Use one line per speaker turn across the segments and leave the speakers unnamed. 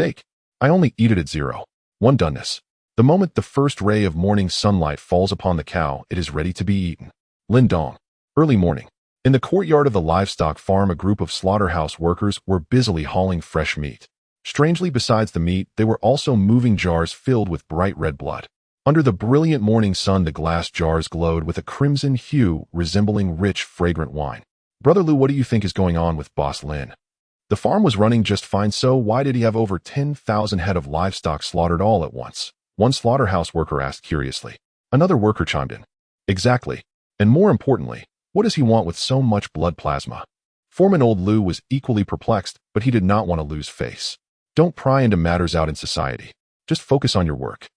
Steak. I only eat it at 0:1 doneness. The moment the first ray of morning sunlight falls upon the cow, it is ready to be eaten. Lin Dong. Early morning. In the courtyard of the livestock farm, a group of slaughterhouse workers were busily hauling fresh meat. Strangely, besides the meat, they were also moving jars filled with bright red blood. Under the brilliant morning sun, the glass jars glowed with a crimson hue resembling rich, fragrant wine. Brother Lu, what do you think is going on with Boss Lin? The farm was running just fine, so why did he have over 10,000 head of livestock slaughtered all at once? One slaughterhouse worker asked curiously. Another worker chimed in. Exactly. And more importantly, what does he want with so much blood plasma? Foreman Old Lu was equally perplexed, but he did not want to lose face. Don't pry into matters out in society. Just focus on your work.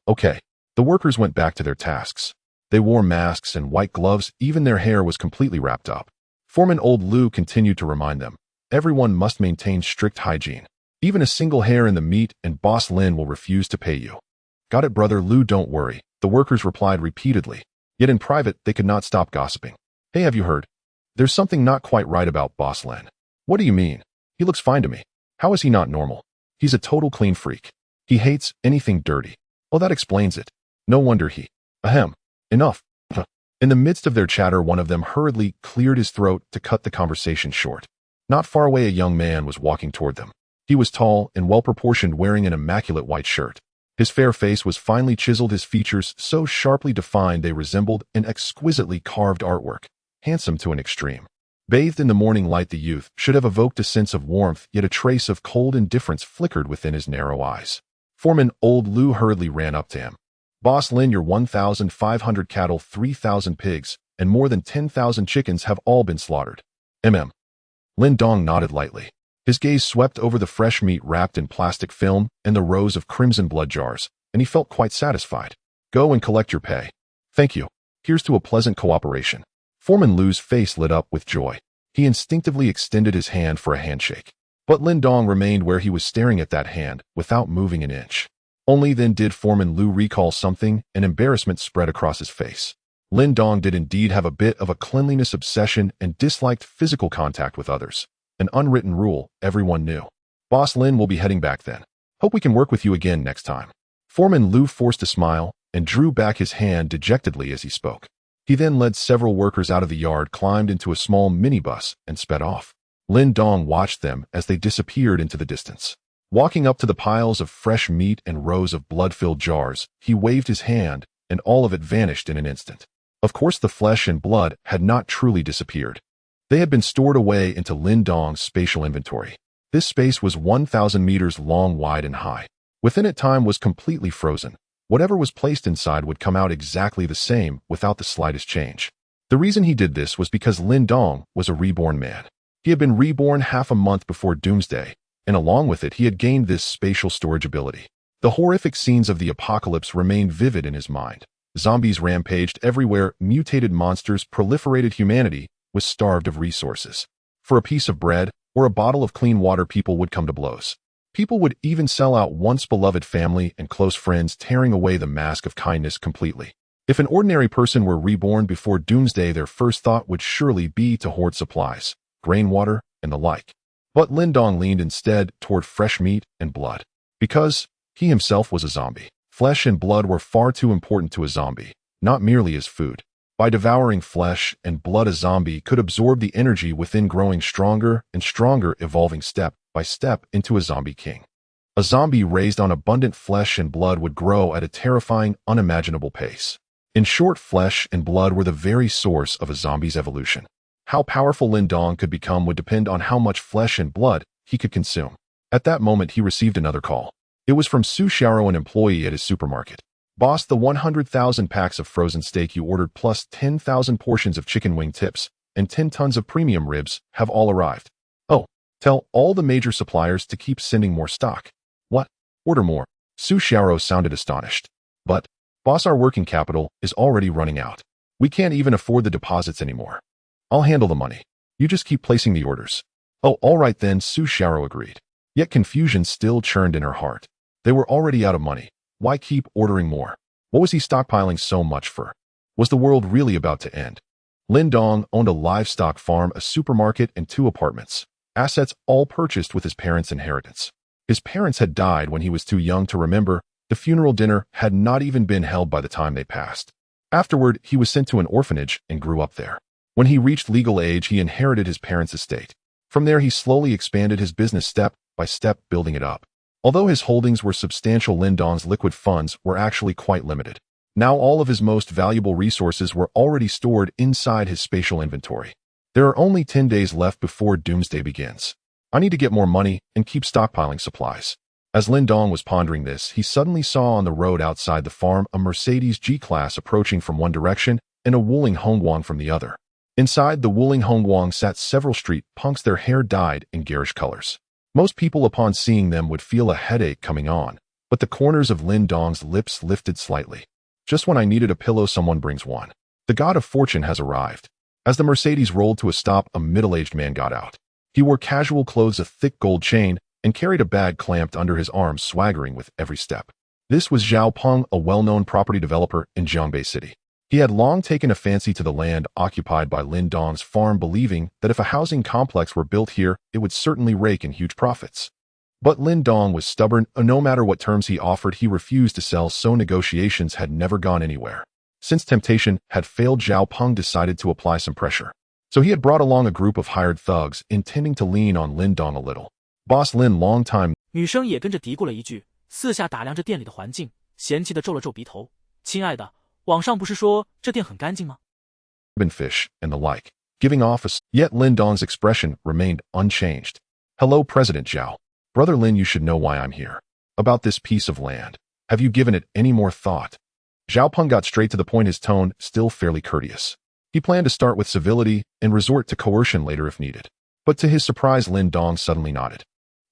Okay. The workers went back to their tasks. They wore masks and white gloves, even their hair was completely wrapped up. Foreman Old Lu continued to remind them, everyone must maintain strict hygiene. Even a single hair in the meat and Boss Lin will refuse to pay you. Got it, Brother Lu, don't worry, the workers replied repeatedly. Yet in private, they could not stop gossiping. Hey, have you heard? There's something not quite right about Boss Lin. What do you mean? He looks fine to me. How is he not normal? He's a total clean freak. He hates anything dirty. Oh, that explains it. No wonder he. Ahem. Enough. In the midst of their chatter, one of them hurriedly cleared his throat to cut the conversation short. Not far away, a young man was walking toward them. He was tall and well-proportioned, wearing an immaculate white shirt. His fair face was finely chiseled, his features so sharply defined they resembled an exquisitely carved artwork, handsome to an extreme. Bathed in the morning light, the youth should have evoked a sense of warmth, yet a trace of cold indifference flickered within his narrow eyes. Foreman Old Lu hurriedly ran up to him. Boss Lin, your 1,500 cattle, 3,000 pigs, and more than 10,000 chickens have all been slaughtered. Lin Dong nodded lightly. His gaze swept over the fresh meat wrapped in plastic film and the rows of crimson blood jars, and he felt quite satisfied. Go and collect your pay. Thank you. Here's to a pleasant cooperation. Foreman Lu's face lit up with joy. He instinctively extended his hand for a handshake. But Lin Dong remained where he was, staring at that hand without moving an inch. Only then did Foreman Lu recall something, and embarrassment spread across his face. Lin Dong did indeed have a bit of a cleanliness obsession and disliked physical contact with others. An unwritten rule, everyone knew. Boss Lin will be heading back then. Hope we can work with you again next time. Foreman Lu forced a smile and drew back his hand dejectedly as he spoke. He then led several workers out of the yard, climbed into a small minibus, and sped off. Lin Dong watched them as they disappeared into the distance. Walking up to the piles of fresh meat and rows of blood-filled jars, he waved his hand, and all of it vanished in an instant. Of course, the flesh and blood had not truly disappeared. They had been stored away into Lin Dong's spatial inventory. This space was 1,000 meters long, wide, and high. Within it, time was completely frozen. Whatever was placed inside would come out exactly the same without the slightest change. The reason he did this was because Lin Dong was a reborn man. He had been reborn half a month before Doomsday, and along with it, he had gained this spatial storage ability. The horrific scenes of the apocalypse remained vivid in his mind. Zombies rampaged everywhere, mutated monsters proliferated, humanity was starved of resources. For a piece of bread or a bottle of clean water, people would come to blows. People would even sell out once beloved family and close friends, tearing away the mask of kindness completely. If an ordinary person were reborn before Doomsday, their first thought would surely be to hoard supplies, grain, water, and the like. But Lin Dong leaned instead toward fresh meat and blood. Because he himself was a zombie. Flesh and blood were far too important to a zombie, not merely as food. By devouring flesh and blood, a zombie could absorb the energy within, growing stronger and stronger, evolving step by step into a zombie king. A zombie raised on abundant flesh and blood would grow at a terrifying, unimaginable pace. In short, flesh and blood were the very source of a zombie's evolution. How powerful Lin Dong could become would depend on how much flesh and blood he could consume. At that moment, he received another call. It was from Su Xiaoro, an employee at his supermarket. Boss, the 100,000 packs of frozen steak you ordered plus 10,000 portions of chicken wing tips and 10 tons of premium ribs have all arrived. Oh, tell all the major suppliers to keep sending more stock. What? Order more. Su Xiaoro sounded astonished. But, boss, our working capital is already running out. We can't even afford the deposits anymore. I'll handle the money. You just keep placing the orders. Oh, all right then, Su Xiaoro agreed. Yet confusion still churned in her heart. They were already out of money. Why keep ordering more? What was he stockpiling so much for? Was the world really about to end? Lin Dong owned a livestock farm, a supermarket, and 2 apartments. Assets all purchased with his parents' inheritance. His parents had died when he was too young to remember. The funeral dinner had not even been held by the time they passed. Afterward, he was sent to an orphanage and grew up there. When he reached legal age, he inherited his parents' estate. From there, he slowly expanded his business step by step, building it up. Although his holdings were substantial, Lin Dong's liquid funds were actually quite limited. Now all of his most valuable resources were already stored inside his spatial inventory. There are only 10 days left before Doomsday begins. I need to get more money and keep stockpiling supplies. As Lin Dong was pondering this, he suddenly saw on the road outside the farm a Mercedes G-Class approaching from one direction and a Wuling Hongguang from the other. Inside the Wuling Hongguang sat several street punks, their hair dyed in garish colors. Most people upon seeing them would feel a headache coming on, but the corners of Lin Dong's lips lifted slightly. Just when I needed a pillow, someone brings one. The god of fortune has arrived. As the Mercedes rolled to a stop, a middle-aged man got out. He wore casual clothes, a thick gold chain, and carried a bag clamped under his arms, swaggering with every step. This was Zhao Peng, a well-known property developer in Jiangbei City. He had long taken a fancy to the land occupied by Lin Dong's farm, believing that if a housing complex were built here, it would certainly rake in huge profits. But Lin Dong was stubborn. No matter what terms he offered, he refused to sell, so negotiations had never gone anywhere. Since temptation had failed, Zhao Peng decided to apply some pressure. So he had brought along a group of hired thugs, intending to lean on Lin Dong a little. Boss Lin, long time.
女生也跟着嘀咕了一句，四下打量着店里的环境，嫌弃地皱了皱鼻头。亲爱的，网上不是说这店很干净吗？
Fish and the like, giving off a. Yet Lin Dong's expression remained unchanged. Hello, President Zhao. Brother Lin, you should know why I'm here. About this piece of land. Have you given it any more thought? Zhao Peng got straight to the point, his tone still fairly courteous. He planned to start with civility and resort to coercion later if needed. But to his surprise, Lin Dong suddenly nodded.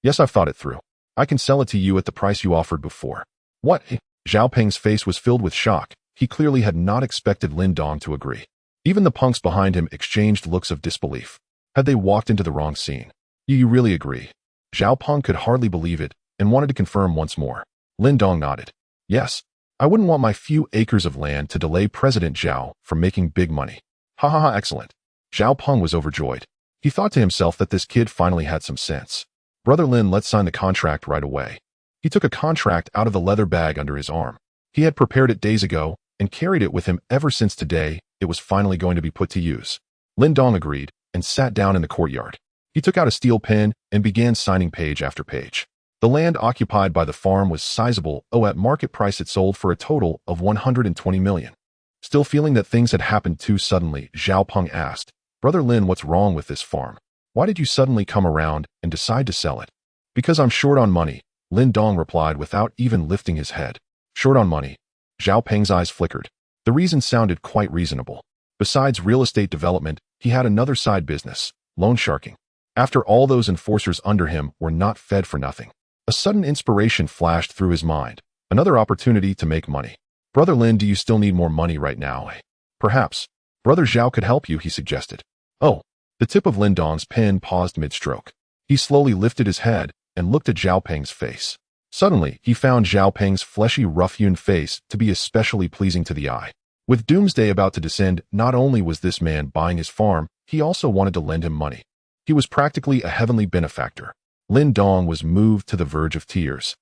Yes, I've thought it through. I can sell it to you at the price you offered before. What? Zhao Peng's face was filled with shock. He clearly had not expected Lin Dong to agree. Even the punks behind him exchanged looks of disbelief. Had they walked into the wrong scene? You really agree? Zhao Peng could hardly believe it and wanted to confirm once more. Lin Dong nodded. Yes. I wouldn't want my few acres of land to delay President Zhao from making big money. Ha ha ha, excellent. Zhao Peng was overjoyed. He thought to himself that this kid finally had some sense. Brother Lin, let's sign the contract right away. He took a contract out of the leather bag under his arm. He had prepared it days ago and carried it with him ever since. Today it was finally going to be put to use. Lin Dong agreed and sat down in the courtyard. He took out a steel pen and began signing page after page. The land occupied by the farm was sizable. At market price it sold for a total of 120 million. Still feeling that things had happened too suddenly, Zhao Peng asked, Brother Lin, what's wrong with this farm? Why did you suddenly come around and decide to sell it? Because I'm short on money, Lin Dong replied without even lifting his head. Short on money? Zhao Peng's eyes flickered. The reason sounded quite reasonable. Besides real estate development, he had another side business, loan sharking. After all, those enforcers under him were not fed for nothing. A sudden inspiration flashed through his mind. Another opportunity to make money. Brother Lin, do you still need more money right now? Perhaps. Brother Zhao could help you, he suggested. Oh. The tip of Lin Dong's pen paused mid-stroke. He slowly lifted his head and looked at Zhao Peng's face. Suddenly, he found Zhao Peng's fleshy, rough-hewn face to be especially pleasing to the eye. With Doomsday about to descend, not only was this man buying his farm, he also wanted to lend him money. He was practically a heavenly benefactor. Lin Dong was moved to the verge of tears.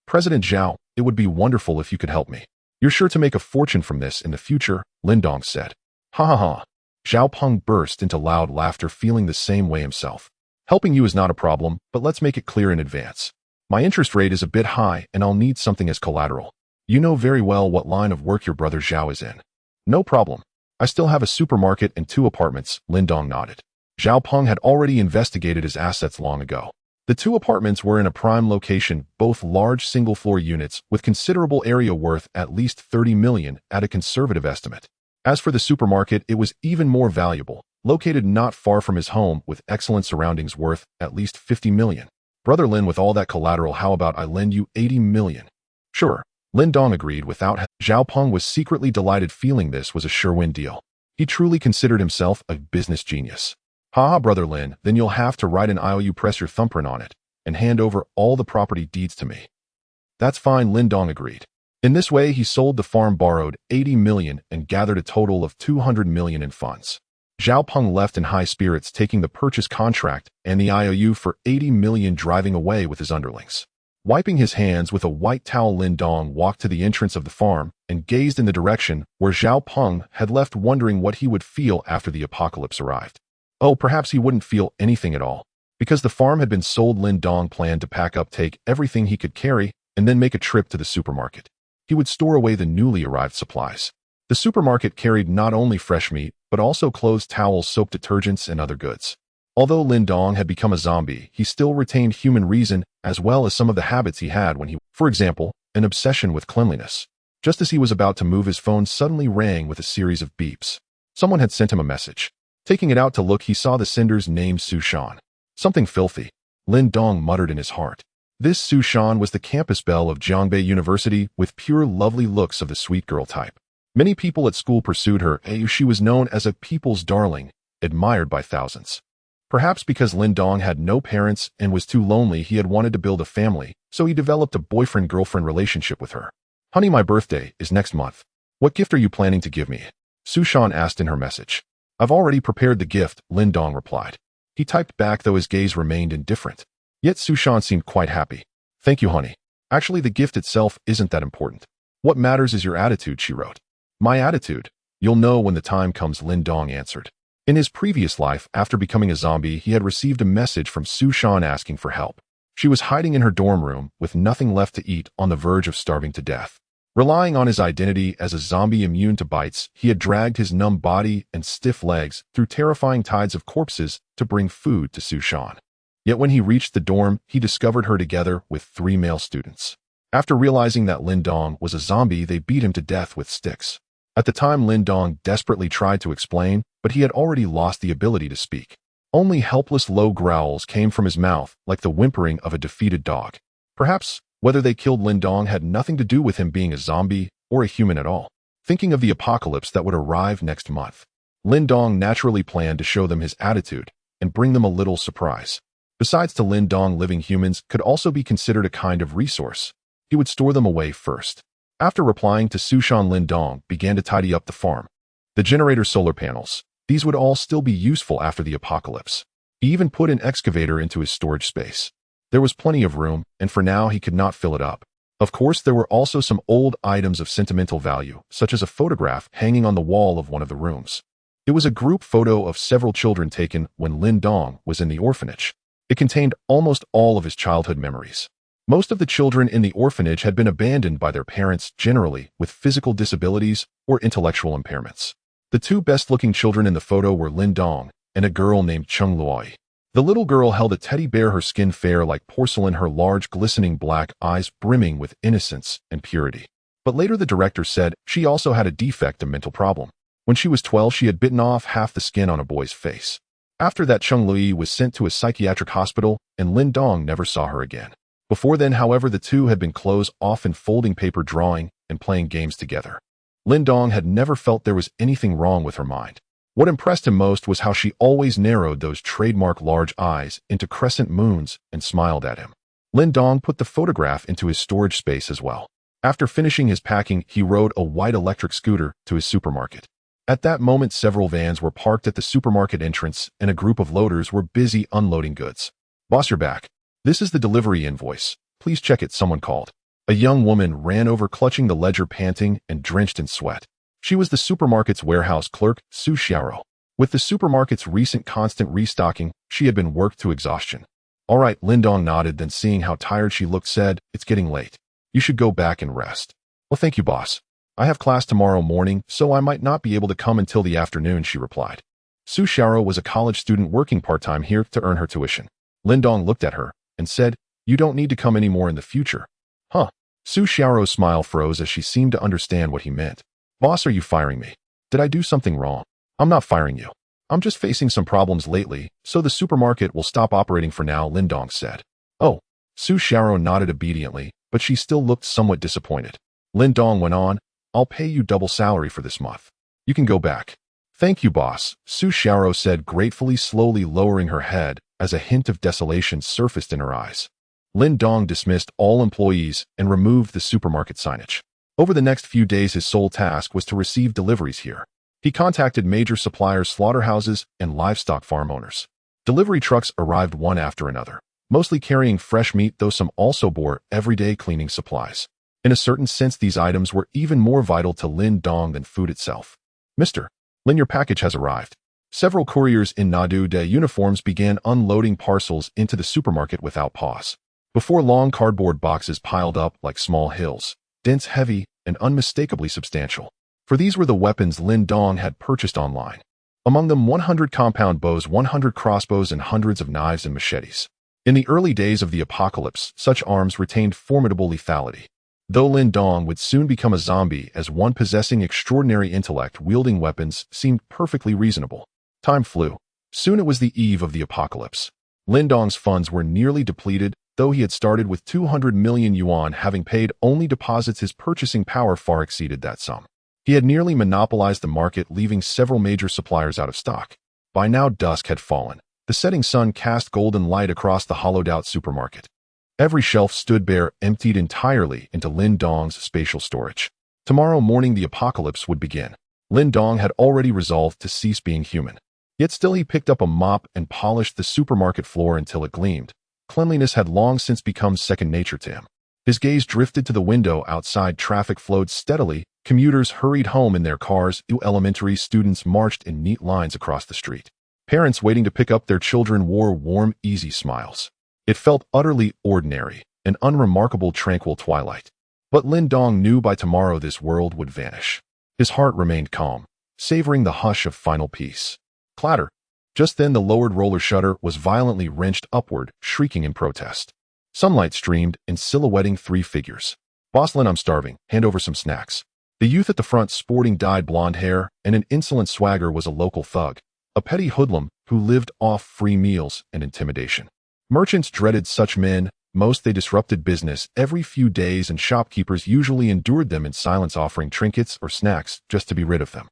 President Zhao, it would be wonderful if you could help me. You're sure to make a fortune from this in the future, Lin Dong said. Ha ha ha. Zhao Peng burst into loud laughter, feeling the same way himself. Helping you is not a problem, but let's make it clear in advance. My interest rate is a bit high and I'll need something as collateral. You know very well what line of work your brother Zhao is in. No problem. I still have a supermarket and 2 apartments, Lin Dong nodded. Zhao Peng had already investigated his assets long ago. The 2 apartments were in a prime location, both large single-floor units with considerable area worth at least 30 million at a conservative estimate. As for the supermarket, it was even more valuable, located not far from his home with excellent surroundings worth at least 50 million. Brother Lin, with all that collateral, how about I lend you 80 million? Sure, Lin Dong agreed without. Zhao Peng was secretly delighted, feeling this was a sure-win deal. He truly considered himself a business genius. Ha, Brother Lin, then you'll have to write an IOU, press your thumbprint on it, and hand over all the property deeds to me. That's fine, Lin Dong agreed. In this way, he sold the farm, borrowed 80 million, and gathered a total of 200 million in funds. Zhao Peng left in high spirits, taking the purchase contract and the IOU for 80 million, driving away with his underlings. Wiping his hands with a white towel, Lin Dong walked to the entrance of the farm and gazed in the direction where Zhao Peng had left, wondering what he would feel after the apocalypse arrived. Oh, perhaps he wouldn't feel anything at all. Because the farm had been sold, Lin Dong planned to pack up, take everything he could carry, and then make a trip to the supermarket. He would store away the newly arrived supplies. The supermarket carried not only fresh meat, but also clothes, towels, soap, detergents, and other goods. Although Lin Dong had become a zombie, he still retained human reason as well as some of the habits he had when he, for example, an obsession with cleanliness. Just as he was about to move, his phone suddenly rang with a series of beeps. Someone had sent him a message. Taking it out to look, he saw the sender's name, Su Shan. Something filthy, Lin Dong muttered in his heart. This Su Shan was the campus belle of Jiangbei University, with pure lovely looks of the sweet girl type. Many people at school pursued her, as she was known as a people's darling, admired by thousands. Perhaps because Lin Dong had no parents and was too lonely, he had wanted to build a family, so he developed a boyfriend-girlfriend relationship with her. Honey, my birthday is next month. What gift are you planning to give me? Su Shan asked in her message. I've already prepared the gift, Lin Dong replied. He typed back, though his gaze remained indifferent. Yet Su Shan seemed quite happy. Thank you, honey. Actually, the gift itself isn't that important. What matters is your attitude, she wrote. My attitude? You'll know when the time comes, Lin Dong answered. In his previous life, after becoming a zombie, he had received a message from Su Shan asking for help. She was hiding in her dorm room with nothing left to eat, on the verge of starving to death. Relying on his identity as a zombie immune to bites, he had dragged his numb body and stiff legs through terrifying tides of corpses to bring food to Su Shan. Yet when he reached the dorm, he discovered her together with 3 male students. After realizing that Lin Dong was a zombie, they beat him to death with sticks. At the time, Lin Dong desperately tried to explain, but he had already lost the ability to speak. Only helpless low growls came from his mouth, like the whimpering of a defeated dog. Perhaps whether they killed Lin Dong had nothing to do with him being a zombie or a human at all. Thinking of the apocalypse that would arrive next month, Lin Dong naturally planned to show them his attitude and bring them a little surprise. Besides, to Lin Dong, living humans could also be considered a kind of resource. He would store them away first. After replying to Su Shan, Lin Dong began to tidy up the farm. The generator, solar panels, these would all still be useful after the apocalypse. He even put an excavator into his storage space. There was plenty of room, and for now he could not fill it up. Of course, there were also some old items of sentimental value, such as a photograph hanging on the wall of one of the rooms. It was a group photo of several children taken when Lin Dong was in the orphanage. It contained almost all of his childhood memories. Most of the children in the orphanage had been abandoned by their parents, generally with physical disabilities or intellectual impairments. The 2 best-looking children in the photo were Lin Dong and a girl named Cheng Luoi. The little girl held a teddy bear, her skin fair like porcelain, her large glistening black eyes brimming with innocence and purity. But later the director said she also had a defect, a mental problem. When she was 12, she had bitten off half the skin on a boy's face. After that, Cheng Luoi was sent to a psychiatric hospital, and Lin Dong never saw her again. Before then, however, the 2 had been close off and folding paper, drawing, and playing games together. Lin Dong had never felt there was anything wrong with her mind. What impressed him most was how she always narrowed those trademark large eyes into crescent moons and smiled at him. Lin Dong put the photograph into his storage space as well. After finishing his packing, he rode a white electric scooter to his supermarket. At that moment, several vans were parked at the supermarket entrance, and a group of loaders were busy unloading goods. Boss, you're back. This is the delivery invoice. Please check it, someone called. A young woman ran over, clutching the ledger, panting and drenched in sweat. She was the supermarket's warehouse clerk, Su Xiaoro. With the supermarket's recent constant restocking, she had been worked to exhaustion. All right, Lin Dong nodded, then seeing how tired she looked, said, It's getting late. You should go back and rest. Well, thank you, boss. I have class tomorrow morning, so I might not be able to come until the afternoon, she replied. Su Xiaoro was a college student working part-time here to earn her tuition. Lin Dong looked at her and said, You don't need to come anymore in the future. Huh? Su Xiaoro's smile froze as she seemed to understand what he meant. Boss, are you firing me? Did I do something wrong? I'm not firing you. I'm just facing some problems lately, so the supermarket will stop operating for now, Lin Dong said. Oh. Su Xiaoro nodded obediently, but she still looked somewhat disappointed. Lin Dong went on, I'll pay you double salary for this month. You can go back. Thank you, boss, Su Xiaoro said gratefully, slowly lowering her head as a hint of desolation surfaced in her eyes. Lin Dong dismissed all employees and removed the supermarket signage. Over the next few days, his sole task was to receive deliveries here. He contacted major suppliers, slaughterhouses, and livestock farm owners. Delivery trucks arrived one after another. mostly carrying fresh meat, though some also bore everyday cleaning supplies. In a certain sense, these items were even more vital to Lin Dong than food itself. Mr. Lin, your package has arrived. Several couriers in Nadu de uniforms began unloading parcels into the supermarket without pause. Before long, cardboard boxes piled up like small hills, dense, heavy, and unmistakably substantial. For these were the weapons Lin Dong had purchased online. Among them 100 compound bows, 100 crossbows, and hundreds of knives and machetes. In the early days of the apocalypse, such arms retained formidable lethality. Though Lin Dong would soon become a zombie as one possessing extraordinary intellect, wielding weapons seemed perfectly reasonable. Time flew. Soon it was the eve of the apocalypse. Lin Dong's funds were nearly depleted, though he had started with 200 million yuan, having paid only deposits. His purchasing power far exceeded that sum. He had nearly monopolized the market, leaving several major suppliers out of stock. By now dusk had fallen. The setting sun cast golden light across the hollowed-out supermarket. Every shelf stood bare, emptied entirely into Lin Dong's spatial storage. Tomorrow morning the apocalypse would begin. Lin Dong had already resolved to cease being human. Yet still he picked up a mop and polished the supermarket floor until it gleamed. Cleanliness had long since become second nature to him. His gaze drifted to the window outside. Traffic flowed steadily. Commuters hurried home in their cars. Elementary students marched in neat lines across the street. Parents waiting to pick up their children wore warm, easy smiles. It felt utterly ordinary, an unremarkable, tranquil twilight. But Lin Dong knew by tomorrow this world would vanish. His heart remained calm, savoring the hush of final peace. Clatter. Just then the lowered roller shutter was violently wrenched upward, shrieking in protest. Sunlight streamed in, silhouetting three figures. "Boss Lin, I'm starving. Hand over some snacks." The youth at the front, sporting dyed blonde hair and an insolent swagger, was a local thug, a petty hoodlum who lived off free meals and intimidation. Merchants dreaded such men. Most they disrupted business every few days, and shopkeepers usually endured them in silence, offering trinkets or snacks just to be rid of them.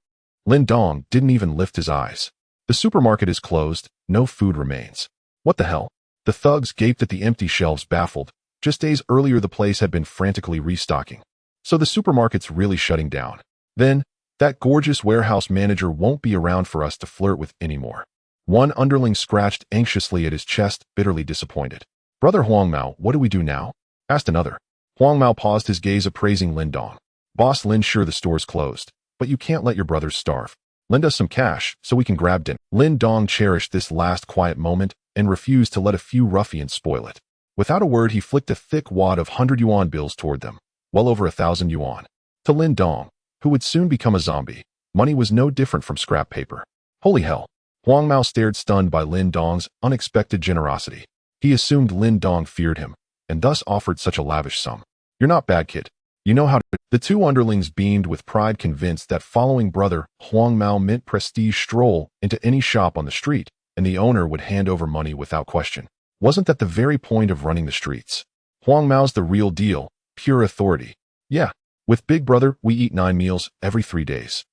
Lin Dong didn't even lift his eyes. The supermarket is closed. No food remains. What the hell? The thugs gaped at the empty shelves, baffled. Just days earlier the place had been frantically restocking. So the supermarket's really shutting down. Then, that gorgeous warehouse manager won't be around for us to flirt with anymore. One underling scratched anxiously at his chest, bitterly disappointed. "Brother Huang Mao, what do we do now?" asked another. Huang Mao paused, his gaze appraising Lin Dong. "Boss Lin, sure the store's closed, but you can't let your brothers starve. Lend us some cash so we can grab dinner." Lin Dong cherished this last quiet moment and refused to let a few ruffians spoil it. Without a word, he flicked a thick wad of 100 yuan bills toward them, well over 1,000 yuan. To Lin Dong, who would soon become a zombie, money was no different from scrap paper. Holy hell! Huang Mao stared, stunned by Lin Dong's unexpected generosity. He assumed Lin Dong feared him, and thus offered such a lavish sum. "You're not bad, kid. You know how to..." The two underlings beamed with pride, convinced that following brother Huang Mao meant prestige. Stroll into any shop on the street, and the owner would hand over money without question. Wasn't that the very point of running the streets? Huang Mao's the real deal, pure authority. "Yeah, with Big Brother, we eat 9 meals every 3 days.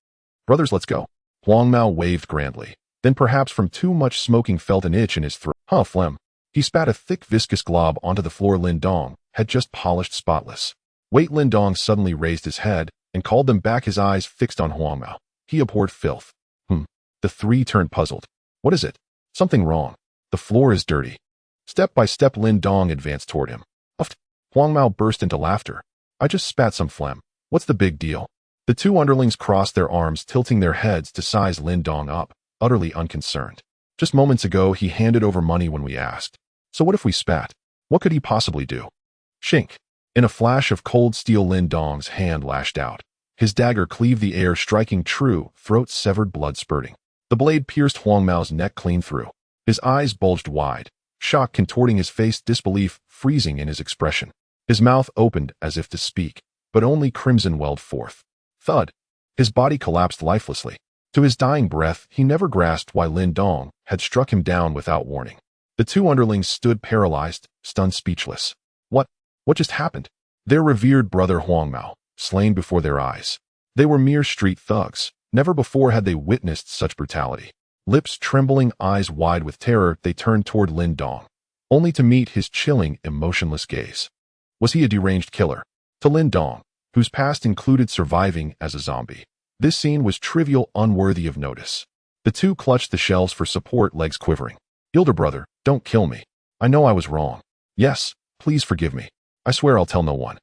Brothers, let's go." Huang Mao waved grandly. Then, perhaps from too much smoking, felt an itch in his throat. Phlegm. He spat a thick viscous glob onto the floor. Lin Dong had just polished spotless. "Wait!" Lin Dong suddenly raised his head and called them back, his eyes fixed on Huang Mao. He abhorred filth. The three turned puzzled. "What is it?" "Something wrong. The floor is dirty." Step by step Lin Dong advanced toward him. "Uft!" Huang Mao burst into laughter. "I just spat some phlegm. What's the big deal?" The two underlings crossed their arms, tilting their heads to size Lin Dong up, utterly unconcerned. "Just moments ago he handed over money when we asked. So what if we spat? What could he possibly do?" Shink. In a flash of cold steel, Lin Dong's hand lashed out. His dagger cleaved the air, striking true, throat severed, blood spurting. The blade pierced Huang Mao's neck clean through. His eyes bulged wide, shock contorting his face, disbelief freezing in his expression. His mouth opened as if to speak, but only crimson welled forth. Thud. His body collapsed lifelessly. To his dying breath, he never grasped why Lin Dong had struck him down without warning. The two underlings stood paralyzed, stunned, speechless. What just happened? Their revered brother Huang Mao, slain before their eyes. They were mere street thugs. Never before had they witnessed such brutality. Lips trembling, eyes wide with terror, they turned toward Lin Dong, only to meet his chilling, emotionless gaze. Was he a deranged killer? To Lin Dong, whose past included surviving as a zombie, this scene was trivial, unworthy of notice. The two clutched the shelves for support, legs quivering. "Elder brother, don't kill me. I know I was wrong. Yes, please forgive me. I swear I'll tell no one.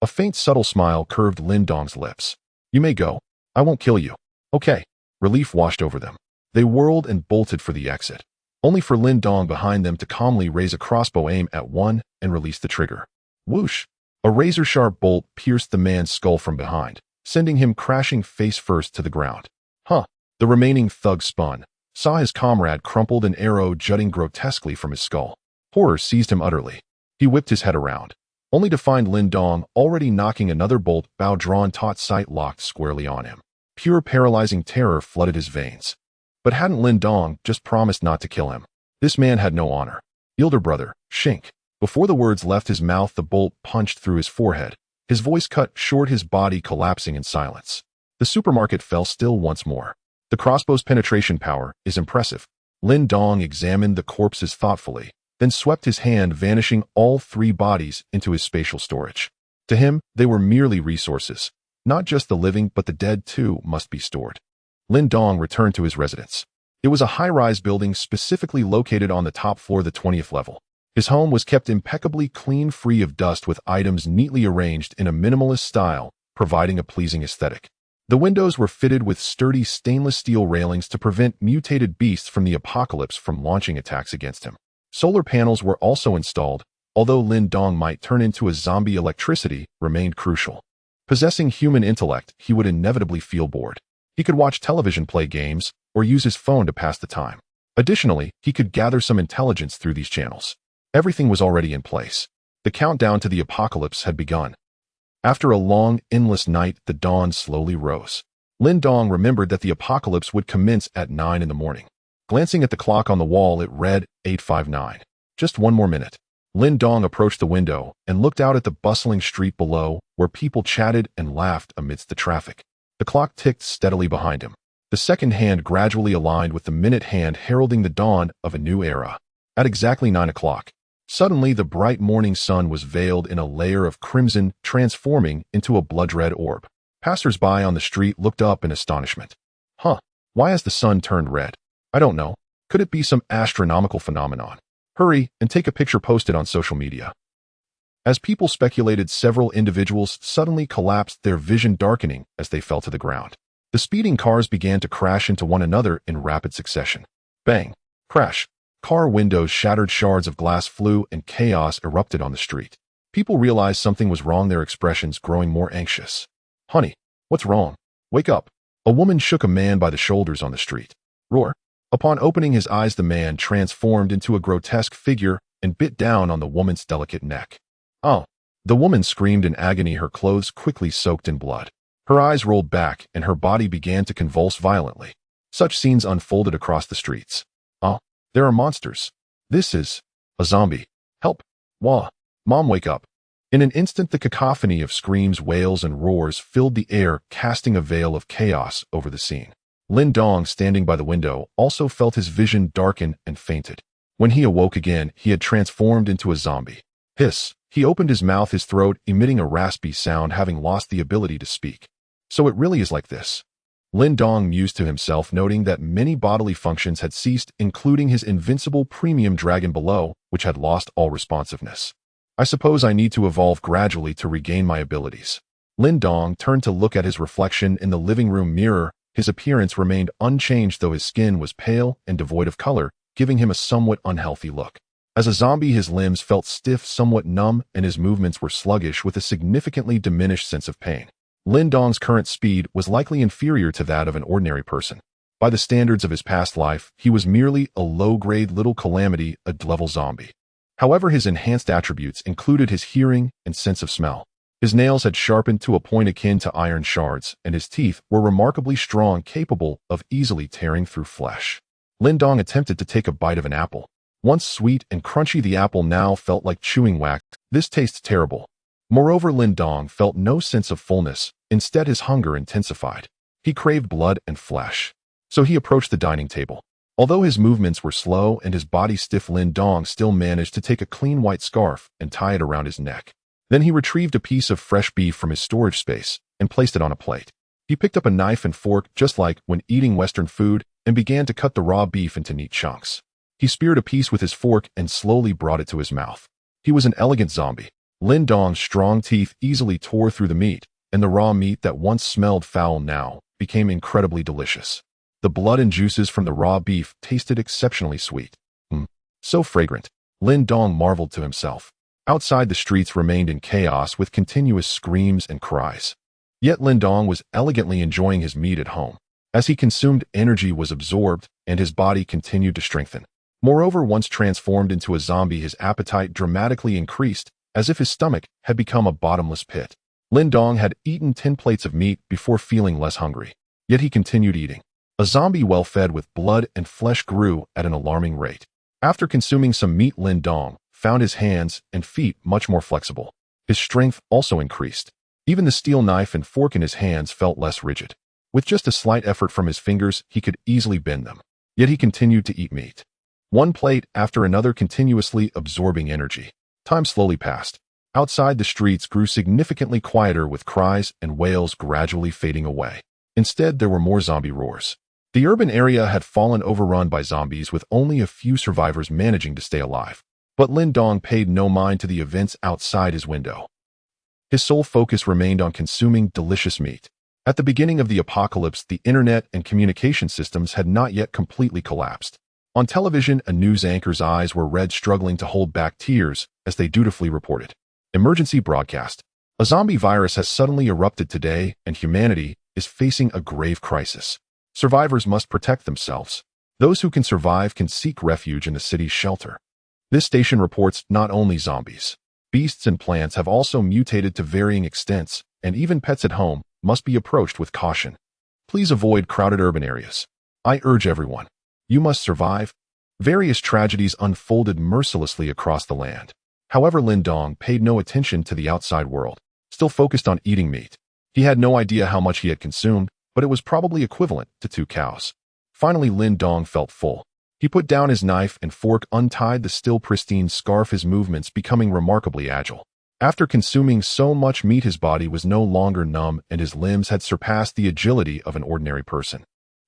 A faint subtle smile curved Lin Dong's lips. You may go. I won't kill you. Okay. Relief washed over them. They whirled and bolted for the exit, only for Lin Dong behind them to calmly raise a crossbow aim at one and release the trigger. Whoosh! A razor-sharp bolt pierced the man's skull from behind, sending him crashing face first to the ground. Huh! The remaining thug spun, saw his comrade crumpled, an arrow jutting grotesquely from his skull. Horror seized him utterly. He whipped his head around, only to find Lin Dong already knocking another bolt, bow drawn, taut sight locked squarely on him. Pure paralyzing terror flooded his veins. But hadn't Lin Dong just promised not to kill him? This man had no honor. Elder brother, Shink. Before the words left his mouth, the bolt punched through his forehead. His voice cut short, his body collapsing in silence. The supermarket fell still once more. The crossbow's penetration power is impressive. Lin Dong examined the corpses thoughtfully, then swept his hand, vanishing all three bodies into his spatial storage. To him, they were merely resources. Not just the living, but the dead too must be stored. Lin Dong returned to his residence. It was a high-rise building specifically located on the top floor, the 20th level. His home was kept impeccably clean, free of dust, with items neatly arranged in a minimalist style, providing a pleasing aesthetic. The windows were fitted with sturdy stainless steel railings to prevent mutated beasts from the apocalypse from launching attacks against him. Solar panels were also installed, although Lin Dong might turn into a zombie, electricity remained crucial. Possessing human intellect, he would inevitably feel bored. He could watch television, play games, or use his phone to pass the time. Additionally, he could gather some intelligence through these channels. Everything was already in place. The countdown to the apocalypse had begun. After a long, endless night, the dawn slowly rose. Lin Dong remembered that the apocalypse would commence at 9 in the morning. Glancing at the clock on the wall, it read 8:59. Just one more minute. Lin Dong approached the window and looked out at the bustling street below, where people chatted and laughed amidst the traffic. The clock ticked steadily behind him. The second hand gradually aligned with the minute hand, heralding the dawn of a new era. At exactly 9 o'clock, suddenly the bright morning sun was veiled in a layer of crimson, transforming into a blood-red orb. Passers-by on the street looked up in astonishment. Huh, why has the sun turned red? I don't know. Could it be some astronomical phenomenon? Hurry and take a picture, posted on social media. As people speculated, several individuals suddenly collapsed, their vision darkening as they fell to the ground. The speeding cars began to crash into one another in rapid succession. Bang! Crash! Car windows shattered, shards of glass flew, and chaos erupted on the street. People realized something was wrong, their expressions growing more anxious. Honey, what's wrong? Wake up! A woman shook a man by the shoulders on the street. Roar! Upon opening his eyes, the man transformed into a grotesque figure and bit down on the woman's delicate neck. Oh! The woman screamed in agony, her clothes quickly soaked in blood. Her eyes rolled back and her body began to convulse violently. Such scenes unfolded across the streets. Oh! There are monsters. This is a zombie. Help! Wah! Mom, wake up! In an instant, the cacophony of screams, wails, and roars filled the air, casting a veil of chaos over the scene. Lin Dong, standing by the window, also felt his vision darken and fainted. When he awoke again, he had transformed into a zombie. Hiss! He opened his mouth, his throat emitting a raspy sound, having lost the ability to speak. So it really is like this. Lin Dong mused to himself, noting that many bodily functions had ceased, including his invincible premium dragon below, which had lost all responsiveness. I suppose I need to evolve gradually to regain my abilities. Lin Dong turned to look at his reflection in the living room mirror. His appearance remained unchanged, though his skin was pale and devoid of color, giving him a somewhat unhealthy look. As a zombie, his limbs felt stiff, somewhat numb, and his movements were sluggish, with a significantly diminished sense of pain. Lin Dong's current speed was likely inferior to that of an ordinary person. By the standards of his past life, he was merely a low-grade little calamity, a level zombie. However, his enhanced attributes included his hearing and sense of smell. His nails had sharpened to a point akin to iron shards, and his teeth were remarkably strong, capable of easily tearing through flesh. Lin Dong attempted to take a bite of an apple. Once sweet and crunchy, the apple now felt like chewing wax. This tastes terrible. Moreover, Lin Dong felt no sense of fullness. Instead, his hunger intensified. He craved blood and flesh. So he approached the dining table. Although his movements were slow and his body stiff, Lin Dong still managed to take a clean white scarf and tie it around his neck. Then he retrieved a piece of fresh beef from his storage space and placed it on a plate. He picked up a knife and fork, just like when eating Western food, and began to cut the raw beef into neat chunks. He speared a piece with his fork and slowly brought it to his mouth. He was an elegant zombie. Lin Dong's strong teeth easily tore through the meat, and the raw meat that once smelled foul now became incredibly delicious. The blood and juices from the raw beef tasted exceptionally sweet. So fragrant. Lin Dong marveled to himself. Outside, the streets remained in chaos with continuous screams and cries. Yet Lin Dong was elegantly enjoying his meat at home. As he consumed, energy was absorbed, and his body continued to strengthen. Moreover, once transformed into a zombie, his appetite dramatically increased, as if his stomach had become a bottomless pit. Lin Dong had eaten 10 plates of meat before feeling less hungry. Yet he continued eating. A zombie well fed with blood and flesh grew at an alarming rate. After consuming some meat, Lin Dong found his hands and feet much more flexible. His strength also increased. Even the steel knife and fork in his hands felt less rigid. With just a slight effort from his fingers, he could easily bend them. Yet he continued to eat meat. One plate after another, continuously absorbing energy. Time slowly passed. Outside, the streets grew significantly quieter, with cries and wails gradually fading away. Instead, there were more zombie roars. The urban area had fallen, overrun by zombies, with only a few survivors managing to stay alive. But Lin Dong paid no mind to the events outside his window. His sole focus remained on consuming delicious meat. At the beginning of the apocalypse, the internet and communication systems had not yet completely collapsed. On television, a news anchor's eyes were red, struggling to hold back tears as they dutifully reported. Emergency broadcast. A zombie virus has suddenly erupted today, and humanity is facing a grave crisis. Survivors must protect themselves. Those who can survive can seek refuge in the city's shelter. This station reports not only zombies. Beasts and plants have also mutated to varying extents, and even pets at home must be approached with caution. Please avoid crowded urban areas. I urge everyone. You must survive. Various tragedies unfolded mercilessly across the land. However, Lin Dong paid no attention to the outside world, still focused on eating meat. He had no idea how much he had consumed, but it was probably equivalent to 2 cows. Finally, Lin Dong felt full. He put down his knife and fork, untied the still pristine scarf, his movements becoming remarkably agile. After consuming so much meat, his body was no longer numb, and his limbs had surpassed the agility of an ordinary person.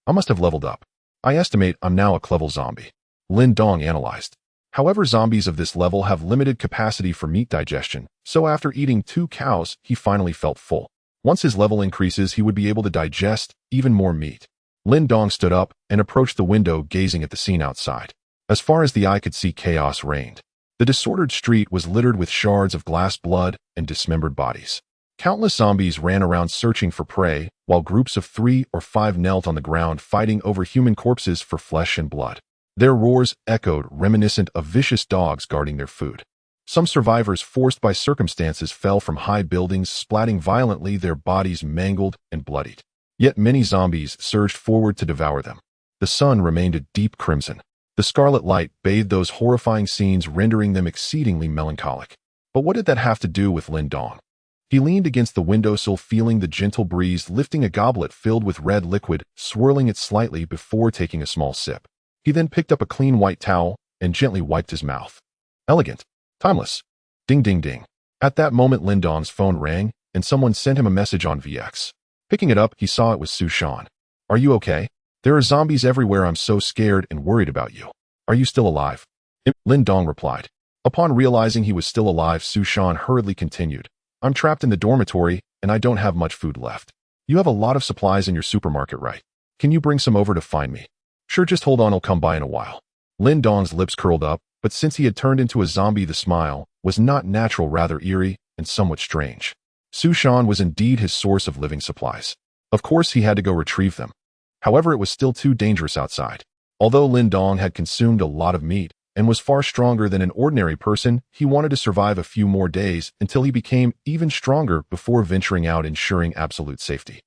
I must have leveled up. I estimate I'm now a clever zombie. Lin Dong analyzed. However, zombies of this level have limited capacity for meat digestion, so after eating 2 cows, he finally felt full. Once his level increases, he would be able to digest even more meat. Lin Dong stood up and approached the window, gazing at the scene outside. As far as the eye could see, chaos reigned. The disordered street was littered with shards of glass, blood, and dismembered bodies. Countless zombies ran around searching for prey, while groups of 3 or 5 knelt on the ground, fighting over human corpses for flesh and blood. Their roars echoed, reminiscent of vicious dogs guarding their food. Some survivors, forced by circumstances, fell from high buildings, splatting violently, their bodies mangled and bloodied. Yet many zombies surged forward to devour them. The sun remained a deep crimson. The scarlet light bathed those horrifying scenes, rendering them exceedingly melancholic. But what did that have to do with Lin Dong? He leaned against the windowsill, feeling the gentle breeze, lifting a goblet filled with red liquid, swirling it slightly before taking a small sip. He then picked up a clean white towel and gently wiped his mouth. Elegant. Timeless. Ding, ding, ding. At that moment, Lin Dong's phone rang, and someone sent him a message on VX. Picking it up, he saw it was Su Shan. Are you okay? There are zombies everywhere. I'm so scared and worried about you. Are you still alive? Lin Dong replied. Upon realizing he was still alive, Su Shan hurriedly continued. I'm trapped in the dormitory, and I don't have much food left. You have a lot of supplies in your supermarket, right? Can you bring some over to find me? Sure, just hold on, I'll come by in a while. Lin Dong's lips curled up, but since he had turned into a zombie, the smile was not natural, rather eerie and somewhat strange. Su Shan was indeed his source of living supplies. Of course, he had to go retrieve them. However, it was still too dangerous outside. Although Lin Dong had consumed a lot of meat and was far stronger than an ordinary person, he wanted to survive a few more days until he became even stronger before venturing out, ensuring absolute safety.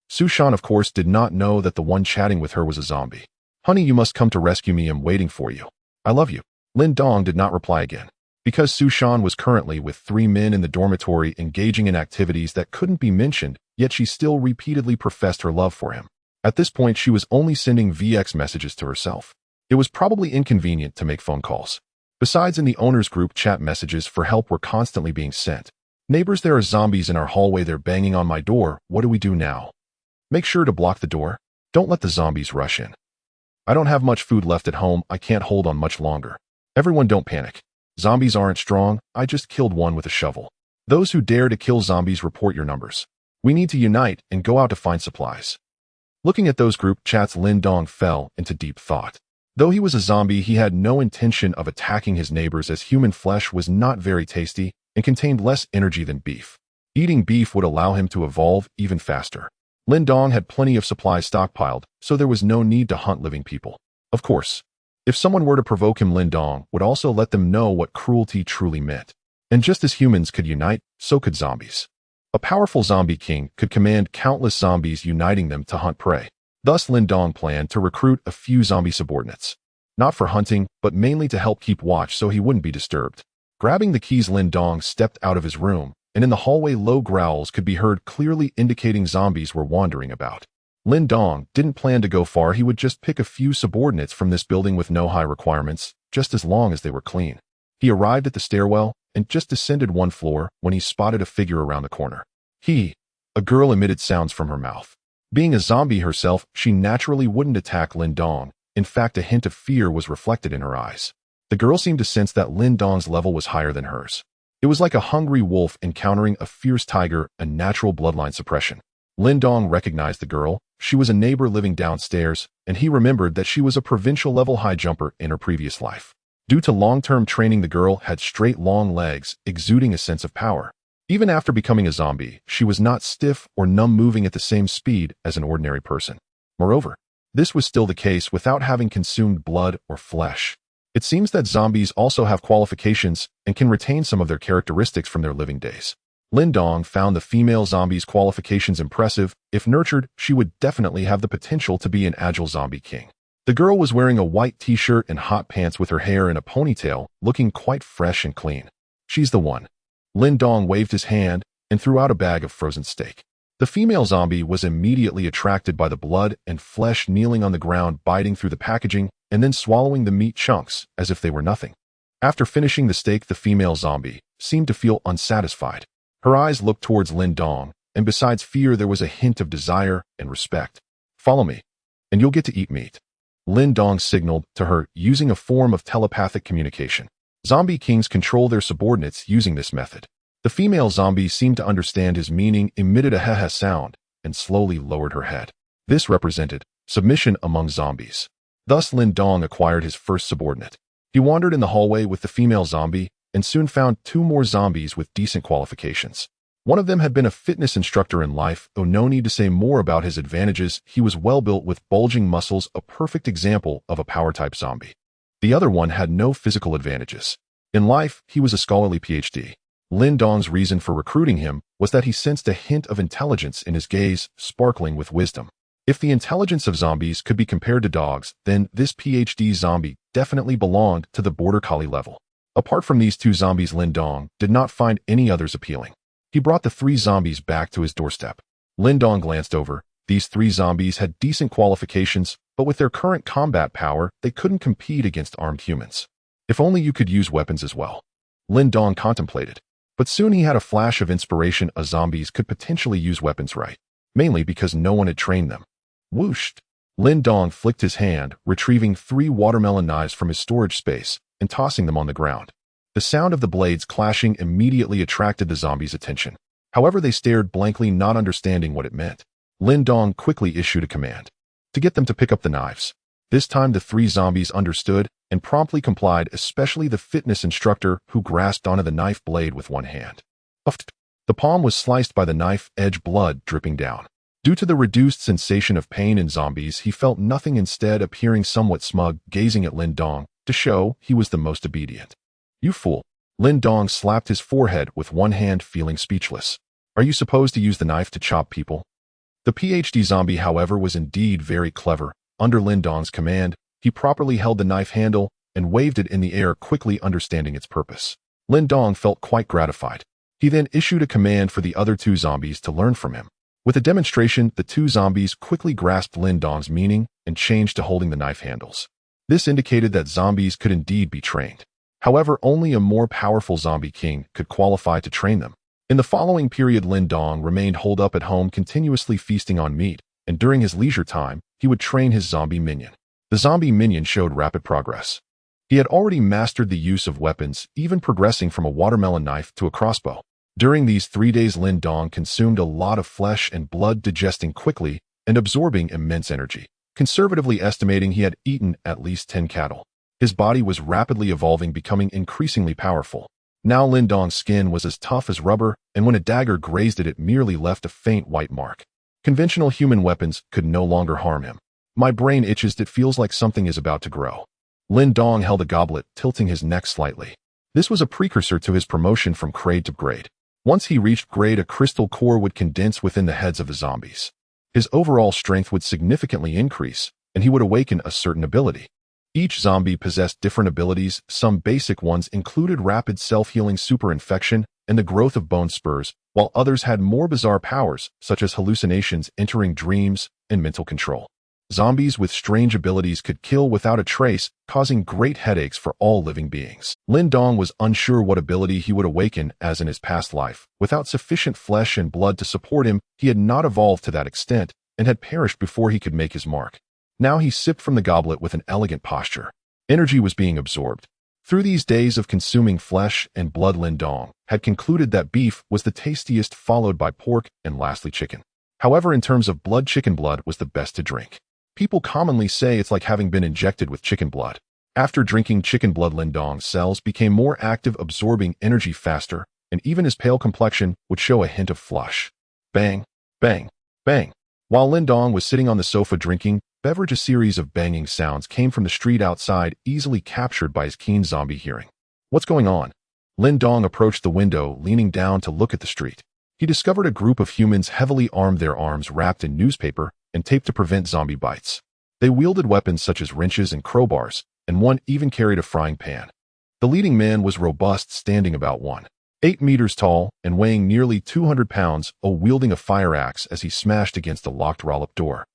Su Shan, of course, did not know that the one chatting with her was a zombie. Honey, you must come to rescue me. I'm waiting for you. I love you. Lin Dong did not reply again. Because Su Shan was currently with 3 men in the dormitory engaging in activities that couldn't be mentioned, yet she still repeatedly professed her love for him. At this point, she was only sending VX messages to herself. It was probably inconvenient to make phone calls. Besides, in the owner's group chat, messages for help were constantly being sent. Neighbors, there are zombies in our hallway. They're banging on my door. What do we do now? Make sure to block the door. Don't let the zombies rush in. I don't have much food left at home. I can't hold on much longer. Everyone don't panic. Zombies aren't strong. I just killed one with a shovel. Those who dare to kill zombies, report your numbers. We need to unite and go out to find supplies. Looking at those group chats, Lin Dong fell into deep thought. Though he was a zombie, he had no intention of attacking his neighbors, as human flesh was not very tasty and contained less energy than beef. Eating beef would allow him to evolve even faster. Lin Dong had plenty of supplies stockpiled, so there was no need to hunt living people. Of course, if someone were to provoke him, Lin Dong would also let them know what cruelty truly meant. And just as humans could unite, so could zombies. A powerful zombie king could command countless zombies, uniting them to hunt prey. Thus, Lin Dong planned to recruit a few zombie subordinates. Not for hunting, but mainly to help keep watch so he wouldn't be disturbed. Grabbing the keys, Lin Dong stepped out of his room, and in the hallway low growls could be heard, clearly indicating zombies were wandering about. Lin Dong didn't plan to go far. He would just pick a few subordinates from this building with no high requirements, just as long as they were clean. He arrived at the stairwell and just descended one floor when he spotted a figure around the corner. A girl emitted sounds from her mouth. Being a zombie herself, she naturally wouldn't attack Lin Dong. In fact, a hint of fear was reflected in her eyes. The girl seemed to sense that Lin Dong's level was higher than hers. It was like a hungry wolf encountering a fierce tiger, a natural bloodline suppression. Lin Dong recognized the girl. She was a neighbor living downstairs, and he remembered that she was a provincial-level high jumper in her previous life. Due to long-term training, the girl had straight, long legs, exuding a sense of power. Even after becoming a zombie, she was not stiff or numb, moving at the same speed as an ordinary person. Moreover, this was still the case without having consumed blood or flesh. It seems that zombies also have qualifications and can retain some of their characteristics from their living days. Lin Dong found the female zombie's qualifications impressive. If nurtured, she would definitely have the potential to be an agile zombie king. The girl was wearing a white t-shirt and hot pants with her hair in a ponytail, looking quite fresh and clean. She's the one. Lin Dong waved his hand and threw out a bag of frozen steak. The female zombie was immediately attracted by the blood and flesh, kneeling on the ground, biting through the packaging and then swallowing the meat chunks as if they were nothing. After finishing the steak, the female zombie seemed to feel unsatisfied. Her eyes looked towards Lin Dong, and besides fear, there was a hint of desire and respect. Follow me, and you'll get to eat meat. Lin Dong signaled to her using a form of telepathic communication. Zombie kings control their subordinates using this method. The female zombie seemed to understand his meaning, emitted a heh-heh sound, and slowly lowered her head. This represented submission among zombies. Thus, Lin Dong acquired his first subordinate. He wandered in the hallway with the female zombie and soon found two more zombies with decent qualifications. One of them had been a fitness instructor in life, though no need to say more about his advantages. He was well built with bulging muscles, a perfect example of a power-type zombie. The other one had no physical advantages. In life, he was a scholarly PhD. Lin Dong's reason for recruiting him was that he sensed a hint of intelligence in his gaze, sparkling with wisdom. If the intelligence of zombies could be compared to dogs, then this PhD zombie definitely belonged to the border collie level. Apart from these two zombies, Lin Dong did not find any others appealing. He brought the three zombies back to his doorstep. Lin Dong glanced over. These three zombies had decent qualifications, but with their current combat power, they couldn't compete against armed humans. If only you could use weapons as well. Lin Dong contemplated. But soon he had a flash of inspiration. Zombies could potentially use weapons right, mainly because no one had trained them. Whoosh! Lin Dong flicked his hand, retrieving 3 watermelon knives from his storage space and tossing them on the ground. The sound of the blades clashing immediately attracted the zombies' attention. However, they stared blankly, not understanding what it meant. Lin Dong quickly issued a command to get them to pick up the knives. This time the 3 zombies understood and promptly complied, especially the fitness instructor, who grasped onto the knife blade with one hand. The palm was sliced by the knife edge, blood dripping down. Due to the reduced sensation of pain in zombies, he felt nothing, instead appearing somewhat smug, gazing at Lin Dong to show he was the most obedient. You fool! Lin Dong slapped his forehead with one hand, feeling speechless. Are you supposed to use the knife to chop people? The PhD zombie, however, was indeed very clever. Under Lin Dong's command, he properly held the knife handle and waved it in the air, quickly understanding its purpose. Lin Dong felt quite gratified. He then issued a command for the other 2 zombies to learn from him. With a demonstration, the 2 zombies quickly grasped Lin Dong's meaning and changed to holding the knife handles. This indicated that zombies could indeed be trained. However, only a more powerful zombie king could qualify to train them. In the following period, Lin Dong remained holed up at home, continuously feasting on meat, and during his leisure time, he would train his zombie minion. The zombie minion showed rapid progress. He had already mastered the use of weapons, even progressing from a watermelon knife to a crossbow. During these 3 days, Lin Dong consumed a lot of flesh and blood, digesting quickly and absorbing immense energy. Conservatively estimating, he had eaten at least 10 cattle. His body was rapidly evolving, becoming increasingly powerful. Now Lin Dong's skin was as tough as rubber, and when a dagger grazed it, it merely left a faint white mark. Conventional human weapons could no longer harm him. My brain itches. It feels like something is about to grow. Lin Dong held a goblet, tilting his neck slightly. This was a precursor to his promotion from grade to grade. Once he reached grade, a crystal core would condense within the heads of the zombies. His overall strength would significantly increase, and he would awaken a certain ability. Each zombie possessed different abilities. Some basic ones included rapid self-healing, super infection, and the growth of bone spurs, while others had more bizarre powers, such as hallucinations, entering dreams, and mental control. Zombies with strange abilities could kill without a trace, causing great headaches for all living beings. Lin Dong was unsure what ability he would awaken, as in his past life. Without sufficient flesh and blood to support him, he had not evolved to that extent, and had perished before he could make his mark. Now he sipped from the goblet with an elegant posture. Energy was being absorbed. Through these days of consuming flesh and blood, Lin Dong had concluded that beef was the tastiest, followed by pork, and lastly chicken. However, in terms of blood, chicken blood was the best to drink. People commonly say it's like having been injected with chicken blood. After drinking chicken blood, Lin Dong's cells became more active, absorbing energy faster, and even his pale complexion would show a hint of flush. Bang, bang, bang. While Lin Dong was sitting on the sofa drinking beverage, a series of banging sounds came from the street outside, easily captured by his keen zombie hearing. What's going on? Lin Dong approached the window, leaning down to look at the street. He discovered a group of humans heavily armed, their arms wrapped in newspaper and taped to prevent zombie bites. They wielded weapons such as wrenches and crowbars, and one even carried a frying pan. The leading man was robust, standing about 1.8 meters tall and weighing nearly 200 pounds, wielding a fire axe as he smashed against the locked roll-up door.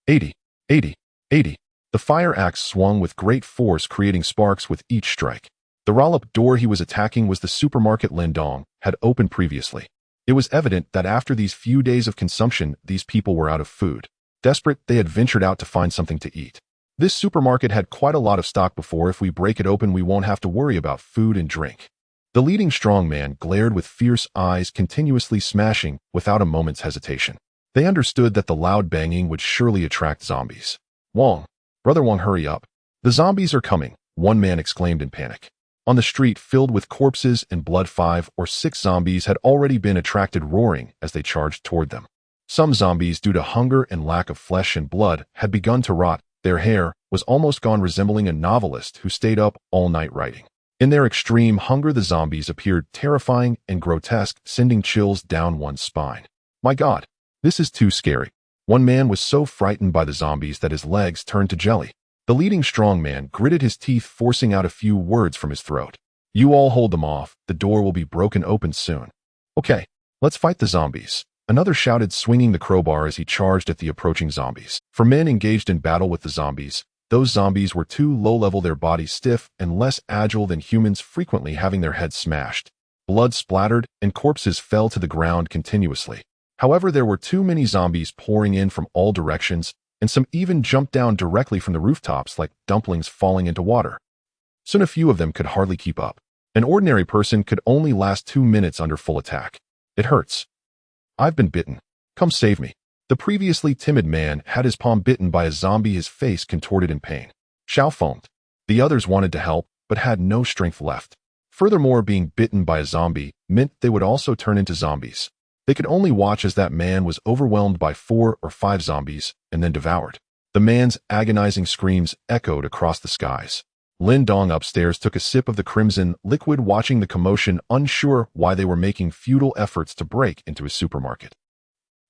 80, 80, 80. The fire axe swung with great force, creating sparks with each strike. The roll-up door he was attacking was the supermarket Lin Dong had opened previously. It was evident that after these few days of consumption, these people were out of food. Desperate, they had ventured out to find something to eat. This supermarket had quite a lot of stock before. If we break it open, we won't have to worry about food and drink. The leading strong man glared with fierce eyes, continuously smashing without a moment's hesitation. They understood that the loud banging would surely attract zombies. Wong, brother Wong, hurry up. The zombies are coming, one man exclaimed in panic. On the street filled with corpses and blood, 5 or 6 zombies had already been attracted, roaring as they charged toward them. Some zombies, due to hunger and lack of flesh and blood, had begun to rot. Their hair was almost gone, resembling a novelist who stayed up all night writing. In their extreme hunger, the zombies appeared terrifying and grotesque, sending chills down one's spine. My God, this is too scary. One man was so frightened by the zombies that his legs turned to jelly. The leading strong man gritted his teeth, forcing out a few words from his throat. You all hold them off. The door will be broken open soon. Okay, let's fight the zombies. Another shouted, swinging the crowbar as he charged at the approaching zombies. For men engaged in battle with the zombies, those zombies were too low-level, their bodies stiff and less agile than humans, frequently having their heads smashed. Blood splattered, and corpses fell to the ground continuously. However, there were too many zombies pouring in from all directions, and some even jumped down directly from the rooftops like dumplings falling into water. Soon a few of them could hardly keep up. An ordinary person could only last 2 minutes under full attack. It hurts. I've been bitten. Come save me. The previously timid man had his palm bitten by a zombie, his face contorted in pain. Xiao foamed. The others wanted to help, but had no strength left. Furthermore, being bitten by a zombie meant they would also turn into zombies. They could only watch as that man was overwhelmed by 4 or 5 zombies and then devoured. The man's agonizing screams echoed across the skies. Lin Dong upstairs took a sip of the crimson liquid, watching the commotion, unsure why they were making futile efforts to break into his supermarket.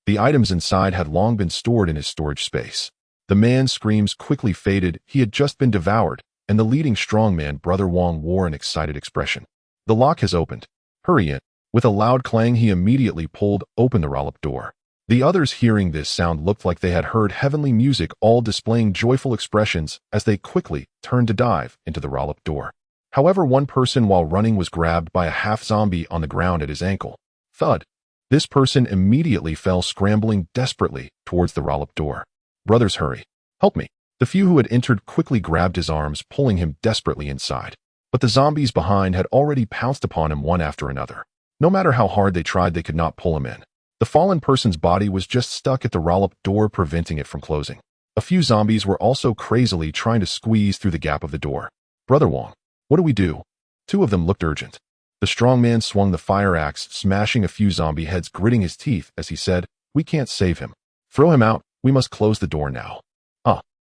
The items inside had long been stored in his storage space. The man's screams quickly faded. He had just been devoured, and the leading strongman, Brother Wong, wore an excited expression. The lock has opened. Hurry in. With a loud clang, he immediately pulled open the roll-up door. The others, hearing this sound, looked like they had heard heavenly music, all displaying joyful expressions as they quickly turned to dive into the roll-up door. However, one person, while running, was grabbed by a half-zombie on the ground at his ankle. Thud. This person immediately fell, scrambling desperately towards the roll-up door. Brothers, hurry. Help me. The The few who had entered quickly grabbed his arms, pulling him desperately inside. But the zombies behind had already pounced upon him one after another. No matter how hard they tried, they could not pull him in. The fallen person's body was just stuck at the roll-up door, preventing it from closing. A few zombies were also crazily trying to squeeze through the gap of the door. "Brother Wong, what do we do?" Two of them looked urgent. The strong man swung the fire axe, smashing a few zombie heads, gritting his teeth as he said, "We can't save him. Throw him out. We must close the door now."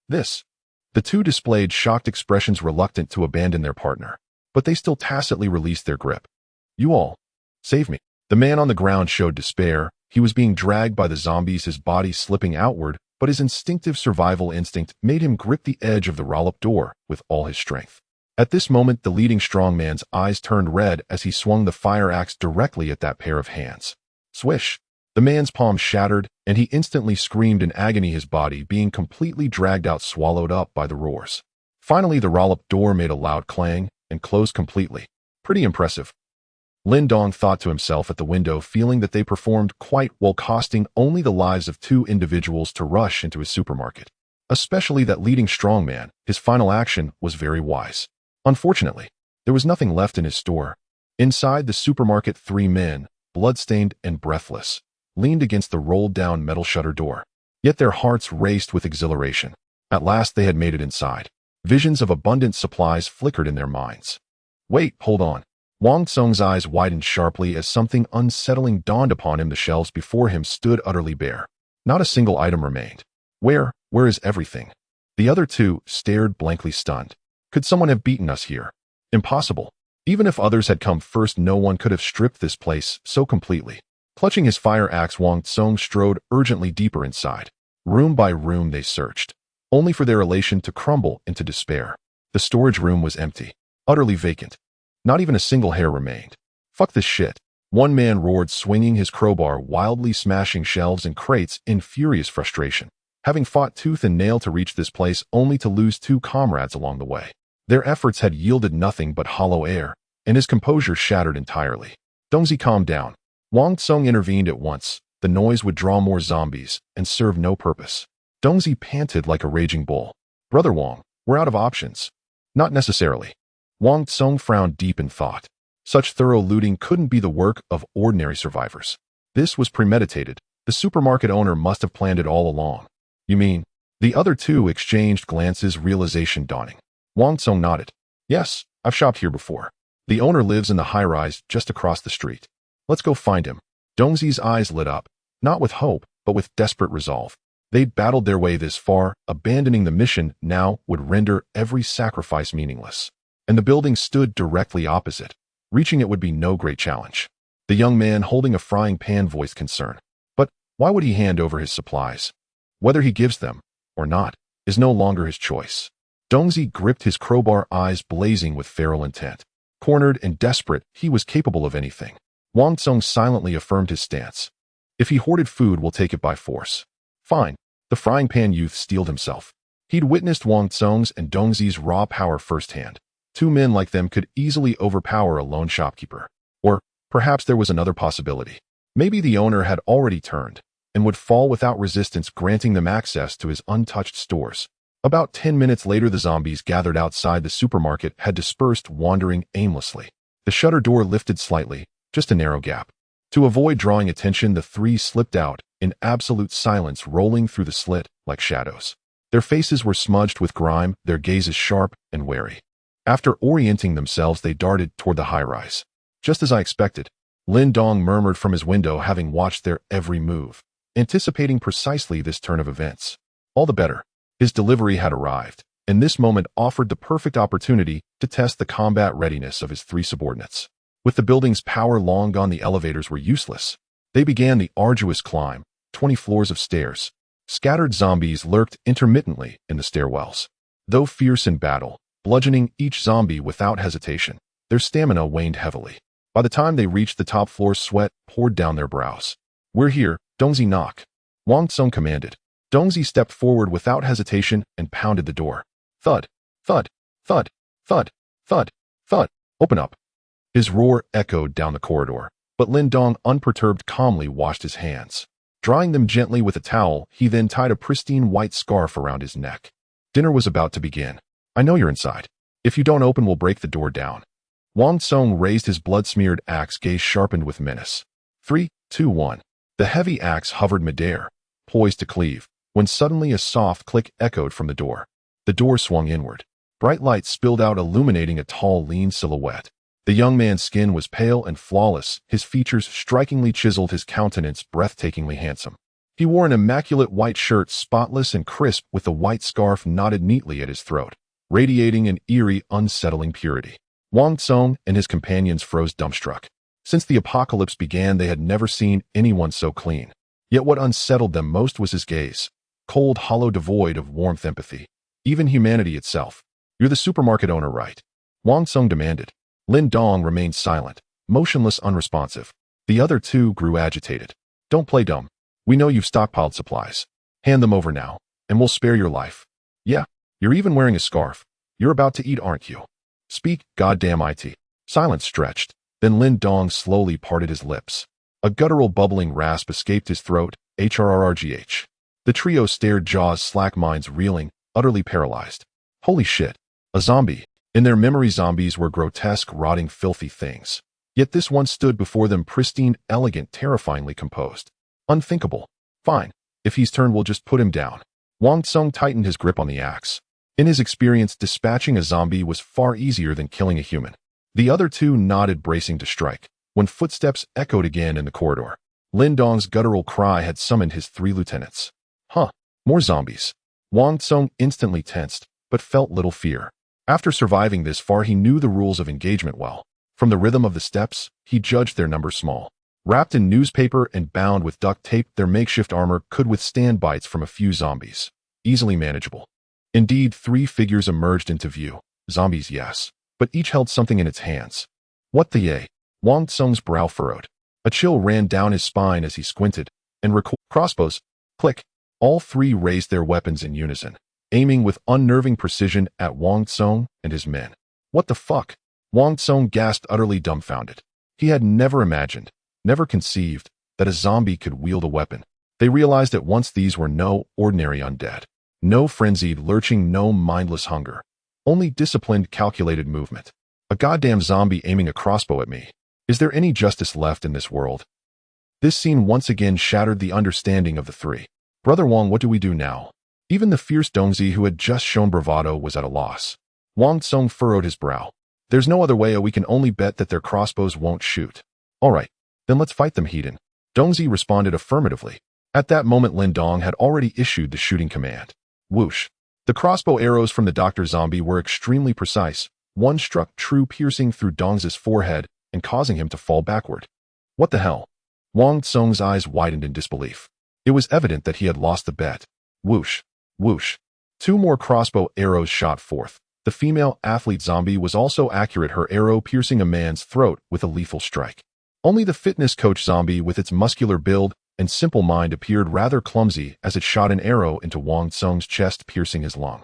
This. The two displayed shocked expressions, reluctant to abandon their partner. But they still tacitly released their grip. "You all. Save me." The man on the ground showed despair. He was being dragged by the zombies, his body slipping outward, but his instinctive survival instinct made him grip the edge of the roll-up door with all his strength. At this moment, the leading strongman's eyes turned red as he swung the fire axe directly at that pair of hands. Swish! The man's palm shattered, and he instantly screamed in agony, his body being completely dragged out, swallowed up by the roars. Finally, the roll-up door made a loud clang and closed completely. Pretty impressive. Lin Dong thought to himself at the window, feeling that they performed quite well, costing only the lives of two individuals to rush into his supermarket. Especially that leading strongman, his final action was very wise. Unfortunately, there was nothing left in his store. Inside the supermarket, three men, blood-stained and breathless, leaned against the rolled-down metal shutter door. Yet their hearts raced with exhilaration. At last they had made it inside. Visions of abundant supplies flickered in their minds. "Wait, hold on." Wang Tsung's eyes widened sharply as something unsettling dawned upon him. The shelves before him stood utterly bare. Not a single item remained. Where is everything?" The other two stared blankly, stunned. "Could someone have beaten us here?" "Impossible. Even if others had come first, no one could have stripped this place so completely." Clutching his fire axe, Wang Tsung strode urgently deeper inside. Room by room they searched, only for their elation to crumble into despair. The storage room was empty, utterly vacant. Not even a single hair remained. "Fuck this shit," one man roared, swinging his crowbar, wildly smashing shelves and crates in furious frustration. Having fought tooth and nail to reach this place, only to lose two comrades along the way. Their efforts had yielded nothing but hollow air, and his composure shattered entirely. "Dongzi, calm down." Wang Tsung intervened at once. The noise would draw more zombies and serve no purpose. Dongzi panted like a raging bull. "Brother Wang, we're out of options." "Not necessarily." Wang Tsung frowned deep in thought. Such thorough looting couldn't be the work of ordinary survivors. This was premeditated. The supermarket owner must have planned it all along. "You mean?" The other two exchanged glances, realization dawning. Wang Tsung nodded. "Yes, I've shopped here before. The owner lives in the high-rise just across the street. Let's go find him." Dongzi's eyes lit up, not with hope, but with desperate resolve. They'd battled their way this far. Abandoning the mission now would render every sacrifice meaningless. And the building stood directly opposite. Reaching it would be no great challenge. The young man holding a frying pan voiced concern. But why would he hand over his supplies? Whether he gives them or not is no longer his choice. Dongzi gripped his crowbar, eyes blazing with feral intent. Cornered and desperate, he was capable of anything. Wang Tsung silently affirmed his stance. "If he hoarded food, we'll take it by force." "Fine." The frying pan youth steeled himself. He'd witnessed Wang Tsung's and Dongzi's raw power firsthand. Two men like them could easily overpower a lone shopkeeper. Or perhaps there was another possibility. Maybe the owner had already turned and would fall without resistance, granting them access to his untouched stores. About 10 minutes later, the zombies gathered outside the supermarket had dispersed, wandering aimlessly. The shutter door lifted slightly, just a narrow gap. To avoid drawing attention, the three slipped out in absolute silence, rolling through the slit like shadows. Their faces were smudged with grime, their gazes sharp and wary. After orienting themselves, they darted toward the high-rise. "Just as I expected," Lin Dong murmured from his window, having watched their every move, anticipating precisely this turn of events. All the better. His delivery had arrived, and this moment offered the perfect opportunity to test the combat readiness of his three subordinates. With the building's power long gone, the elevators were useless. They began the arduous climb, 20 floors of stairs. Scattered zombies lurked intermittently in the stairwells. Though fierce in battle, bludgeoning each zombie without hesitation, their stamina waned heavily. By the time they reached the top floor, sweat poured down their brows. "We're here, Dongzi, knock," Wang Tsung commanded. Dongzi stepped forward without hesitation and pounded the door. Thud, thud, thud, thud, thud, thud. "Open up." His roar echoed down the corridor, but Lin Dong, unperturbed, calmly washed his hands. Drying them gently with a towel, he then tied a pristine white scarf around his neck. Dinner was about to begin. I know you're inside. If you don't open, we'll break the door down. Wang Tsung raised his blood-smeared axe, gaze sharpened with menace. 3, 2, 1. The heavy axe hovered midair, poised to cleave, when suddenly a soft click echoed from the door. The door swung inward. Bright light spilled out, illuminating a tall, lean silhouette. The young man's skin was pale and flawless, his features strikingly chiseled, his countenance breathtakingly handsome. He wore an immaculate white shirt, spotless and crisp, with a white scarf knotted neatly at his throat, radiating an eerie, unsettling purity. Wang Tsung and his companions froze dumbstruck. Since the apocalypse began, they had never seen anyone so clean. Yet what unsettled them most was his gaze, cold, hollow, devoid of warmth, empathy, even humanity itself. You're the supermarket owner, right? Wang Tsung demanded. Lin Dong remained silent, motionless, unresponsive. The other two grew agitated. Don't play dumb. We know you've stockpiled supplies. Hand them over now, and we'll spare your life. Yeah, you're even wearing a scarf. You're about to eat, aren't you? Speak, goddamn it. Silence stretched. Then Lin Dong slowly parted his lips. A guttural bubbling rasp escaped his throat, HRRGH. The trio stared, jaws slack, minds reeling, utterly paralyzed. Holy shit. A zombie. In their memory, zombies were grotesque, rotting, filthy things. Yet this one stood before them, pristine, elegant, terrifyingly composed. Unthinkable. Fine. If he's turned, we'll just put him down. Wang Tsung tightened his grip on the axe. In his experience, dispatching a zombie was far easier than killing a human. The other two nodded, bracing to strike, when footsteps echoed again in the corridor. Lin Dong's guttural cry had summoned his 3 lieutenants. Huh. More zombies. Wang Tsung instantly tensed, but felt little fear. After surviving this far, he knew the rules of engagement well. From the rhythm of the steps, he judged their number small. Wrapped in newspaper and bound with duct tape, their makeshift armor could withstand bites from a few zombies. Easily manageable. Indeed, 3 figures emerged into view. Zombies, yes, but each held something in its hands. What the yay? Wang Tsung's brow furrowed. A chill ran down his spine as he squinted, and crossbows. Click. All 3 raised their weapons in unison, aiming with unnerving precision at Wang Tsung and his men. What the fuck? Wang Tsung gasped, utterly dumbfounded. He had never imagined, never conceived, that a zombie could wield a weapon. They realized at once these were no ordinary undead. No frenzied lurching, no mindless hunger. Only disciplined, calculated movement. A goddamn zombie aiming a crossbow at me. Is there any justice left in this world? This scene once again shattered the understanding of the 3. Brother Wang, what do we do now? Even the fierce Dongzi, who had just shown bravado, was at a loss. Wang Tsung furrowed his brow. There's no other way. We can only bet that their crossbows won't shoot. All right, then let's fight them, heathen. Dongzi responded affirmatively. At that moment, Lin Dong had already issued the shooting command. Whoosh. The crossbow arrows from the Dr. Zombie were extremely precise. One struck true, piercing through Dongzi's forehead and causing him to fall backward. What the hell? Wang Tsung's eyes widened in disbelief. It was evident that he had lost the bet. Whoosh. Whoosh. 2 more crossbow arrows shot forth. The female athlete zombie was also accurate, her arrow piercing a man's throat with a lethal strike. Only the fitness coach zombie, with its muscular build and simple mind, appeared rather clumsy as it shot an arrow into Wang Tsung's chest, piercing his lung.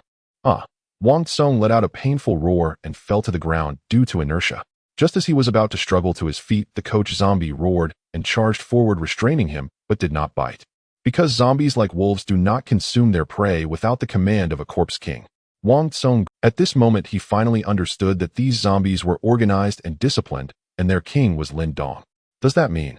Wang Tsung let out a painful roar and fell to the ground due to inertia. Just as he was about to struggle to his feet, the coach zombie roared and charged forward, restraining him, but did not bite. Because zombies, like wolves, do not consume their prey without the command of a corpse king. Wang Tsung, at this moment, he finally understood that these zombies were organized and disciplined, and their king was Lin Dong. Does that mean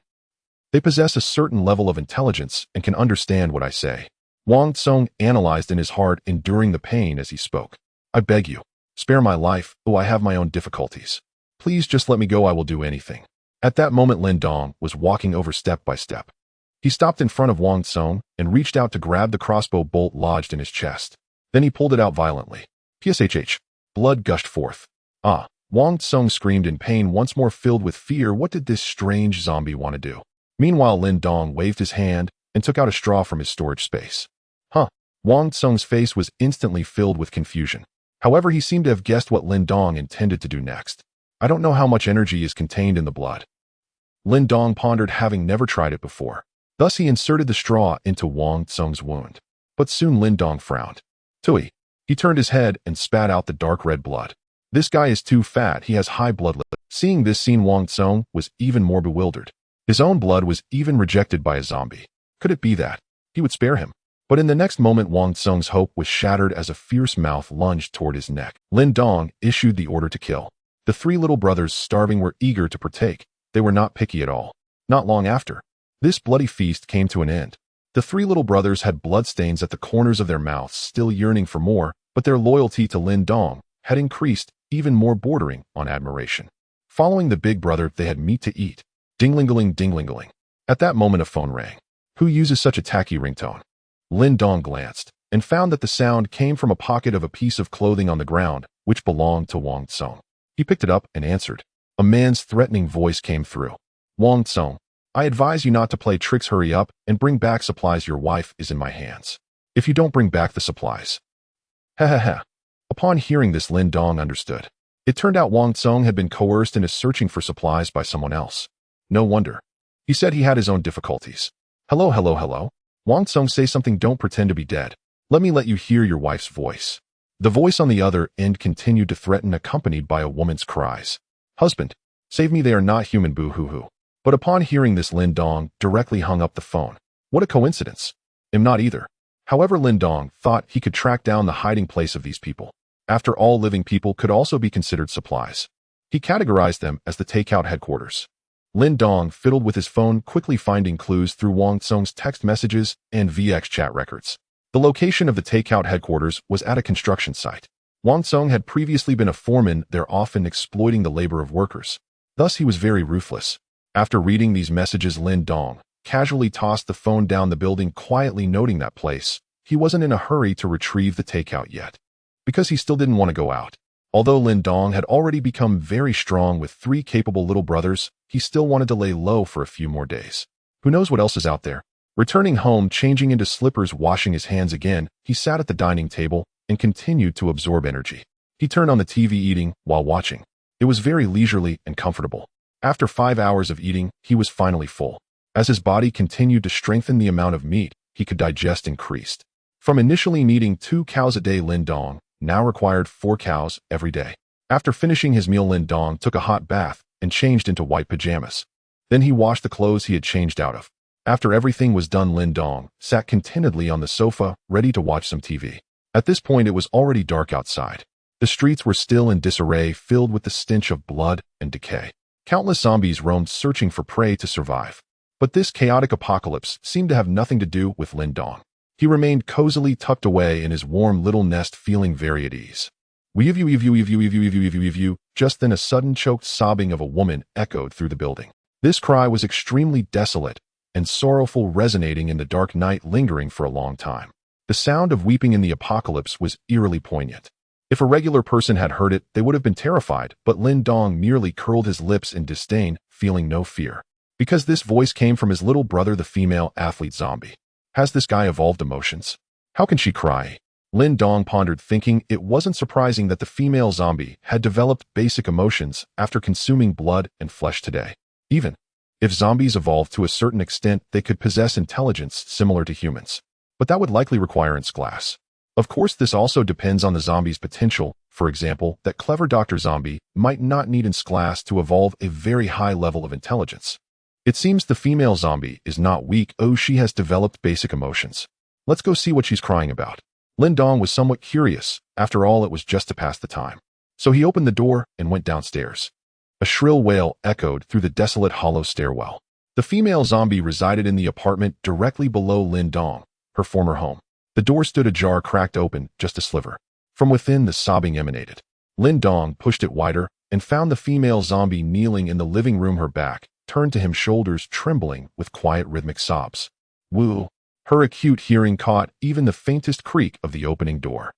they possess a certain level of intelligence and can understand what I say? Wang Tsung analyzed in his heart, enduring the pain as he spoke. I beg you, spare my life, though I have my own difficulties. Please just let me go, I will do anything. At that moment, Lin Dong was walking over step by step. He stopped in front of Wang Tsung and reached out to grab the crossbow bolt lodged in his chest. Then he pulled it out violently. Pshh. Blood gushed forth. Wang Tsung screamed in pain, once more filled with fear. What did this strange zombie want to do? Meanwhile, Lin Dong waved his hand and took out a straw from his storage space. Wang Tsung's face was instantly filled with confusion. However, he seemed to have guessed what Lin Dong intended to do next. I don't know how much energy is contained in the blood. Lin Dong pondered, having never tried it before. Thus he inserted the straw into Wang Tsung's wound. But soon Lin Dong frowned. Tui. He turned his head and spat out the dark red blood. This guy is too fat, he has high blood level. Seeing this scene, Wang Tsung was even more bewildered. His own blood was even rejected by a zombie. Could it be that he would spare him? But in the next moment, Wang Tsung's hope was shattered as a fierce mouth lunged toward his neck. Lin Dong issued the order to kill. The three little brothers, starving, were eager to partake. They were not picky at all. Not long after, this bloody feast came to an end. The three little brothers had bloodstains at the corners of their mouths, still yearning for more, but their loyalty to Lin Dong had increased, even more, bordering on admiration. Following the big brother, they had meat to eat. Dinglingaling, dinglingaling. At that moment, a phone rang. Who uses such a tacky ringtone? Lin Dong glanced and found that the sound came from a pocket of a piece of clothing on the ground, which belonged to Wang Tsung. He picked it up and answered. A man's threatening voice came through. Wang Tsung, I advise you not to play tricks. Hurry up and bring back supplies. Your wife is in my hands. If you don't bring back the supplies. Ha ha ha. Upon hearing this, Lin Dong understood. It turned out Wang Tsung had been coerced into searching for supplies by someone else. No wonder. He said he had his own difficulties. Hello, hello, hello. Wang Tsung, say something. Don't pretend to be dead. Let me let you hear your wife's voice. The voice on the other end continued to threaten, accompanied by a woman's cries. Husband, save me, they are not human, boo-hoo-hoo. But upon hearing this, Lin Dong directly hung up the phone. What a coincidence. Am not either. However, Lin Dong thought he could track down the hiding place of these people. After all, living people could also be considered supplies. He categorized them as the takeout headquarters. Lin Dong fiddled with his phone, quickly finding clues through Wang Tsung's text messages and VX chat records. The location of the takeout headquarters was at a construction site. Wang Tsung had previously been a foreman there, often exploiting the labor of workers. Thus, he was very ruthless. After reading these messages, Lin Dong casually tossed the phone down the building, quietly noting that place. He wasn't in a hurry to retrieve the takeout yet, because he still didn't want to go out. Although Lin Dong had already become very strong with three capable little brothers, he still wanted to lay low for a few more days. Who knows what else is out there? Returning home, changing into slippers, washing his hands again, he sat at the dining table and continued to absorb energy. He turned on the TV, eating while watching. It was very leisurely and comfortable. After 5 hours of eating, he was finally full. As his body continued to strengthen, the amount of meat he could digest increased. From initially needing 2 cows a day, Lin Dong now required 4 cows every day. After finishing his meal, Lin Dong took a hot bath and changed into white pajamas. Then he washed the clothes he had changed out of. After everything was done, Lin Dong sat contentedly on the sofa, ready to watch some TV. At this point, it was already dark outside. The streets were still in disarray, filled with the stench of blood and decay. Countless zombies roamed, searching for prey to survive. But this chaotic apocalypse seemed to have nothing to do with Lin Dong. He remained cozily tucked away in his warm little nest, feeling very at ease. Just then, a sudden choked sobbing of a woman echoed through the building. This cry was extremely desolate and sorrowful, resonating in the dark night, lingering for a long time. The sound of weeping in the apocalypse was eerily poignant. If a regular person had heard it, they would have been terrified, but Lin Dong merely curled his lips in disdain, feeling no fear. Because this voice came from his little brother, the female athlete zombie. Has this guy evolved emotions? How can she cry? Lin Dong pondered, thinking it wasn't surprising that the female zombie had developed basic emotions after consuming blood and flesh today. Even if zombies evolved to a certain extent, they could possess intelligence similar to humans. But that would likely require glass. Of course, this also depends on the zombie's potential. For example, that clever Dr. Zombie might not need glass to evolve a very high level of intelligence. It seems the female zombie is not weak. Oh, she has developed basic emotions. Let's go see what she's crying about. Lin Dong was somewhat curious. After all, it was just to pass the time. So he opened the door and went downstairs. A shrill wail echoed through the desolate, hollow stairwell. The female zombie resided in the apartment directly below Lin Dong, her former home. The door stood ajar, cracked open just a sliver. From within, the sobbing emanated. Lin Dong pushed it wider and found the female zombie kneeling in the living room, her back turned to him, shoulders trembling with quiet, rhythmic sobs. Woo! Her acute hearing caught even the faintest creak of the opening door.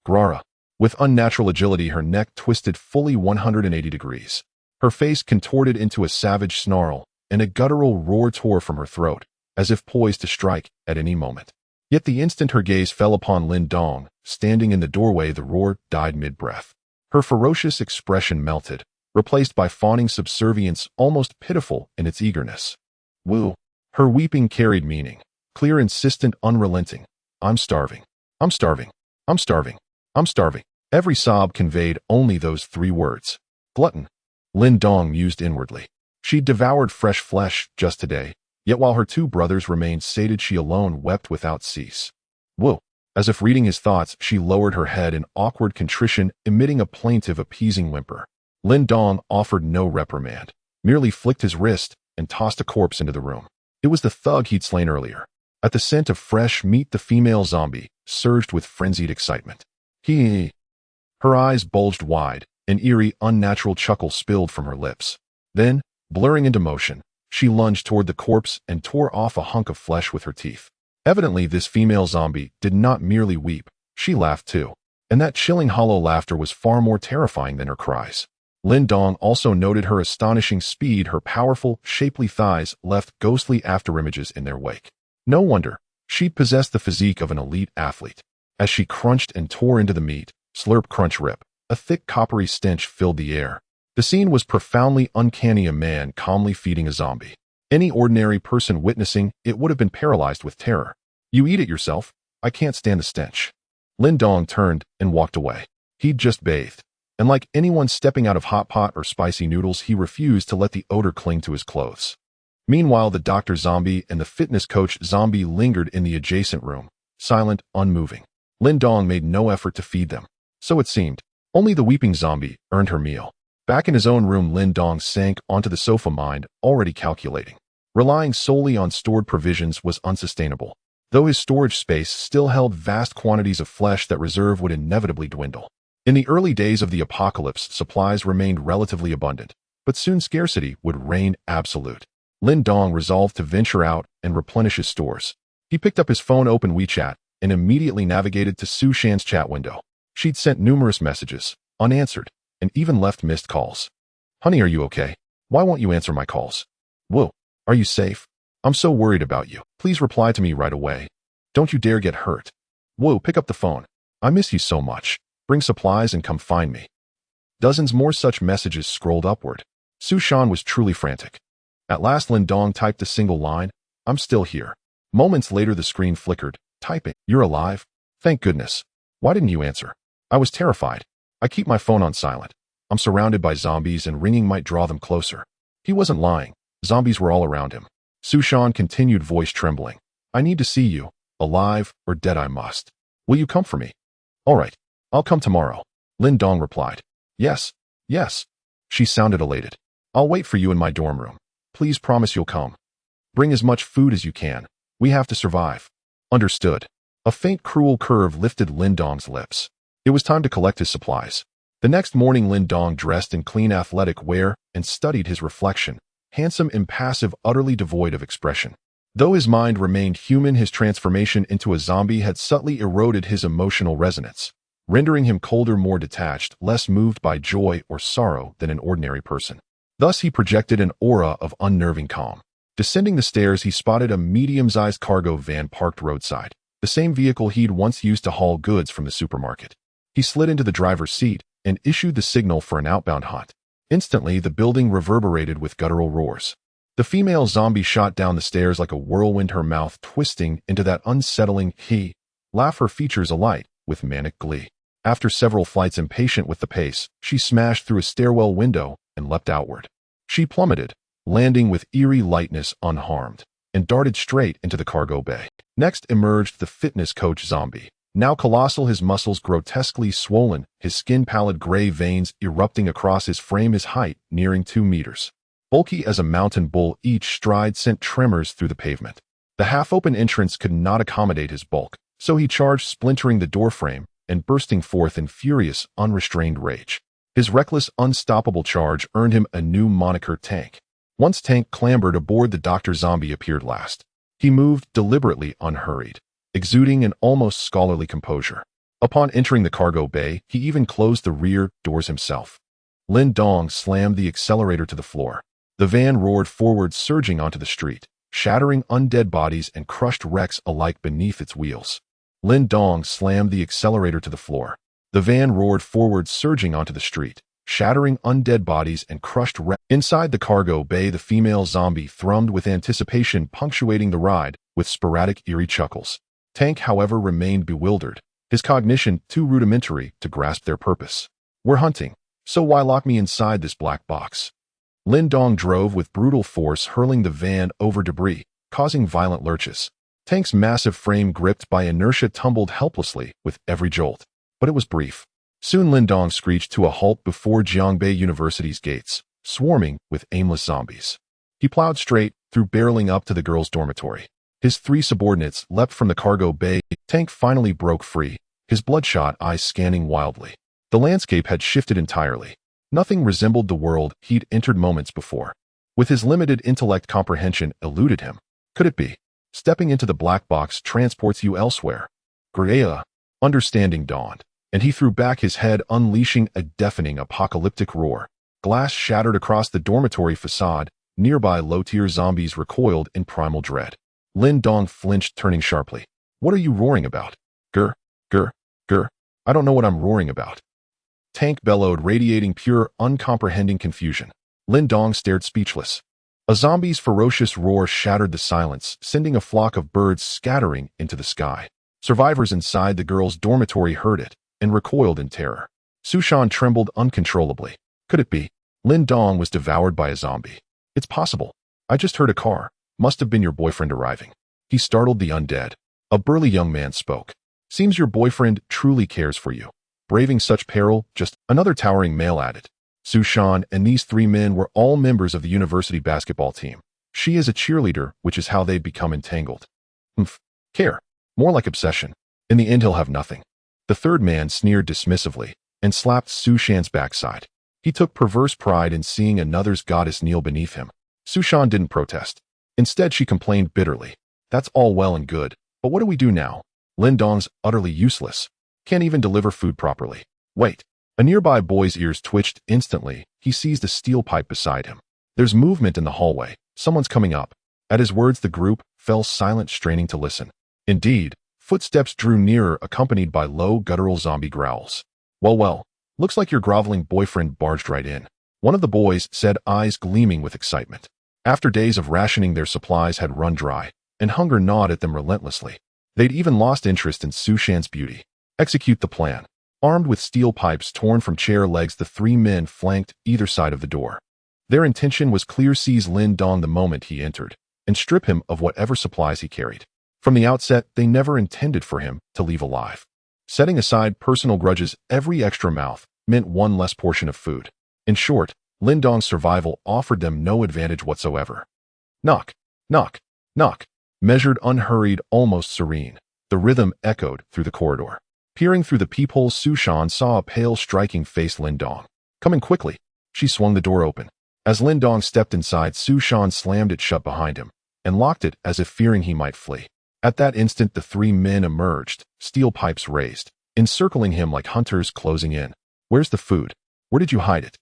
Grara. With unnatural agility, her neck twisted fully 180 degrees. Her face contorted into a savage snarl, and a guttural roar tore from her throat, as if poised to strike at any moment. Yet the instant her gaze fell upon Lin Dong, standing in the doorway, the roar died mid-breath. Her ferocious expression melted, replaced by fawning subservience, almost pitiful in its eagerness. Woo! Her weeping carried meaning, clear, insistent, unrelenting. I'm starving. I'm starving. I'm starving. I'm starving. Every sob conveyed only those 3 words. Glutton. Lin Dong mused inwardly. She'd devoured fresh flesh just today, yet while her 2 brothers remained sated, she alone wept without cease. Whoa. As if reading his thoughts, she lowered her head in awkward contrition, emitting a plaintive, appeasing whimper. Lin Dong offered no reprimand, merely flicked his wrist and tossed a corpse into the room. It was the thug he'd slain earlier. At the scent of fresh meat, the female zombie surged with frenzied excitement. Her eyes bulged wide, an eerie, unnatural chuckle spilled from her lips. Then, blurring into motion, she lunged toward the corpse and tore off a hunk of flesh with her teeth. Evidently, this female zombie did not merely weep, she laughed too. And that chilling hollow laughter was far more terrifying than her cries. Lin Dong also noted her astonishing speed. Her powerful, shapely thighs left ghostly afterimages in their wake. No wonder, she possessed the physique of an elite athlete. As she crunched and tore into the meat, slurp, crunch, rip, a thick coppery stench filled the air. The scene was profoundly uncanny. A man calmly feeding a zombie. Any ordinary person witnessing it would have been paralyzed with terror. You eat it yourself. I can't stand the stench. Lin Dong turned and walked away. He'd just bathed. And like anyone stepping out of hot pot or spicy noodles, he refused to let the odor cling to his clothes. Meanwhile, the doctor zombie and the fitness coach zombie lingered in the adjacent room, silent, unmoving. Lin Dong made no effort to feed them. So it seemed. Only the weeping zombie earned her meal. Back in his own room, Lin Dong sank onto the sofa, mind already calculating. Relying solely on stored provisions was unsustainable, though his storage space still held vast quantities of flesh that reserve would inevitably dwindle. In the early days of the apocalypse, supplies remained relatively abundant, but soon scarcity would reign absolute. Lin Dong resolved to venture out and replenish his stores. He picked up his phone, opened WeChat, and immediately navigated to Su Shan's chat window. She'd sent numerous messages, unanswered, and even left missed calls. Honey, are you okay? Why won't you answer my calls? Whoa, are you safe? I'm so worried about you. Please reply to me right away. Don't you dare get hurt. Whoa, pick up the phone. I miss you so much. Bring supplies and come find me. Dozens more such messages scrolled upward. Su Shan was truly frantic. At last, Lin Dong typed a single line, I'm still here. Moments later, the screen flickered, typing, you're alive? Thank goodness. Why didn't you answer? I was terrified. I keep my phone on silent. I'm surrounded by zombies and ringing might draw them closer. He wasn't lying. Zombies were all around him. Su Shan continued, voice trembling. I need to see you. Alive or dead I must. Will you come for me? All right. I'll come tomorrow. Lin Dong replied. Yes. She sounded elated. I'll wait for you in my dorm room. Please promise you'll come. Bring as much food as you can. We have to survive. Understood. A faint, cruel curve lifted Lin Dong's lips. It was time to collect his supplies. The next morning, Lin Dong dressed in clean athletic wear and studied his reflection, handsome, impassive, utterly devoid of expression. Though his mind remained human, his transformation into a zombie had subtly eroded his emotional resonance, rendering him colder, more detached, less moved by joy or sorrow than an ordinary person. Thus he projected an aura of unnerving calm. Descending the stairs, he spotted a medium-sized cargo van parked roadside, the same vehicle he'd once used to haul goods from the supermarket. He slid into the driver's seat and issued the signal for an outbound hunt. Instantly, the building reverberated with guttural roars. The female zombie shot down the stairs like a whirlwind, her mouth twisting into that unsettling laugh, her features alight with manic glee. After several flights, impatient with the pace, she smashed through a stairwell window and leapt outward. She plummeted, landing with eerie lightness unharmed, and darted straight into the cargo bay. Next emerged the fitness coach zombie. Now colossal, his muscles grotesquely swollen, his skin pallid gray veins erupting across his frame, his height nearing 2 meters. Bulky as a mountain bull, each stride sent tremors through the pavement. The half-open entrance could not accommodate his bulk, so he charged, splintering the doorframe and bursting forth in furious, unrestrained rage. His reckless, unstoppable charge earned him a new moniker, Tank. Once Tank clambered aboard, the Dr. Zombie appeared last. He moved deliberately, unhurried, exuding an almost scholarly composure. Upon entering the cargo bay, he even closed the rear doors himself. Lin Dong slammed the accelerator to the floor. The van roared forward, surging onto the street, shattering undead bodies and crushed wrecks alike beneath its wheels. Lin Dong slammed the accelerator to the floor. The van roared forward, surging onto the street, shattering undead bodies and crushed wrecks. Inside the cargo bay, the female zombie thrummed with anticipation, punctuating the ride with sporadic, eerie chuckles. Tank, however, remained bewildered, his cognition too rudimentary to grasp their purpose. We're hunting, so why lock me inside this black box? Lin Dong drove with brutal force, hurling the van over debris, causing violent lurches. Tank's massive frame gripped by inertia tumbled helplessly with every jolt. But it was brief. Soon Lin Dong screeched to a halt before Jiangbei University's gates, swarming with aimless zombies. He plowed straight through, barreling up to the girls' dormitory. His 3 subordinates leapt from the cargo bay. Tank finally broke free, his bloodshot eyes scanning wildly. The landscape had shifted entirely. Nothing resembled the world he'd entered moments before. With his limited intellect, comprehension eluded him. Could it be? Stepping into the black box transports you elsewhere. Greya. Understanding dawned, and he threw back his head, unleashing a deafening apocalyptic roar. Glass shattered across the dormitory facade. Nearby low-tier zombies recoiled in primal dread. Lin Dong flinched, turning sharply. What are you roaring about? Grr, grr, grr. I don't know what I'm roaring about. Tank bellowed, radiating pure, uncomprehending confusion. Lin Dong stared speechless. A zombie's ferocious roar shattered the silence, sending a flock of birds scattering into the sky. Survivors inside the girls' dormitory heard it and recoiled in terror. Sushan trembled uncontrollably. Could it be? Lin Dong was devoured by a zombie. It's possible. I just heard a car. Must have been your boyfriend arriving. He startled the undead. A burly young man spoke. Seems your boyfriend truly cares for you. Braving such peril, just another towering male added. Sushan and these 3 men were all members of the university basketball team. She is a cheerleader, which is how they've become entangled. Care. More like obsession. In the end he'll have nothing. The 3rd man sneered dismissively and slapped Sushan's backside. He took perverse pride in seeing another's goddess kneel beneath him. Sushan didn't protest. Instead, she complained bitterly. That's all well and good, but what do we do now? Lin Dong's utterly useless. Can't even deliver food properly. Wait. A nearby boy's ears twitched instantly. He seized a steel pipe beside him. There's movement in the hallway. Someone's coming up. At his words, the group fell silent, straining to listen. Indeed, footsteps drew nearer, accompanied by low, guttural zombie growls. Well, looks like your groveling boyfriend barged right in. One of the boys said, eyes gleaming with excitement. After days of rationing, their supplies had run dry, and hunger gnawed at them relentlessly. They'd even lost interest in Sushan's beauty. Execute the plan. Armed with steel pipes torn from chair legs, the 3 men flanked either side of the door. Their intention was clear: seize Lin Dong the moment he entered, and strip him of whatever supplies he carried. From the outset, they never intended for him to leave alive. Setting aside personal grudges, every extra mouth meant one less portion of food. In short, Lin Dong's survival offered them no advantage whatsoever. Knock, knock, knock. Measured, unhurried, almost serene, the rhythm echoed through the corridor. Peering through the peephole, Sushan saw a pale, striking-faced Lin Dong. Coming quickly. She swung the door open. As Lin Dong stepped inside, Sushan slammed it shut behind him and locked it as if fearing he might flee. At that instant, the 3 men emerged, steel pipes raised, encircling him like hunters closing in. Where's the food? Where did you hide it?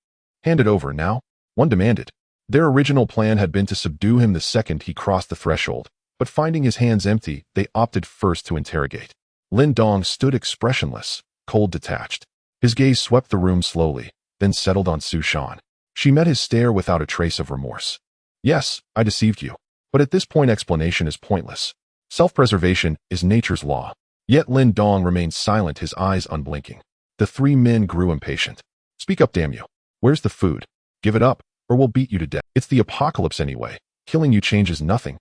Hand it over now, one demanded. Their original plan had been to subdue him the second he crossed the threshold, but finding his hands empty, they opted first to interrogate. Lin Dong stood expressionless, cold, detached. His gaze swept the room slowly, then settled on Sushan. She met his stare without a trace of remorse. Yes, I deceived you. But at this point explanation is pointless. Self-preservation is nature's law. Yet Lin Dong remained silent, his eyes unblinking. The 3 men grew impatient. Speak up, damn you. Where's the food? Give it up, or we'll beat you to death. It's the apocalypse anyway. Killing you changes nothing.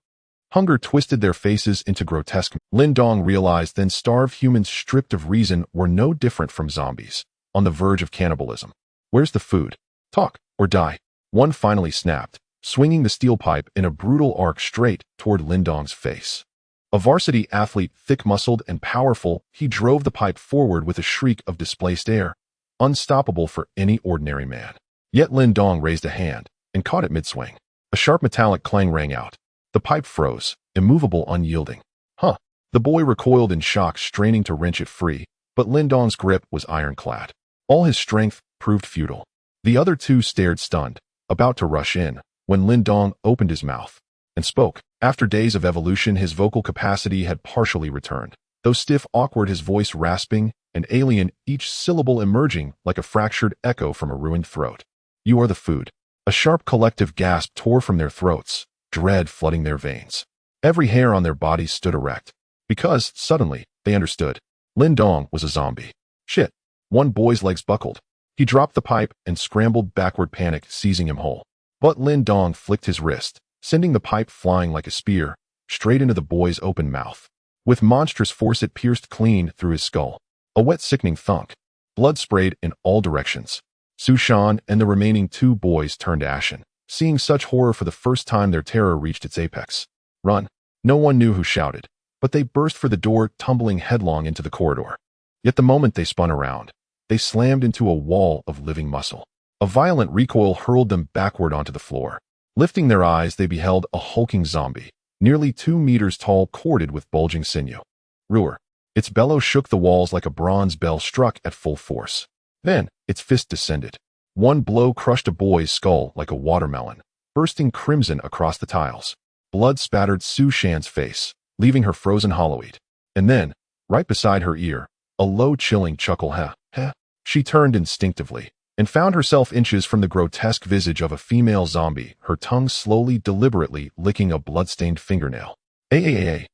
Hunger twisted their faces into grotesque. Lin Dong realized then starved humans stripped of reason were no different from zombies, on the verge of cannibalism. Where's the food? Talk, or die. One finally snapped, swinging the steel pipe in a brutal arc straight toward Lin Dong's face. A varsity athlete, thick-muscled and powerful, he drove the pipe forward with a shriek of displaced air, unstoppable for any ordinary man. Yet Lin Dong raised a hand and caught it mid-swing. A sharp metallic clang rang out. The pipe froze, immovable, unyielding. Huh. The boy recoiled in shock, straining to wrench it free, but Lin Dong's grip was ironclad. All his strength proved futile. The other 2 stared stunned, about to rush in, when Lin Dong opened his mouth and spoke. After days of evolution, his vocal capacity had partially returned. Though stiff, awkward, his voice rasping and alien, each syllable emerging like a fractured echo from a ruined throat. You are the food. A sharp collective gasp tore from their throats, dread flooding their veins. Every hair on their bodies stood erect, because, suddenly, they understood. Lin Dong was a zombie. Shit. One boy's legs buckled. He dropped the pipe and scrambled backward, panic seizing him whole. But Lin Dong flicked his wrist, sending the pipe flying like a spear, straight into the boy's open mouth. With monstrous force it pierced clean through his skull. A wet, sickening thunk. Blood sprayed in all directions. Sushan and the remaining 2 boys turned ashen. Seeing such horror for the first time, their terror reached its apex. Run! No one knew who shouted, but they burst for the door, tumbling headlong into the corridor. Yet the moment they spun around, they slammed into a wall of living muscle. A violent recoil hurled them backward onto the floor. Lifting their eyes, they beheld a hulking zombie, nearly 2 meters tall, corded with bulging sinew. Roar! Its bellow shook the walls like a bronze bell struck at full force. Then, its fist descended. One blow crushed a boy's skull like a watermelon, bursting crimson across the tiles. Blood spattered Sushan's face, leaving her frozen hollow-eyed. And then, right beside her ear, a low, chilling chuckle. Heh, heh. She turned instinctively, and found herself inches from the grotesque visage of a female zombie, her tongue slowly, deliberately licking a blood-stained fingernail. "Ay!"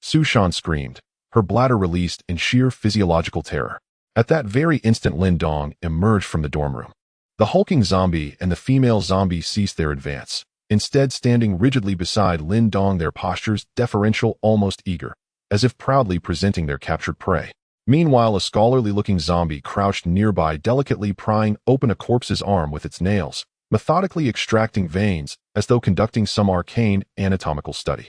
Sushan screamed, her bladder released in sheer physiological terror. At that very instant, Lin Dong emerged from the dorm room. The hulking zombie and the female zombie ceased their advance, instead standing rigidly beside Lin Dong, their postures deferential, almost eager, as if proudly presenting their captured prey. Meanwhile, a scholarly-looking zombie crouched nearby, delicately prying open a corpse's arm with its nails, methodically extracting veins as though conducting some arcane anatomical study.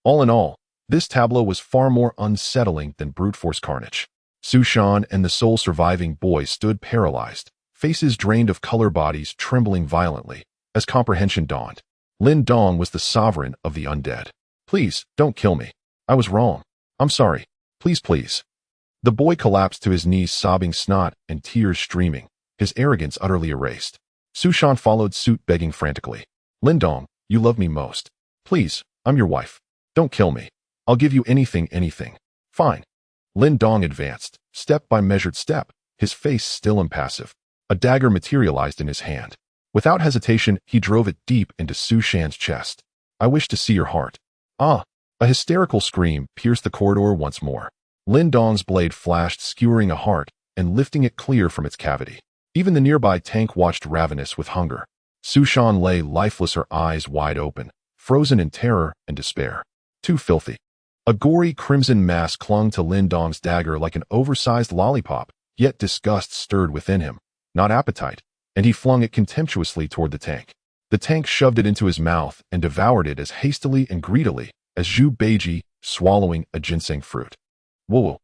All in all, this tableau was far more unsettling than brute force carnage. Sushan and the sole surviving boy stood paralyzed, faces drained of color, bodies trembling violently, as comprehension dawned. Lin Dong was the sovereign of the undead. "Please, don't kill me. I was wrong. I'm sorry. Please, please." The boy collapsed to his knees, sobbing, snot and tears streaming, his arrogance utterly erased. Sushan followed suit, begging frantically. "Lin Dong, you love me most. Please, I'm your wife. Don't kill me. I'll give you anything, anything." "Fine." Lin Dong advanced, step by measured step, his face still impassive. A dagger materialized in his hand. Without hesitation, he drove it deep into Sushan's chest. "I wish to see your heart." "Ah!" A hysterical scream pierced the corridor once more. Lin Dong's blade flashed, skewering a heart and lifting it clear from its cavity. Even the nearby tank watched, ravenous with hunger. Sushan lay lifeless, her eyes wide open, frozen in terror and despair. Too filthy. A gory crimson mass clung to Lin Dong's dagger like an oversized lollipop, yet disgust stirred within him, not appetite, and he flung it contemptuously toward the tank. The tank shoved it into his mouth and devoured it as hastily and greedily as Zhu Beiji swallowing a ginseng fruit. Whoa!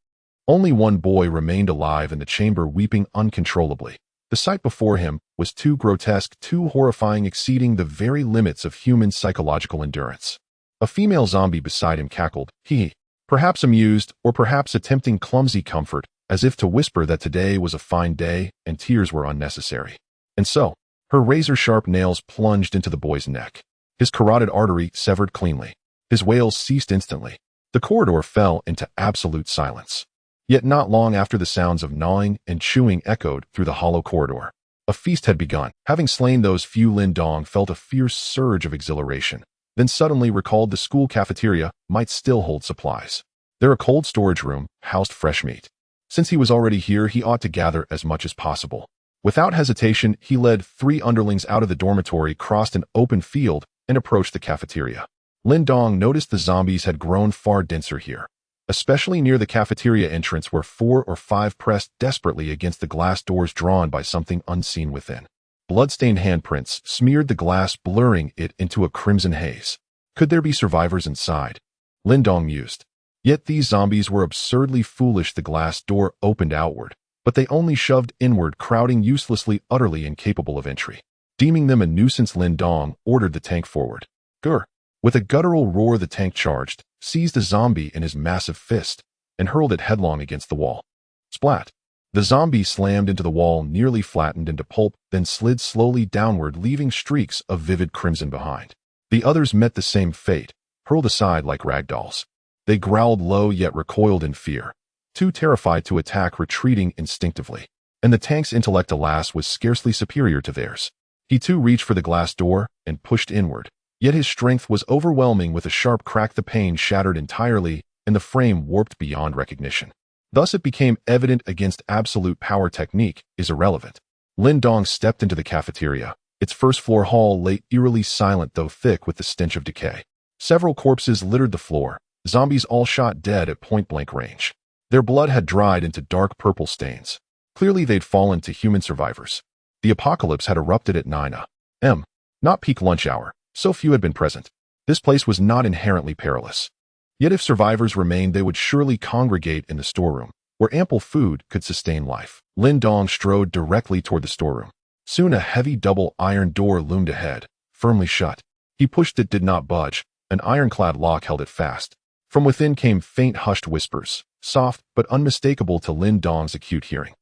Only one boy remained alive in the chamber, weeping uncontrollably. The sight before him was too grotesque, too horrifying, exceeding the very limits of human psychological endurance. A female zombie beside him cackled, hee, perhaps amused or perhaps attempting clumsy comfort, as if to whisper that today was a fine day and tears were unnecessary. And so, her razor-sharp nails plunged into the boy's neck. His carotid artery severed cleanly. His wails ceased instantly. The corridor fell into absolute silence. Yet not long after, the sounds of gnawing and chewing echoed through the hollow corridor. A feast had begun. Having slain those few, Lin Dong felt a fierce surge of exhilaration, then suddenly recalled the school cafeteria might still hold supplies. There, a cold storage room housed fresh meat. Since he was already here, he ought to gather as much as possible. Without hesitation, he led 3 underlings out of the dormitory, crossed an open field, and approached the cafeteria. Lin Dong noticed the zombies had grown far denser here, especially near the cafeteria entrance, where 4 or 5 pressed desperately against the glass doors drawn by something unseen within. Blood-stained handprints smeared the glass, blurring it into a crimson haze. Could there be survivors inside? Lin Dong mused. Yet these zombies were absurdly foolish. The glass door opened outward, but they only shoved inward, crowding uselessly, utterly incapable of entry. Deeming them a nuisance, Lin Dong ordered the tank forward. Grr! With a guttural roar, the tank charged, seized the zombie in his massive fist, and hurled it headlong against the wall. Splat! The zombie slammed into the wall, nearly flattened into pulp, then slid slowly downward, leaving streaks of vivid crimson behind. The others met the same fate, hurled aside like rag dolls. They growled low, yet recoiled in fear, too terrified to attack, retreating instinctively. And the tank's intellect, alas, was scarcely superior to theirs. He too reached for the glass door and pushed inward. Yet his strength was overwhelming. With a sharp crack, the pane shattered entirely, and the frame warped beyond recognition. Thus it became evident against absolute power, technique is irrelevant. Lin Dong stepped into the cafeteria. Its first-floor hall lay eerily silent, though thick with the stench of decay. Several corpses littered the floor, zombies all shot dead at point-blank range. Their blood had dried into dark purple stains. Clearly they'd fallen to human survivors. The apocalypse had erupted at 9 a.m. Not peak lunch hour, so few had been present. This place was not inherently perilous. Yet if survivors remained, they would surely congregate in the storeroom, where ample food could sustain life. Lin Dong strode directly toward the storeroom. Soon a heavy double iron door loomed ahead, firmly shut. He pushed it, did not budge. An ironclad lock held it fast. From within came faint hushed whispers, soft but unmistakable to Lin Dong's acute hearing.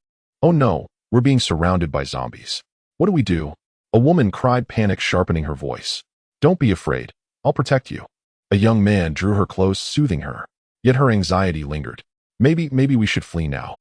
"Oh no, we're being surrounded by zombies. What do we do?" A woman cried, panic sharpening her voice. "Don't be afraid. I'll protect you." A young man drew her close, soothing her. Yet her anxiety lingered. Maybe we should flee now.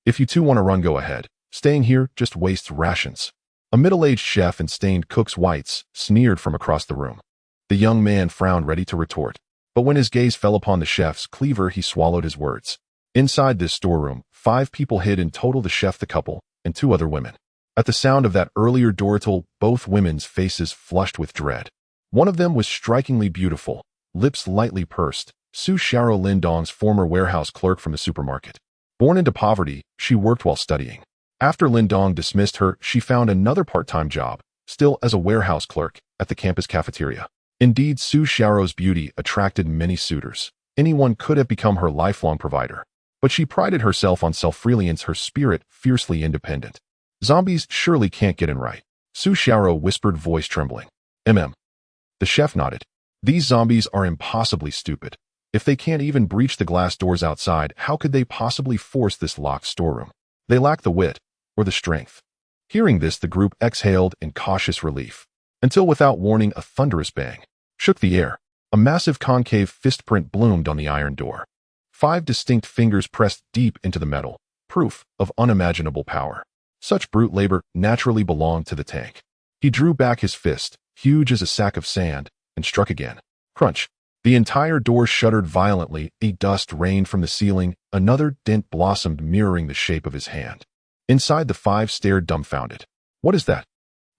If you two want to run, go ahead. Staying here just wastes rations." A middle-aged chef in stained cook's whites sneered from across the room. The young man frowned, ready to retort. But when his gaze fell upon the chef's cleaver, he swallowed his words. Inside this storeroom, 5 people hid in total: the chef, the couple, and 2 other women. At the sound of that earlier doortel, both women's faces flushed with dread. One of them was strikingly beautiful, lips lightly pursed, Su Xiao, Lin Dong's former warehouse clerk from the supermarket. Born into poverty, she worked while studying. After Lin Dong dismissed her, she found another part-time job, still as a warehouse clerk, at the campus cafeteria. Indeed, Su Xiao's beauty attracted many suitors. Anyone could have become her lifelong provider. But she prided herself on self-reliance, her spirit fiercely independent. "Zombies surely can't get in, right?" Su Xiao whispered, voice trembling. The chef nodded. "These zombies are impossibly stupid. If they can't even breach the glass doors outside, how could they possibly force this locked storeroom? They lack the wit, or the strength." Hearing this, the group exhaled in cautious relief. Until without warning, a thunderous bang shook the air. A massive concave fistprint bloomed on the iron door. 5 distinct fingers pressed deep into the metal, proof of unimaginable power. Such brute labor naturally belonged to the tank. He drew back his fist, huge as a sack of sand, and struck again. Crunch. The entire door shuddered violently, a dust rained from the ceiling, another dent blossomed mirroring the shape of his hand. Inside, the 5 stared dumbfounded. "What is that?"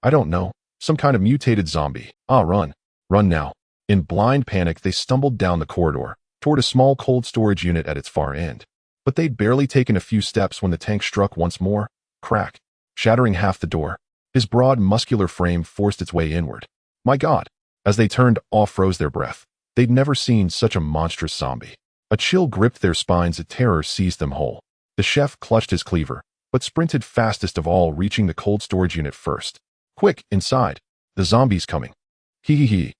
"I don't know. Some kind of mutated zombie. Run. Run now." In blind panic, they stumbled down the corridor, toward a small cold storage unit at its far end. But they'd barely taken a few steps when the tank struck once more, crack, shattering half the door. His broad, muscular frame forced its way inward. My God! As they turned, awe froze their breath. They'd never seen such a monstrous zombie. A chill gripped their spines, a terror seized them whole. The chef clutched his cleaver, but sprinted fastest of all, reaching the cold storage unit first. "Quick, inside! The zombie's coming!" Hee.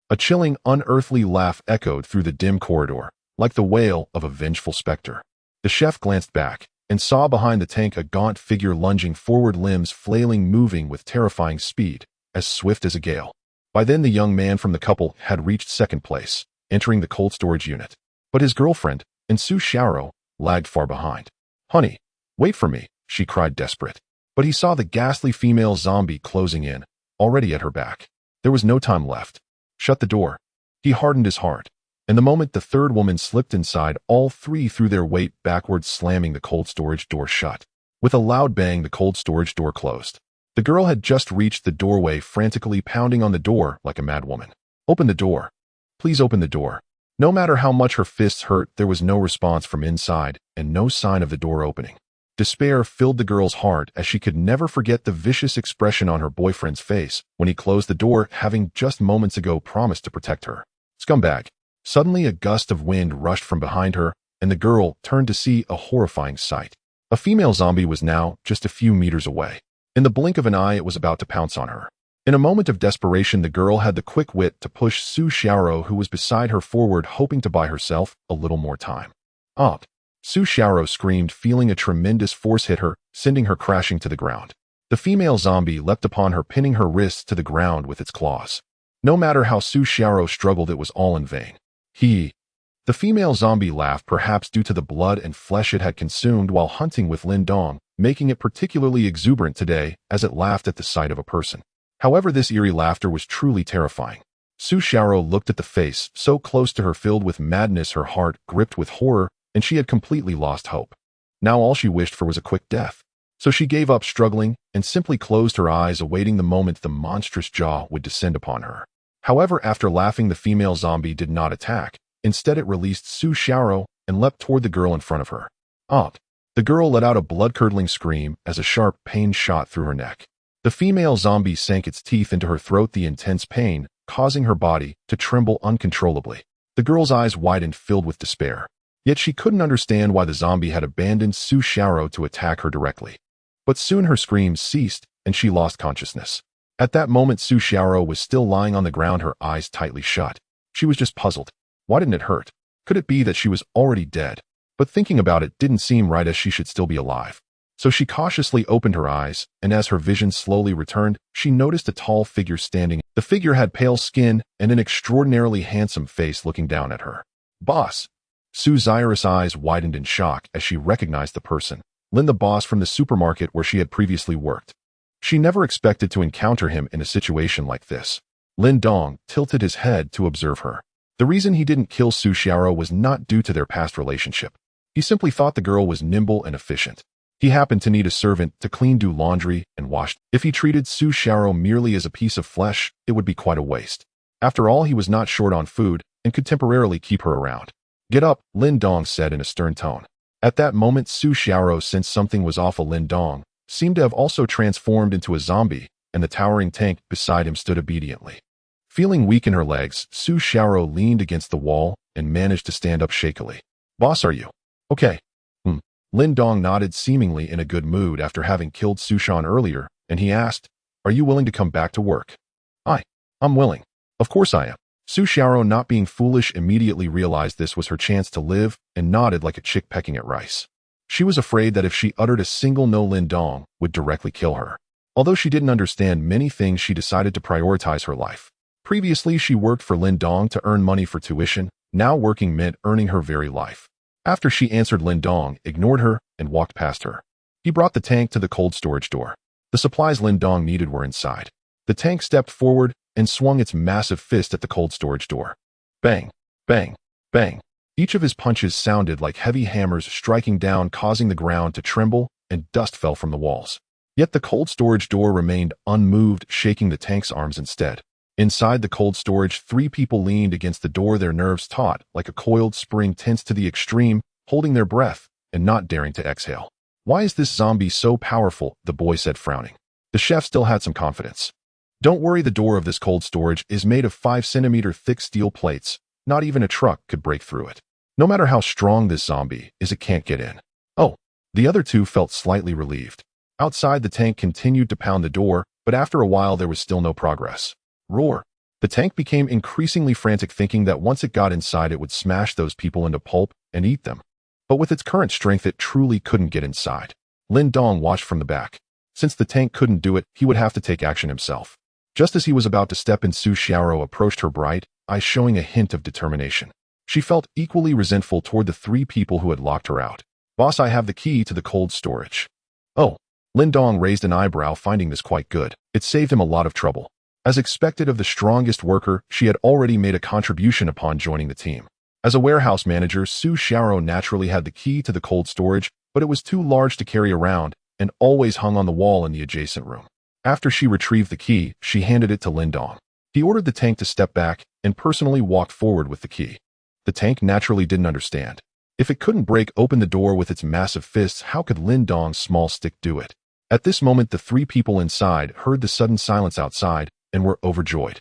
A chilling, unearthly laugh echoed through the dim corridor, like the wail of a vengeful specter. The chef glanced back, and saw behind the tank a gaunt figure lunging forward, limbs flailing, moving with terrifying speed, as swift as a gale. By then the young man from the couple had reached second place, entering the cold storage unit. But his girlfriend, and Su Xiao, lagged far behind. "Honey, wait for me," she cried, desperate. But he saw the ghastly female zombie closing in, already at her back. There was no time left. "Shut the door." He hardened his heart. And the moment the third woman slipped inside, all 3 threw their weight backwards, slamming the cold storage door shut. With a loud bang, the cold storage door closed. The girl had just reached the doorway, frantically pounding on the door like a madwoman. "Open the door. Please open the door." No matter how much her fists hurt, there was no response from inside, and no sign of the door opening. Despair filled the girl's heart, as she could never forget the vicious expression on her boyfriend's face when he closed the door, having just moments ago promised to protect her. Scumbag. Suddenly a gust of wind rushed from behind her, and the girl turned to see a horrifying sight. A female zombie was now just a few meters away. In the blink of an eye, it was about to pounce on her. In a moment of desperation, the girl had the quick wit to push Su Xiao, who was beside her, forward, hoping to buy herself a little more time. "Ah!" Su Xiao screamed, feeling a tremendous force hit her, sending her crashing to the ground. The female zombie leapt upon her, pinning her wrists to the ground with its claws. No matter how Su Xiao struggled, it was all in vain. The female zombie laughed, perhaps due to the blood and flesh it had consumed while hunting with Lin Dong, making it particularly exuberant today as it laughed at the sight of a person. However, this eerie laughter was truly terrifying. Su Xiao looked at the face, so close to her, filled with madness, her heart gripped with horror, and she had completely lost hope. Now all she wished for was a quick death. So she gave up struggling and simply closed her eyes, awaiting the moment the monstrous jaw would descend upon her. However, after laughing, the female zombie did not attack. Instead, it released Su Xiaoro and leapt toward the girl in front of her. Aunt! The girl let out a blood-curdling scream as a sharp pain shot through her neck. The female zombie sank its teeth into her throat, the intense pain causing her body to tremble uncontrollably. The girl's eyes widened, filled with despair. Yet she couldn't understand why the zombie had abandoned Su Xiaoro to attack her directly. But soon her screams ceased, and she lost consciousness. At that moment, Su Xiaoro was still lying on the ground, her eyes tightly shut. She was just puzzled. Why didn't it hurt? Could it be that she was already dead? But thinking about it didn't seem right, as she should still be alive. So she cautiously opened her eyes, and as her vision slowly returned, she noticed a tall figure standing. The figure had pale skin and an extraordinarily handsome face looking down at her. Boss! Su's iris eyes widened in shock as she recognized the person. Lin, the boss from the supermarket where she had previously worked. She never expected to encounter him in a situation like this. Lin Dong tilted his head to observe her. The reason he didn't kill Su Xiaoro was not due to their past relationship. He simply thought the girl was nimble and efficient. He happened to need a servant to clean, do laundry, and wash. If he treated Su Xiaoro merely as a piece of flesh, it would be quite a waste. After all, he was not short on food and could temporarily keep her around. Get up, Lin Dong said in a stern tone. At that moment, Su Xiaoro sensed something was off. Lin Dong seemed to have also transformed into a zombie, and the towering tank beside him stood obediently. Feeling weak in her legs, Su Xiaoro leaned against the wall and managed to stand up shakily. Boss, are you okay? Lin Dong nodded, seemingly in a good mood after having killed Sushan earlier, and he asked, are you willing to come back to work? I'm willing. Of course I am. Su Xiaoro, not being foolish, immediately realized this was her chance to live and nodded like a chick pecking at rice. She was afraid that if she uttered a single no, Lin Dong would directly kill her. Although she didn't understand many things, she decided to prioritize her life. Previously, she worked for Lin Dong to earn money for tuition. Now working meant earning her very life. After she answered, Lin Dong ignored her and walked past her. He brought the tank to the cold storage door. The supplies Lin Dong needed were inside. The tank stepped forward and swung its massive fist at the cold storage door. Bang, bang, bang. Each of his punches sounded like heavy hammers striking down, causing the ground to tremble, and dust fell from the walls. Yet the cold storage door remained unmoved, shaking the tank's arms instead. Inside the cold storage, 3 people leaned against the door, their nerves taut like a coiled spring, tense to the extreme, holding their breath and not daring to exhale. Why is this zombie so powerful? The boy said, frowning. The chef still had some confidence. Don't worry, the door of this cold storage is made of 5-centimeter thick steel plates. Not even a truck could break through it. No matter how strong this zombie is, it can't get in. Oh, the other 2 felt slightly relieved. Outside, the tank continued to pound the door, but after a while there was still no progress. Roar. The tank became increasingly frantic, thinking that once it got inside it would smash those people into pulp and eat them. But with its current strength, it truly couldn't get inside. Lin Dong watched from the back. Since the tank couldn't do it, he would have to take action himself. Just as he was about to step in, Su Xiaoro approached her, bright eyes showing a hint of determination. She felt equally resentful toward the 3 people who had locked her out. Boss, I have the key to the cold storage. Oh. Lin Dong raised an eyebrow, finding this quite good. It saved him a lot of trouble. As expected of the strongest worker, she had already made a contribution upon joining the team. As a warehouse manager, Su Xiaoro naturally had the key to the cold storage, but it was too large to carry around and always hung on the wall in the adjacent room. After she retrieved the key, she handed it to Lin Dong. He ordered the tank to step back and personally walked forward with the key. The tank naturally didn't understand. If it couldn't break open the door with its massive fists, how could Lin Dong's small stick do it? At this moment, the 3 people inside heard the sudden silence outside and were overjoyed.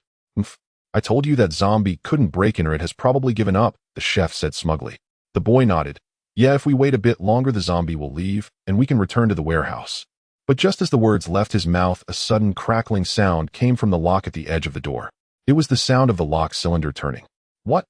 I told you that zombie couldn't break in, or it has probably given up, the chef said smugly. The boy nodded. Yeah, if we wait a bit longer, the zombie will leave, and we can return to the warehouse. But just as the words left his mouth, a sudden crackling sound came from the lock at the edge of the door. It was the sound of the lock cylinder turning. What?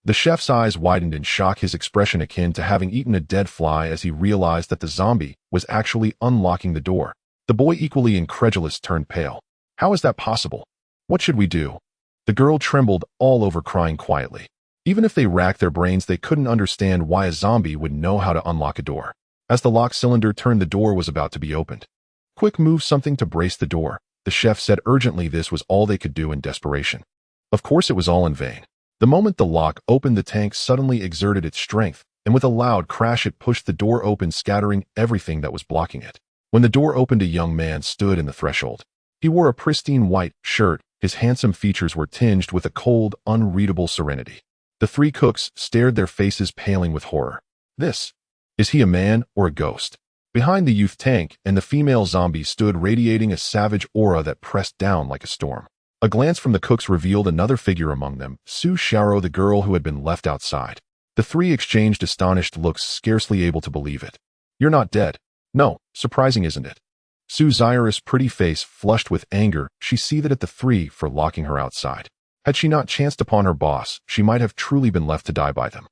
The chef's eyes widened in shock, his expression akin to having eaten a dead fly as he realized that the zombie was actually unlocking the door. The boy, equally incredulous, turned pale. How is that possible? What should we do? The girl trembled all over, crying quietly. Even if they racked their brains, they couldn't understand why a zombie would know how to unlock a door. As the lock cylinder turned, the door was about to be opened. Quick, move something to brace the door, the chef said urgently. This was all they could do in desperation. Of course, it was all in vain. The moment the lock opened, the tank suddenly exerted its strength, and with a loud crash it pushed the door open, scattering everything that was blocking it. When the door opened, a young man stood in the threshold. He wore a pristine white shirt. His handsome features were tinged with a cold, unreadable serenity. The three cooks stared, their faces paling with horror. Is he a man or a ghost? Behind the youth Tank and the female zombie stood, radiating a savage aura that pressed down like a storm. A glance from the cooks revealed another figure among them, Su Xiaoro, the girl who had been left outside. The three exchanged astonished looks, scarcely able to believe it. You're not dead. No, surprising, isn't it? Su Xiao's pretty face flushed with anger. She seethed at the three for locking her outside. Had she not chanced upon her boss, she might have truly been left to die by them.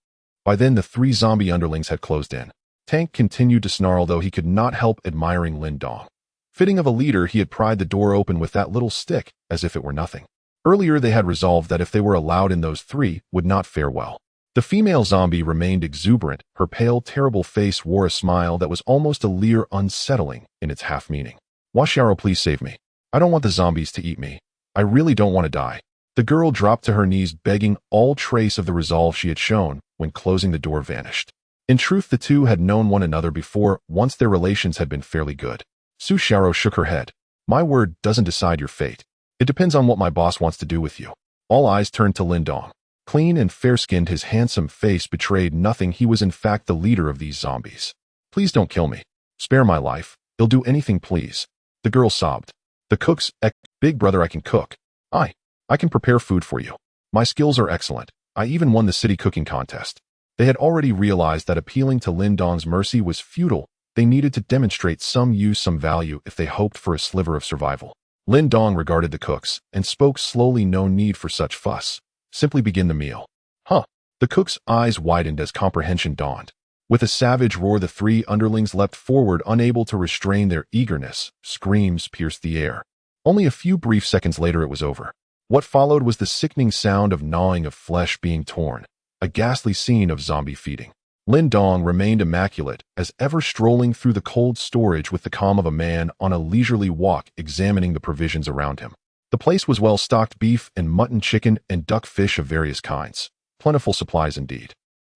By then, the three zombie underlings had closed in. Tank continued to snarl, though he could not help admiring Lin Dong. Fitting of a leader, he had pried the door open with that little stick, as if it were nothing. Earlier they had resolved that if they were allowed in, those three would not fare well. The female zombie remained exuberant. Her pale, terrible face wore a smile that was almost a leer, unsettling in its half-meaning. Xiaoro, please save me. I don't want the zombies to eat me. I really don't want to die. The girl dropped to her knees, begging. All trace of the resolve she had shown when closing the door vanished. In truth, the two had known one another before. Once their relations had been fairly good. Su Xiaoro shook her head. My word doesn't decide your fate. It depends on what my boss wants to do with you. All eyes turned to Lin Dong. Clean and fair-skinned, his handsome face betrayed nothing. He was in fact the leader of these zombies. Please don't kill me. Spare my life. He'll do anything, please. The girl sobbed. The cooks, big brother, I can cook. I can prepare food for you. My skills are excellent. I even won the city cooking contest. They had already realized that appealing to Lin Dong's mercy was futile. They needed to demonstrate some use, some value, if they hoped for a sliver of survival. Lin Dong regarded the cooks and spoke slowly. No need for such fuss. Simply begin the meal. Huh. The cook's eyes widened as comprehension dawned. With a savage roar, the three underlings leapt forward, unable to restrain their eagerness. Screams pierced the air. Only a few brief seconds later it was over. What followed was the sickening sound of gnawing, of flesh being torn. A ghastly scene of zombie feeding. Lin Dong remained immaculate as ever, strolling through the cold storage with the calm of a man on a leisurely walk, examining the provisions around him. The place was well stocked: beef and mutton, chicken and duck, fish of various kinds. Plentiful supplies indeed.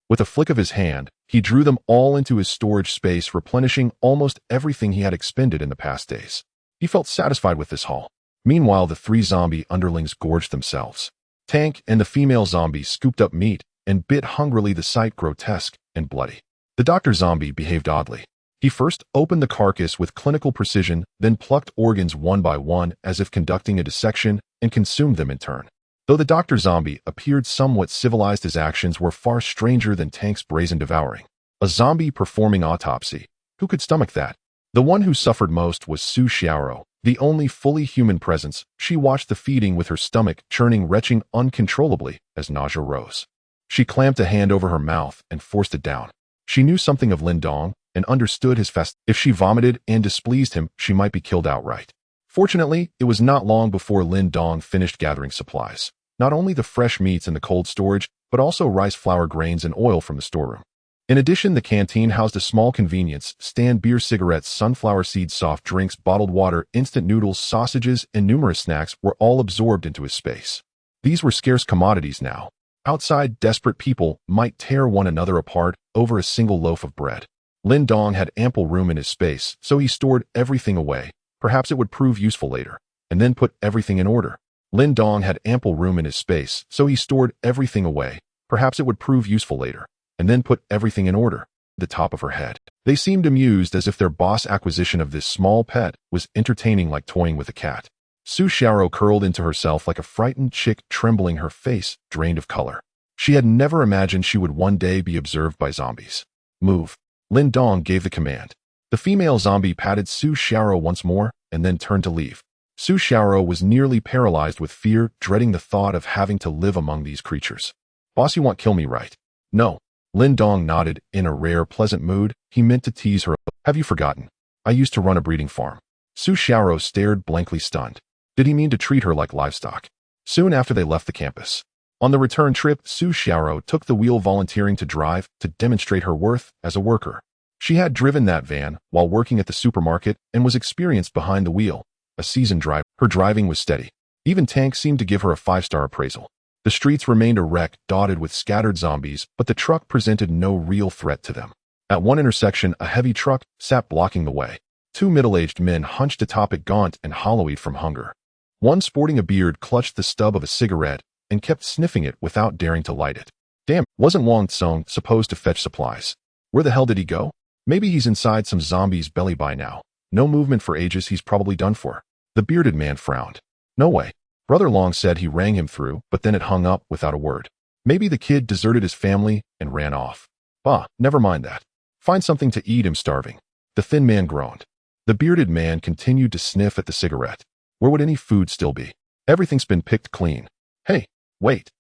With a flick of his hand, he drew them all into his storage space, replenishing almost everything he had expended in the past days. He felt satisfied with this haul. Meanwhile, the three zombie underlings gorged themselves. Tank and the female zombie scooped up meat and bit hungrily, the sight grotesque and bloody. The doctor zombie behaved oddly. He first opened the carcass with clinical precision, then plucked organs one by one as if conducting a dissection, and consumed them in turn. Though the doctor zombie appeared somewhat civilized, his actions were far stranger than Tank's brazen devouring. A zombie performing autopsy. Who could stomach that? The one who suffered most was Su Xiaoro, the only fully human presence. She watched the feeding with her stomach churning, retching uncontrollably as nausea rose. She clamped a hand over her mouth and forced it down. She knew something of Lin Dong and understood his fast. If she vomited and displeased him, she might be killed outright. Fortunately, it was not long before Lin Dong finished gathering supplies. Not only the fresh meats in the cold storage, but also rice flour, grains, and oil from the storeroom. In addition, the canteen housed a small convenience stand: beer, cigarettes, sunflower seeds, soft drinks, bottled water, instant noodles, sausages, and numerous snacks were all absorbed into his space. These were scarce commodities now. Outside, desperate people might tear one another apart over a single loaf of bread. Lin Dong had ample room in his space, so he stored everything away. Perhaps it would prove useful later. And then put everything in order. Lin Dong had ample room in his space, so he stored everything away. Perhaps it would prove useful later. And then put everything in order. The top of her head. They seemed amused, as if their boss' acquisition of this small pet was entertaining, like toying with a cat. Su Xiaoro curled into herself like a frightened chick, trembling, her face drained of color. She had never imagined she would one day be observed by zombies. Move. Lin Dong gave the command. The female zombie patted Su Xiaoro once more and then turned to leave. Su Xiaoro was nearly paralyzed with fear, dreading the thought of having to live among these creatures. Boss, you won't kill me, right? No. Lin Dong nodded in a rare, pleasant mood. He meant to tease her. Have you forgotten? I used to run a breeding farm. Su Xiaoro stared, blankly stunned. Did he mean to treat her like livestock? Soon after they left the campus. On the return trip, Su Xiaoro took the wheel, volunteering to drive to demonstrate her worth as a worker. She had driven that van while working at the supermarket and was experienced behind the wheel. A seasoned driver, her driving was steady. Even Tank seemed to give her a 5-star appraisal. The streets remained a wreck, dotted with scattered zombies, but the truck presented no real threat to them. At one intersection, a heavy truck sat blocking the way. Two middle-aged men hunched atop it, gaunt and hollow-eyed from hunger. One sporting a beard clutched the stub of a cigarette and kept sniffing it without daring to light it. Damn, wasn't Wang Tsung supposed to fetch supplies? Where the hell did he go? Maybe he's inside some zombie's belly by now. No movement for ages, he's probably done for. The bearded man frowned. No way. Brother Long said he rang him through, but then it hung up without a word. Maybe the kid deserted his family and ran off. Bah, never mind that. Find something to eat, I'm starving. The thin man groaned. The bearded man continued to sniff at the cigarette. Where would any food still be? Everything's been picked clean. Hey, wait.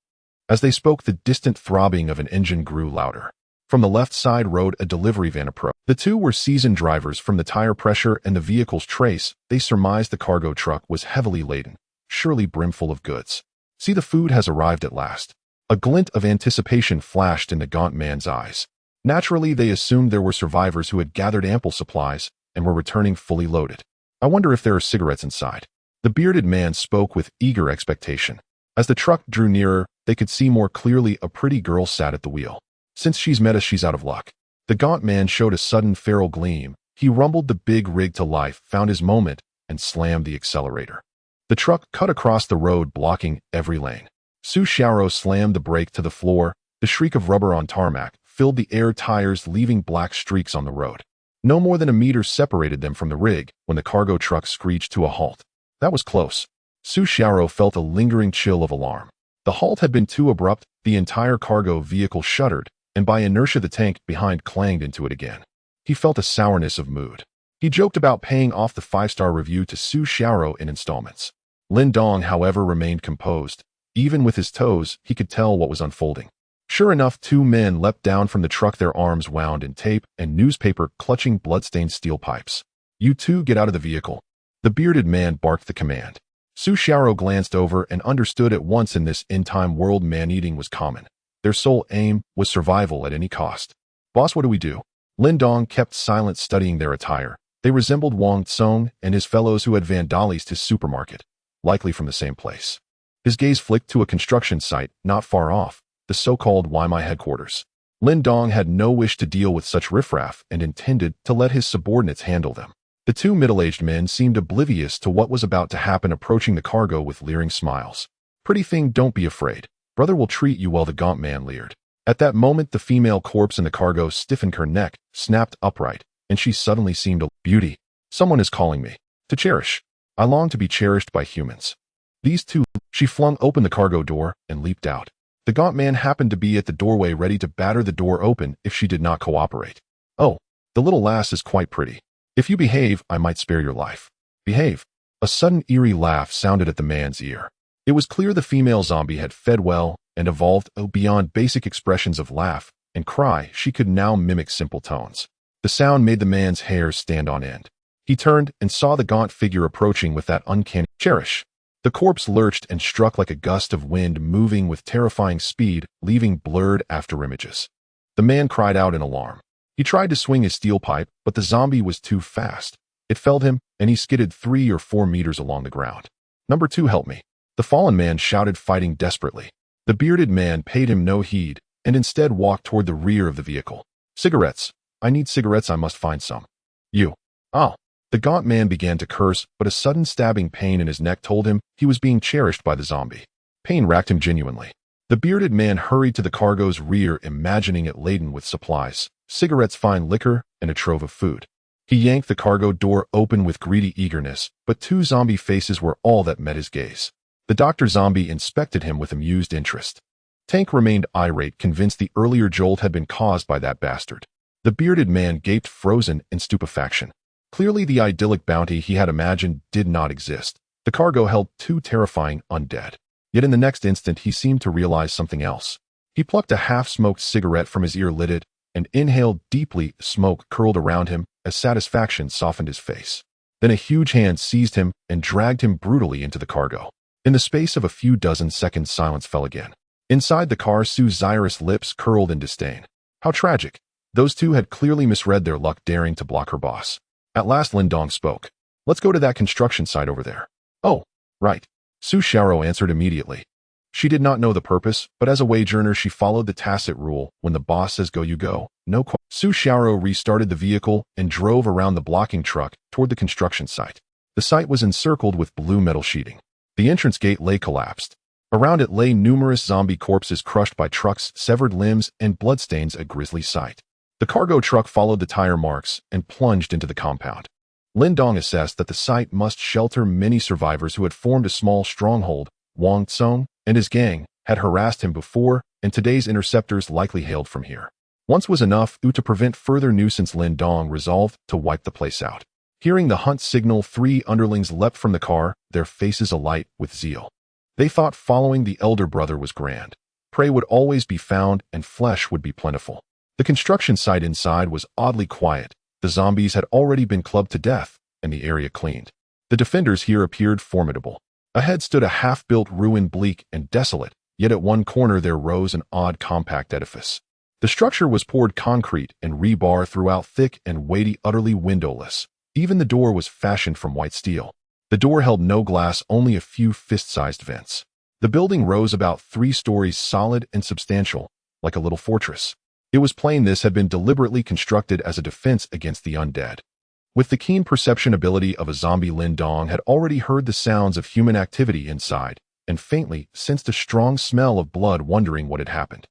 As they spoke, the distant throbbing of an engine grew louder. From the left side rode a delivery van approach. The two were seasoned drivers. From the tire pressure and the vehicle's trace, they surmised the cargo truck was heavily laden, surely brimful of goods. See, the food has arrived at last. A glint of anticipation flashed in the gaunt man's eyes. Naturally, they assumed there were survivors who had gathered ample supplies and were returning fully loaded. I wonder if there are cigarettes inside. The bearded man spoke with eager expectation. As the truck drew nearer, they could see more clearly a pretty girl sat at the wheel. Since she's met us, she's out of luck. The gaunt man showed a sudden feral gleam. He rumbled the big rig to life, found his moment, and slammed the accelerator. The truck cut across the road, blocking every lane. Su Xiaoro slammed the brake to the floor. The shriek of rubber on tarmac filled the air, tires leaving black streaks on the road. No more than a meter separated them from the rig when the cargo truck screeched to a halt. That was close. Su Xiaoro felt a lingering chill of alarm. The halt had been too abrupt. The entire cargo vehicle shuddered, and by inertia the tank behind clanged into it again. He felt a sourness of mood. He joked about paying off the 5-star review to Su Xiaoro in installments. Lin Dong, however, remained composed. Even with his toes, he could tell what was unfolding. Sure enough, two men leapt down from the truck, their arms wound in tape and newspaper, clutching blood-stained steel pipes. You two get out of the vehicle. The bearded man barked the command. Su Xiaoro glanced over and understood at once in this end-time world man-eating was common. Their sole aim was survival at any cost. Boss, what do we do? Lin Dong kept silent, studying their attire. They resembled Wang Tsung and his fellows who had vandalized his supermarket, likely from the same place. His gaze flicked to a construction site not far off, the so-called Weimai headquarters. Lin Dong had no wish to deal with such riffraff and intended to let his subordinates handle them. The two middle-aged men seemed oblivious to what was about to happen, approaching the cargo with leering smiles. Pretty thing, don't be afraid. Brother will treat you well, the gaunt man leered. At that moment, the female corpse in the cargo stiffened, her neck snapped upright, and she suddenly seemed a beauty. Someone is calling me. To cherish. I long to be cherished by humans. These two. She flung open the cargo door and leaped out. The gaunt man happened to be at the doorway, ready to batter the door open if she did not cooperate. Oh, the little lass is quite pretty. If you behave, I might spare your life. Behave. A sudden eerie laugh sounded at the man's ear. It was clear the female zombie had fed well and evolved beyond basic expressions of laugh and cry. She could now mimic simple tones. The sound made the man's hair stand on end. He turned and saw the gaunt figure approaching with that uncanny cherish. The corpse lurched and struck like a gust of wind, moving with terrifying speed, leaving blurred afterimages. The man cried out in alarm. He tried to swing his steel pipe, but the zombie was too fast. It felled him, and he skidded 3 or 4 meters along the ground. Number 2, help me. The fallen man shouted, fighting desperately. The bearded man paid him no heed, and instead walked toward the rear of the vehicle. Cigarettes. I need cigarettes, I must find some. You. Oh. The gaunt man began to curse, but a sudden stabbing pain in his neck told him he was being cherished by the zombie. Pain racked him genuinely. The bearded man hurried to the cargo's rear, imagining it laden with supplies, cigarettes, fine liquor, and a trove of food. He yanked the cargo door open with greedy eagerness, but 2 zombie faces were all that met his gaze. The Dr. Zombie inspected him with amused interest. Tank remained irate, convinced the earlier jolt had been caused by that bastard. The bearded man gaped, frozen in stupefaction. Clearly the idyllic bounty he had imagined did not exist. The cargo held 2 terrifying undead. Yet in the next instant he seemed to realize something else. He plucked a half-smoked cigarette from his ear, lit it, and inhaled deeply. Smoke curled around him as satisfaction softened his face. Then a huge hand seized him and dragged him brutally into the cargo. In the space of a few dozen seconds, silence fell again. Inside the car, Su Xiaoro's lips curled in disdain. How tragic. Those 2 had clearly misread their luck, daring to block her boss. At last Lin Dong spoke. Let's go to that construction site over there. Oh, right. Su Xiaoro answered immediately. She did not know the purpose, but as a wage earner she followed the tacit rule, when the boss says go you go, no question. Su Xiaoro restarted the vehicle and drove around the blocking truck toward the construction site. The site was encircled with blue metal sheeting. The entrance gate lay collapsed. Around it lay numerous zombie corpses crushed by trucks, severed limbs, and bloodstains, a grisly sight. The cargo truck followed the tire marks and plunged into the compound. Lin Dong assessed that the site must shelter many survivors who had formed a small stronghold. Wang Tsong and his gang had harassed him before, and today's interceptors likely hailed from here. Once was enough, to prevent further nuisance. Lin Dong resolved to wipe the place out. Hearing the hunt signal, 3 underlings leapt from the car, their faces alight with zeal. They thought following the elder brother was grand. Prey would always be found and flesh would be plentiful. The construction site inside was oddly quiet. The zombies had already been clubbed to death, and the area cleaned. The defenders here appeared formidable. Ahead stood a half-built ruin, bleak and desolate, yet at one corner there rose an odd compact edifice. The structure was poured concrete and rebar throughout, thick and weighty, utterly windowless. Even the door was fashioned from white steel. The door held no glass, only a few fist-sized vents. The building rose about 3 stories, solid and substantial, like a little fortress. It was plain this had been deliberately constructed as a defense against the undead. With the keen perception ability of a zombie, Lin Dong had already heard the sounds of human activity inside, and faintly sensed a strong smell of blood, wondering what had happened.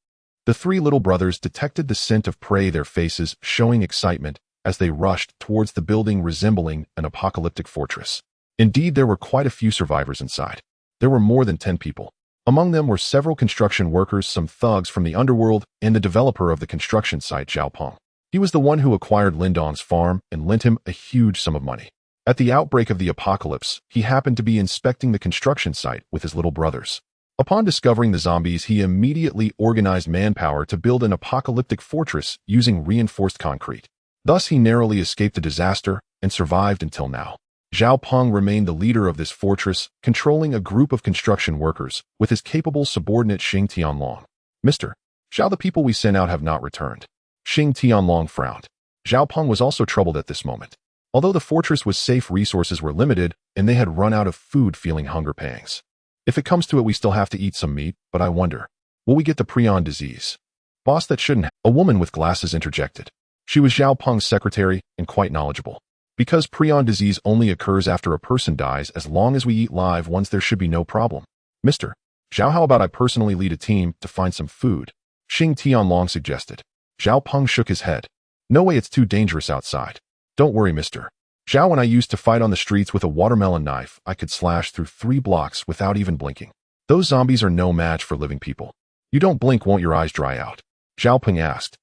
The 3 little brothers detected the scent of prey, their faces showing excitement as they rushed towards the building, resembling an apocalyptic fortress. Indeed, there were quite a few survivors inside. There were more than 10 people. Among them were several construction workers, some thugs from the underworld, and the developer of the construction site, Zhao Peng. He was the one who acquired Lin Dong's farm and lent him a huge sum of money. At the outbreak of the apocalypse, he happened to be inspecting the construction site with his little brothers. Upon discovering the zombies, he immediately organized manpower to build an apocalyptic fortress using reinforced concrete. Thus, he narrowly escaped the disaster and survived until now. Zhao Peng remained the leader of this fortress, controlling a group of construction workers with his capable subordinate Xing Tianlong. Mr. Zhao, the people we sent out have not returned. Xing Tianlong frowned. Zhao Peng was also troubled at this moment. Although the fortress was safe, resources were limited, and they had run out of food, feeling hunger pangs. If it comes to it, we still have to eat some meat, but I wonder, will we get the prion disease? Boss, that shouldn't. A woman with glasses interjected. She was Zhao Peng's secretary and quite knowledgeable. Because prion disease only occurs after a person dies, as long as we eat live ones, there should be no problem. Mr. Zhao, how about I personally lead a team to find some food? Xing Tianlong suggested. Zhao Peng shook his head. No way, it's too dangerous outside. Don't worry, Mr. Zhao, when I used to fight on the streets with a watermelon knife, I could slash through 3 blocks without even blinking. Those zombies are no match for living people. You don't blink, won't your eyes dry out? Zhao Peng asked.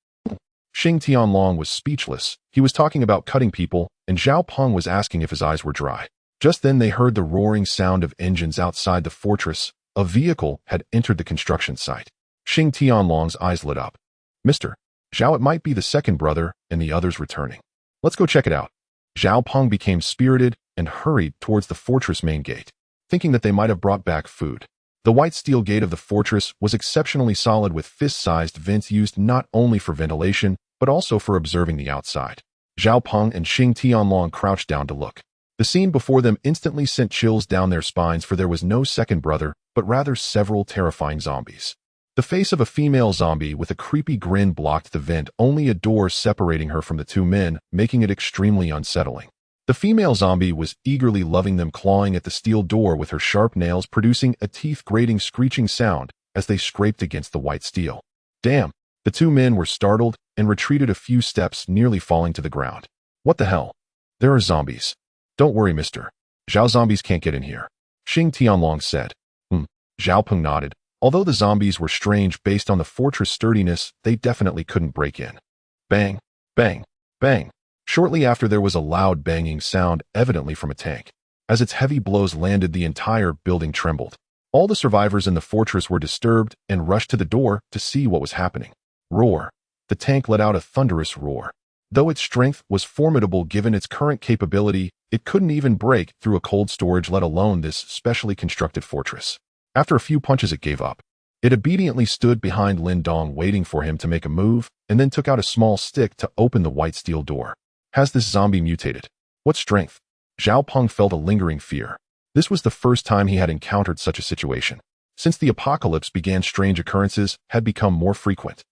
Xing Tianlong was speechless. He was talking about cutting people, and Zhao Peng was asking if his eyes were dry. Just then they heard the roaring sound of engines outside the fortress. A vehicle had entered the construction site. Xing Tianlong's eyes lit up. Mr. Zhao, it might be the second brother and the others returning. Let's go check it out. Zhao Peng became spirited and hurried towards the fortress main gate, thinking that they might have brought back food. The white steel gate of the fortress was exceptionally solid, with fist-sized vents used not only for ventilation, but also for observing the outside. Zhao Peng and Xing Tianlong crouched down to look. The scene before them instantly sent chills down their spines, for there was no second brother, but rather several terrifying zombies. The face of a female zombie with a creepy grin blocked the vent, only a door separating her from the 2 men, making it extremely unsettling. The female zombie was eagerly loving them, clawing at the steel door with her sharp nails, producing a teeth-grating screeching sound as they scraped against the white steel. Damn! The 2 men were startled and retreated a few steps, nearly falling to the ground. What the hell? There are zombies. Don't worry, Mr. Zhao, zombies can't get in here. Xing Tianlong said. Zhao Peng nodded. Although the zombies were strange based on the fortress sturdiness, they definitely couldn't break in. Bang, bang, bang. Shortly after, there was a loud banging sound, evidently from a tank. As its heavy blows landed, the entire building trembled. All the survivors in the fortress were disturbed and rushed to the door to see what was happening. Roar. The tank let out a thunderous roar. Though its strength was formidable given its current capability, it couldn't even break through a cold storage, let alone this specially constructed fortress. After a few punches, it gave up. It obediently stood behind Lin Dong, waiting for him to make a move, and then took out a small stick to open the white steel door. Has this zombie mutated? What strength? Zhao Peng felt a lingering fear. This was the first time he had encountered such a situation. Since the apocalypse began, strange occurrences had become more frequent.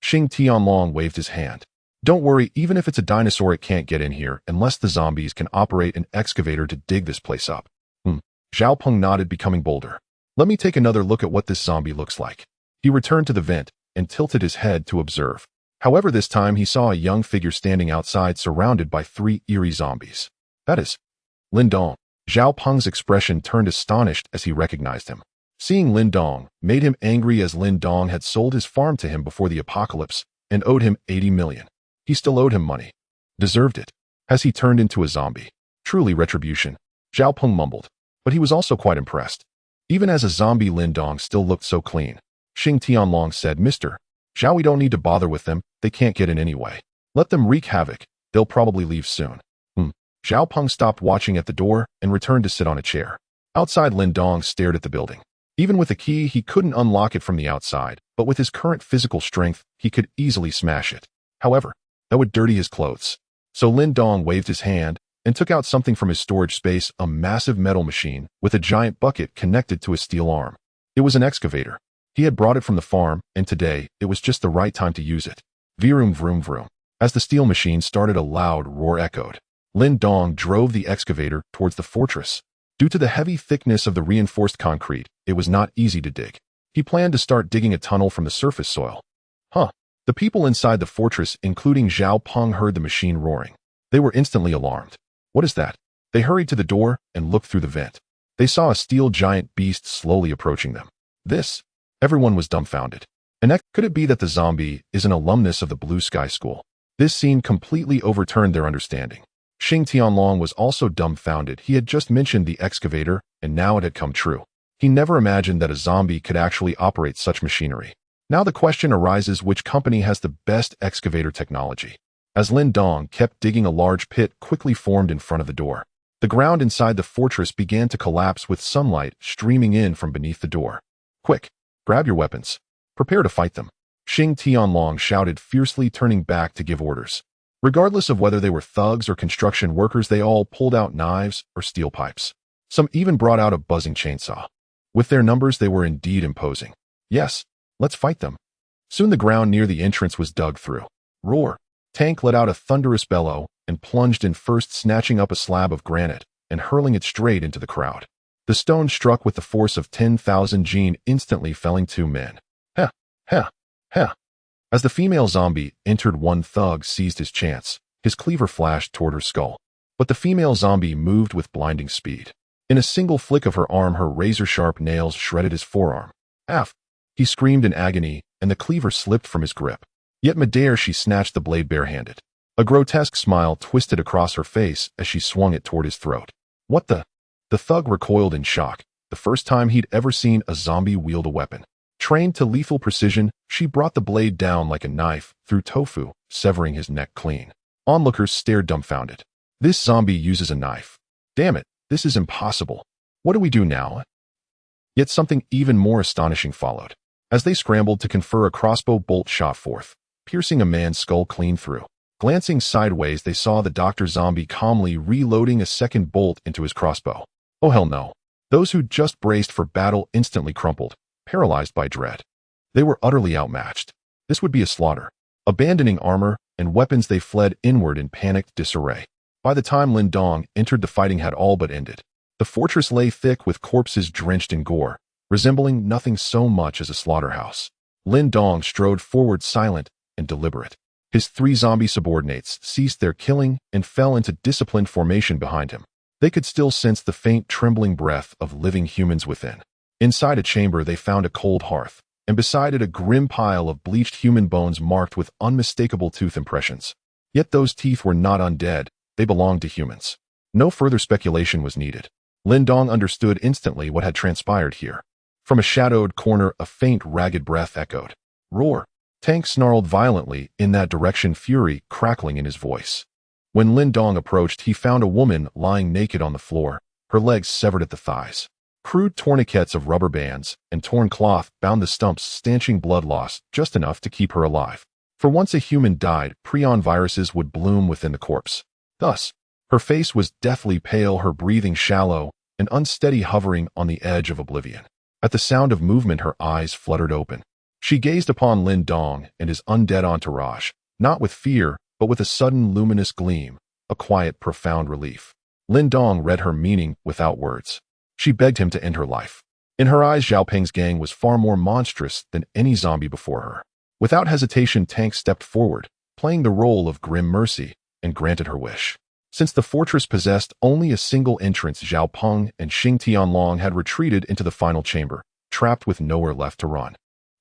Xing Tianlong waved his hand. Don't worry, even if it's a dinosaur it can't get in here unless the zombies can operate an excavator to dig this place up. Zhao Peng nodded, becoming bolder. Let me take another look at what this zombie looks like. He returned to the vent and tilted his head to observe. However, this time he saw a young figure standing outside surrounded by 3 eerie zombies. That is Lin Dong. Zhao Peng's expression turned astonished as he recognized him. Seeing Lin Dong made him angry, as Lin Dong had sold his farm to him before the apocalypse and owed him 80 million. He still owed him money. Deserved it. Has he turned into a zombie? Truly retribution, Zhao Peng mumbled. But he was also quite impressed. Even as a zombie, Lin Dong still looked so clean. Xing Tianlong said, Mr. Zhao, we don't need to bother with them. They can't get in anyway. Let them wreak havoc. They'll probably leave soon. Zhao Peng stopped watching at the door and returned to sit on a chair. Outside, Lin Dong stared at the building. Even with a key, he couldn't unlock it from the outside, but with his current physical strength, he could easily smash it. However, that would dirty his clothes. So Lin Dong waved his hand and took out something from his storage space, a massive metal machine with a giant bucket connected to a steel arm. It was an excavator. He had brought it from the farm, and today, it was just the right time to use it. Vroom vroom vroom. As the steel machine started, a loud roar echoed. Lin Dong drove the excavator towards the fortress. Due to the heavy thickness of the reinforced concrete, it was not easy to dig. He planned to start digging a tunnel from the surface soil. The people inside the fortress, including Zhao Peng, heard the machine roaring. They were instantly alarmed. What is that? They hurried to the door and looked through the vent. They saw a steel giant beast slowly approaching them. Everyone was dumbfounded. And could it be that the zombie is an alumnus of the Blue Sky School? This scene completely overturned their understanding. Xing Tianlong was also dumbfounded. He had just mentioned the excavator, and now it had come true. He never imagined that a zombie could actually operate such machinery. Now the question arises, which company has the best excavator technology? As Lin Dong kept digging, a large pit quickly formed in front of the door. The ground inside the fortress began to collapse with sunlight streaming in from beneath the door. Quick, grab your weapons. Prepare to fight them. Xing Tianlong shouted fiercely, turning back to give orders. Regardless of whether they were thugs or construction workers, they all pulled out knives or steel pipes. Some even brought out a buzzing chainsaw. With their numbers, they were indeed imposing. Yes, let's fight them. Soon the ground near the entrance was dug through. Roar. Tank let out a thunderous bellow and plunged in, first snatching up a slab of granite and hurling it straight into the crowd. The stone struck with the force of 10,000 Jin, instantly felling 2 men. Heh, heh, heh. As the female zombie entered, one thug seized his chance. His cleaver flashed toward her skull. But the female zombie moved with blinding speed. In a single flick of her arm, her razor-sharp nails shredded his forearm. Aff! He screamed in agony, and the cleaver slipped from his grip. Yet midair she snatched the blade barehanded. A grotesque smile twisted across her face as she swung it toward his throat. What the? The thug recoiled in shock. The first time he'd ever seen a zombie wield a weapon. Trained to lethal precision, she brought the blade down like a knife through tofu, severing his neck clean. Onlookers stared dumbfounded. This zombie uses a knife. Damn it, this is impossible. What do we do now? Yet something even more astonishing followed. As they scrambled to confer, a crossbow bolt shot forth, piercing a man's skull clean through. Glancing sideways, they saw the Dr. Zombie calmly reloading a second bolt into his crossbow. Oh hell no. Those who'd just braced for battle instantly crumpled, paralyzed by dread. They were utterly outmatched. This would be a slaughter. Abandoning armor and weapons, they fled inward in panicked disarray. By the time Lin Dong entered, the fighting had all but ended. The fortress lay thick with corpses drenched in gore, resembling nothing so much as a slaughterhouse. Lin Dong strode forward, silent and deliberate. His 3 zombie subordinates ceased their killing and fell into disciplined formation behind him. They could still sense the faint, trembling breath of living humans within. Inside a chamber, they found a cold hearth, and beside it a grim pile of bleached human bones marked with unmistakable tooth impressions. Yet those teeth were not undead, they belonged to humans. No further speculation was needed. Lin Dong understood instantly what had transpired here. From a shadowed corner, a faint, ragged breath echoed. Roar. Tank snarled violently in that direction, fury crackling in his voice. When Lin Dong approached, he found a woman lying naked on the floor, her legs severed at the thighs. Crude tourniquets of rubber bands and torn cloth bound the stumps, stanching blood loss just enough to keep her alive. For once a human died, prion viruses would bloom within the corpse. Thus, her face was deathly pale, her breathing shallow and unsteady, hovering on the edge of oblivion. At the sound of movement, her eyes fluttered open. She gazed upon Lin Dong and his undead entourage, not with fear, but with a sudden luminous gleam, a quiet, profound relief. Lin Dong read her meaning without words. She begged him to end her life. In her eyes, Zhao Peng's gang was far more monstrous than any zombie before her. Without hesitation, Tank stepped forward, playing the role of grim mercy, and granted her wish. Since the fortress possessed only a single entrance, Zhao Peng and Xing Tianlong had retreated into the final chamber, trapped with nowhere left to run.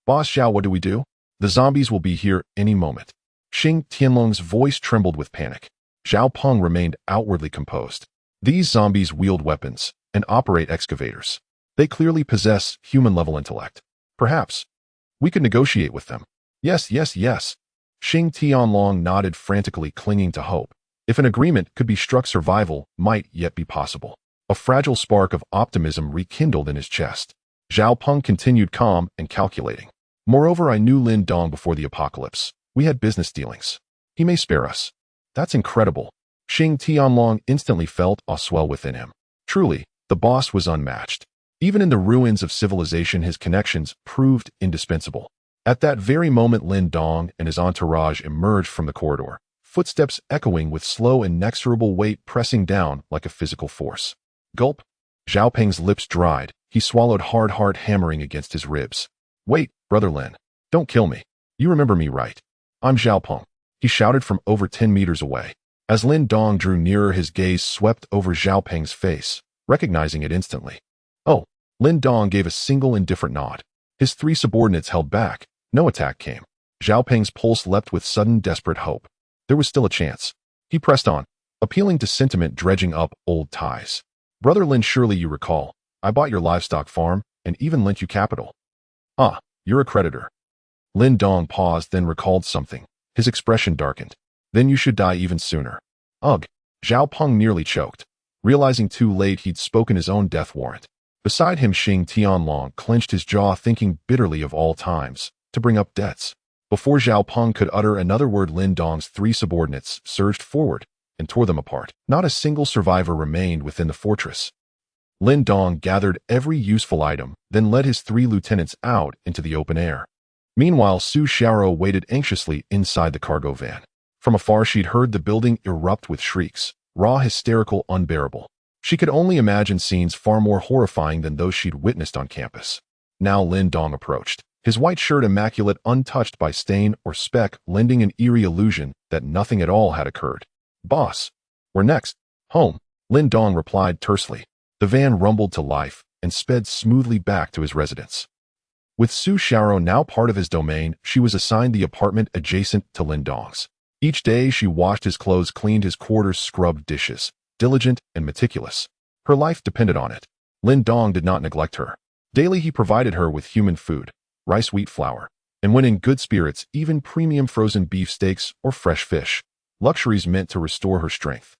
"Boss Zhao, what do we do? The zombies will be here any moment." Xing Tianlong's voice trembled with panic. Zhao Peng remained outwardly composed. "These zombies wield weapons and operate excavators. They clearly possess human-level intellect. Perhaps we could negotiate with them." Yes. Xing Tianlong nodded frantically, clinging to hope. If an agreement could be struck, survival might yet be possible. A fragile spark of optimism rekindled in his chest. Zhao Peng continued, calm and calculating. "Moreover, I knew Lin Dong before the apocalypse. We had business dealings. He may spare us." "That's incredible." Xing Tianlong instantly felt awe swell within him. Truly, the boss was unmatched. Even in the ruins of civilization, his connections proved indispensable. At that very moment, Lin Dong and his entourage emerged from the corridor, footsteps echoing with slow, inexorable weight pressing down like a physical force. Gulp. Zhao Peng's lips dried. He swallowed hard, heart hammering against his ribs. "Wait, Brother Lin. Don't kill me. You remember me, right? I'm Zhao Peng," he shouted from over 10 meters away. As Lin Dong drew nearer, his gaze swept over Zhao Peng's face, recognizing it instantly. "Oh." Lin Dong gave a single indifferent nod. His 3 subordinates held back. No attack came. Zhao Peng's pulse leapt with sudden, desperate hope. There was still a chance. He pressed on, appealing to sentiment, dredging up old ties. "Brother Lin, surely you recall. I bought your livestock farm and even lent you capital." "Ah, you're a creditor." Lin Dong paused, then recalled something. His expression darkened. "Then you should die even sooner." "Ugh." Zhao Peng nearly choked, realizing too late he'd spoken his own death warrant. Beside him, Xing Tianlong clenched his jaw, thinking bitterly of all times to bring up debts. Before Zhao Peng could utter another word, Lin Dong's 3 subordinates surged forward and tore them apart. Not a single survivor remained within the fortress. Lin Dong gathered every useful item, then led his 3 lieutenants out into the open air. Meanwhile, Su Xiaoro waited anxiously inside the cargo van. From afar, she'd heard the building erupt with shrieks, raw, hysterical, unbearable. She could only imagine scenes far more horrifying than those she'd witnessed on campus. Now Lin Dong approached, his white shirt immaculate, untouched by stain or speck, lending an eerie illusion that nothing at all had occurred. "Boss, we're next. Home," Lin Dong replied tersely. The van rumbled to life and sped smoothly back to his residence. With Su Xiaoro now part of his domain, she was assigned the apartment adjacent to Lin Dong's. Each day she washed his clothes, cleaned his quarters, scrubbed dishes. Diligent and meticulous. Her life depended on it. Lin Dong did not neglect her. Daily he provided her with human food, rice, wheat flour, and when in good spirits, even premium frozen beef steaks or fresh fish, luxuries meant to restore her strength.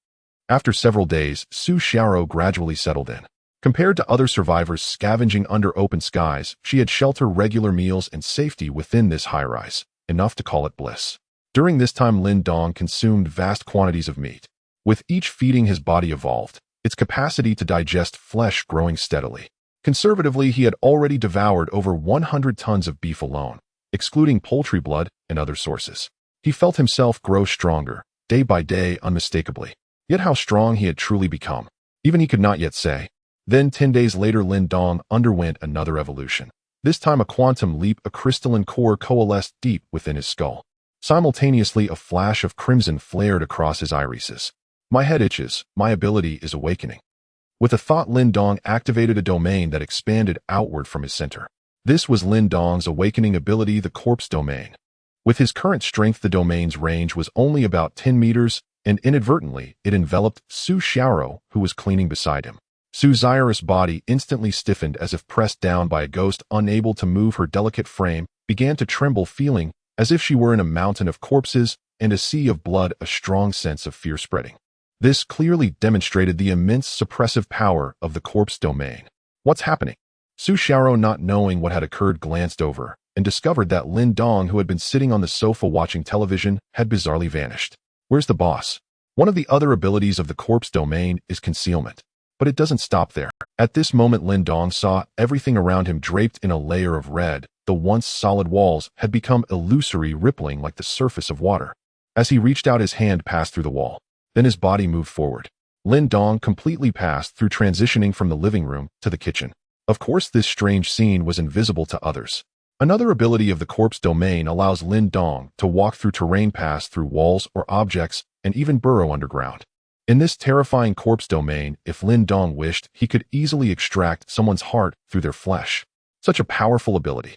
After several days, Su Xiaoro gradually settled in. Compared to other survivors scavenging under open skies, she had shelter, regular meals, and safety within this high-rise, enough to call it bliss. During this time, Lin Dong consumed vast quantities of meat. With each feeding, his body evolved, its capacity to digest flesh growing steadily. Conservatively, he had already devoured over 100 tons of beef alone, excluding poultry blood and other sources. He felt himself grow stronger, day by day, unmistakably. Yet how strong he had truly become, even he could not yet say. Then 10 days later, Lin Dong underwent another evolution. This time a quantum leap, a crystalline core coalesced deep within his skull. Simultaneously, a flash of crimson flared across his irises. "My head itches, my ability is awakening." With a thought, Lin Dong activated a domain that expanded outward from his center. This was Lin Dong's awakening ability, the corpse domain. With his current strength, the domain's range was only about 10 meters, and inadvertently, it enveloped Su Xiaoro, who was cleaning beside him. Su's iris body instantly stiffened as if pressed down by a ghost, unable to move. Her delicate frame began to tremble, feeling as if she were in a mountain of corpses and a sea of blood, a strong sense of fear spreading. This clearly demonstrated the immense suppressive power of the corpse domain. "What's happening?" Su Xiaoro, not knowing what had occurred, glanced over and discovered that Lin Dong, who had been sitting on the sofa watching television, had bizarrely vanished. "Where's the boss?" One of the other abilities of the corpse domain is concealment. But it doesn't stop there. At this moment, Lin Dong saw everything around him draped in a layer of red. The once solid walls had become illusory, rippling like the surface of water. As he reached out, his hand passed through the wall. Then his body moved forward. Lin Dong completely passed through, transitioning from the living room to the kitchen. Of course, this strange scene was invisible to others. Another ability of the corpse domain allows Lin Dong to walk through terrain, pass through walls or objects, and even burrow underground. In this terrifying corpse domain, if Lin Dong wished, he could easily extract someone's heart through their flesh. Such a powerful ability.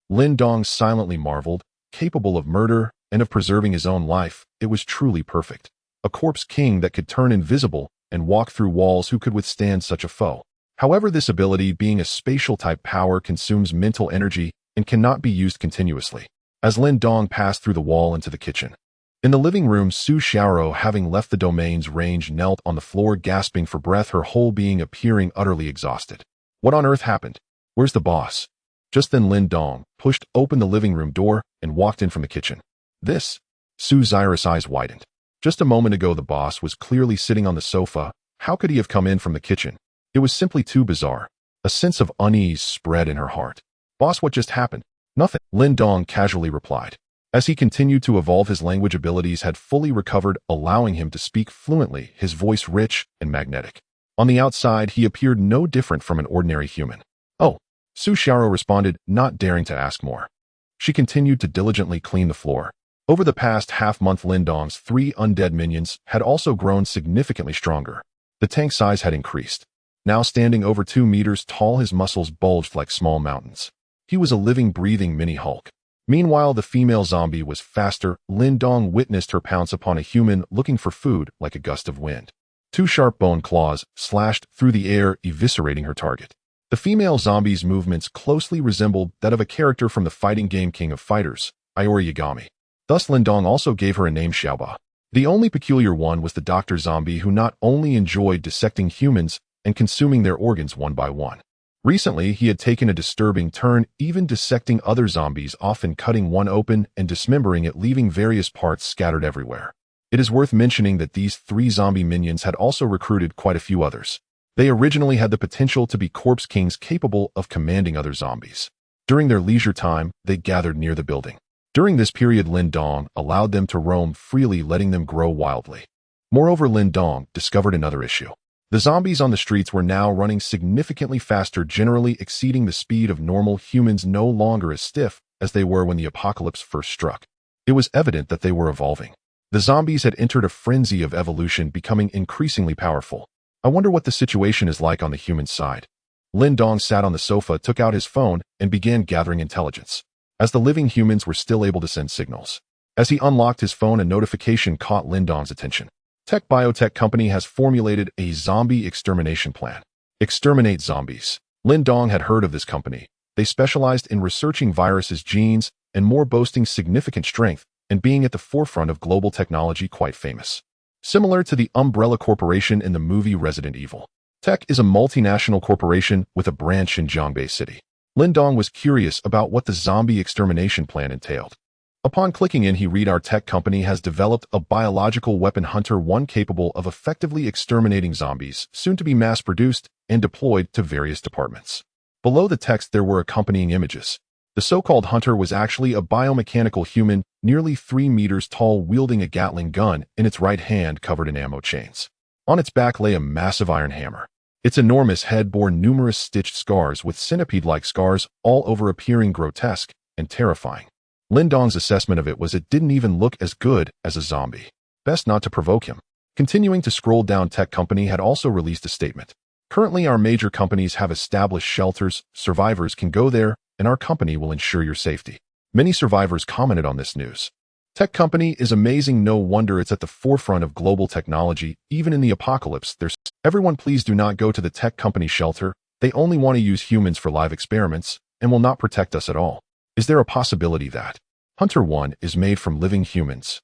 Lin Dong silently marveled, capable of murder and of preserving his own life. It was truly perfect. A corpse king that could turn invisible and walk through walls. Who could withstand such a foe? However, this ability, being a spatial type power, consumes mental energy and cannot be used continuously. As Lin Dong passed through the wall into the kitchen. In the living room, Su Xiaoro, having left the domain's range, knelt on the floor, gasping for breath, her whole being appearing utterly exhausted. What on earth happened? Where's the boss? Just then Lin Dong pushed open the living room door and walked in from the kitchen. This? Su Xiaoro's eyes widened. Just a moment ago, the boss was clearly sitting on the sofa. How could he have come in from the kitchen? It was simply too bizarre. A sense of unease spread in her heart. Boss, what just happened? Nothing, Lin Dong casually replied. As he continued to evolve, his language abilities had fully recovered, allowing him to speak fluently, his voice rich and magnetic. On the outside, he appeared no different from an ordinary human. Oh, Su Xiaoro responded, not daring to ask more. She continued to diligently clean the floor. Over the past half-month, Lin Dong's 3 undead minions had also grown significantly stronger. The tank size had increased. Now standing over 2 meters tall, his muscles bulged like small mountains. He was a living, breathing mini-Hulk. Meanwhile, the female zombie was faster. Lin Dong witnessed her pounce upon a human looking for food like a gust of wind. 2 sharp bone claws slashed through the air, eviscerating her target. The female zombie's movements closely resembled that of a character from the fighting game King of Fighters, Iori Yagami. Thus, Lin Dong also gave her a name, Xiaoba. The only peculiar one was the doctor zombie, who not only enjoyed dissecting humans and consuming their organs one by one. Recently, he had taken a disturbing turn, even dissecting other zombies, often cutting one open and dismembering it, leaving various parts scattered everywhere. It is worth mentioning that these 3 zombie minions had also recruited quite a few others. They originally had the potential to be corpse kings capable of commanding other zombies. During their leisure time, they gathered near the building. During this period, Lin Dong allowed them to roam freely, letting them grow wildly. Moreover, Lin Dong discovered another issue. The zombies on the streets were now running significantly faster, generally exceeding the speed of normal humans, no longer as stiff as they were when the apocalypse first struck. It was evident that they were evolving. The zombies had entered a frenzy of evolution, becoming increasingly powerful. I wonder what the situation is like on the human side. Lin Dong sat on the sofa, took out his phone, and began gathering intelligence. As the living humans were still able to send signals. As he unlocked his phone, a notification caught Lin Dong's attention. Tech Biotech Company has formulated a zombie extermination plan. Exterminate zombies. Lin Dong had heard of this company. They specialized in researching viruses, genes, and more, boasting significant strength and being at the forefront of global technology, quite famous. Similar to the Umbrella Corporation in the movie Resident Evil. Tech is a multinational corporation with a branch in Zhongbei City. Lin Dong was curious about what the zombie extermination plan entailed. Upon clicking in, he read our tech company has developed a biological weapon, Hunter 1, capable of effectively exterminating zombies, soon to be mass-produced and deployed to various departments. Below the text, there were accompanying images. The so-called Hunter was actually a biomechanical human, nearly 3 meters tall, wielding a Gatling gun in its right hand, covered in ammo chains. On its back lay a massive iron hammer. Its enormous head bore numerous stitched scars with centipede-like scars all over, appearing grotesque and terrifying. Lin Dong's assessment of it was it didn't even look as good as a zombie. Best not to provoke him. Continuing to scroll down, Tech Company had also released a statement. Currently, our major companies have established shelters. Survivors can go there, and our company will ensure your safety. Many survivors commented on this news. Tech Company is amazing. No wonder it's at the forefront of global technology. Even in the apocalypse, there's everyone, please do not go to the Tech Company shelter. They only want to use humans for live experiments and will not protect us at all. Is there a possibility that Hunter 1 is made from living humans?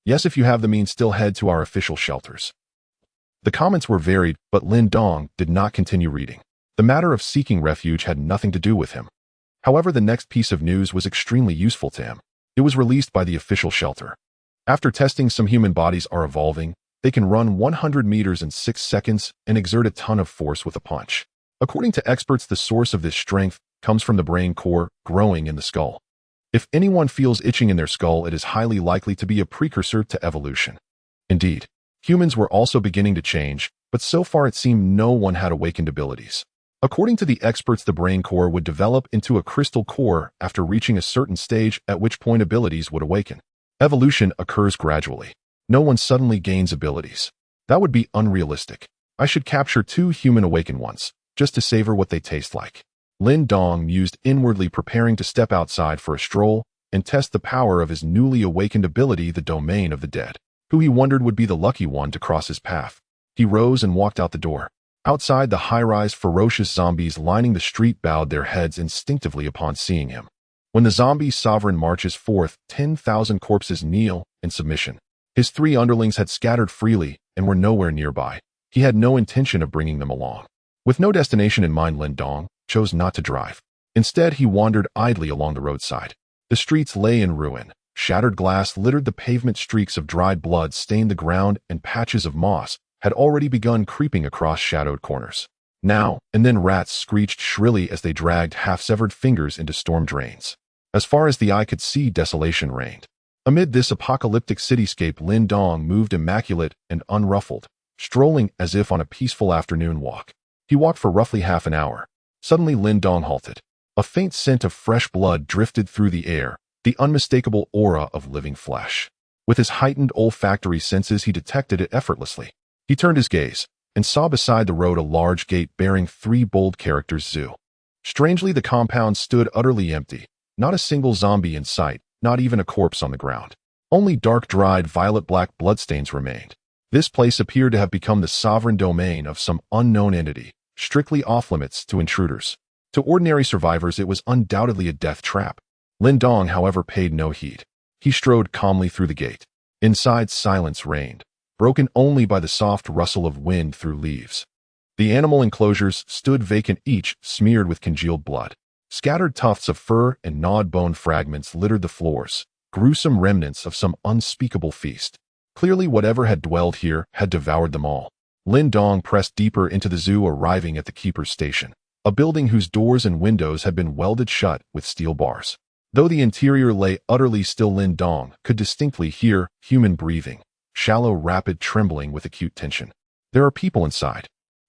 Yes, if you have the means, still head to our official shelters. The comments were varied, but Lin Dong did not continue reading. The matter of seeking refuge had nothing to do with him. However, the next piece of news was extremely useful to him. It was released by the official shelter. After testing, some human bodies are evolving. They can run 100 meters in 6 seconds and exert a ton of force with a punch. According to experts, the source of this strength comes from the brain core growing in the skull. If anyone feels itching in their skull, it is highly likely to be a precursor to evolution. Indeed, humans were also beginning to change, but so far it seemed no one had awakened abilities. According to the experts, the brain core would develop into a crystal core after reaching a certain stage, at which point abilities would awaken. Evolution occurs gradually. No one suddenly gains abilities. That would be unrealistic. I should capture 2 human awakened ones, just to savor what they taste like. Lin Dong mused inwardly, preparing to step outside for a stroll and test the power of his newly awakened ability, the domain of the dead. Who he wondered would be the lucky one to cross his path. He rose and walked out the door. Outside, the high-rise, ferocious zombies lining the street bowed their heads instinctively upon seeing him. When the zombie sovereign marches forth, 10,000 corpses kneel in submission. His 3 underlings had scattered freely and were nowhere nearby. He had no intention of bringing them along. With no destination in mind, Lin Dong chose not to drive. Instead, he wandered idly along the roadside. The streets lay in ruin. Shattered glass littered the pavement, streaks of dried blood stained the ground, and patches of moss had already begun creeping across shadowed corners. Now and then rats screeched shrilly as they dragged half-severed fingers into storm drains. As far as the eye could see, desolation reigned. Amid this apocalyptic cityscape, Lin Dong moved immaculate and unruffled, strolling as if on a peaceful afternoon walk. He walked for roughly half an hour. Suddenly, Lin Dong halted. A faint scent of fresh blood drifted through the air, the unmistakable aura of living flesh. With his heightened olfactory senses, he detected it effortlessly. He turned his gaze and saw beside the road a large gate bearing 3 bold characters zoo. Strangely, the compound stood utterly empty. Not a single zombie in sight, not even a corpse on the ground. Only dark, dried, violet-black bloodstains remained. This place appeared to have become the sovereign domain of some unknown entity, strictly off-limits to intruders. To ordinary survivors, it was undoubtedly a death trap. Lin Dong, however, paid no heed. He strode calmly through the gate. Inside, silence reigned, broken only by the soft rustle of wind through leaves. The animal enclosures stood vacant, each smeared with congealed blood. Scattered tufts of fur and gnawed bone fragments littered the floors, gruesome remnants of some unspeakable feast. Clearly, whatever had dwelled here had devoured them all. Lin Dong pressed deeper into the zoo, arriving at the keeper's station, a building whose doors and windows had been welded shut with steel bars. Though the interior lay utterly still, Lin Dong could distinctly hear human breathing, shallow, rapid trembling with acute tension. There are people inside.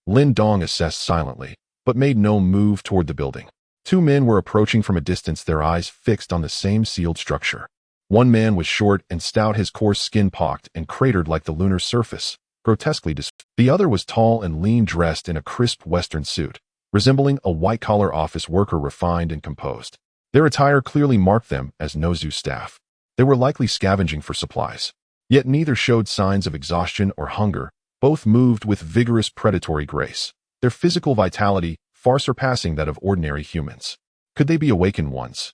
Lin Dong assessed silently, but made no move toward the building. 2 men were approaching from a distance, their eyes fixed on the same sealed structure. One man was short and stout, his coarse skin pocked and cratered like the lunar surface, grotesquely disfigured. The other was tall and lean, dressed in a crisp Western suit, resembling a white-collar office worker, refined and composed. Their attire clearly marked them as no zoo staff. They were likely scavenging for supplies. Yet neither showed signs of exhaustion or hunger. Both moved with vigorous predatory grace, their physical vitality far surpassing that of ordinary humans. Could they be awakened ones?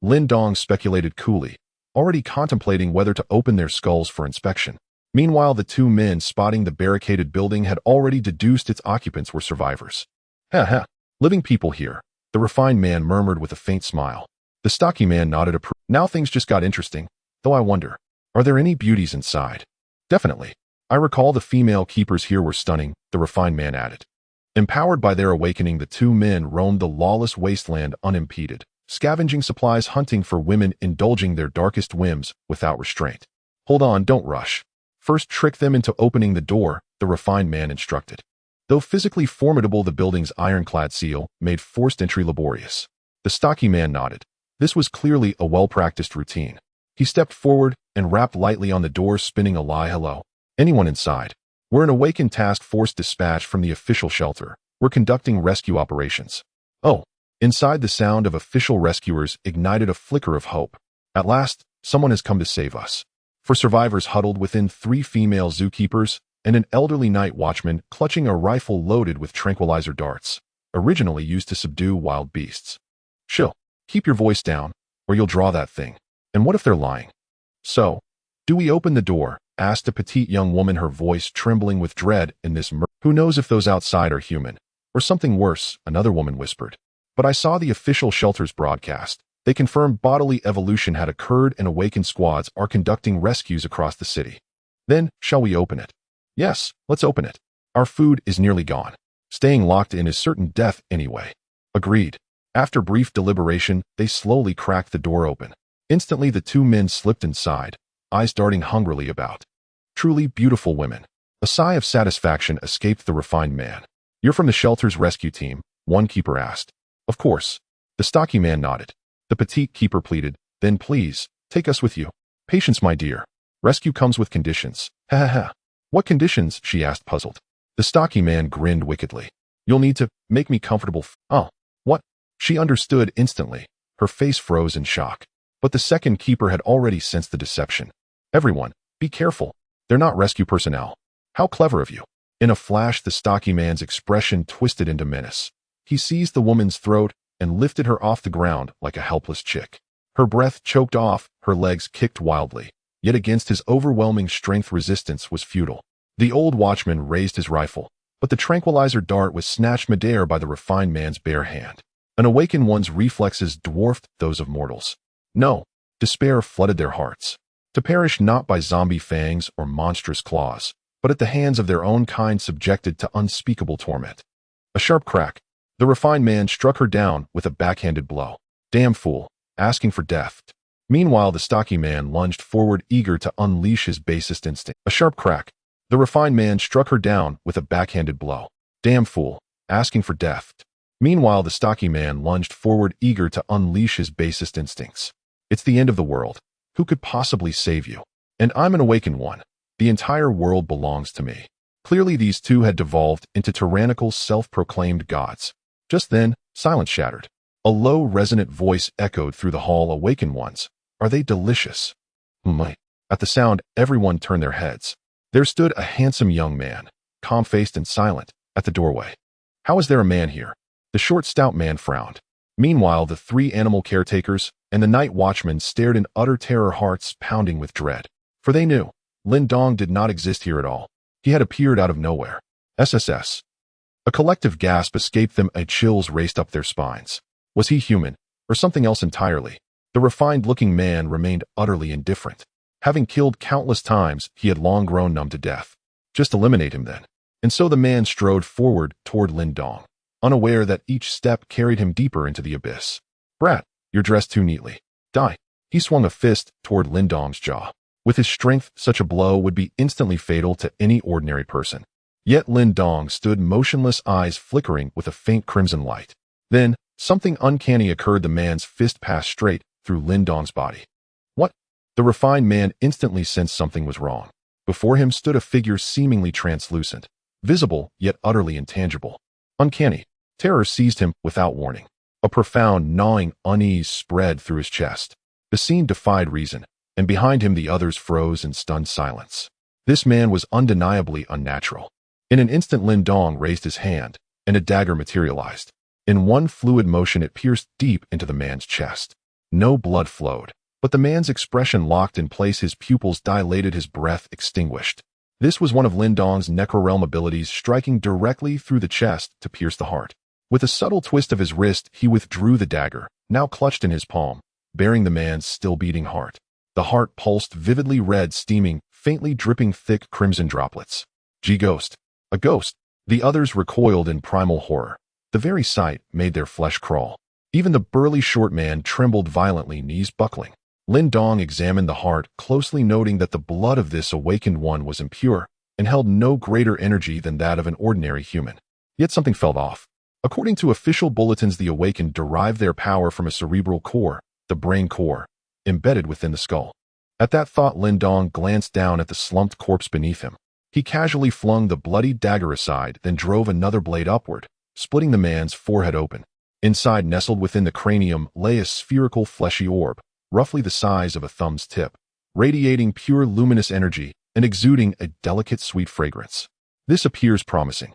Lin Dong speculated coolly, already contemplating whether to open their skulls for inspection. Meanwhile, the 2 men spotting the barricaded building had already deduced its occupants were survivors. Ha! Living people here, the refined man murmured with a faint smile. The stocky man nodded approval. Now things just got interesting, though I wonder, are there any beauties inside? Definitely. I recall the female keepers here were stunning, the refined man added. Empowered by their awakening, the 2 men roamed the lawless wasteland unimpeded, scavenging supplies, hunting for women, indulging their darkest whims without restraint. Hold on, don't rush. First, trick them into opening the door, the refined man instructed. Though physically formidable, the building's ironclad seal made forced entry laborious. The stocky man nodded. This was clearly a well-practiced routine. He stepped forward and rapped lightly on the door, spinning a lie. Hello? Anyone inside? We're an awakened task force dispatched from the official shelter. We're conducting rescue operations. Oh. Inside, the sound of official rescuers ignited a flicker of hope. At last, someone has come to save us. For survivors huddled within 3 female zookeepers and an elderly night watchman clutching a rifle loaded with tranquilizer darts, originally used to subdue wild beasts. Chill. Keep your voice down, or you'll draw that thing. And what if they're lying? So, do we open the door? Asked a petite young woman, her voice trembling with dread in this Who knows if those outside are human? Or something worse, another woman whispered. But I saw the official shelter's broadcast. They confirmed bodily evolution had occurred and awakened squads are conducting rescues across the city. Then, shall we open it? Yes, let's open it. Our food is nearly gone. Staying locked in is certain death anyway. Agreed. After brief deliberation, they slowly cracked the door open. Instantly the two men slipped inside, eyes darting hungrily about. Truly beautiful women. A sigh of satisfaction escaped the refined man. You're from the shelter's rescue team, one keeper asked. Of course. The stocky man nodded. The petite keeper pleaded, then please, take us with you. Patience, my dear. Rescue comes with conditions. Ha ha ha. What conditions? She asked, puzzled. The stocky man grinned wickedly. You'll need to make me comfortable. Oh, what? She understood instantly. Her face froze in shock. But the second keeper had already sensed the deception. Everyone, be careful. They're not rescue personnel. How clever of you. In a flash, the stocky man's expression twisted into menace. He seized the woman's throat and lifted her off the ground like a helpless chick. Her breath choked off, her legs kicked wildly. Yet against his overwhelming strength, resistance was futile. The old watchman raised his rifle, but the tranquilizer dart was snatched midair by the refined man's bare hand. An awakened one's reflexes dwarfed those of mortals. No, despair flooded their hearts. To perish not by zombie fangs or monstrous claws, but at the hands of their own kind subjected to unspeakable torment. A sharp crack. The refined man struck her down with a backhanded blow. Damn fool, asking for death. Meanwhile, the stocky man lunged forward, eager to unleash his basest instinct. A sharp crack. The refined man struck her down with a backhanded blow. Damn fool, asking for death. Meanwhile, the stocky man lunged forward, eager to unleash his basest instincts. It's the end of the world. Who could possibly save you? And I'm an awakened one. The entire world belongs to me. Clearly these two had devolved into tyrannical, self-proclaimed gods. Just then, silence shattered. A low, resonant voice echoed through the hall. Awakened ones. Are they delicious? At the sound, everyone turned their heads. There stood a handsome young man, calm-faced and silent, at the doorway. How is there a man here? The short, stout man frowned. Meanwhile, the three animal caretakers and the night watchman stared in utter terror, hearts pounding with dread. For they knew, Lin Dong did not exist here at all. He had appeared out of nowhere. SSS. A collective gasp escaped them, and chills raced up their spines. Was he human, or something else entirely? The refined-looking man remained utterly indifferent. Having killed countless times, he had long grown numb to death. Just eliminate him then. And so the man strode forward toward Lin Dong, unaware that each step carried him deeper into the abyss. Brat, you're dressed too neatly. Die. He swung a fist toward Lin Dong's jaw. With his strength, such a blow would be instantly fatal to any ordinary person. Yet Lin Dong stood motionless, eyes flickering with a faint crimson light. Then, something uncanny occurred. The man's fist passed straight through Lin Dong's body. What? The refined man instantly sensed something was wrong. Before him stood a figure seemingly translucent, visible yet utterly intangible. Uncanny. Terror seized him without warning. A profound, gnawing unease spread through his chest. The scene defied reason, and behind him the others froze in stunned silence. This man was undeniably unnatural. In an instant, Lin Dong raised his hand, and a dagger materialized. In one fluid motion, it pierced deep into the man's chest. No blood flowed, but the man's expression locked in place, his pupils dilated, his breath extinguished. This was one of Lin Dong's necrorealm abilities, striking directly through the chest to pierce the heart. With a subtle twist of his wrist, he withdrew the dagger, now clutched in his palm, bearing the man's still-beating heart. The heart pulsed vividly red, steaming, faintly dripping thick crimson droplets. Ghost. A ghost. The others recoiled in primal horror. The very sight made their flesh crawl. Even the burly short man trembled violently, knees buckling. Lin Dong examined the heart, closely noting that the blood of this awakened one was impure and held no greater energy than that of an ordinary human. Yet something felt off. According to official bulletins, the awakened derived their power from a cerebral core, the brain core, embedded within the skull. At that thought, Lin Dong glanced down at the slumped corpse beneath him. He casually flung the bloody dagger aside, then drove another blade upward, splitting the man's forehead open. Inside, nestled within the cranium, lay a spherical fleshy orb, roughly the size of a thumb's tip, radiating pure luminous energy and exuding a delicate sweet fragrance. This appears promising.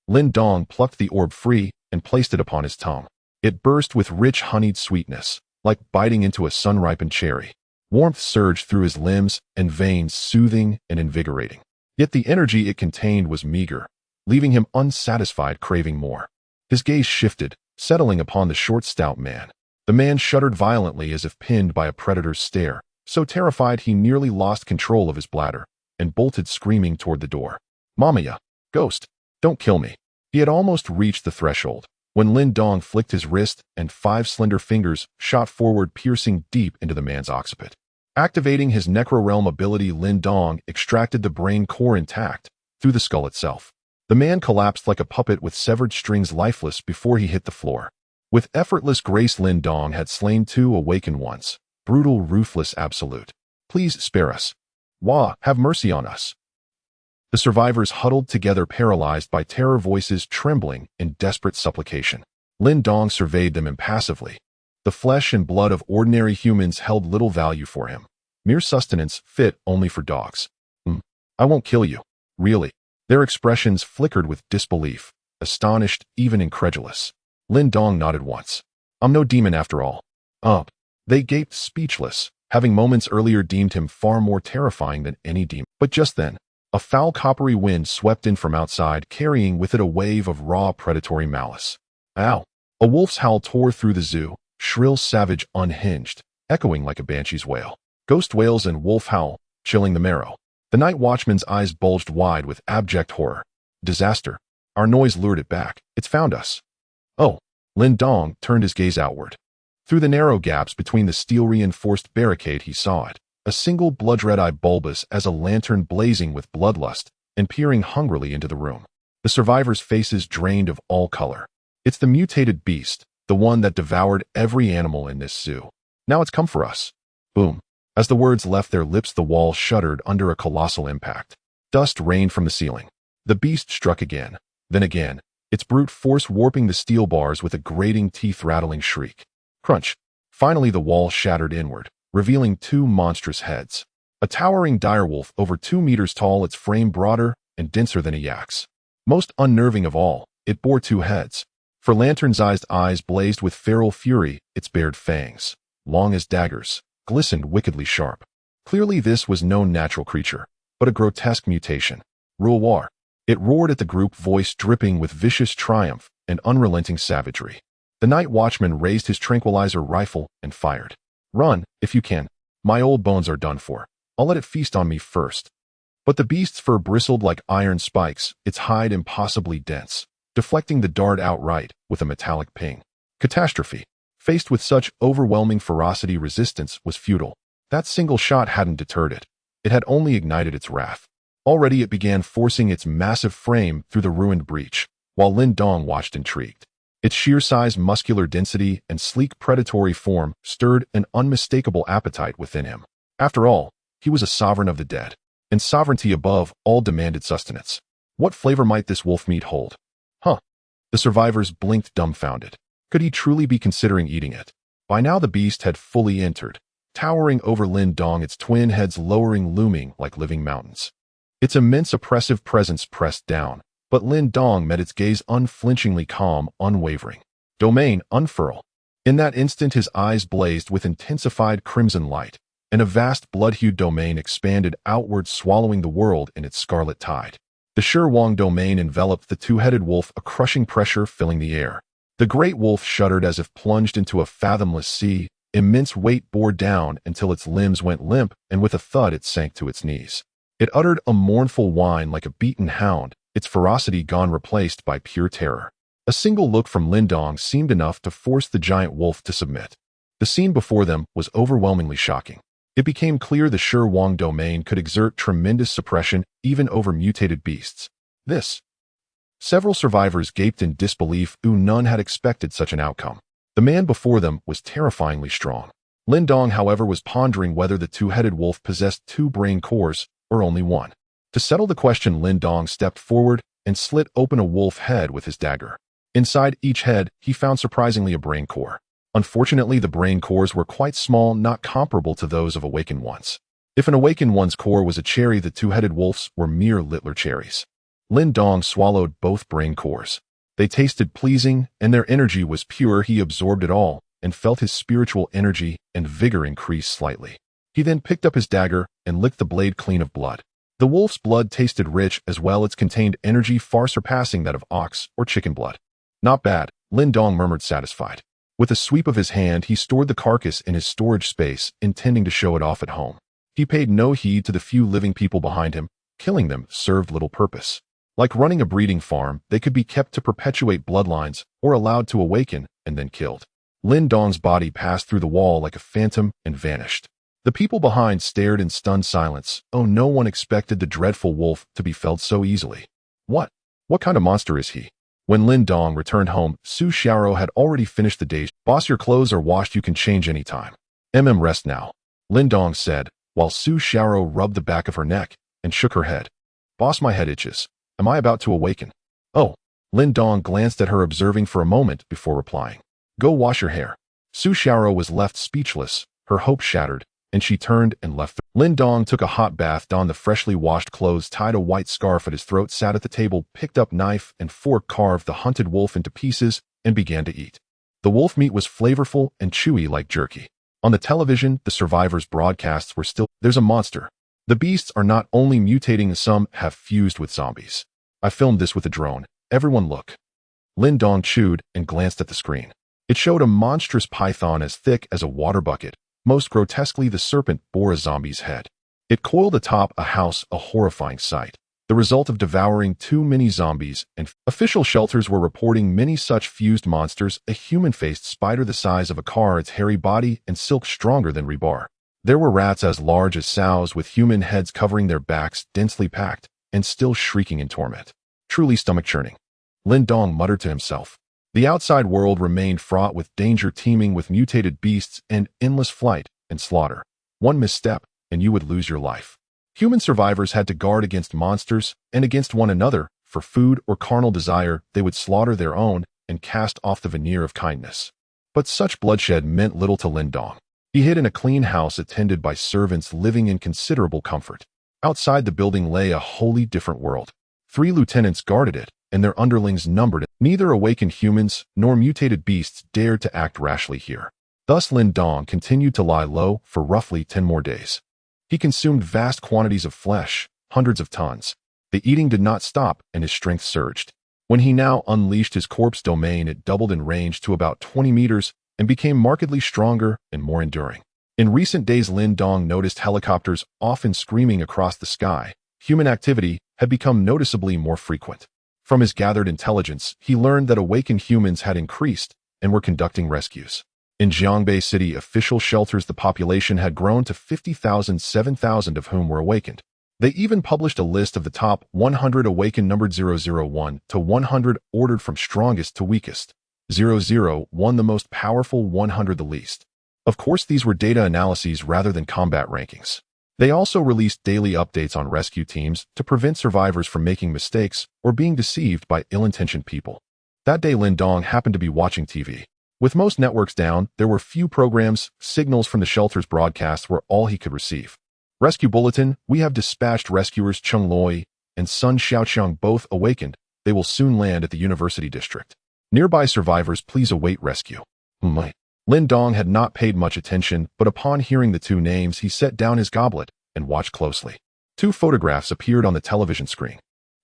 Lin Dong plucked the orb free and placed it upon his tongue. It burst with rich honeyed sweetness, like biting into a sun-ripened cherry. Warmth surged through his limbs and veins, soothing and invigorating. Yet the energy it contained was meager, leaving him unsatisfied, craving more. His gaze shifted, settling upon the short, stout man. The man shuddered violently as if pinned by a predator's stare, so terrified he nearly lost control of his bladder, and bolted screaming toward the door. Mamaya, ghost, don't kill me. He had almost reached the threshold, when Lin Dong flicked his wrist and 5 slender fingers shot forward, piercing deep into the man's occiput. Activating his necro-realm ability, Lin Dong extracted the brain core intact through the skull itself. The man collapsed like a puppet with severed strings, lifeless before he hit the floor. With effortless grace, Lin Dong had slain 2 awakened ones. Brutal, ruthless, absolute. Please spare us. Wah, have mercy on us. The survivors huddled together, paralyzed by terror, voices trembling in desperate supplication. Lin Dong surveyed them impassively. The flesh and blood of ordinary humans held little value for him. Mere sustenance fit only for dogs. I won't kill you. Really? Their expressions flickered with disbelief, astonished, even incredulous. Lin Dong nodded once. I'm no demon after all. They gaped, speechless, having moments earlier deemed him far more terrifying than any demon. But just then, a foul coppery wind swept in from outside, carrying with it a wave of raw predatory malice. Ow! A wolf's howl tore through the zoo, shrill, savage, unhinged, echoing like a banshee's wail. Ghost wails and wolf howl, chilling the marrow. The night watchman's eyes bulged wide with abject horror. Disaster. Our noise lured it back. It's found us. Oh. Lin Dong turned his gaze outward. Through the narrow gaps between the steel-reinforced barricade he saw it, a single blood-red eye, bulbous as a lantern, blazing with bloodlust and peering hungrily into the room. The survivors' faces drained of all color. It's the mutated beast, the one that devoured every animal in this zoo. Now it's come for us. Boom. As the words left their lips, the wall shuddered under a colossal impact. Dust rained from the ceiling. The beast struck again, then again, its brute force warping the steel bars with a grating, teeth-rattling shriek. Crunch. Finally the wall shattered inward, revealing 2 monstrous heads. A towering direwolf over 2 meters tall, its frame broader and denser than a yak's. Most unnerving of all, it bore 2 heads. For lantern-sized eyes blazed with feral fury, its bared fangs, long as daggers, glistened wickedly sharp. Clearly this was no natural creature, but a grotesque mutation. War. It roared at the group, voice dripping with vicious triumph and unrelenting savagery. The night watchman raised his tranquilizer rifle and fired. Run, if you can. My old bones are done for. I'll let it feast on me first. But the beast's fur bristled like iron spikes, its hide impossibly dense, deflecting the dart outright with a metallic ping. Catastrophe. Faced with such overwhelming ferocity, resistance was futile. That single shot hadn't deterred it. It had only ignited its wrath. Already it began forcing its massive frame through the ruined breach, while Lin Dong watched intrigued. Its sheer size, muscular density, and sleek predatory form stirred an unmistakable appetite within him. After all, he was a sovereign of the dead, and sovereignty above all demanded sustenance. What flavor might this wolf meat hold? The survivors blinked, dumbfounded. Could he truly be considering eating it? By now the beast had fully entered, towering over Lin Dong, its twin heads lowering, looming like living mountains. Its immense oppressive presence pressed down, but Lin Dong met its gaze unflinchingly, calm, unwavering. Domain, unfurl. In that instant his eyes blazed with intensified crimson light, and a vast blood-hued domain expanded outward, swallowing the world in its scarlet tide. The Shirwang domain enveloped the 2-headed wolf, a crushing pressure filling the air. The great wolf shuddered as if plunged into a fathomless sea. Immense weight bore down until its limbs went limp, and with a thud it sank to its knees. It uttered a mournful whine like a beaten hound, its ferocity gone, replaced by pure terror. A single look from Lin Dong seemed enough to force the giant wolf to submit. The scene before them was overwhelmingly shocking. It became clear the Shirwang domain could exert tremendous suppression even over mutated beasts. Several survivors gaped in disbelief. None had expected such an outcome. The man before them was terrifyingly strong. Lin Dong, however, was pondering whether the 2-headed wolf possessed 2 brain cores or only 1. To settle the question, Lin Dong stepped forward and slit open a wolf head with his dagger. Inside each head, he found surprisingly a brain core. Unfortunately, the brain cores were quite small, not comparable to those of awakened ones. If an awakened one's core was a cherry, the 2-headed wolf's were mere littler cherries. Lin Dong swallowed both brain cores. They tasted pleasing, and their energy was pure. He absorbed it all and felt his spiritual energy and vigor increase slightly. He then picked up his dagger and licked the blade clean of blood. The wolf's blood tasted rich as well. It contained energy far surpassing that of ox or chicken blood. Not bad, Lin Dong murmured, satisfied. With a sweep of his hand, he stored the carcass in his storage space, intending to show it off at home. He paid no heed to the few living people behind him. Killing them served little purpose. Like running a breeding farm, they could be kept to perpetuate bloodlines or allowed to awaken and then killed. Lin Dong's body passed through the wall like a phantom and vanished. The people behind stared in stunned silence. Oh, no one expected the dreadful wolf to be felled so easily. What kind of monster is he? When Lin Dong returned home, Su Xiaoro had already finished the day's. Boss, your clothes are washed, you can change any time. Rest now, Lin Dong said, while Su Xiaoro rubbed the back of her neck and shook her head. Boss, my head itches. Am I about to awaken? Oh. Lin Dong glanced at her, observing for a moment before replying. Go wash your hair. Su Xiaoro was left speechless, her hopes shattered, and she turned and left. Lin Dong took a hot bath, donned the freshly washed clothes, tied a white scarf at his throat, sat at the table, picked up knife and fork, carved the hunted wolf into pieces, and began to eat. The wolf meat was flavorful and chewy like jerky. On the television, the survivors' broadcasts were still, there's a monster. The beasts are not only mutating, some have fused with zombies. I filmed this with a drone. Everyone look. Lin Dong chewed and glanced at the screen. It showed a monstrous python as thick as a water bucket. Most grotesquely, the serpent bore a zombie's head. It coiled atop a house, a horrifying sight. The result of devouring too many zombies, and official shelters were reporting many such fused monsters, a human-faced spider the size of a car, its hairy body and silk stronger than rebar. There were rats as large as sows with human heads covering their backs, densely packed, and still shrieking in torment. Truly stomach-churning. Lin Dong muttered to himself. The outside world remained fraught with danger, teeming with mutated beasts and endless flight and slaughter. One misstep, and you would lose your life. Human survivors had to guard against monsters and against one another. For food or carnal desire, they would slaughter their own and cast off the veneer of kindness. But such bloodshed meant little to Lin Dong. He hid in a clean house attended by servants, living in considerable comfort. Outside the building lay a wholly different world. 3 lieutenants guarded it, and their underlings numbered it. Neither awakened humans nor mutated beasts dared to act rashly here. Thus Lin Dong continued to lie low for roughly 10 more days. He consumed vast quantities of flesh, hundreds of tons. The eating did not stop, and his strength surged. When he now unleashed his corpse domain, it doubled in range to about 20 meters and became markedly stronger and more enduring. In recent days, Lin Dong noticed helicopters often screaming across the sky. Human activity had become noticeably more frequent. From his gathered intelligence, he learned that awakened humans had increased and were conducting rescues. In Jiangbei City, official shelters, the population had grown to 50,000, 7,000 of whom were awakened. They even published a list of the top 100 awakened, numbered 001 to 100, ordered from strongest to weakest. 001 the most powerful, 100 the least. Of course, these were data analyses rather than combat rankings. They also released daily updates on rescue teams to prevent survivors from making mistakes or being deceived by ill-intentioned people. That day, Lin Dong happened to be watching TV. With most networks down, there were few programs. Signals from the shelter's broadcasts were all he could receive. Rescue bulletin: we have dispatched rescuers Cheng Loi and Sun Xiaoqiang, both awakened. They will soon land at the University District. Nearby survivors, please await rescue. Lin Dong had not paid much attention, but upon hearing the 2 names, he set down his goblet and watched closely. 2 photographs appeared on the television screen.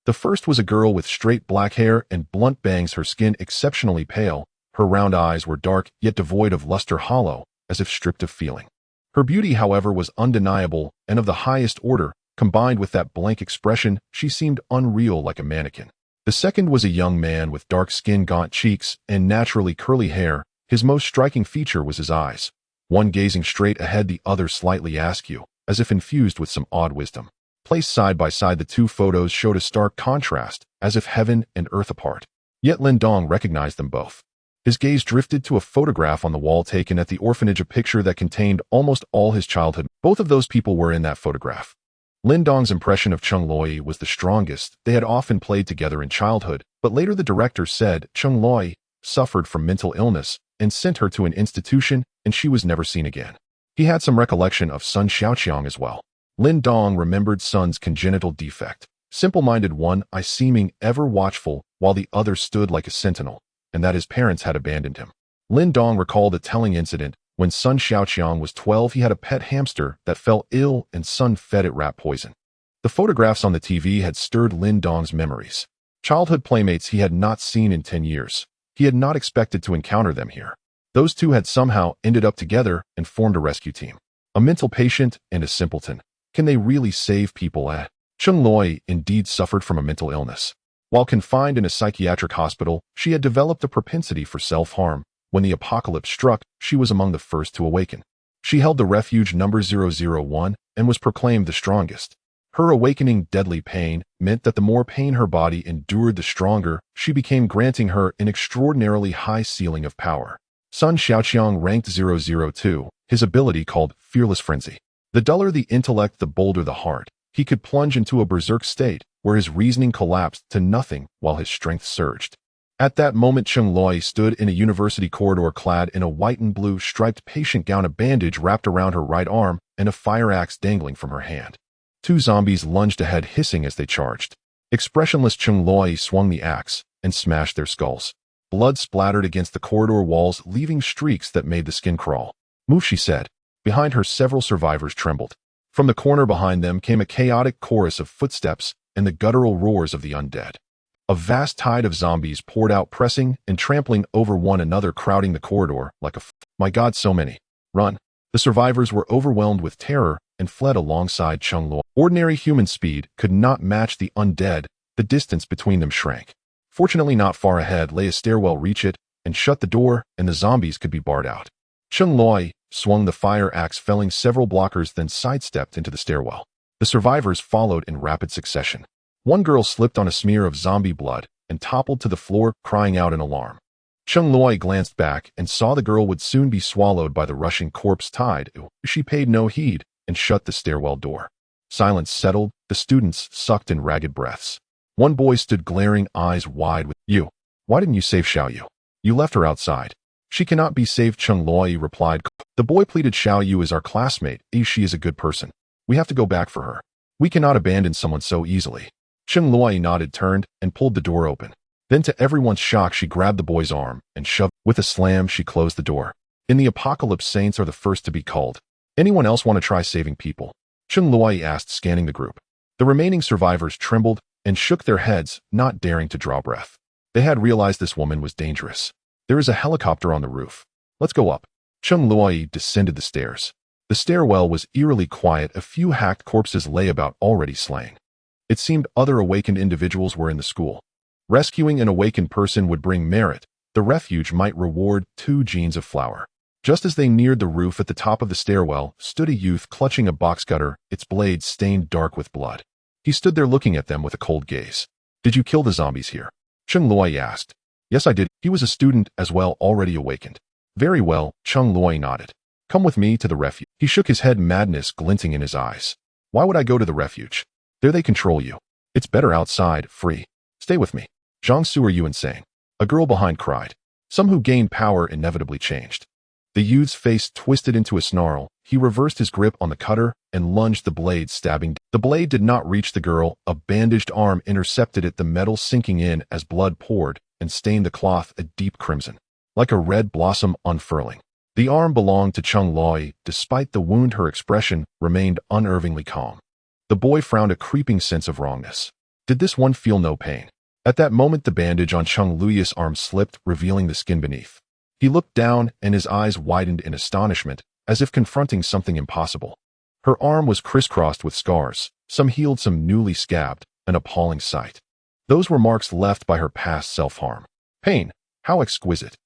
The first was a girl with straight black hair and blunt bangs, her skin exceptionally pale. Her round eyes were dark, yet devoid of luster, hollow, as if stripped of feeling. Her beauty, however, was undeniable and of the highest order. Combined with that blank expression, she seemed unreal, like a mannequin. The second was a young man with dark skin, gaunt cheeks, and naturally curly hair. His most striking feature was his eyes, one gazing straight ahead, the other slightly askew, as if infused with some odd wisdom. Placed side by side, the 2 photos showed a stark contrast, as if heaven and earth apart. Yet Lin Dong recognized them both. His gaze drifted to a photograph on the wall taken at the orphanage, a picture that contained almost all his childhood. Both of those people were in that photograph. Lin Dong's impression of Cheng Loi was the strongest. They had often played together in childhood, but later the director said Cheng Loi suffered from mental illness and sent her to an institution, and she was never seen again. He had some recollection of Sun Xiaoqiang as well. Lin Dong remembered Sun's congenital defect, simple-minded one eye seeming ever watchful, while the other stood like a sentinel, and that his parents had abandoned him. Lin Dong recalled a telling incident. When Sun Xiaoqiang was 12, he had a pet hamster that fell ill, and Sun fed it rat poison. The photographs on the TV had stirred Lin Dong's memories. Childhood playmates he had not seen in 10 years. He had not expected to encounter them here. Those 2 had somehow ended up together and formed a rescue team. A mental patient and a simpleton. Can they really save people? Cheng Loi indeed suffered from a mental illness. While confined in a psychiatric hospital, she had developed a propensity for self-harm. When the apocalypse struck, she was among the first to awaken. She held the refuge number 001 and was proclaimed the strongest. Her awakening deadly pain meant that the more pain her body endured, the stronger she became, granting her an extraordinarily high ceiling of power. Sun Xiaoqiang ranked 002, his ability called Fearless Frenzy. The duller the intellect, the bolder the heart. He could plunge into a berserk state, where his reasoning collapsed to nothing while his strength surged. At that moment, Cheng Loi stood in a university corridor clad in a white and blue striped patient gown, a bandage wrapped around her right arm, and a fire axe dangling from her hand. Two zombies lunged ahead, hissing as they charged. Expressionless, Cheng Loi swung the axe and smashed their skulls. Blood splattered against the corridor walls, leaving streaks that made the skin crawl. "Move," she said. Behind her, several survivors trembled. From the corner behind them came a chaotic chorus of footsteps and the guttural roars of the undead. A vast tide of zombies poured out, pressing and trampling over one another, crowding the corridor like a My God, so many. Run. The survivors were overwhelmed with terror and fled alongside Cheng Loi. Ordinary human speed could not match the undead. The distance between them shrank. Fortunately, not far ahead lay a stairwell. Reach it and shut the door, and the zombies could be barred out. Cheng Loi swung the fire axe, felling several blockers, then sidestepped into the stairwell. The survivors followed in rapid succession. One girl slipped on a smear of zombie blood and toppled to the floor, crying out in alarm. Cheng Loi glanced back and saw the girl would soon be swallowed by the rushing corpse tide. She paid no heed and shut the stairwell door. Silence settled. The students sucked in ragged breaths. One boy stood glaring, eyes wide with, "You. Why didn't you save Xiaoyu? You left her outside." "She cannot be saved," Cheng Loi replied. "The boy pleaded. Xiaoyu is our classmate. She is a good person. We have to go back for her. We cannot abandon someone so easily." Cheng Loi nodded, turned, and pulled the door open. Then, to everyone's shock, she grabbed the boy's arm and shoved. With a slam, she closed the door. In the apocalypse, saints are the first to be called. "Anyone else want to try saving people?" Cheng Loi asked, scanning the group. The remaining survivors trembled and shook their heads, not daring to draw breath. They had realized this woman was dangerous. "There is a helicopter on the roof. Let's go up." Cheng Loi descended the stairs. The stairwell was eerily quiet. A few hacked corpses lay about, already slain. It seemed other awakened individuals were in the school. Rescuing an awakened person would bring merit. The refuge might reward 2 genes of flour. Just as they neared the roof, at the top of the stairwell stood a youth clutching a box cutter, its blade stained dark with blood. He stood there looking at them with a cold gaze. "Did you kill the zombies here?" Cheng Loi asked. "Yes, I did." He was a student as well, already awakened. "Very well," Cheng Loi nodded. "Come with me to the refuge." He shook his head, madness glinting in his eyes. "Why would I go to the refuge? There they control you. It's better outside, free. Stay with me." "Jiangsu, are you insane?" A girl behind cried. Some who gained power inevitably changed. The youth's face twisted into a snarl. He reversed his grip on the cutter and lunged the blade, stabbing. The blade did not reach the girl. A bandaged arm intercepted it, the metal sinking in as blood poured and stained the cloth a deep crimson, like a red blossom unfurling. The arm belonged to Cheng Loi. Despite the wound, her expression remained unervingly calm. The boy frowned, a creeping sense of wrongness. Did this one feel no pain? At that moment, the bandage on Cheng Lui's arm slipped, revealing the skin beneath. He looked down, and his eyes widened in astonishment, as if confronting something impossible. Her arm was crisscrossed with scars, some healed, some newly scabbed, an appalling sight. Those were marks left by her past self-harm. Pain, how exquisite.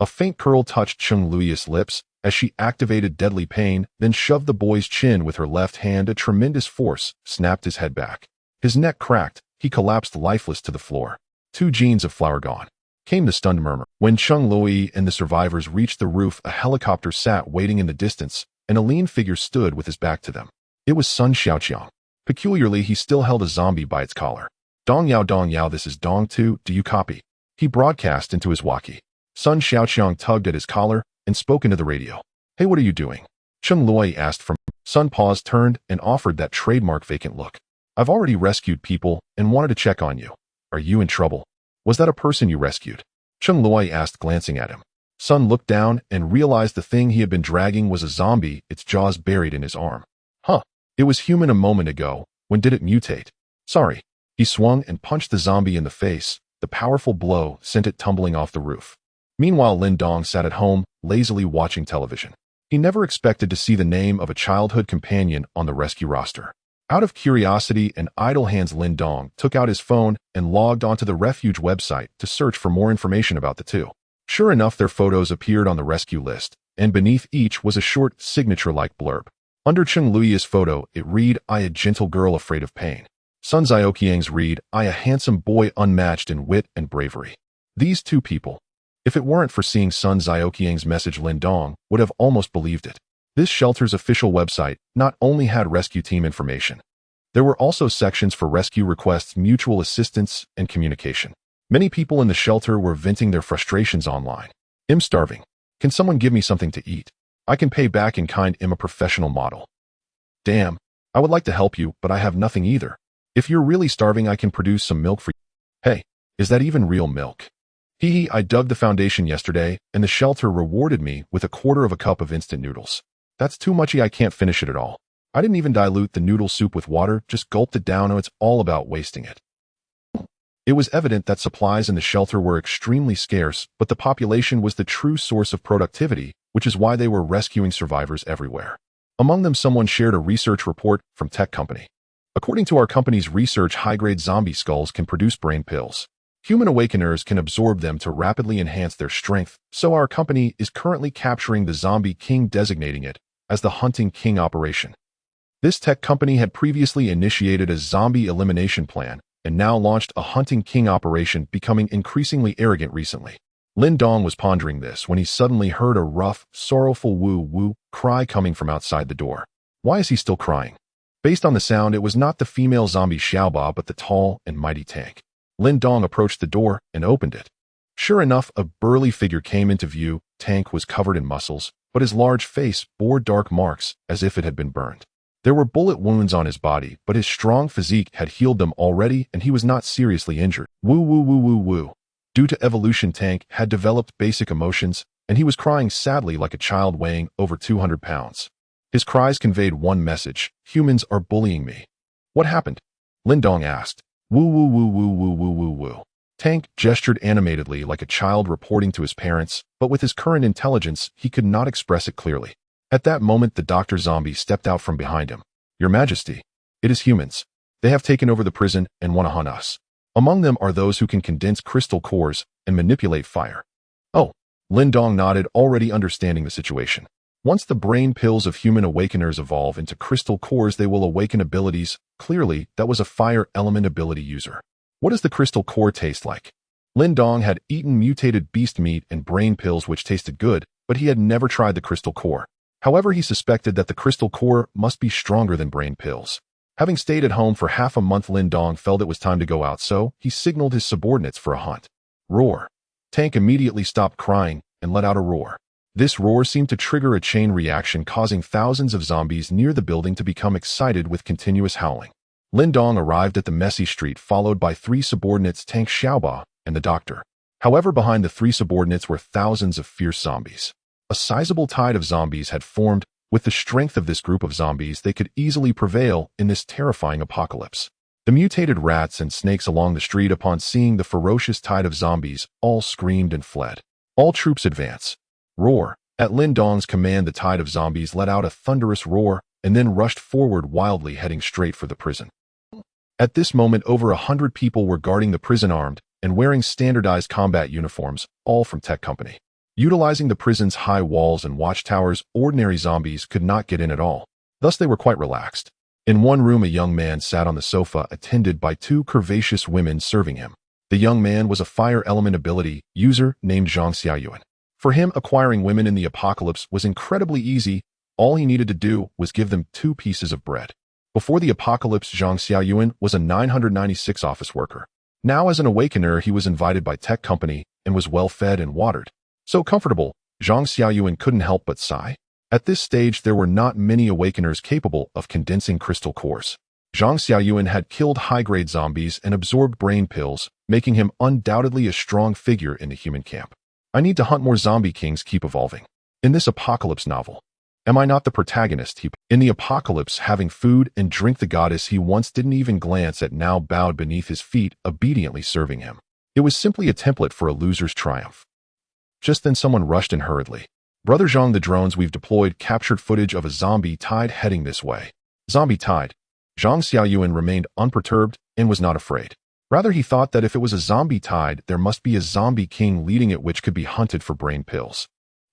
A faint curl touched Cheng Lui's lips as she activated deadly pain, then shoved the boy's chin with her left hand. A tremendous force snapped his head back. His neck cracked. He collapsed lifeless to the floor. 2 genes of flour gone. Came the stunned murmur. When Cheng Loi and the survivors reached the roof, a helicopter sat waiting in the distance, and a lean figure stood with his back to them. It was Sun Xiaoqiang. Peculiarly, he still held a zombie by its collar. Dong Yao, this is Dong 2, do you copy?" He broadcast into his walkie. Sun Xiaoqiang tugged at his collar and spoke into the radio. "Hey, what are you doing?" Cheng Loi asked from. Sun paused, turned, and offered that trademark vacant look. "I've already rescued people and wanted to check on you. Are you in trouble?" "Was that a person you rescued?" Cheng Loi asked, glancing at him. Sun looked down and realized the thing he had been dragging was a zombie, its jaws buried in his arm. "Huh. It was human a moment ago. When did it mutate?" "Sorry." He swung and punched the zombie in the face. The powerful blow sent it tumbling off the roof. Meanwhile, Lin Dong sat at home, lazily watching television. He never expected to see the name of a childhood companion on the rescue roster. Out of curiosity and idle hands, Lin Dong took out his phone and logged onto the refuge website to search for more information about the two. Sure enough, their photos appeared on the rescue list, and beneath each was a short signature-like blurb. Under Cheng Lui's photo, it read, "I, a gentle girl afraid of pain." Sun Xiaoqiang's read, "I, a handsome boy unmatched in wit and bravery." These two people. If it weren't for seeing Sun Xiaoqiang's message, Lin Dong would have almost believed it. This shelter's official website not only had rescue team information, there were also sections for rescue requests, mutual assistance, and communication. Many people in the shelter were venting their frustrations online. "I'm starving. Can someone give me something to eat? I can pay back in kind. I'm a professional model. Damn, I would like to help you, but I have nothing either. If you're really starving, I can produce some milk for you. Hey, is that even real milk? Hee, I dug the foundation yesterday, and the shelter rewarded me with 1/4 of a cup of instant noodles. That's too muchy, I can't finish it at all. I didn't even dilute the noodle soup with water, just gulped it down. Oh, it's all about wasting it." It was evident that supplies in the shelter were extremely scarce, but the population was the true source of productivity, which is why they were rescuing survivors everywhere. Among them, someone shared a research report from tech company. "According to our company's research, high-grade zombie skulls can produce brain pills. Human awakeners can absorb them to rapidly enhance their strength, so our company is currently capturing the Zombie King, designating it as the Hunting King operation." This tech company had previously initiated a zombie elimination plan and now launched a Hunting King operation, becoming increasingly arrogant recently. Lin Dong was pondering this when he suddenly heard a rough, sorrowful woo-woo cry coming from outside the door. Why is he still crying? Based on the sound, it was not the female zombie Xiaoba, but the tall and mighty Tank. Lin Dong approached the door and opened it. Sure enough, a burly figure came into view. Tank was covered in muscles, but his large face bore dark marks as if it had been burned. There were bullet wounds on his body, but his strong physique had healed them already, and he was not seriously injured. Woo woo woo woo woo. Due to evolution, Tank had developed basic emotions, and he was crying sadly like a child weighing over 200 pounds. His cries conveyed one message: humans are bullying me. What happened? Lin Dong asked. Woo woo woo woo woo woo woo woo. Tank gestured animatedly like a child reporting to his parents, but with his current intelligence, he could not express it clearly. At that moment, the Dr. Zombie stepped out from behind him. Your Majesty, it is humans. They have taken over the prison and want to hunt us. Among them are those who can condense crystal cores and manipulate fire. Oh, Lin Dong nodded, already understanding the situation. Once the brain pills of human awakeners evolve into crystal cores, they will awaken abilities. Clearly, that was a fire element ability user. What does the crystal core taste like? Lin Dong had eaten mutated beast meat and brain pills which tasted good, but he had never tried the crystal core. However, he suspected that the crystal core must be stronger than brain pills. Having stayed at home for half a month, Lin Dong felt it was time to go out, so he signaled his subordinates for a hunt. Roar. Tank immediately stopped crying and let out a roar. This roar seemed to trigger a chain reaction, causing thousands of zombies near the building to become excited with continuous howling. Lin Dong arrived at the messy street, followed by 3 subordinates, Tank, Xiaoba, and the doctor. However, behind the 3 subordinates were thousands of fierce zombies. A sizable tide of zombies had formed. With the strength of this group of zombies, they could easily prevail in this terrifying apocalypse. The mutated rats and snakes along the street, upon seeing the ferocious tide of zombies, all screamed and fled. All troops advance. Roar. At Lin Dong's command, the tide of zombies let out a thunderous roar and then rushed forward wildly, heading straight for the prison. At this moment, over 100 people were guarding the prison, armed and wearing standardized combat uniforms, all from tech company. Utilizing the prison's high walls and watchtowers, ordinary zombies could not get in at all. Thus, they were quite relaxed. In one room, a young man sat on the sofa, attended by 2 curvaceous women serving him. The young man was a fire element ability user named Zhang Xiaoyuan. For him, acquiring women in the apocalypse was incredibly easy. All he needed to do was give them 2 pieces of bread. Before the apocalypse, Zhang Xiaoyuan was a 996 office worker. Now, as an awakener, he was invited by tech company and was well fed and watered. So comfortable, Zhang Xiaoyuan couldn't help but sigh. At this stage, there were not many awakeners capable of condensing crystal cores. Zhang Xiaoyuan had killed high-grade zombies and absorbed brain pills, making him undoubtedly a strong figure in the human camp. I need to hunt more zombie kings, keep evolving. In this apocalypse novel, am I not the protagonist? In the apocalypse, having food and drink, the goddess he once didn't even glance at now bowed beneath his feet, obediently serving him. It was simply a template for a loser's triumph. Just then, someone rushed in hurriedly. Brother Zhang, the drones we've deployed captured footage of a zombie tide heading this way. Zombie tide. Zhang Xiaoyuan remained unperturbed and was not afraid. Rather, he thought that if it was a zombie tide, there must be a zombie king leading it which could be hunted for brain pills.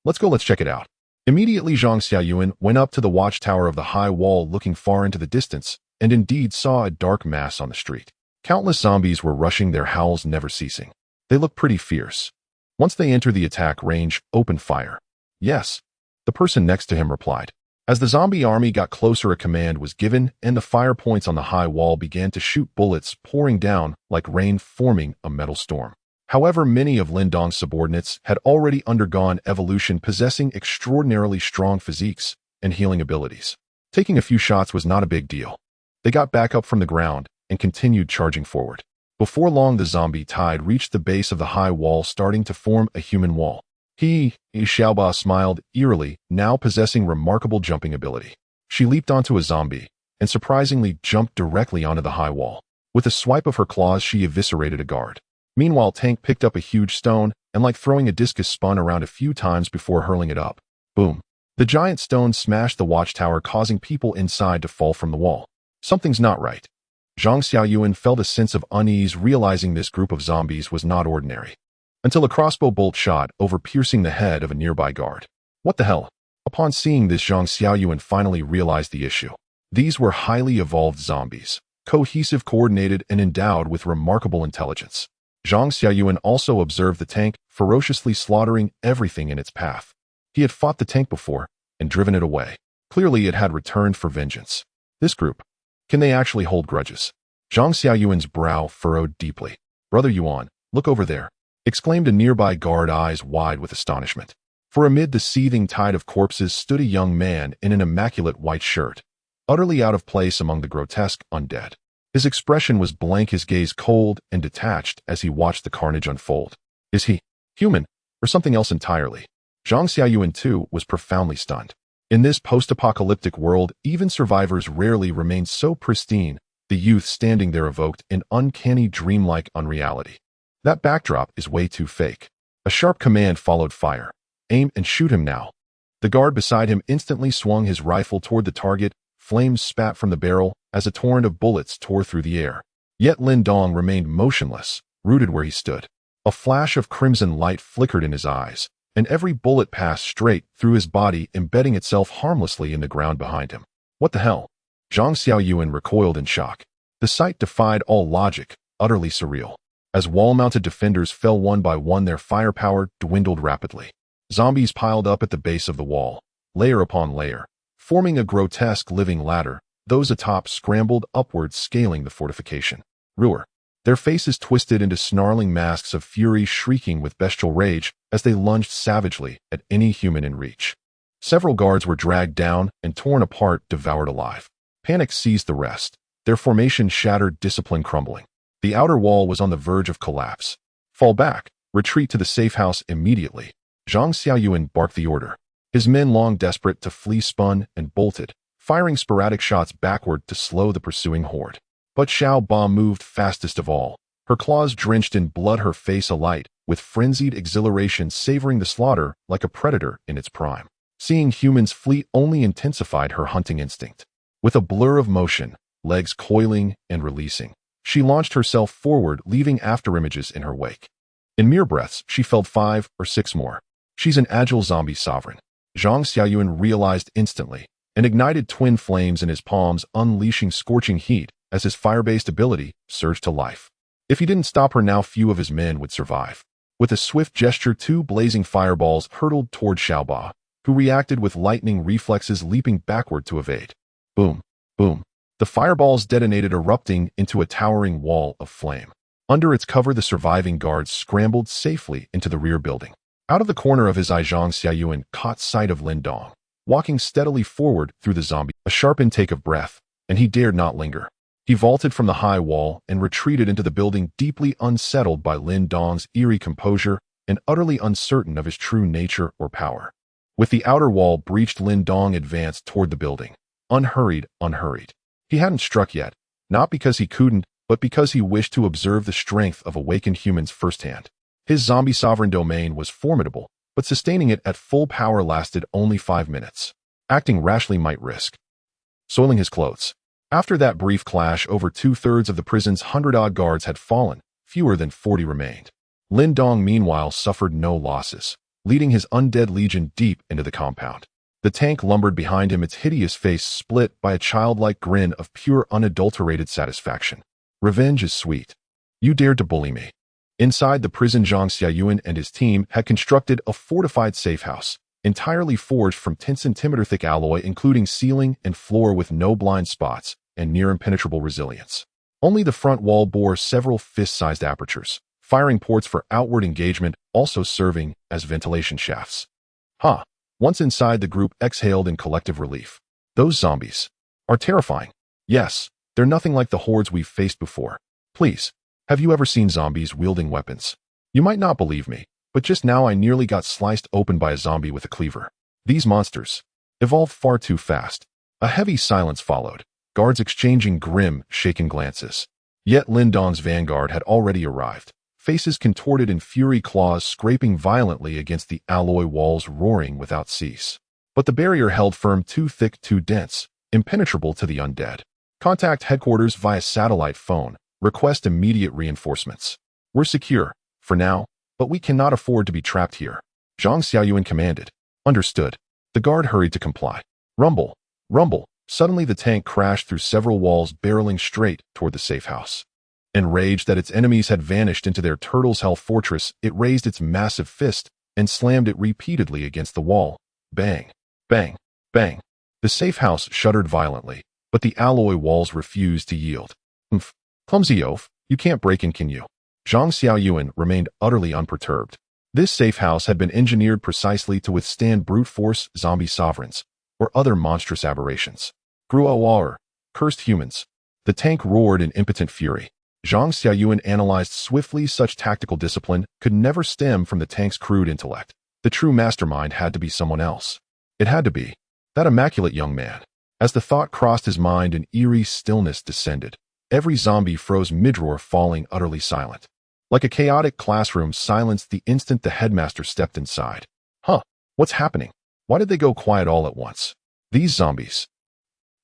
Let's check it out. Immediately, Zhang Xiaoyuan went up to the watchtower of the high wall, looking far into the distance, and indeed saw a dark mass on the street. Countless zombies were rushing, their howls never ceasing. They looked pretty fierce. Once they enter the attack range, open fire. Yes, the person next to him replied. As the zombie army got closer, a command was given, and the fire points on the high wall began to shoot bullets pouring down like rain, forming a metal storm. However, many of Lin Dong's subordinates had already undergone evolution, possessing extraordinarily strong physiques and healing abilities. Taking a few shots was not a big deal. They got back up from the ground and continued charging forward. Before long, the zombie tide reached the base of the high wall, starting to form a human wall. Xiaoba smiled eerily, now possessing remarkable jumping ability. She leaped onto a zombie and surprisingly jumped directly onto the high wall. With a swipe of her claws, she eviscerated a guard. Meanwhile, Tank picked up a huge stone and, like throwing a discus, spun around a few times before hurling it up. Boom! The giant stone smashed the watchtower, causing people inside to fall from the wall. Something's not right. Zhang Xiaoyuan felt a sense of unease, realizing this group of zombies was not ordinary. Until a crossbow bolt shot over, piercing the head of a nearby guard. What the hell? Upon seeing this, Zhang Xiaoyuan finally realized the issue. These were highly evolved zombies, cohesive, coordinated, and endowed with remarkable intelligence. Zhang Xiaoyuan also observed the tank ferociously slaughtering everything in its path. He had fought the tank before and driven it away. Clearly, it had returned for vengeance. This group, can they actually hold grudges? Zhang Xiaoyuan's brow furrowed deeply. Brother Yuan, look over there, exclaimed a nearby guard, eyes wide with astonishment. For amid the seething tide of corpses stood a young man in an immaculate white shirt, utterly out of place among the grotesque undead. His expression was blank, his gaze cold and detached as he watched the carnage unfold. Is he human or something else entirely? Zhang Xiaoyuan too was profoundly stunned. In this post-apocalyptic world, even survivors rarely remain so pristine. The youth standing there evoked an uncanny, dreamlike unreality. That backdrop is way too fake. A sharp command followed fire. Aim and shoot him now. The guard beside him instantly swung his rifle toward the target. Flames spat from the barrel as a torrent of bullets tore through the air. Yet Lin Dong remained motionless, rooted where he stood. A flash of crimson light flickered in his eyes, and every bullet passed straight through his body, embedding itself harmlessly in the ground behind him. What the hell? Zhang Xiaoyuan recoiled in shock. The sight defied all logic, utterly surreal. As wall-mounted defenders fell one by one, their firepower dwindled rapidly. Zombies piled up at the base of the wall, layer upon layer, forming a grotesque living ladder. Those atop scrambled upwards, scaling the fortification. Roar. Their faces twisted into snarling masks of fury, shrieking with bestial rage as they lunged savagely at any human in reach. Several guards were dragged down and torn apart, devoured alive. Panic seized the rest. Their formation shattered, discipline crumbling. The outer wall was on the verge of collapse. Fall back. Retreat to the safe house immediately. Zhang Xiaoyuan barked the order. His men, long desperate to flee, spun and bolted, firing sporadic shots backward to slow the pursuing horde. But Xiao Ba moved fastest of all, her claws drenched in blood, her face alight with frenzied exhilaration, savoring the slaughter like a predator in its prime. Seeing humans flee only intensified her hunting instinct. With a blur of motion, legs coiling and releasing, she launched herself forward, leaving afterimages in her wake. In mere breaths, she felled 5 or 6 more. She's an agile zombie sovereign, Zhang Xiaoyuan realized instantly, and ignited twin flames in his palms, unleashing scorching heat as his fire-based ability surged to life. If he didn't stop her now, few of his men would survive. With a swift gesture, 2 blazing fireballs hurtled toward Xiaoba, who reacted with lightning reflexes, leaping backward to evade. Boom, boom. The fireballs detonated, erupting into a towering wall of flame. Under its cover, the surviving guards scrambled safely into the rear building. Out of the corner of his eye, Zhang Xiaoyuan caught sight of Lin Dong, walking steadily forward through the zombie. A sharp intake of breath, and he dared not linger. He vaulted from the high wall and retreated into the building, deeply unsettled by Lin Dong's eerie composure and utterly uncertain of his true nature or power. With the outer wall breached, Lin Dong advanced toward the building, unhurried. He hadn't struck yet, not because he couldn't, but because he wished to observe the strength of awakened humans firsthand. His zombie sovereign domain was formidable, but sustaining it at full power lasted only 5 minutes. Acting rashly might risk soiling his clothes. After that brief clash, over two-thirds of the prison's 100-odd guards had fallen, fewer than 40 remained. Lin Dong, meanwhile, suffered no losses, leading his undead legion deep into the compound. The tank lumbered behind him, its hideous face split by a childlike grin of pure unadulterated satisfaction. Revenge is sweet. You dared to bully me. Inside the prison, Zhang Xiaoyuan and his team had constructed a fortified safe house, entirely forged from tin centimeter-thick alloy, including ceiling and floor with no blind spots and near-impenetrable resilience. Only the front wall bore several fist-sized apertures, firing ports for outward engagement, also serving as ventilation shafts. Huh. Once inside, the group exhaled in collective relief. Those zombies are terrifying. Yes, they're nothing like the hordes we've faced before. Please, have you ever seen zombies wielding weapons? You might not believe me, but just now I nearly got sliced open by a zombie with a cleaver. These monsters evolved far too fast. A heavy silence followed, guards exchanging grim, shaken glances. Yet Lin Dong's vanguard had already arrived, faces contorted in fury, claws scraping violently against the alloy walls, roaring without cease. But the barrier held firm, too thick, too dense, impenetrable to the undead. Contact headquarters via satellite phone. Request immediate reinforcements. We're secure, for now, but we cannot afford to be trapped here. Zhang Xiaoyuan commanded. Understood. The guard hurried to comply. Rumble. Rumble. Suddenly the tank crashed through several walls, barreling straight toward the safe house. Enraged that its enemies had vanished into their Turtle's Hell fortress, it raised its massive fist and slammed it repeatedly against the wall. Bang. Bang. Bang. The safe house shuddered violently, but the alloy walls refused to yield. Oof. Clumsy oaf, you can't break in, can you? Zhang Xiaoyuan remained utterly unperturbed. This safe house had been engineered precisely to withstand brute force, zombie sovereigns, or other monstrous aberrations. Gruawar, cursed humans. The tank roared in impotent fury. Zhang Xiaoyuan analyzed swiftly. Such tactical discipline could never stem from the tank's crude intellect. The true mastermind had to be someone else. It had to be that immaculate young man. As the thought crossed his mind, an eerie stillness descended. Every zombie froze mid-roar, falling utterly silent. Like a chaotic classroom silenced the instant the headmaster stepped inside. Huh, what's happening? Why did they go quiet all at once? These zombies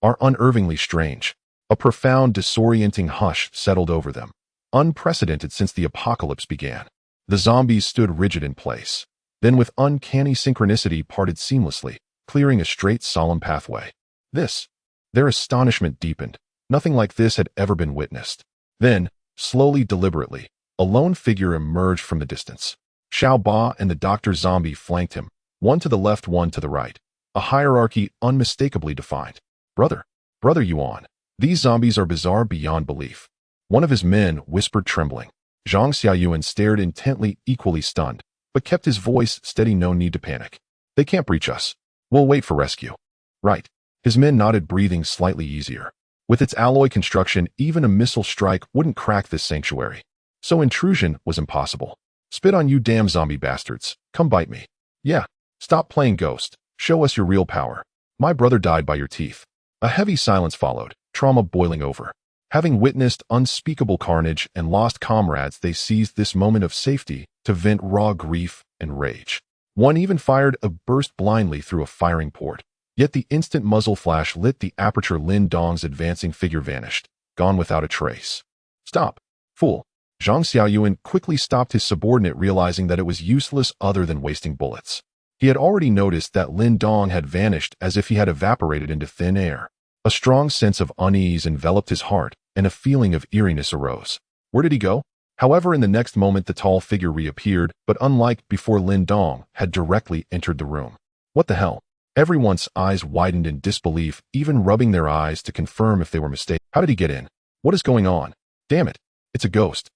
are unnervingly strange. A profound, disorienting hush settled over them, unprecedented since the apocalypse began. The zombies stood rigid in place, then with uncanny synchronicity parted seamlessly, clearing a straight, solemn pathway. Their astonishment deepened. Nothing like this had ever been witnessed. Then, slowly, deliberately, a lone figure emerged from the distance. Xiao Ba and the Dr. Zombie flanked him, one to the left, one to the right. A hierarchy unmistakably defined. Brother Yuan. These zombies are bizarre beyond belief. One of his men whispered, trembling. Zhang Xiaoyuan stared intently, equally stunned, but kept his voice steady. No need to panic. They can't breach us. We'll wait for rescue. Right. His men nodded, breathing slightly easier. With its alloy construction, even a missile strike wouldn't crack this sanctuary. So intrusion was impossible. Spit on you, damn zombie bastards. Come bite me. Yeah. Stop playing ghost. Show us your real power. My brother died by your teeth. A heavy silence followed, trauma boiling over. Having witnessed unspeakable carnage and lost comrades, they seized this moment of safety to vent raw grief and rage. One even fired a burst blindly through a firing port. Yet the instant muzzle flash lit the aperture, Lin Dong's advancing figure vanished, gone without a trace. Stop, fool. Zhang Xiaoyuan quickly stopped his subordinate, realizing that it was useless other than wasting bullets. He had already noticed that Lin Dong had vanished as if he had evaporated into thin air. A strong sense of unease enveloped his heart, and a feeling of eeriness arose. Where did he go? However, in the next moment the tall figure reappeared, but unlike before, Lin Dong had directly entered the room. What the hell? Everyone's eyes widened in disbelief, even rubbing their eyes to confirm if they were mistaken. How did he get in? What is going on? Damn it, it's a ghost.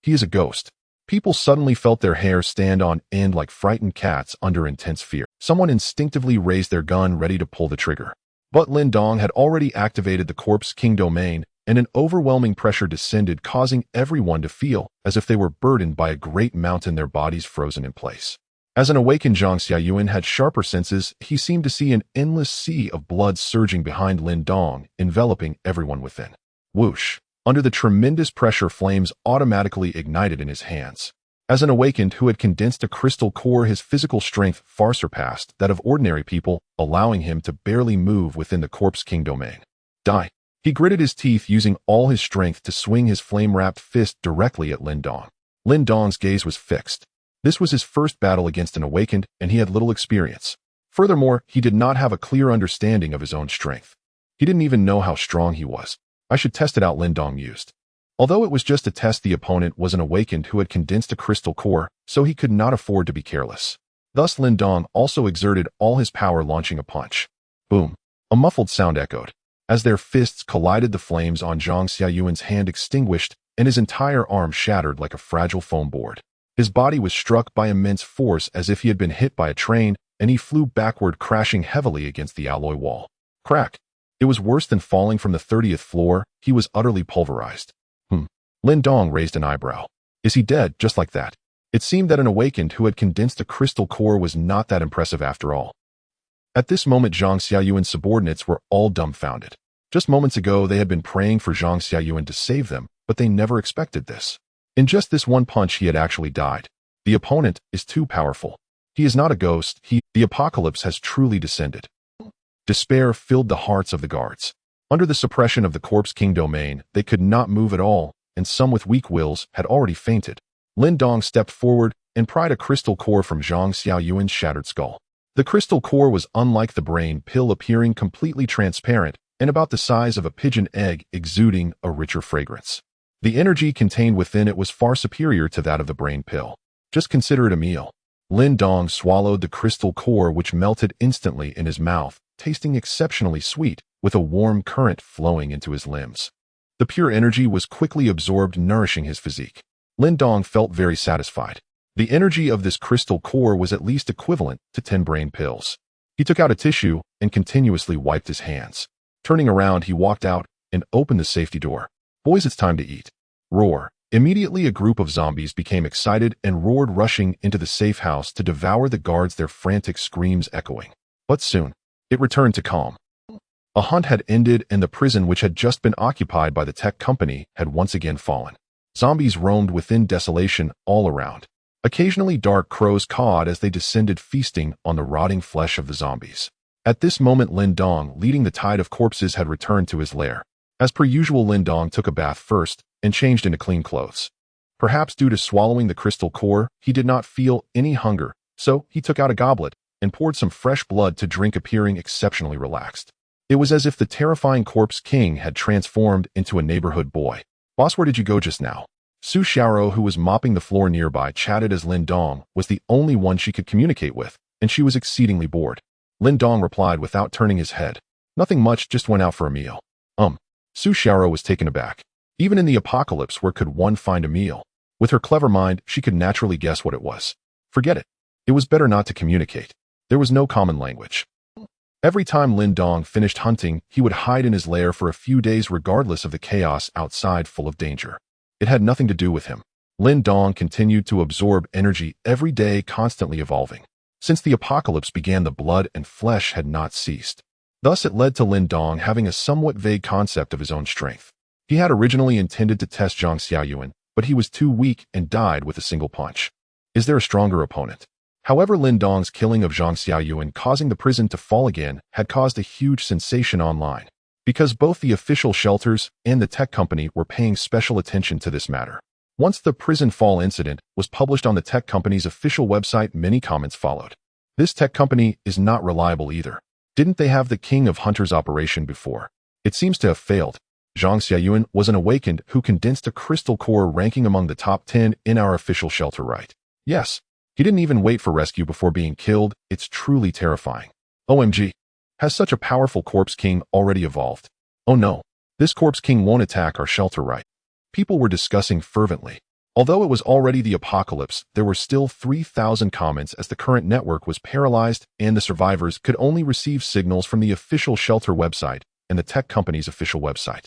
He is a ghost. People suddenly felt their hair stand on end like frightened cats under intense fear. Someone instinctively raised their gun, ready to pull the trigger. But Lin Dong had already activated the Corpse King domain, and an overwhelming pressure descended, causing everyone to feel as if they were burdened by a great mountain, their bodies frozen in place. As an awakened Zhang Xiaoyuan had sharper senses, he seemed to see an endless sea of blood surging behind Lin Dong, enveloping everyone within. Whoosh! Under the tremendous pressure, flames automatically ignited in his hands. As an awakened who had condensed a crystal core, his physical strength far surpassed that of ordinary people, allowing him to barely move within the Corpse King domain. Die! He gritted his teeth, using all his strength to swing his flame-wrapped fist directly at Lin Dong. Lin Dong's gaze was fixed. This was his first battle against an awakened, and he had little experience. Furthermore, he did not have a clear understanding of his own strength. He didn't even know how strong he was. I should test it out, Lin Dong mused. Although it was just a test, the opponent was an awakened who had condensed a crystal core, so he could not afford to be careless. Thus Lin Dong also exerted all his power, launching a punch. Boom! A muffled sound echoed. As their fists collided, the flames on Zhang Xiaoyuan's hand extinguished, and his entire arm shattered like a fragile foam board. His body was struck by immense force as if he had been hit by a train, and he flew backward, crashing heavily against the alloy wall. Crack! It was worse than falling from the 30th floor. He was utterly pulverized. Lin Dong raised an eyebrow. Is he dead, just like that? It seemed that an awakened who had condensed a crystal core was not that impressive after all. At this moment, Zhang Xiaoyuan's subordinates were all dumbfounded. Just moments ago, they had been praying for Zhang Xiaoyuan to save them, but they never expected this. In just this one punch, he had actually died. The opponent is too powerful. He is not a ghost. The apocalypse has truly descended. Despair filled the hearts of the guards. Under the suppression of the Corpse King domain, they could not move at all, and some with weak wills had already fainted. Lin Dong stepped forward and pried a crystal core from Zhang Xiaoyuan's shattered skull. The crystal core was unlike the brain pill, appearing completely transparent and about the size of a pigeon egg, exuding a richer fragrance. The energy contained within it was far superior to that of the brain pill. Just consider it a meal. Lin Dong swallowed the crystal core, which melted instantly in his mouth, tasting exceptionally sweet, with a warm current flowing into his limbs. The pure energy was quickly absorbed, nourishing his physique. Lin Dong felt very satisfied. The energy of this crystal core was at least equivalent to 10 brain pills. He took out a tissue and continuously wiped his hands. Turning around, he walked out and opened the safety door. Boys, it's time to eat. Roar. Immediately, a group of zombies became excited and roared, rushing into the safe house to devour the guards, their frantic screams echoing. But soon, it returned to calm. A hunt had ended, and the prison, which had just been occupied by the tech company, had once again fallen. Zombies roamed within desolation all around. Occasionally, dark crows cawed as they descended, feasting on the rotting flesh of the zombies. At this moment, Lin Dong, leading the tide of corpses, had returned to his lair. As per usual, Lin Dong took a bath first and changed into clean clothes. Perhaps due to swallowing the crystal core, he did not feel any hunger, so he took out a goblet and poured some fresh blood to drink, appearing exceptionally relaxed. It was as if the terrifying Corpse King had transformed into a neighborhood boy. Boss, where did you go just now? Su Xiaoro, who was mopping the floor nearby, chatted as Lin Dong was the only one she could communicate with, and she was exceedingly bored. Lin Dong replied without turning his head. Nothing much, just went out for a meal. Su Xiaoro was taken aback. Even in the apocalypse, where could one find a meal? With her clever mind, she could naturally guess what it was. Forget it. It was better not to communicate. There was no common language. Every time Lin Dong finished hunting, he would hide in his lair for a few days, regardless of the chaos outside full of danger. It had nothing to do with him. Lin Dong continued to absorb energy every day, constantly evolving. Since the apocalypse began, the blood and flesh had not ceased. Thus, it led to Lin Dong having a somewhat vague concept of his own strength. He had originally intended to test Zhang Xiaoyuan, but he was too weak and died with a single punch. Is there a stronger opponent? However, Lin Dong's killing of Zhang Xiaoyuan, causing the prison to fall again, had caused a huge sensation online, because both the official shelters and the tech company were paying special attention to this matter. Once the prison fall incident was published on the tech company's official website, many comments followed. This tech company is not reliable either. Didn't they have the King of Hunters operation before? It seems to have failed. Zhang Xiaoyuan was an awakened who condensed a crystal core, ranking among the top 10 in our official shelter, right? Yes. He didn't even wait for rescue before being killed. It's truly terrifying. OMG. Has such a powerful Corpse King already evolved? Oh no. This Corpse King won't attack our shelter, right? People were discussing fervently. Although it was already the apocalypse, there were still 3,000 comments as the current network was paralyzed and the survivors could only receive signals from the official shelter website and the tech company's official website.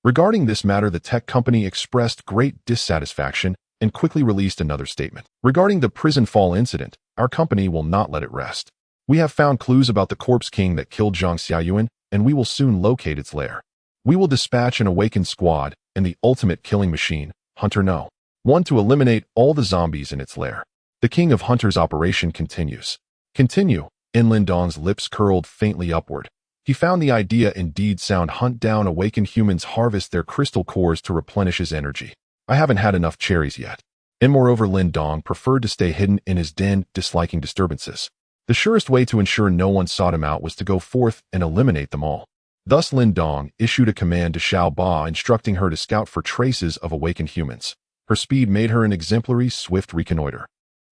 Regarding this matter, the tech company expressed great dissatisfaction and quickly released another statement. Regarding the prison fall incident, our company will not let it rest. We have found clues about the Corpse King that killed Zhang Xiaoyuan, and we will soon locate its lair. We will dispatch an awakened squad and the ultimate killing machine, Hunter No. 1, to eliminate all the zombies in its lair. The King of Hunters operation continues. Continue. Lin Dong's lips curled faintly upward. He found the idea indeed sound: hunt down awakened humans, harvest their crystal cores to replenish his energy. I haven't had enough cherries yet. And moreover, Lin Dong preferred to stay hidden in his den, disliking disturbances. The surest way to ensure no one sought him out was to go forth and eliminate them all. Thus Lin Dong issued a command to Xiao Ba, instructing her to scout for traces of awakened humans. Her speed made her an exemplary, swift reconnoiter.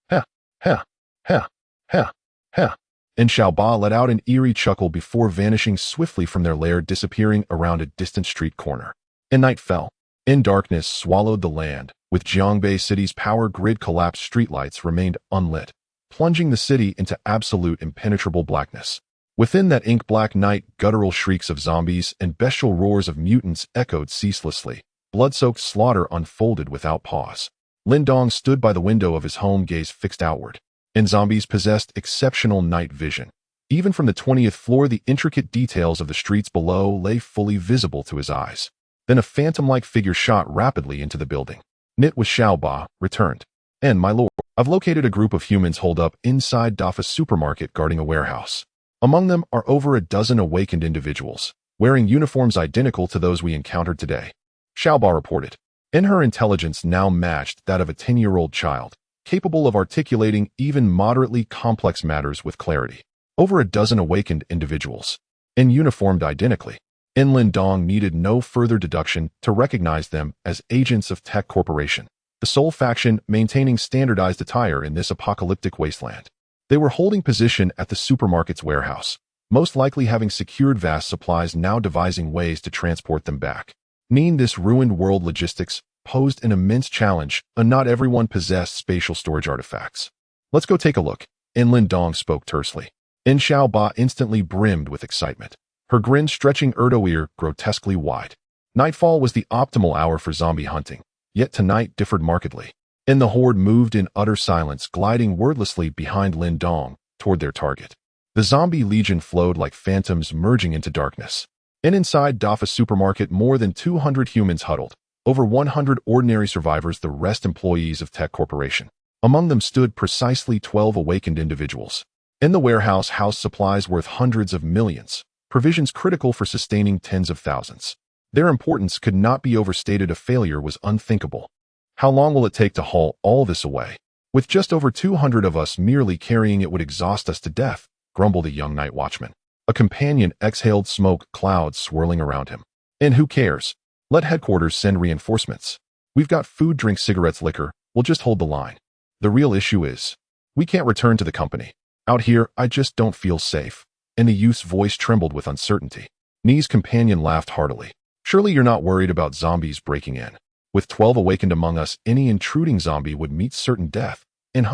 Ha, ha, ha, ha, ha. And Xiao Ba let out an eerie chuckle before vanishing swiftly from their lair, disappearing around a distant street corner. And night fell. And darkness swallowed the land. With Jiangbei City's power grid collapsed, streetlights remained unlit, plunging the city into absolute impenetrable blackness. Within that ink-black night, guttural shrieks of zombies and bestial roars of mutants echoed ceaselessly. Blood-soaked slaughter unfolded without pause. Lin Dong stood by the window of his home, gaze fixed outward. And zombies possessed exceptional night vision. Even from the 20th floor, the intricate details of the streets below lay fully visible to his eyes. Then a phantom-like figure shot rapidly into the building. It was Xiao Ba, returned. And, my lord, I've located a group of humans holed up inside Dafa supermarket guarding a warehouse. Among them are over a dozen awakened individuals, wearing uniforms identical to those we encountered today. Xiao Ba reported. And her intelligence now matched that of a 10-year-old child, capable of articulating even moderately complex matters with clarity. Over a dozen awakened individuals, and uniformed identically. And Lin Dong needed no further deduction to recognize them as agents of Tech Corporation, the sole faction maintaining standardized attire in this apocalyptic wasteland. They were holding position at the supermarket's warehouse, most likely having secured vast supplies, now devising ways to transport them back. This ruined world logistics posed an immense challenge, and not everyone possessed spatial storage artifacts. Let's go take a look, and Lin Dong spoke tersely. And Xiao Ba instantly brimmed with excitement, her grin stretching ear grotesquely wide. Nightfall was the optimal hour for zombie hunting, yet tonight differed markedly. And the horde moved in utter silence, gliding wordlessly behind Lin Dong toward their target. The zombie legion flowed like phantoms, merging into darkness. And inside Dafa supermarket, more than 200 humans huddled, over 100 ordinary survivors, the rest employees of Tech Corporation. Among them stood precisely 12 awakened individuals. In the warehouse housed supplies worth hundreds of millions, provisions critical for sustaining tens of thousands. Their importance could not be overstated. A failure was unthinkable. How long will it take to haul all this away? With just over 200 of us, merely carrying it would exhaust us to death, grumbled a young night watchman. A companion exhaled smoke clouds swirling around him. And who cares? Let headquarters send reinforcements. We've got food, drink, cigarettes, liquor. We'll just hold the line. The real issue is, we can't return to the company. Out here, I just don't feel safe. And the youth's voice trembled with uncertainty. Ni's companion laughed heartily. Surely you're not worried about zombies breaking in. With 12 awakened among us, any intruding zombie would meet certain death. And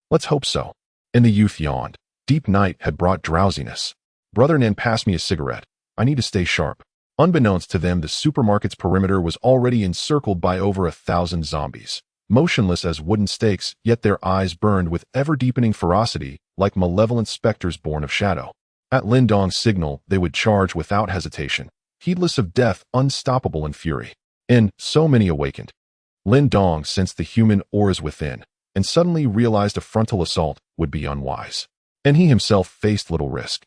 let's hope so. And the youth yawned. Deep night had brought drowsiness. Brother Nan, pass me a cigarette. I need to stay sharp. Unbeknownst to them, the supermarket's perimeter was already encircled by over 1,000 zombies. Motionless as wooden stakes, yet their eyes burned with ever-deepening ferocity, like malevolent specters born of shadow. At Lin Dong's signal, they would charge without hesitation, heedless of death, unstoppable in fury. And so many awakened. Lin Dong sensed the human auras within, and suddenly realized a frontal assault would be unwise. And he himself faced little risk.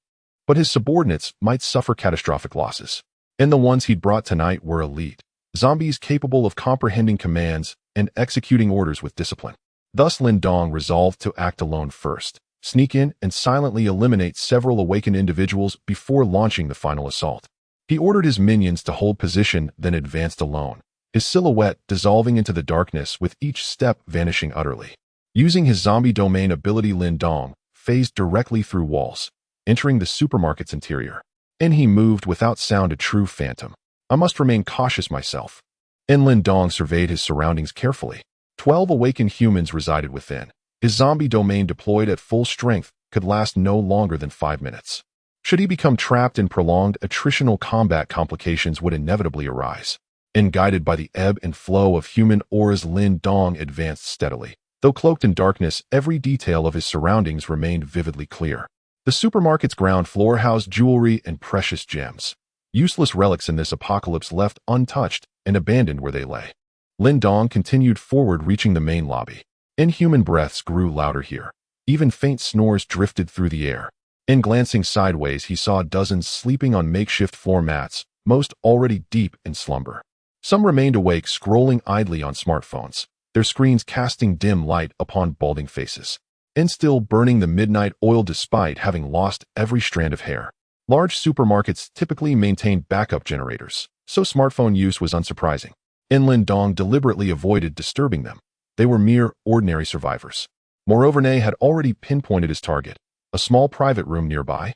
But his subordinates might suffer catastrophic losses. And the ones he'd brought tonight were elite, zombies capable of comprehending commands and executing orders with discipline. Thus Lin Dong resolved to act alone first, sneak in and silently eliminate several awakened individuals before launching the final assault. He ordered his minions to hold position, then advanced alone, his silhouette dissolving into the darkness with each step vanishing utterly. Using his zombie domain ability, Lin Dong phased directly through walls, entering the supermarket's interior. And he moved without sound, a true phantom. I must remain cautious myself. And Lin Dong surveyed his surroundings carefully. 12 awakened humans resided within. His zombie domain, deployed at full strength, could last no longer than 5 minutes. Should he become trapped in prolonged attritional combat, complications would inevitably arise. And guided by the ebb and flow of human auras, Lin Dong advanced steadily. Though cloaked in darkness, every detail of his surroundings remained vividly clear. The supermarket's ground floor housed jewelry and precious gems, useless relics in this apocalypse left untouched and abandoned where they lay. Lin Dong continued forward, reaching the main lobby. Inhuman breaths grew louder here. Even faint snores drifted through the air. In glancing sideways, he saw dozens sleeping on makeshift floor mats, most already deep in slumber. Some remained awake, scrolling idly on smartphones, their screens casting dim light upon balding faces, and still burning the midnight oil despite having lost every strand of hair. Large supermarkets typically maintained backup generators, so smartphone use was unsurprising. Lin Dong deliberately avoided disturbing them. They were mere ordinary survivors. Moreover, Nay had already pinpointed his target, a small private room nearby.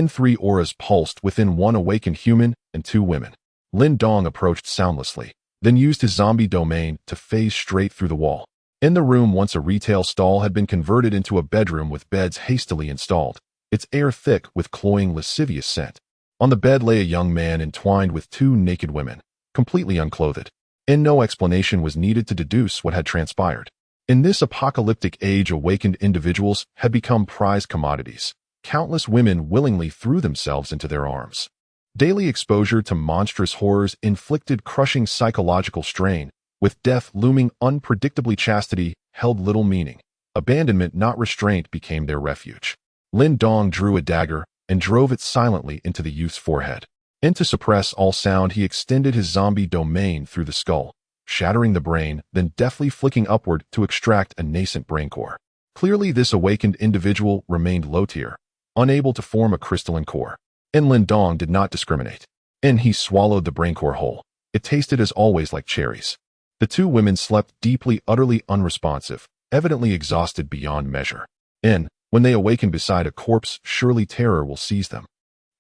Three auras pulsed within one awakened human and two women. Lin Dong approached soundlessly, then used his zombie domain to phase straight through the wall. In the room, once a retail stall, had been converted into a bedroom with beds hastily installed, its air thick with cloying lascivious scent. On the bed lay a young man entwined with two naked women, completely unclothed. No explanation was needed to deduce what had transpired. In this apocalyptic age, awakened individuals had become prized commodities. Countless women willingly threw themselves into their arms. Daily exposure to monstrous horrors inflicted crushing psychological strain. With death looming unpredictably, chastity held little meaning. Abandonment, not restraint, became their refuge. Lin Dong drew a dagger and drove it silently into the youth's forehead. To suppress all sound, he extended his zombie domain through the skull, shattering the brain, then deftly flicking upward to extract a nascent brain core. Clearly, this awakened individual remained low-tier, unable to form a crystalline core. Lin Dong did not discriminate. He swallowed the brain core whole. It tasted as always like cherries. The two women slept deeply, utterly unresponsive, evidently exhausted beyond measure. When they awaken beside a corpse, surely terror will seize them.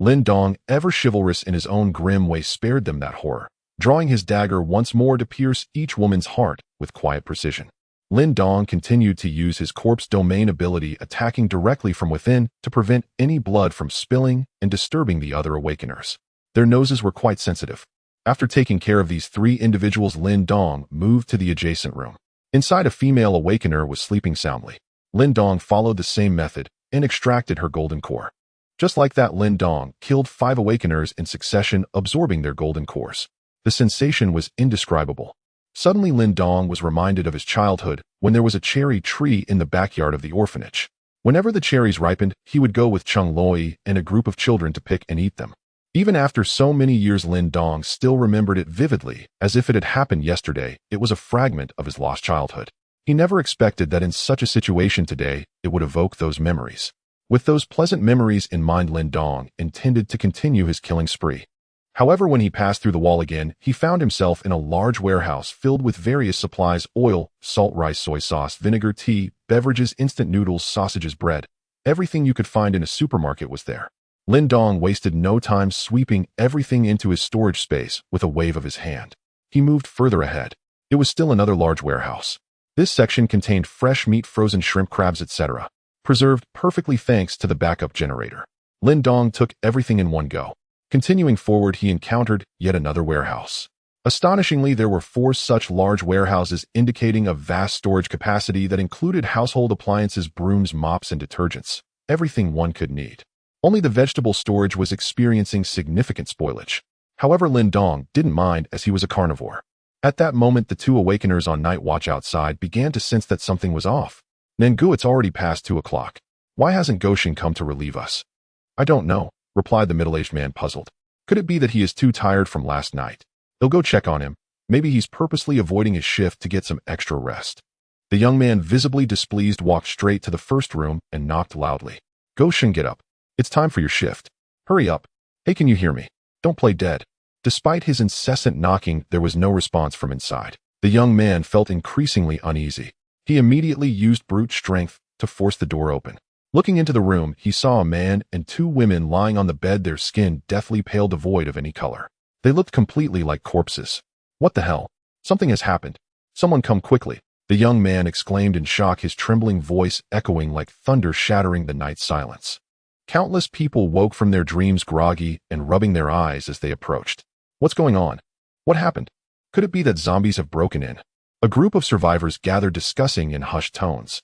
Lin Dong, ever chivalrous in his own grim way, spared them that horror, drawing his dagger once more to pierce each woman's heart with quiet precision. Lin Dong continued to use his corpse domain ability, attacking directly from within to prevent any blood from spilling and disturbing the other awakeners. Their noses were quite sensitive. After taking care of these three individuals, Lin Dong moved to the adjacent room. Inside, a female awakener was sleeping soundly. Lin Dong followed the same method and extracted her golden core. Just like that, Lin Dong killed 5 awakeners in succession, absorbing their golden cores. The sensation was indescribable. Suddenly, Lin Dong was reminded of his childhood when there was a cherry tree in the backyard of the orphanage. Whenever the cherries ripened, he would go with Chung Loi and a group of children to pick and eat them. Even after so many years, Lin Dong still remembered it vividly, as if it had happened yesterday. It was a fragment of his lost childhood. He never expected that in such a situation today, it would evoke those memories. With those pleasant memories in mind, Lin Dong intended to continue his killing spree. However, when he passed through the wall again, he found himself in a large warehouse filled with various supplies: oil, salt, rice, soy sauce, vinegar, tea, beverages, instant noodles, sausages, bread. Everything you could find in a supermarket was there. Lin Dong wasted no time sweeping everything into his storage space with a wave of his hand. He moved further ahead. It was still another large warehouse. This section contained fresh meat, frozen shrimp, crabs, etc., preserved perfectly thanks to the backup generator. Lin Dong took everything in one go. Continuing forward, he encountered yet another warehouse. Astonishingly, there were 4 such large warehouses, indicating a vast storage capacity that included household appliances, brooms, mops, and detergents, everything one could need. Only the vegetable storage was experiencing significant spoilage. However, Lin Dong didn't mind, as he was a carnivore. At that moment, the 2 awakeners on night watch outside began to sense that something was off. "Nengu, it's already past 2 o'clock. Why hasn't Goshen come to relieve us?" "I don't know," replied the middle-aged man, puzzled. "Could it be that he is too tired from last night? They'll go check on him. Maybe he's purposely avoiding his shift to get some extra rest." The young man, visibly displeased, walked straight to the first room and knocked loudly. "Goshen, get up. It's time for your shift. Hurry up. Hey, can you hear me? Don't play dead." Despite his incessant knocking, there was no response from inside. The young man felt increasingly uneasy. He immediately used brute strength to force the door open. Looking into the room, he saw a man and 2 women lying on the bed, their skin deathly pale, devoid of any color. They looked completely like corpses. "What the hell? Something has happened. Someone come quickly," the young man exclaimed in shock, his trembling voice echoing like thunder, shattering the night silence. Countless people woke from their dreams, groggy and rubbing their eyes as they approached. "What's going on? What happened? Could it be that zombies have broken in?" A group of survivors gathered, discussing in hushed tones.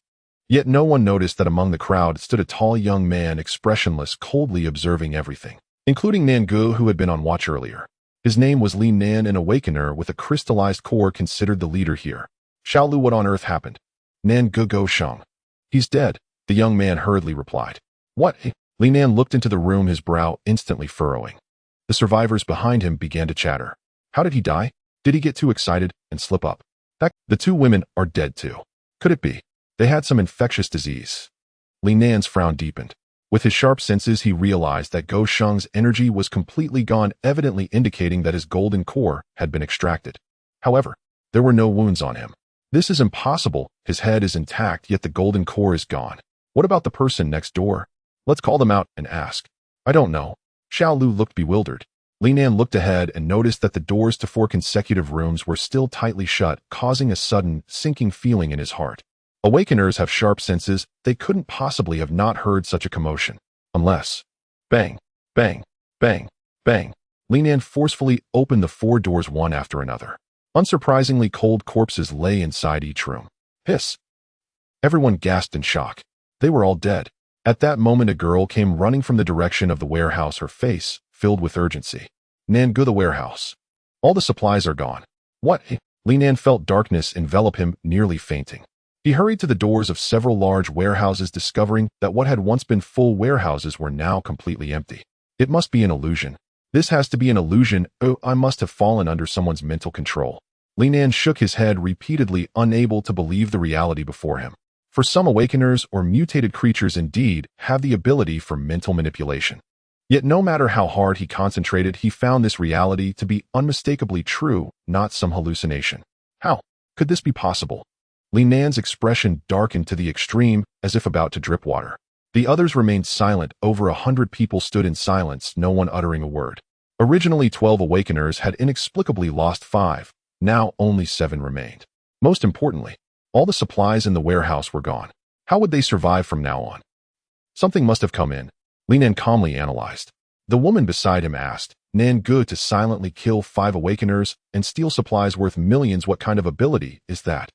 Yet no one noticed that among the crowd stood a tall young man, expressionless, coldly observing everything, including Nangu, who had been on watch earlier. His name was Li Nan, an awakener with a crystallized core, considered the leader here. "Xiaolu, what on earth happened?" "Nangu Go Sheng. He's dead," the young man hurriedly replied. "What? Li Nan looked into the room, his brow instantly furrowing. The survivors behind him began to chatter. How did he die? Did he get too excited and slip up? The two women are dead too. Could it be? They had some infectious disease. Li Nan's frown deepened. With his sharp senses, he realized that Go Sheng's energy was completely gone, evidently indicating that his golden core had been extracted. However, there were no wounds on him. This is impossible. His head is intact, yet the golden core is gone. What about the person next door? Let's call them out and ask. I don't know. Xiao Lu looked bewildered. Li Nan looked ahead and noticed that the doors to 4 consecutive rooms were still tightly shut, causing a sudden, sinking feeling in his heart. Awakeners have sharp senses. They couldn't possibly have not heard such a commotion. Unless... Bang, bang, bang, bang. Li Nan forcefully opened the 4 doors one after another. Unsurprisingly, cold corpses lay inside each room. Hiss! Everyone gasped in shock. They were all dead. At that moment, a girl came running from the direction of the warehouse, her face filled with urgency. Nan, go to the warehouse. All the supplies are gone. What? Li Nan felt darkness envelop him, nearly fainting. He hurried to the doors of several large warehouses, discovering that what had once been full warehouses were now completely empty. It must be an illusion. This has to be an illusion. Oh, I must have fallen under someone's mental control. Li Nan shook his head repeatedly, unable to believe the reality before him. For some awakeners or mutated creatures indeed have the ability for mental manipulation. Yet no matter how hard he concentrated, he found this reality to be unmistakably true, not some hallucination. How could this be possible? Li Nan's expression darkened to the extreme, as if about to drip water. The others remained silent. Over 100 people stood in silence, no one uttering a word. Originally 12 awakeners had inexplicably lost 5. Now only 7 remained. Most importantly, all the supplies in the warehouse were gone. How would they survive from now on? Something must have come in. Li Nan calmly analyzed. The woman beside him asked, Nan, good to silently kill 5 awakeners and steal supplies worth millions. What kind of ability is that?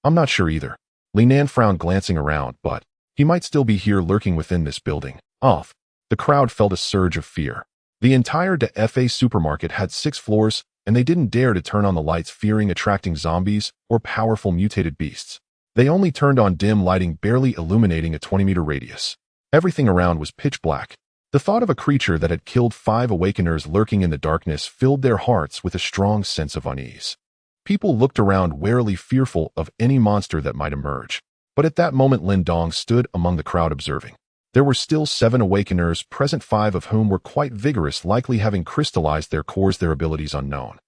I'm not sure either. Li Nan frowned, glancing around, but he might still be here lurking within this building. Off. The crowd felt a surge of fear. The entire DFA supermarket had 6 floors, and they didn't dare to turn on the lights, fearing attracting zombies or powerful mutated beasts. They only turned on dim lighting, barely illuminating a 20-meter radius. Everything around was pitch black. The thought of a creature that had killed 5 awakeners lurking in the darkness filled their hearts with a strong sense of unease. People looked around warily, fearful of any monster that might emerge. But at that moment, Lin Dong stood among the crowd, observing. There were still 7 awakeners present, 5 of whom were quite vigorous, likely having crystallized their cores, their abilities unknown.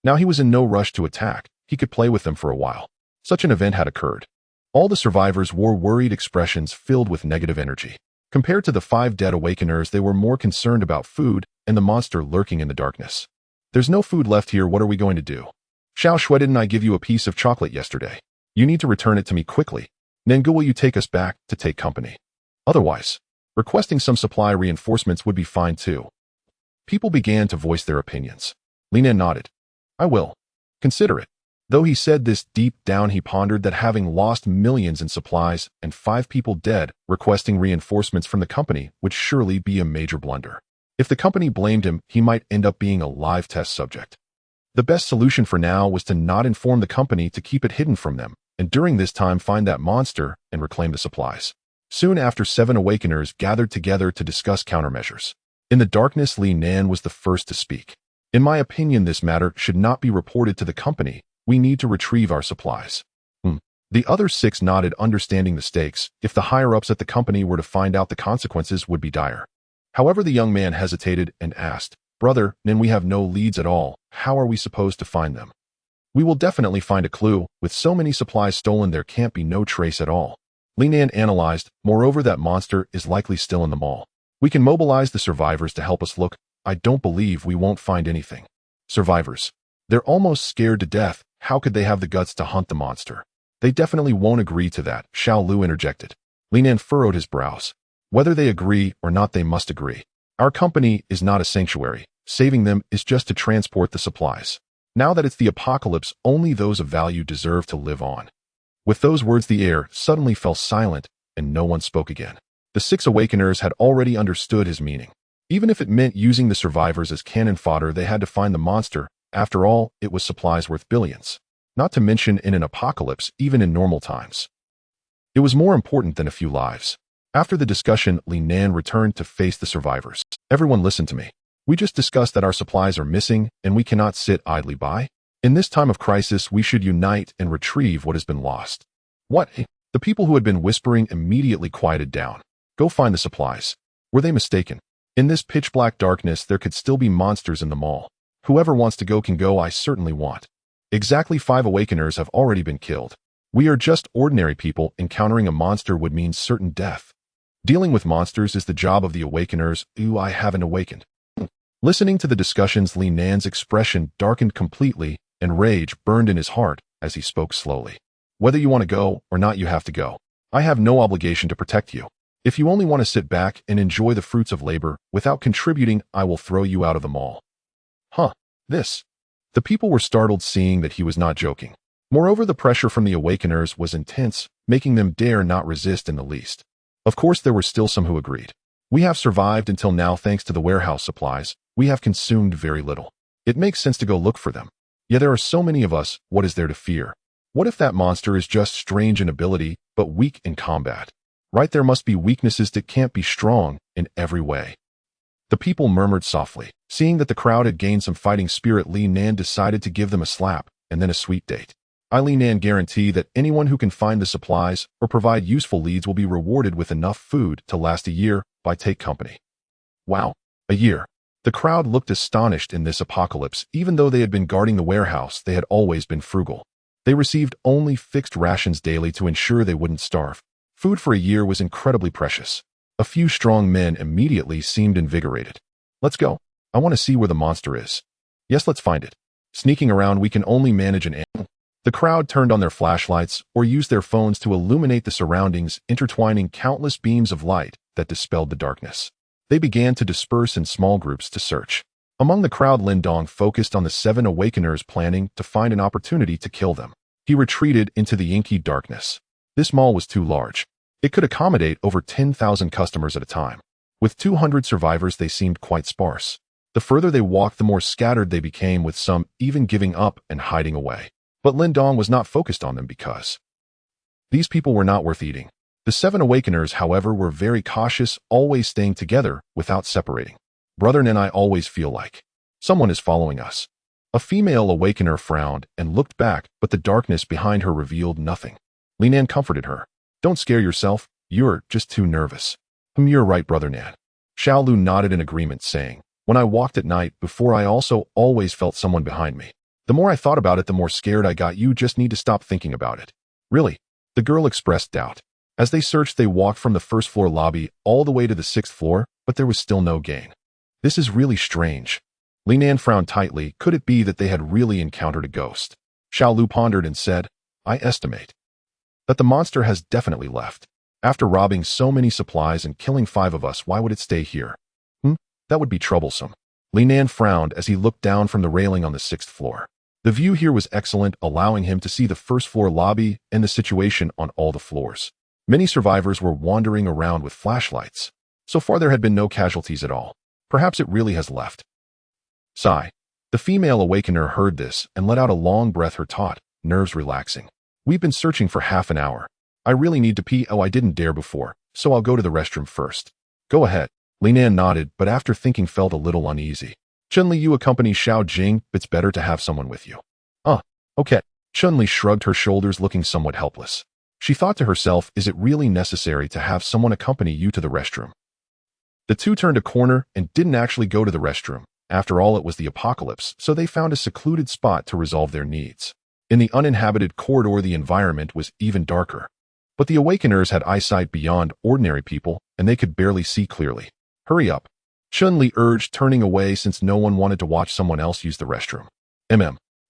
Now he was in no rush to attack. He could play with them for a while. Such an event had occurred. All the survivors wore worried expressions filled with negative energy. Compared to the 5 dead awakeners, they were more concerned about food and the monster lurking in the darkness. There's no food left here. What are we going to do? Xiao Shui, didn't I give you a piece of chocolate yesterday? You need to return it to me quickly. Nengu, will you take us back to take company? Otherwise, requesting some supply reinforcements would be fine too. People began to voice their opinions. Li Nan nodded. I will. Consider it. Though he said this, deep down he pondered that having lost millions in supplies and 5 people dead, requesting reinforcements from the company would surely be a major blunder. If the company blamed him, he might end up being a live test subject. The best solution for now was to not inform the company, to keep it hidden from them, and during this time find that monster and reclaim the supplies. Soon after, 7 awakeners gathered together to discuss countermeasures. In the darkness, Li Nan was the first to speak. In my opinion, this matter should not be reported to the company. We need to retrieve our supplies. The other 6 nodded, understanding the stakes. If the higher-ups at the company were to find out, the consequences would be dire. However, the young man hesitated and asked, Brother, Nin, we have no leads at all. How are we supposed to find them? We will definitely find a clue. With so many supplies stolen, there can't be no trace at all. Li Nan analyzed. Moreover, that monster is likely still in the mall. We can mobilize the survivors to help us look. I don't believe we won't find anything. Survivors. They're almost scared to death. How could they have the guts to hunt the monster? They definitely won't agree to that, Xiao Lu interjected. Li Nan furrowed his brows. Whether they agree or not, they must agree. Our company is not a sanctuary. Saving them is just to transport the supplies. Now that it's the apocalypse, only those of value deserve to live on. With those words, the air suddenly fell silent, and no one spoke again. The 6 awakeners had already understood his meaning. Even if it meant using the survivors as cannon fodder, they had to find the monster. After all, it was supplies worth billions. Not to mention in an apocalypse, even in normal times. It was more important than a few lives. After the discussion, Li Nan returned to face the survivors. Everyone listen to me. We just discussed that our supplies are missing and we cannot sit idly by. In this time of crisis, we should unite and retrieve what has been lost. What? The people who had been whispering immediately quieted down. Go find the supplies. Were they mistaken? In this pitch-black darkness, there could still be monsters in the mall. Whoever wants to go can go, I certainly want. Exactly 5 awakeners have already been killed. We are just ordinary people. Encountering a monster would mean certain death. Dealing with monsters is the job of the awakeners. Ooh, I haven't awakened. Listening to the discussions, Li Nan's expression darkened completely, and rage burned in his heart as he spoke slowly. Whether you want to go or not, you have to go. I have no obligation to protect you. If you only want to sit back and enjoy the fruits of labor without contributing, I will throw you out of the mall. Huh, this. The people were startled seeing that he was not joking. Moreover, the pressure from the awakeners was intense, making them dare not resist in the least. Of course, there were still some who agreed. We have survived until now thanks to the warehouse supplies. We have consumed very little. It makes sense to go look for them. Yet there are so many of us, what is there to fear? What if that monster is just strange in ability, but weak in combat? Right, there must be weaknesses that can't be strong in every way. The people murmured softly. Seeing that the crowd had gained some fighting spirit, Li Nan decided to give them a slap and then a sweet date. Li Nan guarantee that anyone who can find the supplies or provide useful leads will be rewarded with enough food to last a year by take company. Wow, a year. The crowd looked astonished in this apocalypse. Even though they had been guarding the warehouse, they had always been frugal. They received only fixed rations daily to ensure they wouldn't starve. Food for a year was incredibly precious. A few strong men immediately seemed invigorated. Let's go. I want to see where the monster is. Yes, let's find it. Sneaking around, we can only manage an animal. The crowd turned on their flashlights or used their phones to illuminate the surroundings, intertwining countless beams of light that dispelled the darkness. They began to disperse in small groups to search. Among the crowd, Lin Dong focused on the 7 awakeners, planning to find an opportunity to kill them. He retreated into the inky darkness. This mall was too large. It could accommodate over 10,000 customers at a time. With 200 survivors, they seemed quite sparse. The further they walked, the more scattered they became, with some even giving up and hiding away. But Lin Dong was not focused on them because these people were not worth eating. The 7 awakeners, however, were very cautious, always staying together without separating. Brother and I always feel like someone is following us. A female awakener frowned and looked back, but the darkness behind her revealed nothing. Li Nan comforted her. Don't scare yourself. You're just too nervous. You're right, Brother Nan. Xiao Lu nodded in agreement, saying, when I walked at night before, I also always felt someone behind me. The more I thought about it, the more scared I got. You just need to stop thinking about it. Really? The girl expressed doubt. As they searched, they walked from the first floor lobby all the way to the 6th floor, but there was still no gain. This is really strange. Li Nan frowned tightly. Could it be that they had really encountered a ghost? Xiao Lu pondered and said, I estimate that the monster has definitely left. After robbing so many supplies and killing 5 of us, why would it stay here? That would be troublesome. Li Nan frowned as he looked down from the railing on the 6th floor. The view here was excellent, allowing him to see the first floor lobby and the situation on all the floors. Many survivors were wandering around with flashlights. So far there had been no casualties at all. Perhaps it really has left. Sigh. The female awakener heard this and let out a long breath, her taut nerves relaxing. We've been searching for half an hour. I really need to pee. Oh, I didn't dare before, so I'll go to the restroom first. Go ahead. Li Nan nodded, but after thinking felt a little uneasy. Chun-Li, you accompany Xiao Jing. It's better to have someone with you. Okay. Chun-Li shrugged her shoulders, looking somewhat helpless. She thought to herself, is it really necessary to have someone accompany you to the restroom? The two turned a corner and didn't actually go to the restroom. After all, it was the apocalypse, so they found a secluded spot to resolve their needs. In the uninhabited corridor, the environment was even darker. But the awakeners had eyesight beyond ordinary people, and they could barely see clearly. Hurry up. Chun-Li urged, turning away since no one wanted to watch someone else use the restroom.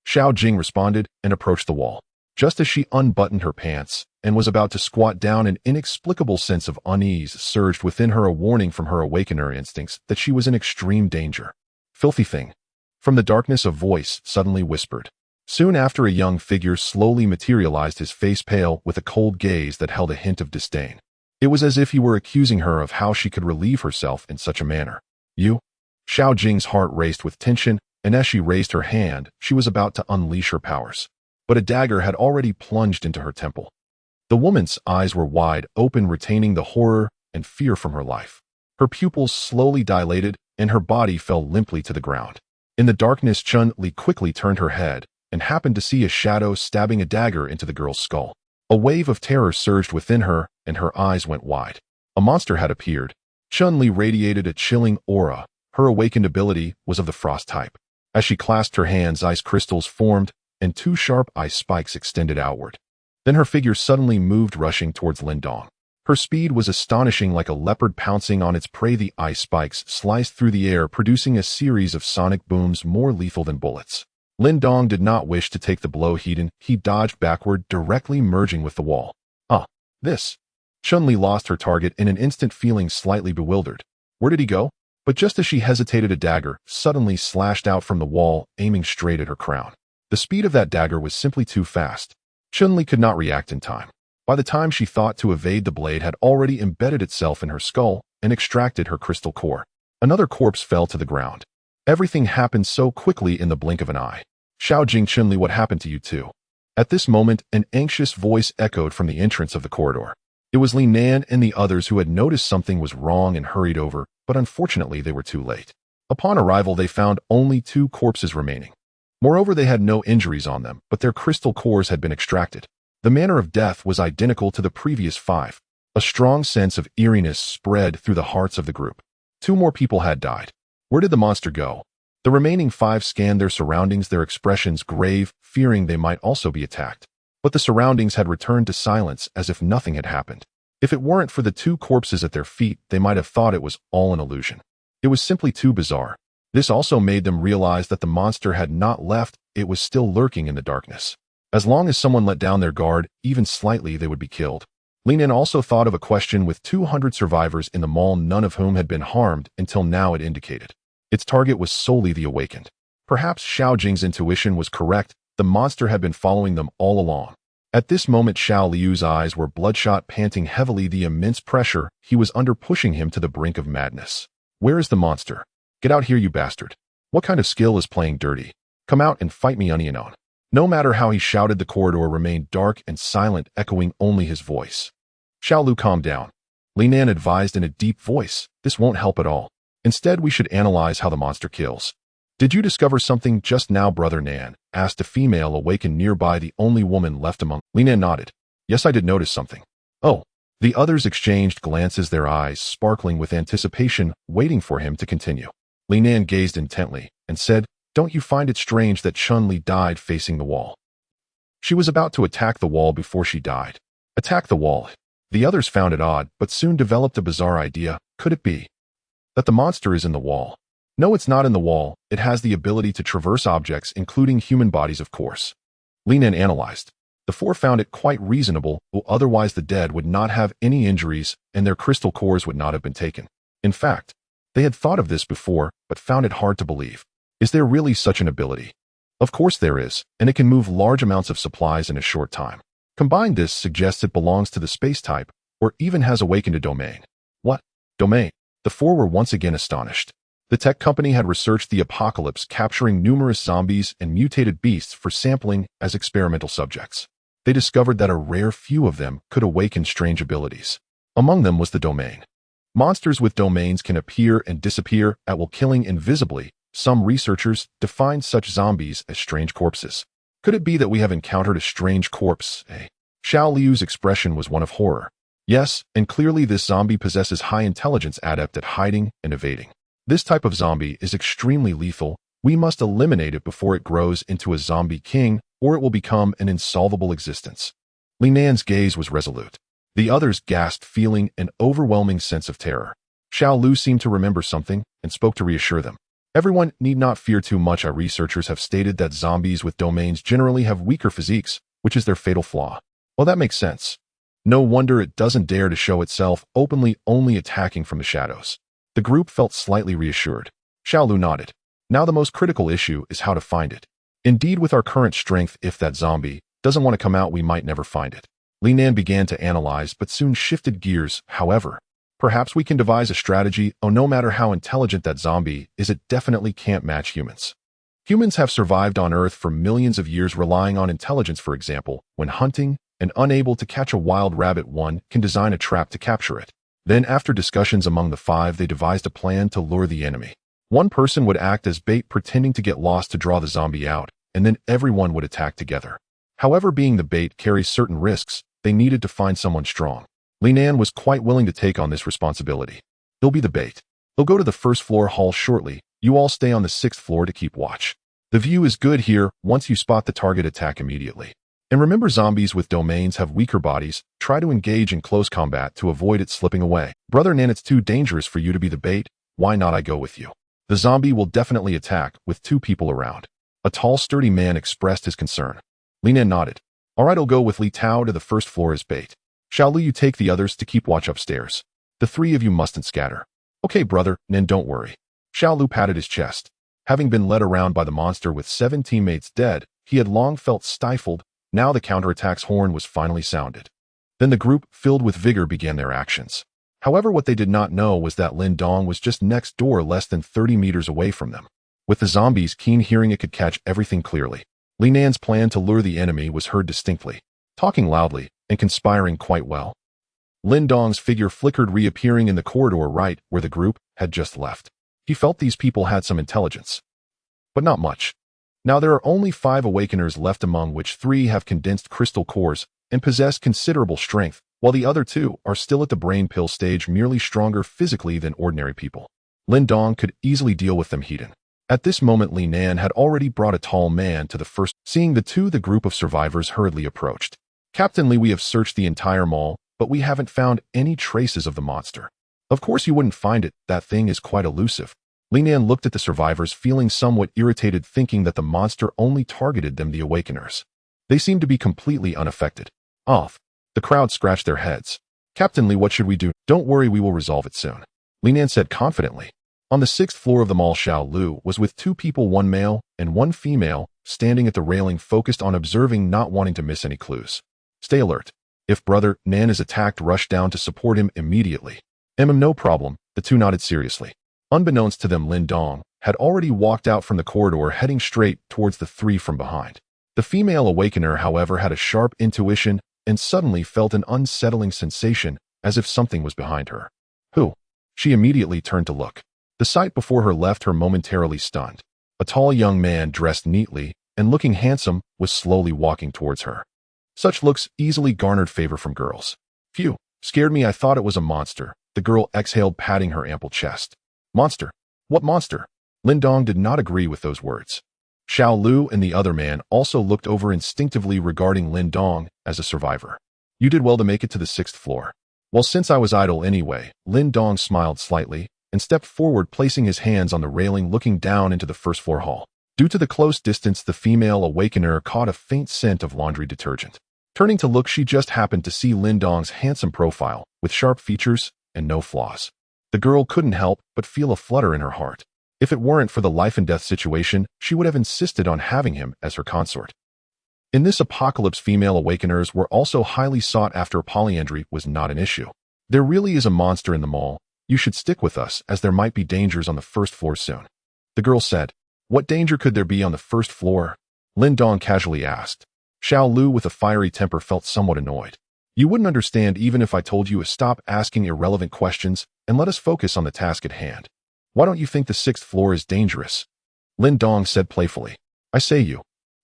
Xiao Jing responded and approached the wall. Just as she unbuttoned her pants and was about to squat down, an inexplicable sense of unease surged within her, a warning from her awakener instincts that she was in extreme danger. Filthy thing. From the darkness, a voice suddenly whispered. Soon after, a young figure slowly materialized, his face pale, with a cold gaze that held a hint of disdain. It was as if he were accusing her of how she could relieve herself in such a manner. You? Xiao Jing's heart raced with tension, and as she raised her hand, she was about to unleash her powers. But a dagger had already plunged into her temple. The woman's eyes were wide open, retaining the horror and fear from her life. Her pupils slowly dilated, and her body fell limply to the ground. In the darkness, Chun-Li quickly turned her head and happened to see a shadow stabbing a dagger into the girl's skull. A wave of terror surged within her, and her eyes went wide. A monster had appeared. Chun-Li radiated a chilling aura. Her awakened ability was of the frost type. As she clasped her hands, ice crystals formed, and two sharp ice spikes extended outward. Then her figure suddenly moved, rushing towards Lin Dong. Her speed was astonishing, like a leopard pouncing on its prey. The ice spikes sliced through the air, producing a series of sonic booms more lethal than bullets. Lin Dong did not wish to take the blow. He dodged backward, directly merging with the wall. This. Chun-Li lost her target in an instant, feeling slightly bewildered. Where did he go? But just as she hesitated, a dagger suddenly slashed out from the wall, aiming straight at her crown. The speed of that dagger was simply too fast. Chun-Li could not react in time. By the time she thought to evade, the blade had already embedded itself in her skull and extracted her crystal core. Another corpse fell to the ground. Everything happened so quickly in the blink of an eye. Xiao Jing, Chun-Li, what happened to you two? At this moment, an anxious voice echoed from the entrance of the corridor. It was Li Nan and the others, who had noticed something was wrong and hurried over, but unfortunately they were too late. Upon arrival, they found only 2 corpses remaining. Moreover, they had no injuries on them, but their crystal cores had been extracted. The manner of death was identical to the previous 5. A strong sense of eeriness spread through the hearts of the group. 2 more people had died. Where did the monster go? The remaining 5 scanned their surroundings, their expressions grave, fearing they might also be attacked. But the surroundings had returned to silence, as if nothing had happened. If it weren't for the 2 corpses at their feet, they might have thought it was all an illusion. It was simply too bizarre. This also made them realize that the monster had not left, it was still lurking in the darkness. As long as someone let down their guard, even slightly, they would be killed. Li Nan also thought of a question with 200 survivors in the mall, none of whom had been harmed until now, it indicated. Its target was solely the awakened. Perhaps Xiao Jing's intuition was correct, the monster had been following them all along. At this moment, Xiao Liu's eyes were bloodshot, panting heavily, the immense pressure he was under pushing him to the brink of madness. Where is the monster? Get out here, you bastard. What kind of skill is playing dirty? Come out and fight me, Onion. No matter how he shouted, the corridor remained dark and silent, echoing only his voice. Xiao Liu, calm down. Li Nan advised in a deep voice. This won't help at all. Instead, we should analyze how the monster kills. Did you discover something just now, Brother Nan? Asked a female awakened nearby, the only woman left among. Li Nan nodded. Yes, I did notice something. Oh. The others exchanged glances, their eyes sparkling with anticipation, waiting for him to continue. Li Nan gazed intently and said, don't you find it strange that Chun-Li died facing the wall? She was about to attack the wall before she died. Attack the wall. The others found it odd, but soon developed a bizarre idea. Could it be that the monster is in the wall? No, it's not in the wall. It has the ability to traverse objects, including human bodies, of course. Li Nan analyzed. The 4 found it quite reasonable, otherwise the dead would not have any injuries and their crystal cores would not have been taken. In fact, they had thought of this before, but found it hard to believe. Is there really such an ability? Of course there is, and it can move large amounts of supplies in a short time. Combined, this suggests it belongs to the space type, or even has awakened a domain. What? Domain? The 4 were once again astonished. The tech company had researched the apocalypse, capturing numerous zombies and mutated beasts for sampling as experimental subjects. They discovered that a rare few of them could awaken strange abilities. Among them was the domain. Monsters with domains can appear and disappear at will, killing invisibly. Some researchers defined such zombies as strange corpses. Could it be that we have encountered a strange corpse? Xiao Liu's expression was one of horror. Yes, and clearly this zombie possesses high intelligence, adept at hiding and evading. This type of zombie is extremely lethal. We must eliminate it before it grows into a zombie king, or it will become an insolvable existence. Li Nan's gaze was resolute. The others gasped, feeling an overwhelming sense of terror. Xiao Liu seemed to remember something and spoke to reassure them. Everyone need not fear too much. Our researchers have stated that zombies with domains generally have weaker physiques, which is their fatal flaw. Well, that makes sense. No wonder it doesn't dare to show itself openly, only attacking from the shadows. The group felt slightly reassured. Xiao Liu nodded. Now the most critical issue is how to find it. Indeed, with our current strength, if that zombie doesn't want to come out, we might never find it. Li Nan began to analyze, but soon shifted gears. However, perhaps we can devise a strategy. No matter how intelligent that zombie is, it definitely can't match humans. Humans have survived on Earth for millions of years relying on intelligence. For example, when hunting and unable to catch a wild rabbit, one can design a trap to capture it. Then, after discussions among the five, they devised a plan to lure the enemy. One person would act as bait, pretending to get lost to draw the zombie out, and then everyone would attack together. However, being the bait carries certain risks. They needed to find someone strong. Linan was quite willing to take on this responsibility. He'll be the bait. He'll go to the first floor hall shortly. You all stay on the 6th floor to keep watch. The view is good here. Once you spot the target, attack immediately. And remember, zombies with domains have weaker bodies. Try to engage in close combat to avoid it slipping away. Brother Nan, it's too dangerous for you to be the bait. Why not I go with you? The zombie will definitely attack with 2 people around. A tall, sturdy man expressed his concern. Linan nodded. All right, I'll go with Li Tao to the first floor as bait. Xiaolu, you take the others to keep watch upstairs. The 3 of you mustn't scatter. Okay, brother Nin, don't worry. Xiaolu patted his chest. Having been led around by the monster with 7 teammates dead, he had long felt stifled. Now the counterattack's horn was finally sounded. Then the group, filled with vigor, began their actions. However, what they did not know was that Lin Dong was just next door, less than 30 meters away from them. With the zombies' keen hearing, it could catch everything clearly. Li Nan's plan to lure the enemy was heard distinctly, talking loudly and conspiring quite well. Lin Dong's figure flickered, reappearing in the corridor right where the group had just left. He felt these people had some intelligence, but not much. Now there are only 5 awakeners left, among which 3 have condensed crystal cores and possess considerable strength, while the other 2 are still at the brain pill stage, merely stronger physically than ordinary people. Lin Dong could easily deal with them hidden. At this moment, Li Nan had already brought a tall man to the first. Seeing the group of survivors hurriedly approached. Captain Li, we have searched the entire mall, but we haven't found any traces of the monster. Of course you wouldn't find it, that thing is quite elusive. Li Nan looked at the survivors, feeling somewhat irritated, thinking that the monster only targeted them, the awakeners. They seemed to be completely unaffected. Off. The crowd scratched their heads. Captain Li, what should we do? Don't worry, we will resolve it soon. Li Nan said confidently. On the 6th floor of the mall, Xiaolu was with 2 people, 1 male and 1 female, standing at the railing, focused on observing, not wanting to miss any clues. Stay alert. If brother Nan is attacked, rush down to support him immediately. No problem, the 2 nodded seriously. Unbeknownst to them, Lin Dong had already walked out from the corridor, heading straight towards the 3 from behind. The female awakener, however, had a sharp intuition and suddenly felt an unsettling sensation, as if something was behind her. Who? She immediately turned to look. The sight before her left her momentarily stunned. A tall young man, dressed neatly and looking handsome, was slowly walking towards her. Such looks easily garnered favor from girls. Phew, scared me, I thought it was a monster, the girl exhaled, patting her ample chest. Monster? What monster? Lin Dong did not agree with those words. Xiaolu and the other man also looked over instinctively, regarding Lin Dong as a survivor. You did well to make it to the 6th floor. Well, since I was idle anyway, Lin Dong smiled slightly and stepped forward, placing his hands on the railing, looking down into the 1st floor hall. Due to the close distance, the female awakener caught a faint scent of laundry detergent. Turning to look, she just happened to see Lin Dong's handsome profile, with sharp features and no flaws. The girl couldn't help but feel a flutter in her heart. If it weren't for the life-and-death situation, she would have insisted on having him as her consort. In this apocalypse, female awakeners were also highly sought after. Polyandry was not an issue. There really is a monster in the mall. You should stick with us, as there might be dangers on the 1st floor soon. The girl said. What danger could there be on the 1st floor? Lin Dong casually asked. Xiaolu, with a fiery temper, felt somewhat annoyed. You wouldn't understand even if I told you to stop asking irrelevant questions and let us focus on the task at hand. Why don't you think the 6th floor is dangerous? Lin Dong said playfully. I say you.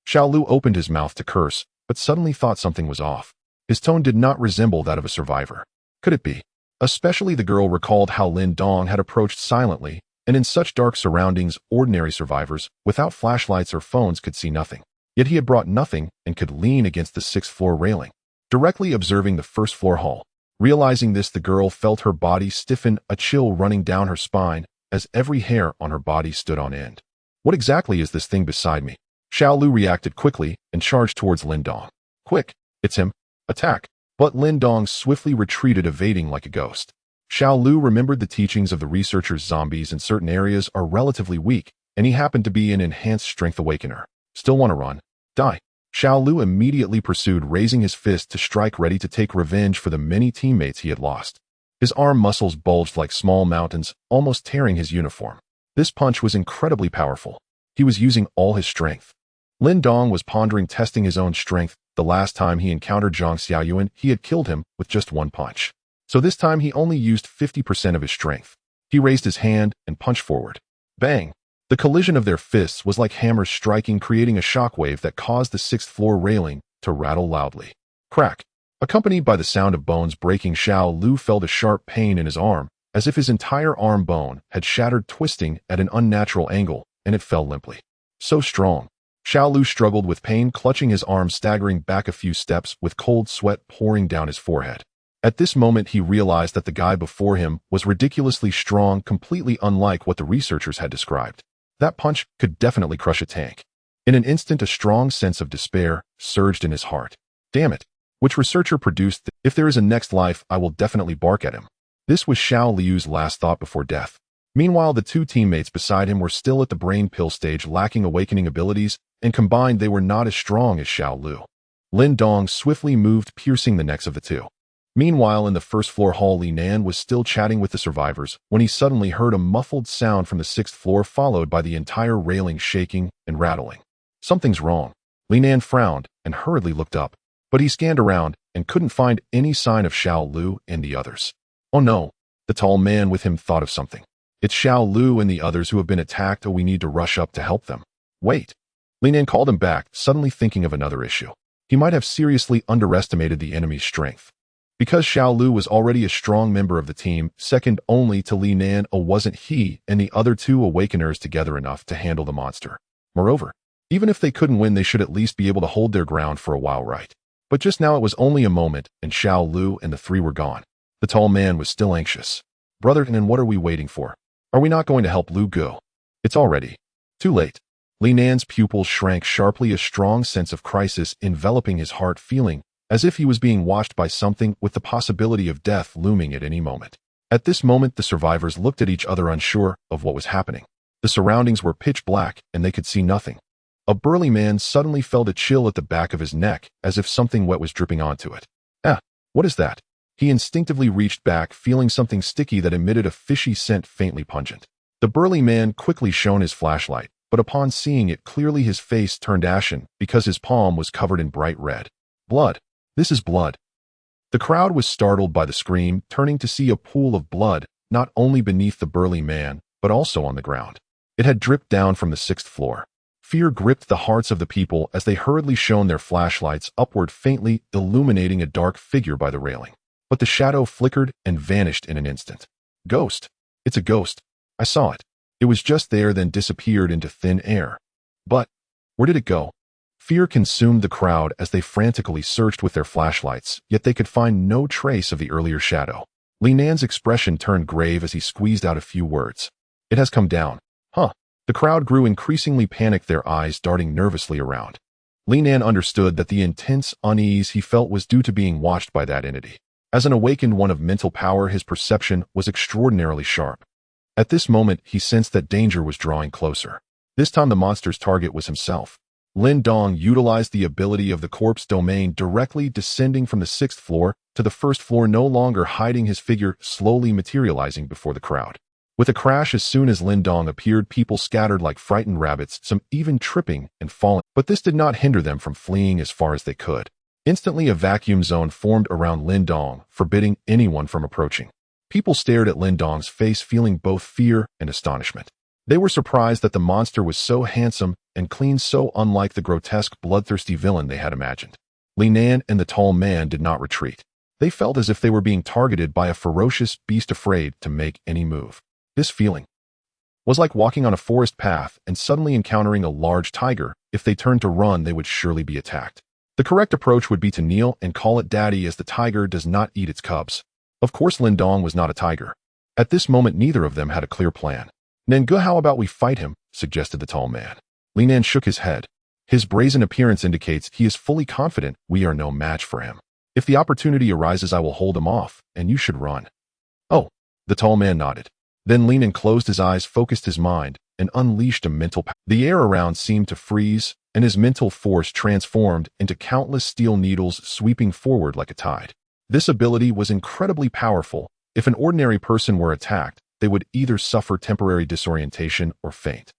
Xiaolu opened his mouth to curse, but suddenly thought something was off. His tone did not resemble that of a survivor. Could it be? Especially the girl recalled how Lin Dong had approached silently, and in such dark surroundings, ordinary survivors, without flashlights or phones, could see nothing. Yet he had brought nothing and could lean against the 6th floor railing, directly observing the 1st floor hall. Realizing this, the girl felt her body stiffen, a chill running down her spine, as every hair on her body stood on end. What exactly is this thing beside me? Xiaolu reacted quickly and charged towards Lin Dong. Quick, it's him. Attack. But Lin Dong swiftly retreated, evading like a ghost. Xiaolu remembered the teachings of the researchers. Zombies in certain areas are relatively weak, and he happened to be an enhanced strength awakener. Still want to run? Die. Xiaolu immediately pursued, raising his fist to strike, ready to take revenge for the many teammates he had lost. His arm muscles bulged like small mountains, almost tearing his uniform. This punch was incredibly powerful. He was using all his strength. Lin Dong was pondering testing his own strength. The last time he encountered Zhang Xiaoyuan, he had killed him with just 1 punch. So this time he only used 50% of his strength. He raised his hand and punched forward. Bang! The collision of their fists was like hammers striking, creating a shockwave that caused the sixth-floor railing to rattle loudly. Crack! Accompanied by the sound of bones breaking, Xiao Lu felt a sharp pain in his arm, as if his entire arm bone had shattered, twisting at an unnatural angle, and it fell limply. So strong. Xiao Lu struggled with pain, clutching his arm, staggering back a few steps with cold sweat pouring down his forehead. At this moment, he realized that the guy before him was ridiculously strong, completely unlike what the researchers had described. That punch could definitely crush a tank. In an instant, a strong sense of despair surged in his heart. Damn it! Which researcher produced if there is a next life, I will definitely bark at him. This was Xiao Liu's last thought before death. Meanwhile, the two teammates beside him were still at the brain pill stage, lacking awakening abilities, and combined they were not as strong as Xiao Lu. Lin Dong swiftly moved, piercing the necks of the two. Meanwhile, in the first-floor hall, Li Nan was still chatting with the survivors when he suddenly heard a muffled sound from the sixth floor, followed by the entire railing shaking and rattling. Something's wrong. Li Nan frowned and hurriedly looked up, but he scanned around and couldn't find any sign of Xiao Lu and the others. Oh no, the tall man with him thought of something. It's Xiao Lu and the others who have been attacked. Oh, we need to rush up to help them. Wait. Li Nan called him back, suddenly thinking of another issue. He might have seriously underestimated the enemy's strength. Because Xiao Lu was already a strong member of the team, second only to Li Nan, wasn't he and the other two awakeners together enough to handle the monster. Moreover, even if they couldn't win, they should at least be able to hold their ground for a while, right? But just now it was only a moment, and Xiao Lu and the three were gone. The tall man was still anxious. Brother, and what are we waiting for? Are we not going to help Lu go? It's already too late. Li Nan's pupils shrank sharply, a strong sense of crisis enveloping his heart, feeling as if he was being watched by something, with the possibility of death looming at any moment. At this moment, the survivors looked at each other, unsure of what was happening. The surroundings were pitch black, and they could see nothing. A burly man suddenly felt a chill at the back of his neck, as if something wet was dripping onto it. What is that? He instinctively reached back, feeling something sticky that emitted a fishy scent, faintly pungent. The burly man quickly shone his flashlight, but upon seeing it clearly, his face turned ashen because his palm was covered in bright red. Blood. This is blood. The crowd was startled by the scream, turning to see a pool of blood, not only beneath the burly man, but also on the ground. It had dripped down from the sixth floor. Fear gripped the hearts of the people as they hurriedly shone their flashlights upward, faintly illuminating a dark figure by the railing. But the shadow flickered and vanished in an instant. Ghost. It's a ghost. I saw it. It was just there, then disappeared into thin air. But where did it go? Fear consumed the crowd as they frantically searched with their flashlights, yet they could find no trace of the earlier shadow. Li Nan's expression turned grave as he squeezed out a few words. It has come down. Huh. The crowd grew increasingly panicked, their eyes darting nervously around. Li Nan understood that the intense unease he felt was due to being watched by that entity. As an awakened one of mental power, his perception was extraordinarily sharp. At this moment, he sensed that danger was drawing closer. This time the monster's target was himself. Lin Dong utilized the ability of the corpse domain, directly descending from the sixth floor to the first floor, no longer hiding, his figure slowly materializing before the crowd. With a crash, as soon as Lin Dong appeared, people scattered like frightened rabbits, some even tripping and falling. But this did not hinder them from fleeing as far as they could. Instantly, a vacuum zone formed around Lin Dong, forbidding anyone from approaching. People stared at Lin Dong's face, feeling both fear and astonishment. They were surprised that the monster was so handsome and clean, so unlike the grotesque, bloodthirsty villain they had imagined. Li Nan and the tall man did not retreat. They felt as if they were being targeted by a ferocious beast, afraid to make any move. This feeling was like walking on a forest path and suddenly encountering a large tiger. If they turned to run, they would surely be attacked. The correct approach would be to kneel and call it daddy, as the tiger does not eat its cubs. Of course, Lin Dong was not a tiger. At this moment, neither of them had a clear plan. Nangu, how about we fight him? Suggested the tall man. Li Nan shook his head. His brazen appearance indicates he is fully confident we are no match for him. If the opportunity arises, I will hold him off, and you should run. Oh, the tall man nodded. Then Li Nan closed his eyes, focused his mind, and unleashed a mental power. The air around seemed to freeze, and his mental force transformed into countless steel needles sweeping forward like a tide. This ability was incredibly powerful. If an ordinary person were attacked, they would either suffer temporary disorientation or faint.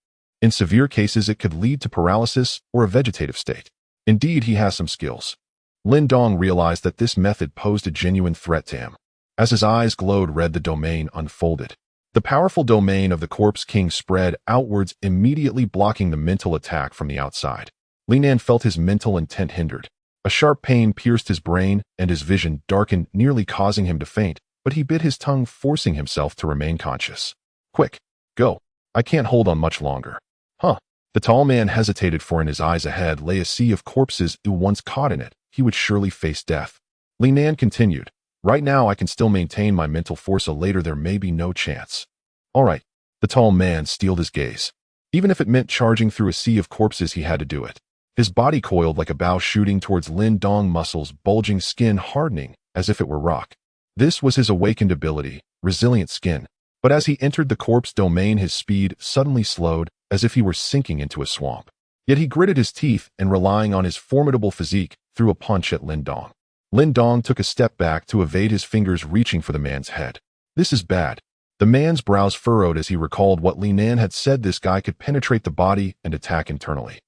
In severe cases, it could lead to paralysis or a vegetative state. Indeed, he has some skills. Lin Dong realized that this method posed a genuine threat to him. As his eyes glowed red, the domain unfolded. The powerful domain of the Corpse King spread outwards, immediately blocking the mental attack from the outside. Lin Dan felt his mental intent hindered. A sharp pain pierced his brain, and his vision darkened, nearly causing him to faint, but he bit his tongue, forcing himself to remain conscious. Quick, go. I can't hold on much longer. Huh. The tall man hesitated, for in his eyes ahead lay a sea of corpses who, once caught in it, he would surely face death. Lin Dan continued, right now I can still maintain my mental force, later there may be no chance. All right. The tall man steeled his gaze. Even if it meant charging through a sea of corpses, he had to do it. His body coiled like a bow, shooting towards Lin Dong, muscles bulging, skin hardening as if it were rock. This was his awakened ability, resilient skin. But as he entered the corpse domain, his speed suddenly slowed, as if he were sinking into a swamp. Yet he gritted his teeth and, relying on his formidable physique, threw a punch at Lin Dong. Lin Dong took a step back to evade his fingers, reaching for the man's head. This is bad. The man's brows furrowed as he recalled what Lin Dan had said: this guy could penetrate the body and attack internally.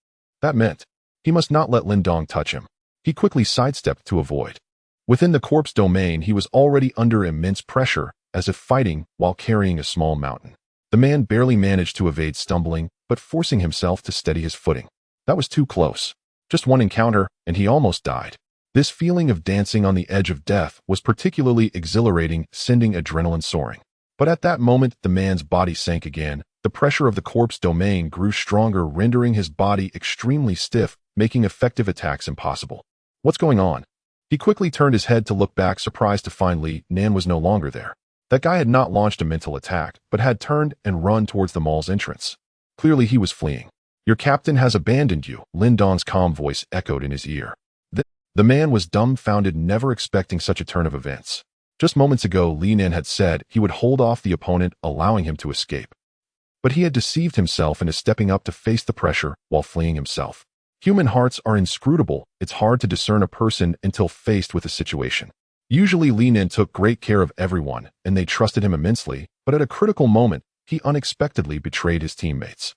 That meant he must not let Lin Dong touch him. He quickly sidestepped to avoid. Within the corpse domain, he was already under immense pressure, as if fighting while carrying a small mountain. The man barely managed to evade, stumbling, but forcing himself to steady his footing. That was too close. Just one encounter, and he almost died. This feeling of dancing on the edge of death was particularly exhilarating, sending adrenaline soaring. But at that moment, the man's body sank again. The pressure of the corpse domain grew stronger, rendering his body extremely stiff, making effective attacks impossible. What's going on? He quickly turned his head to look back, surprised to find Lin Dan was no longer there. That guy had not launched a mental attack, but had turned and run towards the mall's entrance. Clearly he was fleeing. Your captain has abandoned you, Lin Dong's calm voice echoed in his ear. The man was dumbfounded, never expecting such a turn of events. Just moments ago, Lin Dan had said he would hold off the opponent, allowing him to escape. But he had deceived himself into stepping up to face the pressure while fleeing himself. Human hearts are inscrutable. It's hard to discern a person until faced with a situation. Usually Lin Dan took great care of everyone, and they trusted him immensely, but at a critical moment, he unexpectedly betrayed his teammates.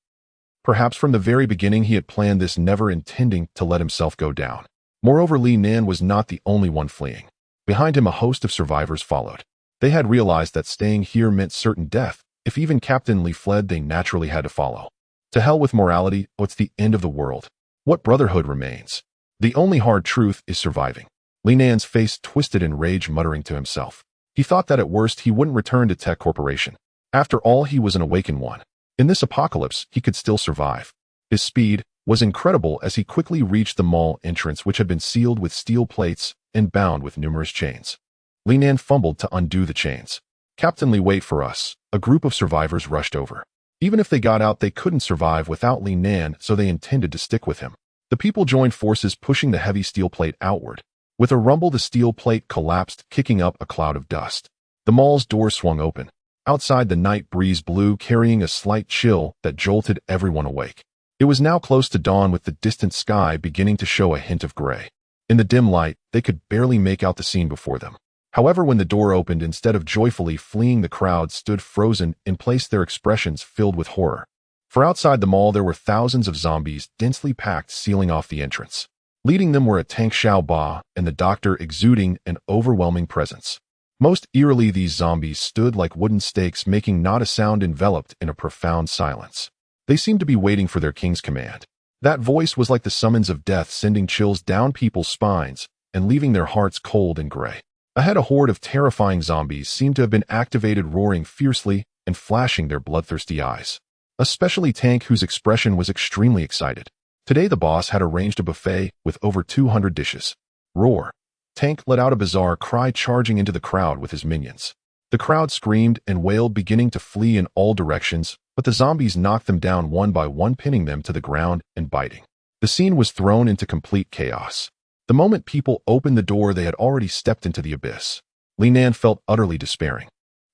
Perhaps from the very beginning he had planned this, never intending to let himself go down. Moreover, Lin Dan was not the only one fleeing. Behind him, a host of survivors followed. They had realized that staying here meant certain death. If even Captain Li fled, they naturally had to follow. To hell with morality. It's the end of the world. What brotherhood remains? The only hard truth is surviving. Lin Dan's face twisted in rage, muttering to himself. He thought that at worst he wouldn't return to Tech Corporation. After all, he was an awakened one. In this apocalypse, he could still survive. His speed was incredible as he quickly reached the mall entrance, which had been sealed with steel plates and bound with numerous chains. Lin Dan fumbled to undo the chains. Captain Li, wait for us. A group of survivors rushed over. Even if they got out, they couldn't survive without Lin Dan, so they intended to stick with him. The people joined forces, pushing the heavy steel plate outward. With a rumble, the steel plate collapsed, kicking up a cloud of dust. The mall's door swung open. Outside, the night breeze blew, carrying a slight chill that jolted everyone awake. It was now close to dawn, with the distant sky beginning to show a hint of gray. In the dim light, they could barely make out the scene before them. However, when the door opened, instead of joyfully fleeing, the crowd stood frozen in place, their expressions filled with horror. For outside the mall, there were thousands of zombies, densely packed, sealing off the entrance. Leading them were a Tank Xiao Ba and the doctor, exuding an overwhelming presence. Most eerily, these zombies stood like wooden stakes, making not a sound, enveloped in a profound silence. They seemed to be waiting for their king's command. That voice was like the summons of death, sending chills down people's spines and leaving their hearts cold and gray. Ahead, a horde of terrifying zombies seemed to have been activated, roaring fiercely and flashing their bloodthirsty eyes. Especially Tank, whose expression was extremely excited. Today the boss had arranged a buffet with over 200 dishes. Roar! Tank let out a bizarre cry, charging into the crowd with his minions. The crowd screamed and wailed, beginning to flee in all directions, but the zombies knocked them down one by one, pinning them to the ground and biting. The scene was thrown into complete chaos. The moment people opened the door, they had already stepped into the abyss. Lin Dan felt utterly despairing.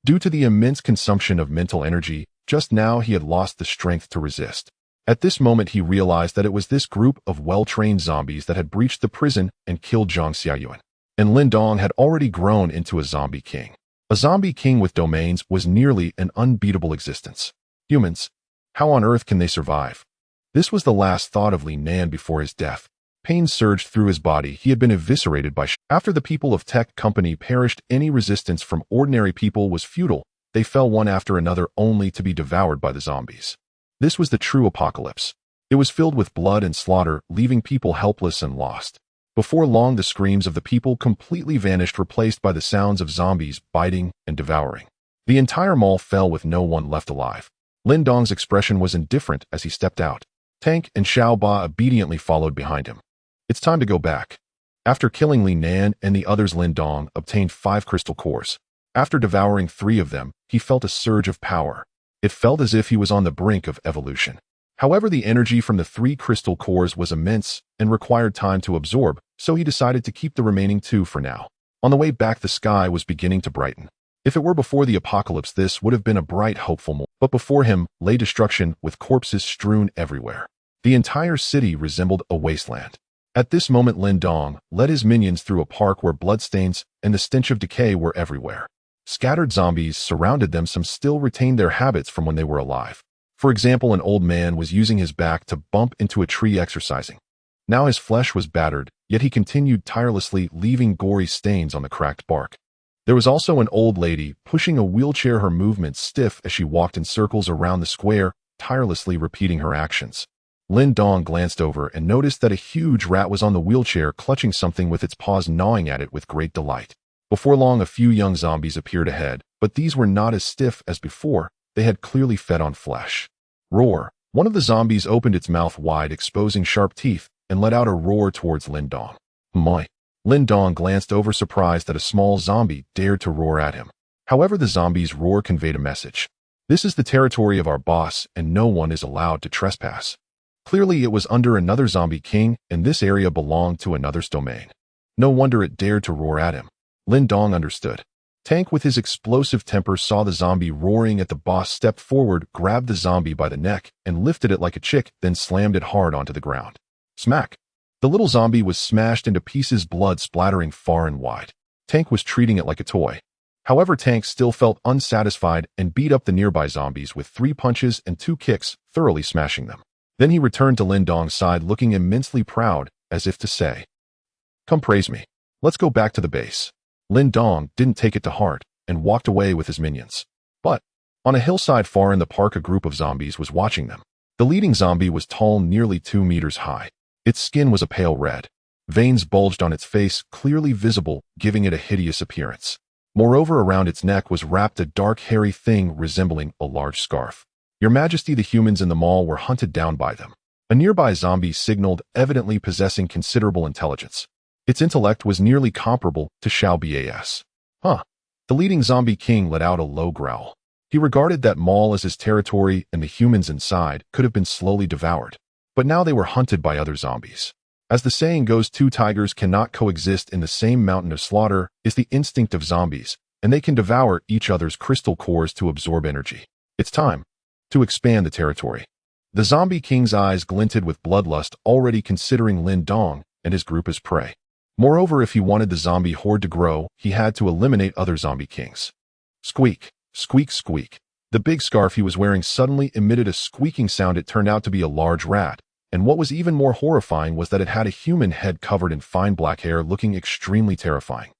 Due to the immense consumption of mental energy, just now he had lost the strength to resist. At this moment, he realized that it was this group of well-trained zombies that had breached the prison and killed Zhang Xiaoyuan. And Lin Dong had already grown into a zombie king. A zombie king with domains was nearly an unbeatable existence. Humans, how on earth can they survive? This was the last thought of Lin Dan before his death. Pain surged through his body. He had been eviscerated by After the people of Tech Company perished, any resistance from ordinary people was futile. They fell one after another only to be devoured by the zombies. This was the true apocalypse. It was filled with blood and slaughter, leaving people helpless and lost. Before long, the screams of the people completely vanished, replaced by the sounds of zombies biting and devouring. The entire mall fell with no one left alive. Lin Dong's expression was indifferent as he stepped out. Tank and Xiao Ba obediently followed behind him. It's time to go back. After killing Li Nan and the others, Lin Dong obtained 5 crystal cores. After devouring 3 of them, he felt a surge of power. It felt as if he was on the brink of evolution. However, the energy from the 3 crystal cores was immense and required time to absorb, so he decided to keep the remaining 2 for now. On the way back, the sky was beginning to brighten. If it were before the apocalypse, this would have been a bright, hopeful morning. But before him lay destruction, with corpses strewn everywhere. The entire city resembled a wasteland. At this moment, Lin Dong led his minions through a park where bloodstains and the stench of decay were everywhere. Scattered zombies surrounded them. Some still retained their habits from when they were alive. For example, an old man was using his back to bump into a tree exercising. Now his flesh was battered, yet he continued tirelessly, leaving gory stains on the cracked bark. There was also an old lady pushing a wheelchair, her movements stiff as she walked in circles around the square, tirelessly repeating her actions. Lin Dong glanced over and noticed that a huge rat was on the wheelchair, clutching something with its paws, gnawing at it with great delight. Before long, a few young zombies appeared ahead, but these were not as stiff as before. They had clearly fed on flesh. Roar! One of the zombies opened its mouth wide, exposing sharp teeth, and let out a roar towards Lin Dong. My! Lin Dong glanced over, surprised that a small zombie dared to roar at him. However, the zombie's roar conveyed a message. This is the territory of our boss, and no one is allowed to trespass. Clearly, it was under another zombie king, and this area belonged to another's domain. No wonder it dared to roar at him. Lin Dong understood. Tank, with his explosive temper, saw the zombie roaring at the boss, stepped forward, grabbed the zombie by the neck, and lifted it like a chick, then slammed it hard onto the ground. Smack! The little zombie was smashed into pieces, blood splattering far and wide. Tank was treating it like a toy. However, Tank still felt unsatisfied and beat up the nearby zombies with 3 punches and 2 kicks, thoroughly smashing them. Then he returned to Lin Dong's side, looking immensely proud, as if to say, "Come praise me. Let's go back to the base." Lin Dong didn't take it to heart and walked away with his minions. But on a hillside far in the park, a group of zombies was watching them. The leading zombie was tall, nearly 2 meters high. Its skin was a pale red. Veins bulged on its face, clearly visible, giving it a hideous appearance. Moreover, around its neck was wrapped a dark, hairy thing resembling a large scarf. "Your Majesty, the humans in the mall were hunted down by them." A nearby zombie signaled, evidently possessing considerable intelligence. Its intellect was nearly comparable to Xiao Ba's. Huh. The leading zombie king let out a low growl. He regarded that mall as his territory, and the humans inside could have been slowly devoured. But now they were hunted by other zombies. As the saying goes, 2 tigers cannot coexist in the same mountain of slaughter is the instinct of zombies, and they can devour each other's crystal cores to absorb energy. It's time to expand the territory. The zombie king's eyes glinted with bloodlust, already considering Lin Dong and his group as prey. Moreover, if he wanted the zombie horde to grow, he had to eliminate other zombie kings. Squeak, squeak, squeak. The big scarf he was wearing suddenly emitted a squeaking sound. It turned out to be a large rat, and what was even more horrifying was that it had a human head covered in fine black hair, looking extremely terrifying.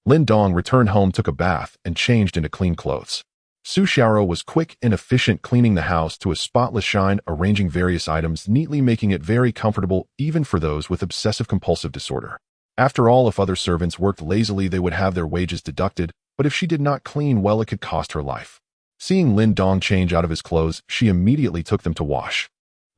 Lin Dong returned home, took a bath, and changed into clean clothes. Su Xiaoro was quick and efficient, cleaning the house to a spotless shine, arranging various items neatly, making it very comfortable even for those with obsessive-compulsive disorder. After all, if other servants worked lazily, they would have their wages deducted, but if she did not clean well, it could cost her life. Seeing Lin Dong change out of his clothes, she immediately took them to wash.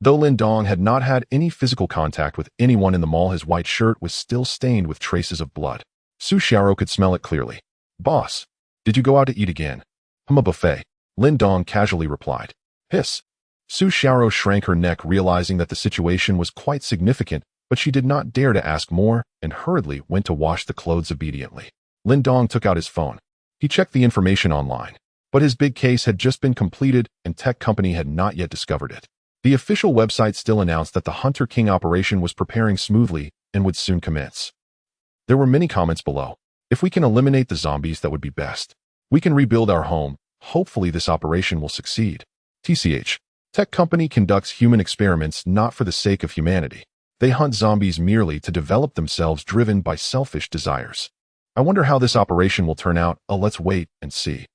Though Lin Dong had not had any physical contact with anyone in the mall, his white shirt was still stained with traces of blood. Su Xiaoro could smell it clearly. "Boss, did you go out to eat again?" "A buffet," Lin Dong casually replied. "Hiss." Su Xiaoro shrank her neck, realizing that the situation was quite significant, but she did not dare to ask more and hurriedly went to wash the clothes obediently. Lin Dong took out his phone. He checked the information online, but his big case had just been completed and Tech Company had not yet discovered it. The official website still announced that the Hunter King operation was preparing smoothly and would soon commence. There were many comments below. "If we can eliminate the zombies, that would be best. We can rebuild our home. Hopefully this operation will succeed. TCH. Tech Company conducts human experiments not for the sake of humanity. They hunt zombies merely to develop themselves, driven by selfish desires. I wonder how this operation will turn out. Let's wait and see.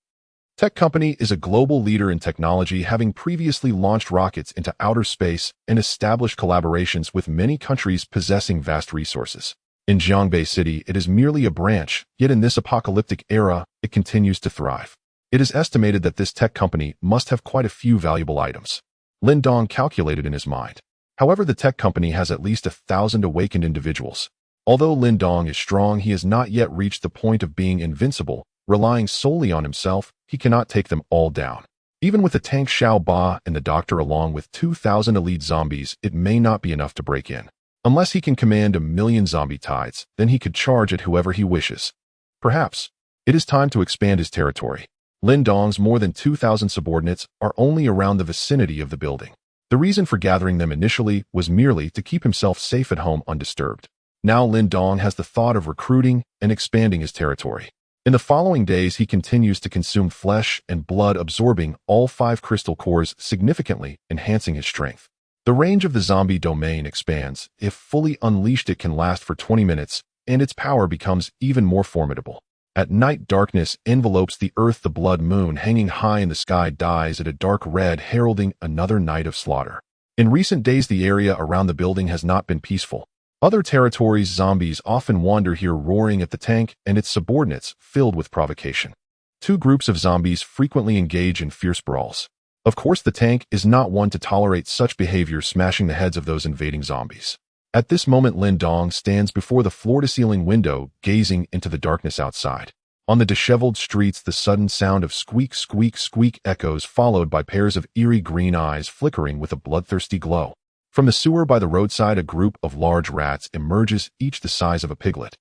Tech Company is a global leader in technology, having previously launched rockets into outer space and established collaborations with many countries possessing vast resources. In Jiangbei City, it is merely a branch, yet in this apocalyptic era, it continues to thrive. It is estimated that this tech company must have quite a few valuable items. Lin Dong calculated in his mind. However, the tech company has at least 1,000 awakened individuals. Although Lin Dong is strong, he has not yet reached the point of being invincible. Relying solely on himself, he cannot take them all down. Even with the tank Xiao Ba and the doctor along with 2,000 elite zombies, it may not be enough to break in. Unless he can command 1,000,000 zombie tides, then he could charge at whoever he wishes. Perhaps it is time to expand his territory. Lin Dong's more than 2,000 subordinates are only around the vicinity of the building. The reason for gathering them initially was merely to keep himself safe at home undisturbed. Now Lin Dong has the thought of recruiting and expanding his territory. In the following days, he continues to consume flesh and blood, absorbing all 5 crystal cores, significantly enhancing his strength. The range of the zombie domain expands. If fully unleashed, it can last for 20 minutes, and its power becomes even more formidable. At night, darkness envelopes the earth. The blood moon hanging high in the sky dies at a dark red, heralding another night of slaughter. In recent days, the area around the building has not been peaceful. Other territories' zombies often wander here, roaring at the tank and its subordinates, filled with provocation. 2 groups of zombies frequently engage in fierce brawls. Of course, the tank is not one to tolerate such behavior, smashing the heads of those invading zombies. At this moment, Lin Dong stands before the floor-to-ceiling window, gazing into the darkness outside. On the disheveled streets, the sudden sound of squeak, squeak, squeak echoes, followed by pairs of eerie green eyes flickering with a bloodthirsty glow. From the sewer by the roadside, a group of large rats emerges, each the size of a piglet.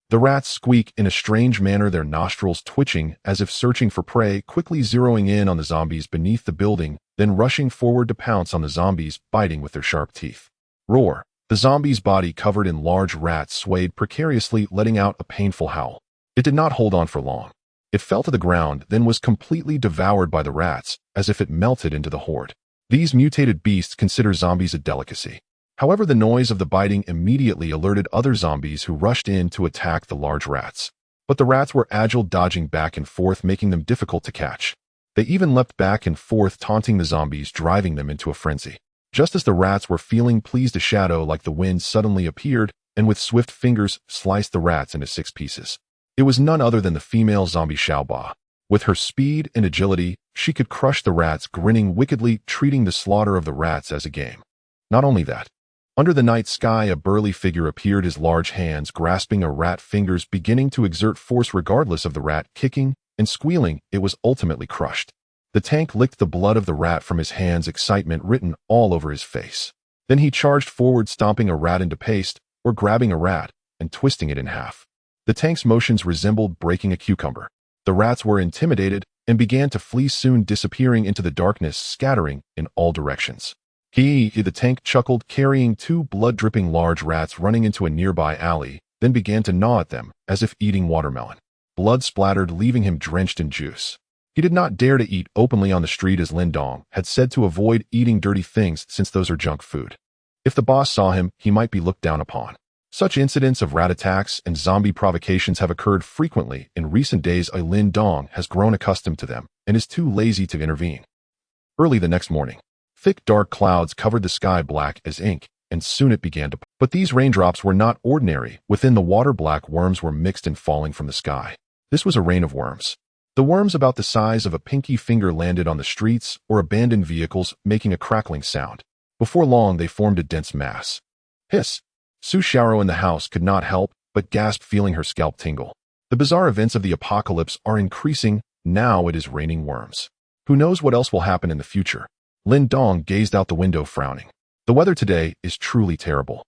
The rats squeak in a strange manner, their nostrils twitching as if searching for prey, quickly zeroing in on the zombies beneath the building, then rushing forward to pounce on the zombies, biting with their sharp teeth. Roar! The zombie's body, covered in large rats, swayed precariously, letting out a painful howl. It did not hold on for long. It fell to the ground, then was completely devoured by the rats, as if it melted into the horde. These mutated beasts consider zombies a delicacy. However, the noise of the biting immediately alerted other zombies who rushed in to attack the large rats. But the rats were agile, dodging back and forth, making them difficult to catch. They even leapt back and forth, taunting the zombies, driving them into a frenzy. Just as the rats were feeling pleased, a shadow like the wind suddenly appeared and with swift fingers sliced the rats into 6 pieces. It was none other than the female zombie Xiao Ba. With her speed and agility, she could crush the rats, grinning wickedly, treating the slaughter of the rats as a game. Not only that, under the night sky, a burly figure appeared, his large hands grasping a rat, fingers beginning to exert force. Regardless of the rat kicking and squealing, it was ultimately crushed. The tank licked the blood of the rat from his hands, excitement written all over his face. Then he charged forward, stomping a rat into paste, or grabbing a rat and twisting it in half. The tank's motions resembled breaking a cucumber. The rats were intimidated and began to flee, soon disappearing into the darkness, scattering in all directions. The tank chuckled, carrying 2 blood-dripping large rats running into a nearby alley, then began to gnaw at them, as if eating watermelon. Blood splattered, leaving him drenched in juice. He did not dare to eat openly on the street, as Lin Dong had said to avoid eating dirty things, since those are junk food. If the boss saw him, he might be looked down upon. Such incidents of rat attacks and zombie provocations have occurred frequently in recent days. Lin Dong has grown accustomed to them and is too lazy to intervene. Early the next morning, thick dark clouds covered the sky, black as ink, and soon it began to pour. But these raindrops were not ordinary. Within the water, black worms were mixed and falling from the sky. This was a rain of worms. The worms, about the size of a pinky finger, landed on the streets or abandoned vehicles, making a crackling sound. Before long, they formed a dense mass. Hiss! Su Xiaoro in the house could not help but gasp, feeling her scalp tingle. The bizarre events of the apocalypse are increasing. Now it is raining worms. Who knows what else will happen in the future? Lin Dong gazed out the window, frowning. The weather today is truly terrible.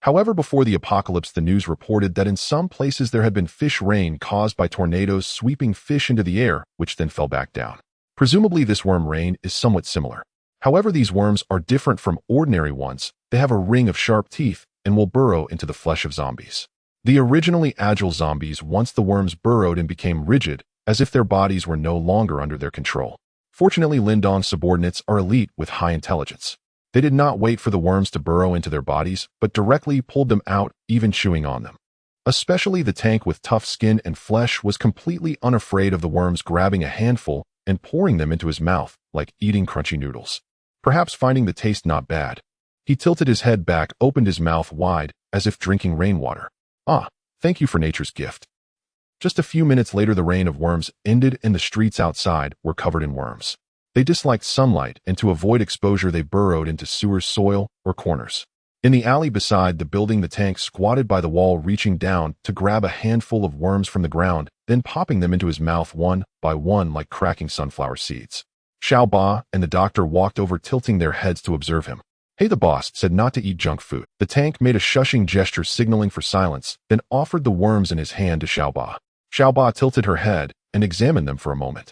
However, before the apocalypse, the news reported that in some places there had been fish rain caused by tornadoes sweeping fish into the air, which then fell back down. Presumably, this worm rain is somewhat similar. However, these worms are different from ordinary ones. They have a ring of sharp teeth and will burrow into the flesh of zombies. The originally agile zombies, once the worms burrowed and became rigid, as if their bodies were no longer under their control. Fortunately, Lin Dong's subordinates are elite with high intelligence. They did not wait for the worms to burrow into their bodies, but directly pulled them out, even chewing on them. Especially the tank with tough skin and flesh was completely unafraid of the worms grabbing a handful and pouring them into his mouth, like eating crunchy noodles. Perhaps finding the taste not bad. He tilted his head back, opened his mouth wide, as if drinking rainwater. Ah, thank you for nature's gift. Just a few minutes later, the rain of worms ended and the streets outside were covered in worms. They disliked sunlight, and to avoid exposure they burrowed into sewers, soil, or corners. In the alley beside the building, the tank squatted by the wall, reaching down to grab a handful of worms from the ground, then popping them into his mouth one by one like cracking sunflower seeds. Xiao Ba and the doctor walked over, tilting their heads to observe him. Hey, the boss said not to eat junk food. The tank made a shushing gesture signaling for silence, then offered the worms in his hand to Xiao Ba. Xiao Ba tilted her head and examined them for a moment.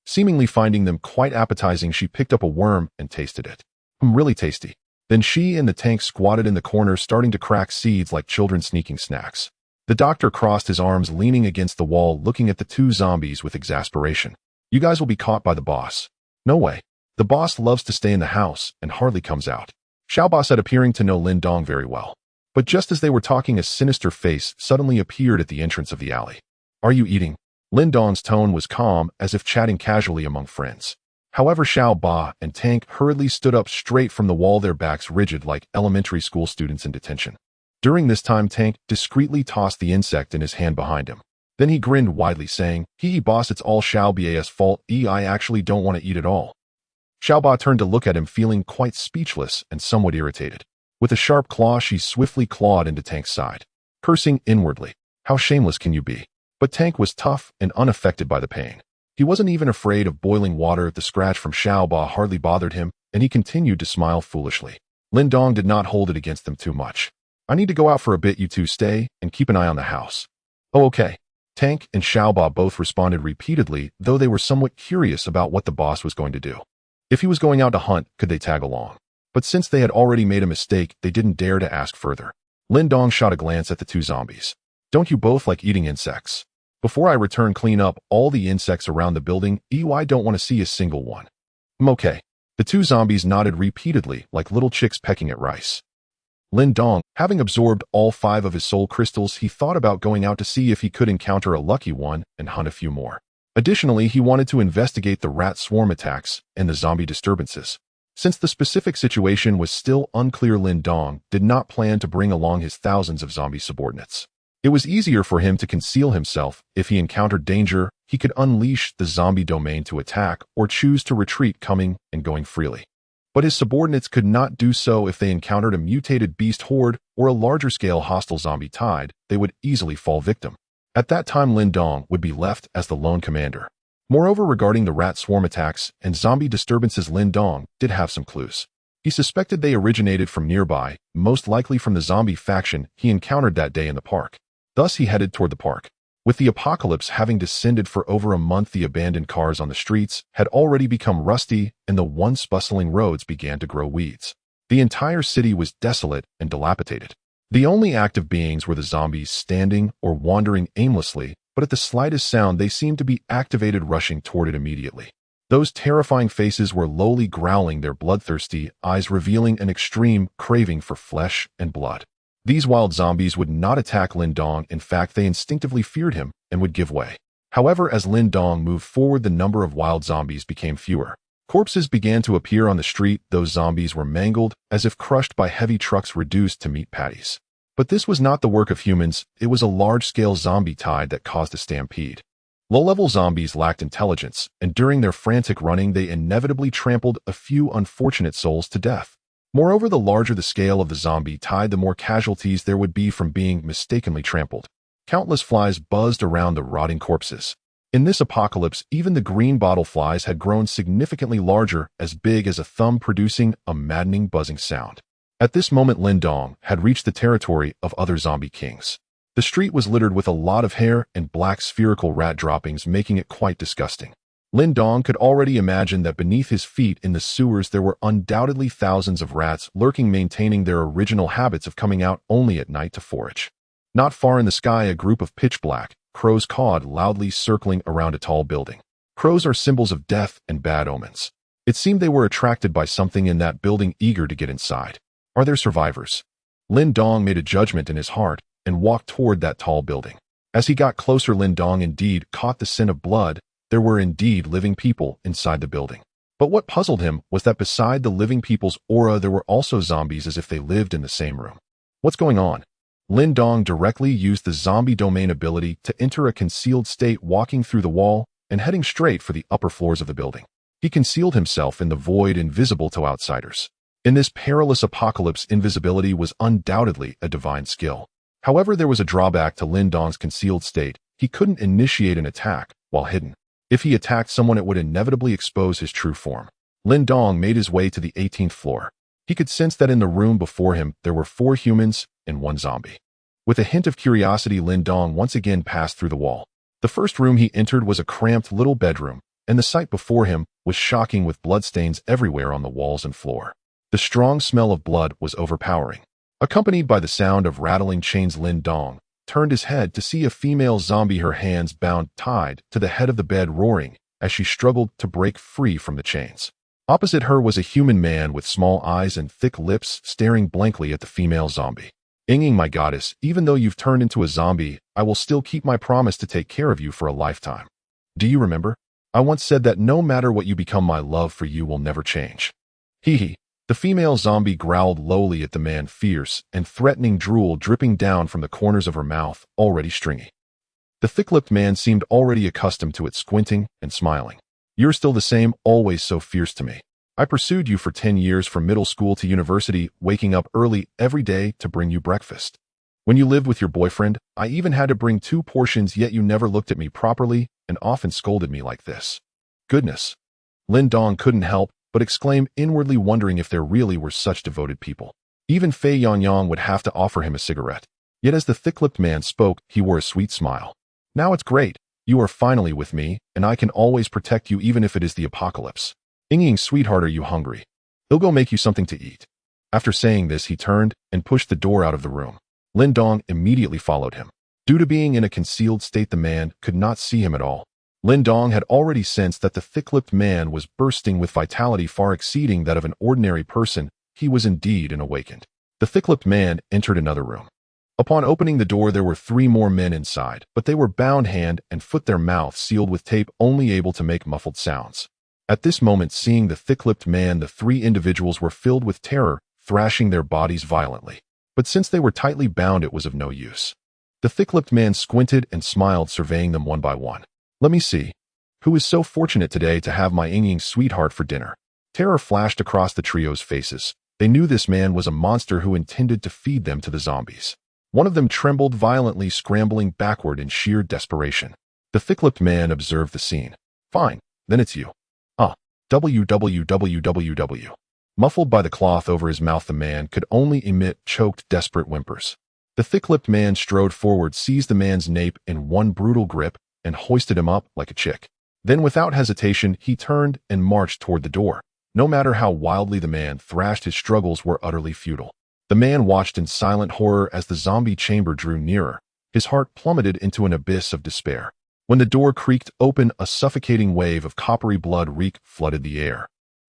Seemingly finding them quite appetizing, she picked up a worm and tasted it. Really tasty. Then she and the tank squatted in the corner, starting to crack seeds like children sneaking snacks. The doctor crossed his arms, leaning against the wall, looking at the two zombies with exasperation. You guys will be caught by the boss. No way. The boss loves to stay in the house and hardly comes out. Xiao Ba said, appearing to know Lin Dong very well. But just as they were talking, a sinister face suddenly appeared at the entrance of the alley. Are you eating? Lin Dong's tone was calm, as if chatting casually among friends. However, Xiao Ba and Tank hurriedly stood up straight from the wall, their backs rigid like elementary school students in detention. During this time, Tank discreetly tossed the insect in his hand behind him. Then he grinned widely, saying, Hee boss, it's all Xiao Ba's fault. I actually don't want to eat at all. Xiao Ba turned to look at him, feeling quite speechless and somewhat irritated. With a sharp claw, she swiftly clawed into Tank's side, cursing inwardly. How shameless can you be? But Tank was tough and unaffected by the pain. He wasn't even afraid of boiling water. The scratch from Xiao Ba hardly bothered him, and he continued to smile foolishly. Lin Dong did not hold it against them too much. I need to go out for a bit. You two stay and keep an eye on the house. Oh, okay. Tank and Xiao Ba both responded repeatedly, though they were somewhat curious about what the boss was going to do. If he was going out to hunt, could they tag along? But since they had already made a mistake, they didn't dare to ask further. Lin Dong shot a glance at the two zombies. Don't you both like eating insects? Before I return, clean up all the insects around the building. I don't want to see a single one. Okay. The two zombies nodded repeatedly, like little chicks pecking at rice. Lin Dong, having absorbed all 5 of his soul crystals, he thought about going out to see if he could encounter a lucky one and hunt a few more. Additionally, he wanted to investigate the rat swarm attacks and the zombie disturbances. Since the specific situation was still unclear, Lin Dong did not plan to bring along his thousands of zombie subordinates. It was easier for him to conceal himself. If he encountered danger, he could unleash the zombie domain to attack or choose to retreat, coming and going freely. But his subordinates could not do so. If they encountered a mutated beast horde or a larger-scale hostile zombie tide, they would easily fall victim. At that time, Lin Dong would be left as the lone commander. Moreover, regarding the rat swarm attacks and zombie disturbances, Lin Dong did have some clues. He suspected they originated from nearby, most likely from the zombie faction he encountered that day in the park. Thus, he headed toward the park. With the apocalypse having descended for over a month, the abandoned cars on the streets had already become rusty, and the once bustling roads began to grow weeds. The entire city was desolate and dilapidated. The only active beings were the zombies, standing or wandering aimlessly, but at the slightest sound they seemed to be activated, rushing toward it immediately. Those terrifying faces were lowly growling, their bloodthirsty eyes revealing an extreme craving for flesh and blood. These wild zombies would not attack Lin Dong. In fact, they instinctively feared him and would give way. However, as Lin Dong moved forward, the number of wild zombies became fewer. Corpses began to appear on the street. Those zombies were mangled, as if crushed by heavy trucks, reduced to meat patties. But this was not the work of humans. It was a large-scale zombie tide that caused a stampede. Low-level zombies lacked intelligence, and during their frantic running, they inevitably trampled a few unfortunate souls to death. Moreover, the larger the scale of the zombie tide, the more casualties there would be from being mistakenly trampled. Countless flies buzzed around the rotting corpses. In this apocalypse, even the green bottle flies had grown significantly larger, as big as a thumb, producing a maddening buzzing sound. At this moment, Lin Dong had reached the territory of other zombie kings. The street was littered with a lot of hair and black spherical rat droppings, making it quite disgusting. Lin Dong could already imagine that beneath his feet in the sewers there were undoubtedly thousands of rats lurking, maintaining their original habits of coming out only at night to forage. Not far in the sky, a group of pitch-black crows cawed loudly, circling around a tall building. Crows are symbols of death and bad omens. It seemed they were attracted by something in that building, eager to get inside. Are there survivors? Lin Dong made a judgment in his heart and walked toward that tall building. As he got closer, Lin Dong indeed caught the scent of blood. There were indeed living people inside the building. But what puzzled him was that beside the living people's aura, there were also zombies, as if they lived in the same room. What's going on? Lin Dong directly used the zombie domain ability to enter a concealed state, walking through the wall and heading straight for the upper floors of the building. He concealed himself in the void, invisible to outsiders. In this perilous apocalypse, invisibility was undoubtedly a divine skill. However, there was a drawback to Lin Dong's concealed state. He couldn't initiate an attack while hidden. If he attacked someone, it would inevitably expose his true form. Lin Dong made his way to the 18th floor. He could sense that in the room before him, there were 4 humans and 1 zombie. With a hint of curiosity, Lin Dong once again passed through the wall. The first room he entered was a cramped little bedroom, and the sight before him was shocking, with bloodstains everywhere on the walls and floor. The strong smell of blood was overpowering. Accompanied by the sound of rattling chains, Lin Dong turned his head to see a female zombie, her hands bound tied to the head of the bed, roaring as she struggled to break free from the chains. Opposite her was a human man with small eyes and thick lips, staring blankly at the female zombie. Ying, my goddess, even though you've turned into a zombie, I will still keep my promise to take care of you for a lifetime. Do you remember? I once said that no matter what you become, my love for you will never change. Hee hee. The female zombie growled lowly at the man, fierce and threatening, drool dripping down from the corners of her mouth, already stringy. The thick-lipped man seemed already accustomed to it, squinting and smiling. You're still the same, always so fierce to me. I pursued you for 10 years, from middle school to university, waking up early every day to bring you breakfast. When you lived with your boyfriend, I even had to bring 2 portions, yet you never looked at me properly and often scolded me like this. Goodness. Lin Dong couldn't help but exclaim, inwardly wondering if there really were such devoted people. Even Fei Yangyang would have to offer him a cigarette. Yet as the thick-lipped man spoke, he wore a sweet smile. Now it's great. You are finally with me, and I can always protect you, even if it is the apocalypse. Ying, sweetheart, are you hungry? He'll go make you something to eat. After saying this, he turned and pushed the door out of the room. Lin Dong immediately followed him. Due to being in a concealed state, the man could not see him at all. Lin Dong had already sensed that the thick-lipped man was bursting with vitality far exceeding that of an ordinary person. He was indeed an awakened. The thick-lipped man entered another room. Upon opening the door, there were 3 more men inside, but they were bound hand and foot, their mouths sealed with tape, only able to make muffled sounds. At this moment, seeing the thick-lipped man, the 3 individuals were filled with terror, thrashing their bodies violently. But since they were tightly bound, it was of no use. The thick-lipped man squinted and smiled, surveying them one by one. Let me see. Who is so fortunate today to have my Ying sweetheart for dinner? Terror flashed across the trio's faces. They knew this man was a monster who intended to feed them to the zombies. One of them trembled violently, scrambling backward in sheer desperation. The thick-lipped man observed the scene. Fine, then it's you. www. Muffled by the cloth over his mouth, the man could only emit choked, desperate whimpers. The thick-lipped man strode forward, seized the man's nape in one brutal grip, and hoisted him up like a chick. Then, without hesitation, he turned and marched toward the door. No matter how wildly the man thrashed, his struggles were utterly futile. The man watched in silent horror as the zombie chamber drew nearer. His heart plummeted into an abyss of despair. When the door creaked open, a suffocating wave of coppery blood reek flooded the air.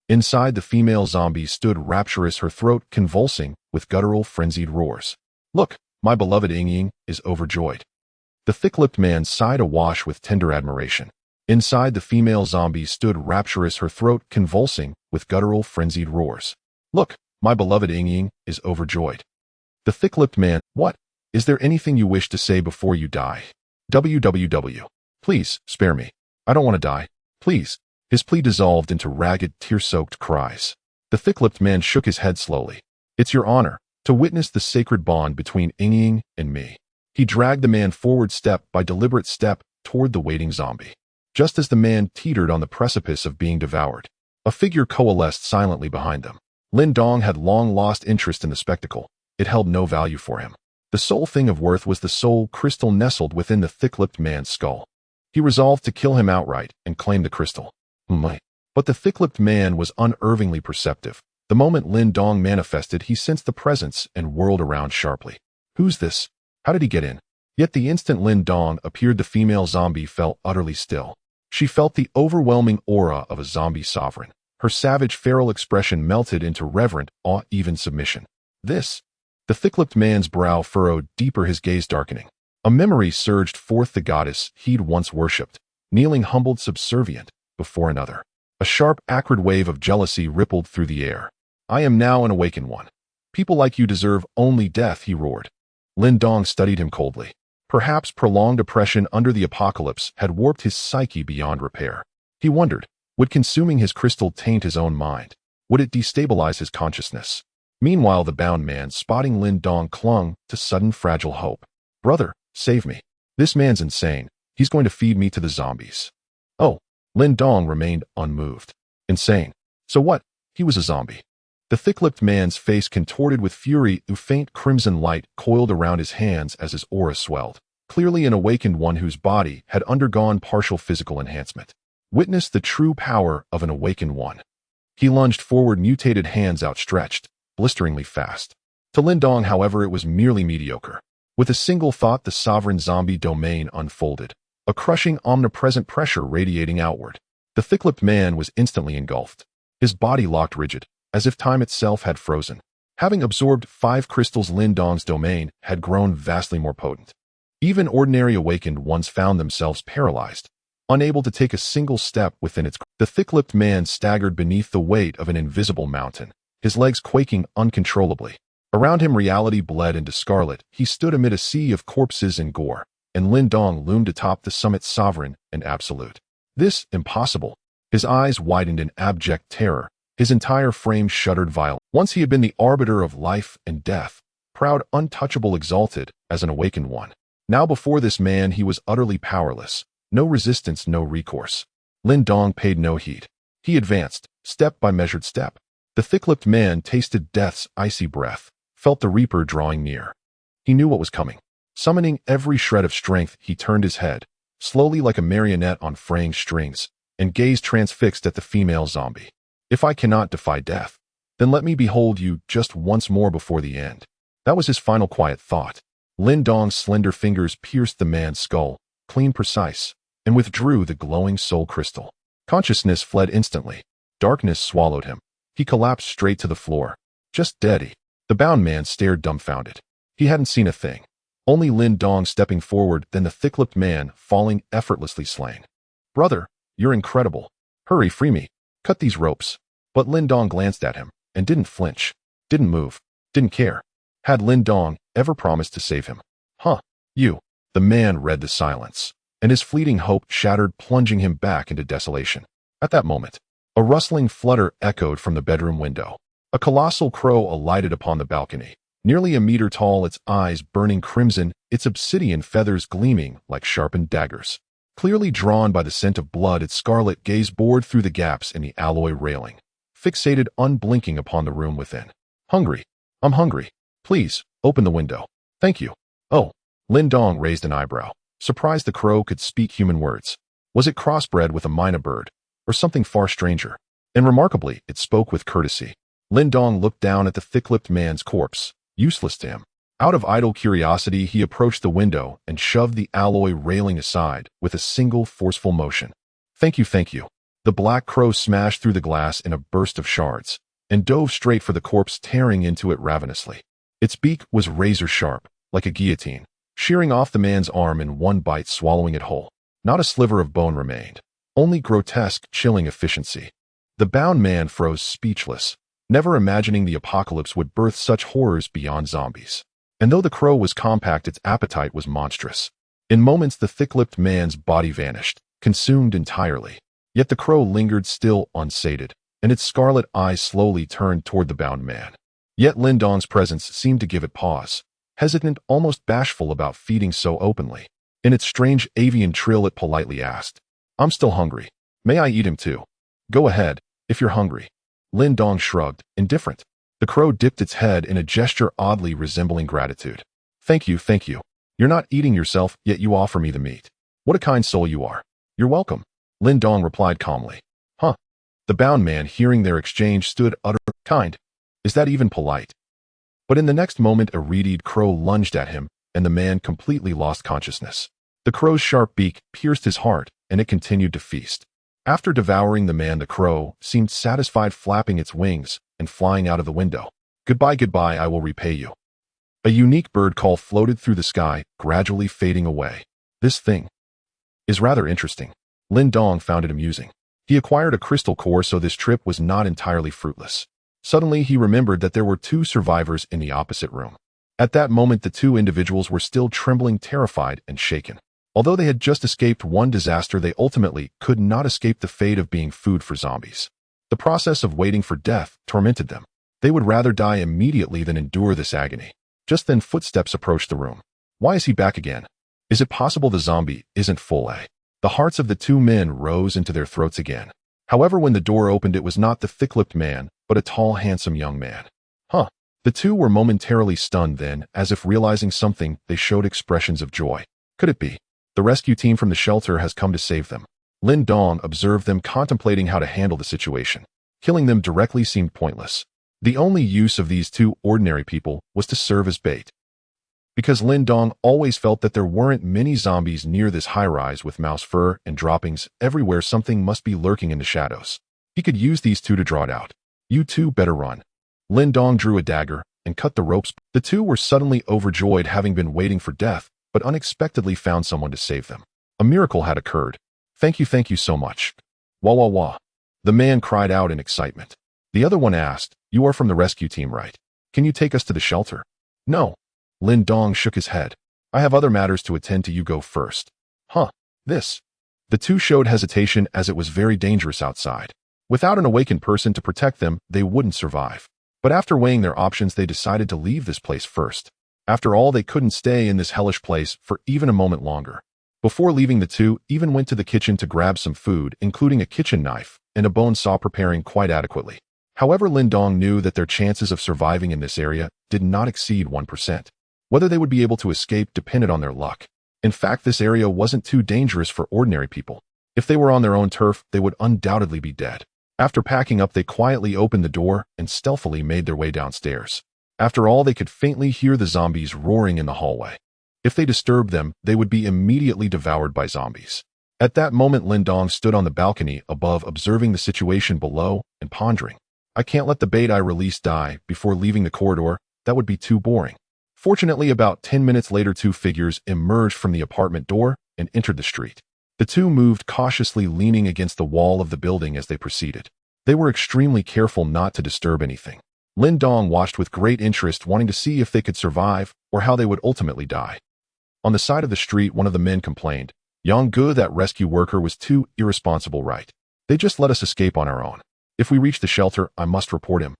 Inside, the female zombie stood rapturous, her throat convulsing with guttural, frenzied roars. Look, my beloved Ying is overjoyed. The thick-lipped man sighed awash with tender admiration. Inside, the female zombie stood rapturous, her throat convulsing with guttural, frenzied roars. Look, my beloved Ying is overjoyed. The thick-lipped man, what? Is there anything you wish to say before you die? www. Please, spare me. I don't want to die. Please. His plea dissolved into ragged, tear-soaked cries. The thick-lipped man shook his head slowly. It's your honor to witness the sacred bond between Ying and me. He dragged the man forward, step by deliberate step, toward the waiting zombie. Just as the man teetered on the precipice of being devoured, a figure coalesced silently behind them. Lin Dong had long lost interest in the spectacle. It held no value for him. The sole thing of worth was the soul crystal nestled within the thick-lipped man's skull. He resolved to kill him outright and claim the crystal. But the thick-lipped man was unervingly perceptive. The moment Lin Dong manifested, he sensed the presence and whirled around sharply. Who's this? How did he get in? Yet the instant Lin Dong appeared, the female zombie fell utterly still. She felt the overwhelming aura of a zombie sovereign. Her savage, feral expression melted into reverent, awe-even submission. This. The thick-lipped man's brow furrowed deeper, his gaze darkening. A memory surged forth, the goddess he'd once worshipped, kneeling humbled, subservient, before another. A sharp, acrid wave of jealousy rippled through the air. I am now an awakened one. People like you deserve only death, he roared. Lin Dong studied him coldly. Perhaps prolonged oppression under the apocalypse had warped his psyche beyond repair. He wondered, would consuming his crystal taint his own mind? Would it destabilize his consciousness? Meanwhile, the bound man, spotting Lin Dong, clung to sudden fragile hope. Brother, save me. This man's insane. He's going to feed me to the zombies. Oh, Lin Dong remained unmoved. Insane. So what? He was a zombie. The thick-lipped man's face contorted with fury, a faint crimson light coiled around his hands as his aura swelled. Clearly an awakened one whose body had undergone partial physical enhancement. Witness the true power of an awakened one. He lunged forward, mutated hands outstretched, blisteringly fast. To Lin Dong, however, it was merely mediocre. With a single thought, the sovereign zombie domain unfolded, a crushing, omnipresent pressure radiating outward. The thick-lipped man was instantly engulfed. His body locked rigid, as if time itself had frozen. Having absorbed 5 crystals, Lin Dong's domain had grown vastly more potent. Even ordinary awakened ones found themselves paralyzed, unable to take a single step within its. The thick-lipped man staggered beneath the weight of an invisible mountain, his legs quaking uncontrollably. Around him, reality bled into scarlet. He stood amid a sea of corpses and gore, and Lin Dong loomed atop the summit, sovereign and absolute. This, impossible. His eyes widened in abject terror. His entire frame shuddered violently. Once he had been the arbiter of life and death, proud, untouchable, exalted as an awakened one. Now before this man he was utterly powerless. No resistance, no recourse. Lin Dong paid no heed. He advanced, step by measured step. The thick-lipped man tasted death's icy breath, felt the reaper drawing near. He knew what was coming. Summoning every shred of strength, he turned his head, slowly like a marionette on fraying strings, and gazed transfixed at the female zombie. If I cannot defy death, then let me behold you just once more before the end. That was his final quiet thought. Lin Dong's slender fingers pierced the man's skull, clean, precise, and withdrew the glowing soul crystal. Consciousness fled instantly. Darkness swallowed him. He collapsed straight to the floor. Just dead. The bound man stared dumbfounded. He hadn't seen a thing. Only Lin Dong stepping forward, then the thick-lipped man falling effortlessly slain. Brother, you're incredible. Hurry, free me. Cut these ropes. But Lin Dong glanced at him and didn't flinch, didn't move, didn't care. Had Lin Dong ever promised to save him? Huh, you. The man read the silence, and his fleeting hope shattered, plunging him back into desolation. At that moment, a rustling flutter echoed from the bedroom window. A colossal crow alighted upon the balcony, nearly a meter tall, its eyes burning crimson, its obsidian feathers gleaming like sharpened daggers. Clearly drawn by the scent of blood, its scarlet gaze bored through the gaps in the alloy railing, fixated unblinking upon the room within. Hungry. I'm hungry. Please, open the window. Thank you. Oh. Lin Dong raised an eyebrow, surprised the crow could speak human words. Was it crossbred with a mynah bird, or something far stranger? And remarkably, it spoke with courtesy. Lin Dong looked down at the thick-lipped man's corpse, useless to him. Out of idle curiosity, he approached the window and shoved the alloy railing aside with a single forceful motion. Thank you, thank you. The black crow smashed through the glass in a burst of shards and dove straight for the corpse, tearing into it ravenously. Its beak was razor-sharp, like a guillotine, shearing off the man's arm in one bite, swallowing it whole. Not a sliver of bone remained, only grotesque, chilling efficiency. The bound man froze speechless, never imagining the apocalypse would birth such horrors beyond zombies. And though the crow was compact, its appetite was monstrous. In moments, the thick-lipped man's body vanished, consumed entirely. Yet the crow lingered still, unsated, and its scarlet eyes slowly turned toward the bound man. Yet Lin Dong's presence seemed to give it pause, hesitant, almost bashful about feeding so openly. In its strange avian trill, it politely asked, I'm still hungry. May I eat him too? Go ahead, if you're hungry. Lin Dong shrugged, indifferent. The crow dipped its head in a gesture oddly resembling gratitude. Thank you, thank you. You're not eating yourself, yet you offer me the meat. What a kind soul you are. You're welcome. Lin Dong replied calmly. Huh. The bound man, hearing their exchange, stood utterly kind. Is that even polite? But in the next moment, a red-eyed crow lunged at him, and the man completely lost consciousness. The crow's sharp beak pierced his heart, and it continued to feast. After devouring the man, the crow seemed satisfied, flapping its wings and flying out of the window. Goodbye, goodbye, I will repay you. A unique bird call floated through the sky, gradually fading away. This thing is rather interesting. Lin Dong found it amusing. He acquired a crystal core, so this trip was not entirely fruitless. Suddenly, he remembered that there were two survivors in the opposite room. At that moment, the two individuals were still trembling, terrified, and shaken. Although they had just escaped one disaster, they ultimately could not escape the fate of being food for zombies. The process of waiting for death tormented them. They would rather die immediately than endure this agony. Just then, footsteps approached the room. Why is he back again? Is it possible the zombie isn't full? The hearts of the two men rose into their throats again. However, when the door opened, it was not the thick-lipped man, but a tall, handsome young man. Huh. The two were momentarily stunned, then, as if realizing something, they showed expressions of joy. Could it be? The rescue team from the shelter has come to save them. Lin Dong observed them, contemplating how to handle the situation. Killing them directly seemed pointless. The only use of these two ordinary people was to serve as bait. Because Lin Dong always felt that there weren't many zombies near this high-rise with mouse fur and droppings everywhere, something must be lurking in the shadows. He could use these two to draw it out. You two better run. Lin Dong drew a dagger and cut the ropes. The two were suddenly overjoyed, having been waiting for death, but unexpectedly found someone to save them. A miracle had occurred. Thank you so much. Wah wah wah. The man cried out in excitement. The other one asked, You are from the rescue team, right? Can you take us to the shelter? No. Lin Dong shook his head. I have other matters to attend to, you go first. Huh. This. The two showed hesitation, as it was very dangerous outside. Without an awakened person to protect them, they wouldn't survive. But after weighing their options, they decided to leave this place first. After all, they couldn't stay in this hellish place for even a moment longer. Before leaving, the two even went to the kitchen to grab some food, including a kitchen knife and a bone saw, preparing quite adequately. However, Lin Dong knew that their chances of surviving in this area did not exceed 1%. Whether they would be able to escape depended on their luck. In fact, this area wasn't too dangerous for ordinary people. If they were on their own turf, they would undoubtedly be dead. After packing up, they quietly opened the door and stealthily made their way downstairs. After all, they could faintly hear the zombies roaring in the hallway. If they disturbed them, they would be immediately devoured by zombies. At that moment, Lin Dong stood on the balcony above, observing the situation below and pondering. I can't let the bait I released die before leaving the corridor. That would be too boring. Fortunately, about 10 minutes later, two figures emerged from the apartment door and entered the street. The two moved cautiously, leaning against the wall of the building as they proceeded. They were extremely careful not to disturb anything. Lin Dong watched with great interest, wanting to see if they could survive or how they would ultimately die. On the side of the street, one of the men complained, Yang Gu, that rescue worker, was too irresponsible, right? They just let us escape on our own. If we reach the shelter, I must report him.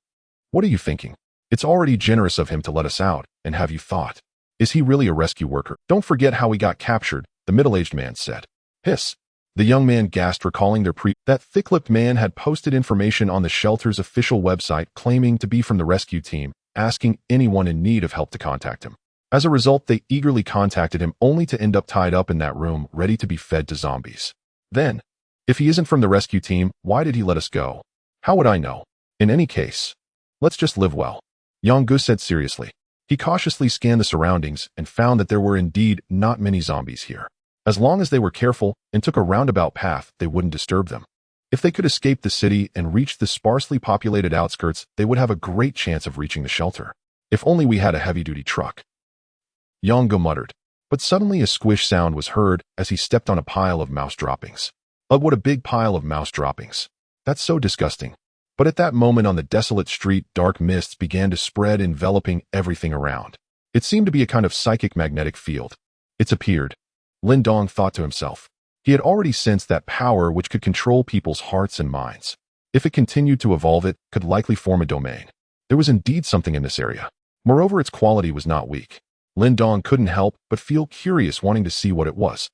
What are you thinking? It's already generous of him to let us out, and have you thought? Is he really a rescue worker? Don't forget how we got captured, the middle-aged man said. Hiss. The young man gasped, recalling that thick-lipped man had posted information on the shelter's official website claiming to be from the rescue team, asking anyone in need of help to contact him. As a result, they eagerly contacted him, only to end up tied up in that room, ready to be fed to zombies. Then, if he isn't from the rescue team, why did he let us go? How would I know? In any case, let's just live well. Yang Gu said seriously. He cautiously scanned the surroundings and found that there were indeed not many zombies here. As long as they were careful and took a roundabout path, they wouldn't disturb them. If they could escape the city and reach the sparsely populated outskirts, they would have a great chance of reaching the shelter. If only we had a heavy-duty truck. Yang Gu muttered. But suddenly a squish sound was heard as he stepped on a pile of mouse droppings. Ugh, what a big pile of mouse droppings. That's so disgusting. But at that moment, on the desolate street, dark mists began to spread, enveloping everything around. It seemed to be a kind of psychic magnetic field. It's appeared. Lin Dong thought to himself. He had already sensed that power which could control people's hearts and minds. If it continued to evolve, it could likely form a domain. There was indeed something in this area. Moreover, its quality was not weak. Lin Dong couldn't help but feel curious, wanting to see what it was.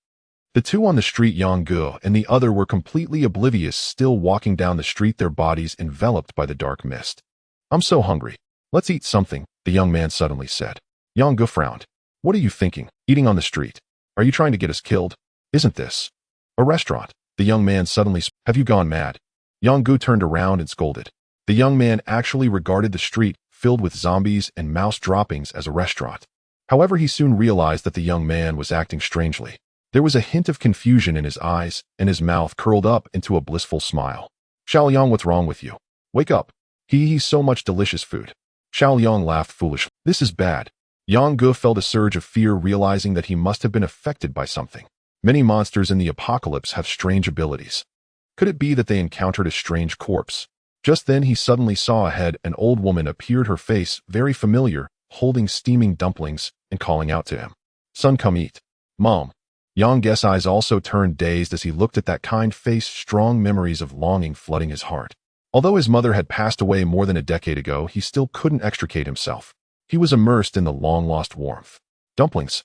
The two on the street, Yang Gu and the other, were completely oblivious, still walking down the street, their bodies enveloped by the dark mist. I'm so hungry. Let's eat something, the young man suddenly said. Yang Gu frowned. What are you thinking, eating on the street? Are you trying to get us killed? Isn't this a restaurant? The young man suddenly spoke. Have you gone mad? Yang Gu turned around and scolded. The young man actually regarded the street, filled with zombies and mouse droppings, as a restaurant. However, he soon realized that the young man was acting strangely. There was a hint of confusion in his eyes, and his mouth curled up into a blissful smile. Xiaoliang, what's wrong with you? Wake up. He's so much delicious food. Xiaoliang laughed foolishly. This is bad. Yang Gu felt a surge of fear, realizing that he must have been affected by something. Many monsters in the apocalypse have strange abilities. Could it be that they encountered a strange corpse? Just then he suddenly saw ahead an old woman appeared, her face very familiar, holding steaming dumplings and calling out to him. Son, come eat. Mom. Yang Gu's eyes also turned dazed as he looked at that kind face, strong memories of longing flooding his heart. Although his mother had passed away more than a decade ago, he still couldn't extricate himself. He was immersed in the long-lost warmth. Dumplings.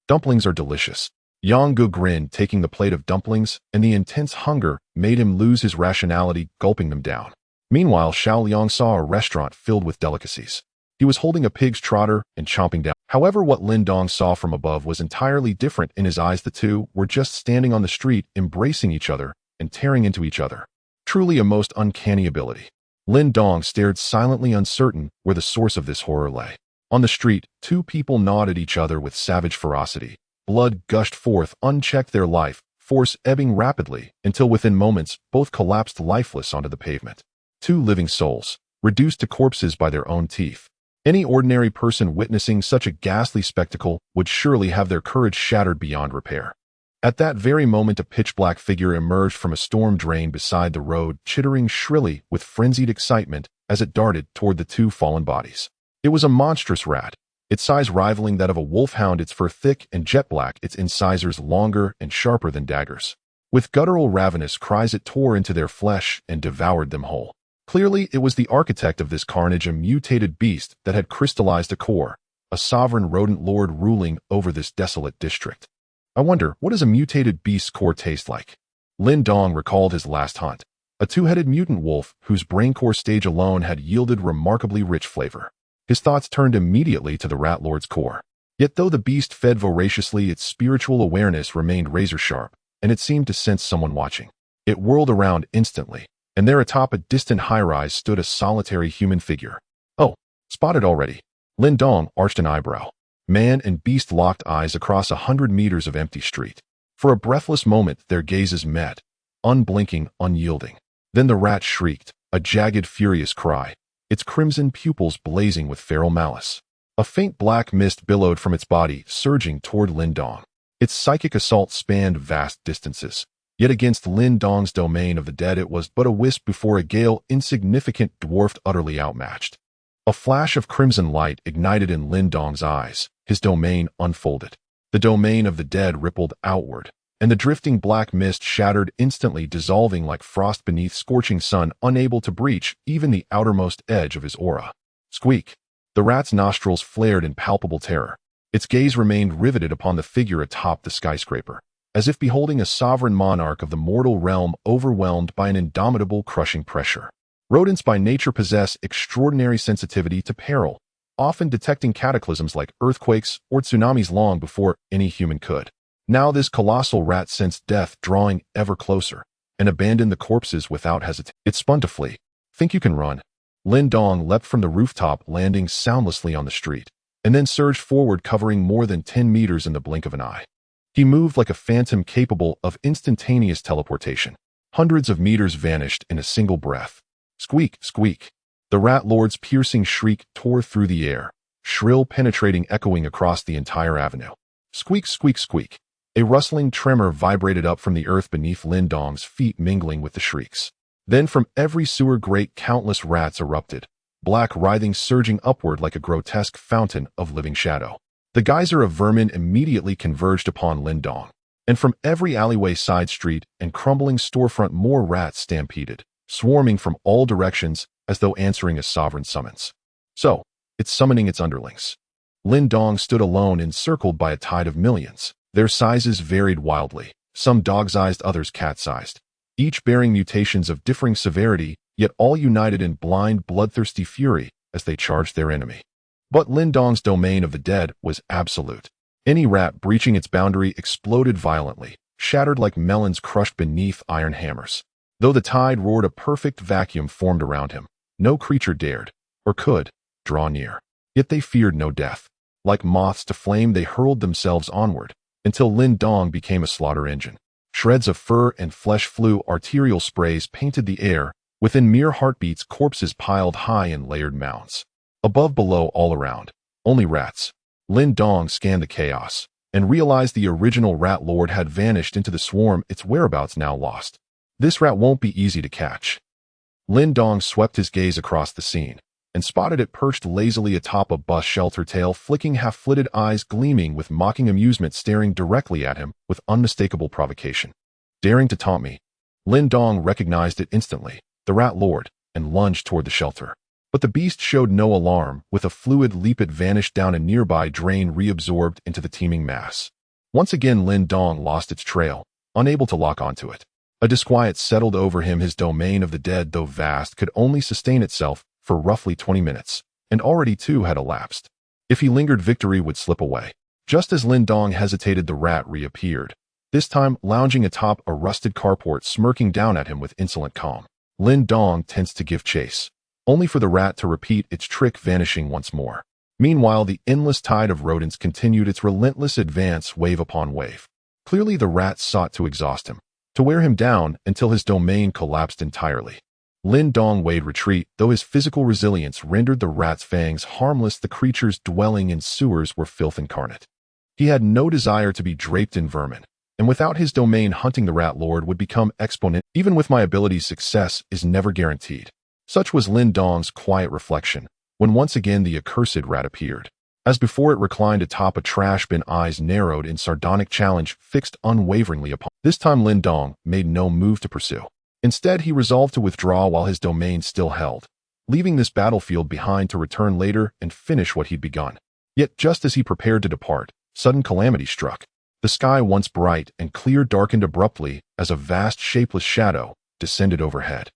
Dumplings are delicious. Yang Gu grinned, taking the plate of dumplings, and the intense hunger made him lose his rationality, gulping them down. Meanwhile, Xiaoliang saw a restaurant filled with delicacies. He was holding a pig's trotter and chomping down. However, what Lin Dong saw from above was entirely different. In his eyes, the two were just standing on the street, embracing each other and tearing into each other. Truly a most uncanny ability. Lin Dong stared silently, uncertain where the source of this horror lay. On the street, two people gnawed at each other with savage ferocity. Blood gushed forth, unchecked, their life force ebbing rapidly, until within moments, both collapsed lifeless onto the pavement. Two living souls, reduced to corpses by their own teeth. Any ordinary person witnessing such a ghastly spectacle would surely have their courage shattered beyond repair. At that very moment, a pitch-black figure emerged from a storm drain beside the road, chittering shrilly with frenzied excitement as it darted toward the two fallen bodies. It was a monstrous rat, its size rivaling that of a wolfhound, its fur thick and jet black, its incisors longer and sharper than daggers. With guttural, ravenous cries, it tore into their flesh and devoured them whole. Clearly, it was the architect of this carnage, a mutated beast that had crystallized a core, a sovereign rodent lord ruling over this desolate district. I wonder, what does a mutated beast's core taste like? Lin Dong recalled his last hunt, a two-headed mutant wolf whose brain core stage alone had yielded remarkably rich flavor. His thoughts turned immediately to the rat lord's core. Yet though the beast fed voraciously, its spiritual awareness remained razor-sharp, and it seemed to sense someone watching. It whirled around instantly, and there atop a distant high-rise stood a solitary human figure. Oh, spotted already. Lin Dong arched an eyebrow. Man and beast locked eyes across 100 meters of empty street. For a breathless moment, their gazes met, unblinking, unyielding. Then the rat shrieked, a jagged, furious cry, its crimson pupils blazing with feral malice. A faint black mist billowed from its body, surging toward Lin Dong. Its psychic assault spanned vast distances. Yet against Lin Dong's domain of the dead, it was but a wisp before a gale, insignificant, dwarfed, utterly outmatched. A flash of crimson light ignited in Lin Dong's eyes. His domain unfolded. The domain of the dead rippled outward, and the drifting black mist shattered instantly, dissolving like frost beneath scorching sun, unable to breach even the outermost edge of his aura. Squeak! The rat's nostrils flared in palpable terror. Its gaze remained riveted upon the figure atop the skyscraper, as if beholding a sovereign monarch of the mortal realm overwhelmed by an indomitable, crushing pressure. Rodents by nature possess extraordinary sensitivity to peril, often detecting cataclysms like earthquakes or tsunamis long before any human could. Now this colossal rat sensed death drawing ever closer, and abandoned the corpses without hesitation. It spun to flee. Think you can run? Lin Dong leapt from the rooftop, landing soundlessly on the street, and then surged forward, covering more than 10 meters in the blink of an eye. He moved like a phantom capable of instantaneous teleportation. Hundreds of meters vanished in a single breath. Squeak, squeak. The rat lord's piercing shriek tore through the air, shrill, penetrating, echoing across the entire avenue. Squeak, squeak, squeak. A rustling tremor vibrated up from the earth beneath Lin Dong's feet, mingling with the shrieks. Then from every sewer grate countless rats erupted, black writhing, surging upward like a grotesque fountain of living shadow. The geyser of vermin immediately converged upon Lin Dong, and from every alleyway, side street, and crumbling storefront more rats stampeded, swarming from all directions as though answering a sovereign summons. So, it's summoning its underlings. Lin Dong stood alone, encircled by a tide of millions. Their sizes varied wildly, some dog-sized, others cat-sized, each bearing mutations of differing severity, yet all united in blind, bloodthirsty fury as they charged their enemy. But Lin Dong's domain of the dead was absolute. Any rat breaching its boundary exploded violently, shattered like melons crushed beneath iron hammers. Though the tide roared, a perfect vacuum formed around him. No creature dared, or could, draw near. Yet they feared no death. Like moths to flame, they hurled themselves onward, until Lin Dong became a slaughter engine. Shreds of fur and flesh flew, arterial sprays painted the air. Within mere heartbeats, corpses piled high in layered mounds. Above, below, all around, only rats. Lin Dong scanned the chaos and realized the original rat lord had vanished into the swarm, its whereabouts now lost. This rat won't be easy to catch. Lin Dong swept his gaze across the scene and spotted it perched lazily atop a bus shelter, tail flicking, half-flitted eyes gleaming with mocking amusement, staring directly at him with unmistakable provocation. Daring to taunt me. Lin Dong recognized it instantly, the rat lord, and lunged toward the shelter. But the beast showed no alarm. With a fluid leap it vanished down a nearby drain, reabsorbed into the teeming mass. Once again Lin Dong lost its trail, unable to lock onto it. A disquiet settled over him. His domain of the dead, though vast, could only sustain itself for roughly 20 minutes, and already 2 had elapsed. If he lingered, victory would slip away. Just as Lin Dong hesitated, the rat reappeared, this time lounging atop a rusted carport, smirking down at him with insolent calm. Lin Dong tensed to give chase, only for the rat to repeat its trick, vanishing once more. Meanwhile, the endless tide of rodents continued its relentless advance, wave upon wave. Clearly the rat sought to exhaust him, to wear him down until his domain collapsed entirely. Lin Dong weighed retreat, though his physical resilience rendered the rat's fangs harmless. The creatures dwelling in sewers were filth incarnate. He had no desire to be draped in vermin, and without his domain, hunting the rat lord would become exponent. Even with my abilities, success is never guaranteed. Such was Lin Dong's quiet reflection, when once again the accursed rat appeared. As before, it reclined atop a trash bin, eyes narrowed in sardonic challenge fixed unwaveringly upon. This time Lin Dong made no move to pursue. Instead, he resolved to withdraw while his domain still held, leaving this battlefield behind to return later and finish what he'd begun. Yet just as he prepared to depart, sudden calamity struck. The sky, once bright and clear, darkened abruptly as a vast shapeless shadow descended overhead.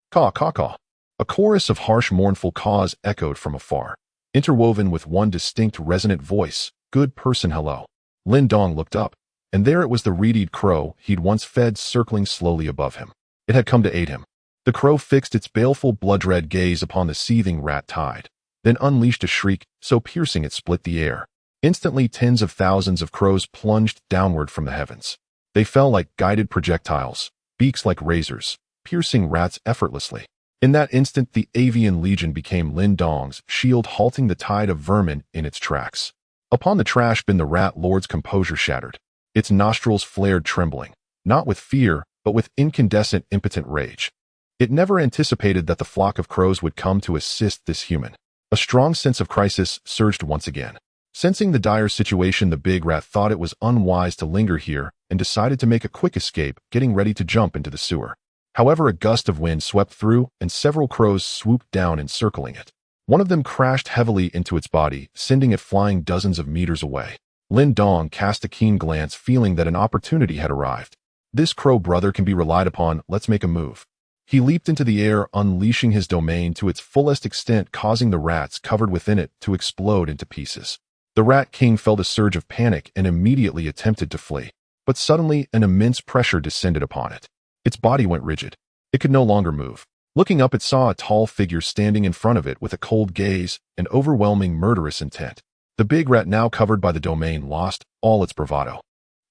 Caw, caw, caw. A chorus of harsh, mournful caws echoed from afar, interwoven with one distinct, resonant voice. Good person, hello. Lin Dong looked up, and there it was, the reed crow he'd once fed, circling slowly above him. It had come to aid him. The crow fixed its baleful, blood-red gaze upon the seething rat tide, then unleashed a shriek so piercing it split the air. Instantly, tens of thousands of crows plunged downward from the heavens. They fell like guided projectiles, beaks like razors, piercing rats effortlessly. In that instant, the avian legion became Lin Dong's shield, halting the tide of vermin in its tracks. Upon the trash bin, the rat lord's composure shattered. Its nostrils flared, trembling, not with fear, but with incandescent, impotent rage. It never anticipated that the flock of crows would come to assist this human. A strong sense of crisis surged once again. Sensing the dire situation, the big rat thought it was unwise to linger here and decided to make a quick escape, getting ready to jump into the sewer. However, a gust of wind swept through, and several crows swooped down, encircling it. One of them crashed heavily into its body, sending it flying dozens of meters away. Lin Dong cast a keen glance, feeling that an opportunity had arrived. This crow brother can be relied upon, let's make a move. He leaped into the air, unleashing his domain to its fullest extent, causing the rats covered within it to explode into pieces. The rat king felt a surge of panic and immediately attempted to flee. But suddenly, an immense pressure descended upon it. Its body went rigid. It could no longer move. Looking up, it saw a tall figure standing in front of it with a cold gaze and overwhelming murderous intent. The big rat, now covered by the domain, lost all its bravado.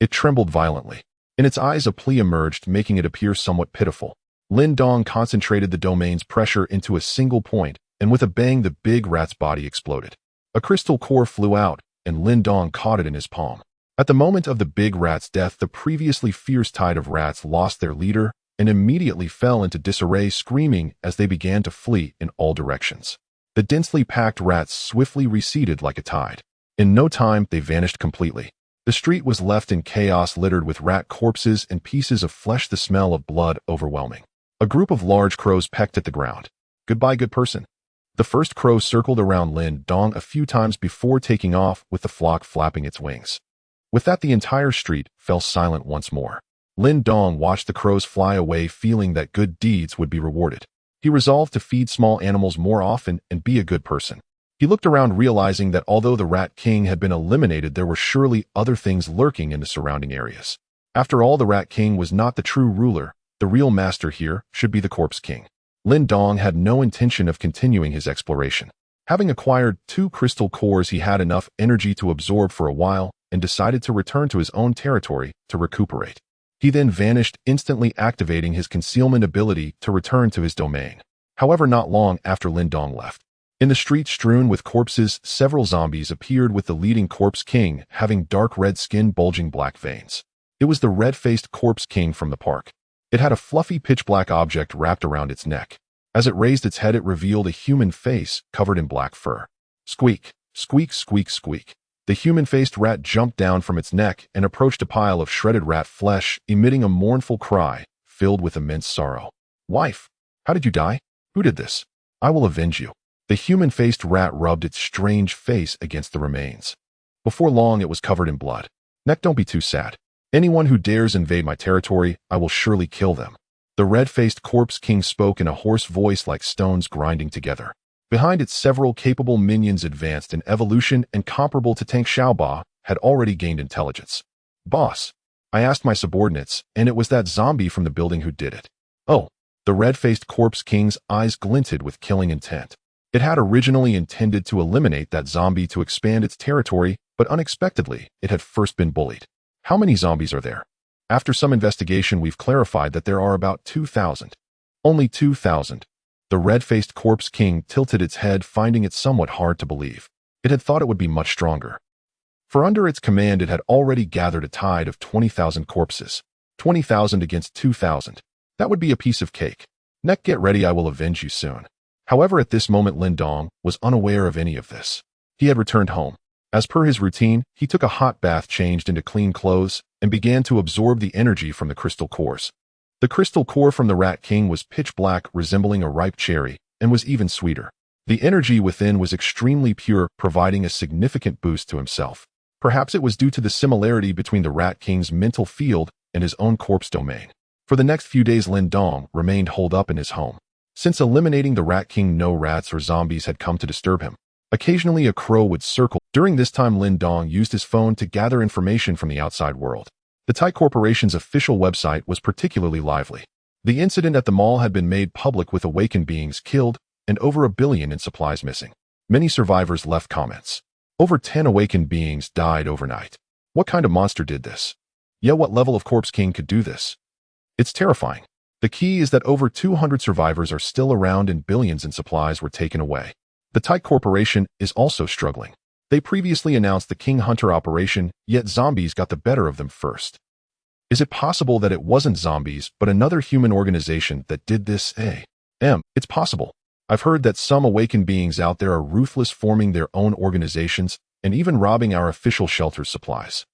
It trembled violently. In its eyes, a plea emerged, making it appear somewhat pitiful. Lin Dong concentrated the domain's pressure into a single point, and with a bang, the big rat's body exploded. A crystal core flew out, and Lin Dong caught it in his palm. At the moment of the big rat's death, the previously fierce tide of rats lost their leader and immediately fell into disarray, screaming as they began to flee in all directions. The densely packed rats swiftly receded like a tide. In no time, they vanished completely. The street was left in chaos, littered with rat corpses and pieces of flesh, the smell of blood overwhelming. A group of large crows pecked at the ground. Goodbye, good person. The first crow circled around Lin Dong a few times before taking off, with the flock flapping its wings. With that, the entire street fell silent once more. Lin Dong watched the crows fly away, feeling that good deeds would be rewarded. He resolved to feed small animals more often and be a good person. He looked around, realizing that although the Rat King had been eliminated, there were surely other things lurking in the surrounding areas. After all, the Rat King was not the true ruler. The real master here should be the Corpse King. Lin Dong had no intention of continuing his exploration. Having acquired 2 crystal cores, he had enough energy to absorb for a while and decided to return to his own territory to recuperate. He then vanished, instantly activating his concealment ability to return to his domain. However, not long after Lin Dong left. In the street strewn with corpses, several zombies appeared, with the leading corpse king having dark red skin, bulging black veins. It was the red-faced corpse king from the park. It had a fluffy pitch-black object wrapped around its neck. As it raised its head, it revealed a human face covered in black fur. Squeak, squeak, squeak, squeak. The human-faced rat jumped down from its neck and approached a pile of shredded rat flesh, emitting a mournful cry filled with immense sorrow. Wife, how did you die? Who did this? I will avenge you. The human-faced rat rubbed its strange face against the remains. Before long, it was covered in blood. Neck, don't be too sad. Anyone who dares invade my territory, I will surely kill them. The red-faced corpse king spoke in a hoarse voice like stones grinding together. Behind it, several capable minions advanced in evolution and comparable to Tank Xiaoba had already gained intelligence. Boss, I asked my subordinates, and it was that zombie from the building who did it. Oh, the red-faced corpse king's eyes glinted with killing intent. It had originally intended to eliminate that zombie to expand its territory, but unexpectedly, it had first been bullied. How many zombies are there? After some investigation, we've clarified that there are about 2,000. Only 2,000. The red-faced corpse king tilted its head, finding it somewhat hard to believe. It had thought it would be much stronger. For under its command, it had already gathered a tide of 20,000 corpses. 20,000 against 2,000. That would be a piece of cake. Neck, get ready, I will avenge you soon. However, at this moment, Lin Dong was unaware of any of this. He had returned home. As per his routine, he took a hot bath, changed into clean clothes, and began to absorb the energy from the crystal cores. The crystal core from the Rat King was pitch black, resembling a ripe cherry, and was even sweeter. The energy within was extremely pure, providing a significant boost to himself. Perhaps it was due to the similarity between the Rat King's mental field and his own corpse domain. For the next few days, Lin Dong remained holed up in his home. Since eliminating the Rat King, no rats or zombies had come to disturb him. Occasionally, a crow would circle. During this time, Lin Dong used his phone to gather information from the outside world. The Tai Corporation's official website was particularly lively. The incident at the mall had been made public, with awakened beings killed and over 1 billion in supplies missing. Many survivors left comments. Over 10 awakened beings died overnight. What kind of monster did this? Yeah, what level of Corpse King could do this? It's terrifying. The key is that over 200 survivors are still around and billions in supplies were taken away. The Tai Corporation is also struggling. They previously announced the King Hunter operation, yet zombies got the better of them first. Is it possible that it wasn't zombies, but another human organization that did this? It's possible. I've heard that some awakened beings out there are ruthless, forming their own organizations and even robbing our official shelter's supplies.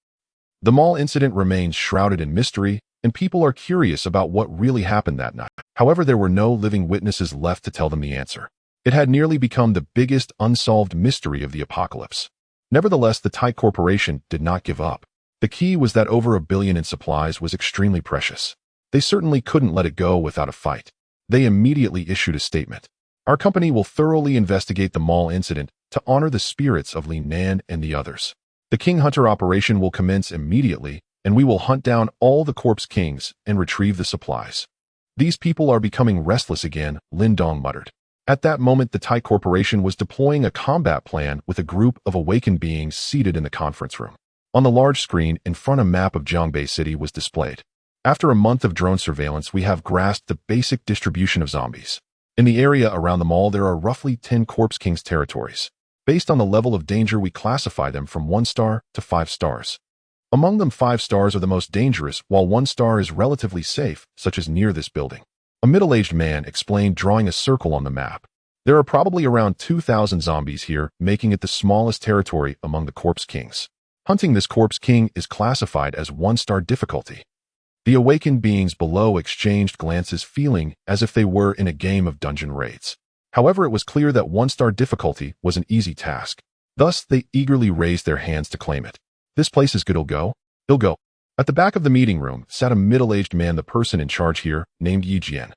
The mall incident remains shrouded in mystery, and people are curious about what really happened that night. However, there were no living witnesses left to tell them the answer. It had nearly become the biggest unsolved mystery of the apocalypse. Nevertheless, the Tai Corporation did not give up. The key was that over 1 billion in supplies was extremely precious. They certainly couldn't let it go without a fight. They immediately issued a statement. Our company will thoroughly investigate the mall incident to honor the spirits of Li Nan and the others. The King Hunter operation will commence immediately, and we will hunt down all the Corpse Kings and retrieve the supplies. These people are becoming restless again, Lin Dong muttered. At that moment, the Tai Corporation was deploying a combat plan with a group of awakened beings seated in the conference room. On the large screen in front, a map of Jiangbei City was displayed. After a month of drone surveillance, we have grasped the basic distribution of zombies. In the area around the mall, there are roughly 10 Corpse Kings territories. Based on the level of danger, we classify them from 1 star to 5 stars. Among them, 5 stars are the most dangerous, while 1 star is relatively safe, such as near this building. A middle-aged man explained, drawing a circle on the map. There are probably around 2,000 zombies here, making it the smallest territory among the Corpse Kings. Hunting this Corpse King is classified as 1-star difficulty. The awakened beings below exchanged glances, feeling as if they were in a game of dungeon raids. However, it was clear that 1-star difficulty was an easy task. Thus, they eagerly raised their hands to claim it. This place is good, it'll go. It'll go. At the back of the meeting room sat a middle-aged man, the person in charge here, named Yi Jian.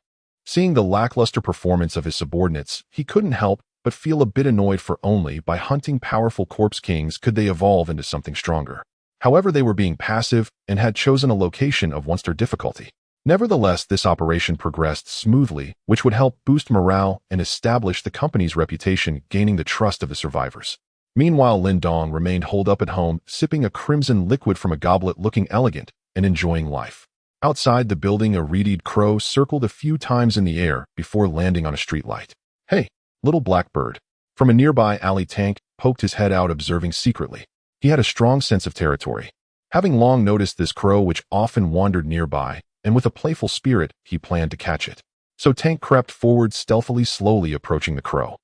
Seeing the lackluster performance of his subordinates, he couldn't help but feel a bit annoyed, for only by hunting powerful Corpse Kings could they evolve into something stronger. However, they were being passive and had chosen a location of 1-star difficulty. Nevertheless, this operation progressed smoothly, which would help boost morale and establish the company's reputation, gaining the trust of the survivors. Meanwhile, Lin Dong remained holed up at home, sipping a crimson liquid from a goblet, looking elegant and enjoying life. Outside the building, a red-eyed crow circled a few times in the air before landing on a streetlight. "Hey, little blackbird." From a nearby alley, Tank poked his head out, observing secretly. He had a strong sense of territory. Having long noticed this crow, which often wandered nearby, and with a playful spirit, he planned to catch it. So Tank crept forward stealthily, slowly approaching the crow.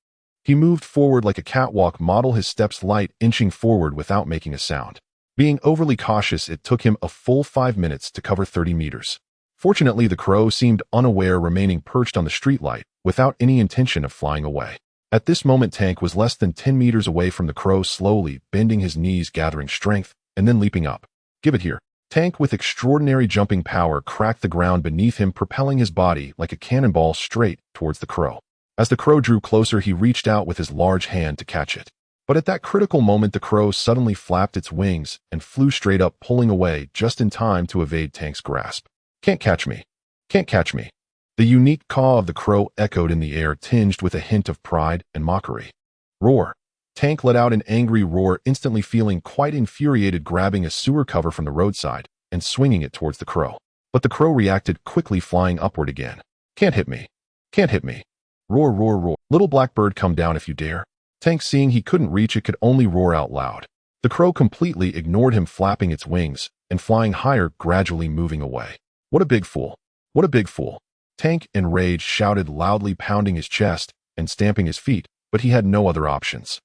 He moved forward like a catwalk model, his steps light, inching forward without making a sound. Being overly cautious, it took him a full 5 minutes to cover 30 meters. Fortunately, the crow seemed unaware, remaining perched on the streetlight without any intention of flying away. At this moment, Tank was less than 10 meters away from the crow, slowly bending his knees, gathering strength, and then leaping up. "Give it here." Tank, with extraordinary jumping power, cracked the ground beneath him, propelling his body like a cannonball straight towards the crow. As the crow drew closer, he reached out with his large hand to catch it. But at that critical moment, the crow suddenly flapped its wings and flew straight up, pulling away just in time to evade Tank's grasp. "Can't catch me. Can't catch me." The unique caw of the crow echoed in the air, tinged with a hint of pride and mockery. "Roar." Tank let out an angry roar, instantly feeling quite infuriated, grabbing a sewer cover from the roadside and swinging it towards the crow. But the crow reacted quickly, flying upward again. "Can't hit me. Can't hit me." Roar, roar, roar. "Little blackbird, come down if you dare." Tank, seeing he couldn't reach it, could only roar out loud. The crow completely ignored him, flapping its wings and flying higher, gradually moving away. "What a big fool. What a big fool." Tank, in rage, shouted loudly, pounding his chest and stamping his feet, but he had no other options.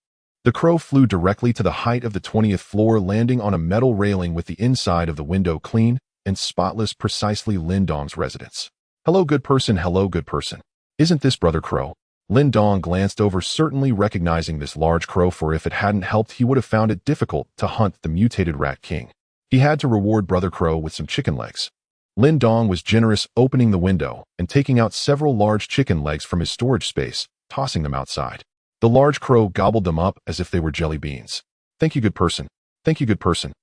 The crow flew directly to the height of the 20th floor, landing on a metal railing with the inside of the window clean and spotless, precisely Lin Dong's residence. "Hello, good person. Hello, good person. Isn't this Brother Crow?" Lin Dong glanced over, certainly recognizing this large crow, for if it hadn't helped, he would have found it difficult to hunt the mutated Rat King. He had to reward Brother Crow with some chicken legs. Lin Dong was generous, opening the window and taking out several large chicken legs from his storage space, tossing them outside. The large crow gobbled them up as if they were jelly beans. "Thank you, good person. Thank you, good person.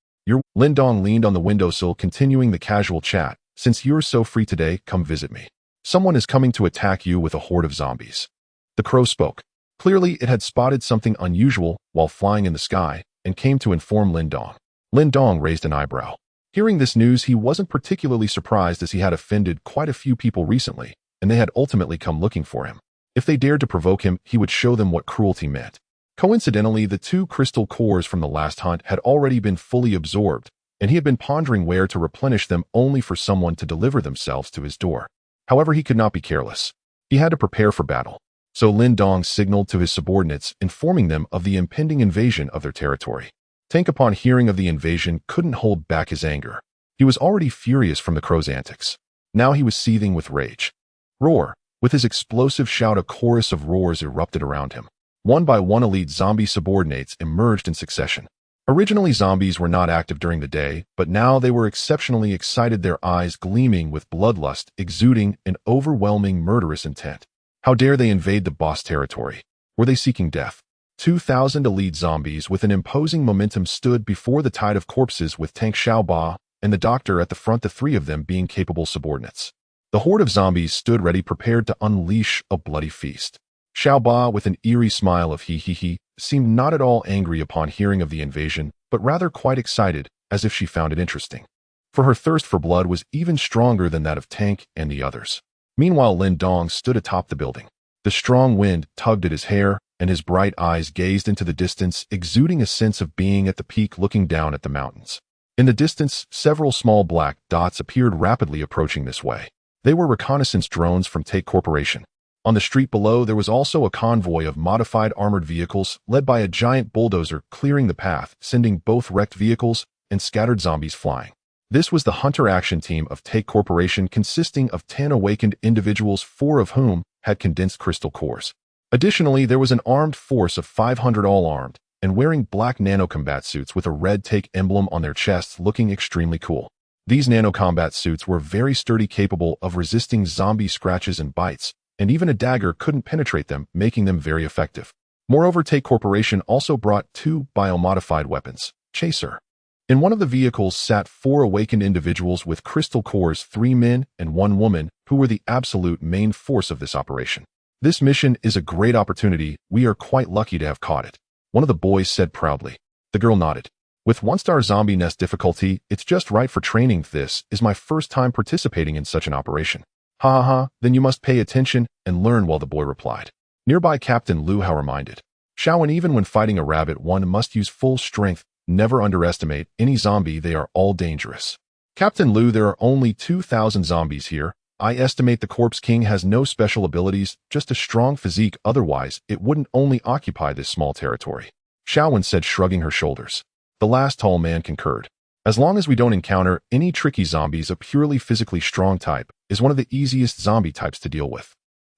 Lin Dong leaned on the windowsill, continuing the casual chat. "Since you're so free today, come visit me. Someone is coming to attack you with a horde of zombies." The crow spoke. Clearly, it had spotted something unusual while flying in the sky and came to inform Lin Dong. Lin Dong raised an eyebrow. Hearing this news, he wasn't particularly surprised, as he had offended quite a few people recently, and they had ultimately come looking for him. If they dared to provoke him, he would show them what cruelty meant. Coincidentally, the 2 crystal cores from the last hunt had already been fully absorbed, and he had been pondering where to replenish them, only for someone to deliver themselves to his door. However, he could not be careless. He had to prepare for battle. So Lin Dong signaled to his subordinates, informing them of the impending invasion of their territory. Tank, upon hearing of the invasion, couldn't hold back his anger. He was already furious from the crow's antics. Now he was seething with rage. "Roar." With his explosive shout, a chorus of roars erupted around him. One by one, elite zombie subordinates emerged in succession. Originally, zombies were not active during the day, but now they were exceptionally excited, their eyes gleaming with bloodlust, exuding an overwhelming murderous intent. How dare they invade the boss territory? Were they seeking death? 2,000 elite zombies with an imposing momentum stood before the tide of corpses, with Tank Xiaoba and the doctor at the front, the 3 of them being capable subordinates. The horde of zombies stood ready, prepared to unleash a bloody feast. Xiaoba, with an eerie smile of he, seemed not at all angry upon hearing of the invasion, but rather quite excited, as if she found it interesting. For her thirst for blood was even stronger than that of Tank and the others. Meanwhile, Lin Dong stood atop the building. The strong wind tugged at his hair, and his bright eyes gazed into the distance, exuding a sense of being at the peak, looking down at the mountains. In the distance, several small black dots appeared, rapidly approaching this way. They were reconnaissance drones from Take Corporation. On the street below, there was also a convoy of modified armored vehicles, led by a giant bulldozer, clearing the path, sending both wrecked vehicles and scattered zombies flying. This was the Hunter Action Team of Take Corporation, consisting of 10 awakened individuals, 4 of whom had condensed crystal cores. Additionally, there was an armed force of 500, all armed and wearing black nanocombat suits with a red Take emblem on their chests, looking extremely cool. These nanocombat suits were very sturdy, capable of resisting zombie scratches and bites, and even a dagger couldn't penetrate them, making them very effective. Moreover, Take Corporation also brought 2 biomodified weapons. Chaser. In one of the vehicles sat 4 awakened individuals with crystal cores, 3 men and 1 woman, who were the absolute main force of this operation. This mission is a great opportunity. We are quite lucky to have caught it. one of the boys said proudly. The girl nodded. With 1-star zombie nest difficulty, it's just right for training. This is my first time participating in such an operation. Ha ha ha, then you must pay attention and learn well, the boy replied. Nearby Captain Lu Hao reminded. Shaowen, even when fighting a rabbit, one must use full strength. Never underestimate any zombie, they are all dangerous. Captain Lu, there are only 2,000 zombies here. I estimate the Corpse King has no special abilities, just a strong physique, otherwise it wouldn't only occupy this small territory. Shaowen said, shrugging her shoulders. The last tall man concurred. As long as we don't encounter any tricky zombies, a purely physically strong type is one of the easiest zombie types to deal with.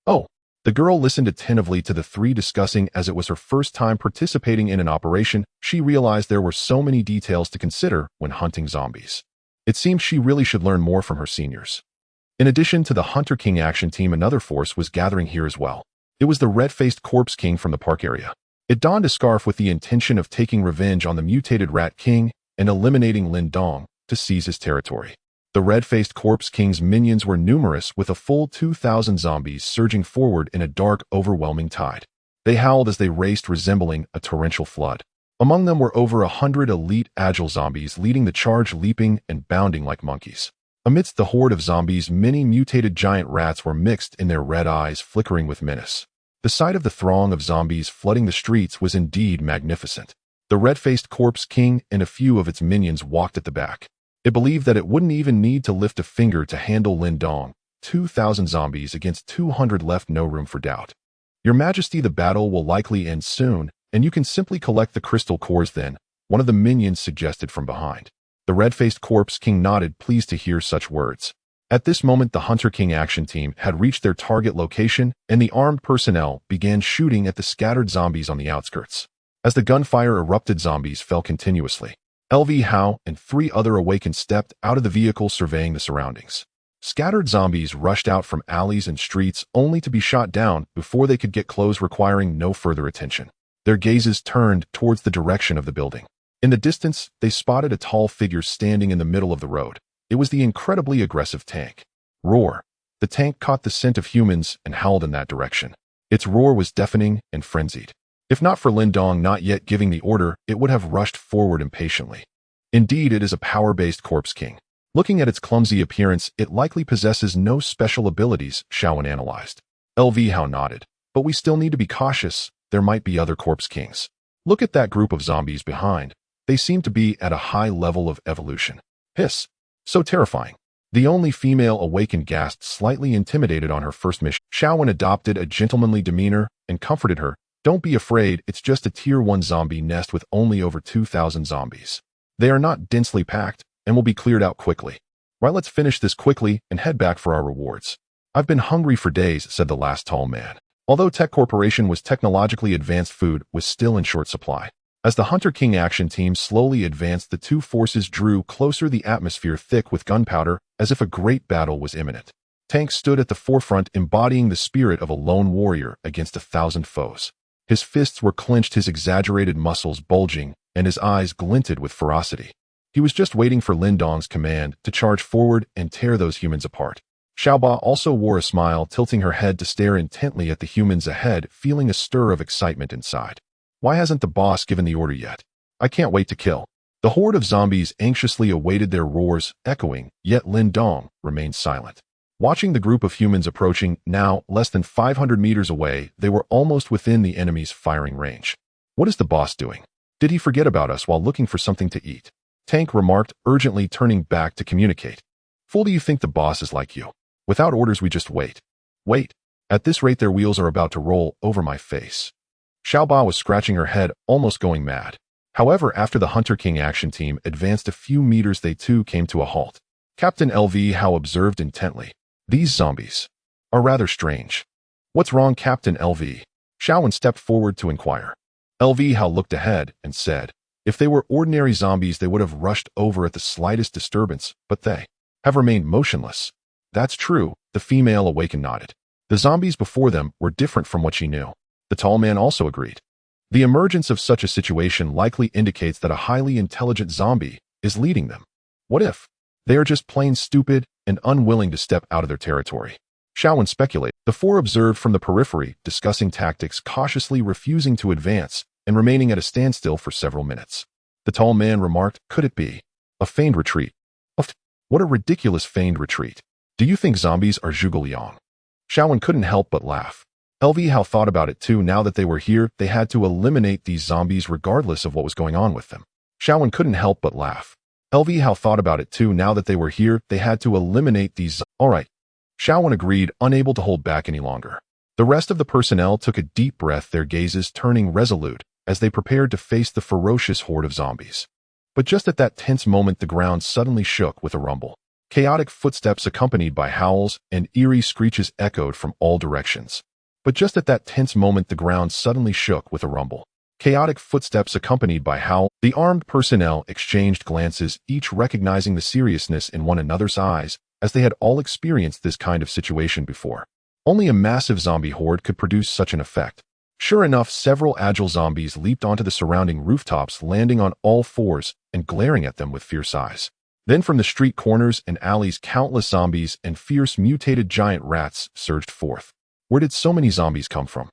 Oh. The girl listened attentively to the three discussing. As it was her first time participating in an operation, she realized there were so many details to consider when hunting zombies. It seemed she really should learn more from her seniors. In addition to the Hunter King action team, another force was gathering here as well. It was the red-faced Corpse King from the park area. It donned a scarf with the intention of taking revenge on the mutated Rat King and eliminating Lin Dong to seize his territory. The red-faced Corpse King's minions were numerous, with a full 2,000 zombies surging forward in a dark, overwhelming tide. They howled as they raced, resembling a torrential flood. Among them were over 100 elite agile zombies leading the charge, leaping and bounding like monkeys. Amidst the horde of zombies, many mutated giant rats were mixed in, their red eyes flickering with menace. The sight of the throng of zombies flooding the streets was indeed magnificent. The red-faced Corpse King and a few of its minions walked at the back. It believed that it wouldn't even need to lift a finger to handle Lin Dong. 2,000 zombies against 200 left no room for doubt. Your Majesty, the battle will likely end soon, and you can simply collect the crystal cores then, one of the minions suggested from behind. The red-faced Corpse King nodded, pleased to hear such words. At this moment, the Hunter King action team had reached their target location, and the armed personnel began shooting at the scattered zombies on the outskirts. As the gunfire erupted, zombies fell continuously. LV Hao and 3 other awakened stepped out of the vehicle, surveying the surroundings. Scattered zombies rushed out from alleys and streets only to be shot down before they could get close, requiring no further attention. Their gazes turned towards the direction of the building. In the distance, they spotted a tall figure standing in the middle of the road. It was the incredibly aggressive tank. Roar. The tank caught the scent of humans and howled in that direction. Its roar was deafening and frenzied. If not for Lin Dong not yet giving the order, it would have rushed forward impatiently. Indeed, it is a power-based Corpse King. Looking at its clumsy appearance, it likely possesses no special abilities, Shaowen analyzed. LV Hao nodded. But we still need to be cautious. There might be other Corpse Kings. Look at that group of zombies behind. They seem to be at a high level of evolution. Hiss. So terrifying. The only female awakened gasped, slightly intimidated on her first mission. Shaowen adopted a gentlemanly demeanor and comforted her. Don't be afraid, it's just a tier 1 zombie nest with only over 2,000 zombies. They are not densely packed and will be cleared out quickly. Right, let's finish this quickly and head back for our rewards. I've been hungry for days, said the last tall man. Although Tech Corporation was technologically advanced, food was still in short supply. As the Hunter King action team slowly advanced, the two forces drew closer, the atmosphere thick with gunpowder, as if a great battle was imminent. Tank stood at the forefront, embodying the spirit of a lone warrior against 1,000 foes. His fists were clenched, his exaggerated muscles bulging, and his eyes glinted with ferocity. He was just waiting for Lin Dong's command to charge forward and tear those humans apart. Xiaoba also wore a smile, tilting her head to stare intently at the humans ahead, feeling a stir of excitement inside. Why hasn't the boss given the order yet? I can't wait to kill. The horde of zombies anxiously awaited their roars, echoing, yet Lin Dong remained silent. Watching the group of humans approaching, now less than 500 meters away, they were almost within the enemy's firing range. What is the boss doing? Did he forget about us while looking for something to eat? Tank remarked, urgently turning back to communicate. Fool, do you think the boss is like you? Without orders, we just wait. Wait. At this rate, their wheels are about to roll over my face. Xiaoba was scratching her head, almost going mad. However, after the Hunter King action team advanced a few meters, they too came to a halt. Captain LV Hao observed intently. These zombies are rather strange. What's wrong, Captain LV? Shaowen stepped forward to inquire. LV Hao looked ahead and said, if they were ordinary zombies, they would have rushed over at the slightest disturbance, but they have remained motionless. That's true, the female awakened nodded. The zombies before them were different from what she knew. The tall man also agreed. The emergence of such a situation likely indicates that a highly intelligent zombie is leading them. What if they are just plain stupid and unwilling to step out of their territory? Shaowen speculated. The four observed from the periphery, discussing tactics, cautiously refusing to advance and remaining at a standstill for several minutes. The tall man remarked, "Could it be a feigned retreat?" What a ridiculous feigned retreat. Do you think zombies are Zhuge Xiaowen couldn't help but laugh. LV Hao thought about it too. Now that they were here, they had to eliminate these zombies regardless of what was going on with them. Xiaowen couldn't help but laugh. LV Hao thought about it too. Now that they were here, they had to eliminate these. All right. Xiaowen agreed, unable to hold back any longer. The rest of the personnel took a deep breath, their gazes turning resolute as they prepared to face the ferocious horde of zombies. But just at that tense moment, the ground suddenly shook with a rumble. Chaotic footsteps accompanied by howls and eerie screeches echoed from all directions. But just at that tense moment, the ground suddenly shook with a rumble. Chaotic footsteps accompanied by howl. The armed personnel exchanged glances, each recognizing the seriousness in one another's eyes, as they had all experienced this kind of situation before. Only a massive zombie horde could produce such an effect. Sure enough, several agile zombies leaped onto the surrounding rooftops, landing on all fours and glaring at them with fierce eyes. Then from the street corners and alleys, countless zombies and fierce mutated giant rats surged forth. Where did so many zombies come from?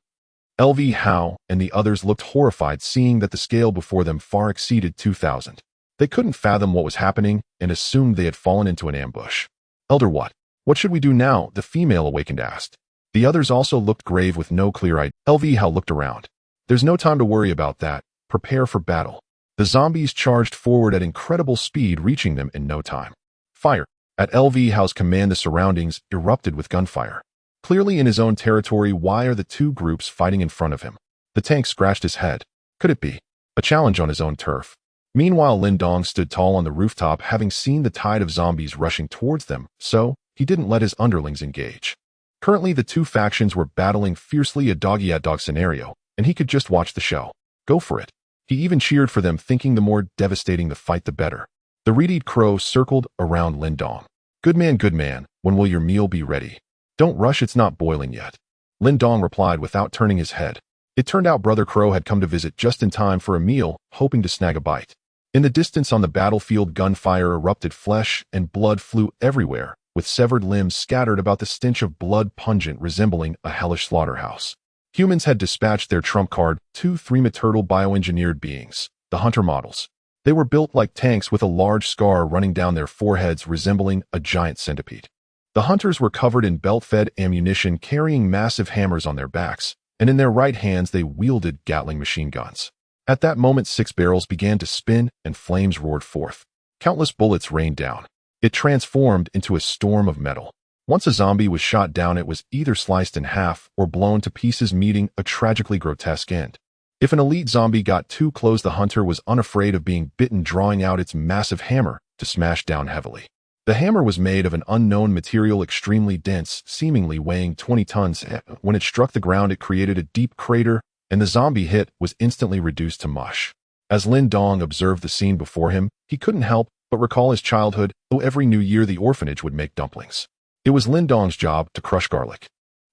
LV Hao and the others looked horrified, seeing that the scale before them far exceeded 2,000. They couldn't fathom what was happening and assumed they had fallen into an ambush. Elder, what should we do now? The female awakened asked. The others also looked grave with no clear idea. LV Hao looked around. There's no time to worry about that. Prepare for battle. The zombies charged forward at incredible speed, reaching them in no time. Fire! At LV Hao's command, the surroundings erupted with gunfire. Clearly in his own territory, why are the two groups fighting in front of him? The tank scratched his head. Could it be a challenge on his own turf? Meanwhile, Lin Dong stood tall on the rooftop, having seen the tide of zombies rushing towards them, so he didn't let his underlings engage. Currently, the two factions were battling fiercely, a dog-eat-dog scenario, and he could just watch the show. Go for it. He even cheered for them, thinking the more devastating the fight, the better. The red-eyed crow circled around Lin Dong. Good man, when will your meal be ready? Don't rush, it's not boiling yet. Lin Dong replied without turning his head. It turned out Brother Crow had come to visit just in time for a meal, hoping to snag a bite. In the distance on the battlefield, gunfire erupted, flesh and blood flew everywhere, with severed limbs scattered about, the stench of blood pungent, resembling a hellish slaughterhouse. Humans had dispatched their trump card, 2-3 turtle bioengineered beings, the hunter models. They were built like tanks with a large scar running down their foreheads, resembling a giant centipede. The hunters were covered in belt-fed ammunition, carrying massive hammers on their backs, and in their right hands they wielded Gatling machine guns. At that moment, 6 barrels began to spin and flames roared forth. Countless bullets rained down. It transformed into a storm of metal. Once a zombie was shot down, it was either sliced in half or blown to pieces, meeting a tragically grotesque end. If an elite zombie got too close, the hunter was unafraid of being bitten, drawing out its massive hammer to smash down heavily. The hammer was made of an unknown material, extremely dense, seemingly weighing 20 tons. When it struck the ground, it created a deep crater, and the zombie hit was instantly reduced to mush. As Lin Dong observed the scene before him, he couldn't help but recall his childhood. Every New Year the orphanage would make dumplings. It was Lin Dong's job to crush garlic.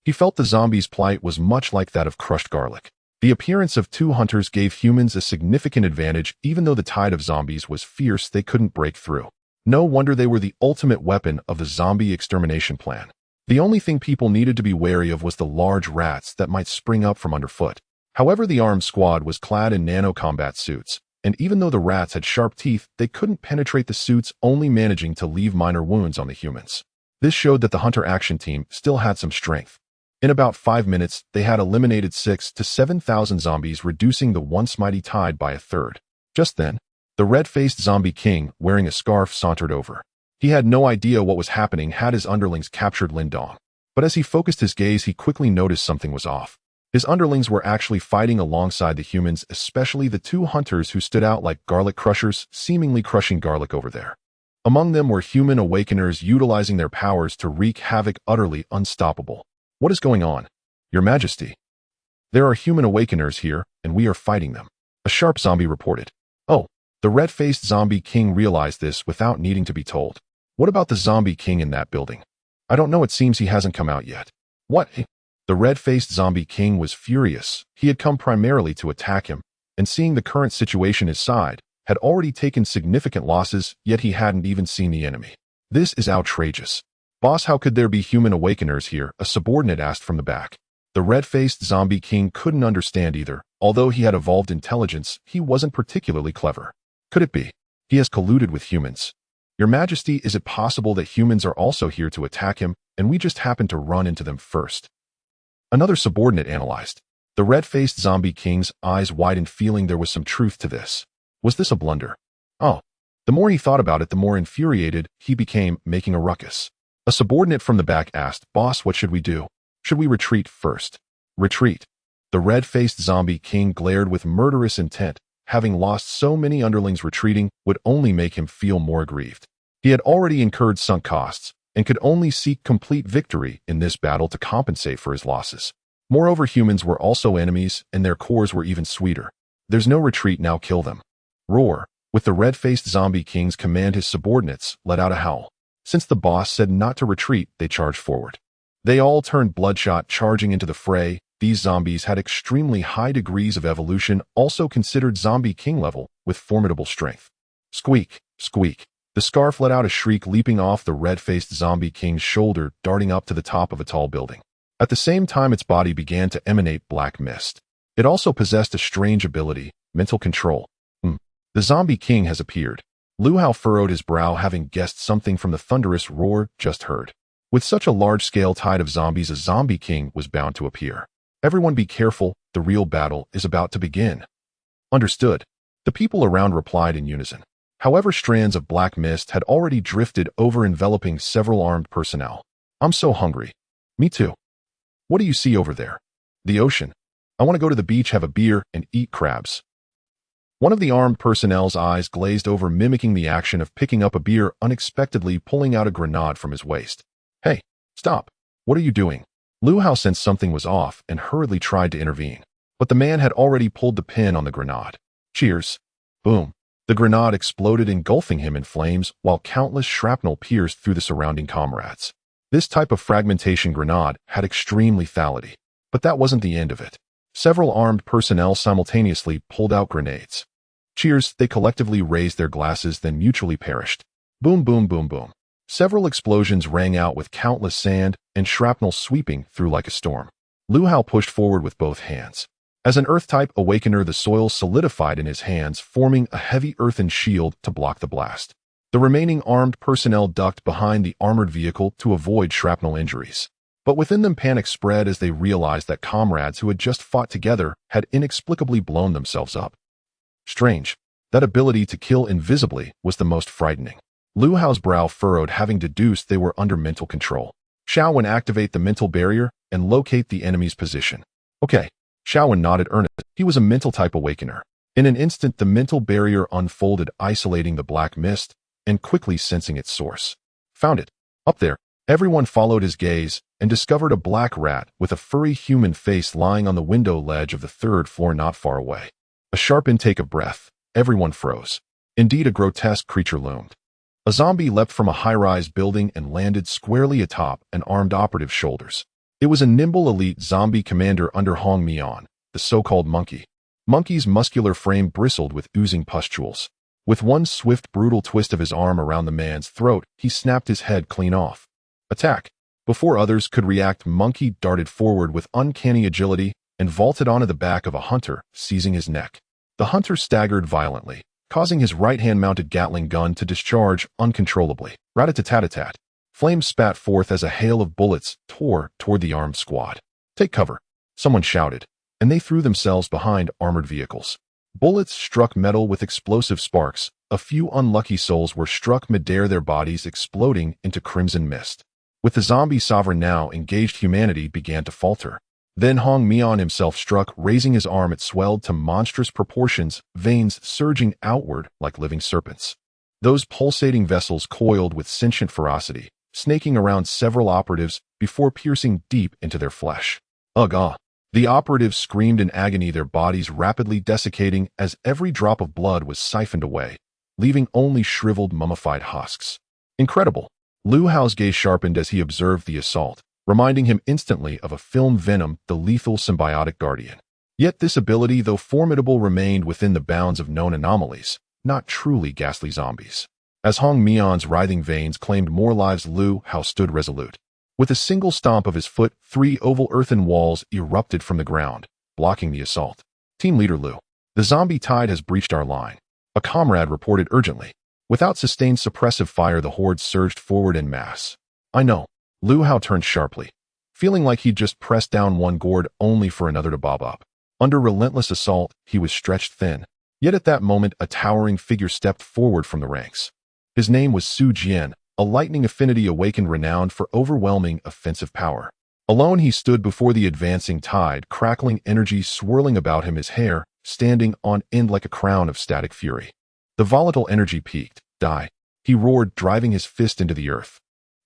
He felt the zombies' plight was much like that of crushed garlic. The appearance of 2 hunters gave humans a significant advantage. Even though the tide of zombies was fierce, they couldn't break through. No wonder they were the ultimate weapon of the zombie extermination plan. The only thing people needed to be wary of was the large rats that might spring up from underfoot. However, the armed squad was clad in nano-combat suits, and even though the rats had sharp teeth, they couldn't penetrate the suits, only managing to leave minor wounds on the humans. This showed that the hunter action team still had some strength. In about 5 minutes, they had eliminated 6,000 to 7,000 zombies, reducing the once mighty tide by a third. Just then, the red-faced zombie king, wearing a scarf, sauntered over. He had no idea what was happening had his underlings captured Lin Dong. But as he focused his gaze, he quickly noticed something was off. His underlings were actually fighting alongside the humans, especially the 2 hunters who stood out like garlic crushers, seemingly crushing garlic over there. Among them were human awakeners, utilizing their powers to wreak havoc, utterly unstoppable. What is going on? Your Majesty. There are human awakeners here, and we are fighting them. A sharp zombie reported. Oh, the red-faced zombie king realized this without needing to be told. What about the zombie king in that building? I don't know, it seems he hasn't come out yet. What? The red-faced zombie king was furious. He had come primarily to attack him, and seeing the current situation his side, had already taken significant losses, yet he hadn't even seen the enemy. This is outrageous. Boss, how could there be human awakeners here? A subordinate asked from the back. The red-faced zombie king couldn't understand either. Although he had evolved intelligence, he wasn't particularly clever. Could it be? He has colluded with humans. Your Majesty, is it possible that humans are also here to attack him, and we just happened to run into them first? Another subordinate analyzed. The red-faced zombie king's eyes widened, feeling there was some truth to this. Was this a blunder? Oh. The more he thought about it, the more infuriated he became, making a ruckus. A subordinate from the back asked, "Boss, what should we do? Should we retreat first?" Retreat. The red-faced zombie king glared with murderous intent. Having lost so many underlings, retreating would only make him feel more aggrieved. He had already incurred sunk costs, and could only seek complete victory in this battle to compensate for his losses. Moreover, humans were also enemies, and their cores were even sweeter. There's no retreat now, kill them. Roar. With the red-faced zombie king's command, his subordinates let out a howl. Since the boss said not to retreat, they charged forward. They all turned bloodshot, charging into the fray. These zombies had extremely high degrees of evolution, also considered zombie king level, with formidable strength. Squeak, squeak. The scarf let out a shriek, leaping off the red-faced zombie king's shoulder, darting up to the top of a tall building. At the same time, its body began to emanate black mist. It also possessed a strange ability, mental control. The zombie king has appeared. Lu Hao furrowed his brow, having guessed something from the thunderous roar just heard. With such a large-scale tide of zombies, a zombie king was bound to appear. Everyone be careful, the real battle is about to begin. Understood. The people around replied in unison. However, strands of black mist had already drifted over, enveloping several armed personnel. I'm so hungry. Me too. What do you see over there? The ocean. I want to go to the beach, have a beer, and eat crabs. One of the armed personnel's eyes glazed over, mimicking the action of picking up a beer, unexpectedly pulling out a grenade from his waist. Hey, stop. What are you doing? Lu Hao sensed something was off and hurriedly tried to intervene. But the man had already pulled the pin on the grenade. Cheers. Boom. The grenade exploded, engulfing him in flames, while countless shrapnel pierced through the surrounding comrades. This type of fragmentation grenade had extreme lethality. But that wasn't the end of it. Several armed personnel simultaneously pulled out grenades. Cheers, they collectively raised their glasses, then mutually perished. Boom, boom, boom, boom. Several explosions rang out, with countless sand and shrapnel sweeping through like a storm. Lu Hao pushed forward with both hands. As an Earth-type awakener, the soil solidified in his hands, forming a heavy earthen shield to block the blast. The remaining armed personnel ducked behind the armored vehicle to avoid shrapnel injuries. But within them, panic spread as they realized that comrades who had just fought together had inexplicably blown themselves up. Strange. That ability to kill invisibly was the most frightening. Lu Hao's brow furrowed, having deduced they were under mental control. Xiaowen, activate the mental barrier and locate the enemy's position. Okay. Xiaowen nodded earnestly. He was a mental-type awakener. In an instant, the mental barrier unfolded, isolating the black mist and quickly sensing its source. Found it. Up there. Everyone followed his gaze and discovered a black rat with a furry human face lying on the window ledge of the third floor not far away. A sharp intake of breath. Everyone froze. Indeed, a grotesque creature loomed. A zombie leapt from a high-rise building and landed squarely atop an armed operative's shoulders. It was a nimble elite zombie commander under Hong Mian, the so-called monkey. Monkey's muscular frame bristled with oozing pustules. With one swift, brutal twist of his arm around the man's throat, he snapped his head clean off. Attack! Before others could react, Monkey darted forward with uncanny agility and vaulted onto the back of a hunter, seizing his neck. The hunter staggered violently, causing his right-hand-mounted Gatling gun to discharge uncontrollably. Rat-a-tat-tat-tat. Flames spat forth as a hail of bullets tore toward the armed squad. Take cover! Someone shouted, and they threw themselves behind armored vehicles. Bullets struck metal with explosive sparks. A few unlucky souls were struck midair, their bodies exploding into crimson mist. With the zombie sovereign now engaged, humanity began to falter. Then Hong Mian himself struck, raising his arm. It swelled to monstrous proportions, veins surging outward like living serpents. Those pulsating vessels coiled with sentient ferocity, snaking around several operatives before piercing deep into their flesh. Ugh, ah! The operatives screamed in agony, their bodies rapidly desiccating as every drop of blood was siphoned away, leaving only shriveled, mummified husks. Incredible! Lu Hao's gaze sharpened as he observed the assault, reminding him instantly of a film Venom, the lethal symbiotic guardian. Yet this ability, though formidable, remained within the bounds of known anomalies, not truly ghastly zombies. As Hong Mian's writhing veins claimed more lives, Lu Hao stood resolute. With a single stomp of his foot, 3 oval earthen walls erupted from the ground, blocking the assault. Team Leader Lu. The zombie tide has breached our line. A comrade reported urgently. Without sustained suppressive fire, the hordes surged forward en masse. I know. Lu Hao turned sharply, feeling like he'd just pressed down one gourd only for another to bob up. Under relentless assault, he was stretched thin. Yet at that moment, a towering figure stepped forward from the ranks. His name was Su Jian, a lightning affinity awakened renowned for overwhelming offensive power. Alone he stood before the advancing tide, crackling energy swirling about him, his hair standing on end like a crown of static fury. The volatile energy peaked. Die. He roared, driving his fist into the earth.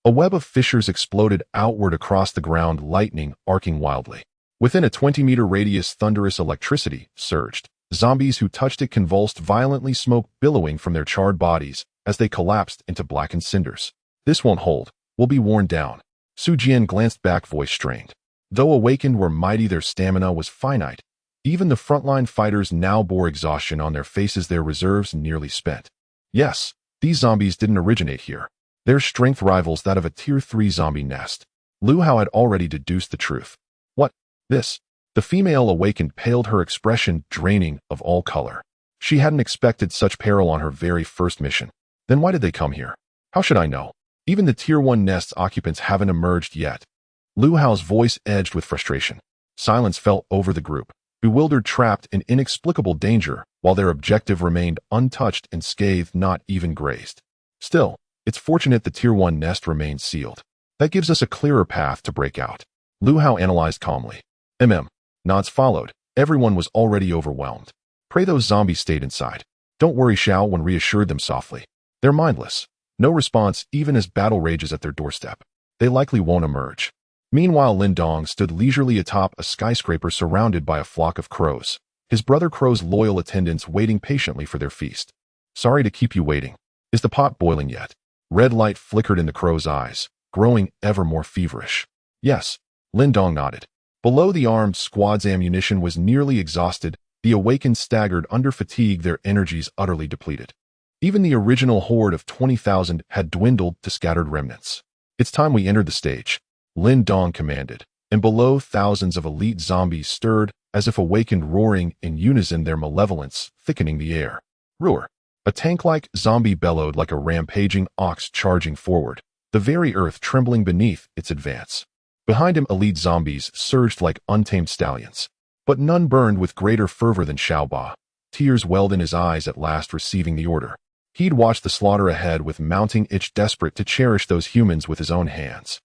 A web of fissures exploded outward across the ground, lightning arcing wildly. Within a 20-meter radius, thunderous electricity surged. Zombies who touched it convulsed violently, smoke billowing from their charred bodies as they collapsed into blackened cinders. This won't hold. We'll be worn down. Su Jian glanced back, voice strained. Though awakened were mighty, their stamina was finite. Even the frontline fighters now bore exhaustion on their faces, their reserves nearly spent. Yes, these zombies didn't originate here. Their strength rivals that of a Tier 3 zombie nest. Lu Hao had already deduced the truth. What? This? The female awakened, paled, her expression draining of all color. She hadn't expected such peril on her very first mission. Then why did they come here? How should I know? Even the Tier 1 nest's occupants haven't emerged yet. Lu Hao's voice edged with frustration. Silence fell over the group, bewildered, trapped in inexplicable danger, while their objective remained untouched and scathed, not even grazed. Still, it's fortunate the Tier 1 nest remains sealed. That gives us a clearer path to break out. Lu Hao analyzed calmly. Nods followed. Everyone was already overwhelmed. Pray those zombies stayed inside. Don't worry, Xiaowen reassured them softly. They're mindless. No response even as battle rages at their doorstep. They likely won't emerge. Meanwhile, Lin Dong stood leisurely atop a skyscraper surrounded by a flock of crows. His brother Crow's loyal attendants waiting patiently for their feast. Sorry to keep you waiting. Is the pot boiling yet? Red light flickered in the crow's eyes, growing ever more feverish. Yes, Lin Dong nodded. Below, the armed squad's ammunition was nearly exhausted. The awakened staggered under fatigue, their energies utterly depleted. Even the original horde of 20,000 had dwindled to scattered remnants. It's time we entered the stage, Lin Dong commanded, and below, thousands of elite zombies stirred, as if awakened, roaring in unison, their malevolence thickening the air. Roar! A tank-like zombie bellowed like a rampaging ox charging forward, the very earth trembling beneath its advance. Behind him, elite zombies surged like untamed stallions. But none burned with greater fervor than Xiaoba. Tears welled in his eyes at last receiving the order. He'd watched the slaughter ahead with mounting itch, desperate to cherish those humans with his own hands.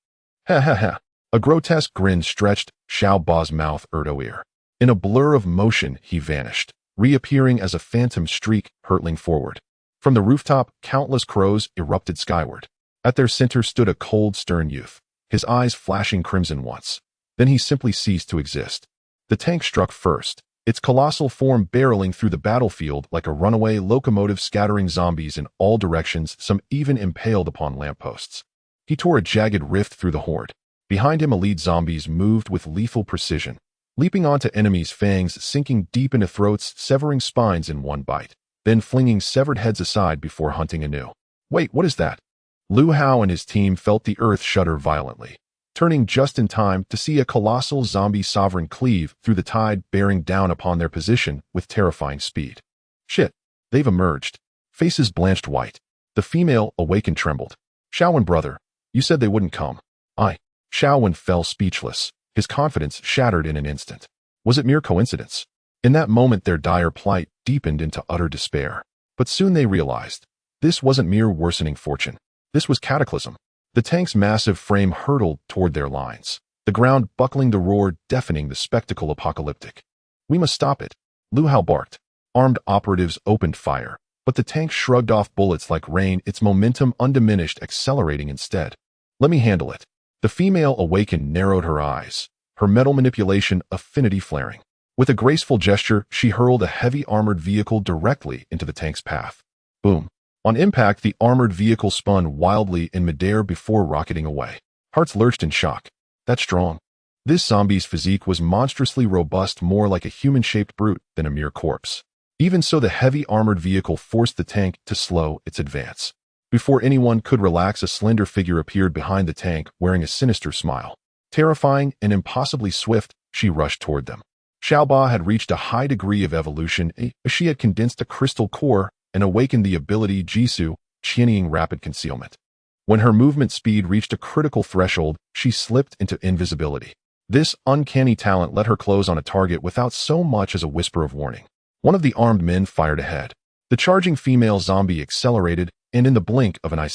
Ha ha ha. A grotesque grin stretched Xiaoba's mouth ear. In a blur of motion, he vanished, reappearing as a phantom streak hurtling forward. From the rooftop, countless crows erupted skyward. At their center stood a cold, stern youth, his eyes flashing crimson once. Then he simply ceased to exist. The tank struck first, its colossal form barreling through the battlefield like a runaway locomotive, scattering zombies in all directions, some even impaled upon lampposts. He tore a jagged rift through the horde. Behind him, elite zombies moved with lethal precision, leaping onto enemies' fangs, sinking deep into throats, severing spines in one bite, then flinging severed heads aside before hunting anew. Wait, what is that? Lu Hao and his team felt the earth shudder violently, turning just in time to see a colossal zombie sovereign cleave through the tide, bearing down upon their position with terrifying speed. Shit, they've emerged. Faces blanched white. The female, awakened, trembled. Xiaowen, brother, you said they wouldn't come. Xiaowen fell speechless, his confidence shattered in an instant. Was it mere coincidence? In that moment, their dire plight deepened into utter despair. But soon they realized, this wasn't mere worsening fortune. This was cataclysm. The tank's massive frame hurtled toward their lines, the ground buckling, the roar deafening, the spectacle apocalyptic. We must stop it, Lu Hao barked. Armed operatives opened fire, but the tank shrugged off bullets like rain, its momentum undiminished, accelerating instead. Let me handle it. The female awakened narrowed her eyes, her metal manipulation affinity flaring. With a graceful gesture, she hurled a heavy armored vehicle directly into the tank's path. Boom. On impact, the armored vehicle spun wildly in midair before rocketing away. Hearts lurched in shock. That's strong. This zombie's physique was monstrously robust, more like a human-shaped brute than a mere corpse. Even so, the heavy armored vehicle forced the tank to slow its advance. Before anyone could relax, a slender figure appeared behind the tank wearing a sinister smile. Terrifying and impossibly swift, she rushed toward them. Xiaoba had reached a high degree of evolution as she had condensed a crystal core and awakened the ability Jisoo, chinning rapid concealment. When her movement speed reached a critical threshold, she slipped into invisibility. This uncanny talent let her close on a target without so much as a whisper of warning. One of the armed men fired ahead. The charging female zombie accelerated, and in the blink of an eye,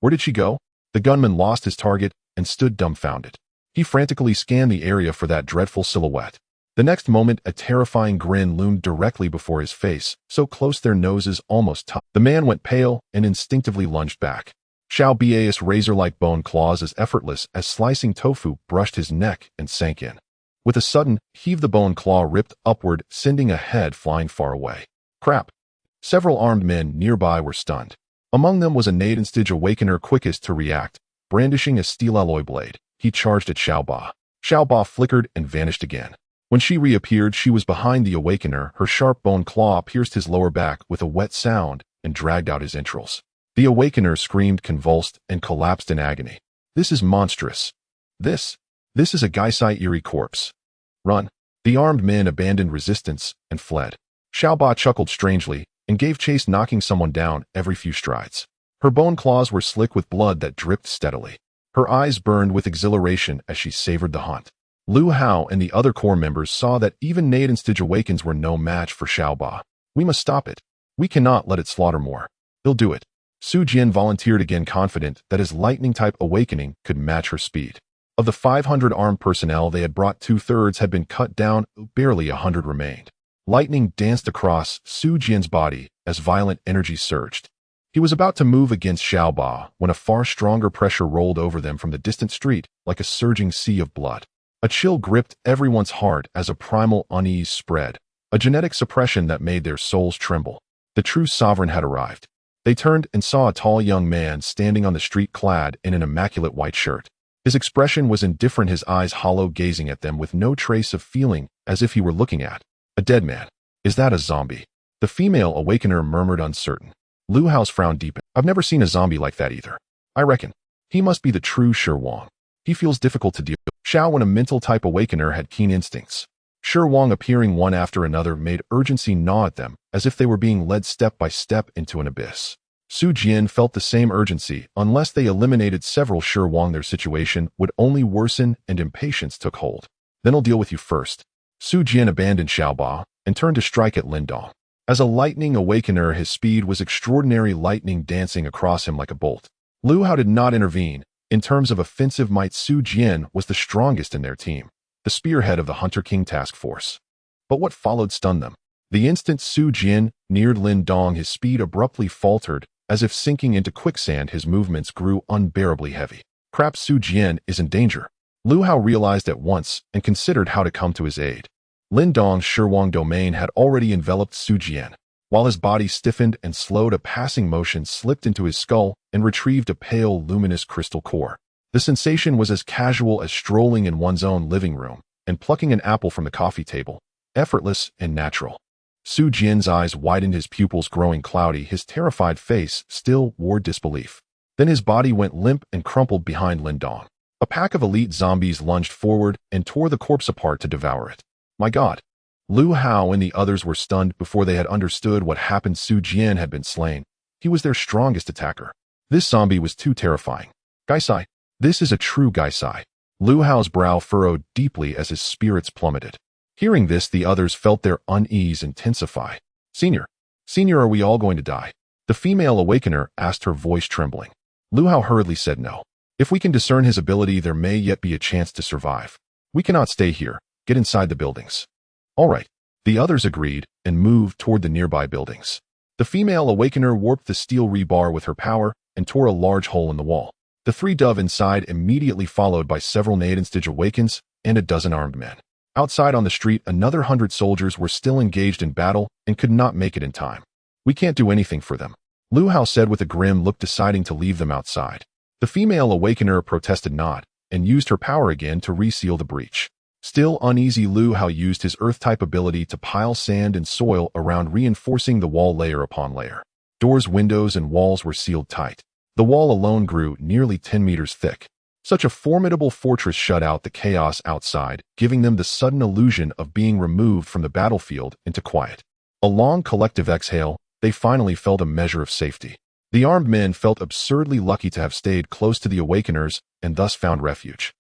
where did she go? The gunman lost his target and stood dumbfounded. He frantically scanned the area for that dreadful silhouette. The next moment, a terrifying grin loomed directly before his face, so close their noses almost touched. The man went pale and instinctively lunged back. Xiao Bao's razor-like bone claws as effortless as slicing tofu brushed his neck and sank in. With a sudden heave, the bone claw ripped upward, sending a head flying far away. Crap! Several armed men nearby were stunned. Among them was a Nadenstige Awakener, quickest to react. Brandishing a steel alloy blade, he charged at Xiaoba. Xiaoba flickered and vanished again. When she reappeared, she was behind the Awakener. Her sharp bone claw pierced his lower back with a wet sound and dragged out his entrails. The Awakener screamed, convulsed, and collapsed in agony. This is monstrous. This is a Gaisai eerie corpse. Run. The armed men abandoned resistance and fled. Xiaoba chuckled strangely and gave chase, knocking someone down every few strides. Her bone claws were slick with blood that dripped steadily. Her eyes burned with exhilaration as she savored the hunt. Lu Hao and the other core members saw that even Nadenstige Awakens were no match for Xiaoba. We must stop it. We cannot let it slaughter more. He'll do it. Su Jian volunteered again, confident that his lightning-type awakening could match her speed. Of the 500 armed personnel they had brought, 2/3 had been cut down, barely 100 remained. Lightning danced across Su Jian's body as violent energy surged. He was about to move against Xiaoba when a far stronger pressure rolled over them from the distant street like a surging sea of blood. A chill gripped everyone's heart as a primal unease spread, a genetic suppression that made their souls tremble. The true sovereign had arrived. They turned and saw a tall young man standing on the street, clad in an immaculate white shirt. His expression was indifferent, his eyes hollow, gazing at them with no trace of feeling, as if he were looking at a dead man. Is that a zombie? The female awakener murmured, uncertain. Lu Hao's frown deepened. I've never seen a zombie like that either. I reckon he must be the true Shi Wang. He feels difficult to deal with. Xiao, when a mental-type awakener, had keen instincts. Shi Wang, appearing one after another, made urgency gnaw at them, as if they were being led step by step into an abyss. Su Jian felt the same urgency. Unless they eliminated several Shi Wang, their situation would only worsen, and impatience took hold. Then I'll deal with you first. Su Jian abandoned Xiaoba and turned to strike at Lin Dong. As a lightning awakener, his speed was extraordinary, lightning dancing across him like a bolt. Lu Hao did not intervene. In terms of offensive might, Su Jian was the strongest in their team, the spearhead of the Hunter King task force. But what followed stunned them. The instant Su Jian neared Lin Dong, his speed abruptly faltered. As if sinking into quicksand, his movements grew unbearably heavy. Crap, Su Jian is in danger. Lu Hao realized at once and considered how to come to his aid. Lin Dong's Shi Wang domain had already enveloped Su Jian. While his body stiffened and slowed, a passing motion slipped into his skull and retrieved a pale, luminous crystal core. The sensation was as casual as strolling in one's own living room and plucking an apple from the coffee table, effortless and natural. Su Jian's eyes widened, his pupils growing cloudy, his terrified face still wore disbelief. Then his body went limp and crumpled behind Lin Dong. A pack of elite zombies lunged forward and tore the corpse apart to devour it. My God! Lu Hao and the others were stunned before they had understood what happened. Su Jian had been slain. He was their strongest attacker. This zombie was too terrifying. Gaisai. This is a true Gaisai. Lu Hao's brow furrowed deeply as his spirits plummeted. Hearing this, the others felt their unease intensify. Senior, are we all going to die? The female awakener asked, her voice trembling. Lu Hao hurriedly said no. If we can discern his ability, there may yet be a chance to survive. We cannot stay here. Get inside the buildings. All right. The others agreed and moved toward the nearby buildings. The female awakener warped the steel rebar with her power and tore a large hole in the wall. The three dove inside, immediately followed by several Nadenstige Awakens and a dozen armed men. Outside on the street, another 100 soldiers were still engaged in battle and could not make it in time. We can't do anything for them, Lu Hao said with a grim look, deciding to leave them outside. The female awakener protested not and used her power again to reseal the breach. Still uneasy, Lu Hao used his earth-type ability to pile sand and soil around, reinforcing the wall layer upon layer. Doors, windows, and walls were sealed tight. The wall alone grew nearly 10 meters thick. Such a formidable fortress shut out the chaos outside, giving them the sudden illusion of being removed from the battlefield into quiet. A long collective exhale, they finally felt a measure of safety. The armed men felt absurdly lucky to have stayed close to the awakeners and thus found refuge.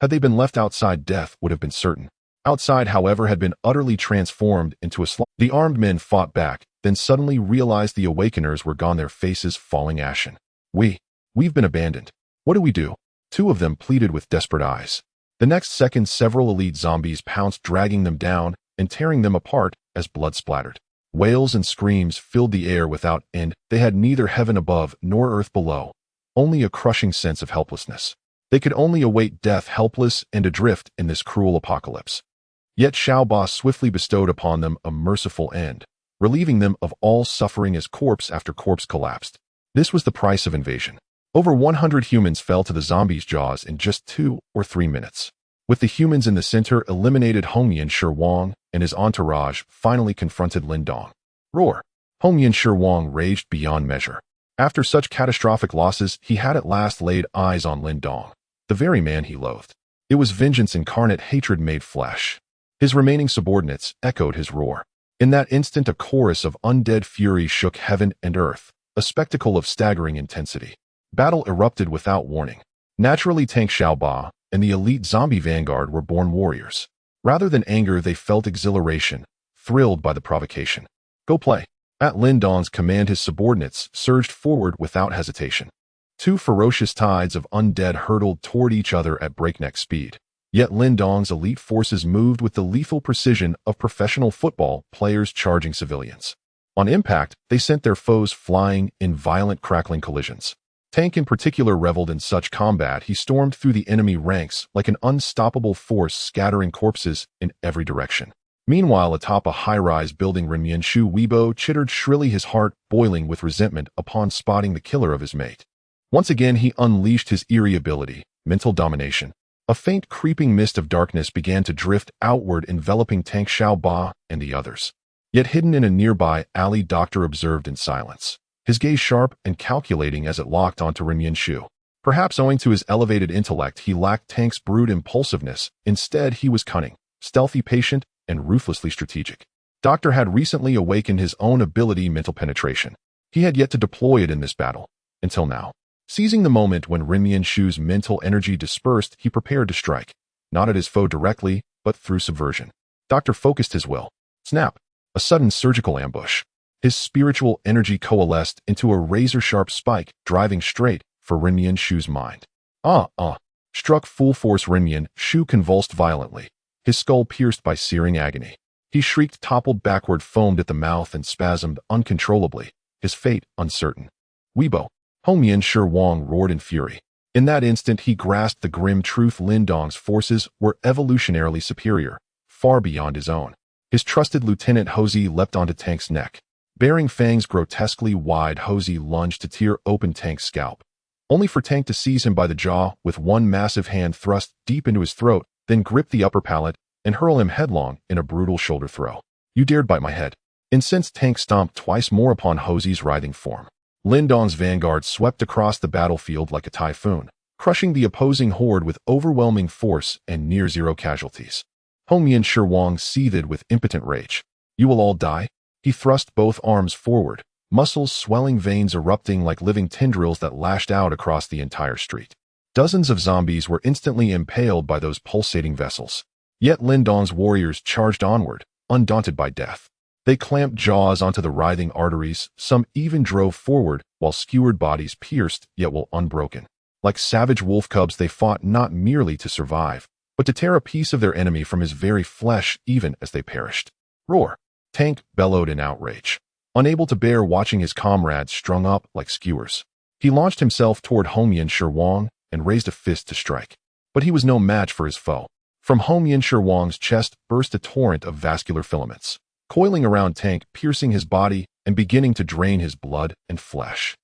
Had they been left outside, death would have been certain. Outside, however, had been utterly transformed into a slaughter. The armed men fought back, then suddenly realized the awakeners were gone, their faces falling ashen. We've been abandoned. What do we do? Two of them pleaded with desperate eyes. The next second, several elite zombies pounced, dragging them down and tearing them apart as blood splattered. Wails and screams filled the air without end. They had neither heaven above nor earth below, only a crushing sense of helplessness. They could only await death, helpless and adrift in this cruel apocalypse. Yet Xiao Ba swiftly bestowed upon them a merciful end, relieving them of all suffering as corpse after corpse collapsed. This was the price of invasion. Over 100 humans fell to the zombies' jaws in just 2 or 3 minutes. With the humans in the center eliminated, Hongyan Shi Wang and his entourage finally confronted Lin Dong. Roar! Hongyan Shi Wang raged beyond measure. After such catastrophic losses, he had at last laid eyes on Lin Dong, the very man he loathed. It was vengeance incarnate, hatred made flesh. His remaining subordinates echoed his roar. In that instant, a chorus of undead fury shook heaven and earth, a spectacle of staggering intensity. Battle erupted without warning. Naturally, Tank Xiao Ba and the elite zombie vanguard were born warriors. Rather than anger, they felt exhilaration, thrilled by the provocation. Go play. At Lin Dong's command, his subordinates surged forward without hesitation. Two ferocious tides of undead hurtled toward each other at breakneck speed. Yet Lin Dong's elite forces moved with the lethal precision of professional football players charging civilians. On impact, they sent their foes flying in violent, crackling collisions. Tank in particular reveled in such combat. He stormed through the enemy ranks like an unstoppable force, scattering corpses in every direction. Meanwhile, atop a high-rise building, Renmian Shu Weibo chittered shrilly, his heart boiling with resentment upon spotting the killer of his mate. Once again, he unleashed his eerie ability, mental domination. A faint creeping mist of darkness began to drift outward, enveloping Tank Xiao Ba and the others. Yet hidden in a nearby alley, Doctor observed in silence, his gaze sharp and calculating as it locked onto Renmian Shu. Perhaps owing to his elevated intellect, he lacked Tank's brute impulsiveness. Instead, he was cunning, stealthy, patient, and ruthlessly strategic. Doctor had recently awakened his own ability, mental penetration. He had yet to deploy it in this battle, until now. Seizing the moment when Renmian Shu's mental energy dispersed, he prepared to strike, not at his foe directly, but through subversion. Doctor focused his will. Snap! A sudden surgical ambush. His spiritual energy coalesced into a razor-sharp spike, driving straight for Renmian Shu's mind. Struck full force, Renmian Shu convulsed violently, his skull pierced by searing agony. He shrieked, toppled backward, foamed at the mouth, and spasmed uncontrollably, his fate uncertain. Weibo! Hongyan Shi Wang roared in fury. In that instant, he grasped the grim truth: Lin Dong's forces were evolutionarily superior, far beyond his own. His trusted lieutenant Hosey leapt onto Tank's neck. Bearing fangs grotesquely wide, Hosey lunged to tear open Tank's scalp, only for Tank to seize him by the jaw with one massive hand thrust deep into his throat, then grip the upper palate and hurl him headlong in a brutal shoulder throw. You dared bite my head. Incensed, Tank stomped twice more upon Hosey's writhing form. Lin Dong's vanguard swept across the battlefield like a typhoon, crushing the opposing horde with overwhelming force and near zero casualties. Hongyan Shi Wang seethed with impotent rage. You will all die? He thrust both arms forward, muscles swelling, veins erupting like living tendrils that lashed out across the entire street. Dozens of zombies were instantly impaled by those pulsating vessels. Yet Lin Dong's warriors charged onward, undaunted by death. They clamped jaws onto the writhing arteries, some even drove forward while skewered bodies pierced yet were unbroken. Like savage wolf cubs, they fought not merely to survive, but to tear a piece of their enemy from his very flesh even as they perished. Roar! Tank bellowed in outrage, unable to bear watching his comrades strung up like skewers. He launched himself toward Hongyan Shi Wang and raised a fist to strike. But he was no match for his foe. From Hongyan Shi Wang's chest burst a torrent of vascular filaments, coiling around Tank, piercing his body and beginning to drain his blood and flesh.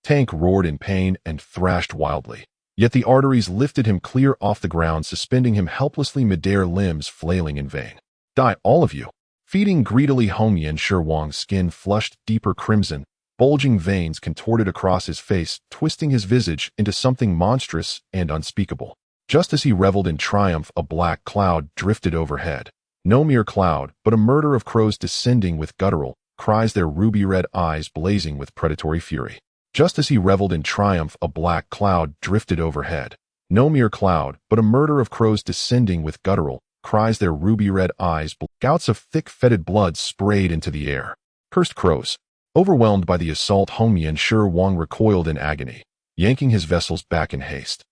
Tank roared in pain and thrashed wildly, yet the arteries lifted him clear off the ground, suspending him helplessly midair, limbs flailing in vain. Die, all of you! Feeding greedily, Hongyan Shi Wang's skin flushed deeper crimson, Bulging veins contorted across his face, twisting his visage into something monstrous and unspeakable. Just as he reveled in triumph, a black cloud drifted overhead. No mere cloud, but a murder of crows descending with guttural cries, their ruby-red eyes blazing with predatory fury. Just as he reveled in triumph, a black cloud drifted overhead. No mere cloud, but a murder of crows descending with guttural cries, their ruby-red eyes. Gouts of thick, fetid blood sprayed into the air. Cursed crows. Overwhelmed by the assault, Hongmian Shi Wang recoiled in agony, yanking his vessels back in haste.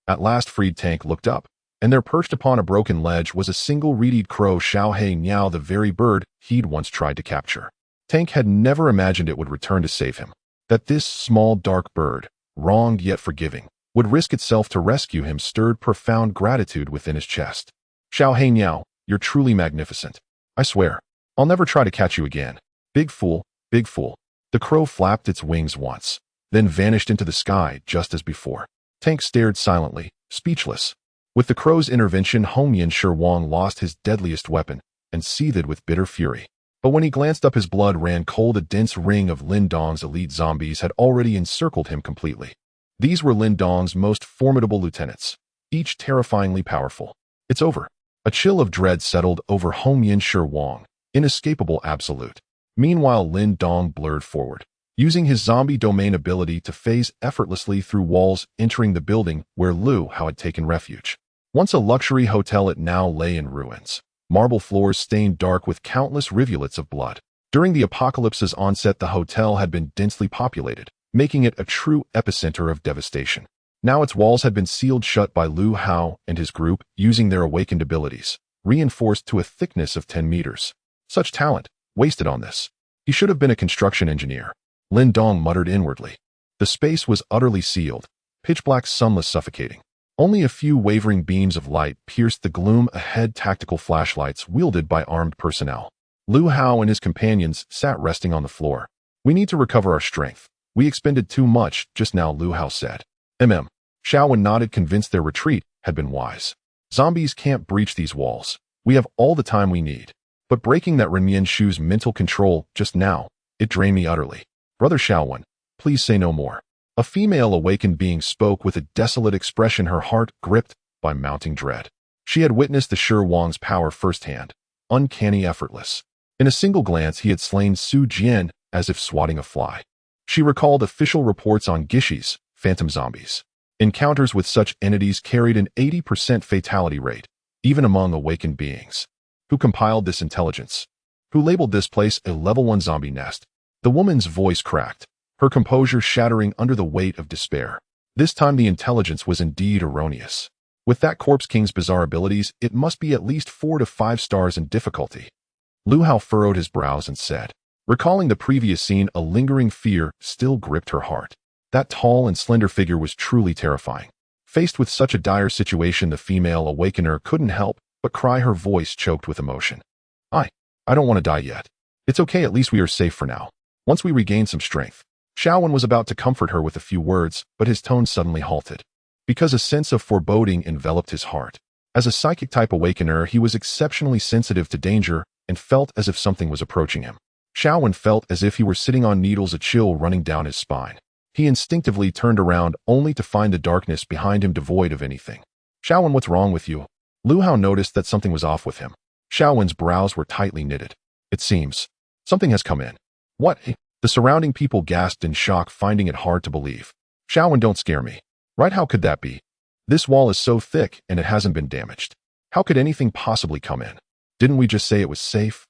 At last freed Tank looked up, and there perched upon a broken ledge was a single reed crow, Xiao Hei Niao, the very bird he'd once tried to capture. Tank had never imagined it would return to save him, that this small dark bird, wronged yet forgiving, would risk itself to rescue him, stirred profound gratitude within his chest. Xiao Hei Niao, you're truly magnificent. I swear, I'll never try to catch you again. Big fool, big fool. The crow flapped its wings once, then vanished into the sky just as before. Tank stared silently, speechless. With the crow's intervention, Hongmian Shi Wang lost his deadliest weapon and seethed with bitter fury. But when he glanced up, his blood ran cold. A dense ring of Lin Dong's elite zombies had already encircled him completely. These were Lin Dong's most formidable lieutenants, each terrifyingly powerful. It's over. A chill of dread settled over Hongmian Shi Wang, inescapable, absolute. Meanwhile, Lin Dong blurred forward, using his zombie domain ability to phase effortlessly through walls, entering the building where Lu Hao had taken refuge. Once a luxury hotel, it now lay in ruins. Marble floors stained dark with countless rivulets of blood. During the apocalypse's onset, the hotel had been densely populated, making it a true epicenter of devastation. Now its walls had been sealed shut by Lu Hao and his group, using their awakened abilities, reinforced to a thickness of 10 meters. Such talent, wasted on this. He should have been a construction engineer. Lin Dong muttered inwardly. The space was utterly sealed, pitch black, sunless, suffocating. Only a few wavering beams of light pierced the gloom ahead, tactical flashlights wielded by armed personnel. Lu Hao and his companions sat resting on the floor. We need to recover our strength. We expended too much just now, Lu Hao said. Xiaowen nodded, convinced their retreat had been wise. Zombies can't breach these walls. We have all the time we need. But breaking that Renmian Shu's mental control just now, it drained me utterly. Brother Xiaowen, please say no more. A female awakened being spoke with a desolate expression, her heart gripped by mounting dread. She had witnessed the Shi Wang's power firsthand, uncanny, effortless. In a single glance, he had slain Su Jian as if swatting a fly. She recalled official reports on Gishi's phantom zombies. Encounters with such entities carried an 80% fatality rate, even among awakened beings. Who compiled this intelligence? Who labeled this place a level 1 zombie nest? The woman's voice cracked, her composure shattering under the weight of despair. This time the intelligence was indeed erroneous. With that Corpse King's bizarre abilities, it must be at least 4 to 5 stars in difficulty. Lu Hao furrowed his brows and said, recalling the previous scene, a lingering fear still gripped her heart. That tall and slender figure was truly terrifying. Faced with such a dire situation, the female awakener couldn't help but cry, her voice choked with emotion. I don't want to die yet. It's okay, at least we are safe for now. Once we regain some strength. Xiaowen was about to comfort her with a few words, but his tone suddenly halted. Because a sense of foreboding enveloped his heart. As a psychic-type awakener, he was exceptionally sensitive to danger and felt as if something was approaching him. Xiaowen felt as if he were sitting on needles, a chill running down his spine. He instinctively turned around, only to find the darkness behind him devoid of anything. Xiaowen, what's wrong with you? Lu Hao noticed that something was off with him. Xiaowen's brows were tightly knitted. It seems something has come in. What? The surrounding people gasped in shock, finding it hard to believe. Xiaowen, don't scare me. Right, how could that be? This wall is so thick and it hasn't been damaged. How could anything possibly come in? Didn't we just say it was safe?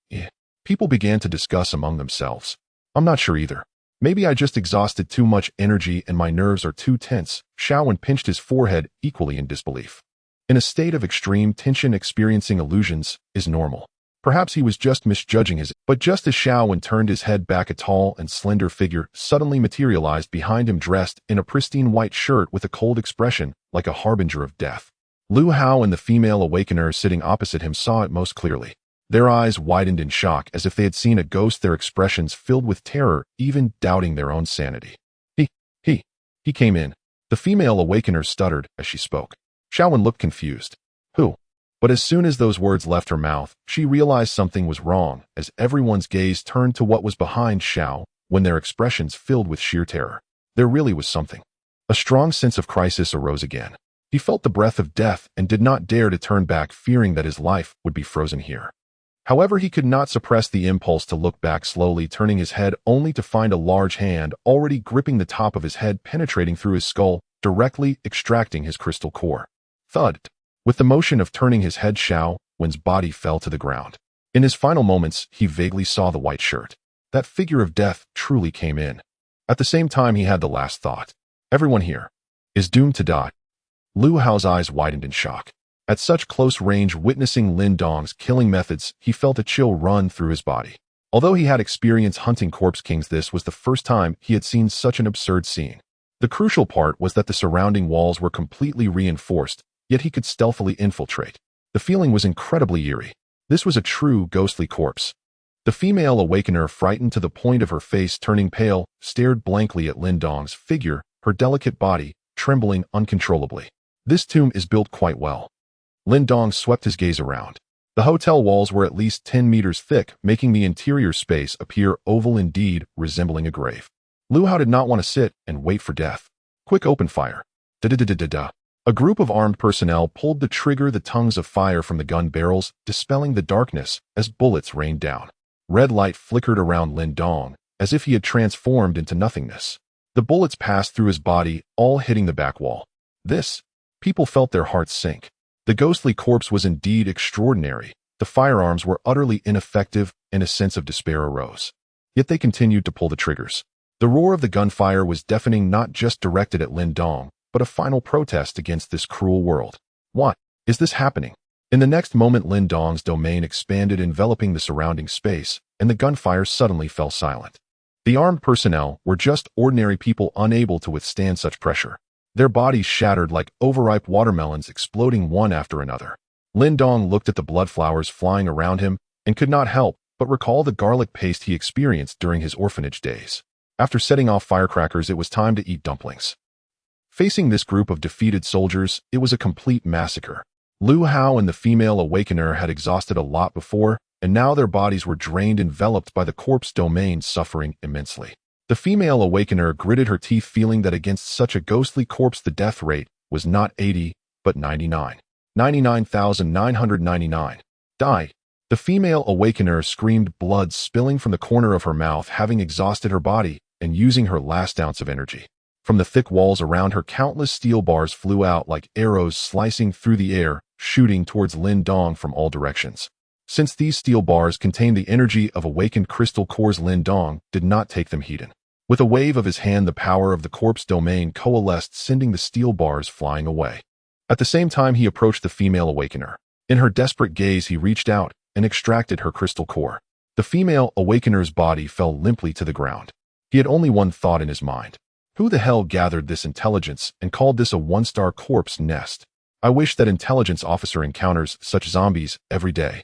People began to discuss among themselves. I'm not sure either. Maybe I just exhausted too much energy and my nerves are too tense. Xiaowen pinched his forehead, equally in disbelief. In a state of extreme tension, experiencing illusions is normal. Perhaps he was just misjudging his... But just as Xiaowen turned his head back, a tall and slender figure suddenly materialized behind him, dressed in a pristine white shirt with a cold expression, like a harbinger of death. Lu Hao and the female awakener sitting opposite him saw it most clearly. Their eyes widened in shock, as if they had seen a ghost, their expressions filled with terror, even doubting their own sanity. He came in. The female awakener stuttered as she spoke. Xiaowen looked confused. Who? But as soon as those words left her mouth, she realized something was wrong, as everyone's gaze turned to what was behind Xiaowen when their expressions filled with sheer terror. There really was something. A strong sense of crisis arose again. He felt the breath of death and did not dare to turn back, fearing that his life would be frozen here. However, he could not suppress the impulse to look back, slowly turning his head only to find a large hand already gripping the top of his head, penetrating through his skull, directly extracting his crystal core. Thud! With the motion of turning his head, Xiao Wen's body fell to the ground. In his final moments, he vaguely saw the white shirt. That figure of death truly came in. At the same time, he had the last thought. Everyone here is doomed to die. Lu Hao's eyes widened in shock. At such close range, witnessing Lin Dong's killing methods, he felt a chill run through his body. Although he had experience hunting corpse kings, this was the first time he had seen such an absurd scene. The crucial part was that the surrounding walls were completely reinforced, yet he could stealthily infiltrate. The feeling was incredibly eerie. This was a true ghostly corpse. The female awakener, frightened to the point of her face turning pale, stared blankly at Lin Dong's figure, her delicate body trembling uncontrollably. This tomb is built quite well. Lin Dong swept his gaze around. The hotel walls were at least 10 meters thick, making the interior space appear oval, indeed resembling a grave. Lu Hao did not want to sit and wait for death. Quick, open fire. Da-da-da-da-da-da. A group of armed personnel pulled the trigger, the tongues of fire from the gun barrels, dispelling the darkness as bullets rained down. Red light flickered around Lin Dong, as if he had transformed into nothingness. The bullets passed through his body, all hitting the back wall. People felt their hearts sink. The ghostly corpse was indeed extraordinary. The firearms were utterly ineffective, and a sense of despair arose. Yet they continued to pull the triggers. The roar of the gunfire was deafening, not just directed at Lin Dong, but a final protest against this cruel world. What is this happening? In the next moment, Lin Dong's domain expanded, enveloping the surrounding space, and the gunfire suddenly fell silent. The armed personnel were just ordinary people, unable to withstand such pressure. Their bodies shattered like overripe watermelons, exploding one after another. Lin Dong looked at the blood flowers flying around him and could not help but recall the garlic paste he experienced during his orphanage days. After setting off firecrackers, it was time to eat dumplings. Facing this group of defeated soldiers, it was a complete massacre. Lu Hao and the female awakener had exhausted a lot before, and now their bodies were drained, enveloped by the corpse domain, suffering immensely. The female awakener gritted her teeth, feeling that against such a ghostly corpse the death rate was not 80, but 99. 99,999. Die. The female awakener screamed, blood spilling from the corner of her mouth, having exhausted her body and using her last ounce of energy. From the thick walls around her, countless steel bars flew out like arrows, slicing through the air, shooting towards Lin Dong from all directions. Since these steel bars contained the energy of awakened crystal cores, Lin Dong did not take them heeded. With a wave of his hand, the power of the corpse domain coalesced, sending the steel bars flying away. At the same time, he approached the female awakener. In her desperate gaze, he reached out and extracted her crystal core. The female awakener's body fell limply to the ground. He had only one thought in his mind. Who the hell gathered this intelligence and called this a one-star corpse nest? I wish that intelligence officer encounters such zombies every day.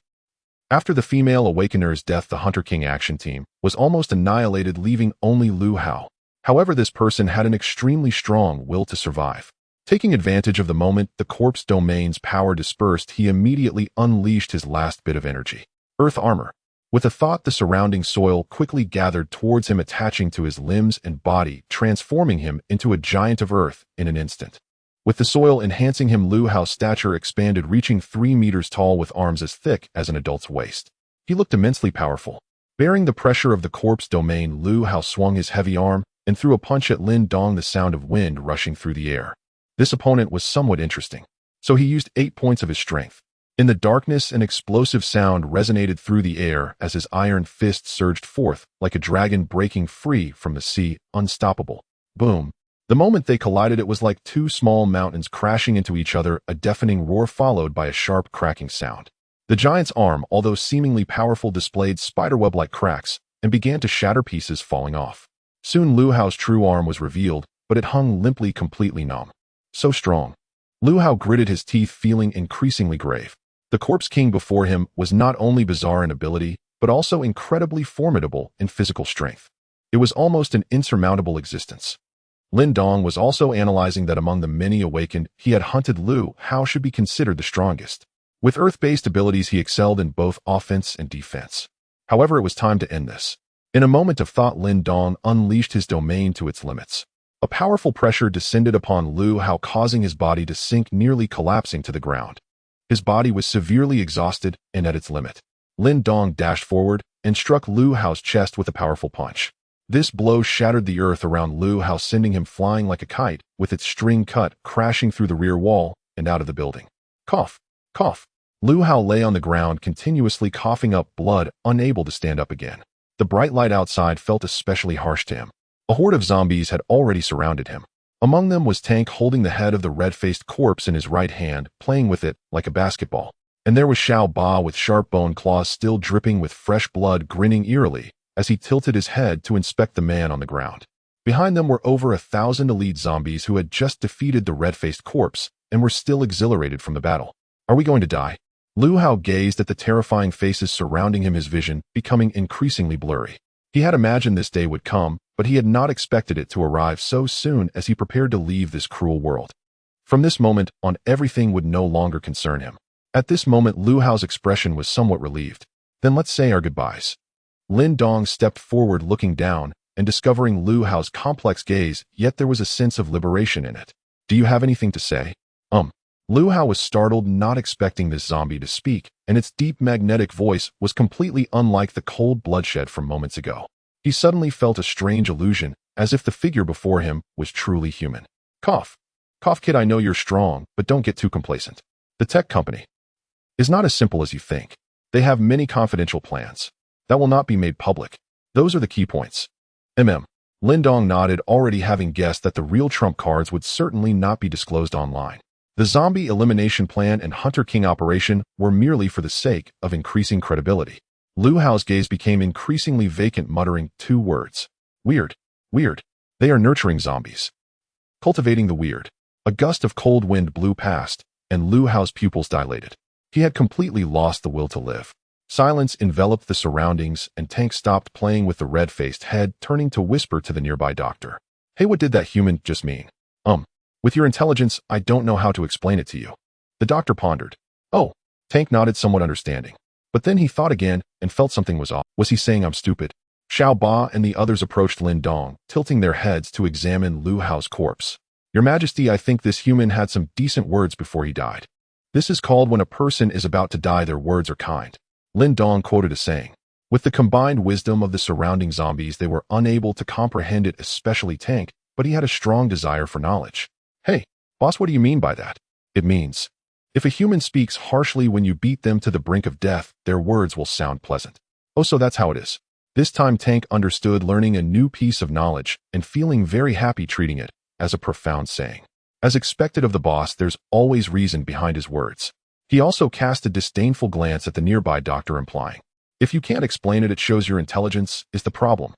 After the female awakener's death, the Hunter King action team was almost annihilated, leaving only Lu Hao. However, this person had an extremely strong will to survive. Taking advantage of the moment the corpse domain's power dispersed, he immediately unleashed his last bit of energy. Earth armor. With a thought, the surrounding soil quickly gathered towards him, attaching to his limbs and body, transforming him into a giant of earth in an instant. With the soil enhancing him, Lu Hao's stature expanded, reaching 3 meters tall with arms as thick as an adult's waist. He looked immensely powerful. Bearing the pressure of the corpse domain, Lu Hao swung his heavy arm and threw a punch at Lin Dong, the sound of wind rushing through the air. This opponent was somewhat interesting, so he used 8 points of his strength. In the darkness, an explosive sound resonated through the air as his iron fist surged forth like a dragon breaking free from the sea, unstoppable. Boom. The moment they collided, it was like two small mountains crashing into each other, a deafening roar followed by a sharp cracking sound. The giant's arm, although seemingly powerful, displayed spiderweb-like cracks and began to shatter, pieces falling off. Soon Lu Hao's true arm was revealed, but it hung limply, completely numb. So strong. Lu Hao gritted his teeth, feeling increasingly grave. The corpse king before him was not only bizarre in ability, but also incredibly formidable in physical strength. It was almost an insurmountable existence. Lin Dong was also analyzing that among the many awakened he had hunted, Lu Hao should be considered the strongest. With earth-based abilities, he excelled in both offense and defense. However, it was time to end this. In a moment of thought, Lin Dong unleashed his domain to its limits. A powerful pressure descended upon Lu Hao, causing his body to sink, nearly collapsing to the ground. His body was severely exhausted and at its limit. Lin Dong dashed forward and struck Lu Hao's chest with a powerful punch. This blow shattered the earth around Lu Hao, sending him flying like a kite, with its string cut, crashing through the rear wall and out of the building. Cough, cough. Lu Hao lay on the ground, continuously coughing up blood, unable to stand up again. The bright light outside felt especially harsh to him. A horde of zombies had already surrounded him. Among them was Tank, holding the head of the red-faced corpse in his right hand, playing with it like a basketball. And there was Xiao Ba with sharp bone claws still dripping with fresh blood, grinning eerily as he tilted his head to inspect the man on the ground. Behind them were over 1,000 elite zombies who had just defeated the red-faced corpse and were still exhilarated from the battle. Are we going to die? Lu Hao gazed at the terrifying faces surrounding him, his vision becoming increasingly blurry. He had imagined this day would come, but he had not expected it to arrive so soon as he prepared to leave this cruel world. From this moment on, everything would no longer concern him. At this moment, Lu Hao's expression was somewhat relieved. Then let's say our goodbyes. Lin Dong stepped forward, looking down and discovering Lu Hao's complex gaze, yet there was a sense of liberation in it. Do you have anything to say? Lu Hao was startled, not expecting this zombie to speak, and its deep magnetic voice was completely unlike the cold bloodshed from moments ago. He suddenly felt a strange illusion, as if the figure before him was truly human. Cough. Cough, kid, I know you're strong, but don't get too complacent. The tech company is not as simple as you think. They have many confidential plans that will not be made public. Those are the key points. Lin Dong nodded, already having guessed that the real trump cards would certainly not be disclosed online. The zombie elimination plan and Hunter King operation were merely for the sake of increasing credibility. Lu Hao's gaze became increasingly vacant, muttering 2 words. Weird. Weird. They are nurturing zombies. Cultivating the weird. A gust of cold wind blew past, and Lu Hao's pupils dilated. He had completely lost the will to live. Silence enveloped the surroundings, and Tank stopped playing with the red-faced head, turning to whisper to the nearby doctor. Hey, what did that human just mean? With your intelligence, I don't know how to explain it to you. The doctor pondered. Oh. Tank nodded, somewhat understanding. But then he thought again and felt something was off. Was he saying I'm stupid? Xiao Ba and the others approached Lin Dong, tilting their heads to examine Lu Hao's corpse. Your Majesty, I think this human had some decent words before he died. This is called when a person is about to die, their words are kind. Lin Dong quoted a saying. With the combined wisdom of the surrounding zombies, they were unable to comprehend it, especially Tank, but he had a strong desire for knowledge. Hey, boss, what do you mean by that? It means, if a human speaks harshly when you beat them to the brink of death, their words will sound pleasant. Oh, so that's how it is. This time Tank understood, learning a new piece of knowledge and feeling very happy, treating it as a profound saying. As expected of the boss, there's always reason behind his words. He also cast a disdainful glance at the nearby doctor, implying, if you can't explain it, it shows your intelligence is the problem.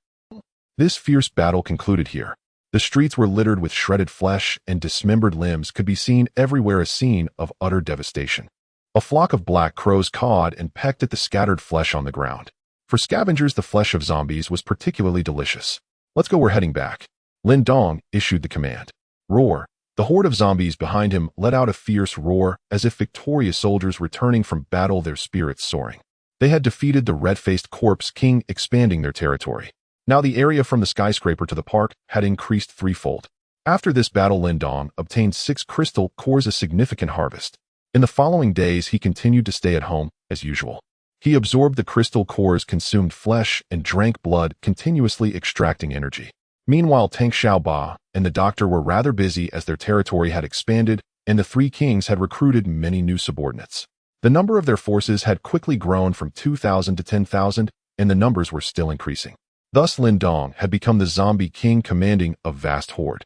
This fierce battle concluded here. The streets were littered with shredded flesh, and dismembered limbs could be seen everywhere, a scene of utter devastation. A flock of black crows cawed and pecked at the scattered flesh on the ground. For scavengers, the flesh of zombies was particularly delicious. Let's go, we're heading back. Lin Dong issued the command. Roar. The horde of zombies behind him let out a fierce roar, as if victorious soldiers returning from battle, their spirits soaring. They had defeated the red-faced corpse king, expanding their territory. Now the area from the skyscraper to the park had increased 3-fold. After this battle, Lin Dong obtained 6 crystal cores, a significant harvest. In the following days, he continued to stay at home, as usual. He absorbed the crystal cores, consumed flesh, and drank blood, continuously extracting energy. Meanwhile, Tank, Xiao Ba and the doctor were rather busy, as their territory had expanded, and the 3 kings had recruited many new subordinates. The number of their forces had quickly grown from 2,000 to 10,000, and the numbers were still increasing. Thus, Lin Dong had become the zombie king, commanding a vast horde.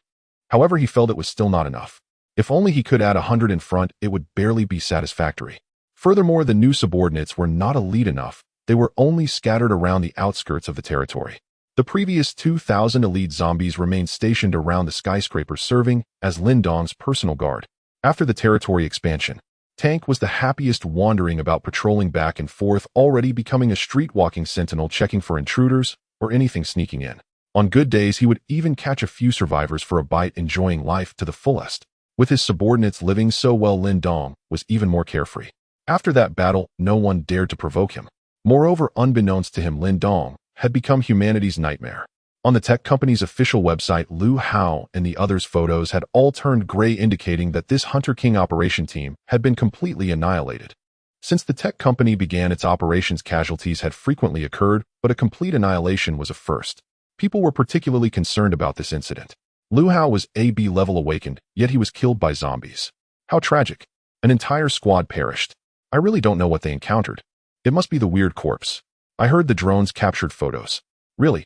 However, he felt it was still not enough. If only he could add 100 in front, it would barely be satisfactory. Furthermore, the new subordinates were not elite enough. They were only scattered around the outskirts of the territory. The previous 2,000 elite zombies remained stationed around the skyscraper, serving as Lin Dong's personal guard. After the territory expansion, Tank was the happiest, wandering about, patrolling back and forth, already becoming a street-walking sentinel, checking for intruders or anything sneaking in. On good days, he would even catch a few survivors for a bite, enjoying life to the fullest. With his subordinates living so well, Lin Dong was even more carefree. After that battle, no one dared to provoke him. Moreover, unbeknownst to him, Lin Dong had become humanity's nightmare. On the tech company's official website, Liu Hao and the others' photos had all turned gray, indicating that this Hunter King operation team had been completely annihilated. Since the tech company began its operations, casualties had frequently occurred, but a complete annihilation was a first. People were particularly concerned about this incident. Liu Hao was AB level awakened, yet he was killed by zombies. How tragic. An entire squad perished. I really don't know what they encountered. It must be the weird corpse. I heard the drones captured photos. Really?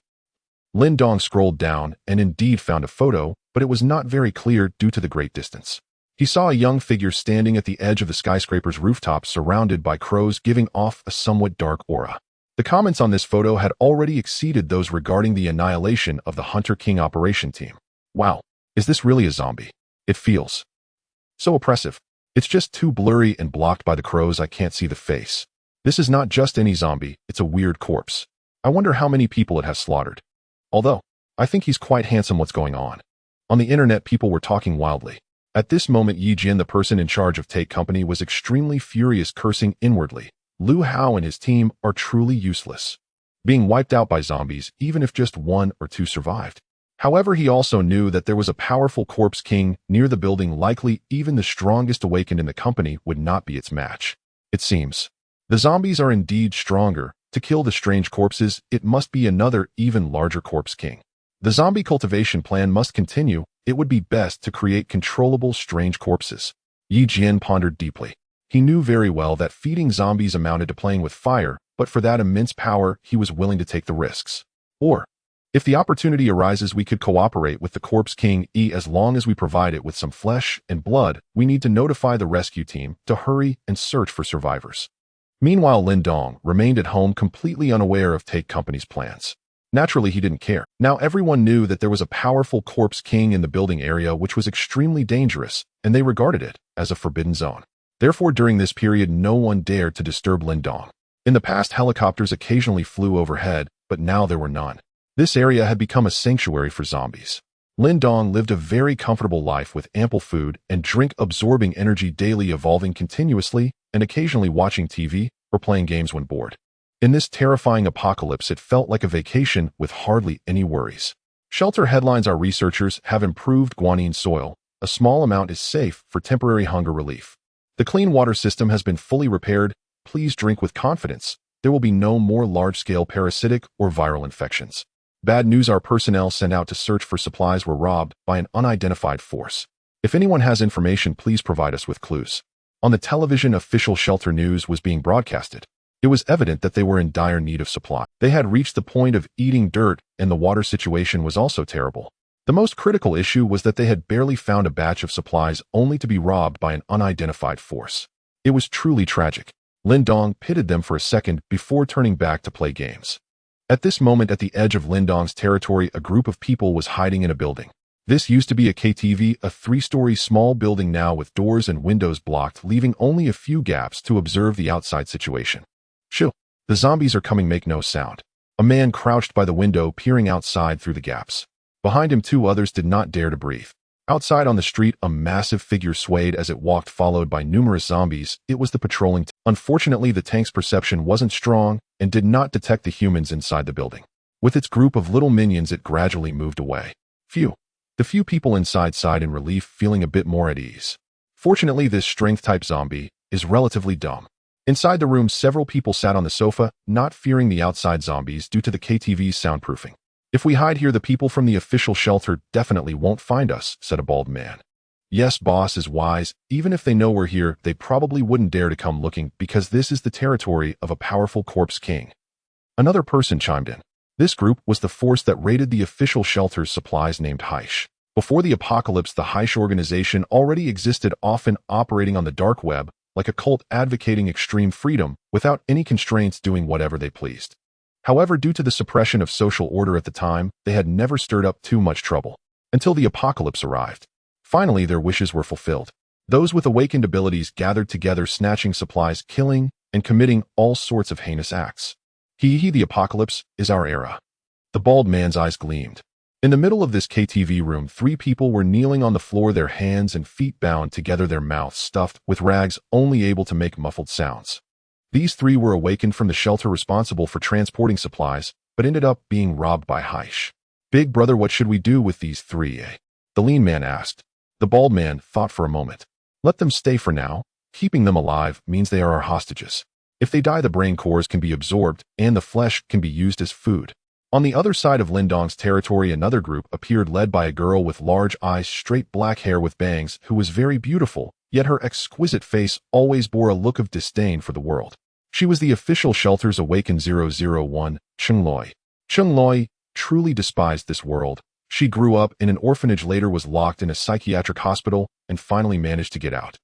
Lin Dong scrolled down and indeed found a photo, but it was not very clear due to the great distance. He saw a young figure standing at the edge of the skyscraper's rooftop surrounded by crows, giving off a somewhat dark aura. The comments on this photo had already exceeded those regarding the annihilation of the Hunter King operation team. Wow, is this really a zombie? It feels so oppressive. It's just too blurry and blocked by the crows. I can't see the face. This is not just any zombie, it's a weird corpse. I wonder how many people it has slaughtered. Although, I think he's quite handsome. What's going on? On the internet, people were talking wildly. At this moment, Yi Jin, the person in charge of Take Company, was extremely furious, cursing inwardly. Liu Hao and his team are truly useless, being wiped out by zombies, even if just 1 or 2 survived. However, he also knew that there was a powerful corpse king near the building. Likely, even the strongest awakened in the company would not be its match. It seems the zombies are indeed stronger. To kill the strange corpses, it must be another, even larger corpse king. The zombie cultivation plan must continue. It would be best to create controllable strange corpses. Yi Jin pondered deeply. He knew very well that feeding zombies amounted to playing with fire, but for that immense power, he was willing to take the risks. Or, if the opportunity arises, we could cooperate with the Corpse King as long as we provide it with some flesh and blood. We need to notify the rescue team to hurry and search for survivors. Meanwhile, Lin Dong remained at home, completely unaware of Take Company's plans. Naturally, he didn't care. Now everyone knew that there was a powerful Corpse King in the building area, which was extremely dangerous, and they regarded it as a forbidden zone. Therefore, during this period, no one dared to disturb Lin Dong. In the past, helicopters occasionally flew overhead, but now there were none. This area had become a sanctuary for zombies. Lin Dong lived a very comfortable life with ample food and drink, absorbing energy daily, evolving continuously, and occasionally watching TV or playing games when bored. In this terrifying apocalypse, it felt like a vacation with hardly any worries. Shelter headlines: Our researchers have improved guanine soil. A small amount is safe for temporary hunger relief. The clean water system has been fully repaired. Please drink with confidence. There will be no more large-scale parasitic or viral infections. Bad news: Our personnel sent out to search for supplies were robbed by an unidentified force. If anyone has information, please provide us with clues. On the television, official shelter news was being broadcasted. It was evident that they were in dire need of supply. They had reached the point of eating dirt, and the water situation was also terrible. The most critical issue was that they had barely found a batch of supplies, only to be robbed by an unidentified force. It was truly tragic. Lin Dong pitied them for a second before turning back to play games. At this moment, at the edge of Lin Dong's territory, a group of people was hiding in a building. This used to be a KTV, a 3-story small building now with doors and windows blocked, leaving only a few gaps to observe the outside situation. Shoo! The zombies are coming. Make no sound. A man crouched by the window, peering outside through the gaps. Behind him, 2 others did not dare to breathe. Outside on the street, a massive figure swayed as it walked, followed by numerous zombies. It was the patrolling tank. Unfortunately, the tank's perception wasn't strong and did not detect the humans inside the building. With its group of little minions, it gradually moved away. Phew! The few people inside sighed in relief, feeling a bit more at ease. Fortunately, this strength-type zombie is relatively dumb. Inside the room, several people sat on the sofa, not fearing the outside zombies due to the KTV's soundproofing. If we hide here, the people from the official shelter definitely won't find us, said a bald man. Yes, boss is wise. Even if they know we're here, they probably wouldn't dare to come looking because this is the territory of a powerful corpse king. Another person chimed in. This group was the force that raided the official shelter's supplies, named Heish. Before the apocalypse, the Heish organization already existed, often operating on the dark web, like a cult advocating extreme freedom, without any constraints, doing whatever they pleased. However, due to the suppression of social order at the time, they had never stirred up too much trouble, until the apocalypse arrived. Finally, their wishes were fulfilled. Those with awakened abilities gathered together, snatching supplies, killing, and committing all sorts of heinous acts. The apocalypse is our era. The bald man's eyes gleamed. In the middle of this KTV room, 3 people were kneeling on the floor, their hands and feet bound together, their mouths stuffed with rags, only able to make muffled sounds. These 3 were awakened from the shelter responsible for transporting supplies but ended up being robbed by Heish. Big brother, what should we do with these three, eh? The lean man asked. The bald man thought for a moment. Let them stay for now. Keeping them alive means they are our hostages. If they die, the brain cores can be absorbed and the flesh can be used as food. On the other side of Lin Dong's territory, another group appeared led by a girl with large eyes, straight black hair with bangs, who was very beautiful, yet her exquisite face always bore a look of disdain for the world. She was the official shelter's Awakened 001, Cheng Loi. Cheng Loi truly despised this world. She grew up in an orphanage, later was locked in a psychiatric hospital, and finally managed to get out,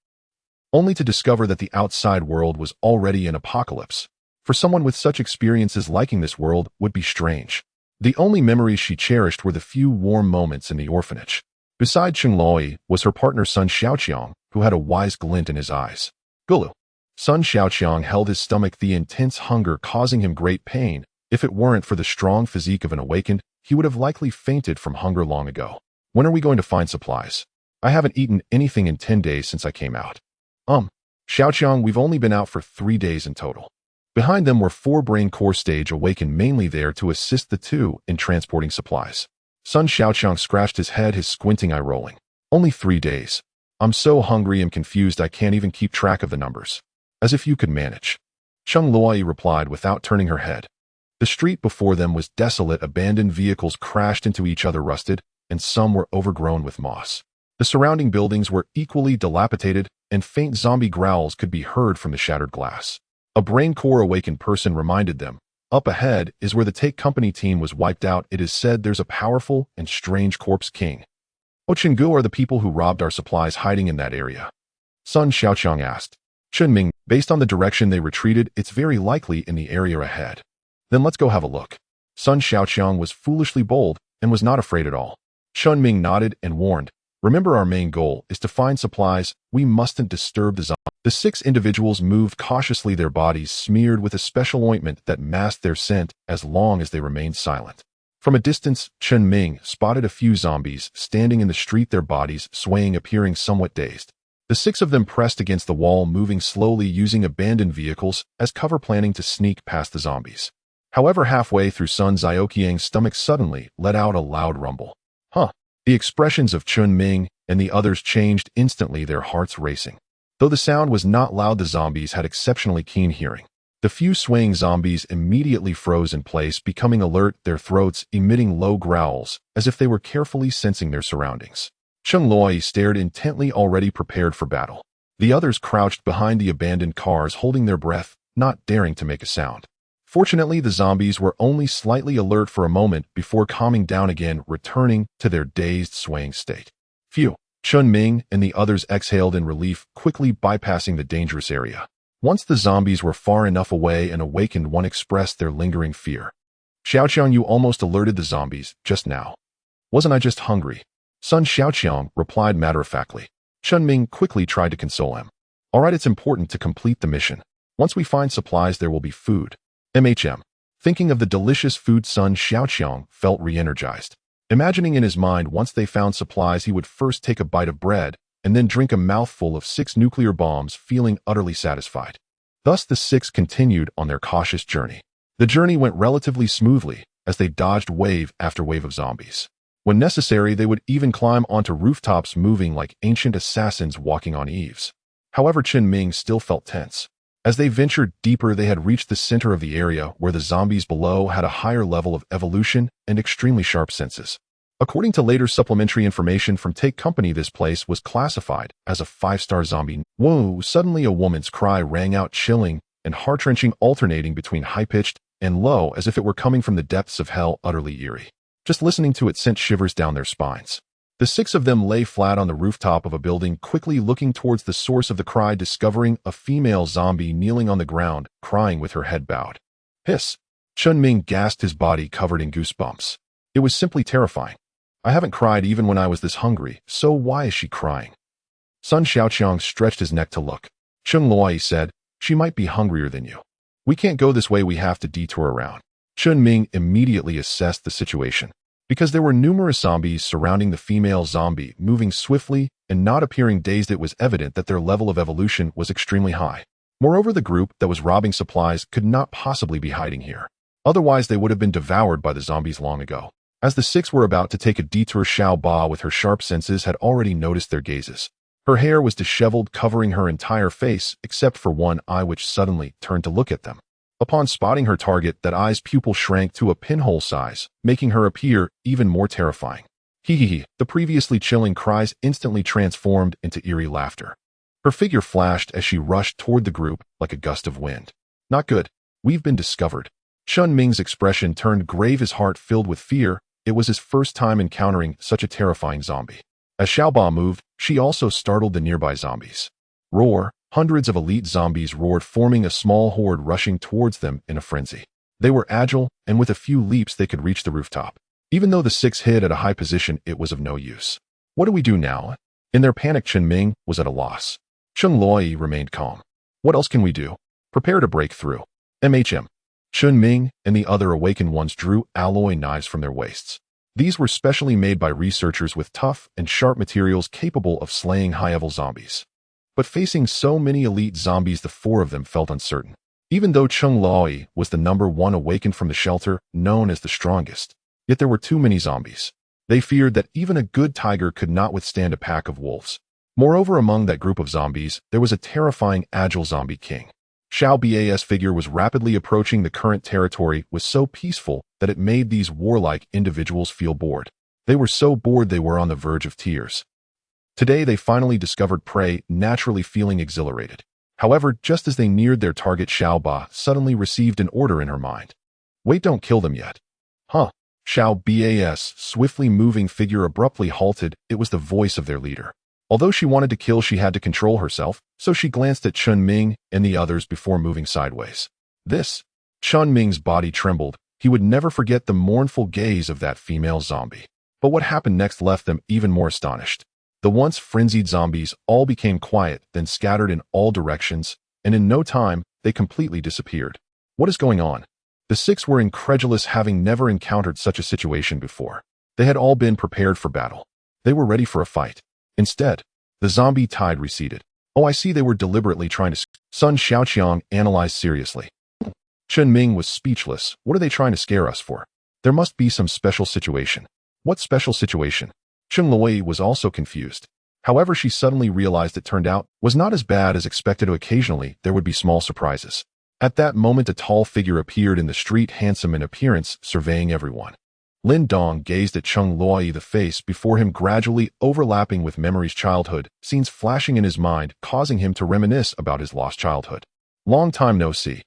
only to discover that the outside world was already an apocalypse. For someone with such experiences, liking this world would be strange. The only memories she cherished were the few warm moments in the orphanage. Beside Cheng Loi was her partner Sun Xiaoqiang, who had a wise glint in his eyes. Gulu. Sun Xiaoqiang held his stomach, the intense hunger causing him great pain. If it weren't for the strong physique of an awakened, he would have likely fainted from hunger long ago. When are we going to find supplies? I haven't eaten anything in 10 days since I came out. Xiaoqiang, we've only been out for 3 days in total. Behind them were 4 brain core stage awakened, mainly there to assist the two in transporting supplies. Sun Xiaoqiang scratched his head, his squinting eye rolling. Only 3 days. I'm so hungry and confused I can't even keep track of the numbers. As if you could manage. Cheng Loi replied without turning her head. The street before them was desolate. Abandoned vehicles crashed into each other, rusted, and some were overgrown with moss. The surrounding buildings were equally dilapidated, and faint zombie growls could be heard from the shattered glass. A brain core awakened person reminded them, up ahead is where the Take Company team was wiped out. It is said there's a powerful and strange corpse king. Ochengu are the people who robbed our supplies hiding in that area? Sun Xiaoqiang asked. Chunming, based on the direction they retreated, it's very likely in the area ahead. Then let's go have a look. Sun Xiaoqiang was foolishly bold and was not afraid at all. Chunming nodded and warned, remember, our main goal is to find supplies. We mustn't disturb the zombies. The 6 individuals moved cautiously, their bodies smeared with a special ointment that masked their scent as long as they remained silent. From a distance, Chen Ming spotted a few zombies standing in the street, their bodies swaying, appearing somewhat dazed. The 6 of them pressed against the wall, moving slowly, using abandoned vehicles as cover, planning to sneak past the zombies. However, halfway through, Sun Xiaoqiang's stomach suddenly let out a loud rumble. The expressions of Chun Ming and the others changed instantly, their hearts racing. Though the sound was not loud, the zombies had exceptionally keen hearing. The few swaying zombies immediately froze in place, becoming alert, their throats emitting low growls, as if they were carefully sensing their surroundings. Cheng Loi stared intently, already prepared for battle. The others crouched behind the abandoned cars, holding their breath, not daring to make a sound. Fortunately, the zombies were only slightly alert for a moment before calming down again, returning to their dazed, swaying state. Phew! Chun Ming and the others exhaled in relief, quickly bypassing the dangerous area. Once the zombies were far enough away, an awakened one expressed their lingering fear. Xiaoqiang, you almost alerted the zombies just now. Wasn't I just hungry? Sun Xiaoqiang replied matter-of-factly. Chun Ming quickly tried to console him. All right, it's important to complete the mission. Once we find supplies, there will be food. Thinking of the delicious food, Sun Xiaoqiang felt re-energized. Imagining in his mind, once they found supplies, he would first take a bite of bread and then drink a mouthful of 6 nuclear bombs, feeling utterly satisfied. Thus the 6 continued on their cautious journey. The journey went relatively smoothly as they dodged wave after wave of zombies. When necessary, they would even climb onto rooftops, moving like ancient assassins walking on eaves. However, Chen Ming still felt tense. As they ventured deeper, they had reached the center of the area, where the zombies below had a higher level of evolution and extremely sharp senses. According to later supplementary information from Take Company, this place was classified as a 5-star zombie. Whoa! Suddenly a woman's cry rang out, chilling and heart-wrenching, alternating between high-pitched and low, as if it were coming from the depths of hell, utterly eerie. Just listening to it sent shivers down their spines. The 6 of them lay flat on the rooftop of a building, quickly looking towards the source of the cry, discovering a female zombie kneeling on the ground, crying with her head bowed. Hiss! Chun Ming gasped, his body covered in goosebumps. It was simply terrifying. I haven't cried even when I was this hungry, so why is she crying? Sun Xiaoqiang stretched his neck to look. Cheng Loi said, she might be hungrier than you. We can't go this way, we have to detour around. Chun Ming immediately assessed the situation. Because there were numerous zombies surrounding the female zombie, moving swiftly and not appearing dazed, it was evident that their level of evolution was extremely high. Moreover, the group that was robbing supplies could not possibly be hiding here. Otherwise, they would have been devoured by the zombies long ago. As the six were about to take a detour, Xiao Ba with her sharp senses had already noticed their gazes. Her hair was disheveled, covering her entire face, except for one eye which suddenly turned to look at them. Upon spotting her target, that eye's pupil shrank to a pinhole size, making her appear even more terrifying. Hee hee hee, the previously chilling cries instantly transformed into eerie laughter. Her figure flashed as she rushed toward the group like a gust of wind. Not good. We've been discovered. Chun Ming's expression turned grave, his heart filled with fear. It was his first time encountering such a terrifying zombie. As Xiaoba moved, she also startled the nearby zombies. Roar! Hundreds of elite zombies roared, forming a small horde rushing towards them in a frenzy. They were agile, and with a few leaps they could reach the rooftop. Even though the six hid at a high position, it was of no use. What do we do now? In their panic, Chun Ming was at a loss. Chun Loi remained calm. What else can we do? Prepare to break through. Chun Ming and the other awakened ones drew alloy knives from their waists. These were specially made by researchers with tough and sharp materials capable of slaying high-level zombies. But facing so many elite zombies, the four of them felt uncertain. Even though Chun Loi was the number one awakened from the shelter, known as the strongest, yet there were too many zombies. They feared that even a good tiger could not withstand a pack of wolves. Moreover, among that group of zombies, there was a terrifying agile zombie king. Xiao Ba's figure was rapidly approaching the current territory, was so peaceful that it made these warlike individuals feel bored. They were so bored they were on the verge of tears. Today they finally discovered prey, naturally feeling exhilarated. However, just as they neared their target, Xiao Ba suddenly received an order in her mind. Wait, don't kill them yet. Huh? Xiao Ba's swiftly moving figure abruptly halted. It was the voice of their leader. Although she wanted to kill, she had to control herself, so she glanced at Chun Ming and the others before moving sideways. Chun Ming's body trembled. He would never forget the mournful gaze of that female zombie. But what happened next left them even more astonished. The once frenzied zombies all became quiet, then scattered in all directions, and in no time, they completely disappeared. What is going on? The six were incredulous, having never encountered such a situation before. They had all been prepared for battle. They were ready for a fight. Instead, the zombie tide receded. Oh, I see, they were deliberately trying to... Sun Xiaoqiang analyzed seriously. Chun Ming was speechless. What are they trying to scare us for? There must be some special situation. What special situation? Chun Loi was also confused. However, she suddenly realized it turned out was not as bad as expected. Occasionally, there would be small surprises. At that moment, a tall figure appeared in the street, handsome in appearance, surveying everyone. Lin Dong gazed at Chun Loi, the face before him gradually overlapping with memories, childhood, scenes flashing in his mind, causing him to reminisce about his lost childhood. Long time no see.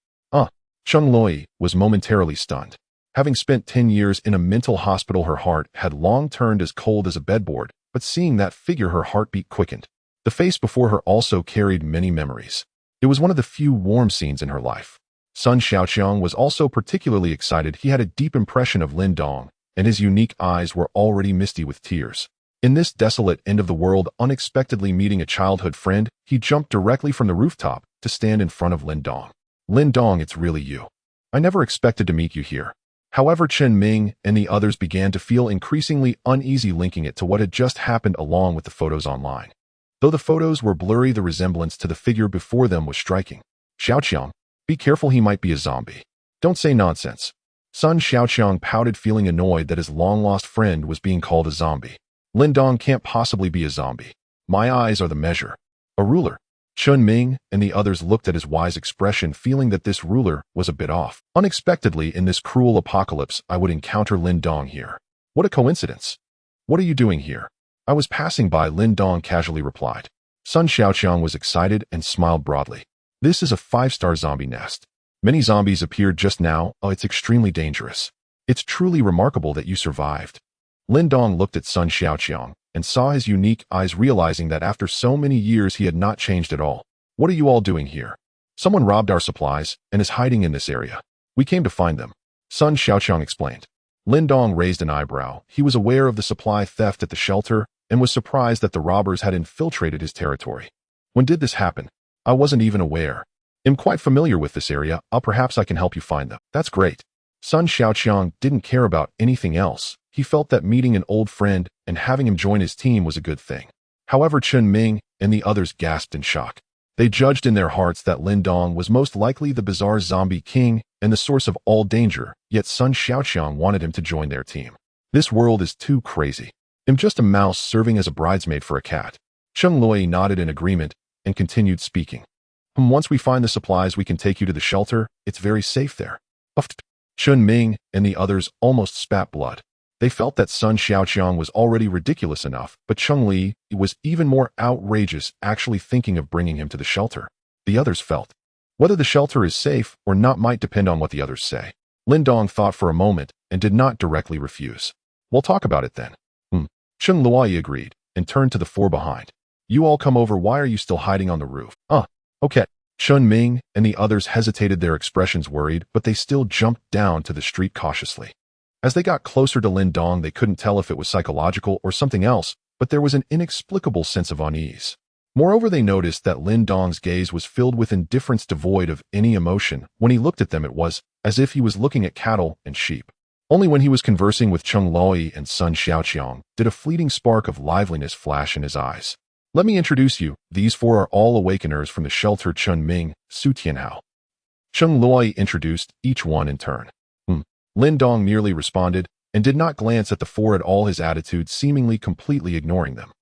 Chun Loi was momentarily stunned. Having spent 10 years in a mental hospital, her heart had long turned as cold as a bedboard, but seeing that figure, her heartbeat quickened. The face before her also carried many memories. It was one of the few warm scenes in her life. Sun Xiaoqiang was also particularly excited. He had a deep impression of Lin Dong, and his unique eyes were already misty with tears. In this desolate end of the world, unexpectedly meeting a childhood friend, he jumped directly from the rooftop to stand in front of Lin Dong. Lin Dong, it's really you. I never expected to meet you here. However, Chun Ming and the others began to feel increasingly uneasy, linking it to what had just happened along with the photos online. Though the photos were blurry, the resemblance to the figure before them was striking. Xiaoqiang, be careful, he might be a zombie. Don't say nonsense. Sun Xiaoqiang pouted, feeling annoyed that his long-lost friend was being called a zombie. Lin Dong can't possibly be a zombie. My eyes are the measure. A ruler. Chun Ming and the others looked at his wise expression, feeling that this ruler was a bit off. Unexpectedly, in this cruel apocalypse, I would encounter Lin Dong here. What a coincidence. What are you doing here? I was passing by, Lin Dong casually replied. Sun Xiaoqiang was excited and smiled broadly. This is a 5-star zombie nest. Many zombies appeared just now. Oh, it's extremely dangerous. It's truly remarkable that you survived. Lin Dong looked at Sun Xiaoqiang and saw his unique eyes, realizing that after so many years he had not changed at all. What are you all doing here? Someone robbed our supplies and is hiding in this area. We came to find them. Sun Xiaoqiang explained. Lin Dong raised an eyebrow. He was aware of the supply theft at the shelter and was surprised that the robbers had infiltrated his territory. When did this happen? I wasn't even aware. I'm quite familiar with this area. Perhaps I can help you find them. That's great. Sun Xiaoqiang didn't care about anything else. He felt that meeting an old friend and having him join his team was a good thing. However, Chun Ming and the others gasped in shock. They judged in their hearts that Lin Dong was most likely the bizarre zombie king and the source of all danger, yet Sun Xiaoqiang wanted him to join their team. This world is too crazy. I'm just a mouse serving as a bridesmaid for a cat. Cheng Loi nodded in agreement and continued speaking. Once we find the supplies, we can take you to the shelter. It's very safe there. Chun Ming and the others almost spat blood. They felt that Sun Xiaoqiang was already ridiculous enough, but Cheng Li was even more outrageous actually thinking of bringing him to the shelter. The others felt. Whether the shelter is safe or not might depend on what the others say. Lin Dong thought for a moment and did not directly refuse. We'll talk about it then. Cheng Loi agreed and turned to the four behind. You all come over. Why are you still hiding on the roof? Okay. Chun Ming and the others hesitated, their expressions worried, but they still jumped down to the street cautiously. As they got closer to Lin Dong, they couldn't tell if it was psychological or something else, but there was an inexplicable sense of unease. Moreover, they noticed that Lin Dong's gaze was filled with indifference devoid of any emotion. When he looked at them, it was as if he was looking at cattle and sheep. Only when he was conversing with Cheng Loi and Sun Xiaoqiang did a fleeting spark of liveliness flash in his eyes. Let me introduce you. These four are all awakeners from the shelter: Chun Ming, Su Tianhao. Cheng Loi introduced each one in turn. Lin Dong merely responded and did not glance at the four at all, his attitude seemingly completely ignoring them.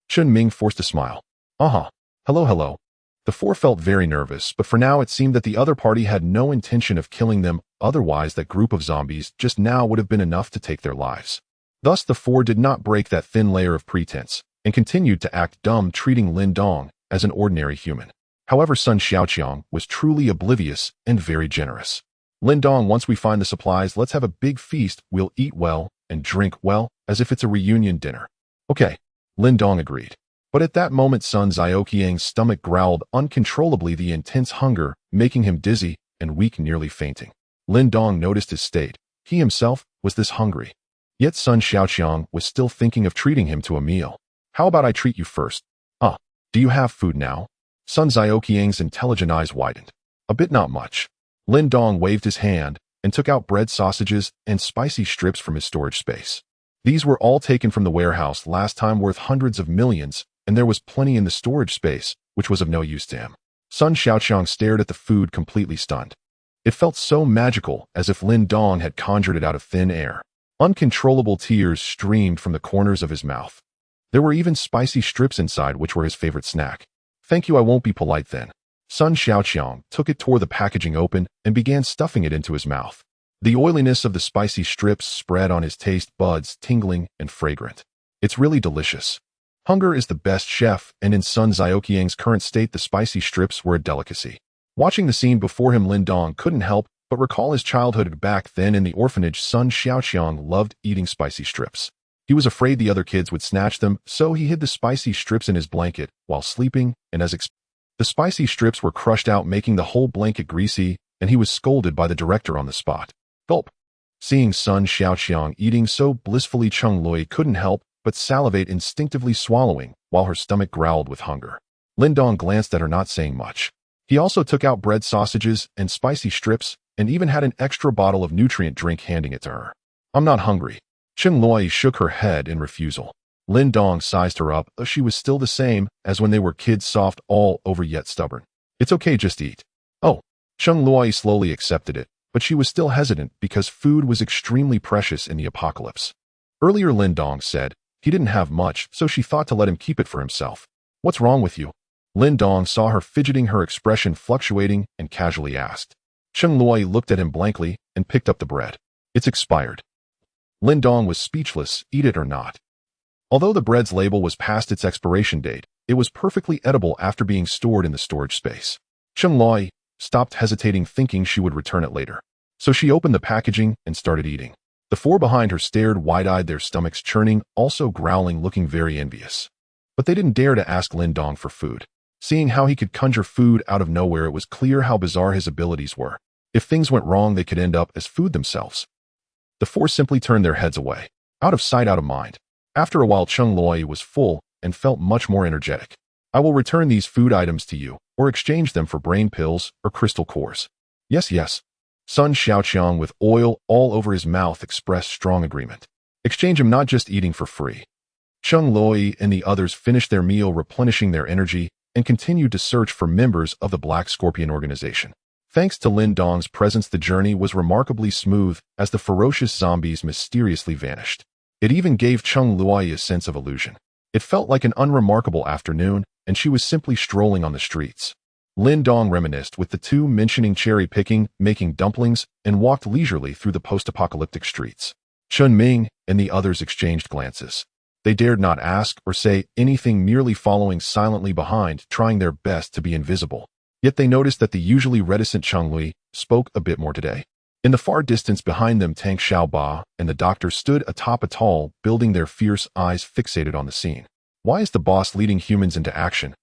Chun Ming forced a smile. Hello. The four felt very nervous, but for now it seemed that the other party had no intention of killing them, otherwise that group of zombies just now would have been enough to take their lives. Thus the four did not break that thin layer of pretense and continued to act dumb, treating Lin Dong as an ordinary human. However, Sun Xiaoqiang was truly oblivious and very generous. Lin Dong, once we find the supplies, let's have a big feast. We'll eat well and drink well, as if it's a reunion dinner. Okay, Lin Dong agreed. But at that moment, Sun Xiaoqiang's stomach growled uncontrollably, the intense hunger making him dizzy and weak, nearly fainting. Lin Dong noticed his state. He himself was this hungry. Yet Sun Xiaoqiang was still thinking of treating him to a meal. How about I treat you first? Do you have food now? Sun Xiaoqiang's intelligent eyes widened. A bit, not much. Lin Dong waved his hand and took out bread, sausages, and spicy strips from his storage space. These were all taken from the warehouse last time, worth hundreds of millions, and there was plenty in the storage space, which was of no use to him. Sun Xiaoqiang stared at the food, completely stunned. It felt so magical, as if Lin Dong had conjured it out of thin air. Uncontrollable tears streamed from the corners of his mouth. There were even spicy strips inside, which were his favorite snack. Thank you, I won't be polite then. Sun Xiaoqiang took it, tore the packaging open, and began stuffing it into his mouth. The oiliness of the spicy strips spread on his taste buds, tingling and fragrant. It's really delicious. Hunger is the best chef, and in Sun Xiaoqiang's current state, the spicy strips were a delicacy. Watching the scene before him, Lin Dong couldn't help but recall his childhood back then in the orphanage. Sun Xiaoqiang loved eating spicy strips. He was afraid the other kids would snatch them, so he hid the spicy strips in his blanket while sleeping, and the spicy strips were crushed out, making the whole blanket greasy, and he was scolded by the director on the spot. Gulp. Seeing Sun Xiaoqiang eating so blissfully, Cheng Loi couldn't help but salivate, instinctively swallowing while her stomach growled with hunger. Lin Dong glanced at her, not saying much. He also took out bread, sausages, and spicy strips, and even had an extra bottle of nutrient drink, handing it to her. I'm not hungry. Cheng Loi shook her head in refusal. Lin Dong sized her up, though she was still the same as when they were kids, soft all over yet stubborn. It's okay, just eat. Cheng Loi slowly accepted it, but she was still hesitant because food was extremely precious in the apocalypse. Earlier, Lin Dong said he didn't have much, so she thought to let him keep it for himself. What's wrong with you? Lin Dong saw her fidgeting, her expression fluctuating, and casually asked. Cheng Loi looked at him blankly and picked up the bread. It's expired. Lin Dong was speechless, eat it or not. Although the bread's label was past its expiration date, it was perfectly edible after being stored in the storage space. Cheng Loi stopped hesitating, thinking she would return it later. So she opened the packaging and started eating. The four behind her stared wide-eyed, their stomachs churning, also growling, looking very envious. But they didn't dare to ask Lin Dong for food. Seeing how he could conjure food out of nowhere, it was clear how bizarre his abilities were. If things went wrong, they could end up as food themselves. The four simply turned their heads away. Out of sight, out of mind. After a while, Cheng Loi was full and felt much more energetic. I will return these food items to you, or exchange them for brain pills or crystal cores. Yes. Sun Xiaoqiang, with oil all over his mouth, expressed strong agreement. Exchange him, not just eating for free. Cheng Loi and the others finished their meal, replenishing their energy, and continued to search for members of the Black Scorpion organization. Thanks to Lin Dong's presence, the journey was remarkably smooth as the ferocious zombies mysteriously vanished. It even gave Cheng Luoyi a sense of illusion. It felt like an unremarkable afternoon, and she was simply strolling on the streets. Lin Dong reminisced with the two, mentioning cherry-picking, making dumplings, and walked leisurely through the post-apocalyptic streets. Chun Ming and the others exchanged glances. They dared not ask or say anything, merely following silently behind, trying their best to be invisible. Yet they noticed that the usually reticent Cheng Lui spoke a bit more today. In the far distance behind them, Tank Xiaoba and the doctor stood atop a tall building, their fierce eyes fixated on the scene. Why is the boss leading humans into action?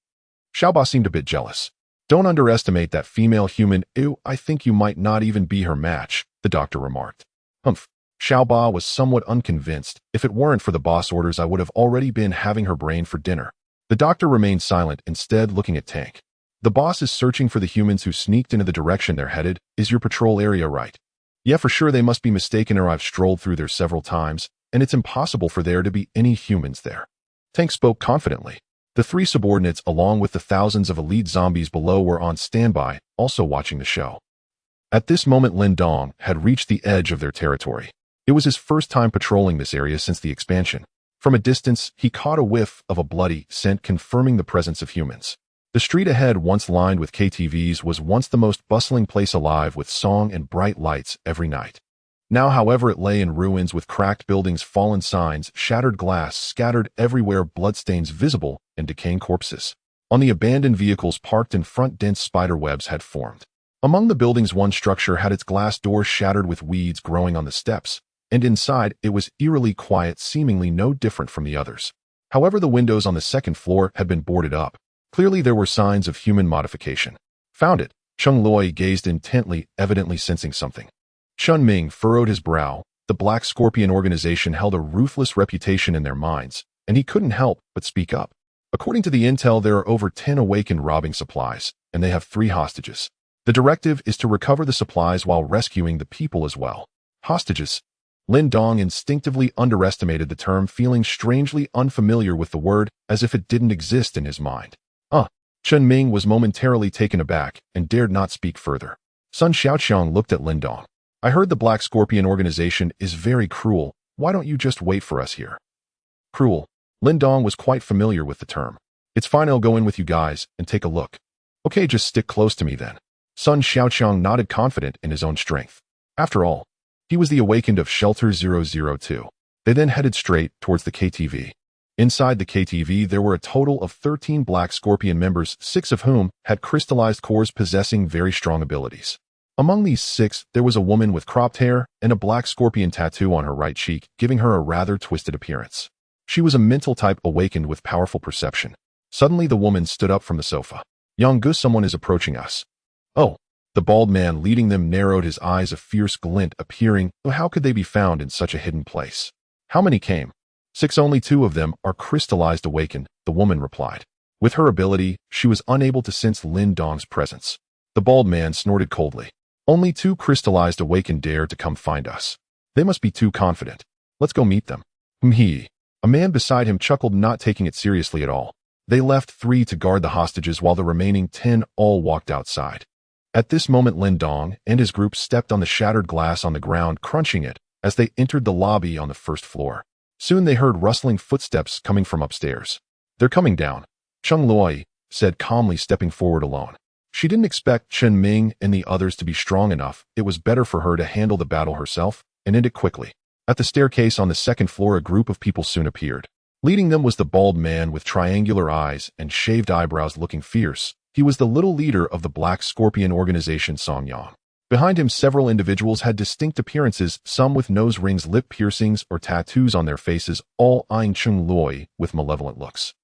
Xiaoba seemed a bit jealous. Don't underestimate that female human. Ew, I think you might not even be her match, the doctor remarked. Humph. Xiaoba was somewhat unconvinced. If it weren't for the boss orders, I would have already been having her brain for dinner. The doctor remained silent, instead looking at Tank. The boss is searching for the humans who sneaked into the direction they're headed. Is your patrol area right? Yeah, for sure they must be mistaken, or I've strolled through there several times, and it's impossible for there to be any humans there. Tank spoke confidently. The three subordinates, along with the thousands of elite zombies below, were on standby, also watching the show. At this moment, Lin Dong had reached the edge of their territory. It was his first time patrolling this area since the expansion. From a distance, he caught a whiff of a bloody scent, confirming the presence of humans. The street ahead, once lined with KTVs, was once the most bustling place alive, with song and bright lights every night. Now, however, it lay in ruins, with cracked buildings, fallen signs, shattered glass scattered everywhere, bloodstains visible, and decaying corpses. On the abandoned vehicles parked in front, dense spider webs had formed. Among the buildings, one structure had its glass door shattered, with weeds growing on the steps, and inside it was eerily quiet, seemingly no different from the others. However, the windows on the second floor had been boarded up. Clearly there were signs of human modification. Found it. Cheng Luoyi gazed intently, evidently sensing something. Chun Ming furrowed his brow. The Black Scorpion organization held a ruthless reputation in their minds, and he couldn't help but speak up. According to the intel, there are over 10 awakened robbing supplies, and they have 3 hostages. The directive is to recover the supplies while rescuing the people as well. Hostages. Lin Dong instinctively underestimated the term, feeling strangely unfamiliar with the word, as if it didn't exist in his mind. Chun Ming was momentarily taken aback and dared not speak further. Sun Xiaoqiang looked at Lin Dong. I heard the Black Scorpion organization is very cruel. Why don't you just wait for us here? Cruel. Lin Dong was quite familiar with the term. It's fine, I'll go in with you guys and take a look. Okay, just stick close to me then. Sun Xiaoqiang nodded, confident in his own strength. After all, he was the awakened of Shelter 002. They then headed straight towards the KTV. Inside the KTV, there were a total of 13 Black Scorpion members, 6 of whom had crystallized cores possessing very strong abilities. Among these 6, there was a woman with cropped hair and a Black Scorpion tattoo on her right cheek, giving her a rather twisted appearance. She was a mental type awakened with powerful perception. Suddenly the woman stood up from the sofa. Yonggu, someone is approaching us. Oh. The bald man leading them narrowed his eyes, a fierce glint appearing. How could they be found in such a hidden place? How many came? 6, only 2 of them are crystallized awakened, the woman replied. With her ability, she was unable to sense Lin Dong's presence. The bald man snorted coldly. Only 2 crystallized awakened dare to come find us. They must be too confident. Let's go meet them. A man beside him chuckled, not taking it seriously at all. They left 3 to guard the hostages while the remaining 10 all walked outside. At this moment, Lin Dong and his group stepped on the shattered glass on the ground, crunching it, as they entered the lobby on the first floor. Soon they heard rustling footsteps coming from upstairs. They're coming down, Cheng Luoyi said calmly, stepping forward alone. She didn't expect Chun Ming and the others to be strong enough. It was better for her to handle the battle herself and end it quickly. At the staircase on the second floor, a group of people soon appeared. Leading them was the bald man with triangular eyes and shaved eyebrows, looking fierce. He was the little leader of the Black Scorpion organization, Song Yang. Behind him, several individuals had distinct appearances, some with nose rings, lip piercings, or tattoos on their faces, all eyeing Cheng Luoyi with malevolent looks.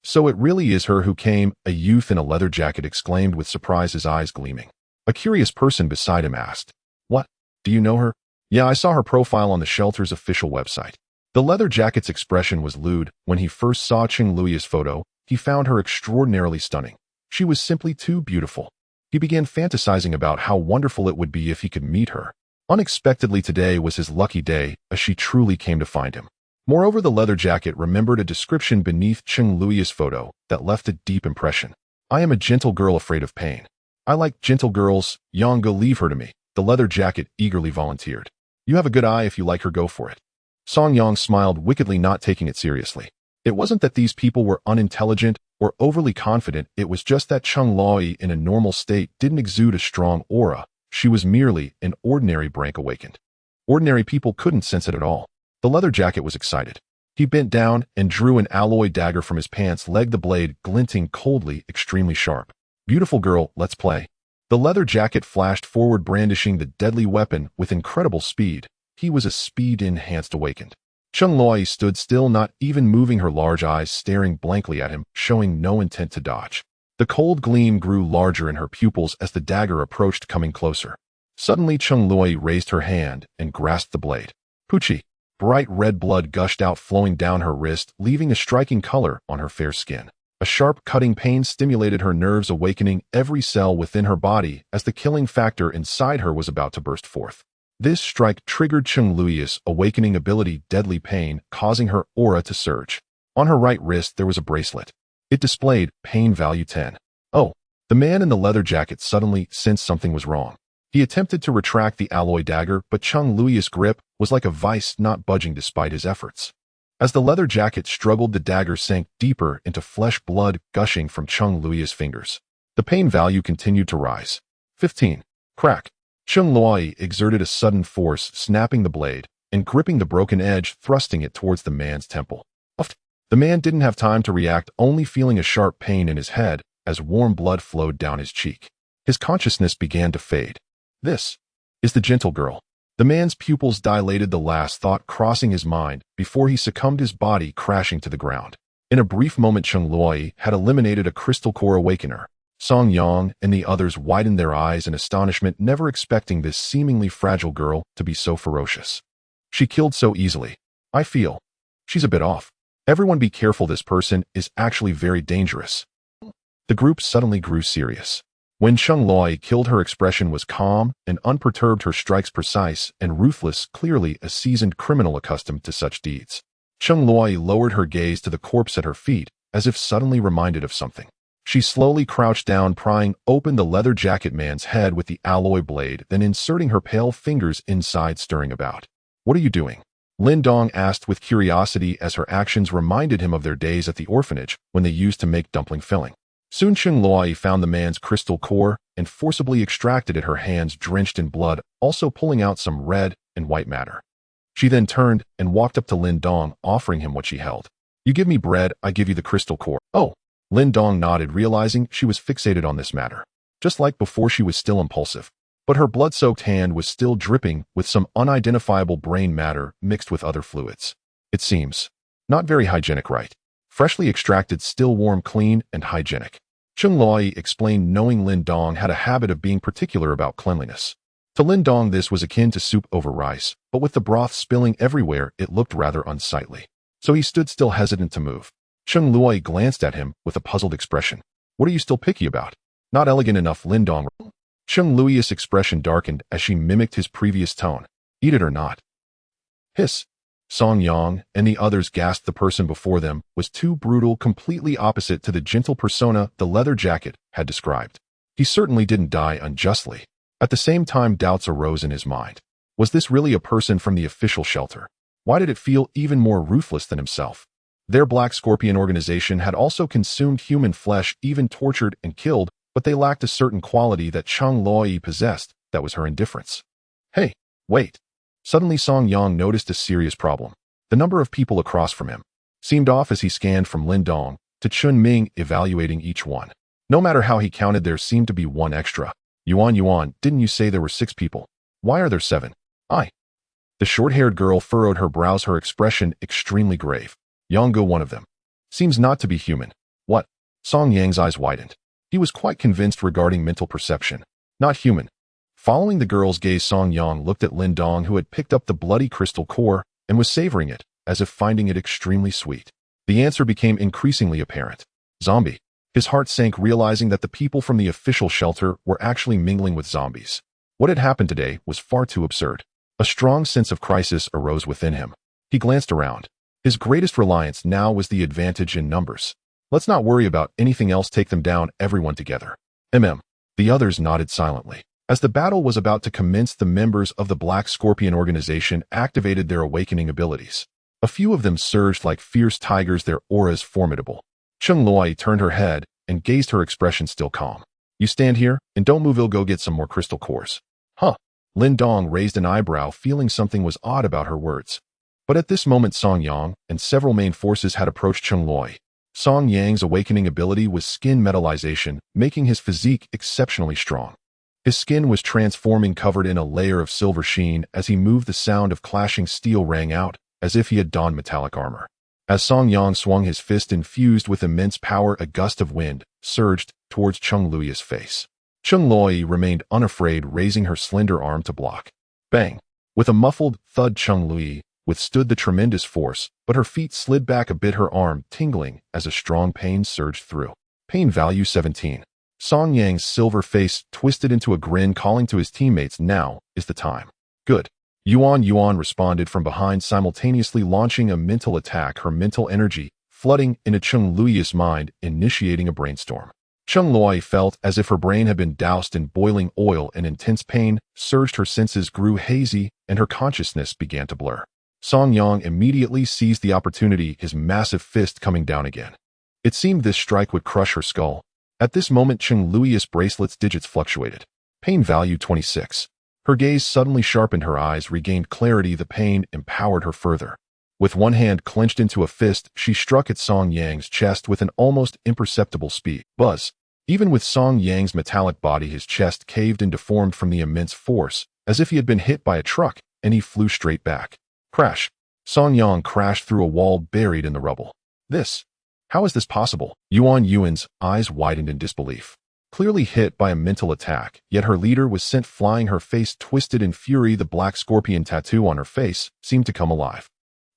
So it really is her who came, a youth in a leather jacket exclaimed with surprise, his eyes gleaming. A curious person beside him asked, What? Do you know her? Yeah, I saw her profile on the shelter's official website. The leather jacket's expression was lewd. When he first saw Cheng Luoyi's photo, he found her extraordinarily stunning. She was simply too beautiful. He began fantasizing about how wonderful it would be if he could meet her. Unexpectedly, today was his lucky day, as she truly came to find him. Moreover, the leather jacket remembered a description beneath Cheng Lui's photo that left a deep impression. I am a gentle girl afraid of pain. I like gentle girls. Yang, go leave her to me. The leather jacket eagerly volunteered. You have a good eye. If you like her, go for it. Song Yang smiled wickedly, not taking it seriously. It wasn't that these people were unintelligent or overly confident, it was just that Cheng Lui in a normal state didn't exude a strong aura. She was merely an ordinary brank awakened. Ordinary people couldn't sense it at all. The leather jacket was excited. He bent down and drew an alloy dagger from his pants leg, the blade glinting coldly, extremely sharp. Beautiful girl, let's play. The leather jacket flashed forward, brandishing the deadly weapon with incredible speed. He was a speed-enhanced awakened. Cheng Lui stood still, not even moving, her large eyes staring blankly at him, showing no intent to dodge. The cold gleam grew larger in her pupils as the dagger approached, coming closer. Suddenly, Cheng Lui raised her hand and grasped the blade. Pucci. Bright red blood gushed out, flowing down her wrist, leaving a striking color on her fair skin. A sharp, cutting pain stimulated her nerves, awakening every cell within her body as the killing factor inside her was about to burst forth. This strike triggered Cheng Lui's awakening ability, deadly pain, causing her aura to surge. On her right wrist, there was a bracelet. It displayed pain value 10. Oh, the man in the leather jacket suddenly sensed something was wrong. He attempted to retract the alloy dagger, but Cheng Lui's grip was like a vice, not budging despite his efforts. As the leather jacket struggled, the dagger sank deeper into flesh, blood gushing from Cheng Lui's fingers. The pain value continued to rise. 15. Crack. Cheng Lui exerted a sudden force, snapping the blade and gripping the broken edge, thrusting it towards the man's temple. The man didn't have time to react, only feeling a sharp pain in his head as warm blood flowed down his cheek. His consciousness began to fade. This is the gentle girl. The man's pupils dilated, the last thought crossing his mind before he succumbed, his body crashing to the ground. In a brief moment, Cheng Lui had eliminated a crystal core awakener. Song Yang and the others widened their eyes in astonishment, never expecting this seemingly fragile girl to be so ferocious. She killed so easily. I feel she's a bit off. Everyone be careful, this person is actually very dangerous. The group suddenly grew serious. When Cheng Lui killed, her expression was calm and unperturbed, her strikes precise and ruthless, clearly a seasoned criminal accustomed to such deeds. Cheng Lui lowered her gaze to the corpse at her feet, as if suddenly reminded of something. She slowly crouched down, prying open the leather jacket man's head with the alloy blade, then inserting her pale fingers inside, stirring about. What are you doing? Lin Dong asked with curiosity, as her actions reminded him of their days at the orphanage when they used to make dumpling filling. Soon Cheng Lui found the man's crystal core and forcibly extracted it, her hands drenched in blood, also pulling out some red and white matter. She then turned and walked up to Lin Dong, offering him what she held. You give me bread, I give you the crystal core. Oh. Lin Dong nodded, realizing she was fixated on this matter. Just like before, she was still impulsive. But her blood-soaked hand was still dripping with some unidentifiable brain matter mixed with other fluids. It seems not very hygienic, right? Freshly extracted, still warm, clean, and hygienic. Cheng Lui explained, knowing Lin Dong had a habit of being particular about cleanliness. To Lin Dong, this was akin to soup over rice, but with the broth spilling everywhere, it looked rather unsightly. So he stood still, hesitant to move. Cheng Lui glanced at him with a puzzled expression. What are you still picky about? Not elegant enough, Lin Dong. Cheng Lui's expression darkened as she mimicked his previous tone. Eat it or not. Hiss. Song Yang and the others gasped. The person before them was too brutal, completely opposite to the gentle persona the leather jacket had described. He certainly didn't die unjustly. At the same time, doubts arose in his mind. Was this really a person from the official shelter? Why did it feel even more ruthless than himself? Their Black Scorpion organization had also consumed human flesh, even tortured and killed, but they lacked a certain quality that Cheng Lui possessed. That was her indifference. Hey, wait. Suddenly Song Yang noticed a serious problem. The number of people across from him seemed off as he scanned from Lin Dong to Chun Ming, evaluating each one. No matter how he counted, there seemed to be one extra. Yuan, didn't you say there were 6 people? Why are there 7? The short-haired girl furrowed her brows, her expression extremely grave. Yongo, one of them. Seems not to be human. What? Song Yang's eyes widened. He was quite convinced regarding mental perception. Not human. Following the girl's gaze, Song Yang looked at Lin Dong, who had picked up the bloody crystal core and was savoring it, as if finding it extremely sweet. The answer became increasingly apparent. Zombie. His heart sank, realizing that the people from the official shelter were actually mingling with zombies. What had happened today was far too absurd. A strong sense of crisis arose within him. He glanced around. His greatest reliance now was the advantage in numbers. Let's not worry about anything else, take them down, everyone together. The others nodded silently. As the battle was about to commence, the members of the Black Scorpion organization activated their awakening abilities. A few of them surged like fierce tigers, their auras formidable. Cheng Loi turned her head and gazed, her expression still calm. You stand here and don't move, I'll go get some more crystal cores. Huh. Lin Dong raised an eyebrow, feeling something was odd about her words. But at this moment Song Yang and several main forces had approached Cheng Loi. Song Yang's awakening ability was skin metallization, making his physique exceptionally strong. His skin was transforming, covered in a layer of silver sheen. As he moved, the sound of clashing steel rang out, as if he had donned metallic armor. As Song Yang swung his fist infused with immense power, a gust of wind surged towards Cheng Lui's face. Cheng Loi remained unafraid, raising her slender arm to block. Bang! With a muffled thud, Cheng Lui withstood the tremendous force, but her feet slid back a bit, her arm tingling as a strong pain surged through. Pain value 17. Song Yang's silver face twisted into a grin, calling to his teammates, now is the time. Good. Yuan responded from behind, simultaneously launching a mental attack, her mental energy flooding into Cheng Lui's mind, initiating a brainstorm. Cheng Loi felt as if her brain had been doused in boiling oil, and intense pain surged, her senses grew hazy, and her consciousness began to blur. Song Yang immediately seized the opportunity, his massive fist coming down again. It seemed this strike would crush her skull. At this moment Cheng Lui's bracelet's digits fluctuated. Pain value 26. Her gaze suddenly sharpened, her eyes regained clarity, the pain empowered her further. With one hand clenched into a fist, she struck at Song Yang's chest with an almost imperceptible speed. Buzz! Even with Song Yang's metallic body, his chest caved and deformed from the immense force, as if he had been hit by a truck, and he flew straight back. Crash! Song Yang crashed through a wall buried in the rubble. How is this possible? Yuan's eyes widened in disbelief. Clearly hit by a mental attack, yet her leader was sent flying, her face twisted in fury, the black scorpion tattoo on her face seemed to come alive.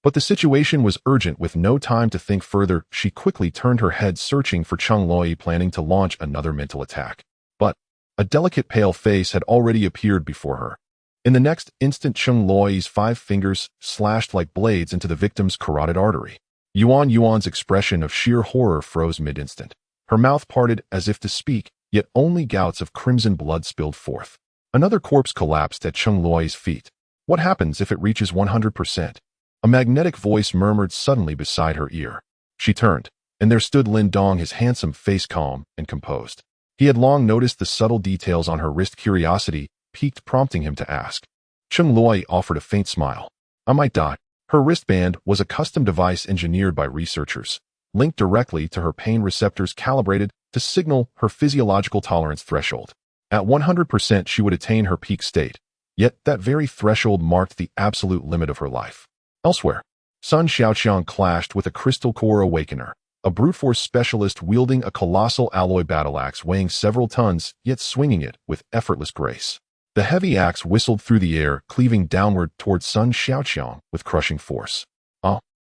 But the situation was urgent. With no time to think further, she quickly turned her head, searching for Cheng Loi, planning to launch another mental attack. But a delicate pale face had already appeared before her. In the next instant, Cheng Lui's 5 fingers slashed like blades into the victim's carotid artery. Yuan's expression of sheer horror froze mid-instant. Her mouth parted as if to speak, yet only gouts of crimson blood spilled forth. Another corpse collapsed at Cheng Lui's feet. What happens if it reaches 100%? A magnetic voice murmured suddenly beside her ear. She turned, and there stood Lin Dong, his handsome face calm and composed. He had long noticed the subtle details on her wrist. Curiosity piqued, prompting him to ask. Cheng Loi offered a faint smile. I might die. Her wristband was a custom device engineered by researchers, linked directly to her pain receptors, calibrated to signal her physiological tolerance threshold. At 100% she would attain her peak state, yet that very threshold marked the absolute limit of her life. Elsewhere, Sun Xiaoqiang clashed with a crystal core awakener, a brute force specialist wielding a colossal alloy battle axe weighing several tons, yet swinging it with effortless grace. The heavy axe whistled through the air, cleaving downward towards Sun Xiaoqiang with crushing force.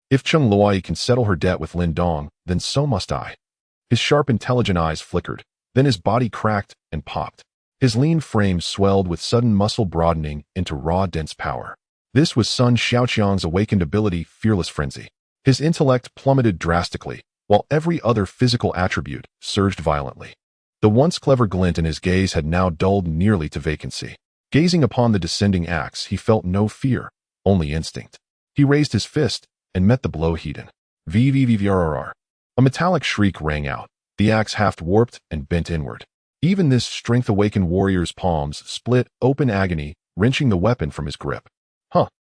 If Cheng Loi can settle her debt with Lin Dong, then so must I. His sharp, intelligent eyes flickered, then his body cracked and popped. His lean frame swelled with sudden muscle broadening into raw, dense power. This was Sun Xiaoqiang's awakened ability, Fearless Frenzy. His intellect plummeted drastically, while every other physical attribute surged violently. The once clever glint in his gaze had now dulled nearly to vacancy. Gazing upon the descending axe, he felt no fear, only instinct. He raised his fist and met the blow heated. VVVVRR. A metallic shriek rang out, the axe half warped and bent inward. Even this strength-awakened warrior's palms split open, agony wrenching the weapon from his grip.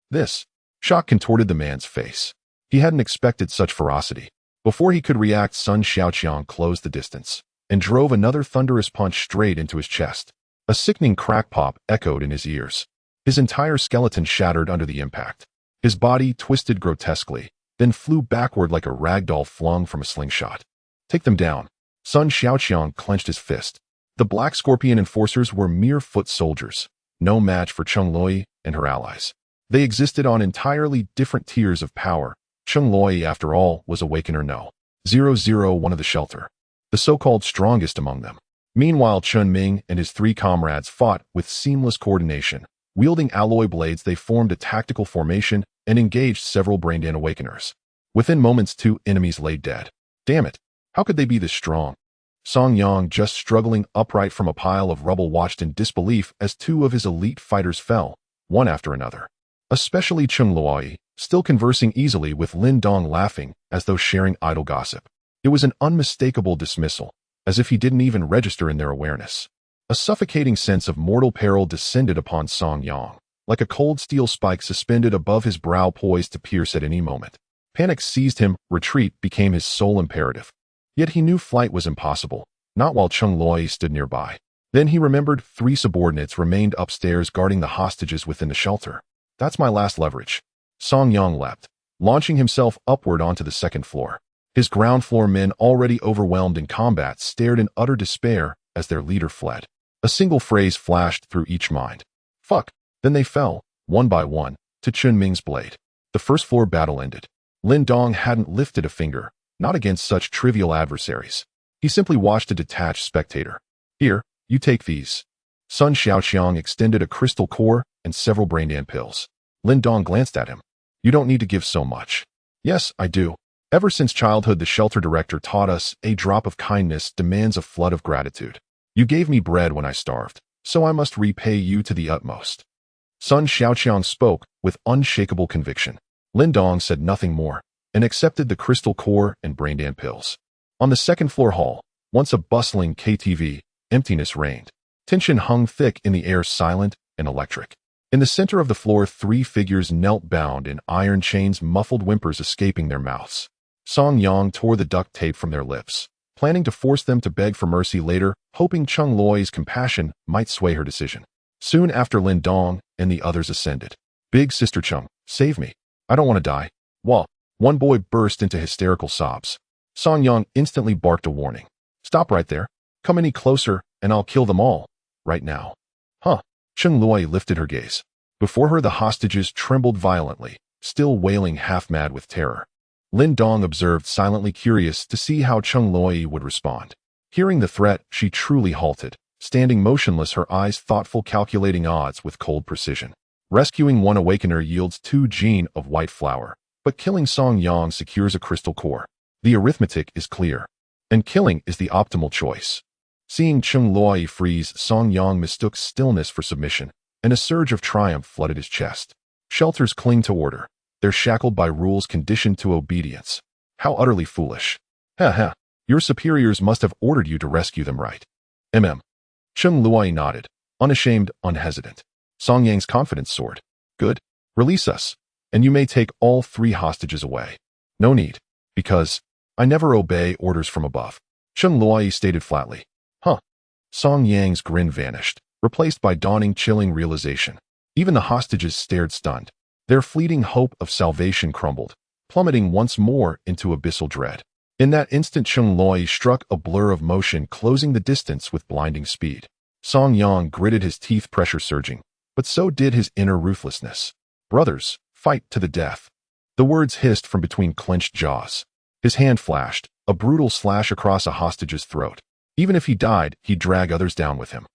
This. Shock contorted the man's face. He hadn't expected such ferocity. Before he could react, Sun Xiaoqiang closed the distance and drove another thunderous punch straight into his chest. A sickening crack pop echoed in his ears. His entire skeleton shattered under the impact. His body twisted grotesquely, then flew backward like a ragdoll flung from a slingshot. Take them down. Sun Xiaoqiang clenched his fist. The Black Scorpion enforcers were mere foot soldiers, no match for Cheng Loi and her allies. They existed on entirely different tiers of power. Cheng Loi, after all, was Awakener No. 001 of the shelter, the so-called strongest among them. Meanwhile, Chun Ming and his 3 comrades fought with seamless coordination. Wielding alloy blades, they formed a tactical formation and engaged several Braindan Awakeners. Within moments, 2 enemies lay dead. Damn it. How could they be this strong? Song Yang, just struggling upright from a pile of rubble, watched in disbelief as 2 of his elite fighters fell, one after another. Especially Chung Luoi, still conversing easily with Lin Dong, laughing as though sharing idle gossip. It was an unmistakable dismissal, as if he didn't even register in their awareness. A suffocating sense of mortal peril descended upon Song Yang, like a cold steel spike suspended above his brow, poised to pierce at any moment. Panic seized him, retreat became his sole imperative. Yet he knew flight was impossible, not while Chung Luoi stood nearby. Then he remembered 3 subordinates remained upstairs guarding the hostages within the shelter. That's my last leverage. Song Yang leapt, launching himself upward onto the 2nd floor. His ground floor men, already overwhelmed in combat, stared in utter despair as their leader fled. A single phrase flashed through each mind. Fuck. Then they fell, one by one, to Chun Ming's blade. The 1st floor battle ended. Lin Dong hadn't lifted a finger, not against such trivial adversaries. He simply watched a detached spectator. Here, you take these. Sun Xiaoqiang extended a crystal core and several brain pills. Lin Dong glanced at him. You don't need to give so much. Yes, I do. Ever since childhood, the shelter director taught us a drop of kindness demands a flood of gratitude. You gave me bread when I starved, so I must repay you to the utmost. Sun Xiaoqiang spoke with unshakable conviction. Lin Dong said nothing more, and accepted the crystal core and brain pills. On the 2nd floor hall, once a bustling KTV, emptiness reigned. Tension hung thick in the air, silent and electric. In the center of the floor, 3 figures knelt, bound in iron chains, muffled whimpers escaping their mouths. Song Yang tore the duct tape from their lips, planning to force them to beg for mercy later, hoping Chung Luoi's compassion might sway her decision. Soon after, Lin Dong and the others ascended. Big Sister Chung, save me. I don't want to die. Wah. One boy burst into hysterical sobs. Song Yang instantly barked a warning. Stop right there. Come any closer, and I'll kill them all. Right now. Huh. Chung Luoi lifted her gaze. Before her, the hostages trembled violently, still wailing, half-mad with terror. Lin Dong observed, silently curious to see how Chung Luoi would respond. Hearing the threat, she truly halted, standing motionless, her eyes thoughtful, calculating odds with cold precision. Rescuing 1 awakener yields 2 gene of white flower, but killing Song Yang secures a crystal core. The arithmetic is clear, and killing is the optimal choice. Seeing Chung Luoi freeze, Song Yang mistook stillness for submission, and a surge of triumph flooded his chest. Shelters cling to order. They're shackled by rules, conditioned to obedience. How utterly foolish. Ha ha. Your superiors must have ordered you to rescue them, right? Chung Luoi nodded, unashamed, unhesitant. Song Yang's confidence soared. Good. Release us, and you may take all 3 hostages away. No need, because I never obey orders from above. Chung Luoi stated flatly. Huh. Song Yang's grin vanished, replaced by dawning, chilling realization. Even the hostages stared stunned. Their fleeting hope of salvation crumbled, plummeting once more into abyssal dread. In that instant, Chung Luoi struck a blur of motion, closing the distance with blinding speed. Song Yang gritted his teeth, pressure surging, but so did his inner ruthlessness. Brothers, fight to the death. The words hissed from between clenched jaws. His hand flashed, a brutal slash across a hostage's throat. Even if he died, he'd drag others down with him.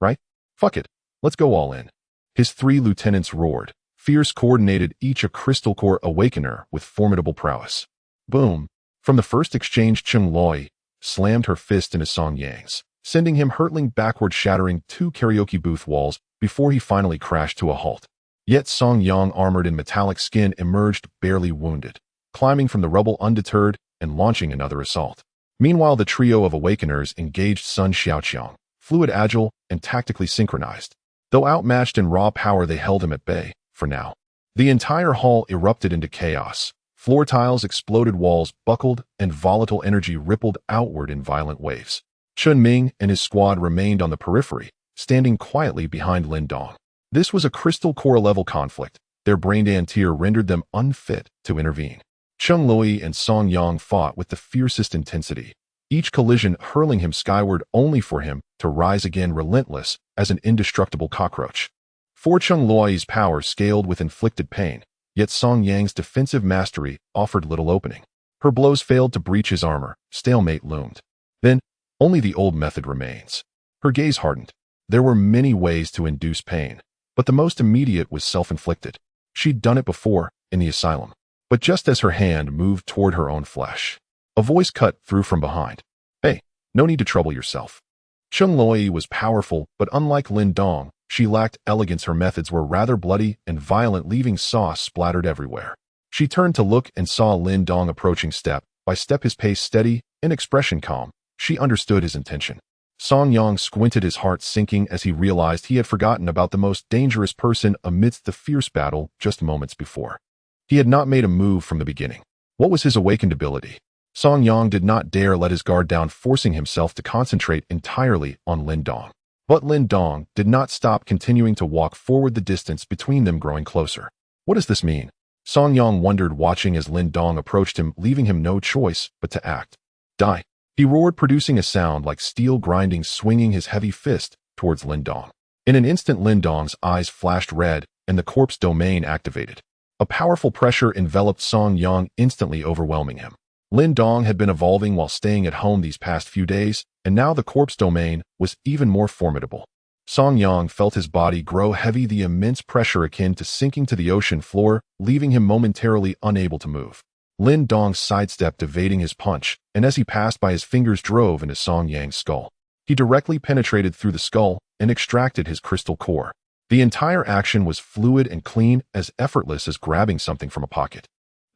Right? Fuck it. Let's go all in. His 3 lieutenants roared, fierce, coordinated, each a crystal core awakener with formidable prowess. Boom. From the first exchange, Chung Luoi slammed her fist into Song Yang's, sending him hurtling backward, shattering 2 karaoke booth walls before he finally crashed to a halt. Yet Song Yang, armored in metallic skin, emerged barely wounded, climbing from the rubble undeterred and launching another assault. Meanwhile, the trio of awakeners engaged Sun Xiaoqiang, fluid, agile, and tactically synchronized. Though outmatched in raw power, they held him at bay, for now. The entire hall erupted into chaos. Floor tiles exploded, walls buckled, and volatile energy rippled outward in violent waves. Chun Ming and his squad remained on the periphery, standing quietly behind Lin Dong. This was a crystal core-level conflict. Their brain tier rendered them unfit to intervene. Chung Luoi and Song Yang fought with the fiercest intensity, each collision hurling him skyward, only for him to rise again, relentless as an indestructible cockroach. For Chung Luoi's power scaled with inflicted pain, yet Song Yang's defensive mastery offered little opening. Her blows failed to breach his armor. Stalemate loomed. Then, only the old method remains. Her gaze hardened. There were many ways to induce pain, but the most immediate was self-inflicted. She'd done it before, in the asylum. But just as her hand moved toward her own flesh, a voice cut through from behind. Hey, no need to trouble yourself. Chung Loi was powerful, but unlike Lin Dong, she lacked elegance. Her methods were rather bloody and violent, leaving sauce splattered everywhere. She turned to look and saw Lin Dong approaching step by step, his pace steady and expression calm. She understood his intention. Song Yang squinted, his heart sinking as he realized he had forgotten about the most dangerous person amidst the fierce battle just moments before. He had not made a move from the beginning. What was his awakened ability? Song Yang did not dare let his guard down, forcing himself to concentrate entirely on Lin Dong. But Lin Dong did not stop, continuing to walk forward, the distance between them growing closer. What does this mean? Song Yang wondered, watching as Lin Dong approached him, leaving him no choice but to act. Die! He roared, producing a sound like steel grinding, swinging his heavy fist towards Lin Dong. In an instant, Lin Dong's eyes flashed red, and the corpse domain activated. A powerful pressure enveloped Song Yang, instantly overwhelming him. Lin Dong had been evolving while staying at home these past few days, and now the corpse domain was even more formidable. Song Yang felt his body grow heavy, the immense pressure akin to sinking to the ocean floor, leaving him momentarily unable to move. Lin Dong sidestepped, evading his punch, and as he passed by, his fingers drove into Song Yang's skull. He directly penetrated through the skull and extracted his crystal core. The entire action was fluid and clean, as effortless as grabbing something from a pocket.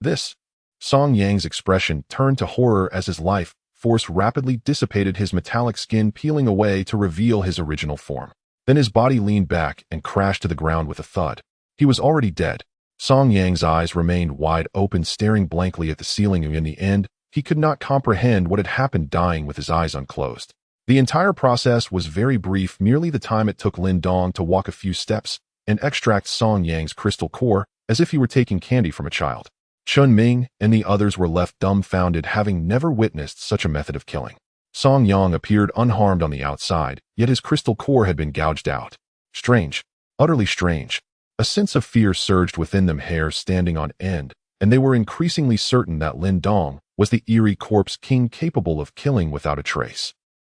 This. Song Yang's expression turned to horror as his life force rapidly dissipated, his metallic skin peeling away to reveal his original form. Then his body leaned back and crashed to the ground with a thud. He was already dead. Song Yang's eyes remained wide open, staring blankly at the ceiling, and in the end, he could not comprehend what had happened, dying with his eyes unclosed. The entire process was very brief, merely the time it took Lin Dong to walk a few steps and extract Song Yang's crystal core, as if he were taking candy from a child. Chun Ming and the others were left dumbfounded, having never witnessed such a method of killing. Song Yang appeared unharmed on the outside, yet his crystal core had been gouged out. Strange. Utterly strange. A sense of fear surged within them, hair standing on end, and they were increasingly certain that Lin Dong was the eerie corpse king capable of killing without a trace.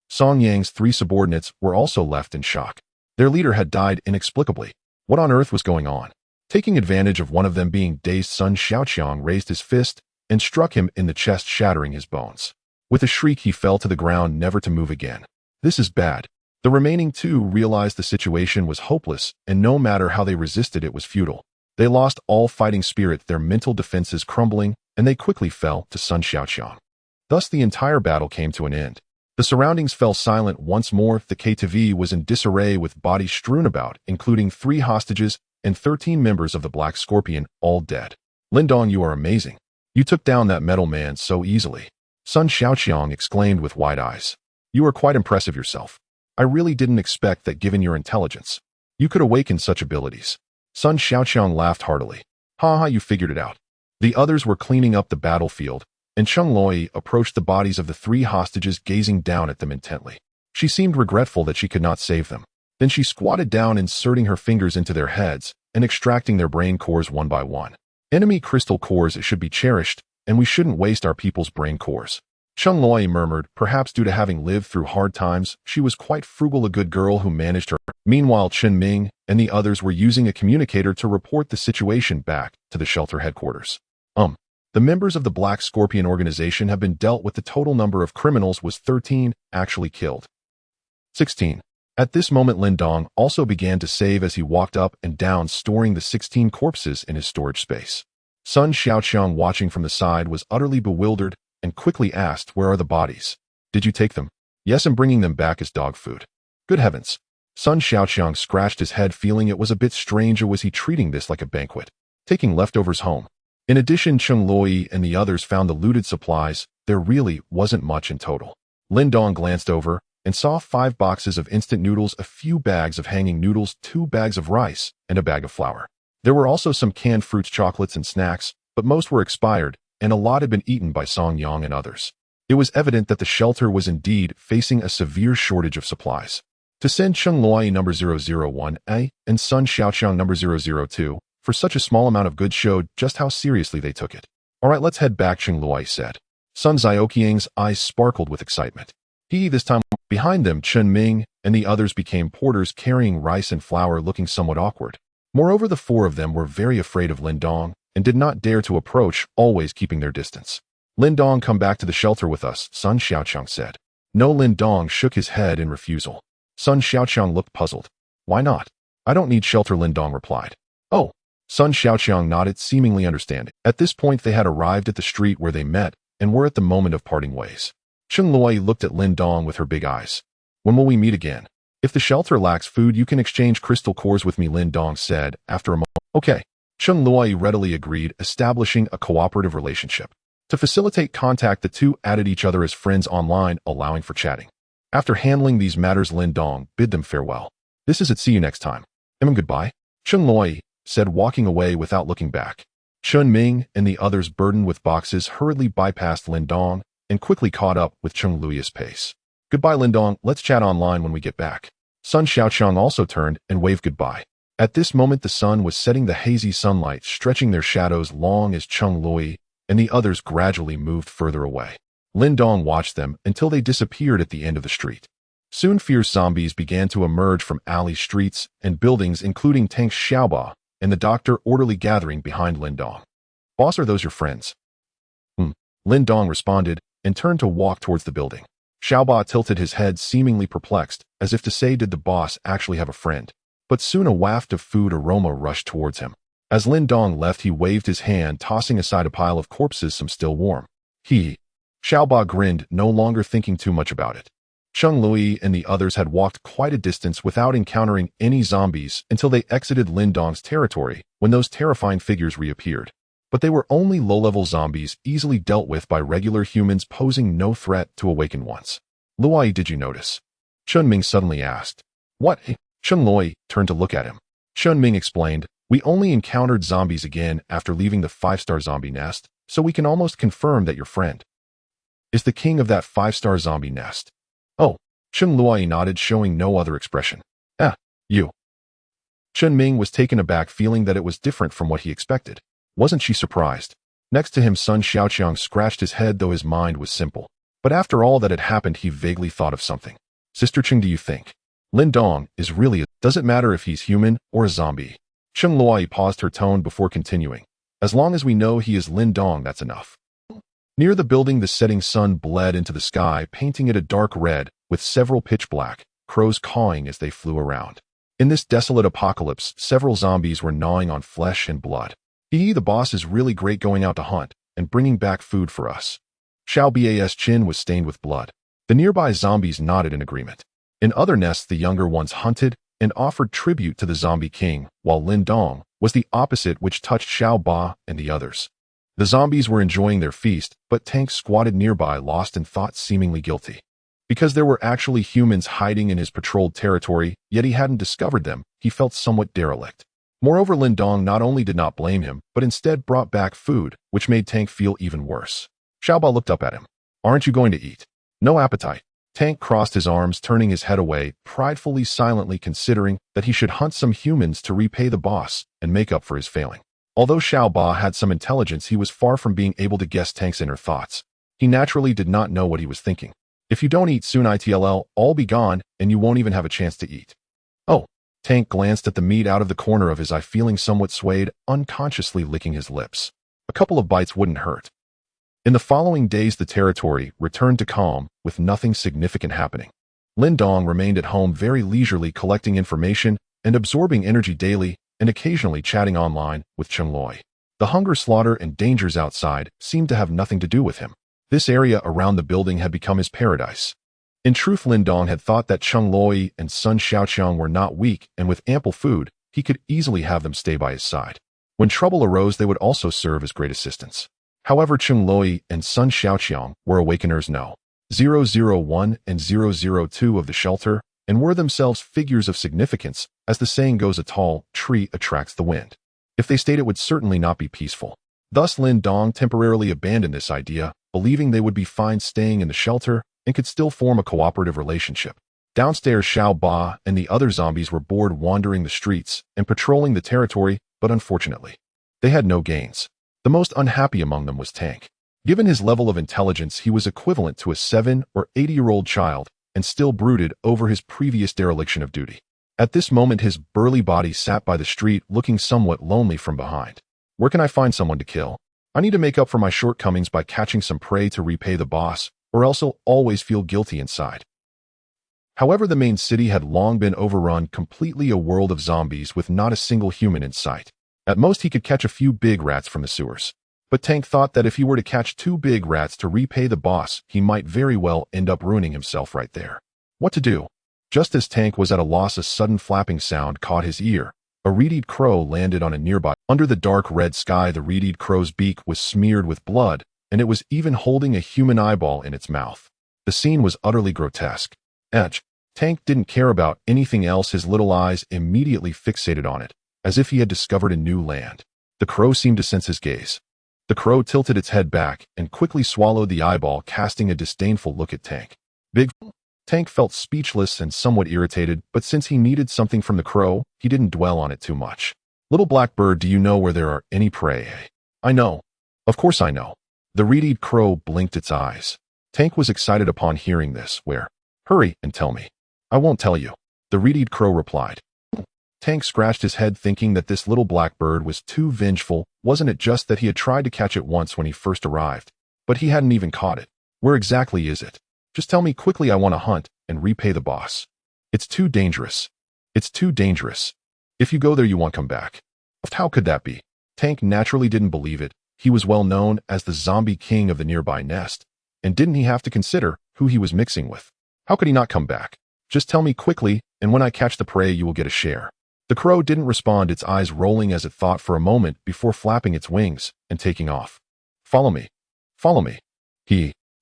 Song Yang's three subordinates were also left in shock. Their leader had died inexplicably. What on earth was going on? Taking advantage of one of them being dazed, Sun Xiaoqiang raised his fist and struck him in the chest, shattering his bones. With a shriek, he fell to the ground, never to move again. This is bad. The remaining two realized the situation was hopeless, and no matter how they resisted, it was futile. They lost all fighting spirit, their mental defenses crumbling, and they quickly fell to Sun Xiaoqiang. Thus the entire battle came to an end. The surroundings fell silent once more. The KTV was in disarray, with bodies strewn about, including 3 hostages and 13 members of the Black Scorpion, all dead. Lin Dong, you are amazing. You took down that metal man so easily. Sun Xiaoqiang exclaimed with wide eyes. You are quite impressive yourself. I really didn't expect that, given your intelligence. You could awaken such abilities. Sun Xiaoqiang laughed heartily. Ha ha, you figured it out. The others were cleaning up the battlefield, and Chung Loi approached the bodies of the 3 hostages, gazing down at them intently. She seemed regretful that she could not save them. Then she squatted down, inserting her fingers into their heads and extracting their brain cores one by one. Enemy crystal cores should be cherished, and we shouldn't waste our people's brain cores. Chung Loi murmured, perhaps due to having lived through hard times, she was quite frugal, a good girl who managed her. Meanwhile, Chen Ming and the others were using a communicator to report the situation back to the shelter headquarters. The members of the Black Scorpion organization have been dealt with. The total number of criminals was 13, actually killed. 16. At this moment, Lin Dong also began to save as he walked up and down, storing the 16 corpses in his storage space. Sun Xiaoqiang, watching from the side, was utterly bewildered and quickly asked, where are the bodies? Did you take them? Yes, I'm bringing them back as dog food. Good heavens. Sun Xiaoqiang scratched his head, feeling it was a bit strange, or was he treating this like a banquet? Taking leftovers home. In addition, Chung Loi and the others found the looted supplies. There really wasn't much in total. Lin Dong glanced over and saw 5 boxes of instant noodles, a few bags of hanging noodles, 2 bags of rice, and a bag of flour. There were also some canned fruits, chocolates, and snacks, but most were expired, and a lot had been eaten by Song Yang and others. It was evident that the shelter was indeed facing a severe shortage of supplies. To send Chung Loi number 001A and Sun Xiaoqiang number 002 for such a small amount of goods showed just how seriously they took it. All right, let's head back, Chung Loi said. Sun Xiaoqiang's eyes sparkled with excitement. This time, behind them, Chen Ming and the others became porters, carrying rice and flour, looking somewhat awkward. Moreover, the 4 of them were very afraid of Lin Dong and did not dare to approach, always keeping their distance. Lin Dong, come back to the shelter with us, Sun Xiaoqiang said. No, Lin Dong shook his head in refusal. Sun Xiaoqiang looked puzzled. Why not? I don't need shelter, Lin Dong replied. Oh. Sun Xiaoqiang nodded, seemingly understanding. At this point they had arrived at the street where they met and were at the moment of parting ways. Cheng Loi looked at Lin Dong with her big eyes. When will we meet again? If the shelter lacks food, you can exchange crystal cores with me, Lin Dong said after a moment. Okay. Cheng Loi readily agreed, establishing a cooperative relationship. To facilitate contact, the two added each other as friends online, allowing for chatting. After handling these matters, Lin Dong bid them farewell. This is it, see you next time. Goodbye. Cheng Loi said, walking away without looking back. Chun Ming and the others, burdened with boxes, hurriedly bypassed Lin Dong and quickly caught up with Cheng Lui's pace. Goodbye, Lin Dong, let's chat online when we get back. Sun Xiaoqiang also turned and waved goodbye. At this moment the sun was setting, the hazy sunlight stretching their shadows long as Cheng Lui and the others gradually moved further away. Lin Dong watched them until they disappeared at the end of the street. Soon fierce zombies began to emerge from alley, streets, and buildings, including tanks Xiaoba and the doctor orderly gathering behind Lin Dong. Boss, are those your friends? Lin Dong responded and turned to walk towards the building. Xiaoba tilted his head, seemingly perplexed, as if to say, did the boss actually have a friend? But soon a waft of food aroma rushed towards him. As Lin Dong left, he waved his hand, tossing aside a pile of corpses, some still warm. Xiaoba grinned, no longer thinking too much about it. Cheng Lui and the others had walked quite a distance without encountering any zombies until they exited Lin Dong's territory, when those terrifying figures reappeared. But they were only low-level zombies, easily dealt with by regular humans, posing no threat to awakened ones. Luai, did you notice? Chun Ming suddenly asked. What? Cheng Lui turned to look at him. Chun Ming explained, we only encountered zombies again after leaving the 5-star zombie nest, so we can almost confirm that your friend is the king of that 5-star zombie nest. Oh, Cheng Lui nodded, showing no other expression. You. Chun Ming was taken aback, feeling that it was different from what he expected. Wasn't she surprised? Next to him, Sun Xiaoqiang scratched his head, though his mind was simple. But after all that had happened, he vaguely thought of something. Sister Cheng, do you think Lin Dong is really does it matter if he's human or a zombie? Cheng Lui paused, her tone before continuing. As long as we know he is Lin Dong, that's enough. Near the building, the setting sun bled into the sky, painting it a dark red, with several pitch black crows cawing as they flew around. In this desolate apocalypse, several zombies were gnawing on flesh and blood. The boss is really great going out to hunt and bringing back food for us. Xiao Ba's chin was stained with blood. The nearby zombies nodded in agreement. In other nests, the younger ones hunted and offered tribute to the zombie king, while Lin Dong was the opposite, which touched Xiao Ba and the others. The zombies were enjoying their feast, but Tank squatted nearby, lost in thought, seemingly guilty. Because there were actually humans hiding in his patrolled territory, yet he hadn't discovered them, he felt somewhat derelict. Moreover, Lin Dong not only did not blame him, but instead brought back food, which made Tank feel even worse. Xiaoba looked up at him. Aren't you going to eat? No appetite. Tank crossed his arms, turning his head away, pridefully, silently considering that he should hunt some humans to repay the boss and make up for his failing. Although Xiaoba had some intelligence, he was far from being able to guess Tank's inner thoughts. He naturally did not know what he was thinking. If you don't eat soon, I'll be gone, and you won't even have a chance to eat. Oh. Tank glanced at the meat out of the corner of his eye, feeling somewhat swayed, unconsciously licking his lips. A couple of bites wouldn't hurt. In the following days, the territory returned to calm, with nothing significant happening. Lin Dong remained at home, very leisurely, collecting information and absorbing energy daily, and occasionally chatting online with Cheng Lui. The hunger, slaughter, and dangers outside seemed to have nothing to do with him. This area around the building had become his paradise. In truth, Lin Dong had thought that Cheng Lui and Sun Xiaoqiang were not weak, and with ample food, he could easily have them stay by his side. When trouble arose, they would also serve as great assistants. However, Cheng Lui and Sun Xiaoqiang were awakeners no. 001 and 002 of the shelter, and were themselves figures of significance. As the saying goes, a tall tree attracts the wind. If they stayed, it would certainly not be peaceful. Thus, Lin Dong temporarily abandoned this idea, believing they would be fine staying in the shelter and could still form a cooperative relationship. Downstairs, Xiao Ba and the other zombies were bored wandering the streets and patrolling the territory, but unfortunately, they had no gains. The most unhappy among them was Tank. Given his level of intelligence, he was equivalent to a 7 or 8-year-old child and still brooded over his previous dereliction of duty. At this moment, his burly body sat by the street, looking somewhat lonely from behind. Where can I find someone to kill? I need to make up for my shortcomings by catching some prey to repay the boss, or else I'll always feel guilty inside. However, the main city had long been overrun, completely a world of zombies with not a single human in sight. At most, he could catch a few big rats from the sewers. But Tank thought that if he were to catch 2 big rats to repay the boss, he might very well end up ruining himself right there. What to do? Just as Tank was at a loss, a sudden flapping sound caught his ear. A red-eyed crow landed on a nearby. Under the dark red sky, the red-eyed crow's beak was smeared with blood, and it was even holding a human eyeball in its mouth. The scene was utterly grotesque. Tank didn't care about anything else. His little eyes immediately fixated on it, as if he had discovered a new land. The crow seemed to sense his gaze. The crow tilted its head back and quickly swallowed the eyeball, casting a disdainful look at Tank. Tank felt speechless and somewhat irritated, but since he needed something from the crow, he didn't dwell on it too much. Little black bird, do you know where there are any prey? I know. Of course I know. The red-eyed crow blinked its eyes. Tank was excited upon hearing this. Where? Hurry and tell me. I won't tell you. The red-eyed crow replied. Tank scratched his head, thinking that this little black bird was too vengeful. Wasn't it just that he had tried to catch it once when he first arrived, but he hadn't even caught it? Where exactly is it? Just tell me quickly. I want to hunt and repay the boss. It's too dangerous. It's too dangerous. If you go there, you won't come back. How could that be? Tank naturally didn't believe it. He was well known as the zombie king of the nearby nest, and didn't he have to consider who he was mixing with? How could he not come back? Just tell me quickly, and when I catch the prey, you will get a share. The crow didn't respond, its eyes rolling as it thought for a moment before flapping its wings and taking off. Follow me. Follow me.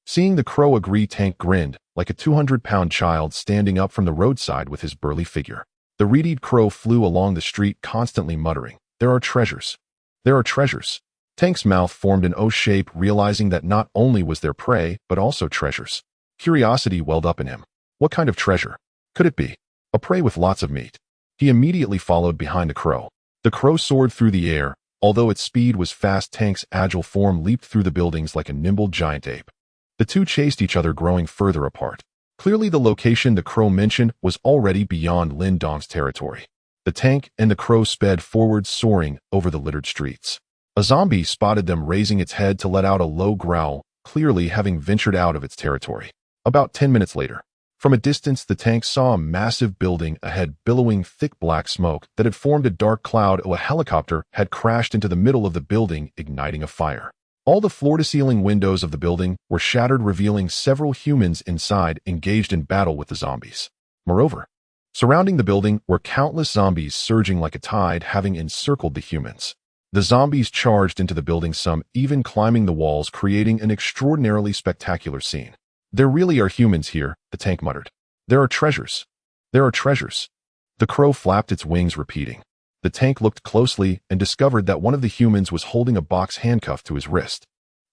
Seeing the crow agree, Tank grinned, like a 200-pound child standing up from the roadside with his burly figure. The red-eyed crow flew along the street, constantly muttering, "There are treasures. There are treasures." Tank's mouth formed an O shape, realizing that not only was there prey, but also treasures. Curiosity welled up in him. What kind of treasure could it be? A prey with lots of meat. He immediately followed behind the crow. The crow soared through the air. Although its speed was fast, Tank's agile form leaped through the buildings like a nimble giant ape. The two chased each other, growing further apart. Clearly, the location the crow mentioned was already beyond Lin Dong's territory. The Tank and the crow sped forward, soaring over the littered streets. A zombie spotted them, raising its head to let out a low growl, clearly having ventured out of its territory. About 10 minutes later, from a distance, the Tank saw a massive building ahead, billowing thick black smoke that had formed a dark cloud. A helicopter had crashed into the middle of the building, igniting a fire. All the floor-to-ceiling windows of the building were shattered, revealing several humans inside, engaged in battle with the zombies. Moreover, surrounding the building were countless zombies, surging like a tide, having encircled the humans. The zombies charged into the building, some even climbing the walls, creating an extraordinarily spectacular scene. There really are humans here, the Tank muttered. There are treasures. There are treasures. The crow flapped its wings, repeating. The Tank looked closely and discovered that one of the humans was holding a box handcuffed to his wrist.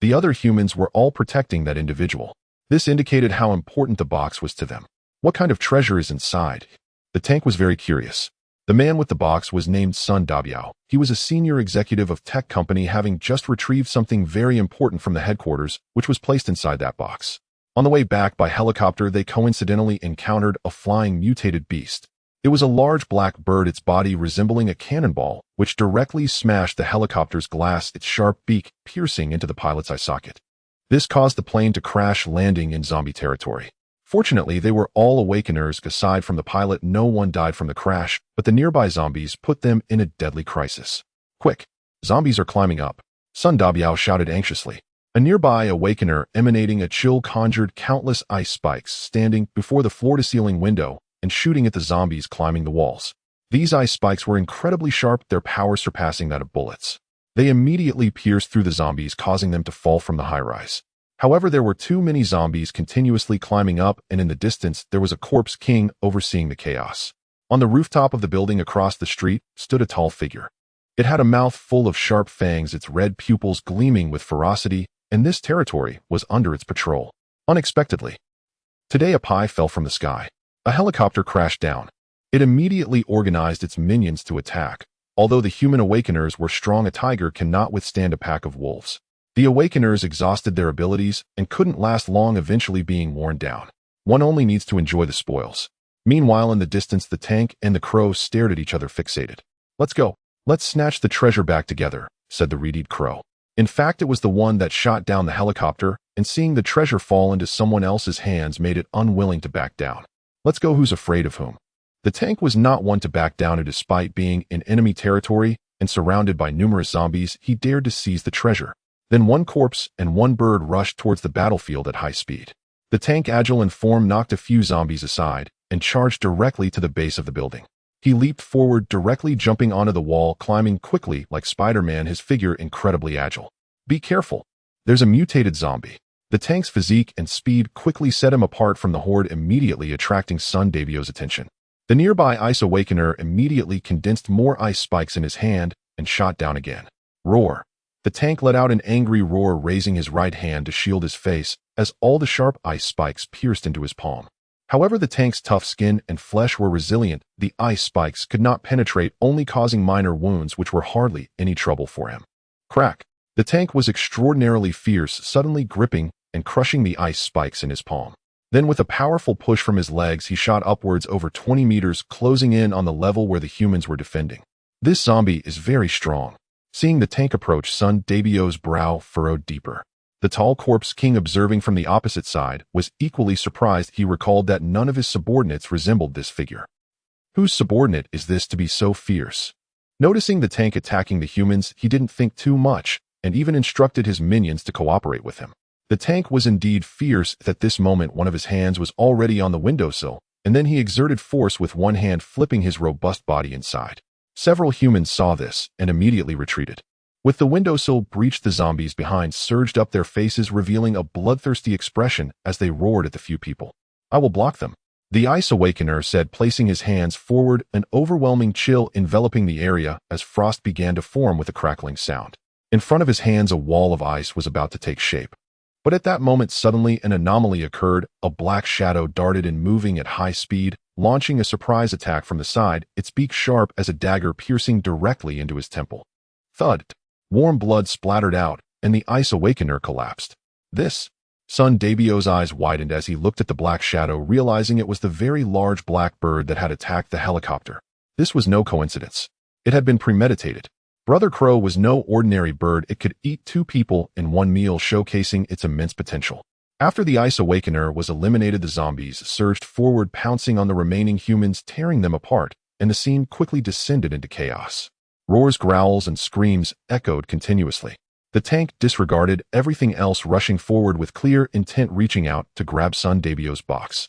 The other humans were all protecting that individual. This indicated how important the box was to them. What kind of treasure is inside? The Tank was very curious. The man with the box was named Sun Dabiao. He was a senior executive of tech company, having just retrieved something very important from the headquarters, which was placed inside that box. On the way back by helicopter, they coincidentally encountered a flying mutated beast. It was a large black bird, its body resembling a cannonball, which directly smashed the helicopter's glass, its sharp beak piercing into the pilot's eye socket. This caused the plane to crash, landing in zombie territory. Fortunately, they were all awakeners. Aside from the pilot, no one died from the crash, but the nearby zombies put them in a deadly crisis. Quick! Zombies are climbing up, Sun Dabiao shouted anxiously. A nearby awakener emanating a chill conjured countless ice spikes, standing before the floor-to-ceiling window and shooting at the zombies climbing the walls. These ice spikes were incredibly sharp, their power surpassing that of bullets. They immediately pierced through the zombies, causing them to fall from the high-rise. However, there were too many zombies continuously climbing up, and in the distance there was a corpse king overseeing the chaos. On the rooftop of the building across the street stood a tall figure. It had a mouth full of sharp fangs, its red pupils gleaming with ferocity, and this territory was under its patrol. Unexpectedly, today a pie fell from the sky. A helicopter crashed down. It immediately organized its minions to attack. Although the human awakeners were strong, a tiger cannot withstand a pack of wolves. The awakeners exhausted their abilities and couldn't last long, eventually being worn down. One only needs to enjoy the spoils. Meanwhile, in the distance, the Tank and the crow stared at each other, fixated. Let's go. Let's snatch the treasure back together, said the reed crow. In fact, it was the one that shot down the helicopter, and seeing the treasure fall into someone else's hands made it unwilling to back down. Let's go, who's afraid of whom? The tank was not one to back down, and despite being in enemy territory and surrounded by numerous zombies, he dared to seize the treasure. Then one corpse and one bird rushed towards the battlefield at high speed. The tank, agile in form, knocked a few zombies aside and charged directly to the base of the building. He leaped forward, directly jumping onto the wall, climbing quickly like Spider-Man, his figure incredibly agile. Be careful. There's a mutated zombie. The tank's physique and speed quickly set him apart from the horde, immediately attracting Sun Davio's attention. The nearby Ice Awakener immediately condensed more ice spikes in his hand and shot down again. Roar. The tank let out an angry roar, raising his right hand to shield his face as all the sharp ice spikes pierced into his palm. However, the tank's tough skin and flesh were resilient. The ice spikes could not penetrate, only causing minor wounds which were hardly any trouble for him. Crack! The tank was extraordinarily fierce, suddenly gripping and crushing the ice spikes in his palm. Then with a powerful push from his legs, he shot upwards over 20 meters, closing in on the level where the humans were defending. This zombie is very strong. Seeing the tank approach, Sun Davio's brow furrowed deeper. The tall corpse king, observing from the opposite side, was equally surprised. He recalled that none of his subordinates resembled this figure. Whose subordinate is this to be so fierce? Noticing the tank attacking the humans, he didn't think too much and even instructed his minions to cooperate with him. The tank was indeed fierce. At this moment, one of his hands was already on the windowsill, and then he exerted force with one hand, flipping his robust body inside. Several humans saw this and immediately retreated. With the windowsill breached, the zombies behind surged up, their faces revealing a bloodthirsty expression as they roared at the few people. I will block them, the Ice Awakener said, placing his hands forward, an overwhelming chill enveloping the area as frost began to form with a crackling sound. In front of his hands, a wall of ice was about to take shape. But at that moment, suddenly an anomaly occurred. A black shadow darted in, moving at high speed, launching a surprise attack from the side, its beak sharp as a dagger, piercing directly into his temple. Thud! Warm blood splattered out, and the Ice Awakener collapsed. This? Sun Davio's eyes widened as he looked at the black shadow, realizing it was the very large black bird that had attacked the helicopter. This was no coincidence. It had been premeditated. Brother Crow was no ordinary bird. It could eat 2 people in one meal, showcasing its immense potential. After the Ice Awakener was eliminated, the zombies surged forward, pouncing on the remaining humans, tearing them apart, and the scene quickly descended into chaos. Roars, growls, and screams echoed continuously. The tank disregarded everything else, rushing forward with clear intent, reaching out to grab Sun Davio's box.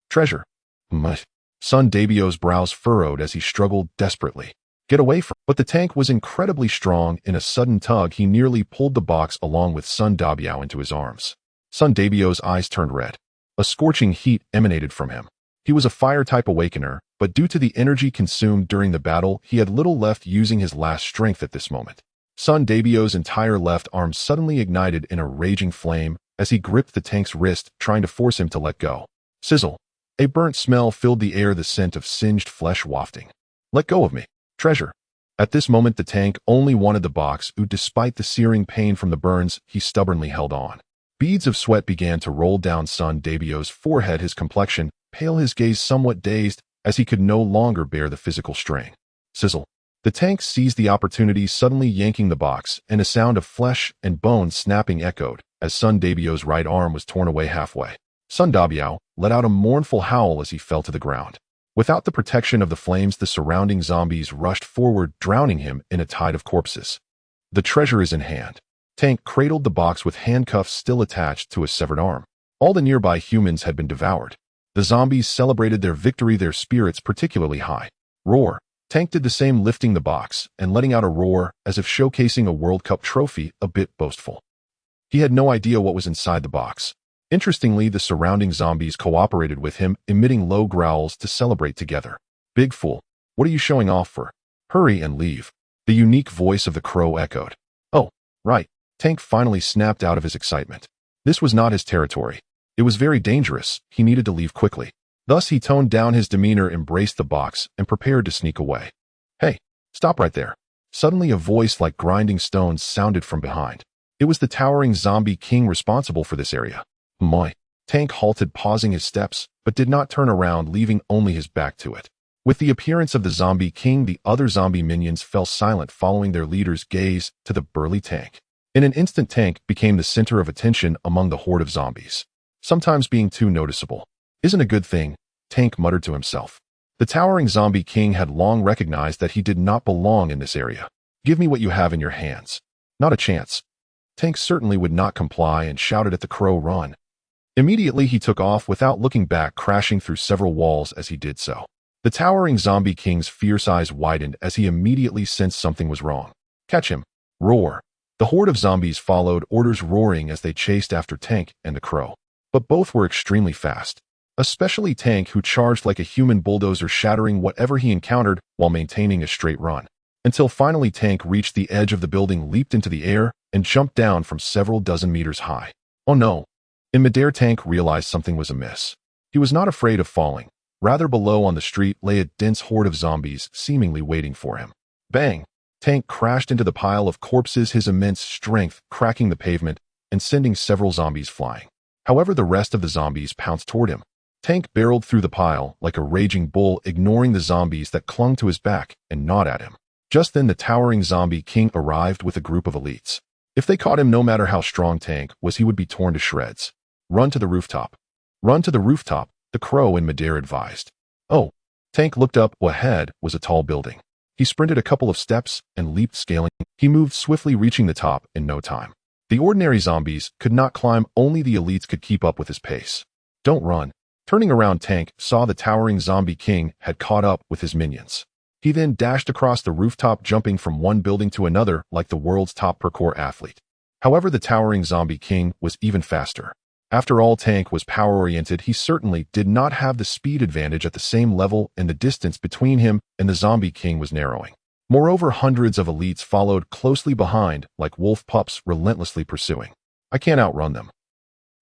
Treasure. Mush. Sun Davio's brows furrowed as he struggled desperately. Get away from... But the tank was incredibly strong. In a sudden tug, he nearly pulled the box along with Sun Davio into his arms. Sun Davio's eyes turned red. A scorching heat emanated from him. He was a fire-type awakener, but due to the energy consumed during the battle, he had little left, using his last strength at this moment. Sun Davio's entire left arm suddenly ignited in a raging flame as he gripped the tank's wrist, trying to force him to let go. Sizzle. A burnt smell filled the air, the scent of singed flesh wafting. Let go of me. Treasure. At this moment, the tank only wanted the box. Despite the searing pain from the burns, he stubbornly held on. Beads of sweat began to roll down Sun Davio's forehead, his complexion pale, his gaze somewhat dazed, as he could no longer bear the physical strain. Sizzle. The tank seized the opportunity, suddenly yanking the box, and a sound of flesh and bone snapping echoed as Sun Davio's right arm was torn away halfway. Sun Davio let out a mournful howl as he fell to the ground. Without the protection of the flames, the surrounding zombies rushed forward, drowning him in a tide of corpses. The treasure is in hand. Tank cradled the box with handcuffs still attached to a severed arm. All the nearby humans had been devoured. The zombies celebrated their victory, their spirits particularly high. Roar. Tank did the same, lifting the box and letting out a roar as if showcasing a World Cup trophy, a bit boastful. He had no idea what was inside the box. Interestingly, the surrounding zombies cooperated with him, emitting low growls to celebrate together. Big fool. What are you showing off for? Hurry and leave. The unique voice of the crow echoed. Oh, right. Tank finally snapped out of his excitement. This was not his territory. It was very dangerous. He needed to leave quickly. Thus, he toned down his demeanor, embraced the box, and prepared to sneak away. Hey, stop right there. Suddenly, a voice like grinding stones sounded from behind. It was the towering zombie king responsible for this area. Moi. Tank halted, pausing his steps, but did not turn around, leaving only his back to it. With the appearance of the zombie king, the other zombie minions fell silent, following their leader's gaze to the burly Tank. In an instant, Tank became the center of attention among the horde of zombies. Sometimes being too noticeable isn't a good thing, Tank muttered to himself. The towering zombie king had long recognized that he did not belong in this area. Give me what you have in your hands. Not a chance. Tank certainly would not comply and shouted at the crow, run. Immediately he took off without looking back, crashing through several walls as he did so. The towering zombie king's fierce eyes widened as he immediately sensed something was wrong. Catch him. Roar. The horde of zombies followed orders, roaring as they chased after Tank and the crow. But both were extremely fast. Especially Tank, who charged like a human bulldozer, shattering whatever he encountered while maintaining a straight run. Until finally Tank reached the edge of the building, leaped into the air, and jumped down from several dozen meters high. Oh no. In midair, Tank realized something was amiss. He was not afraid of falling. Rather, below on the street lay a dense horde of zombies, seemingly waiting for him. Bang! Tank crashed into the pile of corpses, his immense strength cracking the pavement and sending several zombies flying. However, the rest of the zombies pounced toward him. Tank barreled through the pile like a raging bull, ignoring the zombies that clung to his back and gnawed at him. Just then, the towering zombie king arrived with a group of elites. If they caught him, no matter how strong Tank was, he would be torn to shreds. Run to the rooftop. Run to the rooftop, the crow in midair advised. Oh. Tank looked up. Ahead was a tall building. He sprinted a couple of steps and leaped, scaling. He moved swiftly, reaching the top in no time. The ordinary zombies could not climb, only the elites could keep up with his pace. Don't run. Turning around, Tank saw the towering zombie king had caught up with his minions. He then dashed across the rooftop, jumping from one building to another like the world's top parkour athlete. However, the towering zombie king was even faster. After all, Tank was power-oriented. He certainly did not have the speed advantage at the same level, and the distance between him and the zombie king was narrowing. Moreover, hundreds of elites followed closely behind, like wolf pups, relentlessly pursuing. I can't outrun them.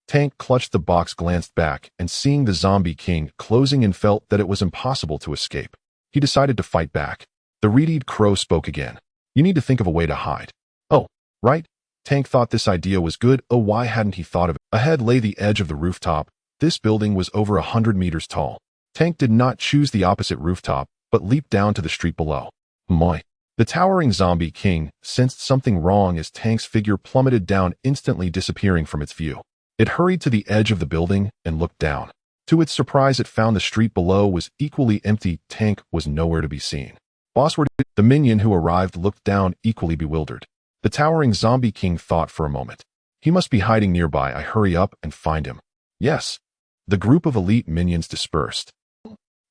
Tank clutched the box, glanced back, and seeing the zombie king closing in, felt that it was impossible to escape. He decided to fight back. The red-eyed crow spoke again. You need to think of a way to hide. Oh, right. Tank thought this idea was good. Oh, why hadn't he thought of it? Ahead lay the edge of the rooftop. This building was over 100 meters tall. Tank did not choose the opposite rooftop, but leaped down to the street below. My. The towering zombie king sensed something wrong as Tank's figure plummeted down, instantly disappearing from its view. It hurried to the edge of the building and looked down. To its surprise, it found the street below was equally empty. Tank was nowhere to be seen. Bossward, the minion who arrived, looked down, equally bewildered. The towering zombie king thought for a moment. He must be hiding nearby. I hurry up and find him. Yes. The group of elite minions dispersed.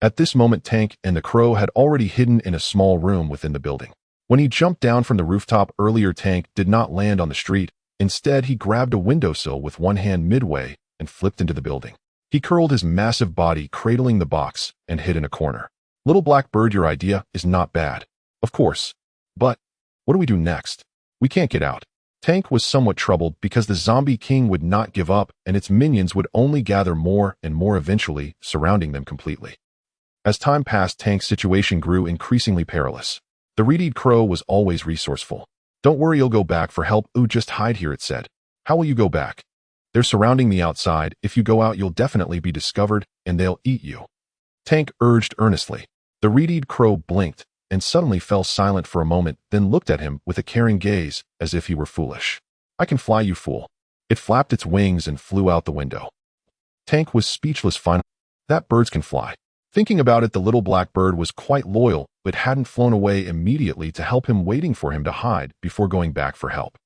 At this moment, Tank and the crow had already hidden in a small room within the building. When he jumped down from the rooftop earlier, Tank did not land on the street. Instead, he grabbed a windowsill with one hand midway and flipped into the building. He curled his massive body, cradling the box, and hid in a corner. Little black bird, your idea is not bad. Of course. But what do we do next? We can't get out. Tank was somewhat troubled because the zombie king would not give up and its minions would only gather more and more, eventually surrounding them completely. As time passed, Tank's situation grew increasingly perilous. The red-eyed crow was always resourceful. Don't worry, you'll go back for help. Ooh, just hide here, it said. How will you go back? They're surrounding me outside. If you go out, you'll definitely be discovered and they'll eat you. Tank urged earnestly. The red-eyed crow blinked and suddenly fell silent for a moment, then looked at him with a caring gaze as if he were foolish. I can fly, you fool. It flapped its wings and flew out the window. Tank was speechless. Finally, that birds can fly. Thinking about it, the little black bird was quite loyal, but hadn't flown away immediately to help him, waiting for him to hide before going back for help.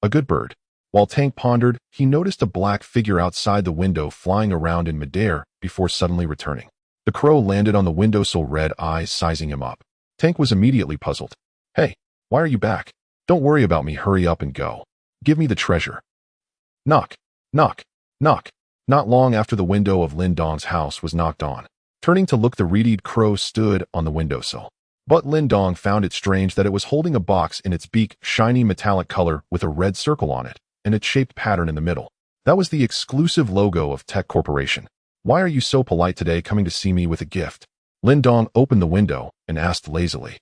A good bird. While Tank pondered, he noticed a black figure outside the window flying around in midair before suddenly returning. The crow landed on the windowsill, red eyes sizing him up. Tank was immediately puzzled. Hey, why are you back? Don't worry about me, hurry up and go. Give me the treasure. Knock, knock, knock. Not long after, the window of Lin Dong's house was knocked on. Turning to look, the red-eyed crow stood on the windowsill. But Lin Dong found it strange that it was holding a box in its beak, shiny metallic color with a red circle on it, and its shaped pattern in the middle. That was the exclusive logo of Tech Corporation. Why are you so polite today, coming to see me with a gift? Lin Dong opened the window and asked lazily.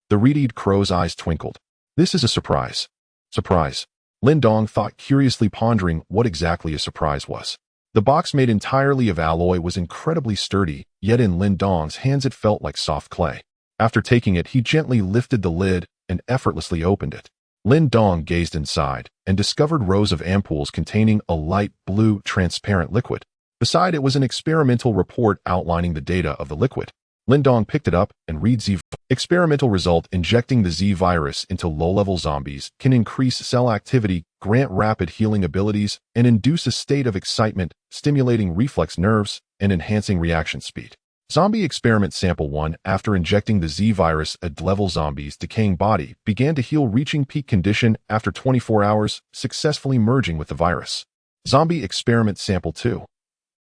The red-eyed crow's eyes twinkled. This is a surprise. Surprise. Lin Dong thought, curiously pondering what exactly a surprise was. The box, made entirely of alloy, was incredibly sturdy, yet in Lin Dong's hands it felt like soft clay. After taking it, he gently lifted the lid and effortlessly opened it. Lin Dong gazed inside and discovered rows of ampoules containing a light blue, transparent liquid. Beside it was an experimental report outlining the data of the liquid. Lin Dong picked it up and read Z. Experimental result: injecting the Z virus into low-level zombies can increase cell activity, grant rapid healing abilities, and induce a state of excitement, stimulating reflex nerves and enhancing reaction speed. Zombie experiment sample 1. After injecting the Z virus, a level zombie's decaying body began to heal, reaching peak condition after 24 hours, successfully merging with the virus. Zombie experiment sample 2.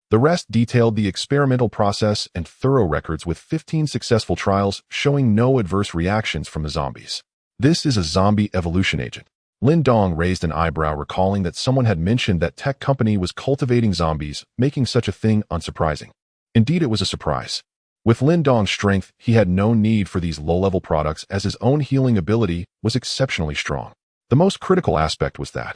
The rest detailed the experimental process and thorough records with 15 successful trials showing no adverse reactions from the zombies. This is a zombie evolution agent. Lin Dong raised an eyebrow, recalling that someone had mentioned that tech company was cultivating zombies, making such a thing unsurprising. Indeed, it was a surprise. With Lin Dong's strength, he had no need for these low-level products, as his own healing ability was exceptionally strong. The most critical aspect was that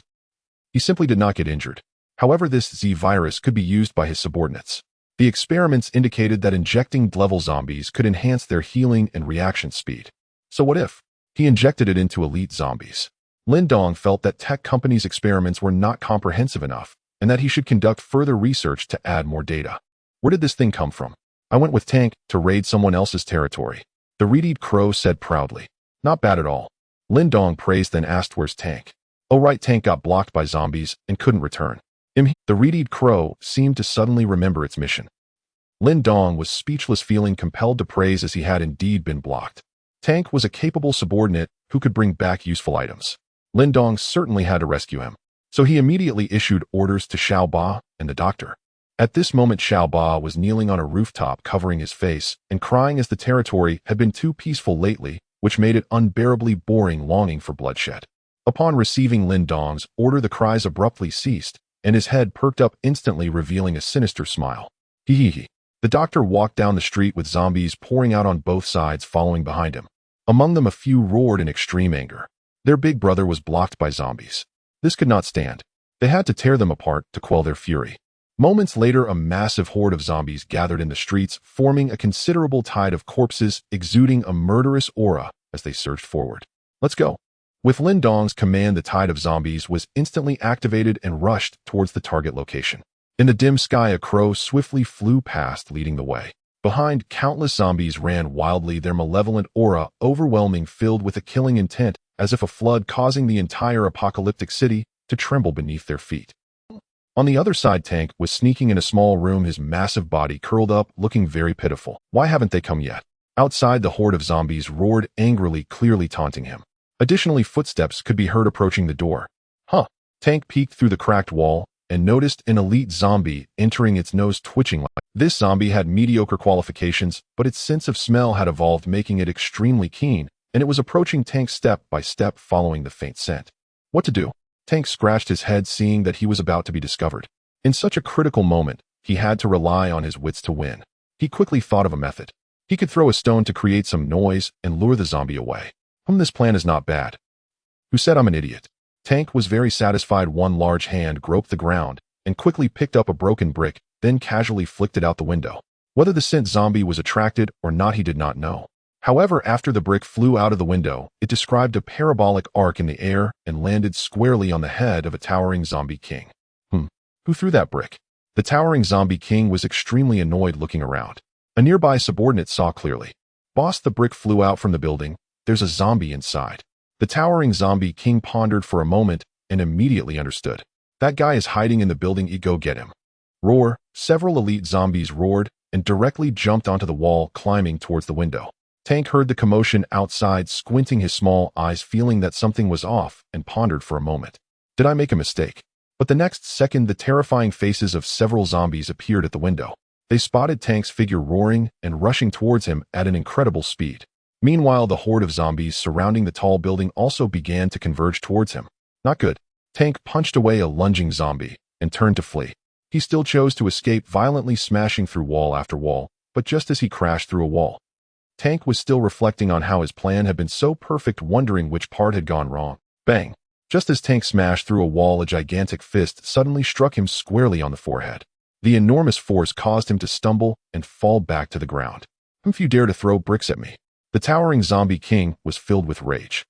he simply did not get injured. However, this Z virus could be used by his subordinates. The experiments indicated that injecting level zombies could enhance their healing and reaction speed. So what if he injected it into elite zombies? Lin Dong felt that tech companies' experiments were not comprehensive enough, and that he should conduct further research to add more data. Where did this thing come from? I went with Tank to raid someone else's territory, the red-eyed crow said proudly. Not bad at all. Lin Dong praised, then asked, where's Tank? Oh right, Tank got blocked by zombies and couldn't return. The red-eyed crow seemed to suddenly remember its mission. Lin Dong was speechless, feeling compelled to praise, as he had indeed been blocked. Tank was a capable subordinate who could bring back useful items. Lin Dong certainly had to rescue him, so he immediately issued orders to Xiao Ba and the doctor. At this moment, Xiao Ba was kneeling on a rooftop, covering his face and crying, as the territory had been too peaceful lately, which made it unbearably boring, longing for bloodshed. Upon receiving Lin Dong's order, the cries abruptly ceased, and his head perked up instantly, revealing a sinister smile. Hee hee hee. The doctor walked down the street with zombies pouring out on both sides following behind him. Among them, a few roared in extreme anger. Their big brother was blocked by zombies. This could not stand. They had to tear them apart to quell their fury. Moments later, a massive horde of zombies gathered in the streets, forming a considerable tide of corpses, exuding a murderous aura as they surged forward. Let's go. With Lin Dong's command, the tide of zombies was instantly activated and rushed towards the target location. In the dim sky, a crow swiftly flew past, leading the way. Behind, countless zombies ran wildly, their malevolent aura overwhelming, filled with a killing intent, as if a flood causing the entire apocalyptic city to tremble beneath their feet. On the other side, Tank was sneaking in a small room, his massive body curled up, looking very pitiful. Why haven't they come yet? Outside, the horde of zombies roared angrily, clearly taunting him. Additionally, footsteps could be heard approaching the door. Tank peeked through the cracked wall and noticed an elite zombie entering, its nose twitching like. This zombie had mediocre qualifications, but its sense of smell had evolved, making it extremely keen, and it was approaching Tank step by step, following the faint scent. What to do? Tank scratched his head, seeing that he was about to be discovered. In such a critical moment, he had to rely on his wits to win. He quickly thought of a method. He could throw a stone to create some noise and lure the zombie away. This plan is not bad. Who said I'm an idiot? Tank was very satisfied. One large hand groped the ground and quickly picked up a broken brick, then casually flicked it out the window. Whether the sent zombie was attracted or not, he did not know. However, after the brick flew out of the window, it described a parabolic arc in the air and landed squarely on the head of a towering zombie king. Who threw that brick? The towering zombie king was extremely annoyed, looking around. A nearby subordinate saw clearly. Boss, the brick flew out from the building. There's a zombie inside. The towering zombie king pondered for a moment and immediately understood. That guy is hiding in the building. Go get him. Roar. Several elite zombies roared and directly jumped onto the wall, climbing towards the window. Tank heard the commotion outside, squinting his small eyes, feeling that something was off, and pondered for a moment. Did I make a mistake? But the next second, the terrifying faces of several zombies appeared at the window. They spotted Tank's figure roaring and rushing towards him at an incredible speed. Meanwhile, the horde of zombies surrounding the tall building also began to converge towards him. Not good. Tank punched away a lunging zombie and turned to flee. He still chose to escape, violently smashing through wall after wall, but just as he crashed through a wall, Tank was still reflecting on how his plan had been so perfect, wondering which part had gone wrong. Bang! Just as Tank smashed through a wall, a gigantic fist suddenly struck him squarely on the forehead. The enormous force caused him to stumble and fall back to the ground. If you dare to throw bricks at me. The towering zombie king was filled with rage.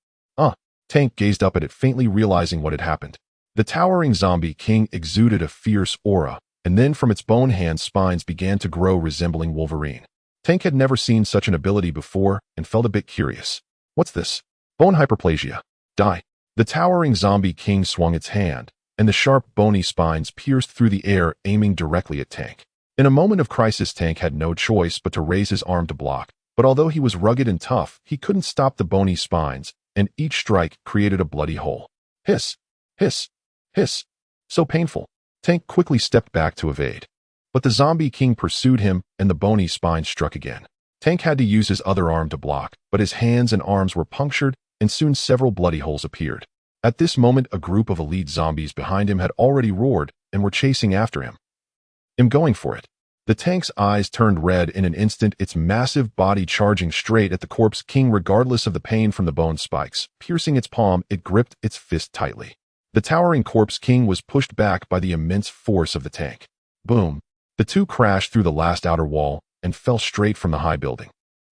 Tank gazed up at it, faintly realizing what had happened. The towering zombie king exuded a fierce aura, and then from its bone hand spines began to grow, resembling Wolverine. Tank had never seen such an ability before and felt a bit curious. What's this? Bone hyperplasia. Die. The towering zombie king swung its hand, and the sharp, bony spines pierced through the air, aiming directly at Tank. In a moment of crisis, Tank had no choice but to raise his arm to block, but although he was rugged and tough, he couldn't stop the bony spines, and each strike created a bloody hole. Hiss! Hiss! Hiss! So painful. Tank quickly stepped back to evade. But the zombie king pursued him, and the bony spine struck again. Tank had to use his other arm to block, but his hands and arms were punctured, and soon several bloody holes appeared. At this moment, a group of elite zombies behind him had already roared and were chasing after him. I'm going for it. The tank's eyes turned red in an instant, its massive body charging straight at the corpse king regardless of the pain from the bone spikes. Piercing its palm, it gripped its fist tightly. The towering corpse king was pushed back by the immense force of the tank. Boom! The two crashed through the last outer wall and fell straight from the high building.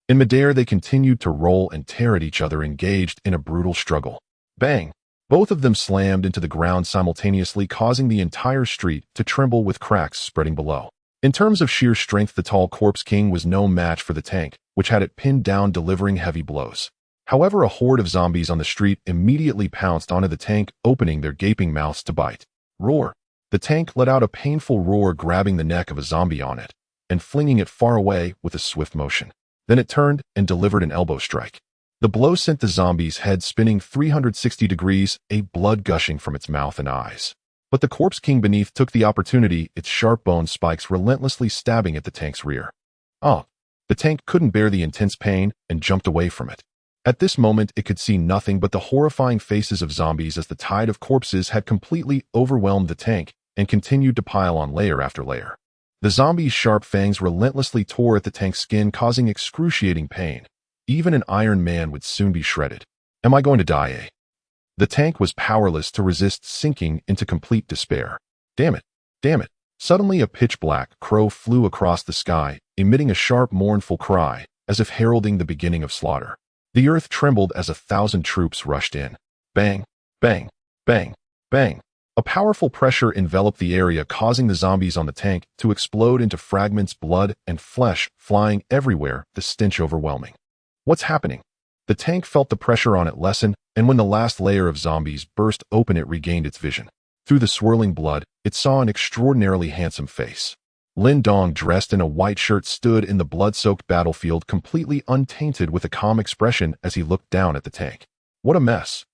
In midair, they continued to roll and tear at each other, engaged in a brutal struggle. Bang! Both of them slammed into the ground simultaneously, causing the entire street to tremble with cracks spreading below. In terms of sheer strength, the tall corpse king was no match for the tank, which had it pinned down, delivering heavy blows. However, a horde of zombies on the street immediately pounced onto the tank, opening their gaping mouths to bite. Roar! The tank let out a painful roar, grabbing the neck of a zombie on it and flinging it far away with a swift motion. Then it turned and delivered an elbow strike. The blow sent the zombie's head spinning 360 degrees, blood gushing from its mouth and eyes. But the corpse king beneath took the opportunity, its sharp bone spikes relentlessly stabbing at the tank's rear. The tank couldn't bear the intense pain and jumped away from it. At this moment, it could see nothing but the horrifying faces of zombies as the tide of corpses had completely overwhelmed the tank and continued to pile on layer after layer. The zombies' sharp fangs relentlessly tore at the tank's skin, causing excruciating pain. Even an Iron Man would soon be shredded. Am I going to die, The tank was powerless to resist, sinking into complete despair. Damn it! Damn it! Suddenly a pitch-black crow flew across the sky, emitting a sharp, mournful cry, as if heralding the beginning of slaughter. The earth trembled as 1,000 troops rushed in. Bang! Bang! Bang! Bang! A powerful pressure enveloped the area, causing the zombies on the tank to explode into fragments, blood and flesh flying everywhere, the stench overwhelming. What's happening? The tank felt the pressure on it lessen, and when the last layer of zombies burst open, it regained its vision. Through the swirling blood, it saw an extraordinarily handsome face. Lin Dong, dressed in a white shirt, stood in the blood-soaked battlefield, completely untainted, with a calm expression as he looked down at the tank. What a mess!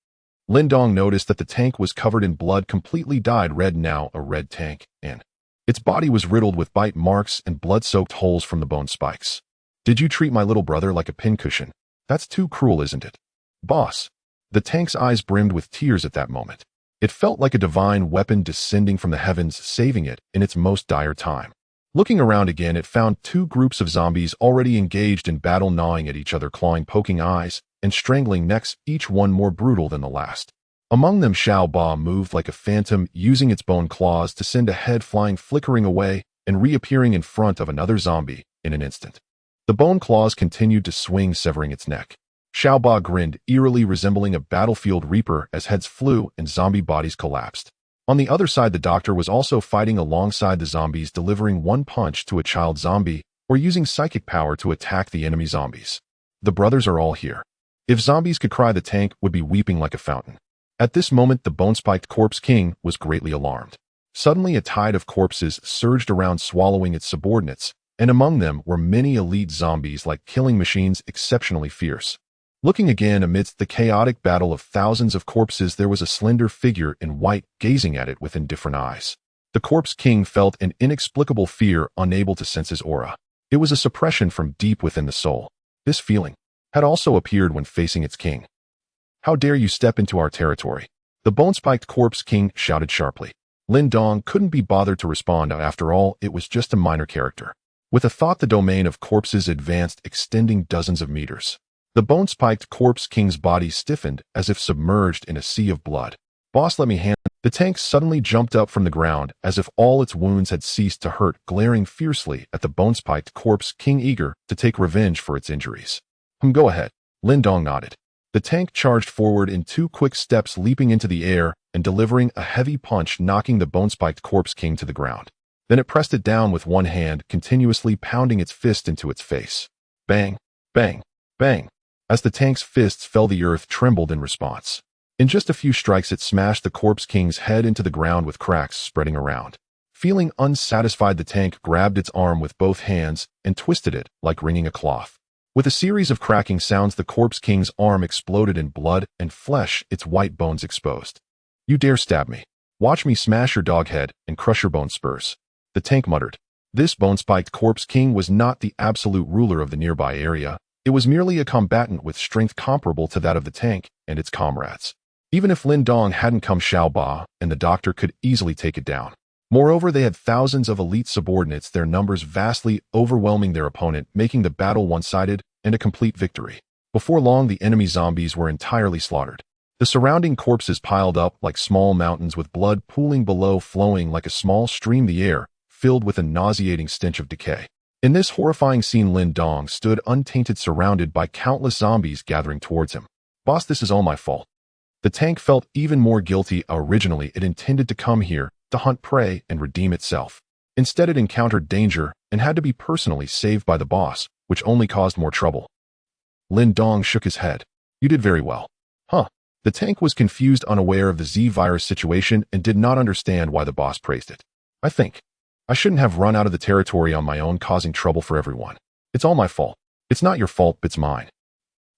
Lin Dong noticed that the tank was covered in blood, completely dyed red, now a red tank, and its body was riddled with bite marks and blood-soaked holes from the bone spikes. Did you treat my little brother like a pincushion? That's too cruel, isn't it? Boss. The tank's eyes brimmed with tears at that moment. It felt like a divine weapon descending from the heavens, saving it in its most dire time. Looking around again, it found two groups of zombies already engaged in battle, gnawing at each other, clawing, poking eyes, and strangling necks, each one more brutal than the last. Among them, Xiao Ba moved like a phantom, using its bone claws to send a head flying, flickering away, and reappearing in front of another zombie in an instant. The bone claws continued to swing, severing its neck. Xiao Ba grinned, eerily resembling a battlefield reaper, as heads flew and zombie bodies collapsed. On the other side, the doctor was also fighting alongside the zombies, delivering one punch to a child zombie or using psychic power to attack the enemy zombies. The brothers are all here. If zombies could cry, the tank would be weeping like a fountain. At this moment, the bone-spiked corpse king was greatly alarmed. Suddenly, a tide of corpses surged around, swallowing its subordinates, and among them were many elite zombies like killing machines, exceptionally fierce. Looking again amidst the chaotic battle of thousands of corpses, there was a slender figure in white, gazing at it with indifferent eyes. The corpse king felt an inexplicable fear, unable to sense his aura. It was a suppression from deep within the soul. This feeling had also appeared when facing its king. How dare you step into our territory? The bone-spiked corpse king shouted sharply. Lin Dong couldn't be bothered to respond. After all, it was just a minor character. With a thought, the domain of corpses advanced, extending dozens of meters. The bone-spiked corpse king's body stiffened as if submerged in a sea of blood. Boss, let me hand. The tank suddenly jumped up from the ground as if all its wounds had ceased to hurt, glaring fiercely at the bone-spiked corpse king, eager to take revenge for its injuries. Go ahead. Lin Dong nodded. The tank charged forward in 2 quick steps, leaping into the air and delivering a heavy punch, knocking the bone-spiked corpse king to the ground. Then it pressed it down with one hand, continuously pounding its fist into its face. Bang, bang, bang. As the tank's fists fell, the earth trembled in response. In just a few strikes, it smashed the corpse king's head into the ground with cracks spreading around. Feeling unsatisfied, the tank grabbed its arm with both hands and twisted it like wringing a cloth. With a series of cracking sounds, the corpse king's arm exploded in blood and flesh, its white bones exposed. You dare stab me? Watch me smash your dog head and crush your bone spurs. The tank muttered. This bone-spiked corpse king was not the absolute ruler of the nearby area. It was merely a combatant with strength comparable to that of the tank and its comrades. Even if Lin Dong hadn't come, Xiao Ba and the doctor could easily take it down. Moreover, they had thousands of elite subordinates, their numbers vastly overwhelming their opponent, making the battle one-sided and a complete victory. Before long, the enemy zombies were entirely slaughtered. The surrounding corpses piled up like small mountains, with blood pooling below, flowing like a small stream, the air filled with a nauseating stench of decay. In this horrifying scene, Lin Dong stood untainted, surrounded by countless zombies gathering towards him. Boss, this is all my fault. The tank felt even more guilty. Originally, it intended to come here to hunt prey and redeem itself. Instead, it encountered danger and had to be personally saved by the boss, which only caused more trouble. Lin Dong shook his head. You did very well. Huh. The tank was confused, unaware of the Z-virus situation, and did not understand why the boss praised it. I think I shouldn't have run out of the territory on my own, causing trouble for everyone. It's all my fault. It's not your fault, it's mine.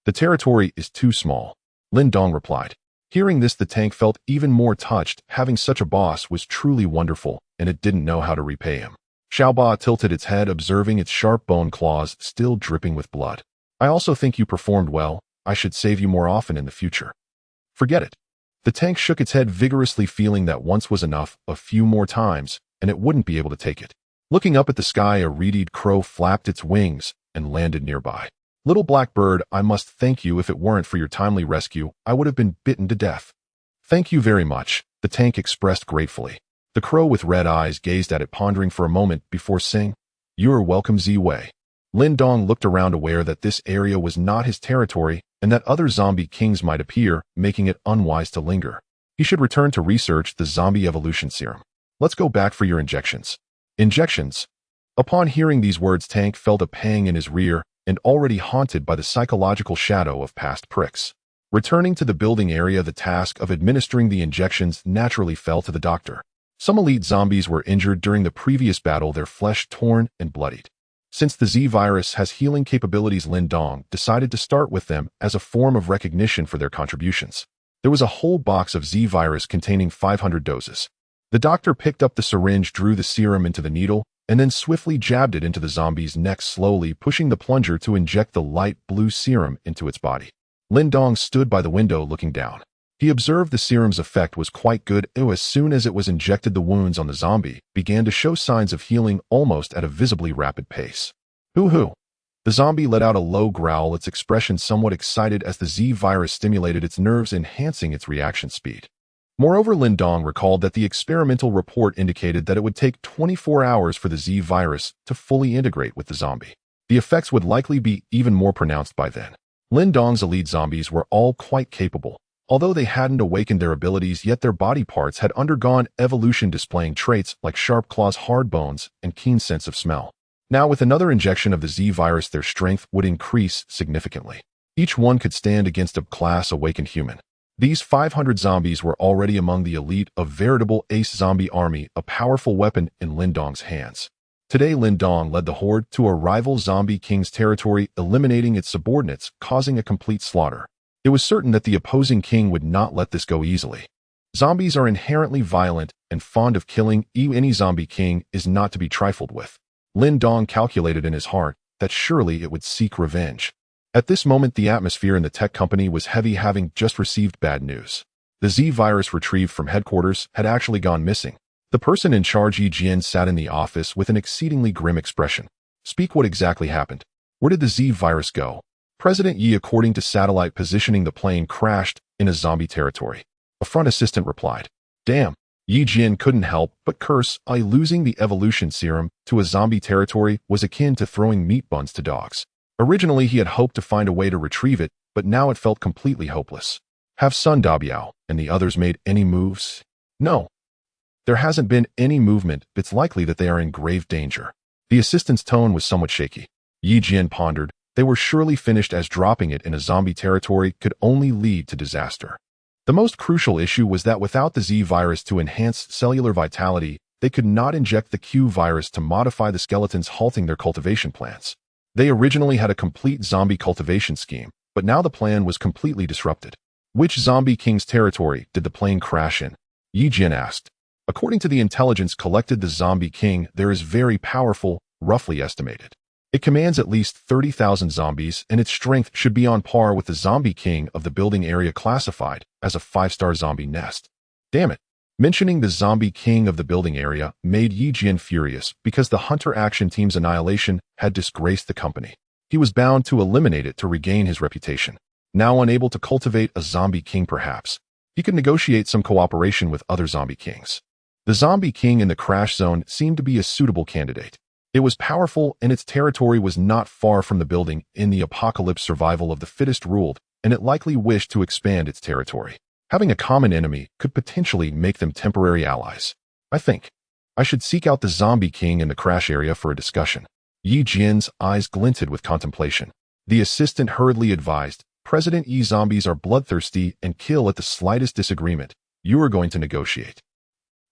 The territory is too small, Lin Dong replied. Hearing this, the tank felt even more touched. Having such a boss was truly wonderful, and it didn't know how to repay him. Xiao Ba tilted its head, observing its sharp bone claws still dripping with blood. I also think you performed well. I should save you more often in the future. Forget it. The tank shook its head vigorously, feeling that once was enough. A few more times, and it wouldn't be able to take it. Looking up at the sky, a red-eyed crow flapped its wings and landed nearby. Little black bird, I must thank you. If it weren't for your timely rescue, I would have been bitten to death. Thank you very much, the tank expressed gratefully. The crow with red eyes gazed at it, pondering for a moment before saying, You are welcome, Z-Wei. Lin Dong looked around, aware that this area was not his territory and that other zombie kings might appear, making it unwise to linger. He should return to research the zombie evolution serum. Let's go back for your injections. Injections? Upon hearing these words, Tank felt a pang in his rear, and already haunted by the psychological shadow of past pricks. Returning to the building area, the task of administering the injections naturally fell to the doctor. Some elite zombies were injured during the previous battle, their flesh torn and bloodied. Since the Z-virus has healing capabilities, Lin Dong decided to start with them as a form of recognition for their contributions. There was a whole box of Z-virus containing 500 doses. The doctor picked up the syringe, drew the serum into the needle, and then swiftly jabbed it into the zombie's neck, slowly pushing the plunger to inject the light blue serum into its body. Lin Dong stood by the window looking down. He observed the serum's effect was quite good. As soon as it was injected, the wounds on the zombie began to show signs of healing, almost at a visibly rapid pace. Hoo-hoo! The zombie let out a low growl, its expression somewhat excited as the Z-virus stimulated its nerves, enhancing its reaction speed. Moreover, Lin Dong recalled that the experimental report indicated that it would take 24 hours for the Z-virus to fully integrate with the zombie. The effects would likely be even more pronounced by then. Lin Dong's elite zombies were all quite capable. Although they hadn't awakened their abilities yet, their body parts had undergone evolution, displaying traits like sharp claws, hard bones, and keen sense of smell. Now, with another injection of the Z-virus, their strength would increase significantly. Each one could stand against a class awakened human. These 500 zombies were already among the elite, a veritable ace zombie army, a powerful weapon in Lin Dong's hands. Today, Lin Dong led the horde to a rival zombie king's territory, eliminating its subordinates, causing a complete slaughter. It was certain that the opposing king would not let this go easily. Zombies are inherently violent and fond of killing. Any zombie king is not to be trifled with. Lin Dong calculated in his heart that surely it would seek revenge. At this moment, the atmosphere in the tech company was heavy, having just received bad news. The Z-virus retrieved from headquarters had actually gone missing. The person in charge, Yi Jian, sat in the office with an exceedingly grim expression. Speak, what exactly happened? Where did the Z-virus go? President Yi, according to satellite positioning, the plane crashed in a zombie territory. A front assistant replied. Damn. Yi Jian couldn't help but curse. Losing the evolution serum to a zombie territory was akin to throwing meat buns to dogs. Originally, he had hoped to find a way to retrieve it, but now it felt completely hopeless. Have Sun Dabiao and the others made any moves? No. There hasn't been any movement. It's likely that they are in grave danger. The assistant's tone was somewhat shaky. Yi Jian pondered. They were surely finished, as dropping it in a zombie territory could only lead to disaster. The most crucial issue was that without the Z virus to enhance cellular vitality, they could not inject the Q virus to modify the skeletons, halting their cultivation plants. They originally had a complete zombie cultivation scheme, but now the plan was completely disrupted. Which zombie king's territory did the plane crash in? Yi Jian asked. According to the intelligence collected, the zombie king there is very powerful, roughly estimated. It commands at least 30,000 zombies, and its strength should be on par with the zombie king of the building area, classified as a 5-star zombie nest. Damn it. Mentioning the zombie king of the building area made Yi Jian furious because the Hunter Action Team's annihilation had disgraced the company. He was bound to eliminate it to regain his reputation. Now unable to cultivate a zombie king, perhaps he could negotiate some cooperation with other zombie kings. The zombie king in the crash zone seemed to be a suitable candidate. It was powerful, and its territory was not far from the building. In the apocalypse, survival of the fittest ruled, and it likely wished to expand its territory. Having a common enemy could potentially make them temporary allies. I think I should seek out the zombie king in the crash area for a discussion. Yi Jian's eyes glinted with contemplation. The assistant hurriedly advised, President Yi, zombies are bloodthirsty and kill at the slightest disagreement. You are going to negotiate.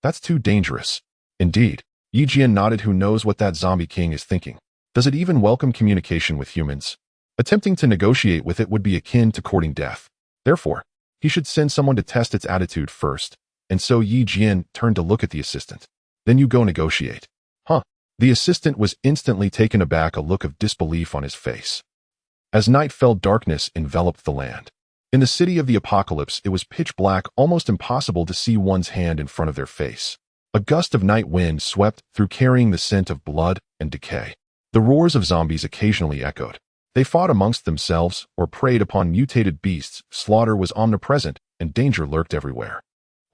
That's too dangerous. Indeed. Yi Jian nodded. Who knows what that zombie king is thinking? Does it even welcome communication with humans? Attempting to negotiate with it would be akin to courting death. Therefore, he should send someone to test its attitude first. And so Yi Jian turned to look at the assistant. Then you go negotiate. Huh? The assistant was instantly taken aback, a look of disbelief on his face. As night fell, darkness enveloped the land. In the city of the apocalypse, it was pitch black, almost impossible to see one's hand in front of their face. A gust of night wind swept through, carrying the scent of blood and decay. The roars of zombies occasionally echoed. They fought amongst themselves or preyed upon mutated beasts. Slaughter was omnipresent, and danger lurked everywhere.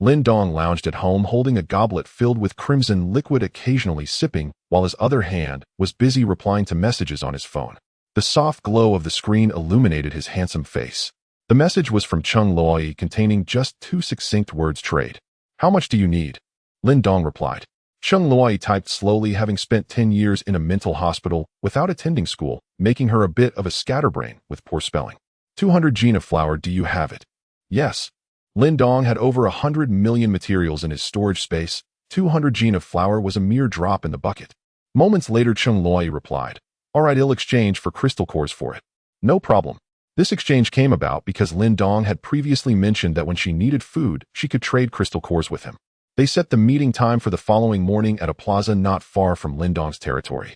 Lin Dong lounged at home, holding a goblet filled with crimson liquid, occasionally sipping, while his other hand was busy replying to messages on his phone. The soft glow of the screen illuminated his handsome face. The message was from Chung Loi, containing just 2 succinct words: trade. How much do you need? Lin Dong replied. Chung Loi typed slowly, having spent 10 years in a mental hospital without attending school, making her a bit of a scatterbrain with poor spelling. 200 gene of flour, do you have it? Yes. Lin Dong had over 100 million materials in his storage space. 200 gene of flour was a mere drop in the bucket. Moments later, Chung Loi replied. All right, I'll exchange for crystal cores for it. No problem. This exchange came about because Lin Dong had previously mentioned that when she needed food, she could trade crystal cores with him. They set the meeting time for the following morning at a plaza not far from Lin Dong's territory.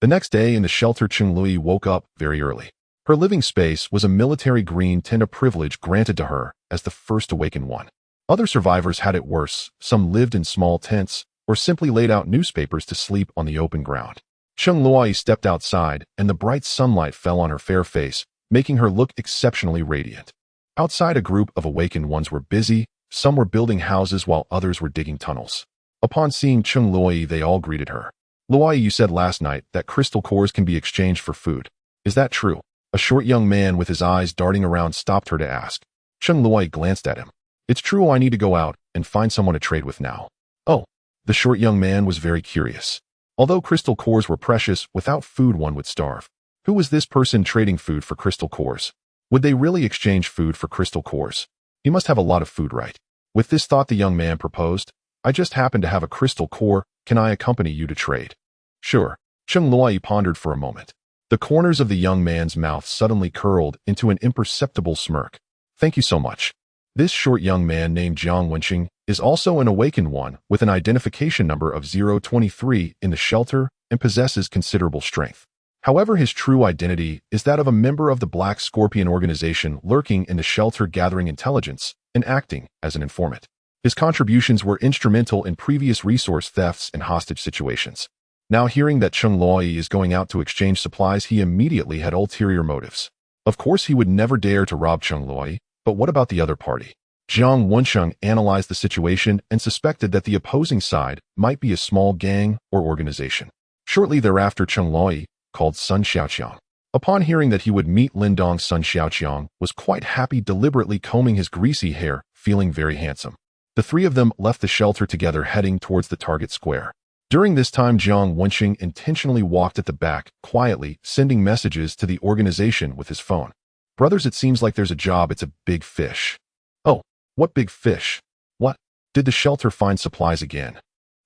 The next day in the shelter, Chung Lui woke up very early. Her living space was a military green tent, a privilege granted to her as the first awakened one. Other survivors had it worse. Some lived in small tents or simply laid out newspapers to sleep on the open ground. Chung Lui stepped outside, and the bright sunlight fell on her fair face, making her look exceptionally radiant. Outside, a group of awakened ones were busy. Some were building houses while others were digging tunnels. Upon seeing Chung Lui, they all greeted her. Lui, you said last night that crystal cores can be exchanged for food. Is that true? A short young man with his eyes darting around stopped her to ask. Chung Lui glanced at him. It's true. I need to go out and find someone to trade with now. Oh. The short young man was very curious. Although crystal cores were precious, without food one would starve. Who was this person trading food for crystal cores? Would they really exchange food for crystal cores? He must have a lot of food, right? With this thought, the young man proposed, I just happen to have a crystal core. Can I accompany you to trade? Sure. Chung Lui pondered for a moment. The corners of the young man's mouth suddenly curled into an imperceptible smirk. Thank you so much. This short young man named Jiang Wenqing is also an awakened one with an identification number of 023 in the shelter and possesses considerable strength. However, his true identity is that of a member of the Black Scorpion organization, lurking in the shelter, gathering intelligence and acting as an informant. His contributions were instrumental in previous resource thefts and hostage situations. Now, hearing that Chung Lui is going out to exchange supplies, he immediately had ulterior motives. Of course, he would never dare to rob Chung Lui, but what about the other party? Jiang Wensheng analyzed the situation and suspected that the opposing side might be a small gang or organization. Shortly thereafter, Cheng Luoyi, called Sun Xiaoqiang, upon hearing that he would meet Lin Dong's son Xiaoqiang, was quite happy, deliberately combing his greasy hair, feeling very handsome. The three of them left the shelter together, heading towards the target square. During this time, Jiang Wensheng intentionally walked at the back, quietly, sending messages to the organization with his phone. Brothers, it seems like there's a job. It's a big fish. Oh, what big fish? What? Did the shelter find supplies again?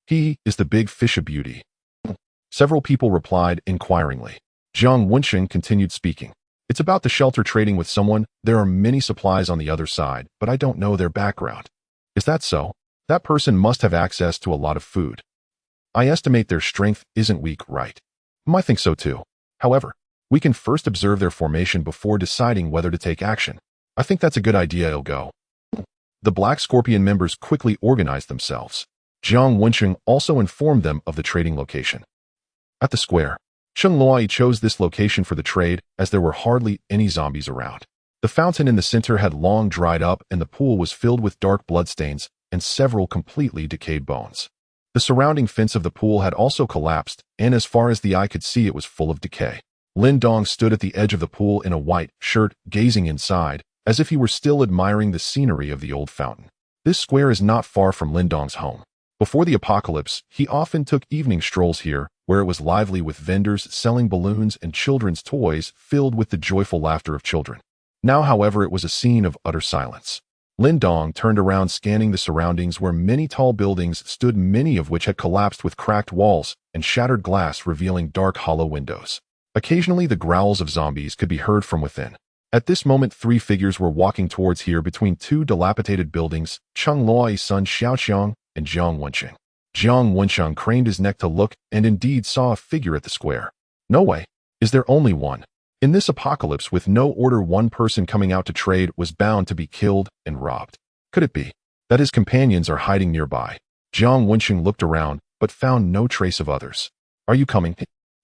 He is the big fish of beauty. Several people replied inquiringly. Jiang Wensheng continued speaking. It's about the shelter trading with someone. There are many supplies on the other side, but I don't know their background. Is that so? That person must have access to a lot of food. I estimate their strength isn't weak, right? I think so too. However, we can first observe their formation before deciding whether to take action. I think that's a good idea. I'll go. The Black Scorpion members quickly organized themselves. Jiang Wensheng also informed them of the trading location. At the square, Cheng Luoyi chose this location for the trade as there were hardly any zombies around. The fountain in the center had long dried up and the pool was filled with dark bloodstains and several completely decayed bones. The surrounding fence of the pool had also collapsed, and as far as the eye could see, it was full of decay. Lin Dong stood at the edge of the pool in a white shirt, gazing inside, as if he were still admiring the scenery of the old fountain. This square is not far from Lin Dong's home. Before the apocalypse, he often took evening strolls here, where it was lively with vendors selling balloons and children's toys filled with the joyful laughter of children. Now, however, it was a scene of utter silence. Lin Dong turned around, scanning the surroundings where many tall buildings stood, many of which had collapsed with cracked walls and shattered glass revealing dark hollow windows. Occasionally the growls of zombies could be heard from within. At this moment, three figures were walking towards here between two dilapidated buildings, Cheng Luoyi's son Xiaoqiang and Jiang Wensheng. Jiang Wensheng craned his neck to look and indeed saw a figure at the square. No way. Is there only one? In this apocalypse, with no order, one person coming out to trade was bound to be killed and robbed. Could it be that his companions are hiding nearby? Jiang Wensheng looked around, but found no trace of others. Are you coming?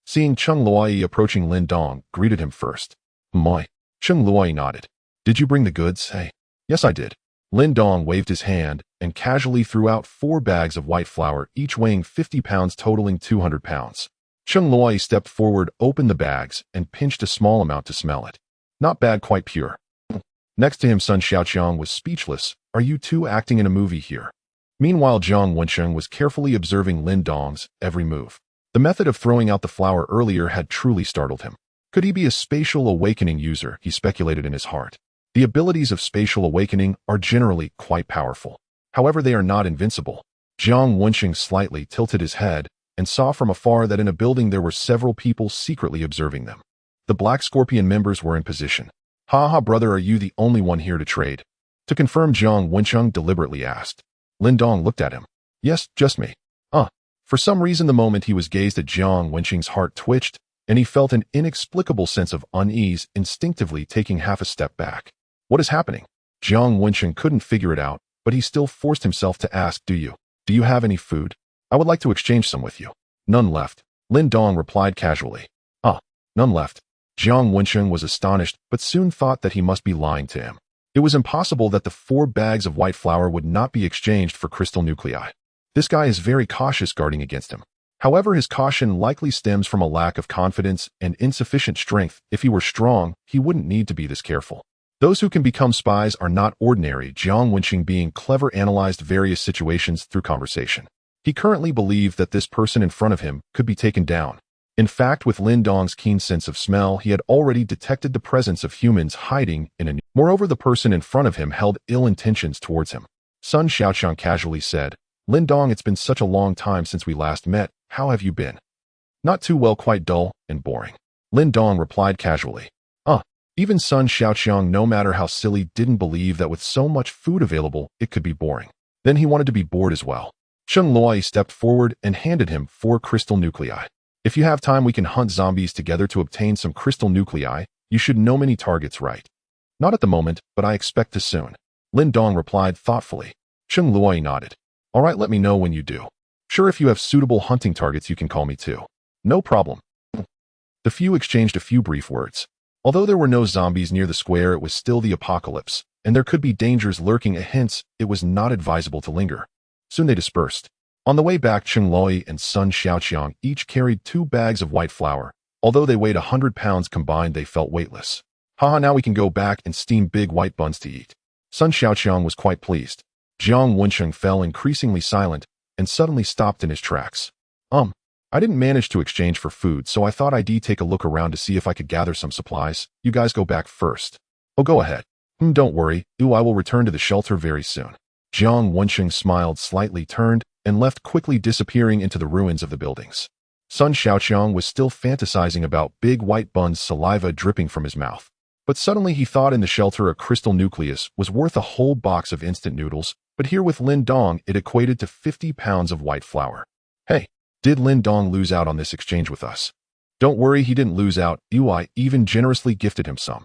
Seeing Cheng Luoyi approaching, Lin Dong greeted him first. Moi. Cheng Luoyi nodded. Did you bring the goods? Hey. Yes, I did. Lin Dong waved his hand and casually threw out 4 bags of white flour, each weighing 50 pounds, totaling 200 pounds. Cheng Luoyi stepped forward, opened the bags, and pinched a small amount to smell it. Not bad, quite pure. Next to him, Sun Xiaoqiang was speechless. Are you two acting in a movie here? Meanwhile, Jiang Wensheng was carefully observing Lin Dong's every move. The method of throwing out the flour earlier had truly startled him. Could he be a spatial awakening user? He speculated in his heart. The abilities of spatial awakening are generally quite powerful. However, they are not invincible. Jiang Wensheng slightly tilted his head and saw from afar that in a building there were several people secretly observing them. The Black Scorpion members were in position. Ha, brother, are you the only one here to trade? To confirm, Jiang Wensheng deliberately asked. Lin Dong looked at him. Yes, just me. For some reason, the moment he was gazed at, Jiang Wensheng's heart twitched, and he felt an inexplicable sense of unease, instinctively taking half a step back. What is happening? Jiang Wensheng couldn't figure it out, but he still forced himself to ask, Do you have any food? I would like to exchange some with you. None left. Lin Dong replied casually. None left. Jiang Wensheng was astonished, but soon thought that he must be lying to him. It was impossible that the 4 bags of white flour would not be exchanged for crystal nuclei. This guy is very cautious, guarding against him. However, his caution likely stems from a lack of confidence and insufficient strength. If he were strong, he wouldn't need to be this careful. Those who can become spies are not ordinary. Jiang Wensheng, being clever, analyzed various situations through conversation. He currently believed that this person in front of him could be taken down. In fact, with Lin Dong's keen sense of smell, he had already detected the presence of humans hiding in a... Moreover, the person in front of him held ill intentions towards him. Sun Xiaoqiang casually said, Lin Dong, it's been such a long time since we last met. How have you been? Not too well, quite dull and boring. Lin Dong replied casually. Even Sun Xiaoqiang, no matter how silly, didn't believe that with so much food available, it could be boring. Then he wanted to be bored as well. Cheng Luoyi stepped forward and handed him 4 crystal nuclei. If you have time, we can hunt zombies together to obtain some crystal nuclei. You should know many targets, right? Not at the moment, but I expect to soon. Lin Dong replied thoughtfully. Cheng Luoyi nodded. All right, let me know when you do. Sure, if you have suitable hunting targets, you can call me too. No problem. The few exchanged a few brief words. Although there were no zombies near the square, it was still the apocalypse. and there could be dangers lurking, hence it was not advisable to linger. Soon they dispersed. On the way back, Cheng Luoyi and Sun Xiaoqiang each carried 2 bags of white flour. Although they weighed 100 pounds combined, they felt weightless. Haha, now we can go back and steam big white buns to eat. Sun Xiaoqiang was quite pleased. Jiang Wensheng fell increasingly silent and suddenly stopped in his tracks. I didn't manage to exchange for food, so I thought I'd take a look around to see if I could gather some supplies. You guys go back first. Oh, go ahead. Don't worry. I will return to the shelter very soon. Jiang Wensheng smiled slightly, turned, and left, quickly disappearing into the ruins of the buildings. Sun Xiaoqiang was still fantasizing about big white buns, saliva dripping from his mouth. But suddenly he thought in the shelter a crystal nucleus was worth a whole box of instant noodles, but here with Lin Dong it equated to 50 pounds of white flour. Hey, did Lin Dong lose out on this exchange with us? Don't worry, he didn't lose out. I even generously gifted him some.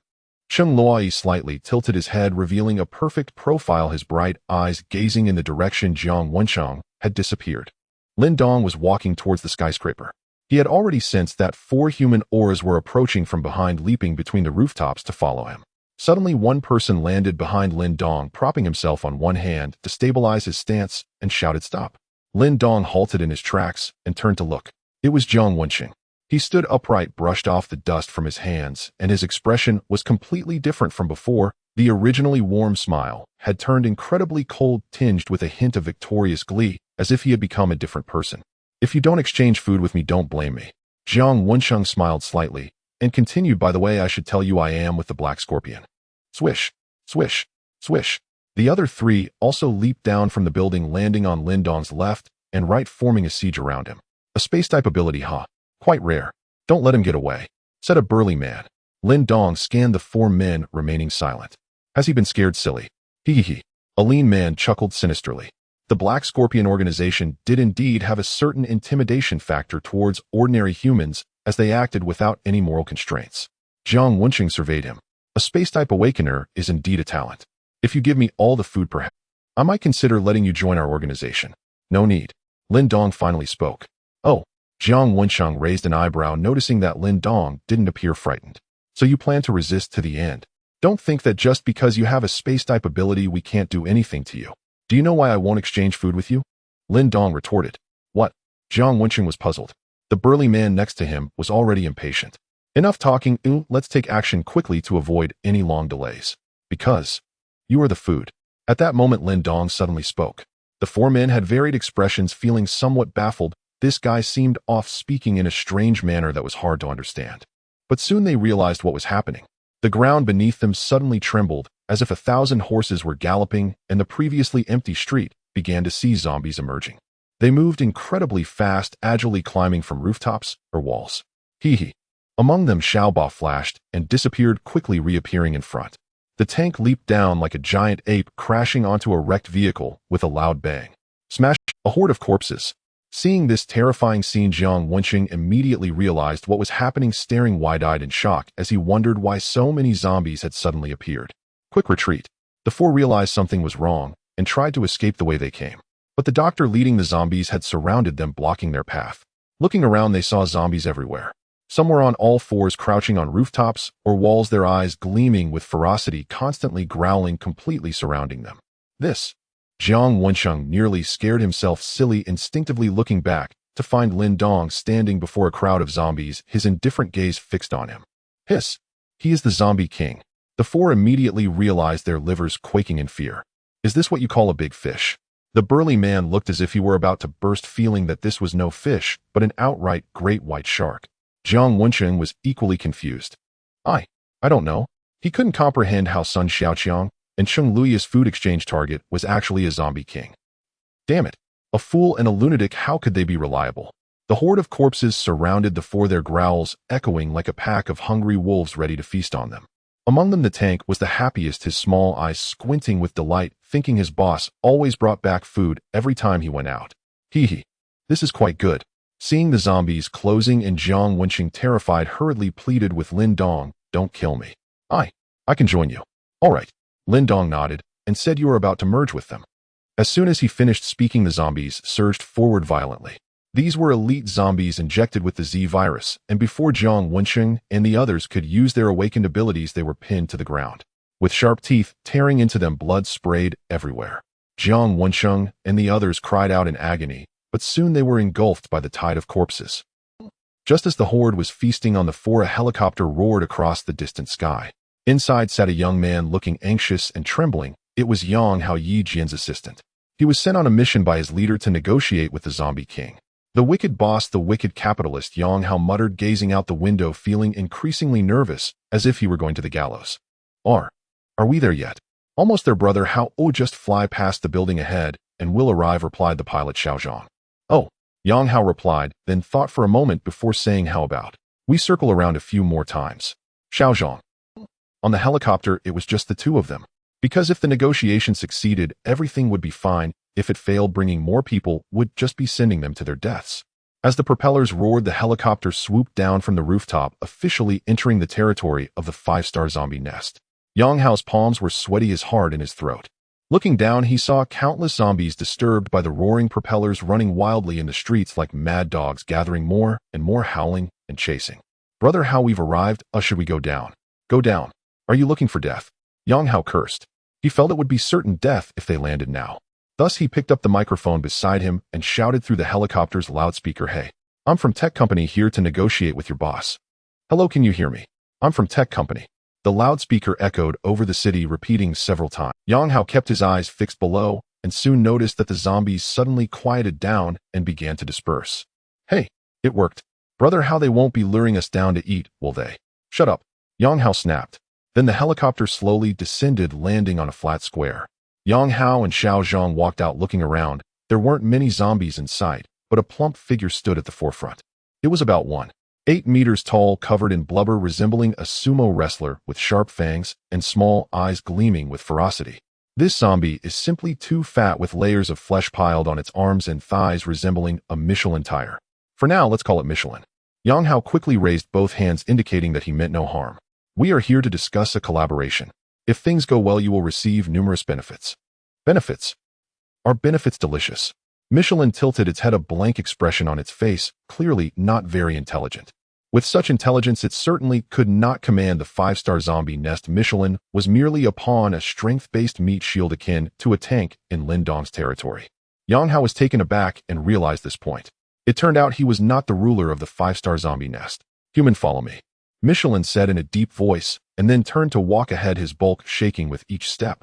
Cheng Luoyi slightly tilted his head, revealing a perfect profile, his bright eyes gazing in the direction Jiang Wensheng had disappeared. Lin Dong was walking towards the skyscraper. He had already sensed that 4 human auras were approaching from behind, leaping between the rooftops to follow him. Suddenly one person landed behind Lin Dong, propping himself on one hand to stabilize his stance, and shouted, "Stop." Lin Dong halted in his tracks and turned to look. It was Jiang Wensheng. He stood upright, brushed off the dust from his hands, and his expression was completely different from before. The originally warm smile had turned incredibly cold, tinged with a hint of victorious glee, as if he had become a different person. "If you don't exchange food with me, don't blame me." Jiang Wensheng smiled slightly and continued, "By the way, I should tell you I am with the Black Scorpion." Swish, swish, swish. The other 3 also leaped down from the building, landing on Lin Dong's left and right, forming a siege around him. A space-type ability, huh? Quite rare. Don't let him get away, said a burly man. Lin Dong scanned the 4 men, remaining silent. Has he been scared silly? Hee. A lean man chuckled sinisterly. The Black Scorpion organization did indeed have a certain intimidation factor towards ordinary humans, as they acted without any moral constraints. Jiang Wensheng surveyed him. A space-type awakener is indeed a talent. If you give me all the food, perhaps I might consider letting you join our organization. No need. Lin Dong finally spoke. Oh. Jiang Wensheng raised an eyebrow, noticing that Lin Dong didn't appear frightened. So you plan to resist to the end? Don't think that just because you have a space-type ability we can't do anything to you. Do you know why I won't exchange food with you? Lin Dong retorted. What? Jiang Wensheng was puzzled. The burly man next to him was already impatient. Enough talking, let's take action quickly to avoid any long delays. Because you are the food. At that moment Lin Dong suddenly spoke. The 4 men had varied expressions, feeling somewhat baffled. This guy seemed off, speaking in a strange manner that was hard to understand. But soon they realized what was happening. The ground beneath them suddenly trembled, as if 1,000 horses were galloping, and the previously empty street began to see zombies emerging. They moved incredibly fast, agilely climbing from rooftops or walls. Hee. Among them Xiaoba flashed and disappeared, quickly reappearing in front. The tank leaped down like a giant ape, crashing onto a wrecked vehicle with a loud bang. Smash! A horde of corpses. Seeing this terrifying scene, Jiang Wensheng immediately realized what was happening, staring wide-eyed in shock as he wondered why so many zombies had suddenly appeared. Quick retreat. The 4 realized something was wrong and tried to escape the way they came. But the doctor leading the zombies had surrounded them, blocking their path. Looking around, they saw zombies everywhere. Some were on all 4s, crouching on rooftops or walls, their eyes gleaming with ferocity, constantly growling, completely surrounding them. Jiang Wensheng nearly scared himself silly, instinctively looking back to find Lin Dong standing before a crowd of zombies, his indifferent gaze fixed on him. Hiss! He is the zombie king. The 4 immediately realized, their livers quaking in fear. Is this what you call a big fish? The burly man looked as if he were about to burst, feeling that this was no fish, but an outright great white shark. Jiang Wensheng was equally confused. I don't know. He couldn't comprehend how Sun Xiaoqiang and Cheng Luoyi's food exchange target was actually a zombie king. Damn it. A fool and a lunatic, how could they be reliable? The horde of corpses surrounded the 4, their growls echoing like a pack of hungry wolves ready to feast on them. Among them the tank was the happiest, his small eyes squinting with delight, thinking his boss always brought back food every time he went out. Hee. This is quite good. Seeing the zombies closing in, Jiang Wensheng, terrified, hurriedly pleaded with Lin Dong, don't kill me. I can join you. All right. Lin Dong nodded and said, you are about to merge with them. As soon as he finished speaking, the zombies surged forward violently. These were elite zombies injected with the Z virus, and before Jiang Wensheng and the others could use their awakened abilities, they were pinned to the ground. with sharp teeth tearing into them. Blood sprayed everywhere. Jiang Wensheng and the others cried out in agony, but soon they were engulfed by the tide of corpses. Just as the horde was feasting on the four, a helicopter roared across the distant sky. Inside sat a young man looking anxious and trembling. It was Yang Hao, Yi Jian's assistant. He was sent on a mission by his leader to negotiate with the zombie king. The wicked boss, the wicked capitalist, Yang Hao muttered, gazing out the window, feeling increasingly nervous, as if he were going to the gallows. Are we there yet? Almost there, brother Hao. Oh, just fly past the building ahead, and we'll arrive, replied the pilot Xiao Zhang. Oh, Yang Hao replied, then thought for a moment before saying, how about we circle around a few more times? Xiao Zhang. On the helicopter, it was just the two of them. Because if the negotiation succeeded, everything would be fine. If it failed, bringing more people would just be sending them to their deaths. As the propellers roared, the helicopter swooped down from the rooftop, officially entering the territory of the five-star zombie nest. Yang Hao's palms were sweaty as hard in his throat. Looking down, he saw countless zombies disturbed by the roaring propellers, running wildly in the streets like mad dogs, gathering more and more, howling and chasing. Brother Hao, we've arrived. Should we go down? Go down. Are you looking for death? Yang Hao cursed. He felt it would be certain death if they landed now. Thus he picked up the microphone beside him and shouted through the helicopter's loudspeaker, hey, I'm from Tech Company, here to negotiate with your boss. Hello, can you hear me? I'm from Tech Company. The loudspeaker echoed over the city, repeating several times. Yang Hao kept his eyes fixed below and soon noticed that the zombies suddenly quieted down and began to disperse. Hey, it worked. Brother Hao, they won't be luring us down to eat, will they? Shut up. Yang Hao snapped. Then the helicopter slowly descended, landing on a flat square. Yang Hao and Xiao Zhang walked out, looking around. There weren't many zombies in sight, but a plump figure stood at the forefront. It was about 1.8 meters tall, covered in blubber, resembling a sumo wrestler with sharp fangs and small eyes gleaming with ferocity. This zombie is simply too fat, with layers of flesh piled on its arms and thighs, resembling a Michelin tire. For now, let's call it Michelin. Yang Hao quickly raised both hands, indicating that he meant no harm. We are here to discuss a collaboration. If things go well, you will receive numerous benefits. Benefits? Are benefits delicious? Michelin tilted its head, a blank expression on its face, clearly not very intelligent. With such intelligence, it certainly could not command the five-star zombie nest. Michelin was merely a pawn, a strength-based meat shield akin to a tank in Lin Dong's territory. Yang Hao was taken aback and realized this point. It turned out he was not the ruler of the five-star zombie nest. Human, follow me, Michelin said in a deep voice, and then turned to walk ahead, his bulk shaking with each step.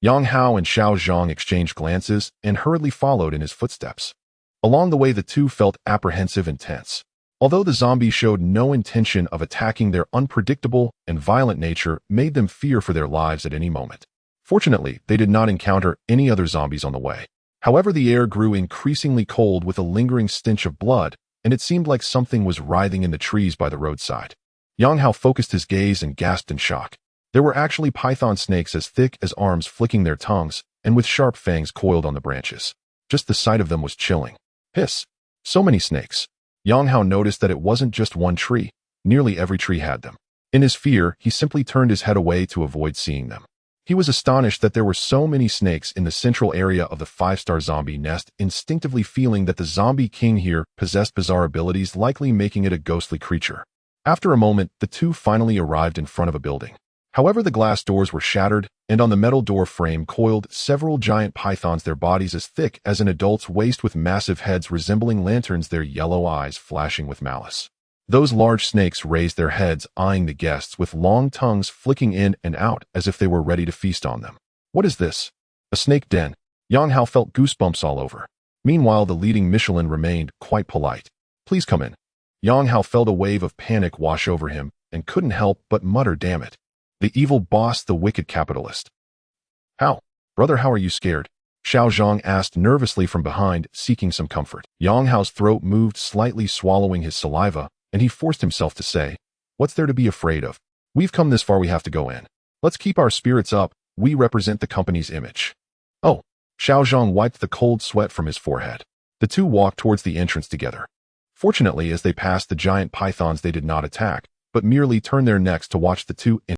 Yang Hao and Xiao Zhang exchanged glances and hurriedly followed in his footsteps. Along the way, the two felt apprehensive and tense. Although the zombies showed no intention of attacking, their unpredictable and violent nature made them fear for their lives at any moment. Fortunately, they did not encounter any other zombies on the way. However, the air grew increasingly cold with a lingering stench of blood, and it seemed like something was writhing in the trees by the roadside. Yang Hao focused his gaze and gasped in shock. There were actually python snakes as thick as arms, flicking their tongues, and with sharp fangs coiled on the branches. Just the sight of them was chilling. Hiss! So many snakes. Yang Hao noticed that it wasn't just one tree. Nearly every tree had them. In his fear, he simply turned his head away to avoid seeing them. He was astonished that there were so many snakes in the central area of the five-star zombie nest, instinctively feeling that the zombie king here possessed bizarre abilities, likely making it a ghostly creature. After a moment, the two finally arrived in front of a building. However, the glass doors were shattered, and on the metal door frame coiled several giant pythons, their bodies as thick as an adult's waist, with massive heads resembling lanterns, their yellow eyes flashing with malice. Those large snakes raised their heads, eyeing the guests with long tongues flicking in and out as if they were ready to feast on them. What is this? A snake den? Yang Hao felt goosebumps all over. Meanwhile, the leading Michelin remained quite polite. Please come in. Yang Hao felt a wave of panic wash over him and couldn't help but mutter, damn it. The evil boss, the wicked capitalist. How? Brother, how are you scared? Xiao Zhang asked nervously from behind, seeking some comfort. Yang Hao's throat moved slightly, swallowing his saliva, and he forced himself to say, what's there to be afraid of? We've come this far, we have to go in. Let's keep our spirits up, we represent the company's image. Oh, Xiao Zhang wiped the cold sweat from his forehead. The two walked towards the entrance together. Fortunately, as they passed the giant pythons, they did not attack, but merely turned their necks to watch the two in.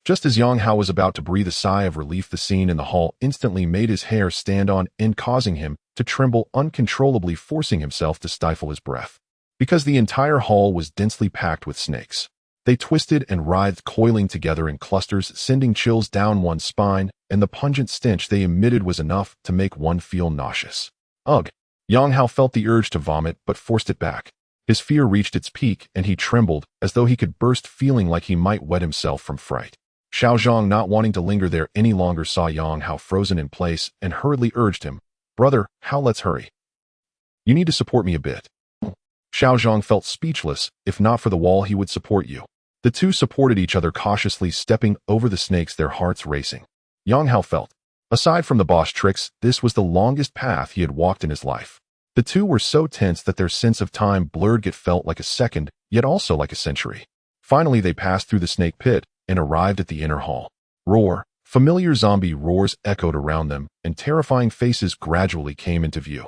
Just as Yang Hao was about to breathe a sigh of relief, the scene in the hall instantly made his hair stand on end, causing him to tremble uncontrollably, forcing himself to stifle his breath. Because the entire hall was densely packed with snakes. They twisted and writhed, coiling together in clusters, sending chills down one's spine, and the pungent stench they emitted was enough to make one feel nauseous. Ugh! Yang Hao felt the urge to vomit, but forced it back. His fear reached its peak, and he trembled, as though he could burst, feeling like he might wet himself from fright. Xiao Zhang, not wanting to linger there any longer, saw Yang Hao frozen in place and hurriedly urged him, "Brother, Hao, let's hurry. You need to support me a bit." Xiao Zhang felt speechless. "If not for the wall, he would support you." The two supported each other cautiously, stepping over the snakes, their hearts racing. Yang Hao felt, aside from the boss tricks, this was the longest path he had walked in his life. The two were so tense that their sense of time blurred. It felt like a second, yet also like a century. Finally, they passed through the snake pit and arrived at the inner hall. Roar! Familiar zombie roars echoed around them, and terrifying faces gradually came into view.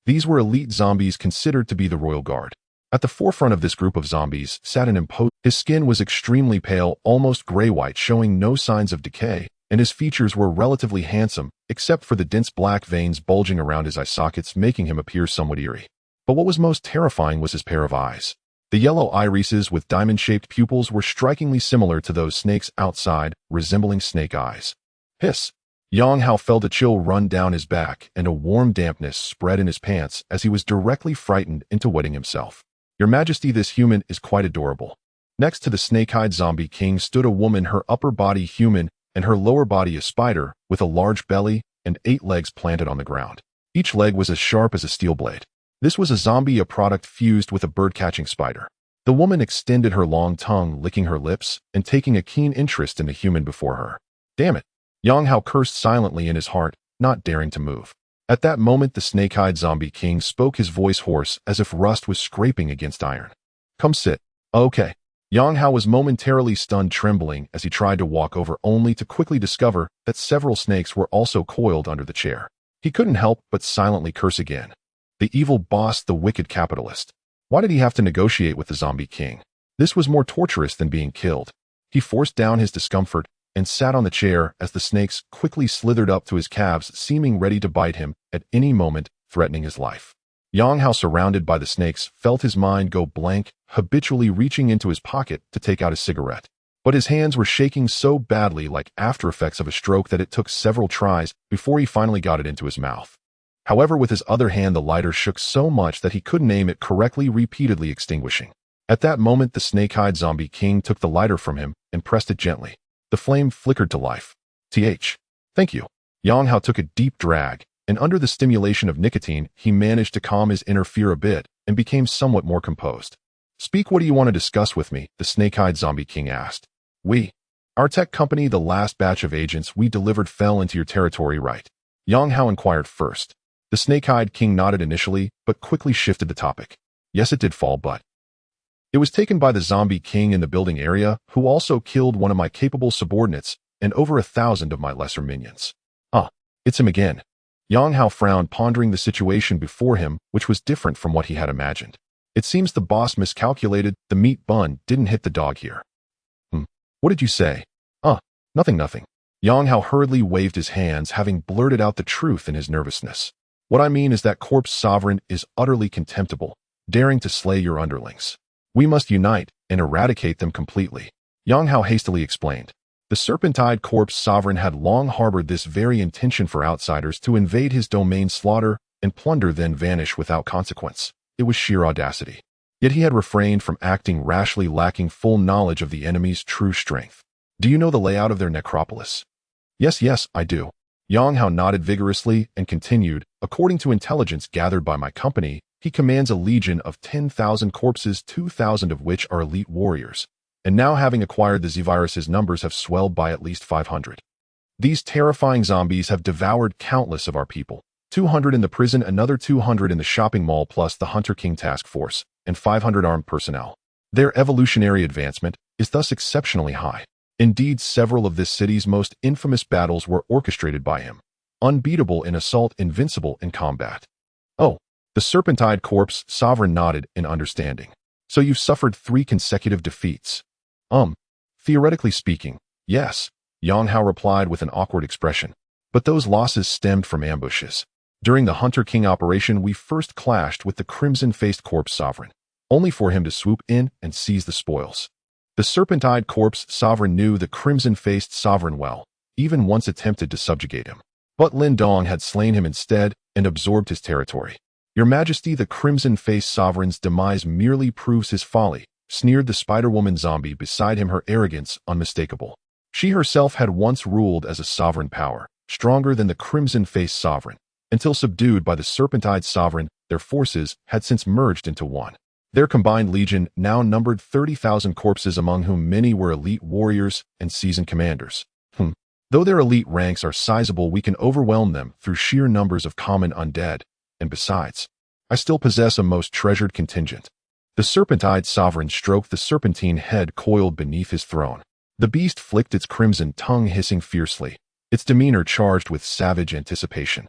These were elite zombies considered to be the royal guard. At the forefront of this group of zombies sat an imposing. His skin was extremely pale, almost gray-white, showing no signs of decay, and his features were relatively handsome, except for the dense black veins bulging around his eye sockets, making him appear somewhat eerie. But what was most terrifying was his pair of eyes. The yellow irises with diamond-shaped pupils were strikingly similar to those snakes outside, resembling snake eyes. Hiss! Yang Hao felt a chill run down his back, and a warm dampness spread in his pants as he was directly frightened into wetting himself. "Your Majesty, this human is quite adorable." Next to the snake-eyed zombie king stood a woman, her upper body human and her lower body a spider, with a large belly and 8 legs planted on the ground. Each leg was as sharp as a steel blade. This was a zombie, a product fused with a bird-catching spider. The woman extended her long tongue, licking her lips and taking a keen interest in the human before her. "Damn it!" Yang Hao cursed silently in his heart, not daring to move. At that moment, the snake-eyed zombie king spoke, his voice hoarse, as if rust was scraping against iron. "Come sit." "Okay." Yang Hao was momentarily stunned, trembling as he tried to walk over, only to quickly discover that several snakes were also coiled under the chair. He couldn't help but silently curse again. The evil boss, the wicked capitalist. Why did he have to negotiate with the zombie king? This was more torturous than being killed. He forced down his discomfort and sat on the chair as the snakes quickly slithered up to his calves, seeming ready to bite him at any moment, threatening his life. Yang Hao, surrounded by the snakes, felt his mind go blank, habitually reaching into his pocket to take out a cigarette. But his hands were shaking so badly, like after effects of a stroke, that it took several tries before he finally got it into his mouth. However, with his other hand, the lighter shook so much that he couldn't aim it correctly, repeatedly extinguishing. At that moment, the snake-eyed zombie king took the lighter from him and pressed it gently. The flame flickered to life. Thank you. Yang Hao took a deep drag, and under the stimulation of nicotine, he managed to calm his inner fear a bit and became somewhat more composed. "Speak, what do you want to discuss with me?" the snake-eyed zombie king asked. Our tech company, the last batch of agents we delivered fell into your territory, right?" Yang Hao inquired first. The snake-eyed king nodded initially, but quickly shifted the topic. "Yes, it did fall, but it was taken by the zombie king in the building area, who also killed one of my capable subordinates and over 1,000 of my lesser minions." "Ah, it's him again." Yang Hao frowned, pondering the situation before him, which was different from what he had imagined. It seems the boss miscalculated. The meat bun didn't hit the dog here. What did you say?" Nothing. Yang Hao hurriedly waved his hands, having blurted out the truth in his nervousness. "What I mean is that corpse sovereign is utterly contemptible, daring to slay your underlings. We must unite and eradicate them completely." Yang Hao hastily explained. The serpent-eyed corpse sovereign had long harbored this very intention for outsiders to invade his domain, slaughter, and plunder, then vanish without consequence. It was sheer audacity. Yet he had refrained from acting rashly, lacking full knowledge of the enemy's true strength. "Do you know the layout of their necropolis?" Yes, I do." Yang Hao nodded vigorously and continued, "According to intelligence gathered by my company, he commands a legion of 10,000 corpses, 2,000 of which are elite warriors. And now, having acquired the Z-virus, his numbers have swelled by at least 500. These terrifying zombies have devoured countless of our people. 200 in the prison, another 200 in the shopping mall, plus the Hunter King task force, and 500 armed personnel. Their evolutionary advancement is thus exceptionally high. Indeed, several of this city's most infamous battles were orchestrated by him. Unbeatable in assault, invincible in combat." "Oh." The serpent-eyed corpse sovereign nodded in understanding. "So you've suffered 3 consecutive defeats?" Theoretically speaking, yes," Yang Hao replied with an awkward expression. "But those losses stemmed from ambushes. During the Hunter King operation, we first clashed with the crimson-faced corpse sovereign, only for him to swoop in and seize the spoils. The serpent-eyed corpse sovereign knew the crimson-faced sovereign well, even once attempted to subjugate him. But Lin Dong had slain him instead and absorbed his territory. Your Majesty, the crimson-faced sovereign's demise merely proves his folly, sneered the Spider-Woman zombie beside him, her arrogance unmistakable. She herself had once ruled as a sovereign power, stronger than the crimson-faced sovereign. Until subdued by the serpent-eyed sovereign, their forces had since merged into one. Their combined legion now numbered 30,000 corpses, among whom many were elite warriors and seasoned commanders. Though their elite ranks are sizable, we can overwhelm them through sheer numbers of common undead, and besides, I still possess a most treasured contingent. The serpent-eyed sovereign stroked the serpentine head coiled beneath his throne. The beast flicked its crimson tongue, hissing fiercely, its demeanor charged with savage anticipation.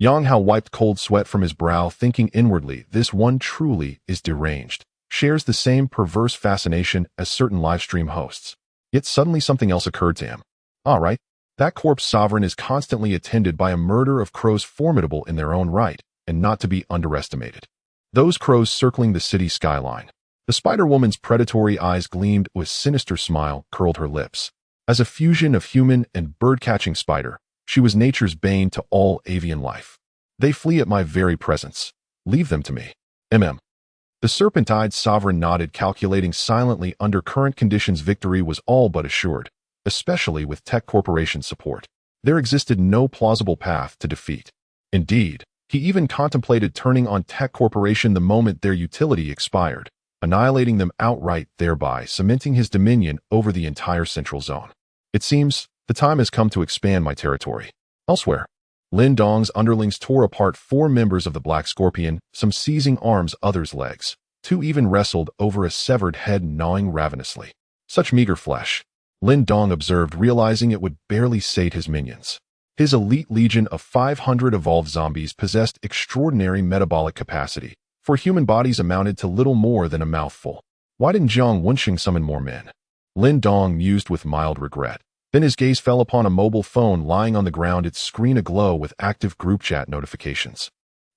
Yang Hao wiped cold sweat from his brow, thinking inwardly, this one truly is deranged, shares the same perverse fascination as certain livestream hosts. Yet suddenly something else occurred to him. All right, that corpse sovereign is constantly attended by a murder of crows formidable in their own right, and not to be underestimated. Those crows circling the city skyline. The Spider-Woman's predatory eyes gleamed with sinister smile, curled her lips. As a fusion of human and bird-catching spider, she was nature's bane to all avian life. They flee at my very presence. Leave them to me. The serpent-eyed sovereign nodded, calculating silently. Under current conditions, victory was all but assured, especially with Tech Corporation's support. There existed no plausible path to defeat. Indeed, he even contemplated turning on Tech Corporation the moment their utility expired, annihilating them outright, thereby cementing his dominion over the entire central zone. It seems the time has come to expand my territory. Elsewhere, Lin Dong's underlings tore apart 4 members of the Black Scorpion, some seizing arms, others legs. 2 even wrestled over a severed head, gnawing ravenously. Such meager flesh, Lin Dong observed, realizing it would barely sate his minions. His elite legion of 500 evolved zombies possessed extraordinary metabolic capacity, for human bodies amounted to little more than a mouthful. Why didn't Jiang Wenxing summon more men? Lin Dong mused with mild regret. Then his gaze fell upon a mobile phone lying on the ground, its screen aglow with active group chat notifications.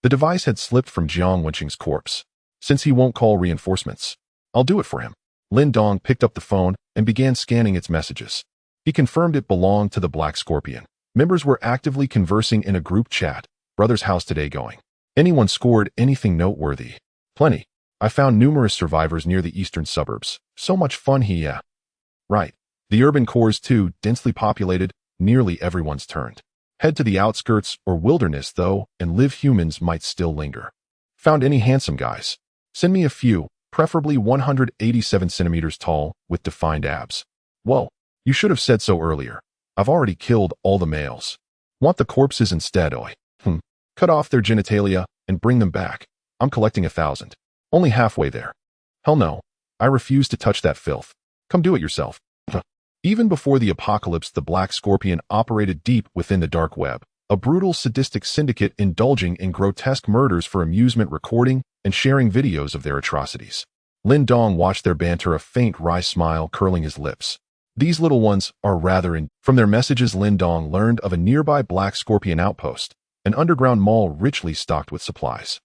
The device had slipped from Jiang Wenxing's corpse. Since he won't call reinforcements, I'll do it for him. Lin Dong picked up the phone and began scanning its messages. He confirmed it belonged to the Black Scorpion. Members were actively conversing in a group chat. Brother's house today going. Anyone scored anything noteworthy? Plenty. I found numerous survivors near the eastern suburbs. So much fun Right. The urban cores too, densely populated, nearly everyone's turned. Head to the outskirts or wilderness though, and live humans might still linger. Found any handsome guys? Send me a few, preferably 187 centimeters tall, with defined abs. Whoa, you should have said so earlier. I've already killed all the males. Want the corpses instead, oi? Cut off their genitalia and bring them back. I'm collecting 1,000. Only halfway there. Hell no. I refuse to touch that filth. Come do it yourself. Even before the apocalypse, the Black Scorpion operated deep within the dark web, a brutal, sadistic syndicate indulging in grotesque murders for amusement, recording and sharing videos of their atrocities. Lin Dong watched their banter, a faint wry smile curling his lips. These little ones are rather in. From their messages, Lin Dong learned of a nearby Black Scorpion outpost, an underground mall richly stocked with supplies.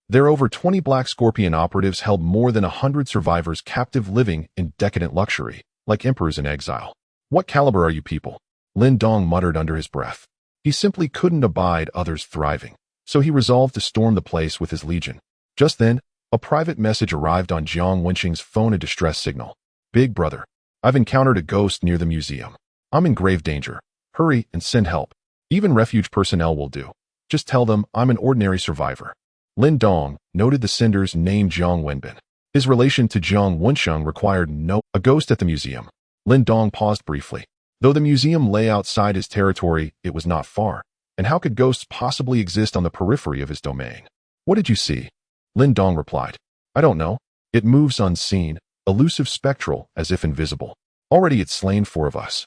Their over 20 Black Scorpion operatives held more than 100 survivors captive, living in decadent luxury, like emperors in exile. What caliber are you people? Lin Dong muttered under his breath. He simply couldn't abide others thriving, so he resolved to storm the place with his legion. Just then, a private message arrived on Jiang Wenxing's phone, a distress signal. Big brother, I've encountered a ghost near the museum. I'm in grave danger. Hurry and send help. Even refuge personnel will do. Just tell them I'm an ordinary survivor. Lin Dong noted the sender's name, Jiang Wenbin. His relation to Jiang Wenxing required no. A ghost at the museum. Lin Dong paused briefly. Though the museum lay outside his territory, it was not far. And how could ghosts possibly exist on the periphery of his domain? What did you see? Lin Dong replied. I don't know. It moves unseen, elusive, spectral, as if invisible. Already it's slain 4 of us.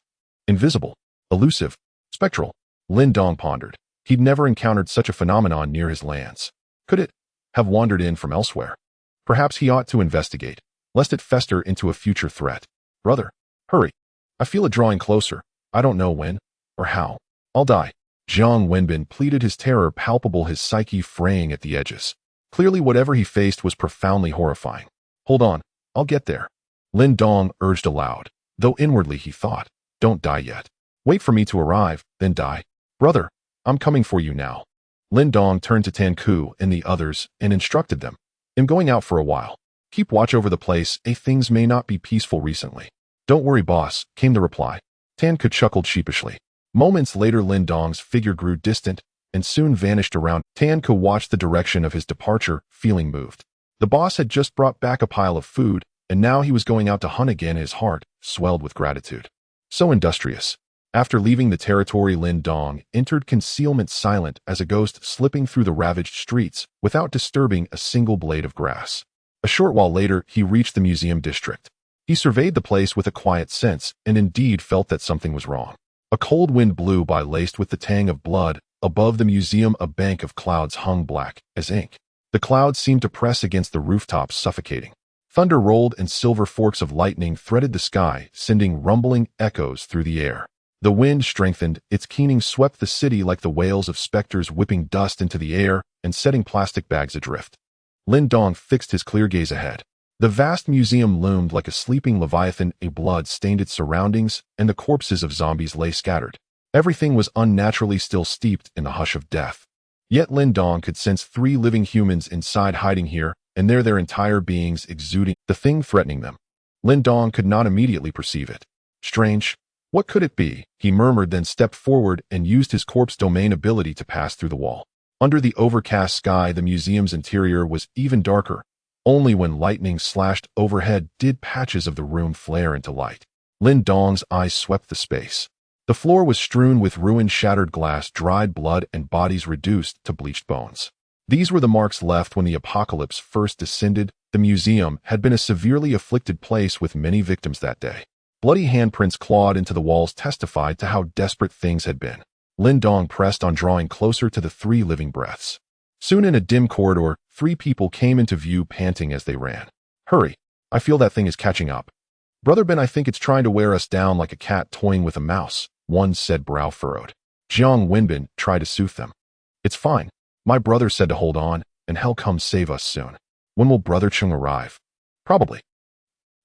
Invisible, elusive, spectral. Lin Dong pondered. He'd never encountered such a phenomenon near his lands. Could it have wandered in from elsewhere? Perhaps he ought to investigate, lest it fester into a future threat. Brother, hurry. I feel it drawing closer. I don't know when or how. I'll die. Jiang Wenbin pleaded, his terror palpable, his psyche fraying at the edges. Clearly whatever he faced was profoundly horrifying. Hold on, I'll get there. Lin Dong urged aloud, though inwardly he thought, don't die yet. Wait for me to arrive, then die. Brother, I'm coming for you now. Lin Dong turned to Tan Ku and the others and instructed them, I'm going out for a while. Keep watch over the place, things may not be peaceful recently. Don't worry, boss, came the reply. Tan Ku chuckled sheepishly. Moments later, Lin Dong's figure grew distant and soon vanished around. Tan Ku watched the direction of his departure, feeling moved. The boss had just brought back a pile of food, and now he was going out to hunt again. His heart swelled with gratitude. So industrious. After leaving the territory, Lin Dong entered concealment silent as a ghost, slipping through the ravaged streets without disturbing a single blade of grass. A short while later, he reached the museum district. He surveyed the place with a quiet sense and indeed felt that something was wrong. A cold wind blew by, laced with the tang of blood. Above the museum, a bank of clouds hung black as ink. The clouds seemed to press against the rooftops, suffocating. Thunder rolled and silver forks of lightning threaded the sky, sending rumbling echoes through the air. The wind strengthened, its keening swept the city like the wails of specters, whipping dust into the air and setting plastic bags adrift. Lin Dong fixed his clear gaze ahead. The vast museum loomed like a sleeping leviathan. A blood stained its surroundings, and the corpses of zombies lay scattered. Everything was unnaturally still, steeped in the hush of death. Yet Lin Dong could sense 3 living humans inside, hiding here and there, their entire beings exuding the thing threatening them. Lin Dong could not immediately perceive it. Strange. What could it be? He murmured, then stepped forward and used his corpse domain ability to pass through the wall. Under the overcast sky, the museum's interior was even darker. Only when lightning slashed overhead did patches of the room flare into light. Lin Dong's eyes swept the space. The floor was strewn with ruined, shattered glass, dried blood, and bodies reduced to bleached bones. These were the marks left when the apocalypse first descended. The museum had been a severely afflicted place with many victims that day. Bloody handprints clawed into the walls testified to how desperate things had been. Lin Dong pressed on, drawing closer to the 3 living breaths. Soon, in a dim corridor, 3 people came into view, panting as they ran. Hurry, I feel that thing is catching up. Brother Ben, I think it's trying to wear us down like a cat toying with a mouse, one said, brow furrowed. Jiang Wenbin tried to soothe them. It's fine. My brother said to hold on, and he'll come save us soon. When will Brother Chung arrive? Probably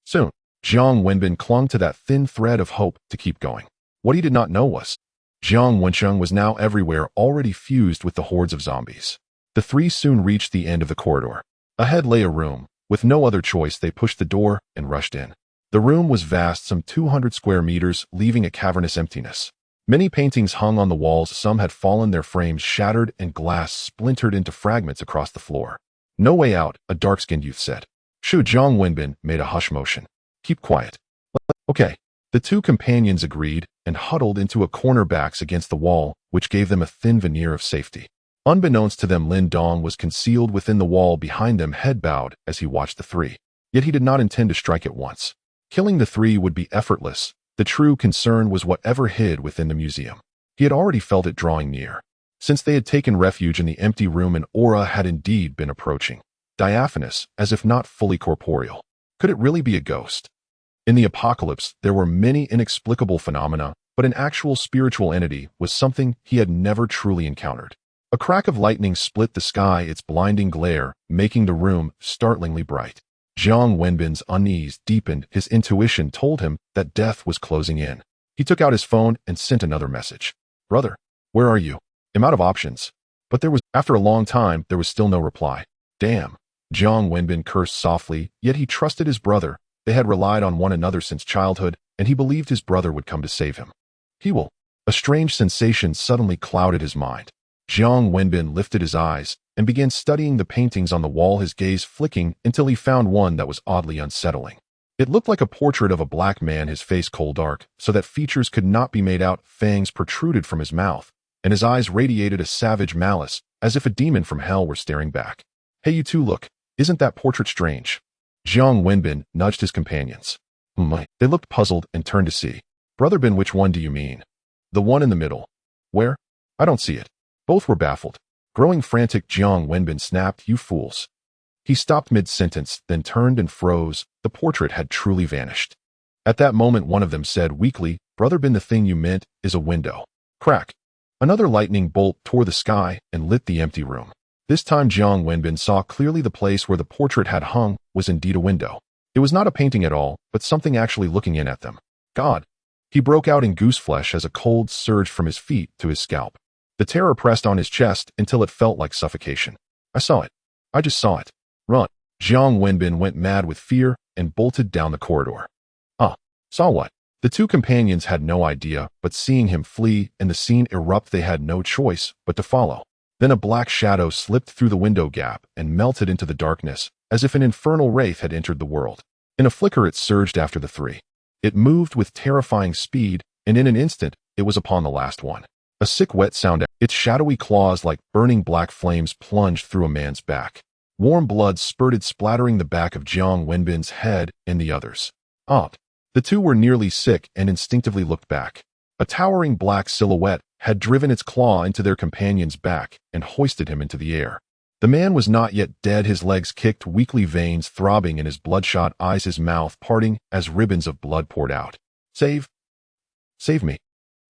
soon. Jiang Wenbin clung to that thin thread of hope to keep going. What he did not know was, Jiang Wencheng was now everywhere, already fused with the hordes of zombies. The 3 soon reached the end of the corridor. Ahead lay a room. With no other choice, they pushed the door and rushed in. The room was vast, some 200 square meters, leaving a cavernous emptiness. Many paintings hung on the walls, some had fallen, their frames shattered, and glass splintered into fragments across the floor. No way out, a dark-skinned youth said. Shu. Jiang Wenbin made a hush motion. Keep quiet. Okay. The 2 companions agreed and huddled into a corner, backs against the wall, which gave them a thin veneer of safety. Unbeknownst to them, Lin Dong was concealed within the wall behind them, head bowed as he watched the 3. Yet he did not intend to strike at once. Killing the 3 would be effortless. The true concern was whatever hid within the museum. He had already felt it drawing near. Since they had taken refuge in the empty room, an aura had indeed been approaching. Diaphanous, as if not fully corporeal. Could it really be a ghost? In the apocalypse, there were many inexplicable phenomena, but an actual spiritual entity was something he had never truly encountered. A crack of lightning split the sky, its blinding glare making the room startlingly bright. Jiang Wenbin's unease deepened. His intuition told him that death was closing in. He took out his phone and sent another message. Brother, where are you? I'm out of options. But after a long time, there was still no reply. Damn. Jiang Wenbin cursed softly, yet he trusted his brother. They had relied on one another since childhood, and he believed his brother would come to save him. He will. A strange sensation suddenly clouded his mind. Jiang Wenbin lifted his eyes and began studying the paintings on the wall, his gaze flicking until he found one that was oddly unsettling. It looked like a portrait of a black man, his face coal dark, so that features could not be made out. Fangs protruded from his mouth, and his eyes radiated a savage malice, as if a demon from hell were staring back. Hey, you two, look. Isn't that portrait strange? Jiang Wenbin nudged his companions. They looked puzzled and turned to see. Brother Ben, which one do you mean? The one in the middle. Where? I don't see it. Both were baffled. Growing frantic, Jiang Wenbin snapped, You fools. He stopped mid-sentence, then turned and froze. The portrait had truly vanished. At that moment, one of them said weakly, Brother Ben, the thing you meant is a window. Crack. Another lightning bolt tore the sky and lit the empty room. This time Jiang Wenbin saw clearly. The place where the portrait had hung was indeed a window. It was not a painting at all, but something actually looking in at them. God! He broke out in gooseflesh as a cold surged from his feet to his scalp. The terror pressed on his chest until it felt like suffocation. I saw it. I just saw it. Run. Jiang Wenbin went mad with fear and bolted down the corridor. Saw what? The two companions had no idea, but seeing him flee and the scene erupt, they had no choice but to follow. Then a black shadow slipped through the window gap and melted into the darkness, as if an infernal wraith had entered the world. In a flicker it surged after the three. It moved with terrifying speed, and in an instant, it was upon the last one. A sick wet sound, its shadowy claws like burning black flames plunged through a man's back. Warm blood spurted, splattering the back of Jiang Wenbin's head and the others. The two were nearly sick and instinctively looked back. A towering black silhouette had driven its claw into their companion's back and hoisted him into the air. The man was not yet dead, his legs kicked, weakly, veins throbbing in his bloodshot eyes, his mouth parting as ribbons of blood poured out. Save me.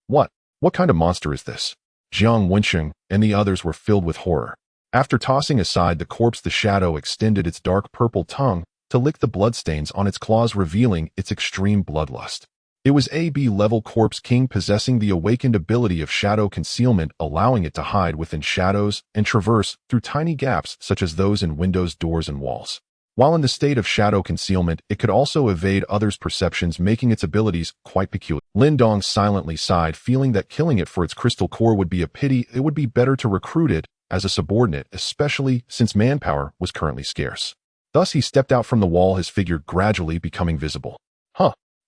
What kind of monster is this? Jiang Wensheng and the others were filled with horror. After tossing aside the corpse, the shadow extended its dark purple tongue to lick the bloodstains on its claws, revealing its extreme bloodlust. It was a B-level corpse king possessing the awakened ability of shadow concealment, allowing it to hide within shadows and traverse through tiny gaps such as those in windows, doors, and walls. While in the state of shadow concealment, it could also evade others' perceptions, making its abilities quite peculiar. Lin Dong silently sighed, feeling that killing it for its crystal core would be a pity. It would be better to recruit it as a subordinate, especially since manpower was currently scarce. Thus he stepped out from the wall, his figure gradually becoming visible.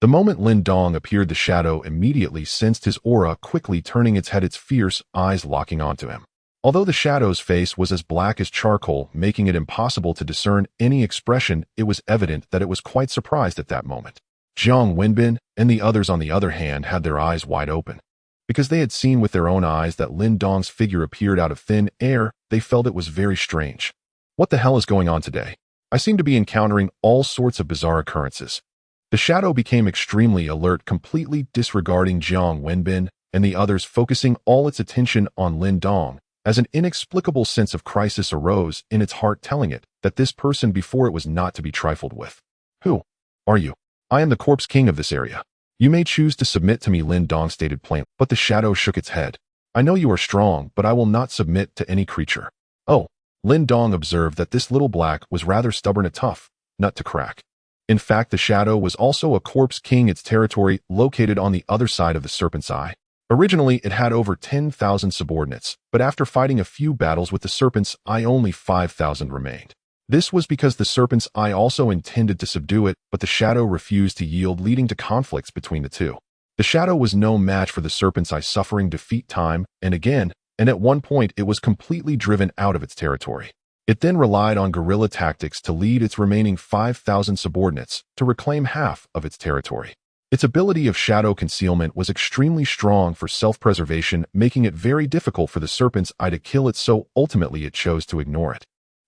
The moment Lin Dong appeared, the shadow immediately sensed his aura, quickly turning its head, its fierce eyes locking onto him. Although the shadow's face was as black as charcoal, making it impossible to discern any expression, it was evident that it was quite surprised at that moment. Jiang Wenbin and the others, on the other hand, had their eyes wide open. Because they had seen with their own eyes that Lin Dong's figure appeared out of thin air, they felt it was very strange. What the hell is going on today? I seem to be encountering all sorts of bizarre occurrences. The shadow became extremely alert, completely disregarding Jiang Wenbin and the others, focusing all its attention on Lin Dong, as an inexplicable sense of crisis arose in its heart, telling it that this person before it was not to be trifled with. Who are you? I am the corpse king of this area. You may choose to submit to me, Lin Dong stated plainly, but the shadow shook its head. I know you are strong, but I will not submit to any creature. Lin Dong observed that this little black was rather stubborn, a tough nut to crack. In fact, the shadow was also a corpse king, its territory located on the other side of the Serpent's Eye. Originally, it had over 10,000 subordinates, but after fighting a few battles with the Serpent's Eye, only 5,000 remained. This was because the Serpent's Eye also intended to subdue it, but the shadow refused to yield, leading to conflicts between the two. The shadow was no match for the Serpent's Eye, suffering defeat time and again, and at one point it was completely driven out of its territory. It then relied on guerrilla tactics to lead its remaining 5,000 subordinates to reclaim half of its territory. Its ability of shadow concealment was extremely strong for self-preservation, making it very difficult for the Serpent's Eye to kill it, so ultimately it chose to ignore it.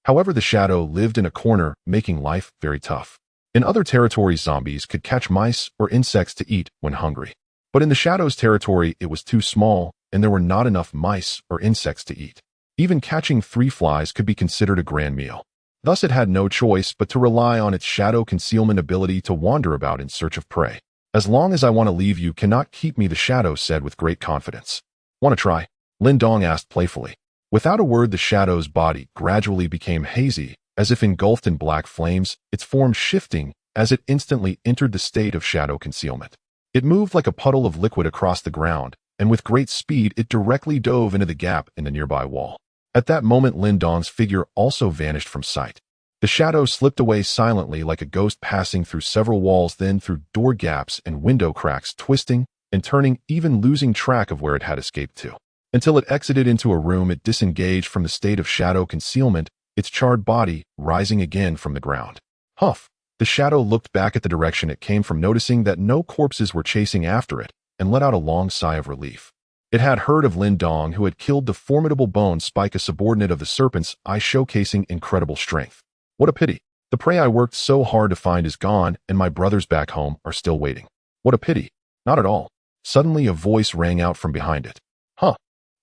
However, the shadow lived in a corner, making life very tough. In other territories, zombies could catch mice or insects to eat when hungry. But in the shadow's territory, it was too small, and there were not enough mice or insects to eat. Even catching 3 flies could be considered a grand meal. Thus it had no choice but to rely on its shadow concealment ability to wander about in search of prey. As long as I want to leave, you cannot keep me, the shadow said with great confidence. Want to try? Lin Dong asked playfully. Without a word, the shadow's body gradually became hazy, as if engulfed in black flames, its form shifting as it instantly entered the state of shadow concealment. It moved like a puddle of liquid across the ground, and with great speed it directly dove into the gap in the nearby wall. At that moment, Lin Dong's figure also vanished from sight. The shadow slipped away silently like a ghost, passing through several walls, then through door gaps and window cracks, twisting and turning, even losing track of where it had escaped to. Until it exited into a room, it disengaged from the state of shadow concealment, its charred body rising again from the ground. Huff! The shadow looked back at the direction it came from, noticing that no corpses were chasing after it, and let out a long sigh of relief. It had heard of Lin Dong, who had killed the formidable Bone Spike, a subordinate of the Serpent's Eye, showcasing incredible strength. What a pity. The prey I worked so hard to find is gone, and my brothers back home are still waiting. What a pity. Not at all. Suddenly a voice rang out from behind it.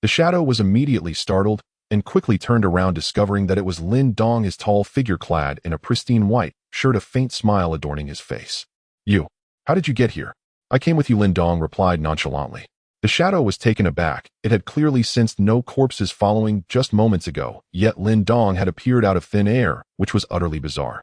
The shadow was immediately startled and quickly turned around, discovering that it was Lin Dong, his tall figure clad in a pristine white, showed a faint smile adorning his face. You. How did you get here? I came with you, Lin Dong replied nonchalantly. The shadow was taken aback. It had clearly sensed no corpses following just moments ago, yet Lin Dong had appeared out of thin air, which was utterly bizarre.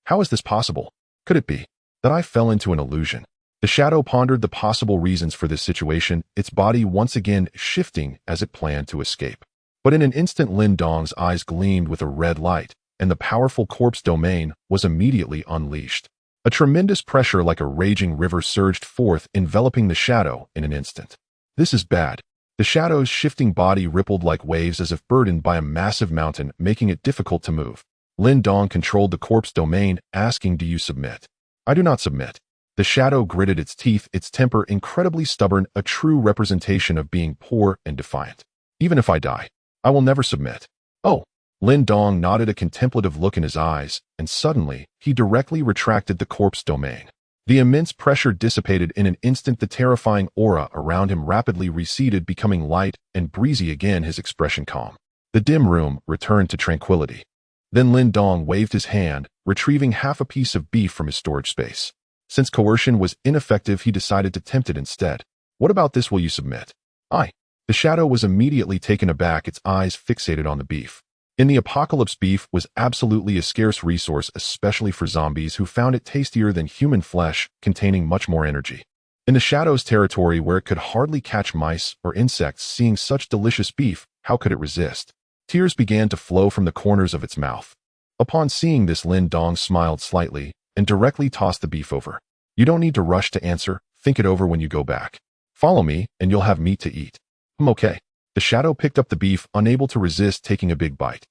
How is this possible? Could it be that I fell into an illusion? The shadow pondered the possible reasons for this situation, its body once again shifting as it planned to escape. But in an instant, Lin Dong's eyes gleamed with a red light, and the powerful corpse domain was immediately unleashed. A tremendous pressure like a raging river surged forth, enveloping the shadow in an instant. This is bad. The shadow's shifting body rippled like waves as if burdened by a massive mountain, making it difficult to move. Lin Dong controlled the corpse domain, asking, "Do you submit?" "I do not submit." The shadow gritted its teeth, its temper incredibly stubborn, a true representation of being poor and defiant. "Even if I die, I will never submit." "Oh." Lin Dong nodded, a contemplative look in his eyes, and suddenly, he directly retracted the corpse domain. The immense pressure dissipated in an instant. The terrifying aura around him rapidly receded, becoming light and breezy again, his expression calm. The dim room returned to tranquility. Then Lin Dong waved his hand, retrieving half a piece of beef from his storage space. Since coercion was ineffective, he decided to tempt it instead. "What about this? Will you submit?" "I." The shadow was immediately taken aback, its eyes fixated on the beef. In the apocalypse, beef was absolutely a scarce resource, especially for zombies who found it tastier than human flesh, containing much more energy. In the shadow's territory, where it could hardly catch mice or insects, seeing such delicious beef, how could it resist? Tears began to flow from the corners of its mouth. Upon seeing this, Lin Dong smiled slightly and directly tossed the beef over. "You don't need to rush to answer. Think it over when you go back. Follow me, and you'll have meat to eat." "Okay." The shadow picked up the beef, unable to resist taking a big bite.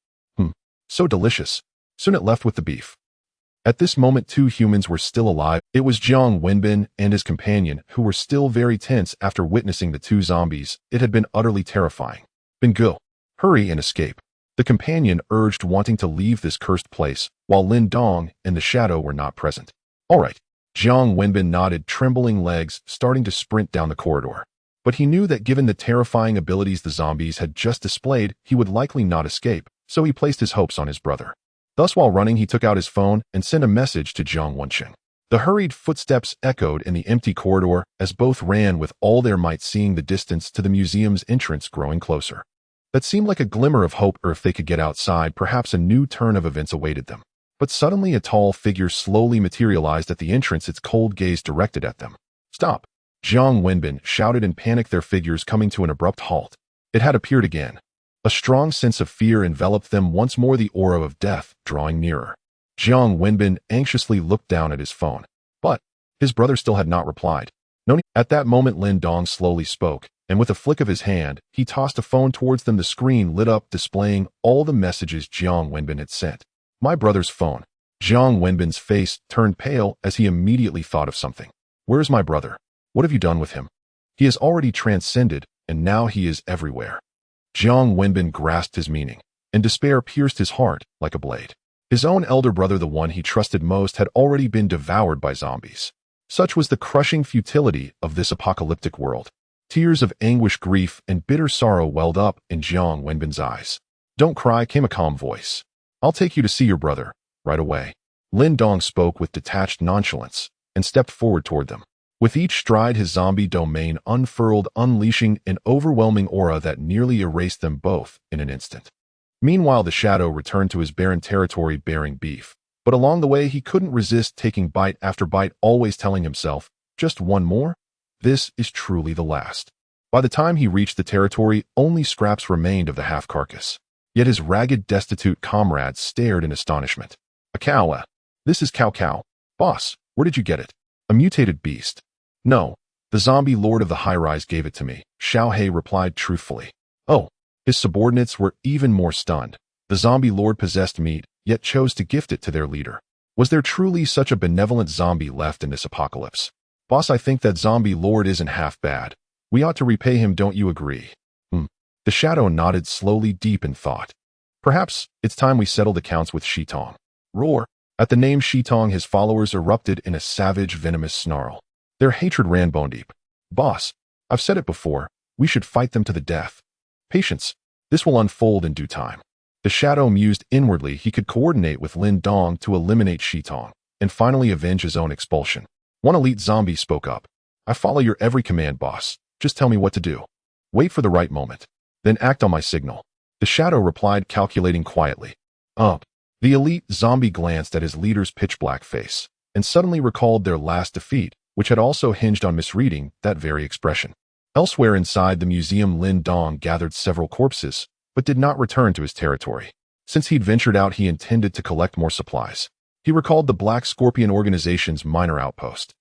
So delicious." Soon it left with the beef. At this moment, two humans were still alive. It was Jiang Wenbin and his companion, who were still very tense after witnessing the two zombies. It had been utterly terrifying. "Then go. Hurry and escape." The companion urged, wanting to leave this cursed place, while Lin Dong and the shadow were not present. "All right." Jiang Wenbin nodded, trembling legs, starting to sprint down the corridor. But he knew that given the terrifying abilities the zombies had just displayed, he would likely not escape, so he placed his hopes on his brother. Thus, while running, he took out his phone and sent a message to Jiang Wenqing. The hurried footsteps echoed in the empty corridor as both ran with all their might, seeing the distance to the museum's entrance growing closer. That seemed like a glimmer of hope, or if they could get outside, perhaps a new turn of events awaited them. But suddenly a tall figure slowly materialized at the entrance, its cold gaze directed at them. "Stop!" Jiang Wenbin shouted in panic, their figures coming to an abrupt halt. It had appeared again. A strong sense of fear enveloped them once more, the aura of death drawing nearer. Jiang Wenbin anxiously looked down at his phone. But his brother still had not replied. "No need." At that moment, Lin Dong slowly spoke, and with a flick of his hand, he tossed a phone towards them. The screen lit up, displaying all the messages Jiang Wenbin had sent. "My brother's phone." Jiang Wenbin's face turned pale as he immediately thought of something. "Where is my brother? What have you done with him? He has already transcended, and now he is everywhere." Jiang Wenbin grasped his meaning, and despair pierced his heart like a blade. His own elder brother, the one he trusted most, had already been devoured by zombies. Such was the crushing futility of this apocalyptic world. Tears of anguish, grief, and bitter sorrow welled up in Jiang Wenbin's eyes. "Don't cry," came a calm voice. "I'll take you to see your brother, right away." Lin Dong spoke with detached nonchalance and stepped forward toward them. With each stride, his zombie domain unfurled, unleashing an overwhelming aura that nearly erased them both in an instant. Meanwhile, the shadow returned to his barren territory bearing beef. But along the way, he couldn't resist taking bite after bite, always telling himself, "Just one more? This is truly the last." By the time he reached the territory, only scraps remained of the half-carcass. Yet his ragged, destitute comrades stared in astonishment. "A cow, This is cow. Boss, where did you get it?" "A mutated beast." "No, the zombie lord of the high-rise gave it to me," Xiao He replied truthfully. "Oh." His subordinates were even more stunned. The zombie lord possessed meat, yet chose to gift it to their leader. Was there truly such a benevolent zombie left in this apocalypse? "Boss, I think that zombie lord isn't half bad. We ought to repay him, don't you agree?" The shadow nodded slowly, deep in thought. "Perhaps it's time we settled accounts with Shitong." Roar. At the name Shitong, his followers erupted in a savage, venomous snarl. Their hatred ran bone deep. "Boss, I've said it before, we should fight them to the death." "Patience. This will unfold in due time." The shadow mused inwardly he could coordinate with Lin Dong to eliminate Shitong, and finally avenge his own expulsion. One elite zombie spoke up. I follow your every command, boss. Just tell me what to do. Wait for the right moment. Then act on my signal. The shadow replied, calculating quietly. The elite zombie glanced at his leader's pitch-black face, and suddenly recalled their last defeat, which had also hinged on misreading that very expression. Elsewhere inside the museum, Lin Dong gathered several corpses, but did not return to his territory. Since he'd ventured out, he intended to collect more supplies. He recalled the Black Scorpion organization's minor outpost.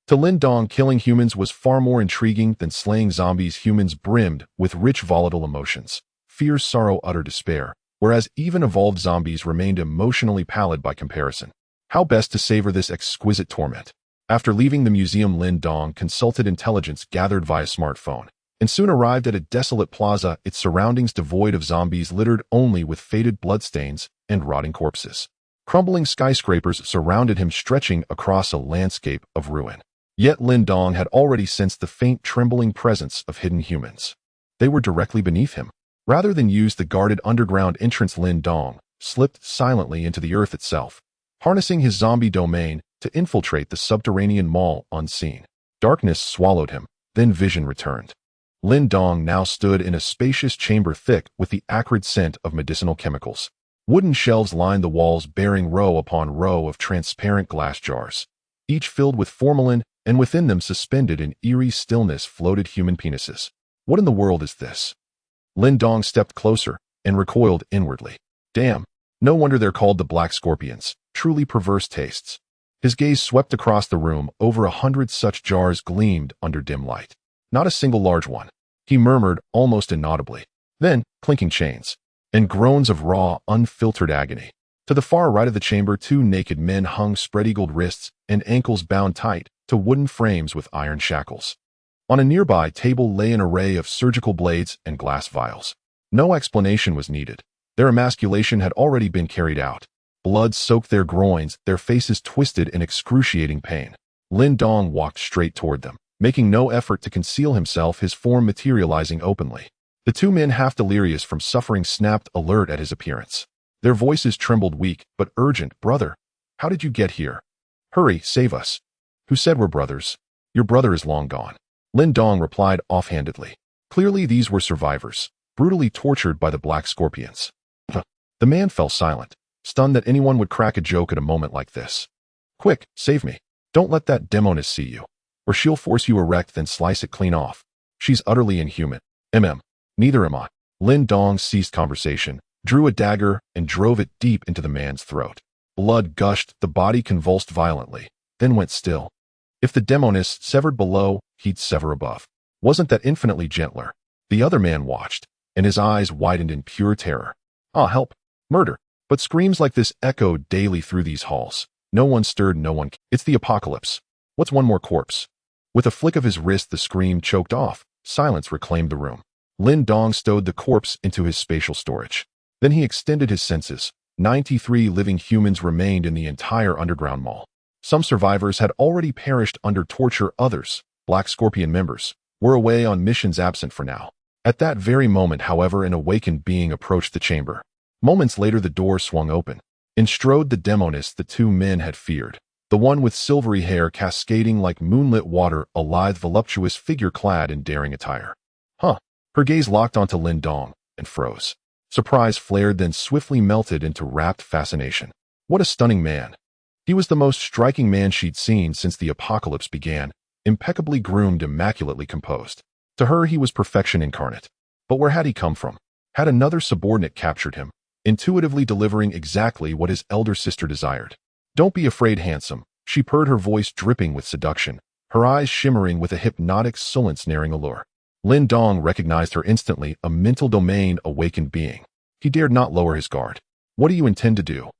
To Lin Dong, killing humans was far more intriguing than slaying zombies. Humans brimmed with rich, volatile emotions: fear, sorrow, utter despair, whereas even evolved zombies remained emotionally pallid by comparison. How best to savor this exquisite torment? After leaving the museum, Lin Dong consulted intelligence gathered via smartphone, and soon arrived at a desolate plaza, its surroundings devoid of zombies, littered only with faded bloodstains and rotting corpses. Crumbling skyscrapers surrounded him, stretching across a landscape of ruin. Yet Lin Dong had already sensed the faint, trembling presence of hidden humans. They were directly beneath him. Rather than use the guarded underground entrance, Lin Dong slipped silently into the earth itself, harnessing his zombie domain to infiltrate the subterranean mall unseen. Darkness swallowed him, then vision returned. Lin Dong now stood in a spacious chamber thick with the acrid scent of medicinal chemicals. Wooden shelves lined the walls, bearing row upon row of transparent glass jars, each filled with formalin, and within them, suspended in eerie stillness, floated human penises. What in the world is this? Lin Dong stepped closer and recoiled inwardly. Damn, no wonder they're called the Black Scorpions. Truly perverse tastes. His gaze swept across the room. Over 100 such jars gleamed under dim light. Not a single large one. He murmured, almost inaudibly. Then, clinking chains, and groans of raw, unfiltered agony. To the far right of the chamber, 2 naked men hung, spread-eagled wrists and ankles bound tight to wooden frames with iron shackles. On a nearby table lay an array of surgical blades and glass vials. No explanation was needed. Their emasculation had already been carried out. Blood soaked their groins, their faces twisted in excruciating pain. Lin Dong walked straight toward them, making no effort to conceal himself, his form materializing openly. The 2 men, half delirious from suffering, snapped alert at his appearance. Their voices trembled, weak but urgent. Brother, how did you get here? Hurry, save us. Who said we're brothers? Your brother is long gone. Lin Dong replied offhandedly. Clearly these were survivors, brutally tortured by the Black Scorpions. The man fell silent, stunned that anyone would crack a joke at a moment like this. Quick, save me. Don't let that demoness see you, or she'll force you erect, then slice it clean off. She's utterly inhuman. Neither am I. Lin Dong ceased conversation, drew a dagger, and drove it deep into the man's throat. Blood gushed, the body convulsed violently, then went still. If the demoness severed below, he'd sever above. Wasn't that infinitely gentler? The other man watched, and his eyes widened in pure terror. Help! Murder! But screams like this echoed daily through these halls. No one stirred, no one. It's the apocalypse. What's one more corpse? With a flick of his wrist, the scream choked off. Silence reclaimed the room. Lin Dong stowed the corpse into his spatial storage. Then he extended his senses. 93 living humans remained in the entire underground mall. Some survivors had already perished under torture. Others, Black Scorpion members, were away on missions, absent for now. At that very moment, however, an awakened being approached the chamber. Moments later, the door swung open, and strode the demoness the 2 men had feared. The one with silvery hair cascading like moonlit water, a lithe, voluptuous figure clad in daring attire. Her gaze locked onto Lin Dong and froze. Surprise flared, then swiftly melted into rapt fascination. What a stunning man! He was the most striking man she'd seen since the apocalypse began, impeccably groomed, immaculately composed. To her, he was perfection incarnate. But where had he come from? Had another subordinate captured him, intuitively delivering exactly what his elder sister desired? Don't be afraid, handsome, she purred, her voice dripping with seduction, her eyes shimmering with a hypnotic, sullen-snaring allure. Lin Dong recognized her instantly, a mental domain awakened being. He dared not lower his guard. What do you intend to do?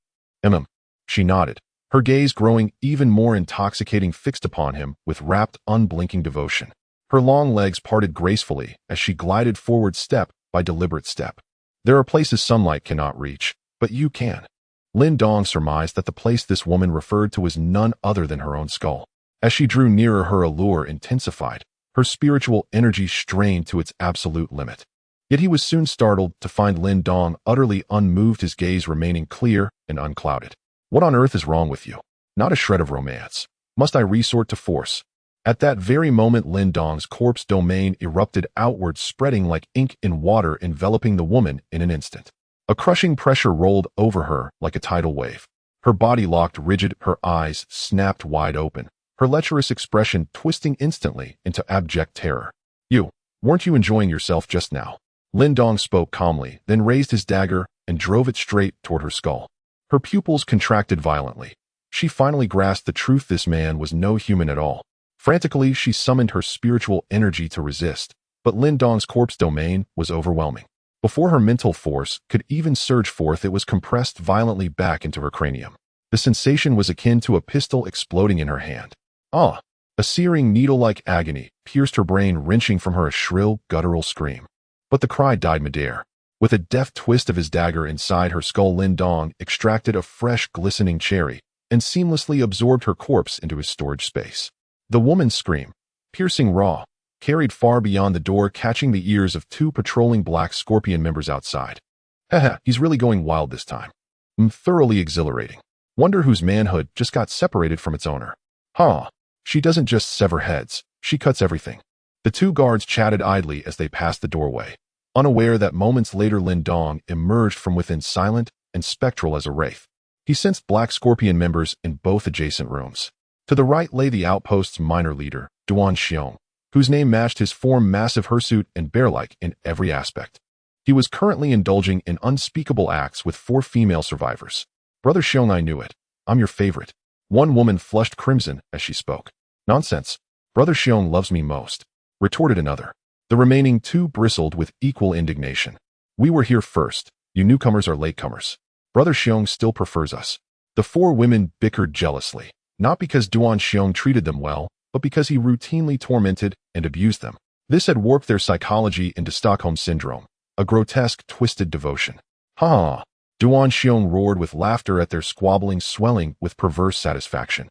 She nodded, her gaze growing even more intoxicating, fixed upon him with rapt, unblinking devotion. Her long legs parted gracefully as she glided forward step by deliberate step. There are places sunlight cannot reach, but you can. Lin Dong surmised that the place this woman referred to was none other than her own skull. As she drew nearer, her allure intensified, her spiritual energy strained to its absolute limit. Yet he was soon startled to find Lin Dong utterly unmoved, his gaze remaining clear and unclouded. What on earth is wrong with you? Not a shred of romance. Must I resort to force? At that very moment, Lin Dong's corpse domain erupted outward, spreading like ink in water, enveloping the woman in an instant. A crushing pressure rolled over her like a tidal wave. Her body locked rigid, her eyes snapped wide open, her lecherous expression twisting instantly into abject terror. Weren't you enjoying yourself just now? Lin Dong spoke calmly, then raised his dagger and drove it straight toward her skull. Her pupils contracted violently. She finally grasped the truth: this man was no human at all. Frantically, she summoned her spiritual energy to resist, but Lin Dong's corpse domain was overwhelming. Before her mental force could even surge forth, it was compressed violently back into her cranium. The sensation was akin to a pistol exploding in her hand. Ah! A searing needle-like agony pierced her brain, wrenching from her a shrill, guttural scream. But the cry died midair. With a deft twist of his dagger inside her skull, Lin Dong extracted a fresh, glistening cherry and seamlessly absorbed her corpse into his storage space. The woman's scream, piercing raw, carried far beyond the door, catching the ears of two patrolling Black Scorpion members outside. Haha, he's really going wild this time. Thoroughly exhilarating. Wonder whose manhood just got separated from its owner. Huh. She doesn't just sever heads, she cuts everything. The two guards chatted idly as they passed the doorway, unaware that moments later Lin Dong emerged from within, silent and spectral as a wraith. He sensed Black Scorpion members in both adjacent rooms. To the right lay the outpost's minor leader, Duan Xiong, whose name matched his form, massive hirsute and bear-like in every aspect. He was currently indulging in unspeakable acts with 4 female survivors. Brother Xiong, I knew it. I'm your favorite. One woman flushed crimson as she spoke. Nonsense. Brother Xiong loves me most, retorted another. The remaining 2 bristled with equal indignation. We were here first. You newcomers are latecomers. Brother Xiong still prefers us. The 4 women bickered jealously, not because Duan Xiong treated them well, but because he routinely tormented and abused them. This had warped their psychology into Stockholm Syndrome, a grotesque, twisted devotion. Ha! Duan Xiong roared with laughter at their squabbling, swelling with perverse satisfaction.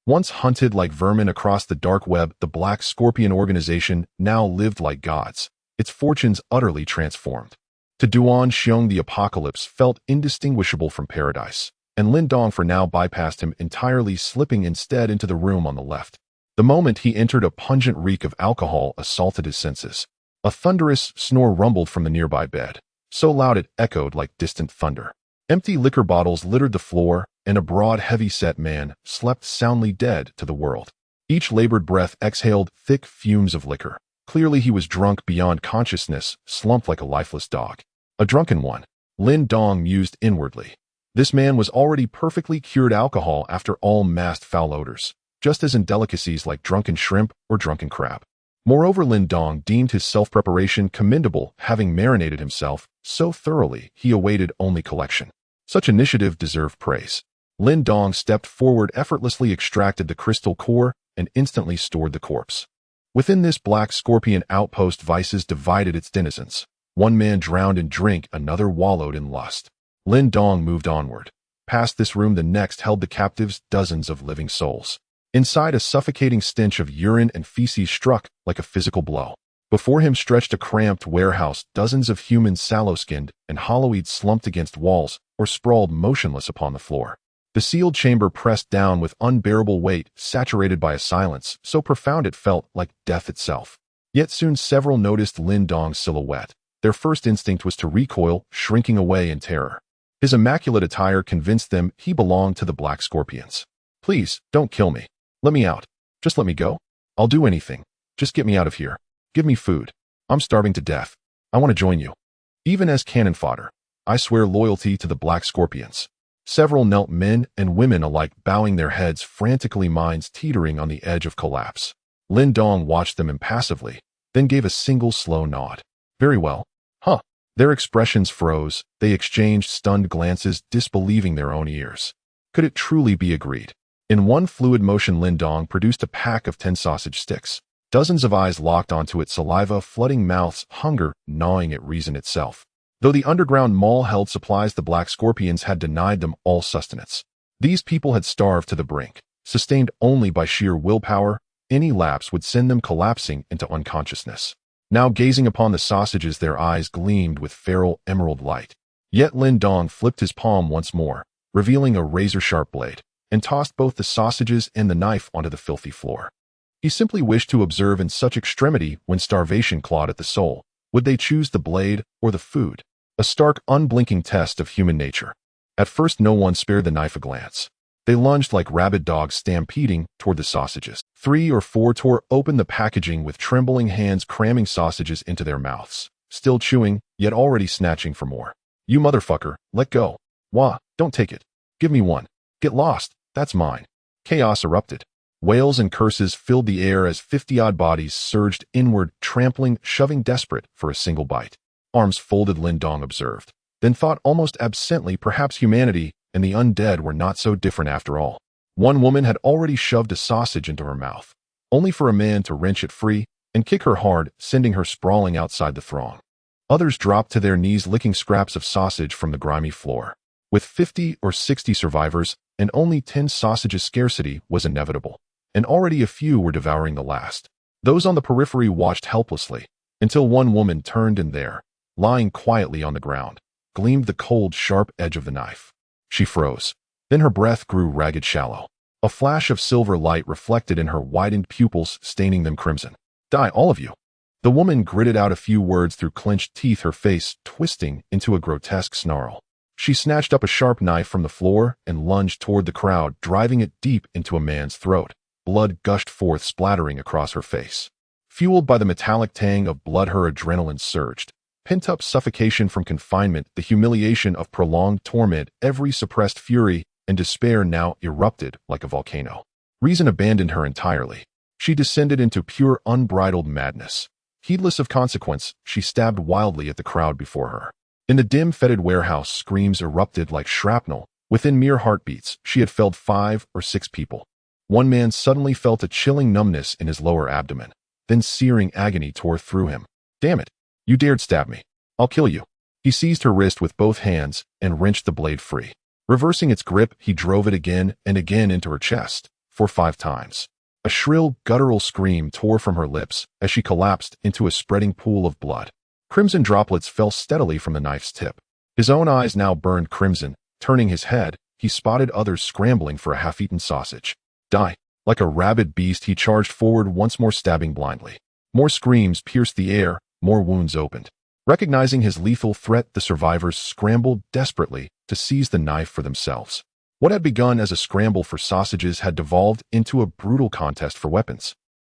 Once hunted like vermin across the dark web, the Black Scorpion organization now lived like gods, its fortunes utterly transformed. To Duan Xiong, the apocalypse felt indistinguishable from paradise, and Lin Dong for now bypassed him entirely, slipping instead into the room on the left. The moment he entered, a pungent reek of alcohol assaulted his senses. A thunderous snore rumbled from the nearby bed, so loud it echoed like distant thunder. Empty liquor bottles littered the floor, and a broad, heavy-set man slept soundly, dead to the world. Each labored breath exhaled thick fumes of liquor. Clearly he was drunk beyond consciousness, slumped like a lifeless dog. A drunken one, Lin Dong mused inwardly. This man was already perfectly cured alcohol after all masked foul odors, just as in delicacies like drunken shrimp or drunken crab. Moreover, Lin Dong deemed his self-preparation commendable, having marinated himself so thoroughly he awaited only collection. Such initiative deserved praise. Lin Dong stepped forward, effortlessly extracted the crystal core, and instantly stored the corpse. Within this Black Scorpion outpost, vices divided its denizens. One man drowned in drink, another wallowed in lust. Lin Dong moved onward. Past this room, the next held the captives, dozens of living souls. Inside, a suffocating stench of urine and feces struck like a physical blow. Before him stretched a cramped warehouse, dozens of humans, sallow-skinned and hollow-eyed, slumped against walls or sprawled motionless upon the floor. The sealed chamber pressed down with unbearable weight, saturated by a silence so profound it felt like death itself. Yet soon several noticed Lin Dong's silhouette. Their first instinct was to recoil, shrinking away in terror. His immaculate attire convinced them he belonged to the Black Scorpions. Please, don't kill me. Let me out. Just let me go. I'll do anything. Just get me out of here. Give me food. I'm starving to death. I want to join you. Even as cannon fodder, I swear loyalty to the Black Scorpions. Several knelt, men and women alike, bowing their heads frantically, minds teetering on the edge of collapse. Lin Dong watched them impassively, then gave a single slow nod. Very well. Huh. Their expressions froze. They exchanged stunned glances, disbelieving their own ears. Could it truly be agreed? In one fluid motion, Lin Dong produced a pack of 10 sausage sticks. Dozens of eyes locked onto it, saliva flooding mouths, hunger gnawing at reason itself. Though the underground mall held supplies, the Black Scorpions had denied them all sustenance. These people had starved to the brink, sustained only by sheer willpower. Any lapse would send them collapsing into unconsciousness. Now gazing upon the sausages, their eyes gleamed with feral emerald light. Yet Lin Dong flipped his palm once more, revealing a razor-sharp blade, and tossed both the sausages and the knife onto the filthy floor. He simply wished to observe in such extremity when starvation clawed at the soul. Would they choose the blade or the food? A stark, unblinking test of human nature. At first no one spared the knife a glance. They lunged like rabid dogs stampeding toward the sausages. 3 or 4 tore open the packaging with trembling hands, cramming sausages into their mouths, still chewing, yet already snatching for more. "You motherfucker, let go. Wah, don't take it. Give me one. Get lost, that's mine." Chaos erupted. Wails and curses filled the air as 50-odd bodies surged inward, trampling, shoving, desperate for a single bite. Arms folded, Lin Dong observed, then thought almost absently perhaps humanity and the undead were not so different after all. One woman had already shoved a sausage into her mouth, only for a man to wrench it free and kick her hard, sending her sprawling outside the throng. Others dropped to their knees, licking scraps of sausage from the grimy floor. With 50 or 60 survivors and only 10 sausages, scarcity was inevitable, and already a few were devouring the last. Those on the periphery watched helplessly, until one woman turned, and there, lying quietly on the ground, gleamed the cold, sharp edge of the knife. She froze. Then her breath grew ragged, shallow. A flash of silver light reflected in her widened pupils, staining them crimson. "Die, all of you." The woman gritted out a few words through clenched teeth, her face twisting into a grotesque snarl. She snatched up a sharp knife from the floor and lunged toward the crowd, driving it deep into a man's throat. Blood gushed forth, splattering across her face. Fueled by the metallic tang of blood, her adrenaline surged. Pent-up suffocation from confinement, the humiliation of prolonged torment, every suppressed fury and despair now erupted like a volcano. Reason abandoned her entirely. She descended into pure, unbridled madness. Heedless of consequence, she stabbed wildly at the crowd before her. In the dim, fetid warehouse, screams erupted like shrapnel. Within mere heartbeats, she had felled 5 or 6 people. One man suddenly felt a chilling numbness in his lower abdomen. Then searing agony tore through him. "Damn it! You dared stab me. I'll kill you." He seized her wrist with both hands and wrenched the blade free. Reversing its grip, he drove it again and again into her chest, for 5 times. A shrill, guttural scream tore from her lips as she collapsed into a spreading pool of blood. Crimson droplets fell steadily from the knife's tip. His own eyes now burned crimson. Turning his head, he spotted others scrambling for a half-eaten sausage. "Die!" Like a rabid beast, he charged forward, once more stabbing blindly. More screams pierced the air, more wounds opened. Recognizing his lethal threat, the survivors scrambled desperately to seize the knife for themselves. What had begun as a scramble for sausages had devolved into a brutal contest for weapons.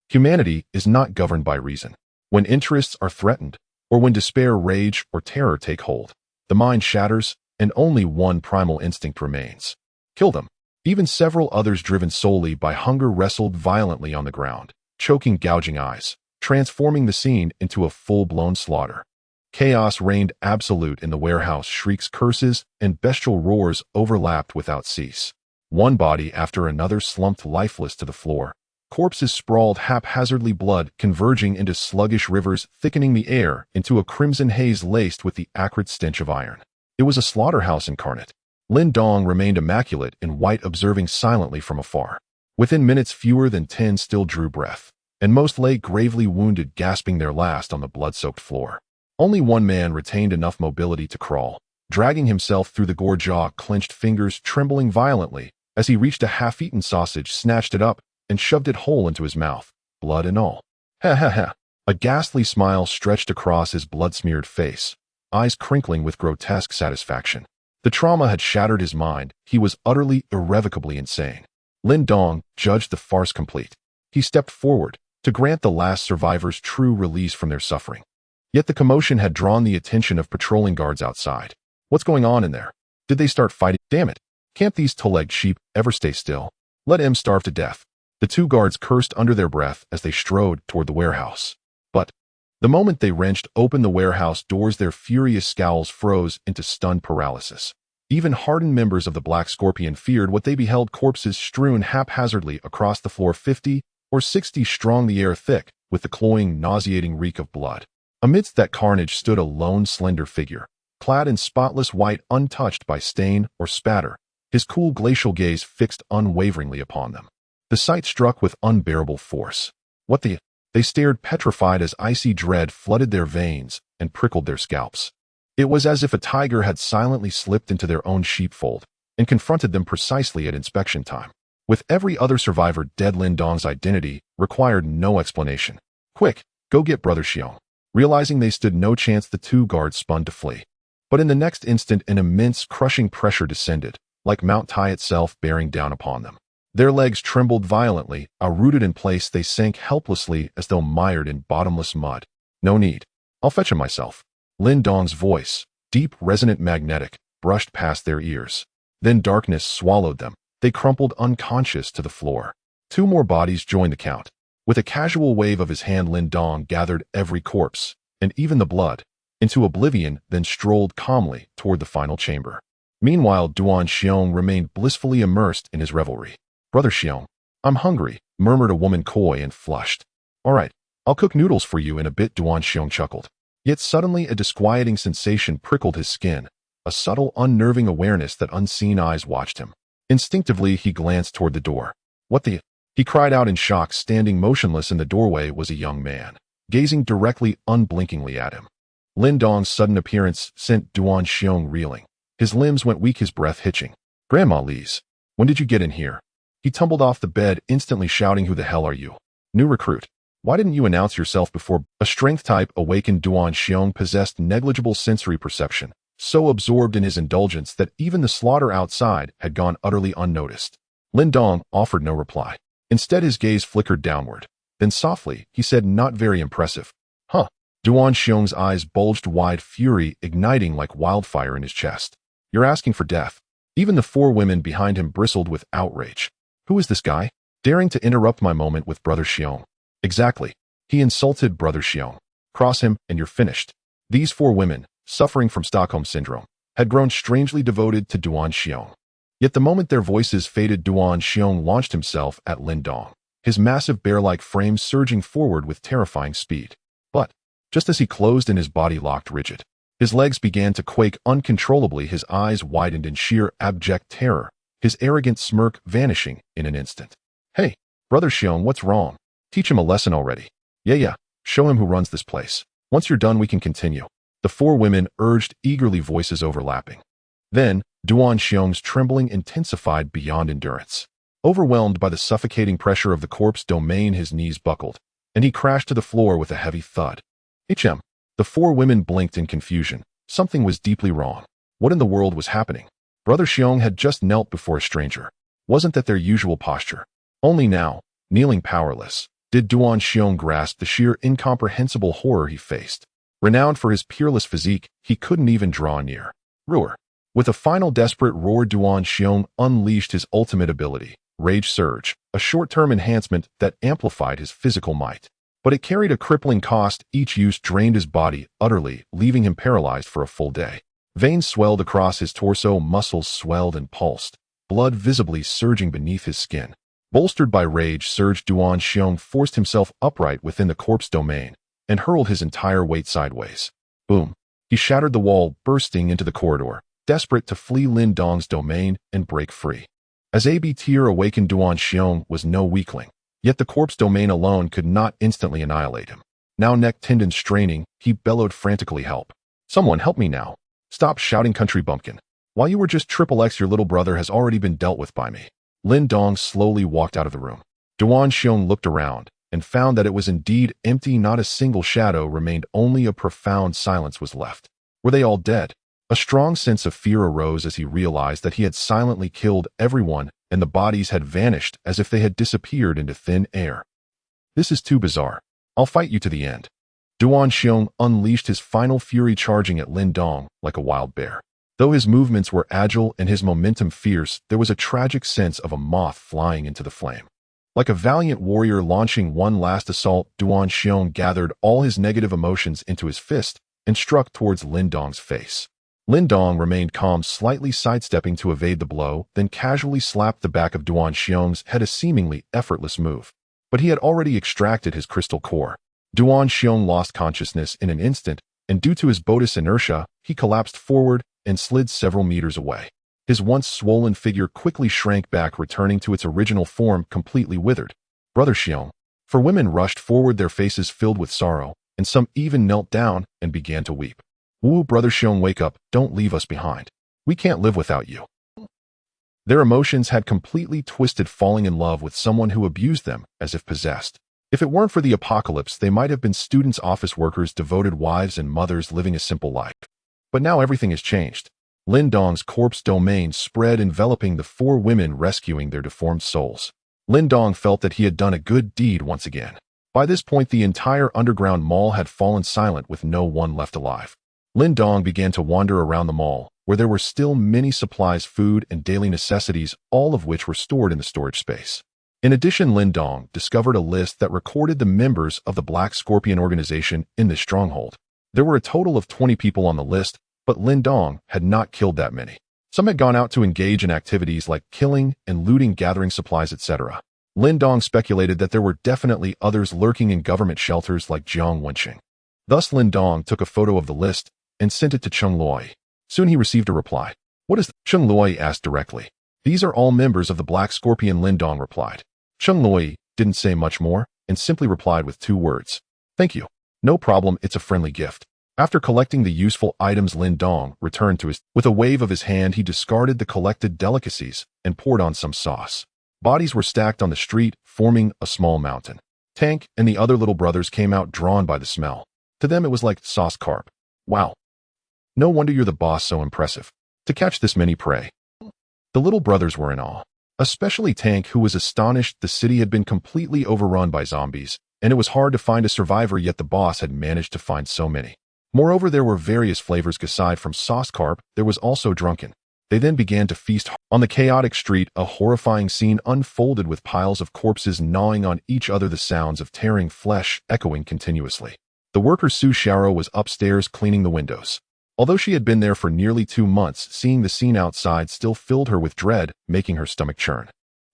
Humanity is not governed by reason. When interests are threatened, or when despair, rage, or terror take hold, the mind shatters, and only one primal instinct remains. Kill them. Even several others, driven solely by hunger, wrestled violently on the ground, choking, gouging eyes, transforming the scene into a full-blown slaughter. Chaos reigned absolute in the warehouse. Shrieks, curses, and bestial roars overlapped without cease. One body after another slumped lifeless to the floor. Corpses sprawled haphazardly, blood converging into sluggish rivers, thickening the air into a crimson haze laced with the acrid stench of iron. It was a slaughterhouse incarnate. Lin Dong remained immaculate in white, observing silently from afar. Within minutes, fewer than 10 still drew breath, and most lay gravely wounded, gasping their last on the blood-soaked floor. Only one man retained enough mobility to crawl, dragging himself through the gore, jaw clenched, fingers trembling violently as he reached a half-eaten sausage, snatched it up, and shoved it whole into his mouth, blood and all. "Ha ha ha!" A ghastly smile stretched across his blood-smeared face, eyes crinkling with grotesque satisfaction. The trauma had shattered his mind. He was utterly, irrevocably insane. Lin Dong judged the farce complete. He stepped forward to grant the last survivors true release from their suffering. Yet the commotion had drawn the attention of patrolling guards outside. "What's going on in there? Did they start fighting? Damn it! Can't these two-legged sheep ever stay still? Let him starve to death." The 2 guards cursed under their breath as they strode toward the warehouse. But the moment they wrenched open the warehouse doors, their furious scowls froze into stunned paralysis. Even hardened members of the Black Scorpion feared what they beheld: corpses strewn haphazardly across the floor, 50 or 60 strong, the air thick with the cloying, nauseating reek of blood. Amidst that carnage stood a lone, slender figure, clad in spotless white, untouched by stain or spatter, his cool, glacial gaze fixed unwaveringly upon them. The sight struck with unbearable force. "What the—" They stared petrified as icy dread flooded their veins and prickled their scalps. It was as if a tiger had silently slipped into their own sheepfold and confronted them precisely at inspection time. With every other survivor dead, Lin Dong's identity required no explanation. Quick, go get Brother Xiong. Realizing they stood no chance, the two guards spun to flee. But in the next instant, an immense, crushing pressure descended, like Mount Tai itself bearing down upon them. Their legs trembled violently, rooted in place. They sank helplessly as though mired in bottomless mud. No need. I'll fetch him myself. Lin Dong's voice, deep, resonant, magnetic, brushed past their ears. Then darkness swallowed them. They crumpled unconscious to the floor. Two more bodies joined the count. With a casual wave of his hand, Lin Dong gathered every corpse, and even the blood, into oblivion, then strolled calmly toward the final chamber. Meanwhile, Duan Xiong remained blissfully immersed in his revelry. Brother Xiong, I'm hungry, murmured a woman, coy and flushed. All right, I'll cook noodles for you in a bit, Duan Xiong chuckled. Yet suddenly a disquieting sensation prickled his skin, a subtle, unnerving awareness that unseen eyes watched him. Instinctively, he glanced toward the door. What the? He cried out in shock. Standing motionless in the doorway was a young man, gazing directly, unblinkingly at him. Lin Dong's sudden appearance sent Duan Xiong reeling. His limbs went weak, his breath hitching. Grandma Lise, when did you get in here? He tumbled off the bed, instantly shouting, who the hell are you? New recruit. Why didn't you announce yourself before? A strength type awakened. Duan Xiong possessed negligible sensory perception, so absorbed in his indulgence that even the slaughter outside had gone utterly unnoticed. Lin Dong offered no reply. Instead, his gaze flickered downward. Then softly, he said, not very impressive. Huh. Duan Xiong's eyes bulged wide, fury igniting like wildfire in his chest. You're asking for death. Even the four women behind him bristled with outrage. Who is this guy? Daring to interrupt my moment with Brother Xiong. Exactly. He insulted Brother Xiong. Cross him, and you're finished. These four women, suffering from Stockholm Syndrome, had grown strangely devoted to Duan Xiong. Yet the moment their voices faded, Duan Xiong launched himself at Lin Dong, his massive bear-like frame surging forward with terrifying speed. But, just as he closed and his body locked rigid, his legs began to quake uncontrollably, his eyes widened in sheer abject terror, his arrogant smirk vanishing in an instant. Hey, Brother Xiong, what's wrong? Teach him a lesson already. Yeah, show him who runs this place. Once you're done, we can continue. The four women urged eagerly, voices overlapping. Then, Duan Xiong's trembling intensified beyond endurance. Overwhelmed by the suffocating pressure of the corpse domain, his knees buckled, and he crashed to the floor with a heavy thud. HM. The four women blinked in confusion. Something was deeply wrong. What in the world was happening? Brother Xiong had just knelt before a stranger. Wasn't that their usual posture? Only now, kneeling powerless, did Duan Xiong grasp the sheer incomprehensible horror he faced. Renowned for his peerless physique, he couldn't even draw near. Roar. With a final desperate roar, Duan Xiong unleashed his ultimate ability, Rage Surge, a short-term enhancement that amplified his physical might. But it carried a crippling cost. Each use drained his body utterly, leaving him paralyzed for a full day. Veins swelled across his torso, muscles swelled and pulsed, blood visibly surging beneath his skin. Bolstered by Rage Surge, Duan Xiong forced himself upright within the corpse domain and hurled his entire weight sideways. Boom. He shattered the wall, bursting into the corridor, desperate to flee Lin Dong's domain and break free. As A.B. Tier awakened, Duan Xiong was no weakling, yet the corpse domain alone could not instantly annihilate him. Now neck tendons straining, he bellowed frantically, help. Someone help me now. Stop shouting, country bumpkin. While you were just XXX, your little brother has already been dealt with by me. Lin Dong slowly walked out of the room. Duan Xiong looked around and found that it was indeed empty. Not a single shadow remained, only a profound silence was left. Were they all dead? A strong sense of fear arose as he realized that he had silently killed everyone and the bodies had vanished as if they had disappeared into thin air. This is too bizarre. I'll fight you to the end. Duan Xiong unleashed his final fury, charging at Lin Dong like a wild bear. Though his movements were agile and his momentum fierce, there was a tragic sense of a moth flying into the flame. Like a valiant warrior launching one last assault, Duan Xiong gathered all his negative emotions into his fist and struck towards Lin Dong's face. Lin Dong remained calm, slightly sidestepping to evade the blow, then casually slapped the back of Duan Xiong's head, a seemingly effortless move. But he had already extracted his crystal core. Duan Xiong lost consciousness in an instant, and due to his Bodis inertia, he collapsed forward and slid several meters away. His once swollen figure quickly shrank back, returning to its original form, completely withered. Brother Xiong. For women rushed forward, their faces filled with sorrow, and some even knelt down and began to weep. Woo, Brother Xiong, wake up, don't leave us behind. We can't live without you. Their emotions had completely twisted, falling in love with someone who abused them as if possessed. If it weren't for the apocalypse, they might have been students, office workers, devoted wives, and mothers living a simple life. But now everything has changed. Lin Dong's corpse domain spread, enveloping the four women, rescuing their deformed souls. Lin Dong felt that he had done a good deed once again. By this point, the entire underground mall had fallen silent with no one left alive. Lin Dong began to wander around the mall, where there were still many supplies, food, and daily necessities, all of which were stored in the storage space. In addition, Lin Dong discovered a list that recorded the members of the Black Scorpion organization in this stronghold. There were a total of 20 people on the list, but Lin Dong had not killed that many. Some had gone out to engage in activities like killing and looting, gathering supplies, etc. Lin Dong speculated that there were definitely others lurking in government shelters like Jiang Wenqing. Thus, Lin Dong took a photo of the list and sent it to Cheng Luoyi. Soon he received a reply. "What is that?" Cheng Luoyi asked directly. "These are all members of the Black Scorpion," Lin Dong replied. Cheng Luoyi didn't say much more and simply replied with 2 words. "Thank you. No problem, it's a friendly gift." After collecting the useful items, Lin Dong returned to his. With a wave of his hand, he discarded the collected delicacies and poured on some sauce. Bodies were stacked on the street, forming a small mountain. Tank and the other little brothers came out, drawn by the smell. To them, it was like sauce carp. "Wow. No wonder you're the boss, so impressive. To catch this many prey." The little brothers were in awe. Especially Tank, who was astonished. The city had been completely overrun by zombies, and it was hard to find a survivor, yet the boss had managed to find so many. Moreover, there were various flavors. Aside from sauce carp, there was also drunken. They then began to feast. On the chaotic street, a horrifying scene unfolded with piles of corpses gnawing on each other, the sounds of tearing flesh echoing continuously. The worker Su Xiaoro was upstairs cleaning the windows. Although she had been there for nearly 2 months, seeing the scene outside still filled her with dread, making her stomach churn.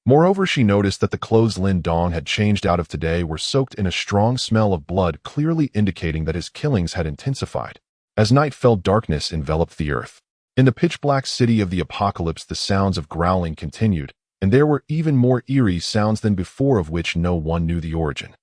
Moreover, she noticed that the clothes Lin Dong had changed out of today were soaked in a strong smell of blood, clearly indicating that his killings had intensified. As night fell, darkness enveloped the earth. In the pitch-black city of the apocalypse, the sounds of growling continued, and there were even more eerie sounds than before, of which no one knew the origin.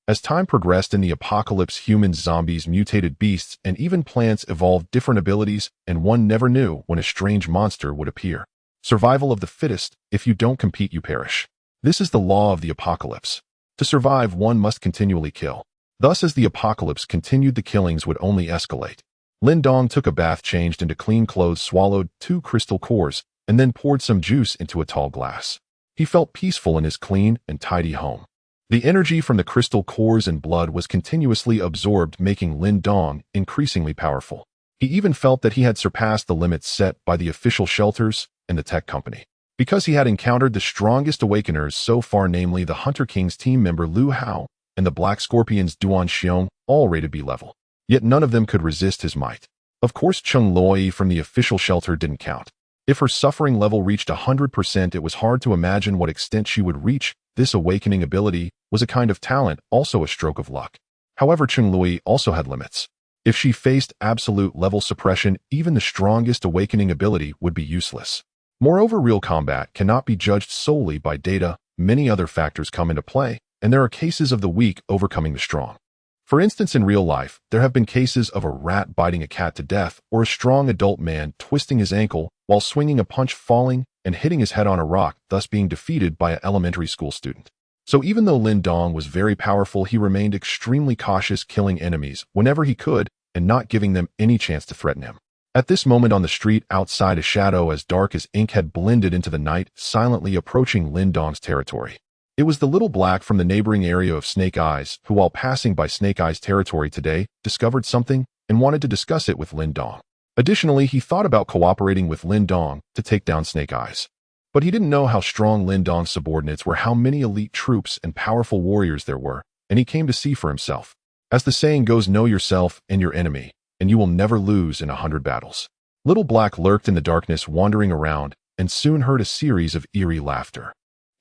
As time progressed in the apocalypse, humans, zombies, mutated beasts, and even plants evolved different abilities, and one never knew when a strange monster would appear. Survival of the fittest. If you don't compete, you perish. This is the law of the apocalypse. To survive, one must continually kill. Thus, as the apocalypse continued, the killings would only escalate. Lin Dong took a bath, changed into clean clothes, swallowed 2 crystal cores, and then poured some juice into a tall glass. He felt peaceful in his clean and tidy home. The energy from the crystal cores and blood was continuously absorbed, making Lin Dong increasingly powerful. He even felt that he had surpassed the limits set by the official shelters and the tech company. Because he had encountered the strongest awakeners so far, namely the Hunter King's team member Lu Hao and the Black Scorpion's Duan Xiong, all rated B level. Yet none of them could resist his might. Of course, Cheng Luoyi from the official shelter didn't count. If her suffering level reached 100%, it was hard to imagine what extent she would reach. This awakening ability was a kind of talent, also a stroke of luck. However, Cheng Luoyi also had limits. If she faced absolute level suppression, even the strongest awakening ability would be useless. Moreover, real combat cannot be judged solely by data. Many other factors come into play, and there are cases of the weak overcoming the strong. For instance, in real life, there have been cases of a rat biting a cat to death, or a strong adult man twisting his ankle while swinging a punch, falling and hitting his head on a rock, thus being defeated by an elementary school student. So even though Lin Dong was very powerful, he remained extremely cautious, killing enemies whenever he could and not giving them any chance to threaten him. At this moment on the street outside, a shadow as dark as ink had blended into the night, silently approaching Lin Dong's territory. It was the little black from the neighboring area of Snake Eyes, who while passing by Snake Eyes' territory today, discovered something and wanted to discuss it with Lin Dong. Additionally, he thought about cooperating with Lin Dong to take down Snake Eyes. But he didn't know how strong Lin Dong's subordinates were, how many elite troops and powerful warriors there were, and he came to see for himself. As the saying goes, know yourself and your enemy, and you will never lose in 100 battles. Little Black lurked in the darkness, wandering around, and soon heard a series of eerie laughter.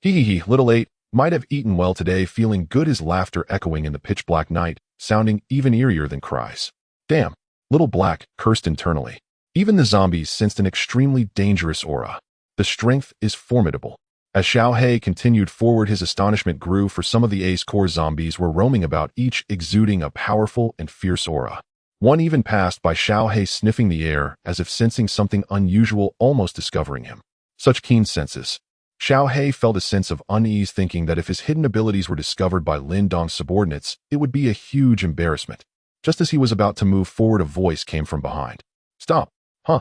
Hee, Little 8 might have eaten well today, feeling good, his laughter echoing in the pitch-black night, sounding even eerier than cries. Damn, Little Black cursed internally. Even the zombies sensed an extremely dangerous aura. The strength is formidable. As Xiao He continued forward, his astonishment grew, for some of the Ace Core zombies were roaming about, each exuding a powerful and fierce aura. One even passed by Xiao He, sniffing the air as if sensing something unusual, almost discovering him. Such keen senses. Xiao He felt a sense of unease, thinking that if his hidden abilities were discovered by Lin Dong's subordinates, it would be a huge embarrassment. Just as he was about to move forward, a voice came from behind. "Stop, huh?"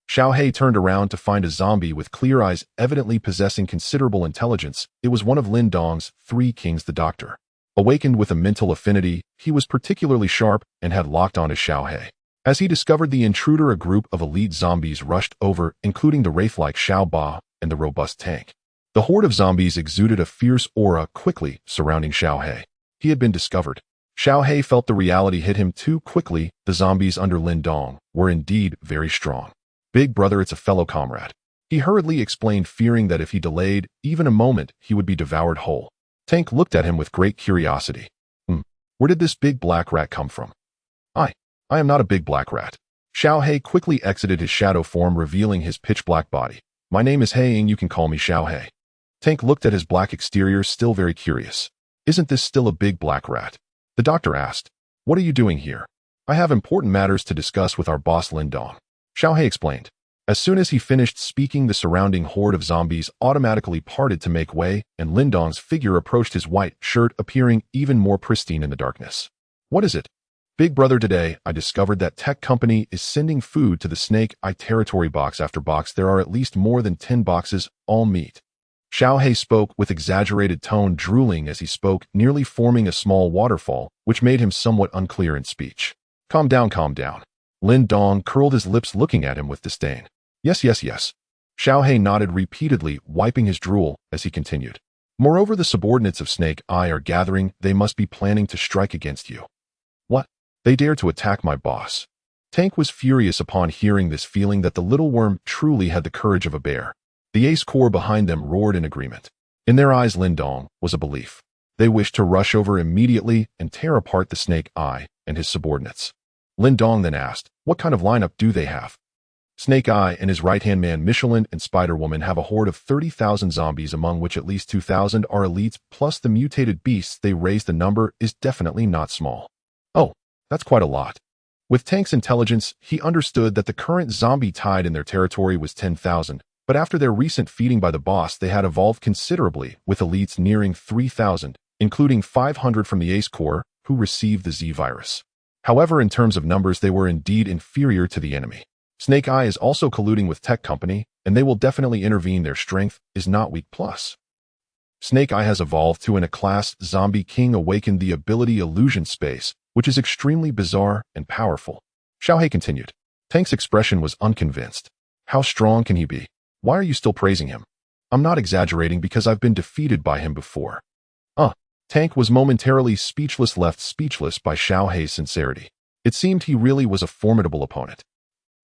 Xiao He turned around to find a zombie with clear eyes, evidently possessing considerable intelligence. It was one of Lin Dong's three kings, the doctor. Awakened with a mental affinity, he was particularly sharp and had locked on to Xiao He. As he discovered the intruder, a group of elite zombies rushed over, including the wraith-like Xiao Ba and the robust Tank. The horde of zombies exuded a fierce aura, quickly surrounding Xiao He. He had been discovered. Xiao He felt the reality hit him too quickly. The zombies under Lin Dong were indeed very strong. "Big brother, it's a fellow comrade," he hurriedly explained, fearing that if he delayed even a moment, he would be devoured whole. Tank looked at him with great curiosity. Where did this big black rat come from?" I am not a big black rat." Xiao He quickly exited his shadow form, revealing his pitch-black body. "My name is He, and you can call me Xiao He." Tank looked at his black exterior, still very curious. "Isn't this still a big black rat?" The doctor asked. "What are you doing here?" "I have important matters to discuss with our boss Lin Dong," Xiao He explained. As soon as he finished speaking, the surrounding horde of zombies automatically parted to make way, and Lin Dong's figure approached, his white shirt appearing even more pristine in the darkness. "What is it?" "Big brother, today I discovered that tech company is sending food to the Snake Eye territory, box after box. There are at least more than 10 boxes, all meat." Xiao He spoke with exaggerated tone, drooling as he spoke, nearly forming a small waterfall, which made him somewhat unclear in speech. Calm down, calm down." Lin Dong curled his lips, looking at him with disdain. Yes. Xiao He nodded repeatedly, wiping his drool as he continued. "Moreover, the subordinates of Snake Eye are gathering. They must be planning to strike against you." "What? They dare to attack my boss?" Tank was furious upon hearing this, feeling that the little worm truly had the courage of a bear. The Ace Core behind them roared in agreement. In their eyes, Lin Dong was a belief. They wished to rush over immediately and tear apart the Snake Eye and his subordinates. Lin Dong then asked, "What kind of lineup do they have?" "Snake Eye and his right-hand man Michelin and Spider-Woman have a horde of 30,000 zombies, among which at least 2,000 are elites, plus the mutated beasts they raised. The number is definitely not small." "Oh, that's quite a lot." With Tank's intelligence, he understood that the current zombie tide in their territory was 10,000, but after their recent feeding by the boss, they had evolved considerably, with elites nearing 3,000, including 500 from the Ace Core, who received the Z virus. However, in terms of numbers, they were indeed inferior to the enemy. Snake Eye is also colluding with Tech Company, and they will definitely intervene. Their strength is not weak. Plus, Snake Eye has evolved to a class Zombie King, awakened the ability Illusion Space, which is extremely bizarre and powerful. Xiao He continued. Tank's expression was unconvinced. "How strong can he be? Why are you still praising him?" "I'm not exaggerating, because I've been defeated by him before." Tank was momentarily speechless, left speechless by Xiao He's sincerity. It seemed he really was a formidable opponent.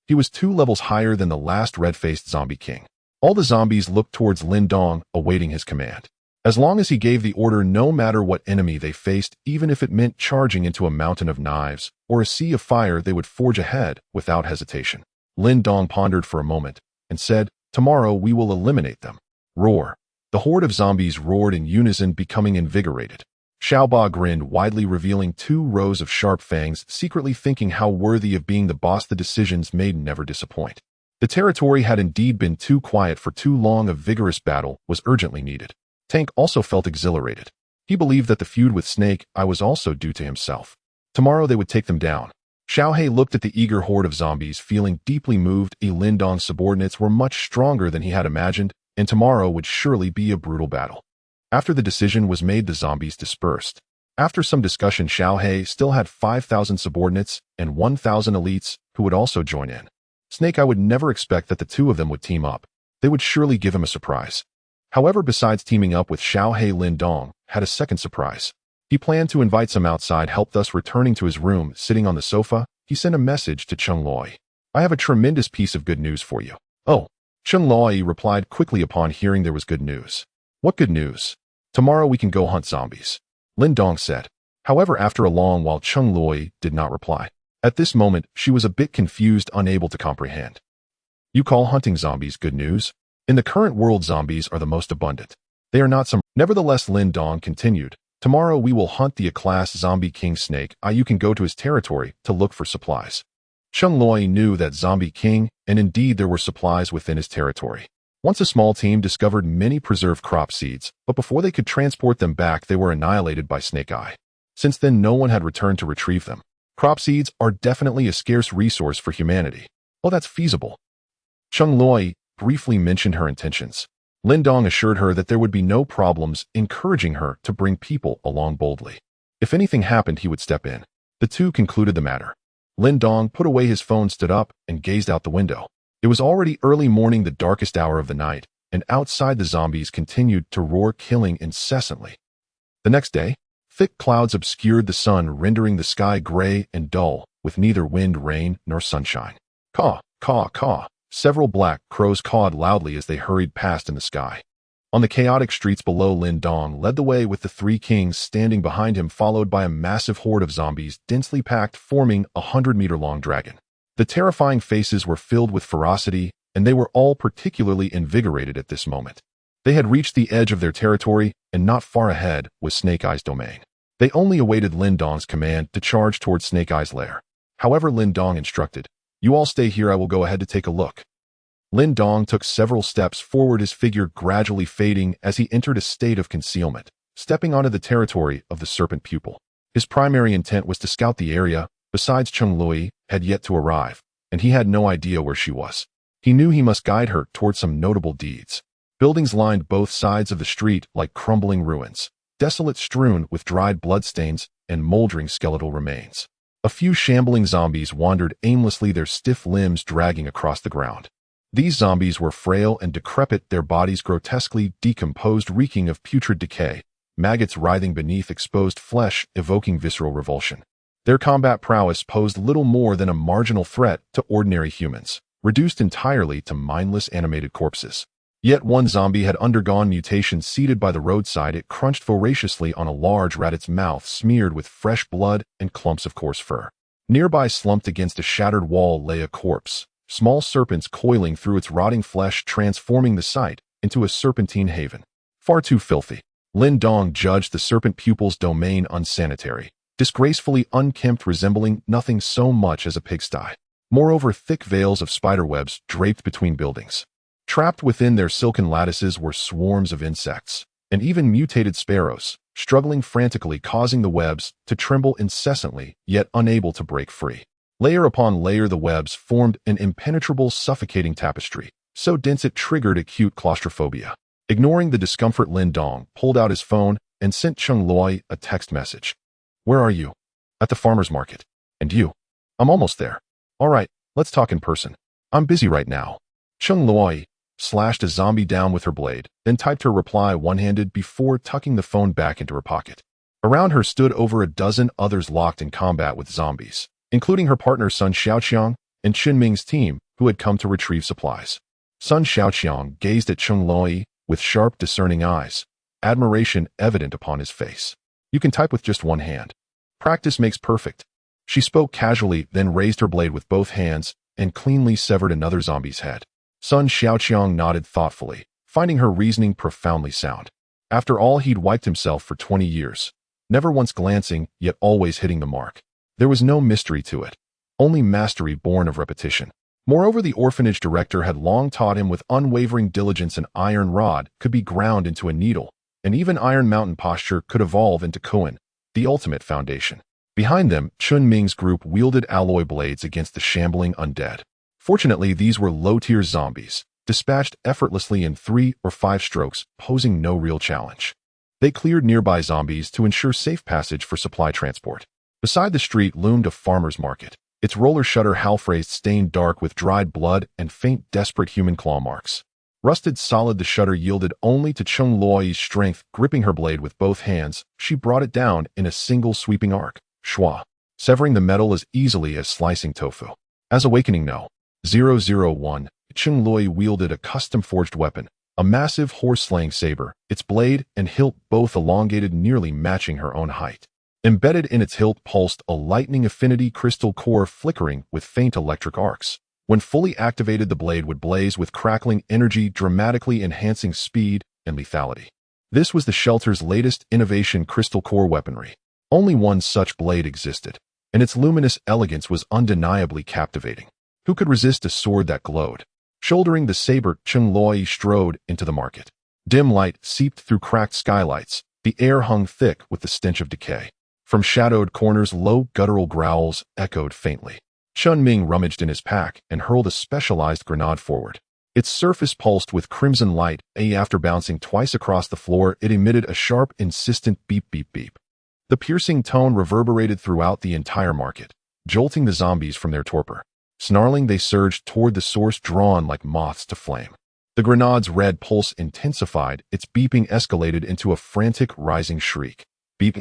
He was 2 levels higher than the last red-faced zombie king. All the zombies looked towards Lin Dong, awaiting his command. As long as he gave the order, no matter what enemy they faced, even if it meant charging into a mountain of knives or a sea of fire, they would forge ahead without hesitation. Lin Dong pondered for a moment and said, "Tomorrow we will eliminate them." Roar. The horde of zombies roared in unison, becoming invigorated. Xiao Ba grinned widely, revealing 2 rows of sharp fangs, secretly thinking how worthy of being the boss the decisions made never disappoint. The territory had indeed been too quiet for too long. A vigorous battle was urgently needed. Tank also felt exhilarated. He believed that the feud with Snake Eye was also due to himself. Tomorrow they would take them down. Xiao He looked at the eager horde of zombies, feeling deeply moved. Lin Dong's subordinates were much stronger than he had imagined, and tomorrow would surely be a brutal battle. After the decision was made, the zombies dispersed. After some discussion, Xiao He still had 5,000 subordinates and 1,000 elites who would also join in. Snake Eye would never expect that the 2 of them would team up. They would surely give him a surprise. However, besides teaming up with Xiao He, Lin Dong had a second surprise. He planned to invite some outside help. Thus, returning to his room, sitting on the sofa, he sent a message to Cheng Loi. "I have a tremendous piece of good news for you." "Oh." Cheng Loi replied quickly upon hearing there was good news. "What good news?" "Tomorrow we can go hunt zombies," Lin Dong said. However, after a long while, Cheng Loi did not reply. At this moment, she was a bit confused, unable to comprehend. "You call hunting zombies good news?" In the current world, zombies are the most abundant. They are not some. Nevertheless, Lin Dong continued, tomorrow we will hunt the A-class zombie king snake. You can go to his territory to look for supplies. Chung Loi knew that zombie king, and indeed there were supplies within his territory. Once a small team discovered many preserved crop seeds, but before they could transport them back, they were annihilated by Snake Eye. Since then, no one had returned to retrieve them. Crop seeds are definitely a scarce resource for humanity. Well, that's feasible. Chung Loi briefly mentioned her intentions. Lin Dong assured her that there would be no problems, encouraging her to bring people along boldly. If anything happened, he would step in. The two concluded the matter. Lin Dong put away his phone, stood up, and gazed out the window. It was already early morning, the darkest hour of the night, and outside the zombies continued to roar, killing incessantly. The next day, thick clouds obscured the sun, rendering the sky gray and dull, with neither wind, rain, nor sunshine. Caw, caw, caw. Several black crows cawed loudly as they hurried past in the sky. On the chaotic streets below, Lin Dong led the way with the three kings standing behind him, followed by a massive horde of zombies densely packed, forming a 100-meter-long dragon. The terrifying faces were filled with ferocity, and they were all particularly invigorated at this moment. They had reached the edge of their territory, and not far ahead was Snake Eye's domain. They only awaited Lin Dong's command to charge towards Snake Eye's lair. However, Lin Dong instructed, "You all stay here, I will go ahead to take a look." Lin Dong took several steps forward, his figure gradually fading as he entered a state of concealment, stepping onto the territory of the serpent pupil. His primary intent was to scout the area. Besides, Chung Loi had yet to arrive, and he had no idea where she was. He knew he must guide her towards some notable deeds. Buildings lined both sides of the street like crumbling ruins, desolate, strewn with dried bloodstains and moldering skeletal remains. A few shambling zombies wandered aimlessly, their stiff limbs dragging across the ground. These zombies were frail and decrepit, their bodies grotesquely decomposed, reeking of putrid decay, maggots writhing beneath exposed flesh, evoking visceral revulsion. Their combat prowess posed little more than a marginal threat to ordinary humans, reduced entirely to mindless animated corpses. Yet one zombie had undergone mutation. Seated by the roadside, it crunched voraciously on a large rat, its mouth smeared with fresh blood and clumps of coarse fur. Nearby, slumped against a shattered wall, lay a corpse, small serpents coiling through its rotting flesh, transforming the site into a serpentine haven. Far too filthy. Lin Dong judged the serpent pupil's domain unsanitary, disgracefully unkempt, resembling nothing so much as a pigsty. Moreover, thick veils of spiderwebs draped between buildings. Trapped within their silken lattices were swarms of insects, and even mutated sparrows, struggling frantically, causing the webs to tremble incessantly, yet unable to break free. Layer upon layer, the webs formed an impenetrable, suffocating tapestry, so dense it triggered acute claustrophobia. Ignoring the discomfort, Lin Dong pulled out his phone and sent Chung Loi a text message. "Where are you?" "At the farmer's market." "And you?" "I'm almost there." "All right, let's talk in person." "I'm busy right now." Chung Loi slashed a zombie down with her blade, then typed her reply one-handed before tucking the phone back into her pocket. Around her stood over a dozen others locked in combat with zombies, including her partner Sun Xiaoqiang and Qin Ming's team, who had come to retrieve supplies. Sun Xiaoqiang gazed at Chung Loi with sharp, discerning eyes, admiration evident upon his face. "You can type with just one hand. Practice makes perfect." She spoke casually, then raised her blade with both hands and cleanly severed another zombie's head. Sun Xiaoqiang nodded thoughtfully, finding her reasoning profoundly sound. After all, he'd wiped himself for 20 years, never once glancing, yet always hitting the mark. There was no mystery to it, only mastery born of repetition. Moreover, the orphanage director had long taught him with unwavering diligence an iron rod could be ground into a needle, and even Iron Mountain posture could evolve into Koan, the ultimate foundation. Behind them, Chun Ming's group wielded alloy blades against the shambling undead. Fortunately, these were low-tier zombies, dispatched effortlessly in 3 or 5 strokes, posing no real challenge. They cleared nearby zombies to ensure safe passage for supply transport. Beside the street loomed a farmer's market, its roller shutter half-raised, stained dark with dried blood and faint, desperate human claw marks. Rusted solid, the shutter yielded only to Chung Loi's strength. Gripping her blade with both hands, she brought it down in a single sweeping arc, schwa, severing the metal as easily as slicing tofu. As Awakening No. 001, Chung Loi wielded a custom-forged weapon, a massive horse-slaying saber, its blade and hilt both elongated, nearly matching her own height. Embedded in its hilt pulsed a lightning affinity crystal core, flickering with faint electric arcs. When fully activated, the blade would blaze with crackling energy, dramatically enhancing speed and lethality. This was the shelter's latest innovation, crystal core weaponry. Only one such blade existed, and its luminous elegance was undeniably captivating. Who could resist a sword that glowed? Shouldering the saber, Cheng Loi strode into the market. Dim light seeped through cracked skylights. The air hung thick with the stench of decay. From shadowed corners, low guttural growls echoed faintly. Chun Ming rummaged in his pack and hurled a specialized grenade forward. Its surface pulsed with crimson light, after bouncing twice across the floor, it emitted a sharp, insistent beep beep beep. The piercing tone reverberated throughout the entire market, jolting the zombies from their torpor. Snarling, they surged toward the source, drawn like moths to flame. The grenade's red pulse intensified, its beeping escalated into a frantic, rising shriek. Beep,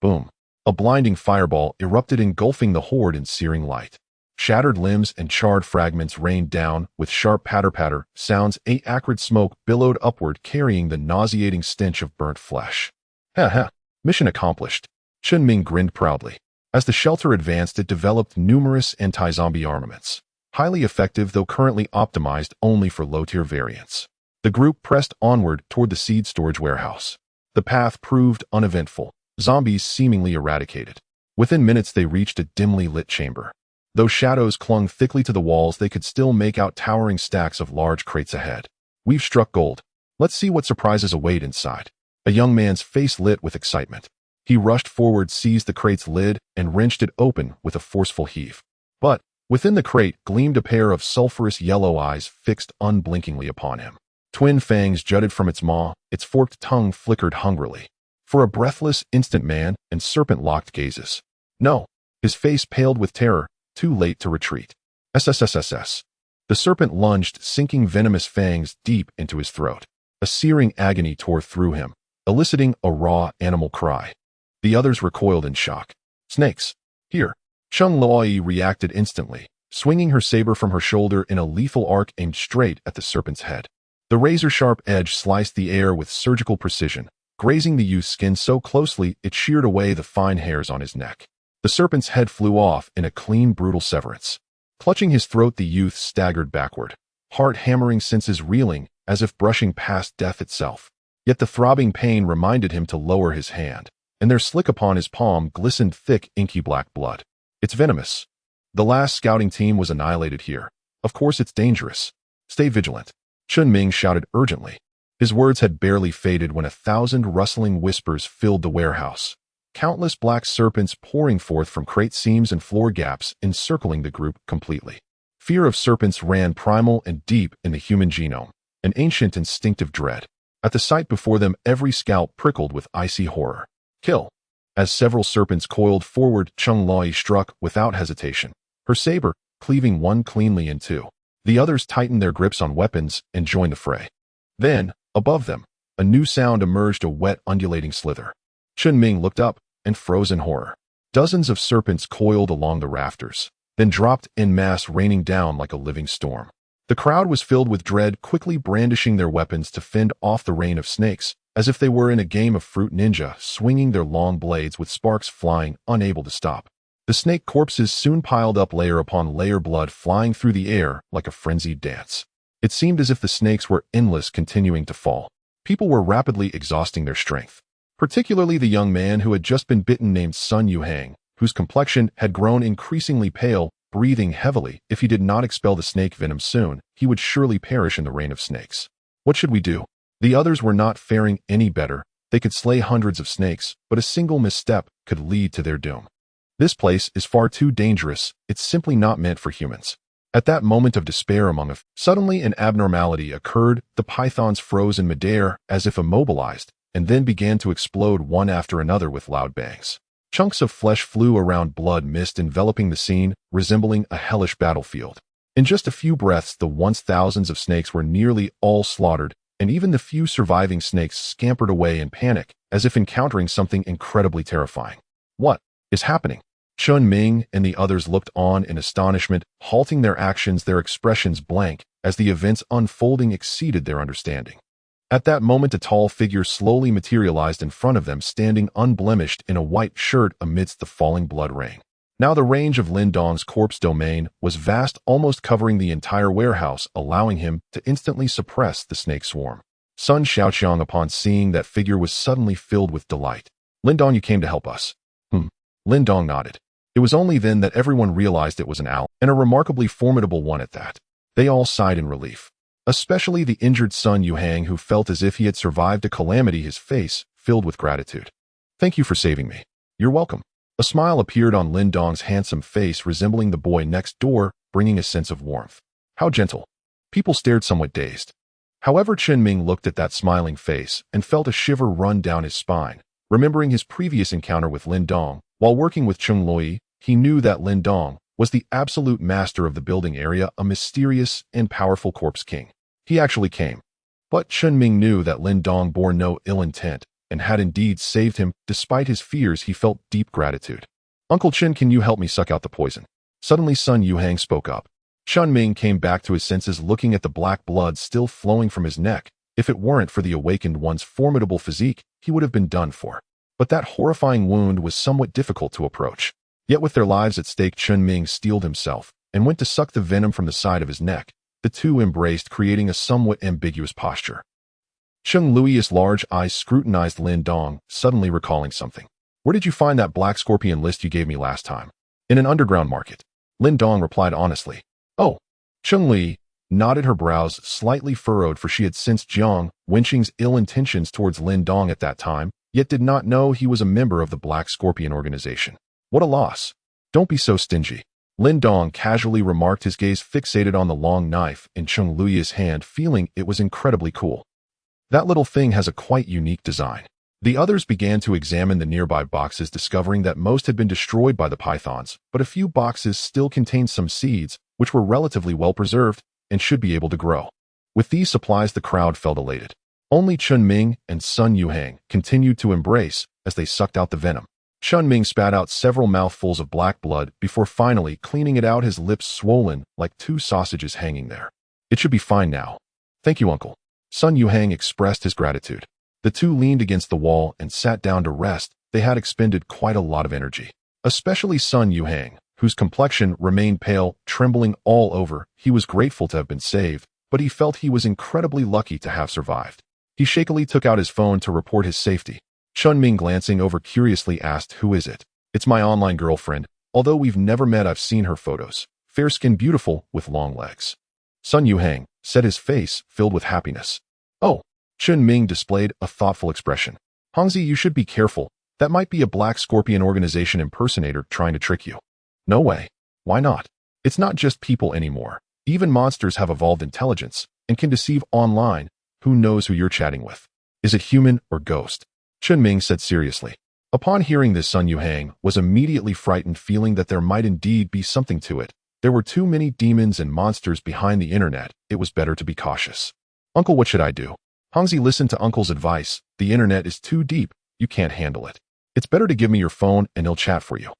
boom. A blinding fireball erupted, engulfing the horde in searing light. Shattered limbs and charred fragments rained down, with sharp patter-patter sounds. Acrid smoke billowed upward, carrying the nauseating stench of burnt flesh. Ha! Mission accomplished. Chun Ming grinned proudly. As the shelter advanced, it developed numerous anti-zombie armaments. Highly effective, though currently optimized only for low-tier variants. The group pressed onward toward the seed storage warehouse. The path proved uneventful, zombies seemingly eradicated. Within minutes, they reached a dimly lit chamber. Though shadows clung thickly to the walls, they could still make out towering stacks of large crates ahead. We've struck gold. Let's see what surprises await inside. A young man's face lit with excitement. He rushed forward, seized the crate's lid, and wrenched it open with a forceful heave. But within the crate gleamed a pair of sulphurous yellow eyes fixed unblinkingly upon him. Twin fangs jutted from its maw, its forked tongue flickered hungrily. For a breathless instant, man and serpent locked gazes. No. His face paled with terror, too late to retreat. SSSSS. The serpent lunged, sinking venomous fangs deep into his throat. A searing agony tore through him, eliciting a raw animal cry. The others recoiled in shock. Snakes. Here. Cheng Loi reacted instantly, swinging her saber from her shoulder in a lethal arc aimed straight at the serpent's head. The razor-sharp edge sliced the air with surgical precision, grazing the youth's skin so closely it sheared away the fine hairs on his neck. The serpent's head flew off in a clean, brutal severance. Clutching his throat, the youth staggered backward, heart-hammering senses reeling as if brushing past death itself. Yet the throbbing pain reminded him to lower his hand, and there slick upon his palm glistened thick, inky black blood. It's venomous. The last scouting team was annihilated here. Of course it's dangerous. Stay vigilant. Chun Ming shouted urgently. His words had barely faded when 1,000 rustling whispers filled the warehouse. Countless black serpents pouring forth from crate seams and floor gaps, encircling the group completely. Fear of serpents ran primal and deep in the human genome, an ancient instinctive dread. At the sight before them, every scalp prickled with icy horror. Kill. As several serpents coiled forward, Cheng Loi struck without hesitation, her saber cleaving one cleanly in two. The others tightened their grips on weapons and joined the fray. Then, above them, a new sound emerged, a wet, undulating slither. Chun Ming looked up and froze in horror. Dozens of serpents coiled along the rafters, then dropped en masse, raining down like a living storm. The crowd was filled with dread, quickly brandishing their weapons to fend off the rain of snakes, as if they were in a game of Fruit Ninja, swinging their long blades with sparks flying, unable to stop. The snake corpses soon piled up layer upon layer, blood flying through the air like a frenzied dance. It seemed as if the snakes were endless, continuing to fall. People were rapidly exhausting their strength. Particularly the young man who had just been bitten, named Sun Yuhang, whose complexion had grown increasingly pale, breathing heavily. If he did not expel the snake venom soon, he would surely perish in the rain of snakes. What should we do? The others were not faring any better. They could slay hundreds of snakes, but a single misstep could lead to their doom. This place is far too dangerous. It's simply not meant for humans. At that moment of despair among us, suddenly an abnormality occurred. The pythons froze in midair as if immobilized, and then began to explode one after another with loud bangs. Chunks of flesh flew around, blood mist enveloping the scene, resembling a hellish battlefield. In just a few breaths, the once thousands of snakes were nearly all slaughtered, and even the few surviving snakes scampered away in panic, as if encountering something incredibly terrifying. What is happening? Chun Ming and the others looked on in astonishment, halting their actions, their expressions blank, as the events unfolding exceeded their understanding. At that moment, a tall figure slowly materialized in front of them, standing unblemished in a white shirt amidst the falling blood rain. Now the range of Lin Dong's corpse domain was vast, almost covering the entire warehouse, allowing him to instantly suppress the snake swarm. Sun Xiaoqiang, upon seeing that figure, was suddenly filled with delight. Lin Dong, you came to help us. Lin Dong nodded. It was only then that everyone realized it was an owl, and a remarkably formidable one at that. They all sighed in relief. Especially the injured Sun Yuhang, who felt as if he had survived a calamity, his face filled with gratitude. Thank you for saving me. You're welcome. A smile appeared on Lin Dong's handsome face, resembling the boy next door, bringing a sense of warmth. How gentle. People stared somewhat dazed. However, Chen Ming looked at that smiling face and felt a shiver run down his spine. Remembering his previous encounter with Lin Dong, while working with Chung Loi, he knew that Lin Dong was the absolute master of the building area, a mysterious and powerful corpse king. He actually came. But Chen Ming knew that Lin Dong bore no ill intent and had indeed saved him. Despite his fears, he felt deep gratitude. Uncle Chen, can you help me suck out the poison? Suddenly Sun Yuhang spoke up. Chen Ming came back to his senses, looking at the black blood still flowing from his neck. If it weren't for the awakened one's formidable physique, he would have been done for. But that horrifying wound was somewhat difficult to approach. Yet with their lives at stake, Chen Ming steeled himself and went to suck the venom from the side of his neck. The two embraced, creating a somewhat ambiguous posture. Chung Lui's large eyes scrutinized Lin Dong, suddenly recalling something. Where did you find that black scorpion list you gave me last time? In an underground market. Lin Dong replied honestly. Oh. Chung Lui nodded, her brows slightly furrowed, for she had sensed Jiang Wenqing's ill intentions towards Lin Dong at that time, yet did not know he was a member of the Black Scorpion organization. What a loss. Don't be so stingy. Lin Dong casually remarked, his gaze fixated on the long knife in Chung Lui's hand, feeling it was incredibly cool. That little thing has a quite unique design. The others began to examine the nearby boxes, discovering that most had been destroyed by the pythons, but a few boxes still contained some seeds, which were relatively well preserved and should be able to grow. With these supplies, the crowd felt elated. Only Chen Ming and Sun Yuhang continued to embrace as they sucked out the venom. Chen Ming spat out several mouthfuls of black blood before finally cleaning it out, his lips swollen like two sausages hanging there. It should be fine now. Thank you, uncle. Sun Yuhang expressed his gratitude. The two leaned against the wall and sat down to rest. They had expended quite a lot of energy. Especially Sun Yuhang, whose complexion remained pale, trembling all over. He was grateful to have been saved, but he felt he was incredibly lucky to have survived. He shakily took out his phone to report his safety. Chen Ming, glancing over curiously, asked, "Who is it?" "It's my online girlfriend. Although we've never met, I've seen her photos. Fair skin, beautiful, with long legs." Sun Yuhang said, his face filled with happiness. "Oh." Chen Ming displayed a thoughtful expression. "Hongzi, you should be careful. That might be a Black Scorpion organization impersonator trying to trick you." "No way. Why not? It's not just people anymore. Even monsters have evolved intelligence and can deceive online. Who knows who you're chatting with? Is it human or ghost?" Chen Ming said seriously. Upon hearing this, Sun Yuhang was immediately frightened, feeling that there might indeed be something to it. There were too many demons and monsters behind the internet. It was better to be cautious. "Uncle, what should I do?" "Hongzi, listen to Uncle's advice. The internet is too deep. You can't handle it. It's better to give me your phone and he'll chat for you."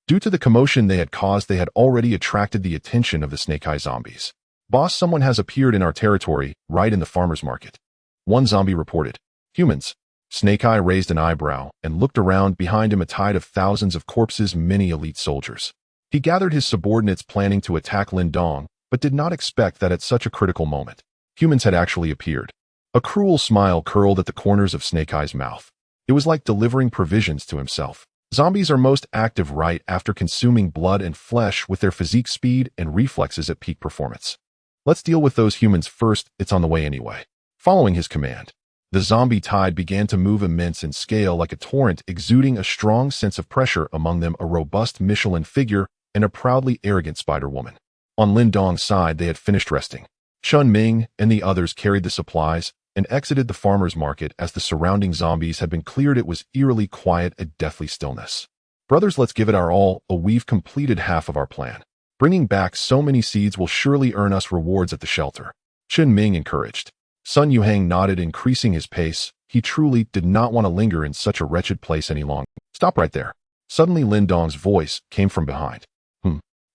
Due to the commotion they had caused, they had already attracted the attention of the Snake Eye zombies. "Boss, someone has appeared in our territory, right in the farmer's market," one zombie reported. "Humans." Snake Eye raised an eyebrow and looked around. Behind him, a tide of thousands of corpses, many elite soldiers. He gathered his subordinates, planning to attack Lin Dong, but did not expect that at such a critical moment, humans had actually appeared. A cruel smile curled at the corners of Snake Eye's mouth. It was like delivering provisions to himself. Zombies are most active right after consuming blood and flesh, with their physique, speed, and reflexes at peak performance. "Let's deal with those humans first. It's on the way anyway." Following his command, the zombie tide began to move, immense in scale like a torrent, exuding a strong sense of pressure. Among them, a robust Michelin figure and a proudly arrogant Spider Woman. On Lin Dong's side, they had finished resting. Chen Ming and the others carried the supplies and exited the farmer's market. As the surrounding zombies had been cleared, it was eerily quiet, a deathly stillness. "Brothers, let's give it our all. We've completed half of our plan. Bringing back so many seeds will surely earn us rewards at the shelter," Chen Ming encouraged. Sun Yuhang nodded, increasing his pace. He truly did not want to linger in such a wretched place any longer. "Stop right there." Suddenly Lin Dong's voice came from behind.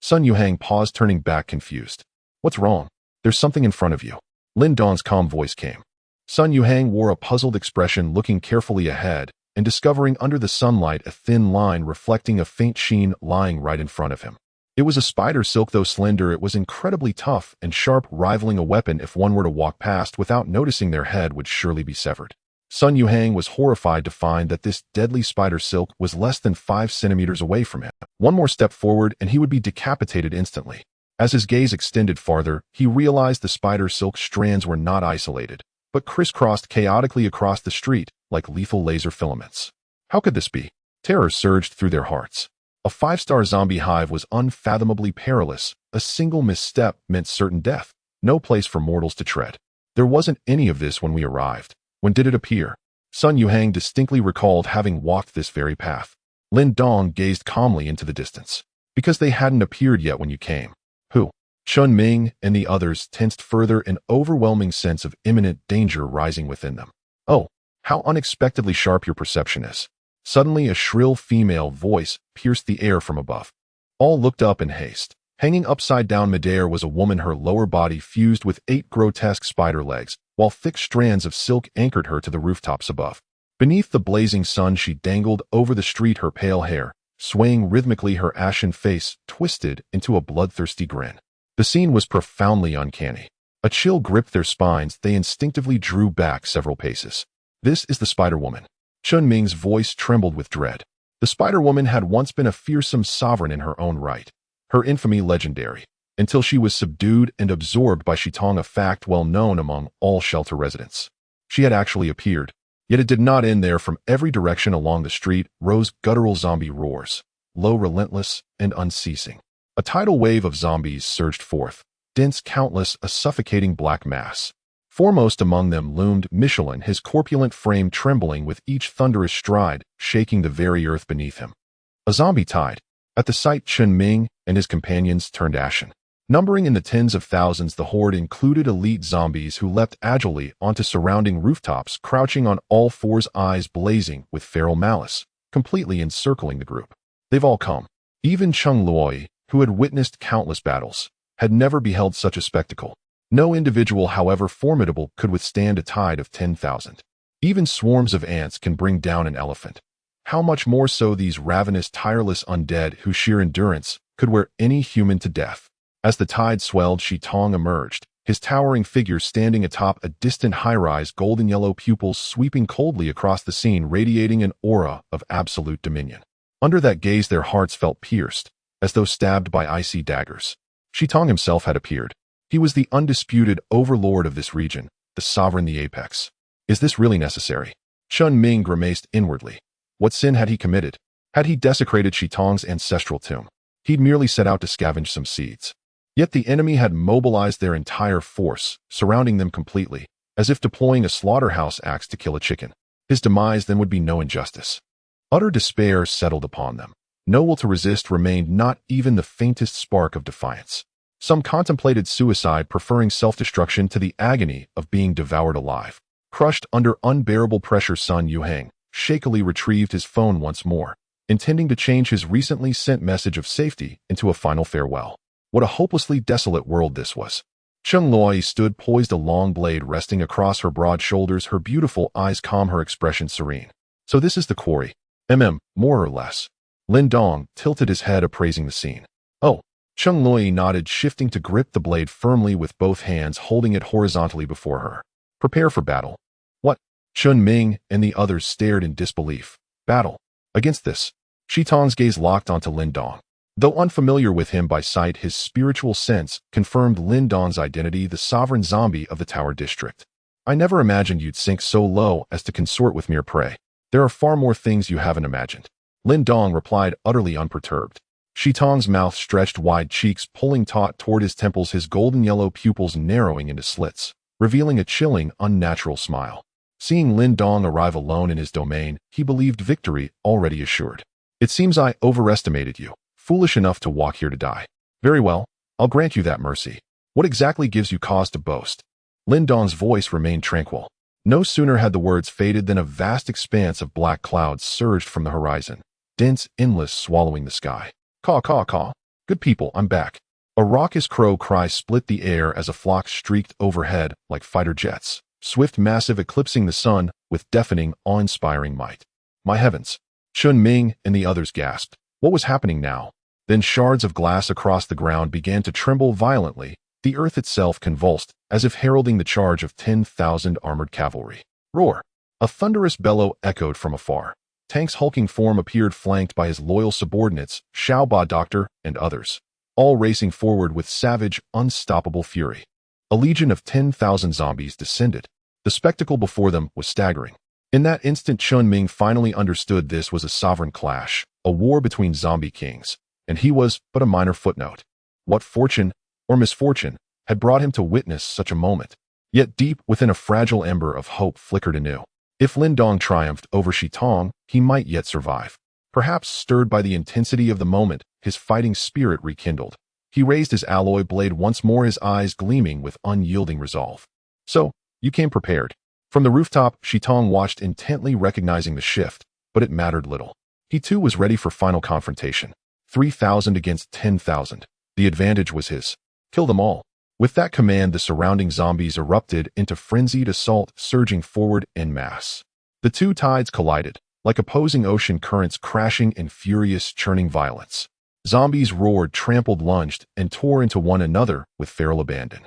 Sun Yuhang paused, turning back confused. "What's wrong?" "There's something in front of you." Lin Dong's calm voice came. Sun Yuhang wore a puzzled expression, looking carefully ahead. and discovering under the sunlight a thin line reflecting a faint sheen lying right in front of him. It was a spider silk. Though slender, it was incredibly tough and sharp, rivaling a weapon. If one were to walk past without noticing, their head would surely be severed. Sun Yuhang was horrified to find that this deadly spider silk was less than 5 centimeters away from him. One more step forward and he would be decapitated instantly. As his gaze extended farther, he realized the spider silk strands were not isolated, but crisscrossed chaotically across the street like lethal laser filaments. How could this be? Terror surged through their hearts. A 5-star zombie hive was unfathomably perilous. A single misstep meant certain death. No place for mortals to tread. There wasn't any of this when we arrived. When did it appear? Sun Yuhang distinctly recalled having walked this very path. Lin Dong gazed calmly into the distance. Because they hadn't appeared yet when you came. Who? Chun Ming and the others tensed further, an overwhelming sense of imminent danger rising within them. Oh, how unexpectedly sharp your perception is. Suddenly, a shrill female voice pierced the air from above. All looked up in haste. Hanging upside down midair was a woman, her lower body fused with 8 grotesque spider legs, while thick strands of silk anchored her to the rooftops above. Beneath the blazing sun, she dangled over the street, her pale hair, swaying rhythmically, her ashen face twisted into a bloodthirsty grin. The scene was profoundly uncanny. A chill gripped their spines. They instinctively drew back several paces. This is the Spider-Woman. Chun Ming's voice trembled with dread. The Spider-Woman had once been a fearsome sovereign in her own right, her infamy legendary, until she was subdued and absorbed by Shitong, a fact well known among all shelter residents. She had actually appeared, yet it did not end there. From every direction along the street rose guttural zombie roars, low, relentless, and unceasing. A tidal wave of zombies surged forth, dense, countless, a suffocating black mass. Foremost among them loomed Michelin, his corpulent frame trembling with each thunderous stride, shaking the very earth beneath him. A zombie tide. At the sight, Chun Ming and his companions turned ashen. Numbering in the tens of thousands, the horde included elite zombies who leapt agilely onto surrounding rooftops, crouching on all fours, eyes blazing with feral malice, completely encircling the group. They've all come. Even Chung Luoi, who had witnessed countless battles, had never beheld such a spectacle. No individual, however formidable, could withstand a tide of 10,000. Even swarms of ants can bring down an elephant. How much more so these ravenous, tireless undead whose sheer endurance could wear any human to death. As the tide swelled, Shitong emerged, his towering figure standing atop a distant high-rise, golden yellow pupils sweeping coldly across the scene, radiating an aura of absolute dominion. Under that gaze, their hearts felt pierced, as though stabbed by icy daggers. Shitong himself had appeared. He was the undisputed overlord of this region, the sovereign, the apex. Is this really necessary? Chun Ming grimaced inwardly. What sin had he committed? Had he desecrated Shitong's ancestral tomb? He'd merely set out to scavenge some seeds. Yet the enemy had mobilized their entire force, surrounding them completely, as if deploying a slaughterhouse axe to kill a chicken. His demise then would be no injustice. Utter despair settled upon them. No will to resist remained, not even the faintest spark of defiance. Some contemplated suicide, preferring self-destruction to the agony of being devoured alive. Crushed under unbearable pressure, Sun Yuhang shakily retrieved his phone once more, intending to change his recently sent message of safety into a final farewell. What a hopelessly desolate world this was. Chung Loi stood poised, a long blade resting across her broad shoulders, her beautiful eyes calm, her expression serene. So this is the quarry. More or less. Lin Dong tilted his head, appraising the scene. Oh. Chung Loi nodded, shifting to grip the blade firmly with both hands, holding it horizontally before her. Prepare for battle. What? Chun Ming and the others stared in disbelief. Battle? Against this? Shitong's gaze locked onto Lin Dong. Though unfamiliar with him by sight, his spiritual sense confirmed Lin Dong's identity, the sovereign zombie of the Tower District. I never imagined you'd sink so low as to consort with mere prey. There are far more things you haven't imagined. Lin Dong replied, utterly unperturbed. Shitong's mouth stretched wide, cheeks pulling taut toward his temples, his golden yellow pupils narrowing into slits, revealing a chilling, unnatural smile. Seeing Lin Dong arrive alone in his domain, he believed victory already assured. It seems I overestimated you. Foolish enough to walk here to die. Very well, I'll grant you that mercy. What exactly gives you cause to boast? Lin Dong's voice remained tranquil. No sooner had the words faded than a vast expanse of black clouds surged from the horizon, dense, endless, swallowing the sky. Caw, caw, caw. Good people, I'm back. A raucous crow cry split the air as a flock streaked overhead like fighter jets, swift, massive, eclipsing the sun with deafening, awe-inspiring might. My heavens! Chun Ming and the others gasped. What was happening now? Then shards of glass across the ground began to tremble violently. The earth itself convulsed, as if heralding the charge of 10,000 armored cavalry. Roar! A thunderous bellow echoed from afar. Tang's hulking form appeared flanked by his loyal subordinates, Xiaoba Doctor, and others, all racing forward with savage, unstoppable fury. A legion of 10,000 zombies descended. The spectacle before them was staggering. In that instant, Chun Ming finally understood this was a sovereign clash, a war between zombie kings, and he was but a minor footnote. What fortune, or misfortune, had brought him to witness such a moment? Yet deep within a fragile ember of hope flickered anew. If Lin Dong triumphed over Shi Tong, he might yet survive. Perhaps stirred by the intensity of the moment, his fighting spirit rekindled. He raised his alloy blade once more, his eyes gleaming with unyielding resolve. So, you came prepared. From the rooftop, Shi Tong watched intently, recognizing the shift, but it mattered little. He too was ready for final confrontation. 3,000 against 10,000. The advantage was his. Kill them all. With that command, the surrounding zombies erupted into frenzied assault, surging forward en masse. The two tides collided, like opposing ocean currents crashing in furious, churning violence. Zombies roared, trampled, lunged, and tore into one another with feral abandon.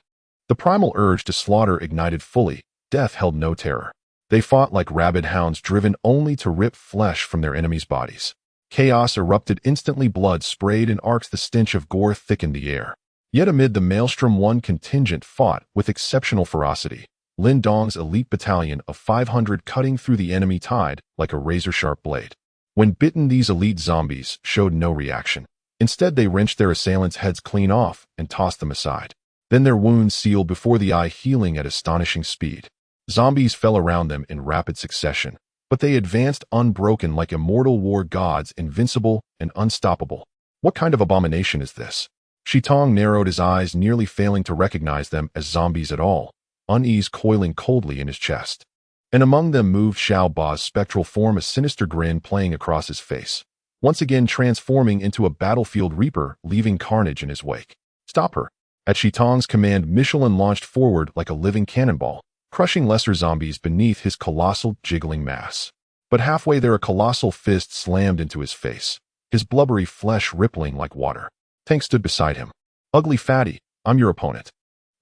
The primal urge to slaughter ignited fully. Death held no terror. They fought like rabid hounds driven only to rip flesh from their enemies' bodies. Chaos erupted instantly, blood sprayed in arcs, the stench of gore thickened the air. Yet amid the maelstrom, one contingent fought with exceptional ferocity. Lin Dong's elite battalion of 500 cutting through the enemy tide like a razor-sharp blade. When bitten, these elite zombies showed no reaction. Instead, they wrenched their assailants' heads clean off and tossed them aside. Then their wounds sealed before the eye, healing at astonishing speed. Zombies fell around them in rapid succession, but they advanced unbroken like immortal war gods, invincible and unstoppable. What kind of abomination is this? Shi Tong narrowed his eyes, nearly failing to recognize them as zombies at all, unease coiling coldly in his chest. And among them moved Xiao Ba's spectral form, a sinister grin playing across his face, once again transforming into a battlefield reaper, leaving carnage in his wake. Stop her! At Shi Tong's command, Michelin launched forward like a living cannonball, crushing lesser zombies beneath his colossal, jiggling mass. But halfway there, a colossal fist slammed into his face, his blubbery flesh rippling like water. Tang stood beside him. Ugly fatty, I'm your opponent.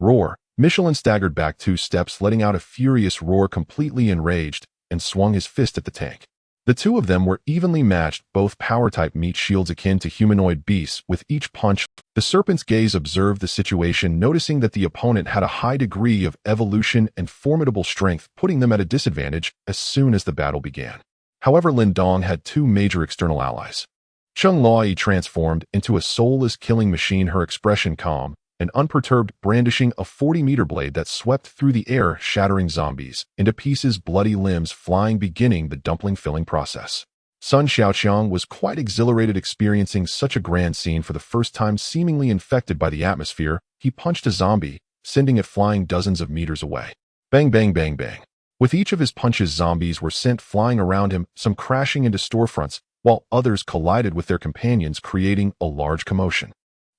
Roar! Michelin staggered back 2 steps, letting out a furious roar, completely enraged, and swung his fist at the tank. The two of them were evenly matched, both power-type meat shields akin to humanoid beasts. With each punch, the serpent's gaze observed the situation, noticing that the opponent had a high degree of evolution and formidable strength, putting them at a disadvantage as soon as the battle began. However, Lin Dong had 2 major external allies. Chung Lai transformed into a soulless killing machine, her expression calm and unperturbed, brandishing a 40-meter blade that swept through the air, shattering zombies into pieces, bloody limbs flying, beginning the dumpling-filling process. Sun Xiaoqiang was quite exhilarated, experiencing such a grand scene for the first time. Seemingly infected by the atmosphere, he punched a zombie, sending it flying dozens of meters away. Bang, bang, bang, bang. With each of his punches, zombies were sent flying around him, some crashing into storefronts, while others collided with their companions, creating a large commotion.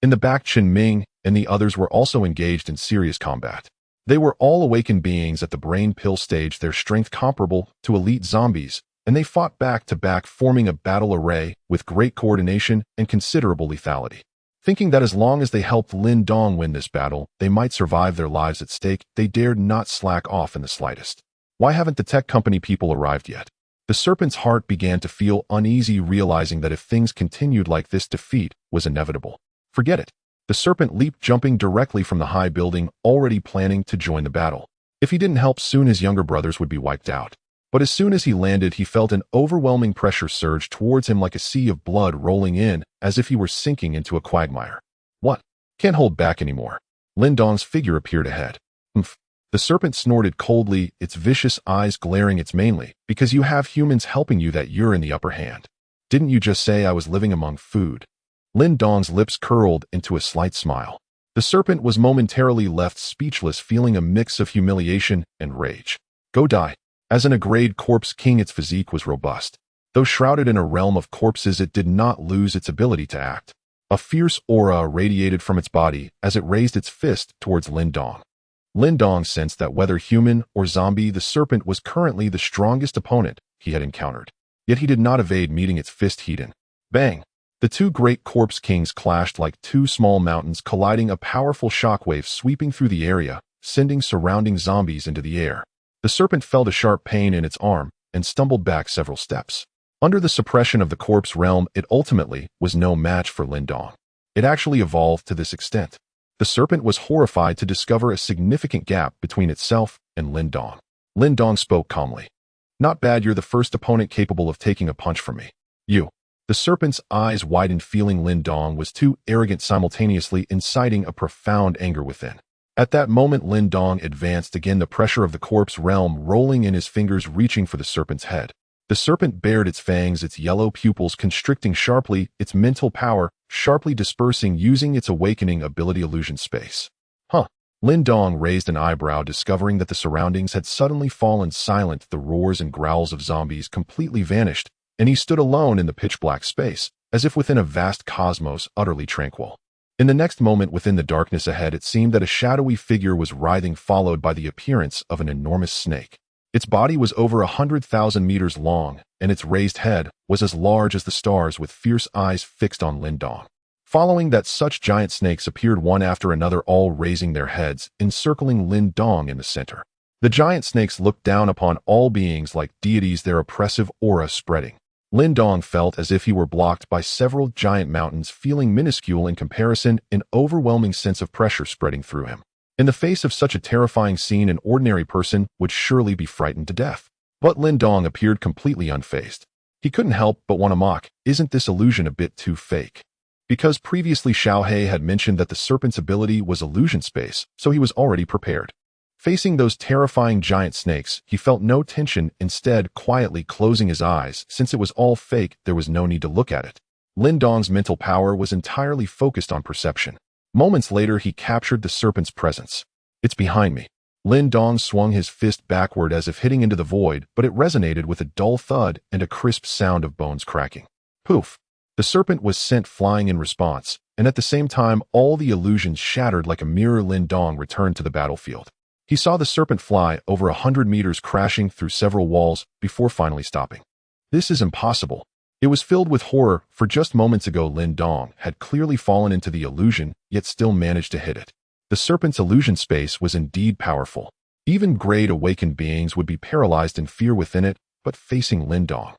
In the back, Chun Ming and the others were also engaged in serious combat. They were all awakened beings at the brain pill stage, their strength comparable to elite zombies, and they fought back to back, forming a battle array with great coordination and considerable lethality. Thinking that as long as they helped Lin Dong win this battle, they might survive, their lives at stake, they dared not slack off in the slightest. Why haven't the tech company people arrived yet? The serpent's heart began to feel uneasy, realizing that if things continued like this, defeat was inevitable. Forget it. The serpent leaped, jumping directly from the high building, already planning to join the battle. If he didn't help, soon his younger brothers would be wiped out. But as soon as he landed, he felt an overwhelming pressure surge towards him like a sea of blood rolling in, as if he were sinking into a quagmire. What? Can't hold back anymore. Lin Dong's figure appeared ahead. Humph. The serpent snorted coldly, its vicious eyes glaring. It's mainly because you have humans helping you that you're in the upper hand. Didn't you just say I was living among food? Lin Dong's lips curled into a slight smile. The serpent was momentarily left speechless, feeling a mix of humiliation and rage. Go die. As an A-grade corpse king, its physique was robust. Though shrouded in a realm of corpses, it did not lose its ability to act. A fierce aura radiated from its body as it raised its fist towards Lin Dong. Lin Dong sensed that whether human or zombie, the serpent was currently the strongest opponent he had encountered. Yet he did not evade meeting its fist heat in. Bang! The two great corpse kings clashed like two small mountains, colliding, a powerful shockwave sweeping through the area, sending surrounding zombies into the air. The serpent felt a sharp pain in its arm and stumbled back several steps. Under the suppression of the corpse realm, it ultimately was no match for Lin Dong. It actually evolved to this extent. The serpent was horrified to discover a significant gap between itself and Lin Dong. Lin Dong spoke calmly. "Not bad, you're the first opponent capable of taking a punch from me. You." The serpent's eyes widened, feeling Lin Dong was too arrogant, simultaneously inciting a profound anger within. At that moment, Lin Dong advanced again, the pressure of the corpse realm rolling in his fingers, reaching for the serpent's head. The serpent bared its fangs, its yellow pupils constricting sharply, its mental power sharply dispersing using its awakening ability illusion space. Huh. Lin Dong raised an eyebrow, discovering that the surroundings had suddenly fallen silent. The roars and growls of zombies completely vanished, and he stood alone in the pitch-black space, as if within a vast cosmos utterly tranquil. In the next moment, within the darkness ahead, it seemed that a shadowy figure was writhing, followed by the appearance of an enormous snake. Its body was over 100,000 meters long, and its raised head was as large as the stars, with fierce eyes fixed on Lin Dong. Following that, such giant snakes appeared one after another, all raising their heads, encircling Lin Dong in the center. The giant snakes looked down upon all beings like deities, their oppressive aura spreading. Lin Dong felt as if he were blocked by several giant mountains, feeling minuscule in comparison, an overwhelming sense of pressure spreading through him. In the face of such a terrifying scene, an ordinary person would surely be frightened to death. But Lin Dong appeared completely unfazed. He couldn't help but want to mock, "Isn't this illusion a bit too fake?" Because previously Xiao He had mentioned that the serpent's ability was illusion space, so he was already prepared. Facing those terrifying giant snakes, he felt no tension, instead quietly closing his eyes. Since it was all fake, there was no need to look at it. Lin Dong's mental power was entirely focused on perception. Moments later, he captured the serpent's presence. "It's behind me." Lin Dong swung his fist backward as if hitting into the void, but it resonated with a dull thud and a crisp sound of bones cracking. Poof! The serpent was sent flying in response, and at the same time, all the illusions shattered like a mirror. Lin Dong returned to the battlefield. He saw the serpent fly over 100 meters, crashing through several walls before finally stopping. This is impossible. It was filled with horror, for just moments ago Lin Dong had clearly fallen into the illusion, yet still managed to hit it. The serpent's illusion space was indeed powerful. Even great awakened beings would be paralyzed in fear within it, but facing Lin Dong,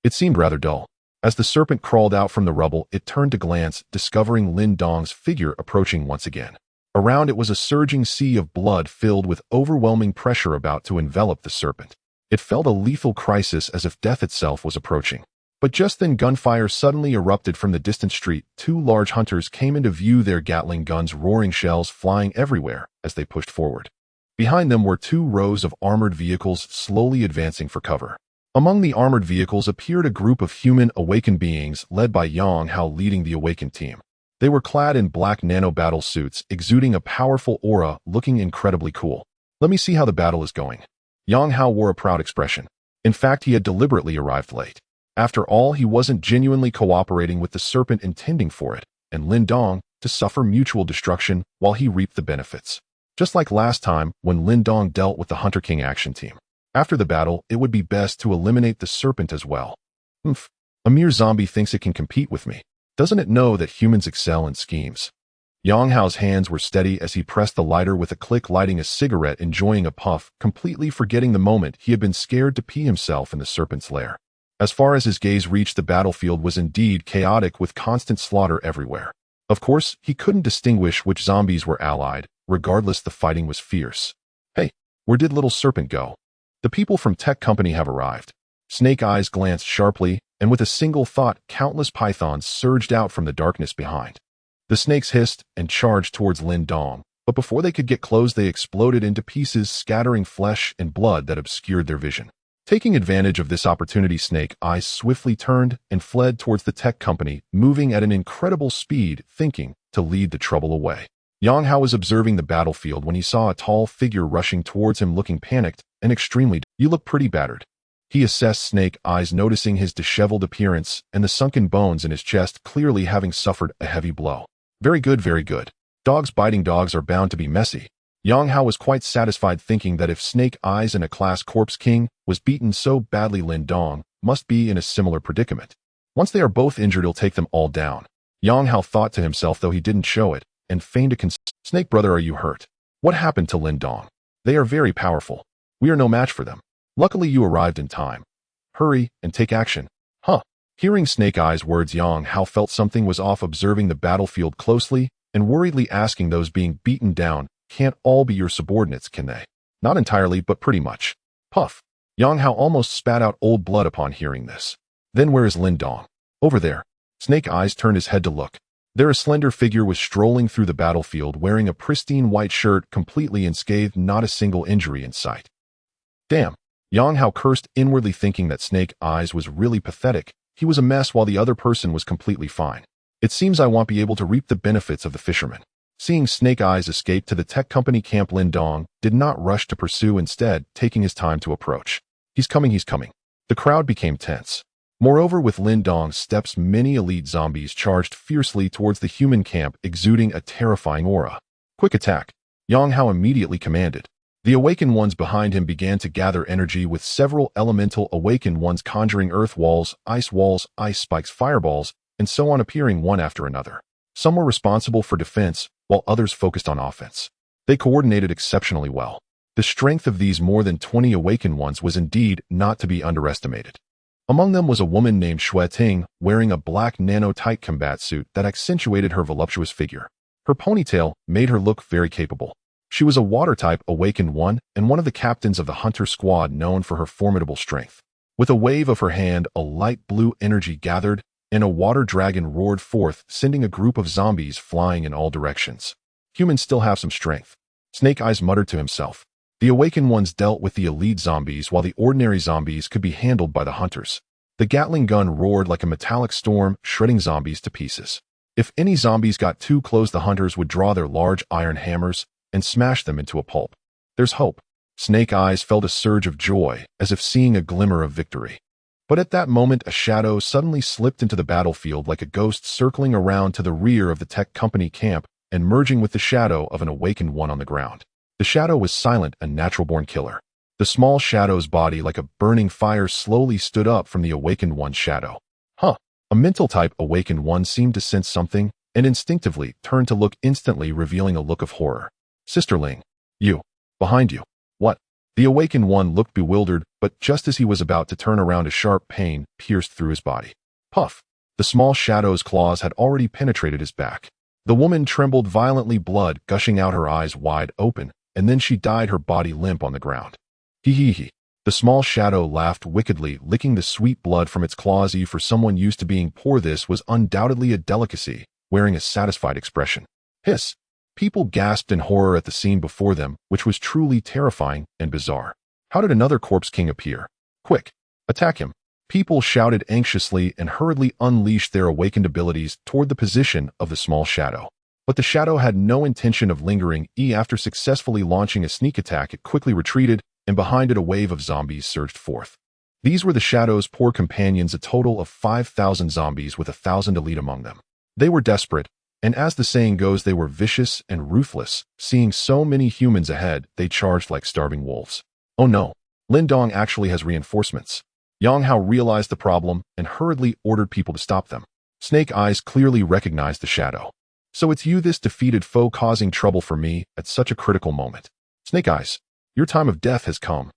it seemed rather dull. As the serpent crawled out from the rubble, it turned to glance, discovering Lin Dong's figure approaching once again. Around it was a surging sea of blood filled with overwhelming pressure about to envelop the serpent. It felt a lethal crisis, as if death itself was approaching. But just then, gunfire suddenly erupted from the distant street. Two large hunters came into view, their Gatling guns roaring, shells flying everywhere as they pushed forward. Behind them were two rows of armored vehicles slowly advancing for cover. Among the armored vehicles appeared a group of human awakened beings led by Yang Hao, leading the awakened team. They were clad in black nano-battle suits, exuding a powerful aura, looking incredibly cool. "Let me see how the battle is going." Yang Hao wore a proud expression. In fact, he had deliberately arrived late. After all, he wasn't genuinely cooperating with the serpent, intending for it and Lin Dong to suffer mutual destruction while he reaped the benefits. Just like last time when Lin Dong dealt with the Hunter King action team. After the battle, it would be best to eliminate the serpent as well. A mere zombie thinks it can compete with me. Doesn't it know that humans excel in schemes? Yang Hao's hands were steady as he pressed the lighter with a click, lighting a cigarette, enjoying a puff, completely forgetting the moment he had been scared to pee himself in the serpent's lair. As far as his gaze reached, the battlefield was indeed chaotic, with constant slaughter everywhere. Of course, he couldn't distinguish which zombies were allied. Regardless, the fighting was fierce. "Hey, where did little serpent go?" "The people from Tech Company have arrived." Snake Eyes glanced sharply, and with a single thought, countless pythons surged out from the darkness behind. The snakes hissed and charged towards Lin Dong, but before they could get close, they exploded into pieces, scattering flesh and blood that obscured their vision. Taking advantage of this opportunity, Snake Eyes swiftly turned and fled towards the Tech Company, moving at an incredible speed, thinking to lead the trouble away. Yang Hao was observing the battlefield when he saw a tall figure rushing towards him, looking panicked and extremely. "You look pretty battered." He assessed Snake Eyes, noticing his disheveled appearance and the sunken bones in his chest, clearly having suffered a heavy blow. Very good, very good. Dogs biting dogs are bound to be messy. Yang Hao was quite satisfied thinking that if Snake Eyes and a class corpse king was beaten so badly, Lin Dong must be in a similar predicament. Once they are both injured, he'll take them all down. Yang Hao thought to himself, though he didn't show it, and feigned a concern. Snake brother, are you hurt? What happened to Lin Dong? They are very powerful. We are no match for them. Luckily you arrived in time. Hurry and take action. Huh. Hearing Snake Eyes' words, Yang Hao felt something was off, observing the battlefield closely and worriedly asking, those being beaten down can't all be your subordinates, can they? Not entirely, but pretty much. Puff. Yang Hao almost spat out old blood upon hearing this. Then where is Lin Dong? Over there. Snake Eyes turned his head to look. There a slender figure was strolling through the battlefield wearing a pristine white shirt, completely unscathed, not a single injury in sight. Damn. Yang Hao cursed inwardly, thinking that Snake Eyes was really pathetic. He was a mess while the other person was completely fine. It seems I won't be able to reap the benefits of the fisherman. Seeing Snake Eyes escape to the tech company camp, Lin Dong did not rush to pursue, instead taking his time to approach. He's coming, he's coming. The crowd became tense. Moreover, with Lin Dong's steps, many elite zombies charged fiercely towards the human camp, exuding a terrifying aura. Quick attack. Yang Hao immediately commanded. The awakened ones behind him began to gather energy, with several elemental awakened ones conjuring earth walls, ice spikes, fireballs, and so on appearing one after another. Some were responsible for defense, while others focused on offense. They coordinated exceptionally well. The strength of these more than 20 awakened ones was indeed not to be underestimated. Among them was a woman named Xue Ting, wearing a black nano-tight combat suit that accentuated her voluptuous figure. Her ponytail made her look very capable. She was a water-type awakened one and one of the captains of the hunter squad, known for her formidable strength. With a wave of her hand, a light blue energy gathered, and a water dragon roared forth, sending a group of zombies flying in all directions. Humans still have some strength. Snake Eyes muttered to himself. The awakened ones dealt with the elite zombies, while the ordinary zombies could be handled by the hunters. The Gatling gun roared like a metallic storm, shredding zombies to pieces. If any zombies got too close, the hunters would draw their large iron hammers and smash them into a pulp. There's hope. Snake Eyes felt a surge of joy, as if seeing a glimmer of victory. But at that moment, a shadow suddenly slipped into the battlefield like a ghost, circling around to the rear of the tech company camp and merging with the shadow of an awakened one on the ground. The shadow was silent, a natural-born killer. The small shadow's body, like a burning fire, slowly stood up from the awakened one's shadow. Huh. A mental-type awakened one seemed to sense something and instinctively turned to look, instantly revealing a look of horror. Sisterling. You. Behind you. What? The awakened one looked bewildered, but just as he was about to turn around, a sharp pain pierced through his body. Puff. The small shadow's claws had already penetrated his back. The woman trembled violently, blood gushing out, her eyes wide open, and then she died, her body limp on the ground. Hee hee hee. The small shadow laughed wickedly, licking the sweet blood from its claws. For someone used to being poor, this was undoubtedly a delicacy, wearing a satisfied expression. Hiss. People gasped in horror at the scene before them, which was truly terrifying and bizarre. How did another corpse king appear? Quick! Attack him! People shouted anxiously and hurriedly unleashed their awakened abilities toward the position of the small shadow. But the shadow had no intention of lingering. After successfully launching a sneak attack, it quickly retreated, and behind it a wave of zombies surged forth. These were the shadow's poor companions, a total of 5,000 zombies with 1,000 elite among them. They were desperate, and as the saying goes, they were vicious and ruthless. Seeing so many humans ahead, they charged like starving wolves. Oh no, Lin Dong actually has reinforcements. Yang Hao realized the problem and hurriedly ordered people to stop them. Snake Eyes clearly recognized the shadow. So it's you, this defeated foe, causing trouble for me at such a critical moment. Snake Eyes, your time of death has come.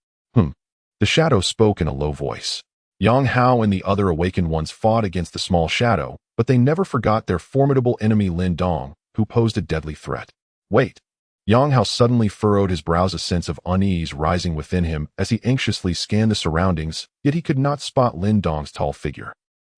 The shadow spoke in a low voice. Yang Hao and the other awakened ones fought against the small shadow, but they never forgot their formidable enemy Lin Dong, who posed a deadly threat. Wait. Yang Hao suddenly furrowed his brows, a sense of unease rising within him as he anxiously scanned the surroundings, yet he could not spot Lin Dong's tall figure.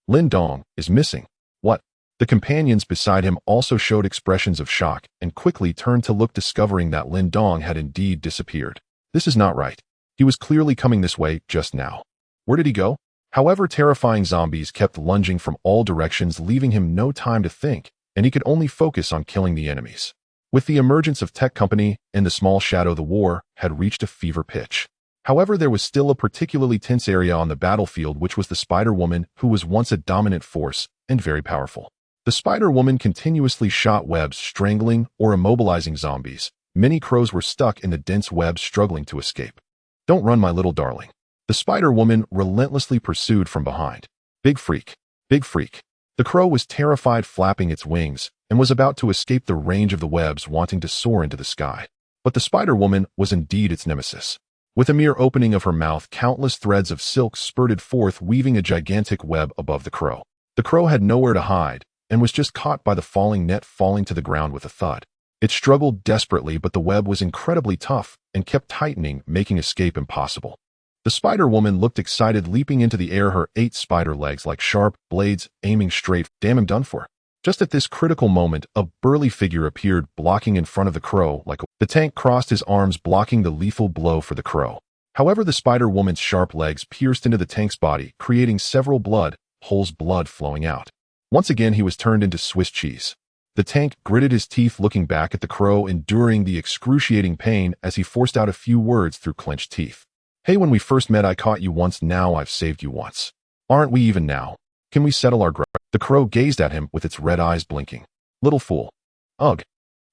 Lin Dong is missing. What? The companions beside him also showed expressions of shock and quickly turned to look, discovering that Lin Dong had indeed disappeared. This is not right. He was clearly coming this way just now. Where did he go? However, terrifying zombies kept lunging from all directions, leaving him no time to think, and he could only focus on killing the enemies. With the emergence of Tech Company and the small shadow, the war had reached a fever pitch. However, there was still a particularly tense area on the battlefield, which was the Spider Woman, who was once a dominant force and very powerful. The Spider Woman continuously shot webs, strangling or immobilizing zombies, Many crows were stuck in the dense web, struggling to escape. Don't run, my little darling. The Spider-Woman relentlessly pursued from behind. Big freak. Big freak. The crow was terrified, flapping its wings, and was about to escape the range of the webs, wanting to soar into the sky. But the Spider-Woman was indeed its nemesis. With a mere opening of her mouth, countless threads of silk spurted forth, weaving a gigantic web above the crow. The crow had nowhere to hide, and was just caught by the falling net, falling to the ground with a thud. It struggled desperately, but the web was incredibly tough and kept tightening, making escape impossible. The Spider-Woman looked excited, leaping into the air, her 8 spider legs like sharp blades aiming straight. Damn, I'm done for. Just at this critical moment, a burly figure appeared, blocking in front of the crow like the tank crossed his arms, blocking the lethal blow for the crow. However, the Spider-Woman's sharp legs pierced into the tank's body, creating several blood holes, blood flowing out. Once again, he was turned into Swiss cheese. The tank gritted his teeth, looking back at the crow, enduring the excruciating pain as he forced out a few words through clenched teeth. Hey, when we first met, I caught you once, now I've saved you once. Aren't we even now? Can we settle our grudge? The crow gazed at him with its red eyes blinking. Little fool. Ugh.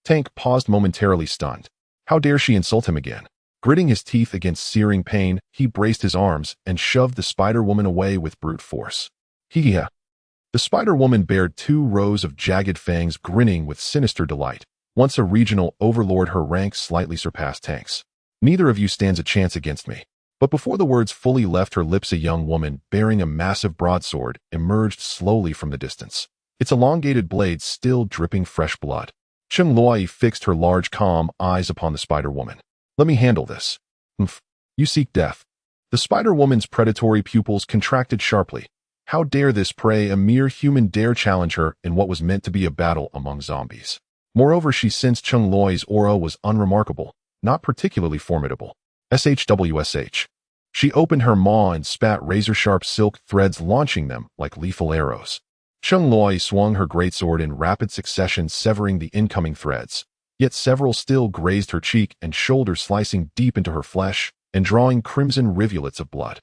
Tank paused, momentarily stunned. How dare she insult him again? Gritting his teeth against searing pain, he braced his arms and shoved the Spider-Woman away with brute force. Hee-hee. The Spider-Woman bared 2 rows of jagged fangs, grinning with sinister delight. Once a regional overlord, her rank slightly surpassed Tank's. Neither of you stands a chance against me. But before the words fully left her lips, a young woman, bearing a massive broadsword, emerged slowly from the distance. Its elongated blade still dripping fresh blood. Cheng Loi fixed her large, calm eyes upon the Spider-Woman. Let me handle this. Humph. You seek death. The Spider-Woman's predatory pupils contracted sharply. How dare this prey, a mere human, dare challenge her in what was meant to be a battle among zombies? Moreover, she sensed Cheng Loi's aura was unremarkable, not particularly formidable. SHWSH. She opened her maw and spat razor-sharp silk threads, launching them like lethal arrows. Cheng Loi swung her greatsword in rapid succession, severing the incoming threads. Yet several still grazed her cheek and shoulder, slicing deep into her flesh and drawing crimson rivulets of blood.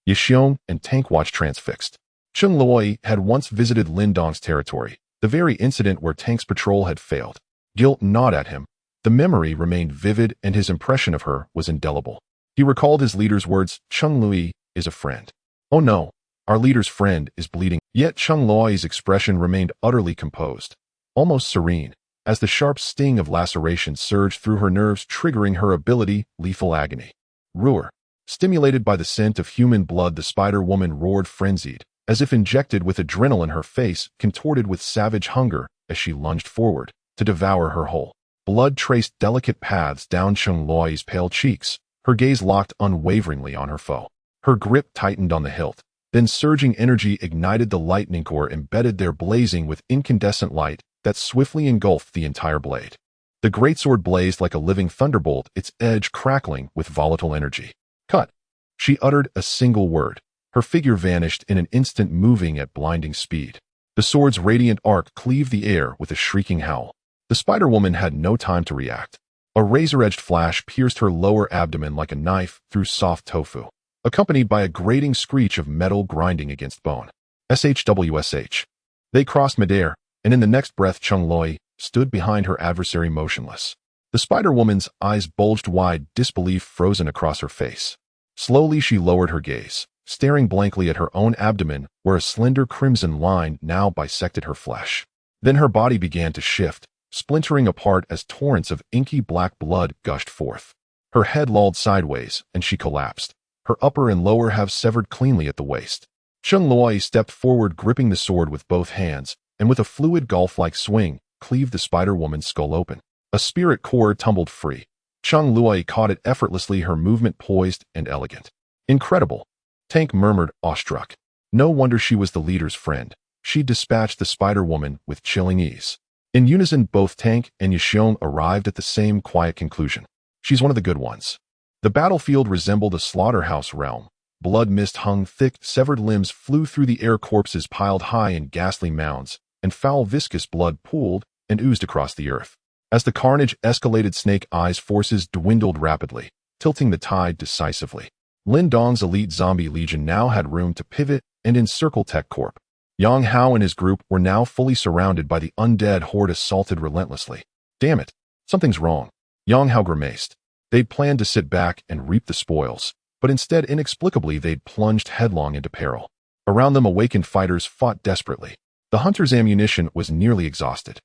Yixiong and Tank watched transfixed. Cheng Loi had once visited Lin Dong's territory, the very incident where Tank's patrol had failed. Guilt gnawed at him. The memory remained vivid, and his impression of her was indelible. He recalled his leader's words, Cheng Lui is a friend. Oh no, our leader's friend is bleeding. Yet Cheng Lui's expression remained utterly composed, almost serene, as the sharp sting of laceration surged through her nerves, triggering her ability, lethal agony. Roar. Stimulated by the scent of human blood, the Spider-Woman roared, frenzied, as if injected with adrenaline. Her face contorted with savage hunger as she lunged forward to devour her whole. Blood traced delicate paths down Cheng Lui's pale cheeks, her gaze locked unwaveringly on her foe. Her grip tightened on the hilt, then surging energy ignited the lightning core embedded there, blazing with incandescent light that swiftly engulfed the entire blade. The greatsword blazed like a living thunderbolt, its edge crackling with volatile energy. Cut. She uttered a single word. Her figure vanished in an instant, moving at blinding speed. The sword's radiant arc cleaved the air with a shrieking howl. The Spider-Woman had no time to react. A razor-edged flash pierced her lower abdomen like a knife through soft tofu, accompanied by a grating screech of metal grinding against bone. SHWSH. They crossed midair, and in the next breath Cheng Loi stood behind her adversary, motionless. The Spider-Woman's eyes bulged wide, disbelief frozen across her face. Slowly she lowered her gaze, staring blankly at her own abdomen, where a slender crimson line now bisected her flesh. Then her body began to shift, splintering apart as torrents of inky black blood gushed forth. Her head lolled sideways, and she collapsed, her upper and lower halves severed cleanly at the waist. Cheng Loi stepped forward, gripping the sword with both hands, and with a fluid golf-like swing, cleaved the Spider-Woman's skull open. A spirit core tumbled free. Cheng Loi caught it effortlessly, her movement poised and elegant. Incredible. Tank murmured, awestruck. No wonder she was the leader's friend. She dispatched the Spider-Woman with chilling ease. In unison, both Tank and Yixiong arrived at the same quiet conclusion. She's one of the good ones. The battlefield resembled a slaughterhouse realm. Blood mist hung thick, severed limbs flew through the air, corpses piled high in ghastly mounds, and foul viscous blood pooled and oozed across the earth. As the carnage escalated, Snake Eyes' forces dwindled rapidly, tilting the tide decisively. Lin Dong's elite zombie legion now had room to pivot and encircle Tech Corp. Yang Hao and his group were now fully surrounded by the undead horde, assaulted relentlessly. Damn it, something's wrong. Yang Hao grimaced. They'd planned to sit back and reap the spoils, but instead inexplicably they'd plunged headlong into peril. Around them awakened fighters fought desperately. The hunter's ammunition was nearly exhausted.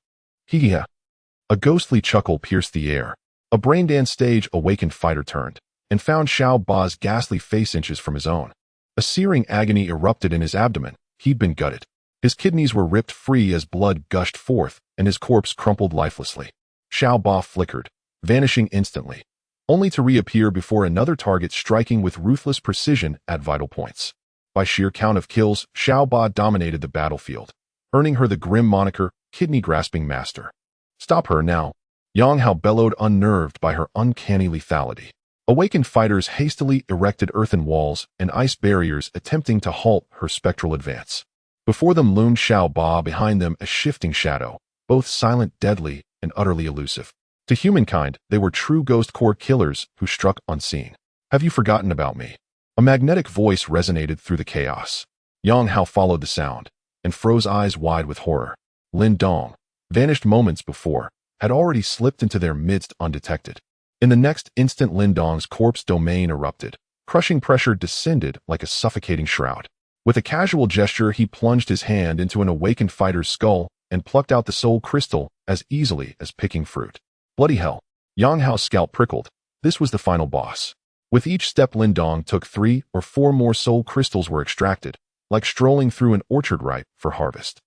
Hee-hee. A ghostly chuckle pierced the air. A brain-dance stage awakened fighter turned, and found Xiao Ba's ghastly face inches from his own. A searing agony erupted in his abdomen. He'd been gutted. His kidneys were ripped free as blood gushed forth, and his corpse crumpled lifelessly. Xiao Ba flickered, vanishing instantly, only to reappear before another target striking with ruthless precision at vital points. By sheer count of kills, Xiao Ba dominated the battlefield, earning her the grim moniker, Kidney-Grasping Master. Stop her now, Yang Hao bellowed, unnerved by her uncanny lethality. Awakened fighters hastily erected earthen walls and ice barriers attempting to halt her spectral advance. Before them loomed Xiao Ba, behind them a shifting shadow, both silent, deadly, and utterly elusive. To humankind, they were true ghost core killers who struck unseen. Have you forgotten about me? A magnetic voice resonated through the chaos. Yang Hao followed the sound, and froze eyes wide with horror. Lin Dong, vanished moments before, had already slipped into their midst undetected. In the next instant, Lin Dong's corpse domain erupted. Crushing pressure descended like a suffocating shroud. With a casual gesture, he plunged his hand into an awakened fighter's skull and plucked out the soul crystal as easily as picking fruit. Bloody hell. Yang Hao's scalp prickled. This was the final boss. With each step, Lin Dong took 3 or 4 more soul crystals were extracted, like strolling through an orchard ripe for harvest.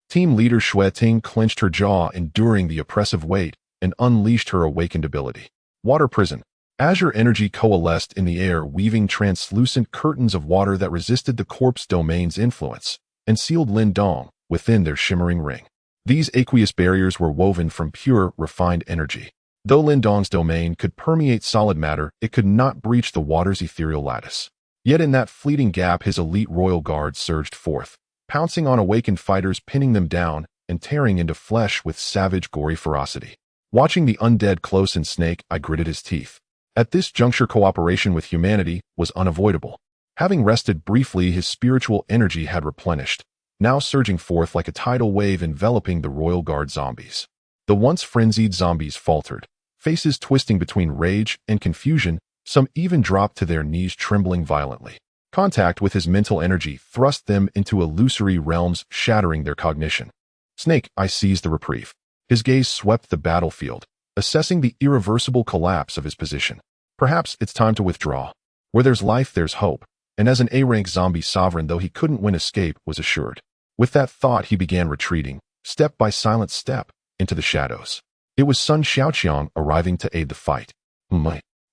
Team leader Xue Ting clenched her jaw, enduring the oppressive weight, and unleashed her awakened ability. Water prison. Azure energy coalesced in the air, weaving translucent curtains of water that resisted the corpse domain's influence, and sealed Lin Dong within their shimmering ring. These aqueous barriers were woven from pure, refined energy. Though Lin Dong's domain could permeate solid matter, it could not breach the water's ethereal lattice. Yet in that fleeting gap, his elite royal guard surged forth, pouncing on awakened fighters, pinning them down, and tearing into flesh with savage, gory ferocity. Watching the undead close and snake, I gritted his teeth. At this juncture, cooperation with humanity was unavoidable. Having rested briefly, his spiritual energy had replenished, now surging forth like a tidal wave enveloping the royal guard zombies. The once frenzied zombies faltered, faces twisting between rage and confusion. Some even dropped to their knees, trembling violently. Contact with his mental energy thrust them into illusory realms, shattering their cognition. Snake, I seized the reprieve. His gaze swept the battlefield, assessing the irreversible collapse of his position. Perhaps it's time to withdraw. Where there's life, there's hope, and as an A-rank zombie sovereign, though he couldn't win, escape was assured. With that thought, he began retreating, step by silent step, into the shadows. It was Sun Xiaoqiang arriving to aid the fight.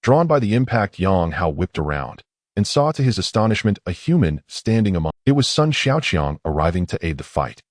Drawn by the impact, Yang Hao whipped around, and saw to his astonishment a human standing among. It was Sun Xiaoqiang arriving to aid the fight.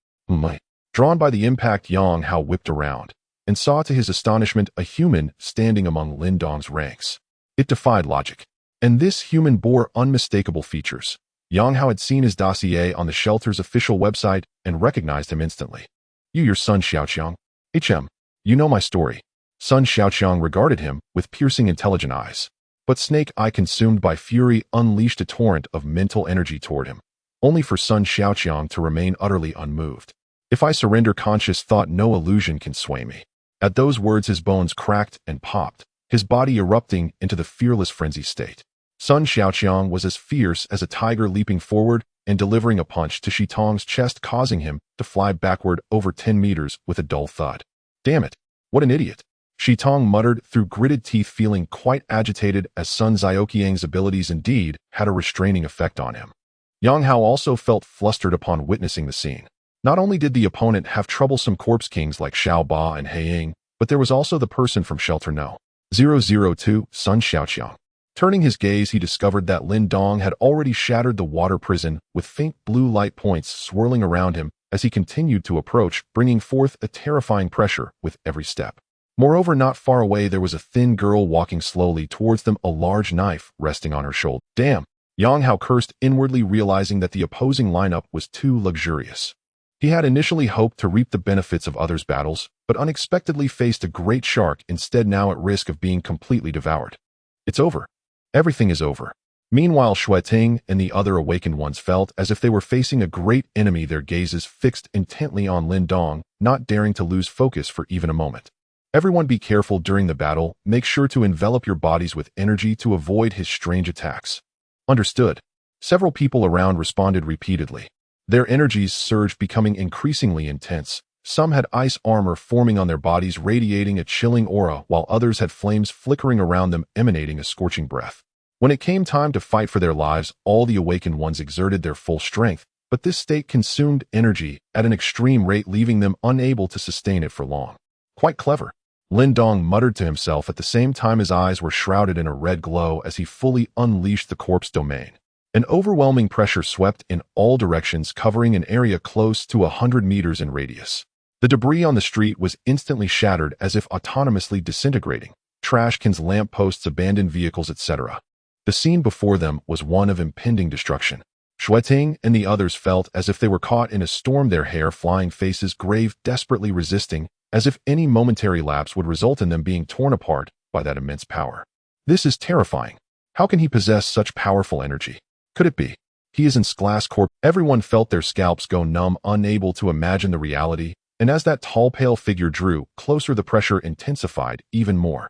Drawn by the impact, Yang Hao whipped around, and saw to his astonishment a human standing among Lin Dong's ranks. It defied logic. And this human bore unmistakable features. Yang Hao had seen his dossier on the shelter's official website and recognized him instantly. You're Sun Xiaoqiang? HM. You know my story. Sun Xiaoqiang regarded him with piercing, intelligent eyes. But Snake Eye, consumed by fury, unleashed a torrent of mental energy toward him, only for Sun Xiaoqiang to remain utterly unmoved. If I surrender conscious thought, no illusion can sway me. At those words, his bones cracked and popped, his body erupting into the fearless frenzy state. Sun Xiaoqiang was as fierce as a tiger, leaping forward and delivering a punch to Shitong's chest, causing him to fly backward over 10 meters with a dull thud. Damn it, what an idiot. Shitong muttered through gritted teeth, feeling quite agitated, as Sun Xiaoqiang's abilities indeed had a restraining effect on him. Yang Hao also felt flustered upon witnessing the scene. Not only did the opponent have troublesome corpse kings like Xiao Ba and He Ying, but there was also the person from Shelter No. 002, Sun Xiaoqiang. Turning his gaze, he discovered that Lin Dong had already shattered the water prison, with faint blue light points swirling around him as he continued to approach, bringing forth a terrifying pressure with every step. Moreover, not far away, there was a thin girl walking slowly towards them, a large knife resting on her shoulder. Damn! Yang Hao cursed inwardly, realizing that the opposing lineup was too luxurious. He had initially hoped to reap the benefits of others' battles, but unexpectedly faced a great shark instead, now at risk of being completely devoured. It's over. Everything is over. Meanwhile, Xue Ting and the other awakened ones felt as if they were facing a great enemy, their gazes fixed intently on Lin Dong, not daring to lose focus for even a moment. Everyone be careful during the battle. Make sure to envelop your bodies with energy to avoid his strange attacks. Understood. Several people around responded repeatedly. Their energies surged, becoming increasingly intense. Some had ice armor forming on their bodies, radiating a chilling aura, while others had flames flickering around them, emanating a scorching breath. When it came time to fight for their lives, all the awakened ones exerted their full strength, but this state consumed energy at an extreme rate, leaving them unable to sustain it for long. Quite clever. Lin Dong muttered to himself. At the same time, his eyes were shrouded in a red glow as he fully unleashed the corpse domain. An overwhelming pressure swept in all directions, covering an area close to 100 meters in radius. The debris on the street was instantly shattered, as if autonomously disintegrating. Trash cans, lamp posts, abandoned vehicles, etc. The scene before them was one of impending destruction. Xueting and the others felt as if they were caught in a storm, their hair flying, faces grave, desperately resisting, as if any momentary lapse would result in them being torn apart by that immense power. This is terrifying. How can he possess such powerful energy? Could it be he is in glass corp? Everyone felt their scalps go numb, unable to imagine the reality, and as that tall, pale figure drew closer, the pressure intensified even more.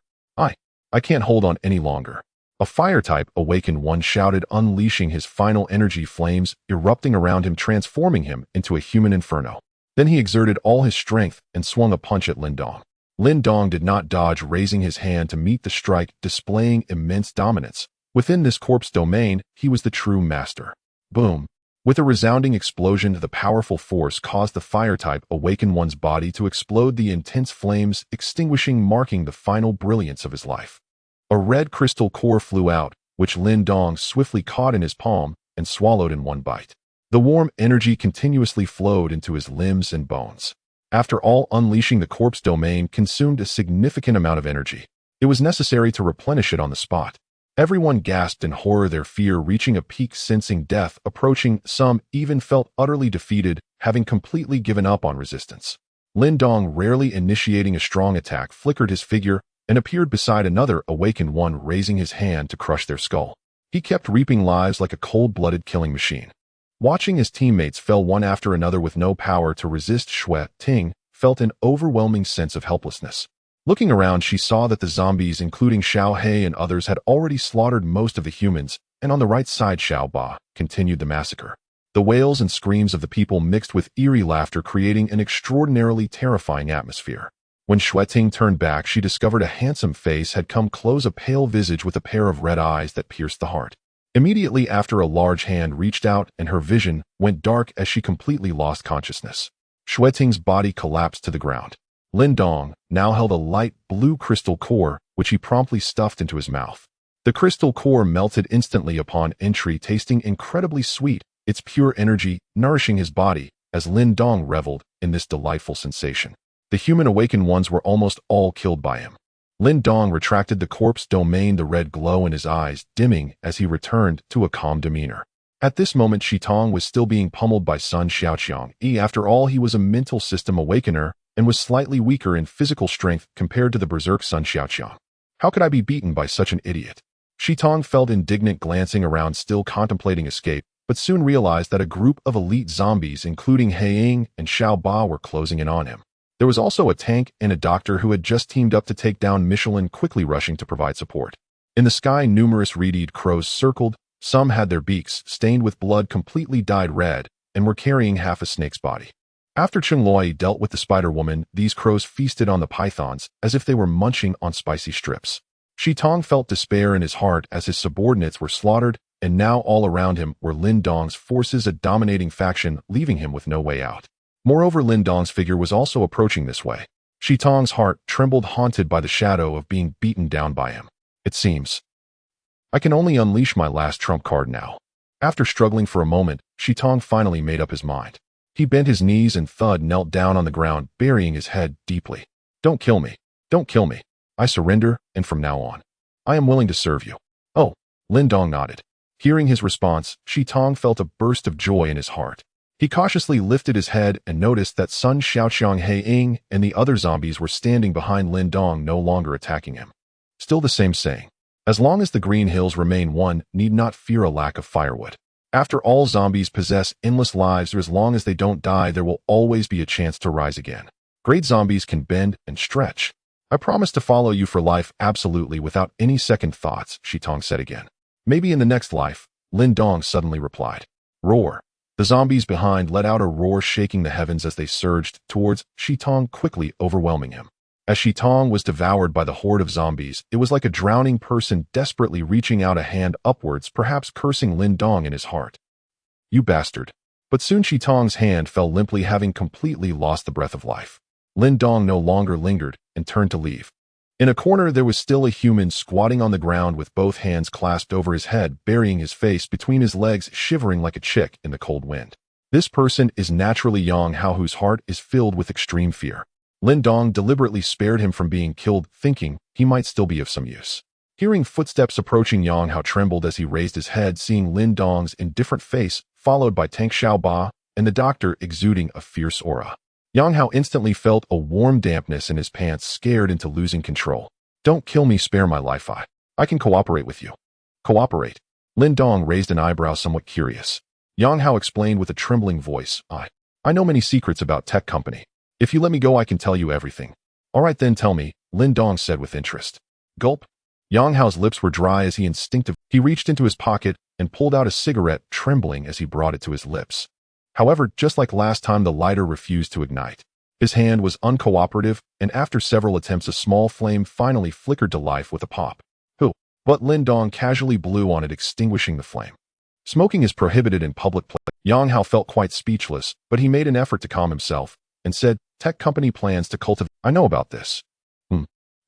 I can't hold on any longer. A fire-type awakened one shouted, unleashing his final energy, flames erupting around him, transforming him into a human inferno. Then he exerted all his strength and swung a punch at Lin Dong. Lin Dong did not dodge, raising his hand to meet the strike, displaying immense dominance. Within this corpse domain, he was the true master. Boom! With a resounding explosion, the powerful force caused the fire-type awakened one's body to explode, the intense flames extinguishing, marking the final brilliance of his life. A red crystal core flew out, which Lin Dong swiftly caught in his palm and swallowed in one bite. The warm energy continuously flowed into his limbs and bones. After all, unleashing the corpse domain consumed a significant amount of energy. It was necessary to replenish it on the spot. Everyone gasped in horror, their fear reaching a peak, sensing death approaching. Some even felt utterly defeated, having completely given up on resistance. Lin Dong, rarely initiating a strong attack, flickered his figure and appeared beside another awakened one, raising his hand to crush their skull. He kept reaping lives like a cold-blooded killing machine. Watching his teammates fell one after another with no power to resist, Xueting felt an overwhelming sense of helplessness. Looking around, she saw that the zombies, including Xiao He and others, had already slaughtered most of the humans, and on the right side, Xiao Ba continued the massacre. The wails and screams of the people mixed with eerie laughter, creating an extraordinarily terrifying atmosphere. When Xueting turned back, she discovered a handsome face had come close, a pale visage with a pair of red eyes that pierced the heart. Immediately after, a large hand reached out and her vision went dark as she completely lost consciousness. Xueting's body collapsed to the ground. Lin Dong now held a light blue crystal core, which he promptly stuffed into his mouth. The crystal core melted instantly upon entry, tasting incredibly sweet, its pure energy nourishing his body as Lin Dong reveled in this delightful sensation. The human awakened ones were almost all killed by him. Lin Dong retracted the corpse domain, the red glow in his eyes dimming as he returned to a calm demeanor. At this moment, Shitong was still being pummeled by Sun Xiaoqiang. After all, he was a mental system awakener and was slightly weaker in physical strength compared to the berserk Sun Xiaoqiang. How could I be beaten by such an idiot? Shitong felt indignant, glancing around, still contemplating escape, but soon realized that a group of elite zombies, including Heiying and Xiao Ba, were closing in on him. There was also a tank and a doctor who had just teamed up to take down Michelin, quickly rushing to provide support. In the sky, numerous red-eyed crows circled. Some had their beaks stained with blood, completely dyed red, and were carrying half a snake's body. After Chung Loi dealt with the spider woman, these crows feasted on the pythons as if they were munching on spicy strips. Shitong felt despair in his heart as his subordinates were slaughtered, and now all around him were Lin Dong's forces, a dominating faction, leaving him with no way out. Moreover, Lin Dong's figure was also approaching this way. Shitong's heart trembled, haunted by the shadow of being beaten down by him. It seems I can only unleash my last trump card now. After struggling for a moment, Shitong finally made up his mind. He bent his knees and knelt down on the ground, burying his head deeply. Don't kill me. Don't kill me. I surrender, and from now on, I am willing to serve you. Oh, Lin Dong nodded. Hearing his response, Shitong felt a burst of joy in his heart. He cautiously lifted his head and noticed that Sun Xiaoqiang, Heiying, and the other zombies were standing behind Lin Dong, no longer attacking him. Still the same saying. As long as the green hills remain, one need not fear a lack of firewood. After all, zombies possess endless lives. As long as they don't die, there will always be a chance to rise again. Great zombies can bend and stretch. I promise to follow you for life absolutely without any second thoughts, Shitong said again. Maybe in the next life, Lin Dong suddenly replied. Roar. The zombies behind let out a roar shaking the heavens as they surged towards Shitong, quickly overwhelming him. As Shitong was devoured by the horde of zombies, it was like a drowning person desperately reaching out a hand upwards, perhaps cursing Lin Dong in his heart. You bastard. But soon Shitong's hand fell limply, having completely lost the breath of life. Lin Dong no longer lingered and turned to leave. In a corner there was still a human squatting on the ground with both hands clasped over his head, burying his face between his legs, shivering like a chick in the cold wind. This person is naturally Yang Hao, whose heart is filled with extreme fear. Lin Dong deliberately spared him from being killed, thinking he might still be of some use. Hearing footsteps approaching, Yang Hao trembled as he raised his head, seeing Lin Dong's indifferent face, followed by Tank Xiaoba and the doctor exuding a fierce aura. Yang Hao instantly felt a warm dampness in his pants, scared into losing control. Don't kill me, spare my life. I can cooperate with you. Cooperate? Lin Dong raised an eyebrow, somewhat curious. Yang Hao explained with a trembling voice, I know many secrets about tech company. If you let me go, I can tell you everything. All right then, tell me, Lin Dong said with interest. Gulp. Yang Hao's lips were dry as he reached into his pocket and pulled out a cigarette, trembling as he brought it to his lips. However, just like last time, the lighter refused to ignite. His hand was uncooperative, and after several attempts, a small flame finally flickered to life with a pop. But Lin Dong casually blew on it, extinguishing the flame. Smoking is prohibited in public places. Yang Hao felt quite speechless, but he made an effort to calm himself and said, Tech company plans to cultivate. I know about this.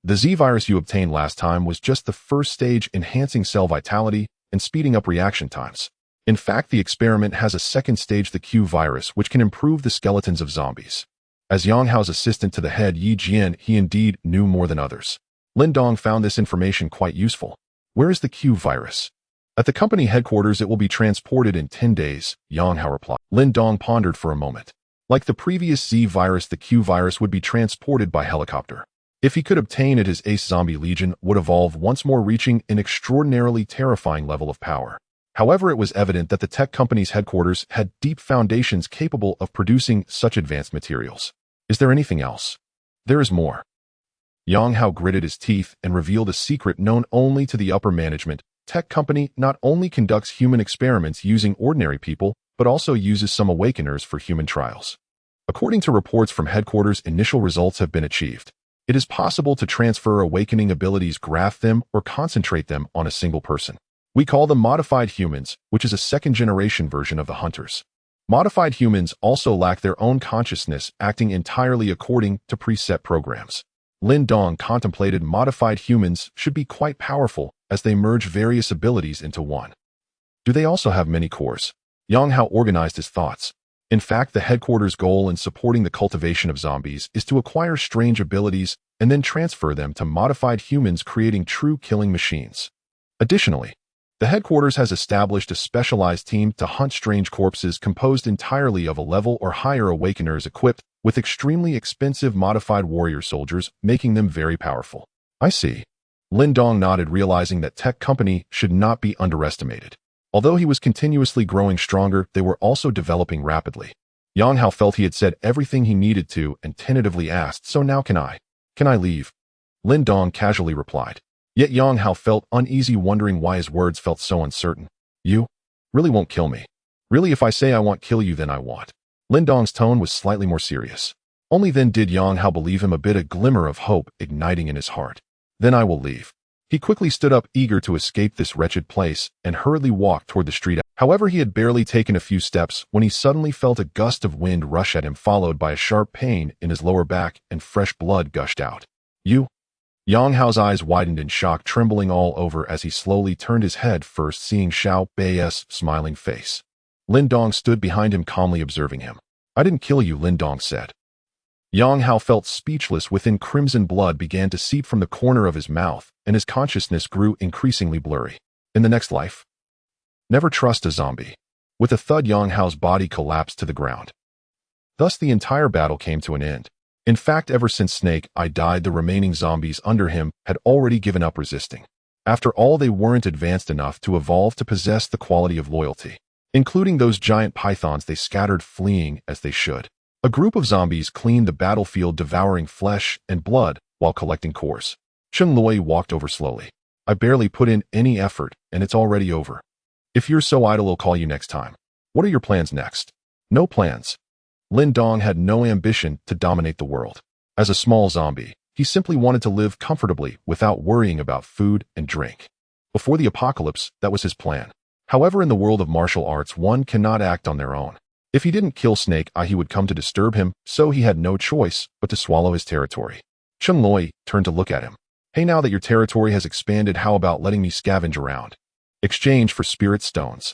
The Z virus you obtained last time was just the first stage, enhancing cell vitality and speeding up reaction times. In fact, the experiment has a second stage, the Q virus, which can improve the skeletons of zombies. As Yang Hao's assistant to the head, Yi Jian, he indeed knew more than others. Lin Dong found this information quite useful. Where is the Q virus? At the company headquarters. It will be transported in 10 days, Yang Hao replied. Lin Dong pondered for a moment. Like the previous Z virus, the Q virus would be transported by helicopter. If he could obtain it, his Ace Zombie Legion would evolve once more, reaching an extraordinarily terrifying level of power. However, it was evident that the tech company's headquarters had deep foundations capable of producing such advanced materials. Is there anything else? There is more. Yang Hao gritted his teeth and revealed a secret known only to the upper management. Tech company not only conducts human experiments using ordinary people, but also uses some awakeners for human trials. According to reports from headquarters, initial results have been achieved. It is possible to transfer awakening abilities, graft them, or concentrate them on a single person. We call them modified humans, which is a second-generation version of the hunters. Modified humans also lack their own consciousness, acting entirely according to preset programs. Lin Dong contemplated modified humans should be quite powerful as they merge various abilities into one. Do they also have many cores? Yang Hao organized his thoughts. In fact, the headquarters' goal in supporting the cultivation of zombies is to acquire strange abilities and then transfer them to modified humans, creating true killing machines. Additionally, the headquarters has established a specialized team to hunt strange corpses composed entirely of a level or higher awakeners equipped with extremely expensive modified warrior soldiers, making them very powerful. I see. Lin Dong nodded, realizing that tech company should not be underestimated. Although he was continuously growing stronger, they were also developing rapidly. Yang Hao felt he had said everything he needed to and tentatively asked, so now can I leave? Lin Dong casually replied. Yet Yang Hao felt uneasy, wondering why his words felt so uncertain. You really won't kill me? Really, if I say I won't kill you, then I won't. Lin Dong's tone was slightly more serious. Only then did Yang Hao believe him, a bit, a glimmer of hope igniting in his heart. Then I will leave. He quickly stood up, eager to escape this wretched place, and hurriedly walked toward the street. However, he had barely taken a few steps when he suddenly felt a gust of wind rush at him, followed by a sharp pain in his lower back, and fresh blood gushed out. You? Yang Hao's eyes widened in shock, trembling all over as he slowly turned his head, first seeing Xiao Bei's smiling face. Lin Dong stood behind him, calmly observing him. I didn't kill you, Lin Dong said. Yang Hao felt speechless. Within, crimson blood began to seep from the corner of his mouth, and his consciousness grew increasingly blurry. In the next life? Never trust a zombie. With a thud, Yang Hao's body collapsed to the ground. Thus the entire battle came to an end. In fact, ever since Snake Eye died, the remaining zombies under him had already given up resisting. After all, they weren't advanced enough to evolve to possess the quality of loyalty. Including those giant pythons, they scattered, fleeing as they should. A group of zombies cleaned the battlefield, devouring flesh and blood while collecting cores. Cheng Loi walked over slowly. I barely put in any effort, and it's already over. If you're so idle, I'll call you next time. What are your plans next? No plans. Lin Dong had no ambition to dominate the world. As a small zombie, he simply wanted to live comfortably without worrying about food and drink. Before the apocalypse, that was his plan. However, in the world of martial arts, one cannot act on their own. If he didn't kill Snake Eye, he would come to disturb him, so he had no choice but to swallow his territory. Cheng Loi turned to look at him. Hey, now that your territory has expanded, how about letting me scavenge around? Exchange for spirit stones.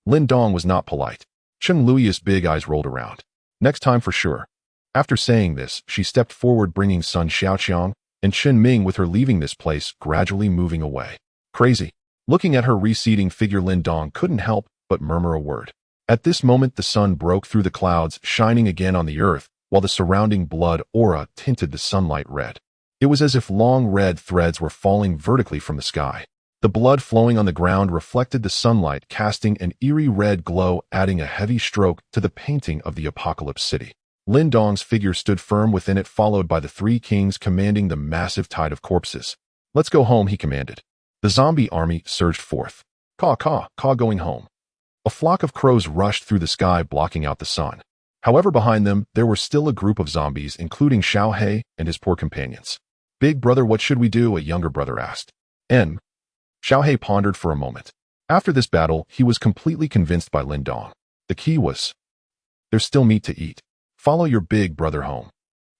Lin Dong was not polite. Cheng Lui's big eyes rolled around. Next time for sure. After saying this, she stepped forward, bringing Sun Xiaoqiang and Chen Ming with her, leaving this place, gradually moving away. Crazy. Looking at her receding figure, Lin Dong couldn't help but murmur a word. At this moment, the sun broke through the clouds, shining again on the earth, while the surrounding blood aura tinted the sunlight red. It was as if long red threads were falling vertically from the sky. The blood flowing on the ground reflected the sunlight, casting an eerie red glow, adding a heavy stroke to the painting of the apocalypse city. Lin Dong's figure stood firm within it, followed by the three kings commanding the massive tide of corpses. Let's go home, he commanded. The zombie army surged forth. Caw, caw, caw, going home. A flock of crows rushed through the sky, blocking out the sun. However, behind them, there were still a group of zombies, including Xiao He and his poor companions. Big brother, what should we do? A younger brother asked. Xiao He pondered for a moment. After this battle, he was completely convinced by Lin Dong. The key was, there's still meat to eat. Follow your big brother home.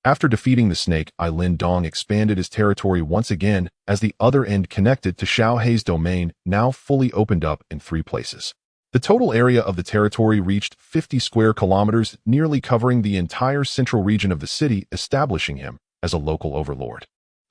After defeating the Snake Eye, Lin Dong expanded his territory once again as the other end connected to Xiao He's domain now fully opened up in 3 places. The total area of the territory reached 50 square kilometers, nearly covering the entire central region of the city, establishing him as a local overlord.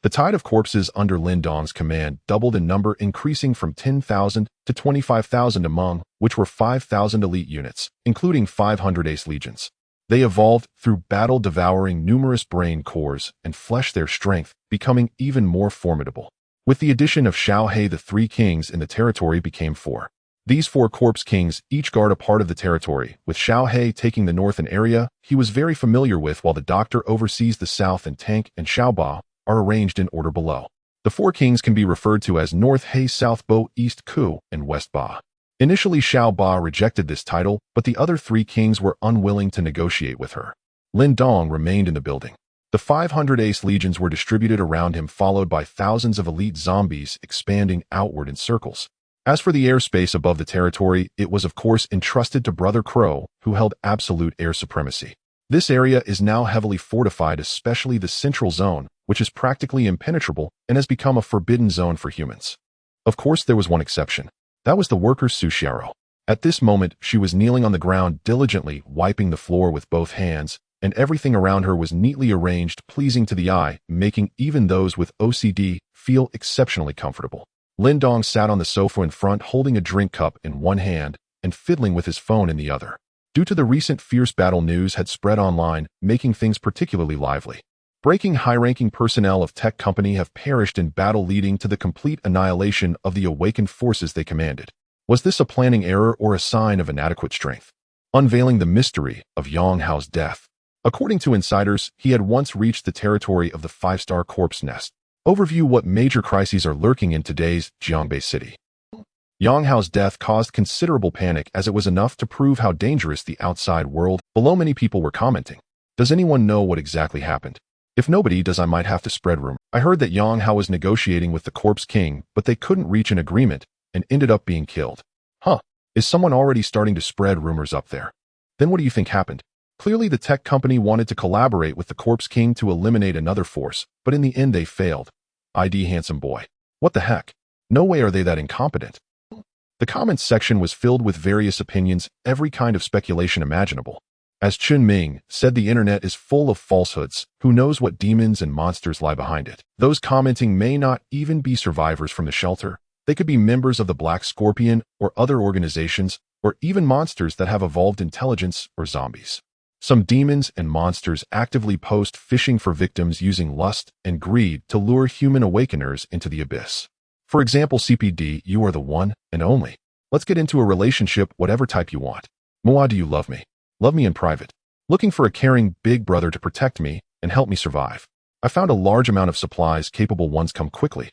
The tide of corpses under Lin Dong's command doubled in number, increasing from 10,000 to 25,000, among which were 5,000 elite units, including 500 ace legions. They evolved through battle, devouring numerous brain cores and flesh their strength, becoming even more formidable. With the addition of Xiao He, the 3 kings in the territory became 4. These 4 corpse kings each guard a part of the territory, with Xiao He taking the northern area he was very familiar with, while the doctor oversees the south, and Tank and Xiao Ba are arranged in order below. The 4 kings can be referred to as North He, South Bo, East Ku, and West Ba. Initially, Xiao Ba rejected this title, but the other 3 kings were unwilling to negotiate with her. Lin Dong remained in the building. The 500 ace legions were distributed around him, followed by thousands of elite zombies expanding outward in circles. As for the airspace above the territory, it was of course entrusted to Brother Crow, who held absolute air supremacy. This area is now heavily fortified, especially the central zone, which is practically impenetrable and has become a forbidden zone for humans. Of course, there was one exception. That was the worker Su Xiao. At this moment, she was kneeling on the ground, diligently wiping the floor with both hands, and everything around her was neatly arranged, pleasing to the eye, making even those with OCD feel exceptionally comfortable. Lin Dong sat on the sofa in front, holding a drink cup in one hand and fiddling with his phone in the other. Due to the recent fierce battle, news had spread online, making things particularly lively. Breaking high-ranking personnel of tech company have perished in battle, leading to the complete annihilation of the awakened forces they commanded. Was this a planning error or a sign of inadequate strength? Unveiling the mystery of Yang Hao's death. According to insiders, he had once reached the territory of the 5-star corpse nest. Overview: what major crises are lurking in today's Jiangbei city? Yang Hao's death caused considerable panic, as it was enough to prove how dangerous the outside world. Below, many people were commenting. Does anyone know what exactly happened? If nobody does, I might have to spread rumor. I heard that Yang Hao was negotiating with the Corpse King, but they couldn't reach an agreement and ended up being killed. Huh. Is someone already starting to spread rumors up there? Then what do you think happened? Clearly the tech company wanted to collaborate with the Corpse King to eliminate another force, but in the end they failed. ID handsome boy. What the heck? No way are they that incompetent. The comments section was filled with various opinions, every kind of speculation imaginable. As Chun Ming said, the internet is full of falsehoods. Who knows what demons and monsters lie behind it? Those commenting may not even be survivors from the shelter. They could be members of the Black Scorpion or other organizations, or even monsters that have evolved intelligence, or zombies. Some demons and monsters actively post fishing for victims, using lust and greed to lure human awakeners into the abyss. For example, CPD, you are the one and only. Let's get into a relationship, whatever type you want. Moa, do you love me? Love me in private. Looking for a caring big brother to protect me and help me survive. I found a large amount of supplies. Capable ones come quickly.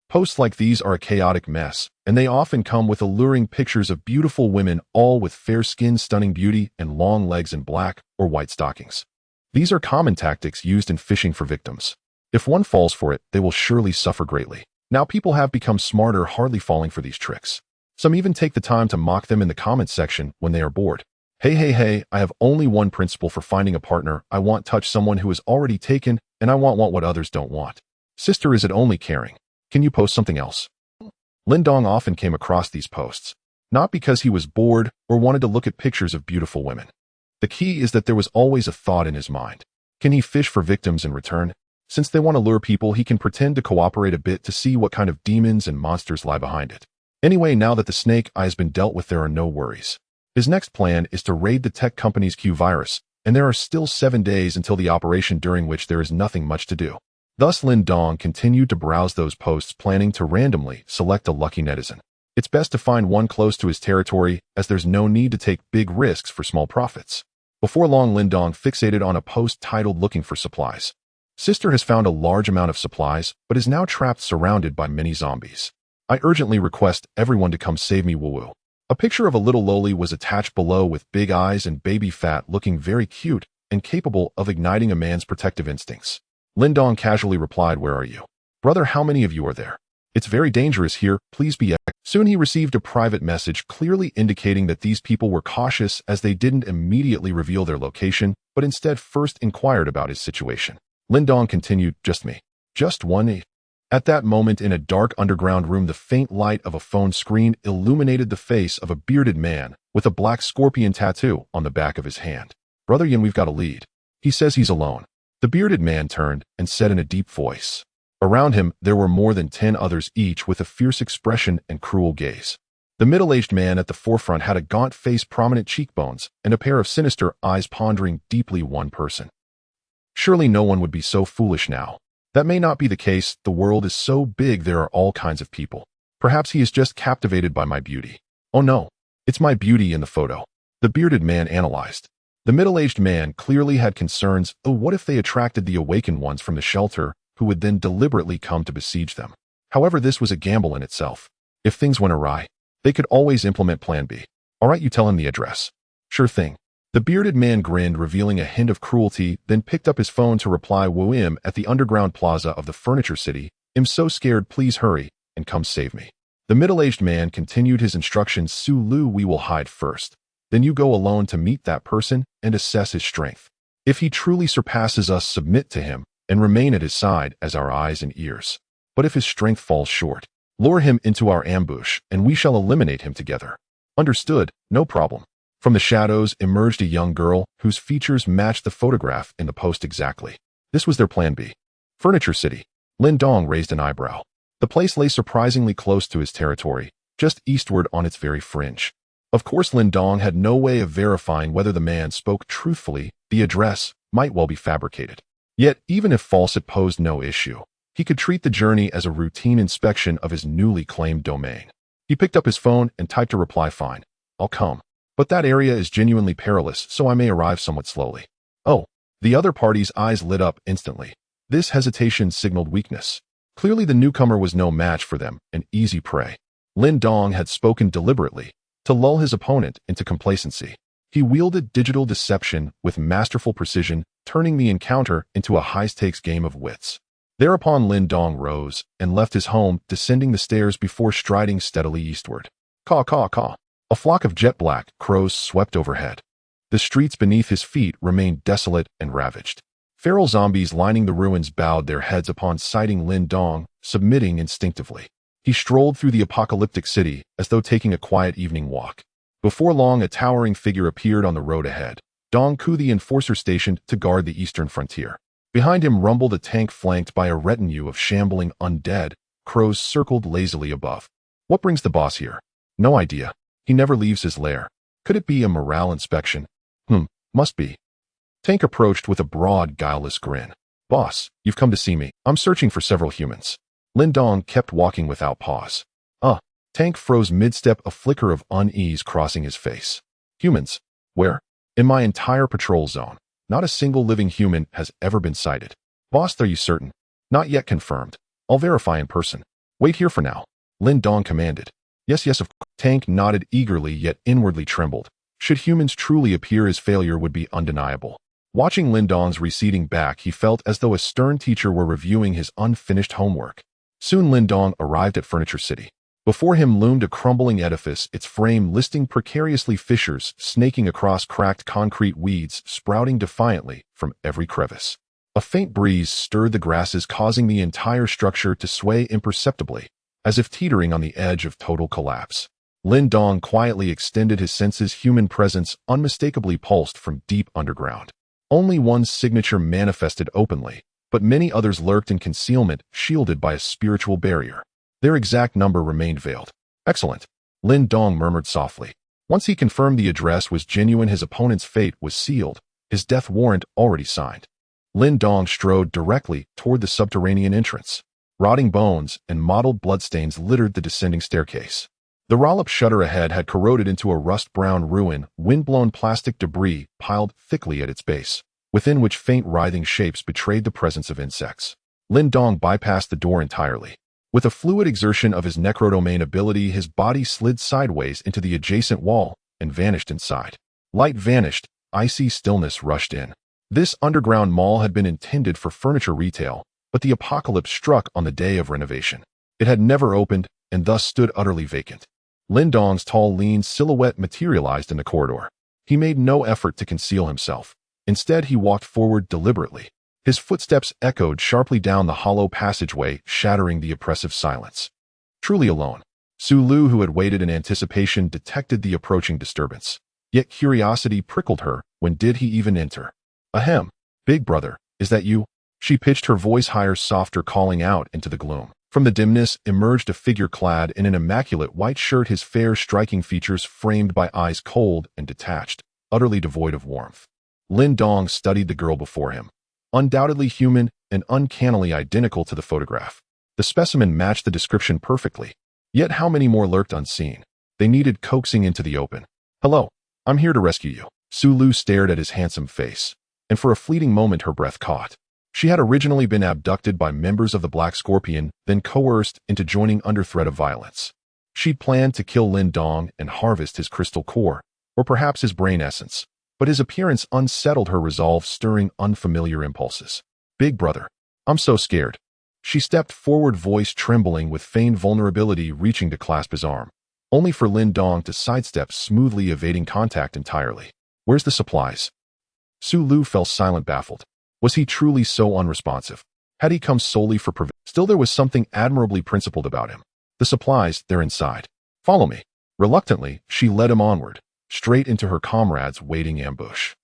Posts like these are a chaotic mess, and they often come with alluring pictures of beautiful women, all with fair skin, stunning beauty, and long legs in black or white stockings. These are common tactics used in fishing for victims. If one falls for it, they will surely suffer greatly. Now people have become smarter, hardly falling for these tricks. Some even take the time to mock them in the comments section when they are bored. Hey, I have only one principle for finding a partner. I want touch someone who is already taken, and I want what others don't want. Sister, is it only caring? Can you post something else? Lin Dong often came across these posts, not because he was bored or wanted to look at pictures of beautiful women. The key is that there was always a thought in his mind. Can he fish for victims in return? Since they want to lure people, he can pretend to cooperate a bit to see what kind of demons and monsters lie behind it. Anyway, now that the snake eye has been dealt with, there are no worries. His next plan is to raid the tech company's Q virus, and there are still 7 days until the operation, during which there is nothing much to do. Thus, Lin Dong continued to browse those posts, planning to randomly select a lucky netizen. It's best to find one close to his territory, as there's no need to take big risks for small profits. Before long, Lin Dong fixated on a post titled "Looking for Supplies." Sister has found a large amount of supplies, but is now trapped, surrounded by many zombies. I urgently request everyone to come save me, woo-woo. A picture of a little loli was attached below with big eyes and baby fat, looking very cute and capable of igniting a man's protective instincts. Lin Dong casually replied, "Where are you? Brother, how many of you are there? It's very dangerous here, please be." Soon he received a private message clearly indicating that these people were cautious, as they didn't immediately reveal their location, but instead first inquired about his situation. Lin Dong continued, "Just me. Just one." At that moment, in a dark underground room, the faint light of a phone screen illuminated the face of a bearded man with a black scorpion tattoo on the back of his hand. "Brother Yin, we've got a lead. He says he's alone." The bearded man turned and said in a deep voice. Around him, there were more than 10 others, each with a fierce expression and cruel gaze. The middle-aged man at the forefront had a gaunt face, prominent cheekbones, and a pair of sinister eyes, pondering deeply. One person. Surely no one would be so foolish now. That may not be the case. The world is so big, there are all kinds of people. Perhaps he is just captivated by my beauty. Oh no, it's my beauty in the photo. The bearded man analyzed. The middle-aged man clearly had concerns. Oh, what if they attracted the awakened ones from the shelter, who would then deliberately come to besiege them? However, this was a gamble in itself. If things went awry, they could always implement Plan B. All right, you tell him the address. Sure thing. The bearded man grinned, revealing a hint of cruelty, then picked up his phone to reply, "Woo, im at the underground plaza of the furniture city. I'm so scared, please hurry and come save me." The middle-aged man continued his instructions. "Su Lu, we will hide first. Then you go alone to meet that person and assess his strength. If he truly surpasses us, submit to him and remain at his side as our eyes and ears. But if his strength falls short, lure him into our ambush and we shall eliminate him together." "Understood, no problem." From the shadows emerged a young girl whose features matched the photograph in the post exactly. This was their Plan B. Furniture City. Lin Dong raised an eyebrow. The place lay surprisingly close to his territory, just eastward on its very fringe. Of course, Lin Dong had no way of verifying whether the man spoke truthfully. The address might well be fabricated. Yet, even if false, it posed no issue. He could treat the journey as a routine inspection of his newly claimed domain. He picked up his phone and typed a reply, "Fine, I'll come. But that area is genuinely perilous, so I may arrive somewhat slowly." Oh, the other party's eyes lit up instantly. This hesitation signaled weakness. Clearly the newcomer was no match for them, an easy prey. Lin Dong had spoken deliberately to lull his opponent into complacency. He wielded digital deception with masterful precision, turning the encounter into a high-stakes game of wits. Thereupon Lin Dong rose and left his home, descending the stairs before striding steadily eastward. Caw, caw, caw. A flock of jet-black crows swept overhead. The streets beneath his feet remained desolate and ravaged. Feral zombies lining the ruins bowed their heads upon sighting Lin Dong, submitting instinctively. He strolled through the apocalyptic city as though taking a quiet evening walk. Before long, a towering figure appeared on the road ahead. Dong Ku, the enforcer stationed to guard the eastern frontier. Behind him rumbled a tank flanked by a retinue of shambling undead. Crows circled lazily above. What brings the boss here? No idea. He never leaves his lair. Could it be a morale inspection? Must be. Tank approached with a broad, guileless grin. "Boss, you've come to see me. I'm searching for several humans." Lin Dong kept walking without pause. Tank froze mid-step, a flicker of unease crossing his face. "Humans? Where?" "In my entire patrol zone. Not a single living human has ever been sighted." Boss, are you certain? Not yet confirmed. I'll verify in person. Wait here for now. Lin Dong commanded. Yes, of course. Tank nodded eagerly yet inwardly trembled. Should humans truly appear, his failure would be undeniable. Watching Lin Dong's receding back, he felt as though a stern teacher were reviewing his unfinished homework. Soon Lin Dong arrived at Furniture City. Before him loomed a crumbling edifice, its frame listing precariously fissures snaking across cracked concrete, weeds sprouting defiantly from every crevice. A faint breeze stirred the grasses, causing the entire structure to sway imperceptibly, as if teetering on the edge of total collapse. Lin Dong quietly extended his senses. Human presence unmistakably pulsed from deep underground. Only one signature manifested openly, but many others lurked in concealment, shielded by a spiritual barrier. Their exact number remained veiled. Excellent, Lin Dong murmured softly. Once he confirmed the address was genuine, his opponent's fate was sealed, his death warrant already signed. Lin Dong strode directly toward the subterranean entrance. Rotting bones and mottled bloodstains littered the descending staircase. The roll-up shutter ahead had corroded into a rust-brown ruin, wind-blown plastic debris piled thickly at its base, within which faint writhing shapes betrayed the presence of insects. Lin Dong bypassed the door entirely. With a fluid exertion of his necrodomain ability, his body slid sideways into the adjacent wall and vanished inside. Light vanished, icy stillness rushed in. This underground mall had been intended for furniture retail, but the apocalypse struck on the day of renovation. It had never opened and thus stood utterly vacant. Lin Dong's tall, lean silhouette materialized in the corridor. He made no effort to conceal himself. Instead, he walked forward deliberately. His footsteps echoed sharply down the hollow passageway, shattering the oppressive silence. Truly alone, Su Lu, who had waited in anticipation, detected the approaching disturbance. Yet curiosity prickled her. When did he even enter? Ahem, big brother, is that you? She pitched her voice higher, softer, calling out into the gloom. From the dimness emerged a figure clad in an immaculate white shirt, his fair, striking features framed by eyes cold and detached, utterly devoid of warmth. Lin Dong studied the girl before him. Undoubtedly human and uncannily identical to the photograph. The specimen matched the description perfectly. Yet how many more lurked unseen? They needed coaxing into the open. Hello, I'm here to rescue you. Su Lu stared at his handsome face, and for a fleeting moment her breath caught. She had originally been abducted by members of the Black Scorpion, then coerced into joining under threat of violence. She'd planned to kill Lin Dong and harvest his crystal core, or perhaps his brain essence, but his appearance unsettled her resolve, stirring unfamiliar impulses. Big brother, I'm so scared. She stepped forward, voice trembling with feigned vulnerability, reaching to clasp his arm, only for Lin Dong to sidestep, smoothly evading contact entirely. Where's the supplies? Su Lu fell silent, baffled. Was he truly so unresponsive? Had he come solely for provision? Still, there was something admirably principled about him. The supplies, they're inside. Follow me. Reluctantly, she led him onward, straight into her comrade's waiting ambush.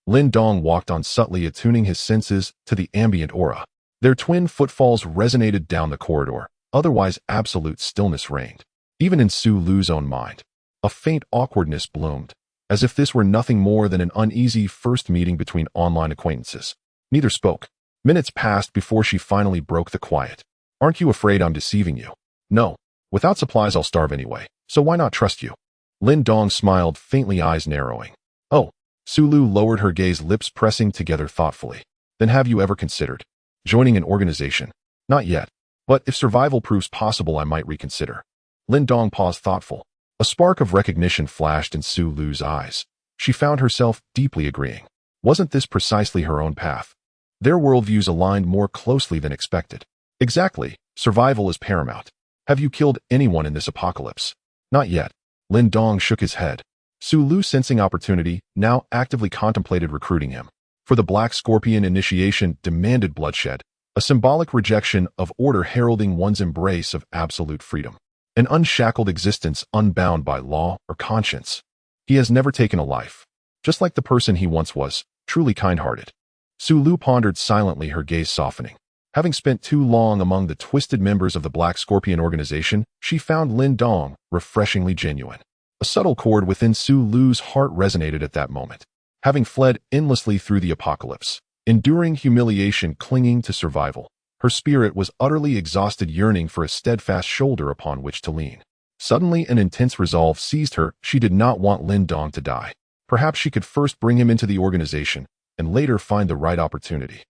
Lin Dong walked on, subtly attuning his senses to the ambient aura. Their twin footfalls resonated down the corridor. Otherwise, absolute stillness reigned. Even in Su Lu's own mind, a faint awkwardness bloomed, as if this were nothing more than an uneasy first meeting between online acquaintances. Neither spoke. Minutes passed before she finally broke the quiet. Aren't you afraid I'm deceiving you? No. Without supplies I'll starve anyway, so why not trust you? Lin Dong smiled faintly, eyes narrowing. Oh. Su Lu lowered her gaze, lips pressing together thoughtfully. Then have you ever considered joining an organization? Not yet. But if survival proves possible, I might reconsider. Lin Dong paused, thoughtful. A spark of recognition flashed in Su Lu's eyes. She found herself deeply agreeing. Wasn't this precisely her own path? Their worldviews aligned more closely than expected. Exactly. Survival is paramount. Have you killed anyone in this apocalypse? Not yet. Lin Dong shook his head. Su Lu, sensing opportunity, now actively contemplated recruiting him. For the Black Scorpion initiation demanded bloodshed, a symbolic rejection of order heralding one's embrace of absolute freedom. An unshackled existence unbound by law or conscience. He has never taken a life. Just like the person he once was, truly kind-hearted. Su Lu pondered silently, her gaze softening. Having spent too long among the twisted members of the Black Scorpion organization, she found Lin Dong refreshingly genuine. A subtle chord within Su Lu's heart resonated at that moment. Having fled endlessly through the apocalypse, enduring humiliation, clinging to survival, her spirit was utterly exhausted, yearning for a steadfast shoulder upon which to lean. Suddenly, an intense resolve seized her. She did not want Lin Dong to die. Perhaps she could first bring him into the organization, and later find the right opportunity.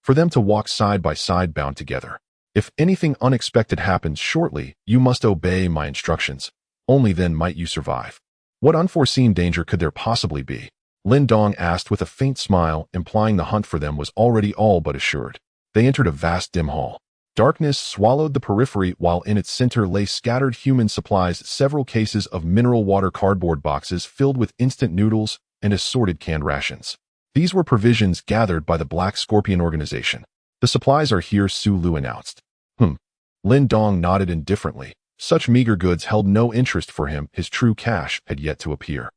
for them to walk side by side bound together. If anything unexpected happens shortly, you must obey my instructions. Only then might you survive. What unforeseen danger could there possibly be? Lin Dong asked with a faint smile, implying the hunt for them was already all but assured. They entered a vast dim hall. Darkness swallowed the periphery while in its center lay scattered human supplies, several cases of mineral water, cardboard boxes filled with instant noodles, and assorted canned rations. These were provisions gathered by the Black Scorpion organization. The supplies are here, Su Lu announced. Lin Dong nodded indifferently. Such meager goods held no interest for him. His true cash had yet to appear.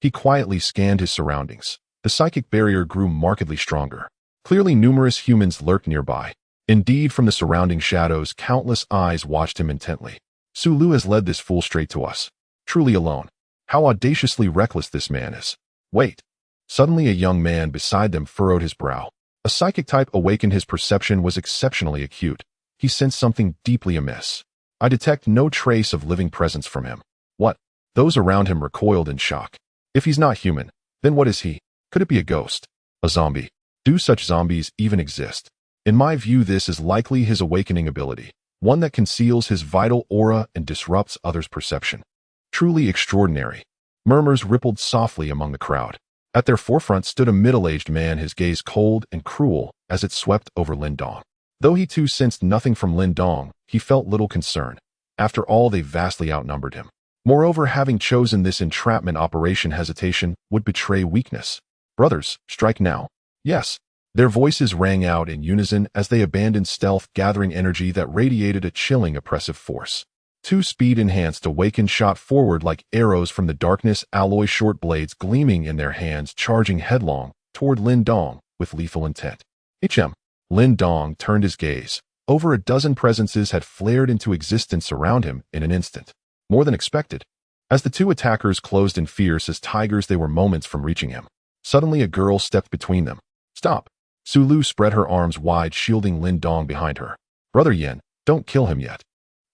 He quietly scanned his surroundings. The psychic barrier grew markedly stronger. Clearly numerous humans lurked nearby. Indeed, from the surrounding shadows, countless eyes watched him intently. Su Lu has led this fool straight to us. Truly alone. How audaciously reckless this man is. Wait. Suddenly a young man beside them furrowed his brow. A psychic type awakened. His perception was exceptionally acute. He sensed something deeply amiss. I detect no trace of living presence from him. What? Those around him recoiled in shock. If he's not human, then what is he? Could it be a ghost? A zombie? Do such zombies even exist? In my view, this is likely his awakening ability, one that conceals his vital aura and disrupts others' perception. Truly extraordinary. Murmurs rippled softly among the crowd. At their forefront stood a middle-aged man, his gaze cold and cruel as it swept over Lin Dong. Though he too sensed nothing from Lin Dong, he felt little concern. After all, they vastly outnumbered him. Moreover, having chosen this entrapment operation, hesitation would betray weakness. Brothers, strike now. Yes. Their voices rang out in unison as they abandoned stealth, gathering energy that radiated a chilling, oppressive force. Two speed-enhanced awakened shot forward like arrows from the darkness, alloy short blades gleaming in their hands, charging headlong toward Lin Dong with lethal intent. Lin Dong turned his gaze. Over a dozen presences had flared into existence around him in an instant. More than expected. As the two attackers closed in fierce as tigers, they were moments from reaching him. Suddenly a girl stepped between them. Stop. Su Lu spread her arms wide, shielding Lin Dong behind her. Brother Yin, don't kill him yet.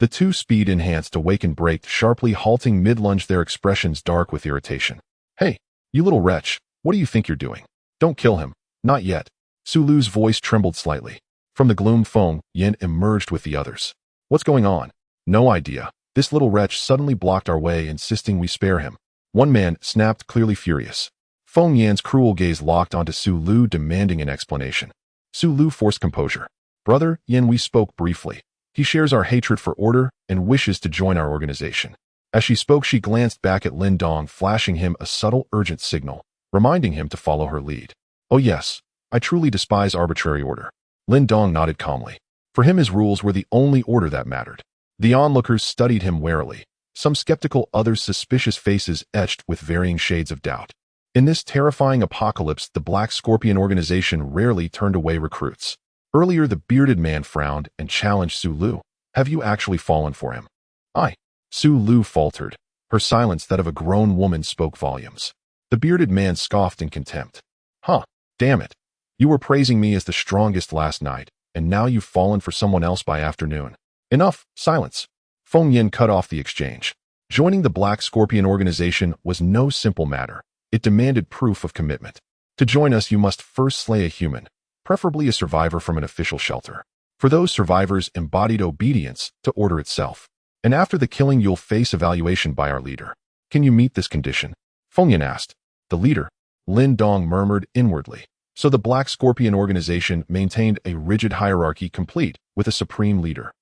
The two speed-enhanced awakened braked sharply, halting mid-lunge, their expressions dark with irritation. Hey, you little wretch, what do you think you're doing? Don't kill him. Not yet. Su Lu's voice trembled slightly. From the gloom, Feng Yin emerged with the others. What's going on? No idea. This little wretch suddenly blocked our way, insisting we spare him. One man snapped, clearly furious. Feng Yan's cruel gaze locked onto Su Lu, demanding an explanation. Su Lu forced composure. Brother Yin, we spoke briefly. He shares our hatred for order and wishes to join our organization. As she spoke, she glanced back at Lin Dong, flashing him a subtle, urgent signal, reminding him to follow her lead. Oh yes, I truly despise arbitrary order. Lin Dong nodded calmly. For him, his rules were the only order that mattered. The onlookers studied him warily, some skeptical, others suspicious, faces etched with varying shades of doubt. In this terrifying apocalypse, the Black Scorpion organization rarely turned away recruits. Earlier, the bearded man frowned and challenged Su Lu. Have you actually fallen for him? I. Su Lu faltered. Her silence, that of a grown woman, spoke volumes. The bearded man scoffed in contempt. Huh, damn it. You were praising me as the strongest last night, and now you've fallen for someone else by afternoon. Enough, silence. Feng Yin cut off the exchange. Joining the Black Scorpion organization was no simple matter. It demanded proof of commitment. To join us, you must first slay a human, preferably a survivor from an official shelter. For those survivors embodied obedience to order itself. And after the killing, you'll face evaluation by our leader. Can you meet this condition? Feng Yin asked. The leader? Lin Dong murmured inwardly. So the Black Scorpion organization maintained a rigid hierarchy, complete with a supreme leader.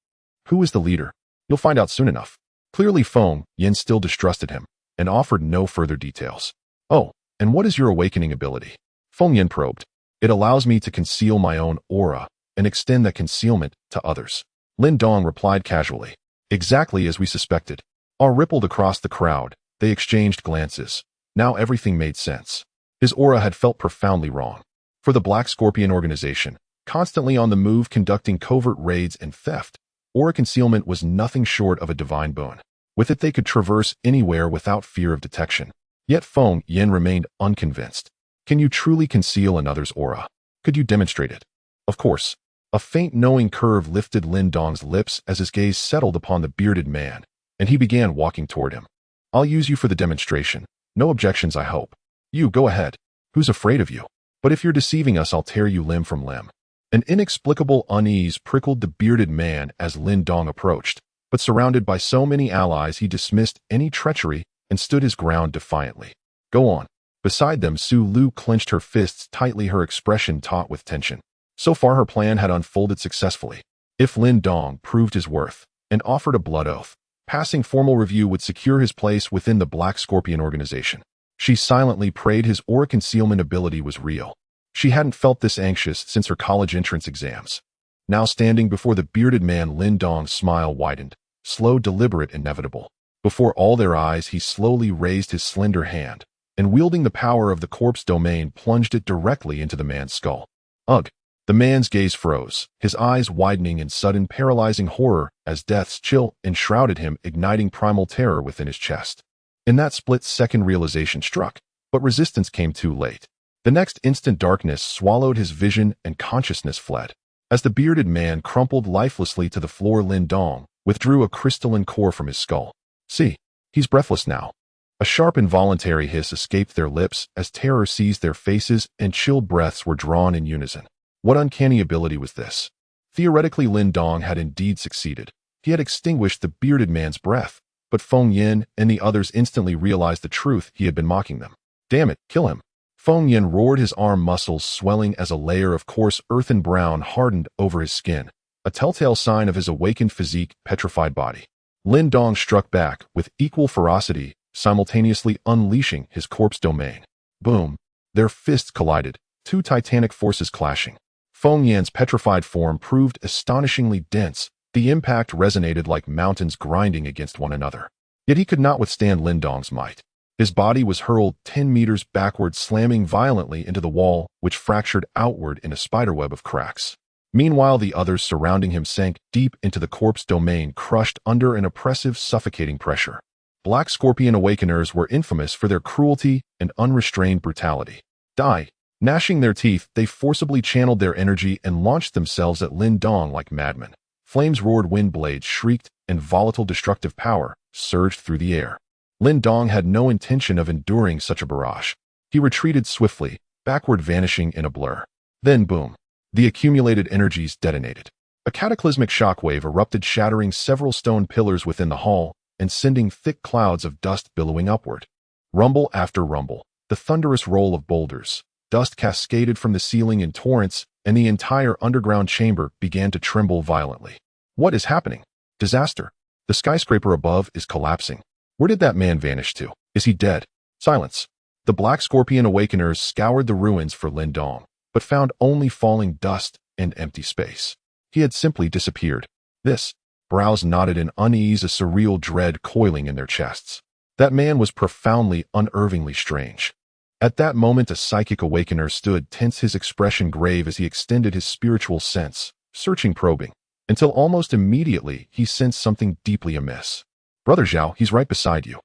Who is the leader? You'll find out soon enough. Clearly Feng Yin still distrusted him and offered no further details. Oh, and what is your awakening ability? Feng Yin probed. It allows me to conceal my own aura and extend that concealment to others. Lin Dong replied casually. Exactly as we suspected. Awe rippled across the crowd. They exchanged glances. Now everything made sense. His aura had felt profoundly wrong. For the Black Scorpion organization, constantly on the move, conducting covert raids and theft, aura concealment was nothing short of a divine boon. With it, they could traverse anywhere without fear of detection. Yet Feng Yin remained unconvinced. Can you truly conceal another's aura? Could you demonstrate it? Of course. A faint knowing curve lifted Lin Dong's lips as his gaze settled upon the bearded man, and he began walking toward him. I'll use you for the demonstration. No objections, I hope. You, go ahead. Who's afraid of you? But if you're deceiving us, I'll tear you limb from limb. An inexplicable unease prickled the bearded man as Lin Dong approached, but surrounded by so many allies he dismissed any treachery and stood his ground defiantly. Go on. Beside them, Su Lu clenched her fists tightly, her expression taut with tension. So far her plan had unfolded successfully. If Lin Dong proved his worth and offered a blood oath, passing formal review would secure his place within the Black Scorpion organization. She silently prayed his aura concealment ability was real. She hadn't felt this anxious since her college entrance exams. Now standing before the bearded man, Lin Dong's smile widened, slow, deliberate, inevitable. Before all their eyes, he slowly raised his slender hand, and wielding the power of the corpse domain, plunged it directly into the man's skull. Ugh! The man's gaze froze, his eyes widening in sudden paralyzing horror as death's chill enshrouded him, igniting primal terror within his chest. In that split second, realization struck, but resistance came too late. The next instant, darkness swallowed his vision and consciousness fled. As the bearded man crumpled lifelessly to the floor, Lin Dong withdrew a crystalline core from his skull. See, he's breathless now. A sharp involuntary hiss escaped their lips as terror seized their faces and chilled breaths were drawn in unison. What uncanny ability was this? Theoretically, Lin Dong had indeed succeeded. He had extinguished the bearded man's breath, but Feng Yin and the others instantly realized the truth. He had been mocking them. Damn it, kill him! Feng Yin roared, his arm muscles swelling as a layer of coarse earthen brown hardened over his skin, a telltale sign of his awakened physique, petrified body. Lin Dong struck back with equal ferocity, simultaneously unleashing his corpse domain. Boom! Their fists collided, two titanic forces clashing. Feng Yin's petrified form proved astonishingly dense. The impact resonated like mountains grinding against one another. Yet he could not withstand Lin Dong's might. His body was hurled 10 meters backward, slamming violently into the wall, which fractured outward in a spiderweb of cracks. Meanwhile, the others surrounding him sank deep into the corpse domain, crushed under an oppressive, suffocating pressure. Black Scorpion Awakeners were infamous for their cruelty and unrestrained brutality. Die! Gnashing their teeth, they forcibly channeled their energy and launched themselves at Lin Dong like madmen. Flames roared, wind blades shrieked, and volatile destructive power surged through the air. Lin Dong had no intention of enduring such a barrage. He retreated swiftly, backward, vanishing in a blur. Then boom! The accumulated energies detonated. A cataclysmic shockwave erupted, shattering several stone pillars within the hall and sending thick clouds of dust billowing upward. Rumble after rumble, the thunderous roll of boulders, dust cascaded from the ceiling in torrents, and the entire underground chamber began to tremble violently. What is happening? Disaster! The skyscraper above is collapsing. Where did that man vanish to? Is he dead? Silence! The Black Scorpion Awakeners scoured the ruins for Lin Dong, but found only falling dust and empty space. He had simply disappeared. This, brows knotted in unease, a surreal dread coiling in their chests. That man was profoundly, unnervingly strange. At that moment, a psychic awakener stood tense, his expression grave as he extended his spiritual sense, searching, probing, until almost immediately he sensed something deeply amiss. Brother Zhao, he's right beside you.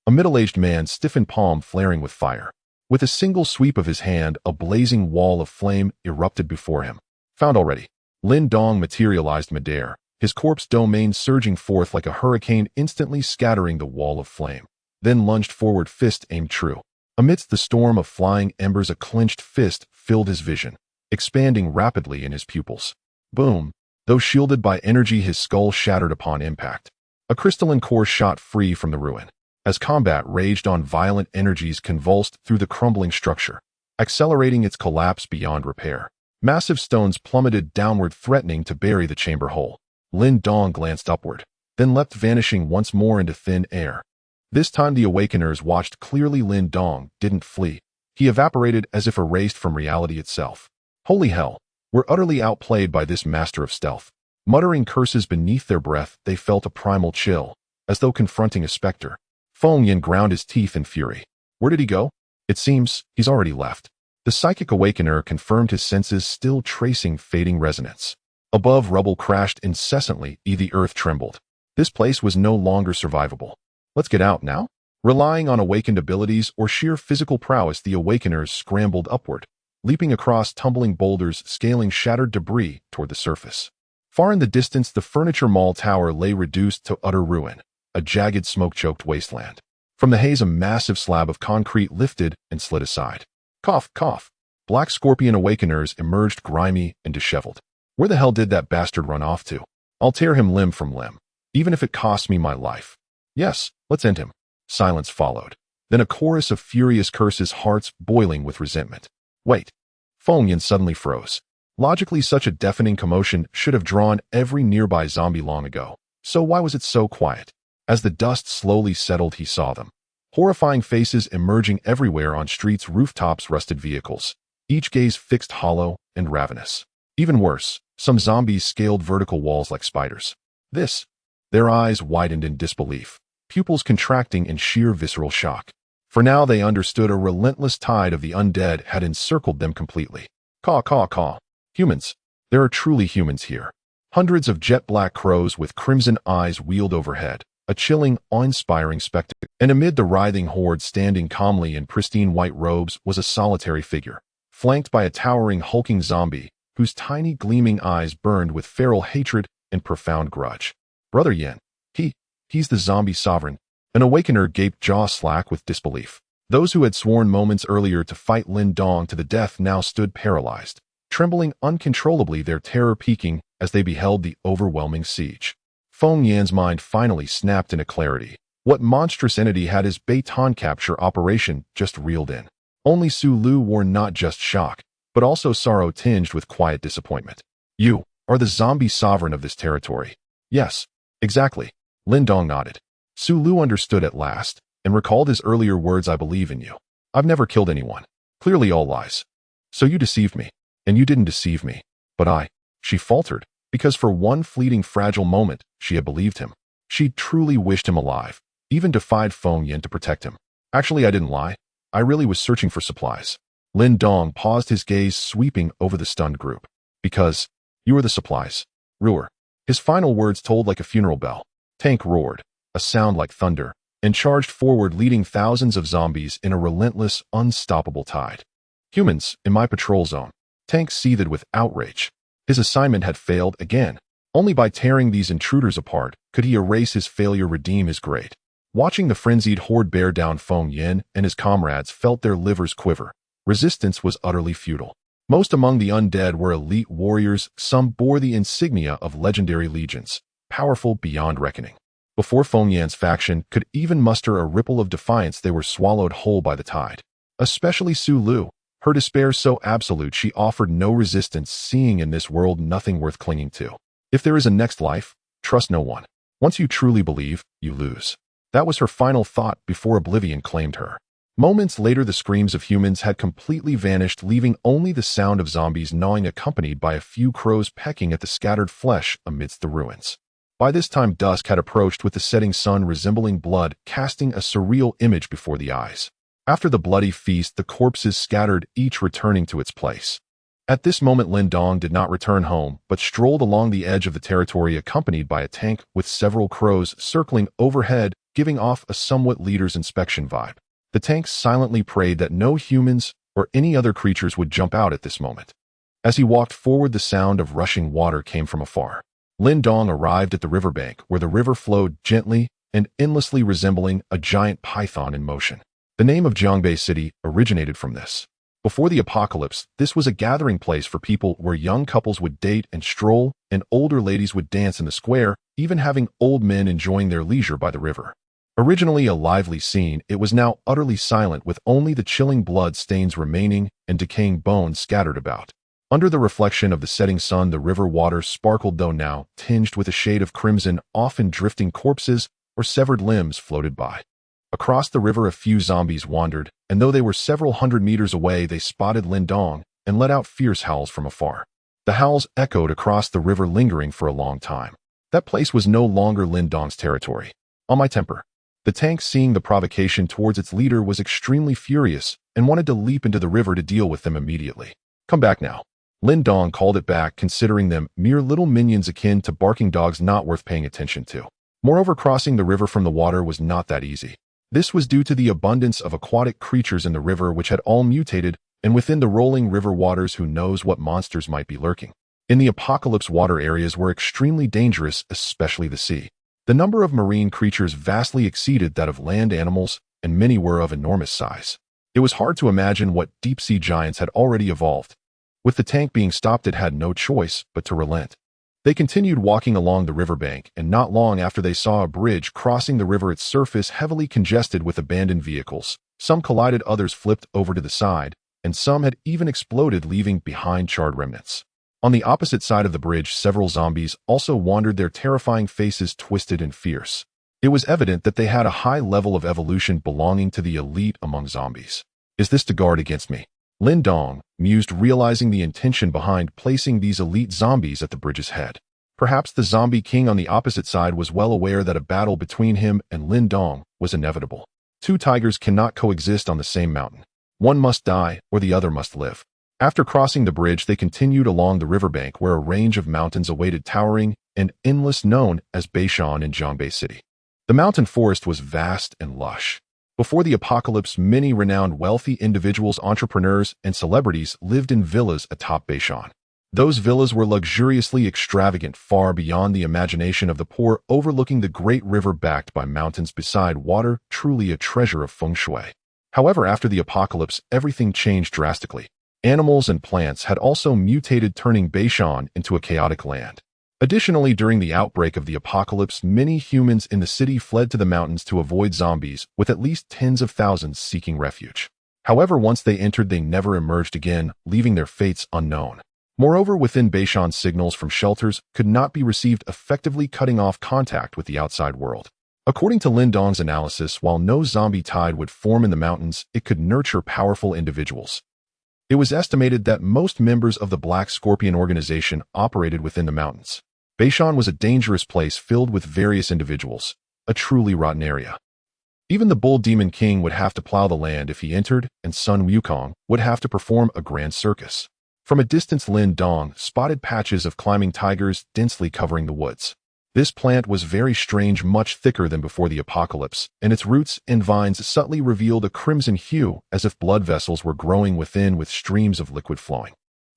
A middle-aged man, stiffened palm flaring with fire. With a single sweep of his hand, a blazing wall of flame erupted before him. Found already. Lin Dong materialized midair, his corpse domain surging forth like a hurricane, instantly scattering the wall of flame. Then lunged forward, fist aimed true. Amidst the storm of flying embers, a clenched fist filled his vision, expanding rapidly in his pupils. Boom! Though shielded by energy, his skull shattered upon impact. A crystalline core shot free from the ruin. As combat raged on, violent energies convulsed through the crumbling structure, accelerating its collapse beyond repair. Massive stones plummeted downward, threatening to bury the chamber whole. Lin Dong glanced upward, then leapt, vanishing once more into thin air. This time the Awakeners watched clearly. Lin Dong didn't flee. He evaporated as if erased from reality itself. Holy hell! We're utterly outplayed by this master of stealth. Muttering curses beneath their breath, they felt a primal chill, as though confronting a specter. Feng Yin ground his teeth in fury. Where did he go? It seems he's already left. The psychic awakener confirmed his senses, still tracing fading resonance. Above, rubble crashed incessantly, the earth trembled. This place was no longer survivable. Let's get out now? Relying on awakened abilities or sheer physical prowess, the awakeners scrambled upward, leaping across tumbling boulders, scaling shattered debris toward the surface. Far in the distance, the furniture mall tower lay reduced to utter ruin, a jagged, smoke-choked wasteland. From the haze, a massive slab of concrete lifted and slid aside. Cough, cough. Black Scorpion Awakeners emerged grimy and disheveled. Where the hell did that bastard run off to? I'll tear him limb from limb, even if it costs me my life. Yes, let's end him. Silence followed. Then a chorus of furious curses, hearts boiling with resentment. Wait. Feng Yan suddenly froze. Logically, such a deafening commotion should have drawn every nearby zombie long ago. So why was it so quiet? As the dust slowly settled, he saw them. Horrifying faces emerging everywhere on streets, rooftops, rusted vehicles. Each gaze fixed, hollow, and ravenous. Even worse, some zombies scaled vertical walls like spiders. Their eyes widened in disbelief, pupils contracting in sheer visceral shock. For now they understood, a relentless tide of the undead had encircled them completely. Caw, caw, caw. Humans. There are truly humans here. Hundreds of jet-black crows with crimson eyes wheeled overhead, a chilling, awe-inspiring spectacle. And amid the writhing horde, standing calmly in pristine white robes, was a solitary figure, flanked by a towering, hulking zombie, whose tiny, gleaming eyes burned with feral hatred and profound grudge. Brother Yin. He's the zombie sovereign. An awakener gaped, jaw slack with disbelief. Those who had sworn moments earlier to fight Lin Dong to the death now stood paralyzed, trembling uncontrollably, their terror peaking as they beheld the overwhelming siege. Feng Yan's mind finally snapped into clarity. What monstrous entity had his baton capture operation just reeled in? Only Su Lu wore not just shock, but also sorrow tinged with quiet disappointment. You are the zombie sovereign of this territory. Yes, exactly. Lin Dong nodded. Su Lu understood at last, and recalled his earlier words. I believe in you. I've never killed anyone. Clearly all lies. So you deceived me. And you didn't deceive me. But she faltered, because for one fleeting fragile moment, she had believed him. She truly wished him alive, even defied Feng Yan to protect him. Actually, I didn't lie. I really was searching for supplies. Lin Dong paused, his gaze sweeping over the stunned group. Because you were the supplies. Ruer. His final words told like a funeral bell. Tank roared, a sound like thunder, and charged forward, leading thousands of zombies in a relentless, unstoppable tide. Humans, in my patrol zone. Tank seethed with outrage. His assignment had failed again. Only by tearing these intruders apart could he erase his failure, redeem his grade. Watching the frenzied horde bear down, Feng Yan and his comrades felt their livers quiver. Resistance was utterly futile. Most among the undead were elite warriors. Some bore the insignia of legendary legions, powerful beyond reckoning. Before Feng Yan's faction could even muster a ripple of defiance, they were swallowed whole by the tide. Especially Su Lu. Her despair so absolute she offered no resistance, seeing in this world nothing worth clinging to. If there is a next life, trust no one. Once you truly believe, you lose. That was her final thought before oblivion claimed her. Moments later, the screams of humans had completely vanished, leaving only the sound of zombies gnawing, accompanied by a few crows pecking at the scattered flesh amidst the ruins. By this time, dusk had approached, with the setting sun resembling blood, casting a surreal image before the eyes. After the bloody feast, the corpses scattered, each returning to its place. At this moment, Lin Dong did not return home, but strolled along the edge of the territory, accompanied by a tank with several crows circling overhead, giving off a somewhat leader's inspection vibe. The tank silently prayed that no humans or any other creatures would jump out at this moment. As he walked forward, the sound of rushing water came from afar. Lin Dong arrived at the riverbank, where the river flowed gently and endlessly, resembling a giant python in motion. The name of Jiangbei City originated from this. Before the apocalypse, this was a gathering place for people, where young couples would date and stroll, and older ladies would dance in the square, even having old men enjoying their leisure by the river. Originally a lively scene, it was now utterly silent, with only the chilling blood stains remaining and decaying bones scattered about. Under the reflection of the setting sun, the river water sparkled, though now tinged with a shade of crimson. Often drifting corpses or severed limbs floated by. Across the river, a few zombies wandered, and though they were several hundred meters away, they spotted Lin Dong and let out fierce howls from afar. The howls echoed across the river, lingering for a long time. That place was no longer Lin Dong's territory. On my temper. The tank, seeing the provocation towards its leader, was extremely furious and wanted to leap into the river to deal with them immediately. Come back now. Lin Dong called it back, considering them mere little minions akin to barking dogs, not worth paying attention to. Moreover, crossing the river from the water was not that easy. This was due to the abundance of aquatic creatures in the river, which had all mutated, and within the rolling river waters, who knows what monsters might be lurking. In the apocalypse, water areas were extremely dangerous, especially the sea. The number of marine creatures vastly exceeded that of land animals, and many were of enormous size. It was hard to imagine what deep-sea giants had already evolved. With the tank being stopped, it had no choice but to relent. They continued walking along the riverbank, and not long after they saw a bridge crossing the river, its surface heavily congested with abandoned vehicles. Some collided, others flipped over to the side, and some had even exploded, leaving behind charred remnants. On the opposite side of the bridge, several zombies also wandered, their terrifying faces twisted and fierce. It was evident that they had a high level of evolution, belonging to the elite among zombies. Is this to guard against me? Lin Dong mused, realizing the intention behind placing these elite zombies at the bridge's head. Perhaps the zombie king on the opposite side was well aware that a battle between him and Lin Dong was inevitable. Two tigers cannot coexist on the same mountain. One must die, or the other must live. After crossing the bridge, they continued along the riverbank, where a range of mountains awaited, towering and endless, known as Beishan in Zhongbei City. The mountain forest was vast and lush. Before the apocalypse, many renowned wealthy individuals, entrepreneurs, and celebrities lived in villas atop Beishan. Those villas were luxuriously extravagant, far beyond the imagination of the poor, overlooking the great river backed by mountains beside water, truly a treasure of feng shui. However, after the apocalypse, everything changed drastically. Animals and plants had also mutated, turning Beishan into a chaotic land. Additionally, during the outbreak of the apocalypse, many humans in the city fled to the mountains to avoid zombies, with at least tens of thousands seeking refuge. However, once they entered, they never emerged again, leaving their fates unknown. Moreover, within Beishan, signals from shelters could not be received, effectively cutting off contact with the outside world. According to Lin Dong's analysis, while no zombie tide would form in the mountains, it could nurture powerful individuals. It was estimated that most members of the Black Scorpion organization operated within the mountains. Beishan was a dangerous place filled with various individuals, a truly rotten area. Even the Bull Demon King would have to plow the land if he entered, and Sun Wukong would have to perform a grand circus. From a distance, Lin Dong spotted patches of climbing tigers densely covering the woods. This plant was very strange, much thicker than before the apocalypse, and its roots and vines subtly revealed a crimson hue, as if blood vessels were growing within with streams of liquid flowing.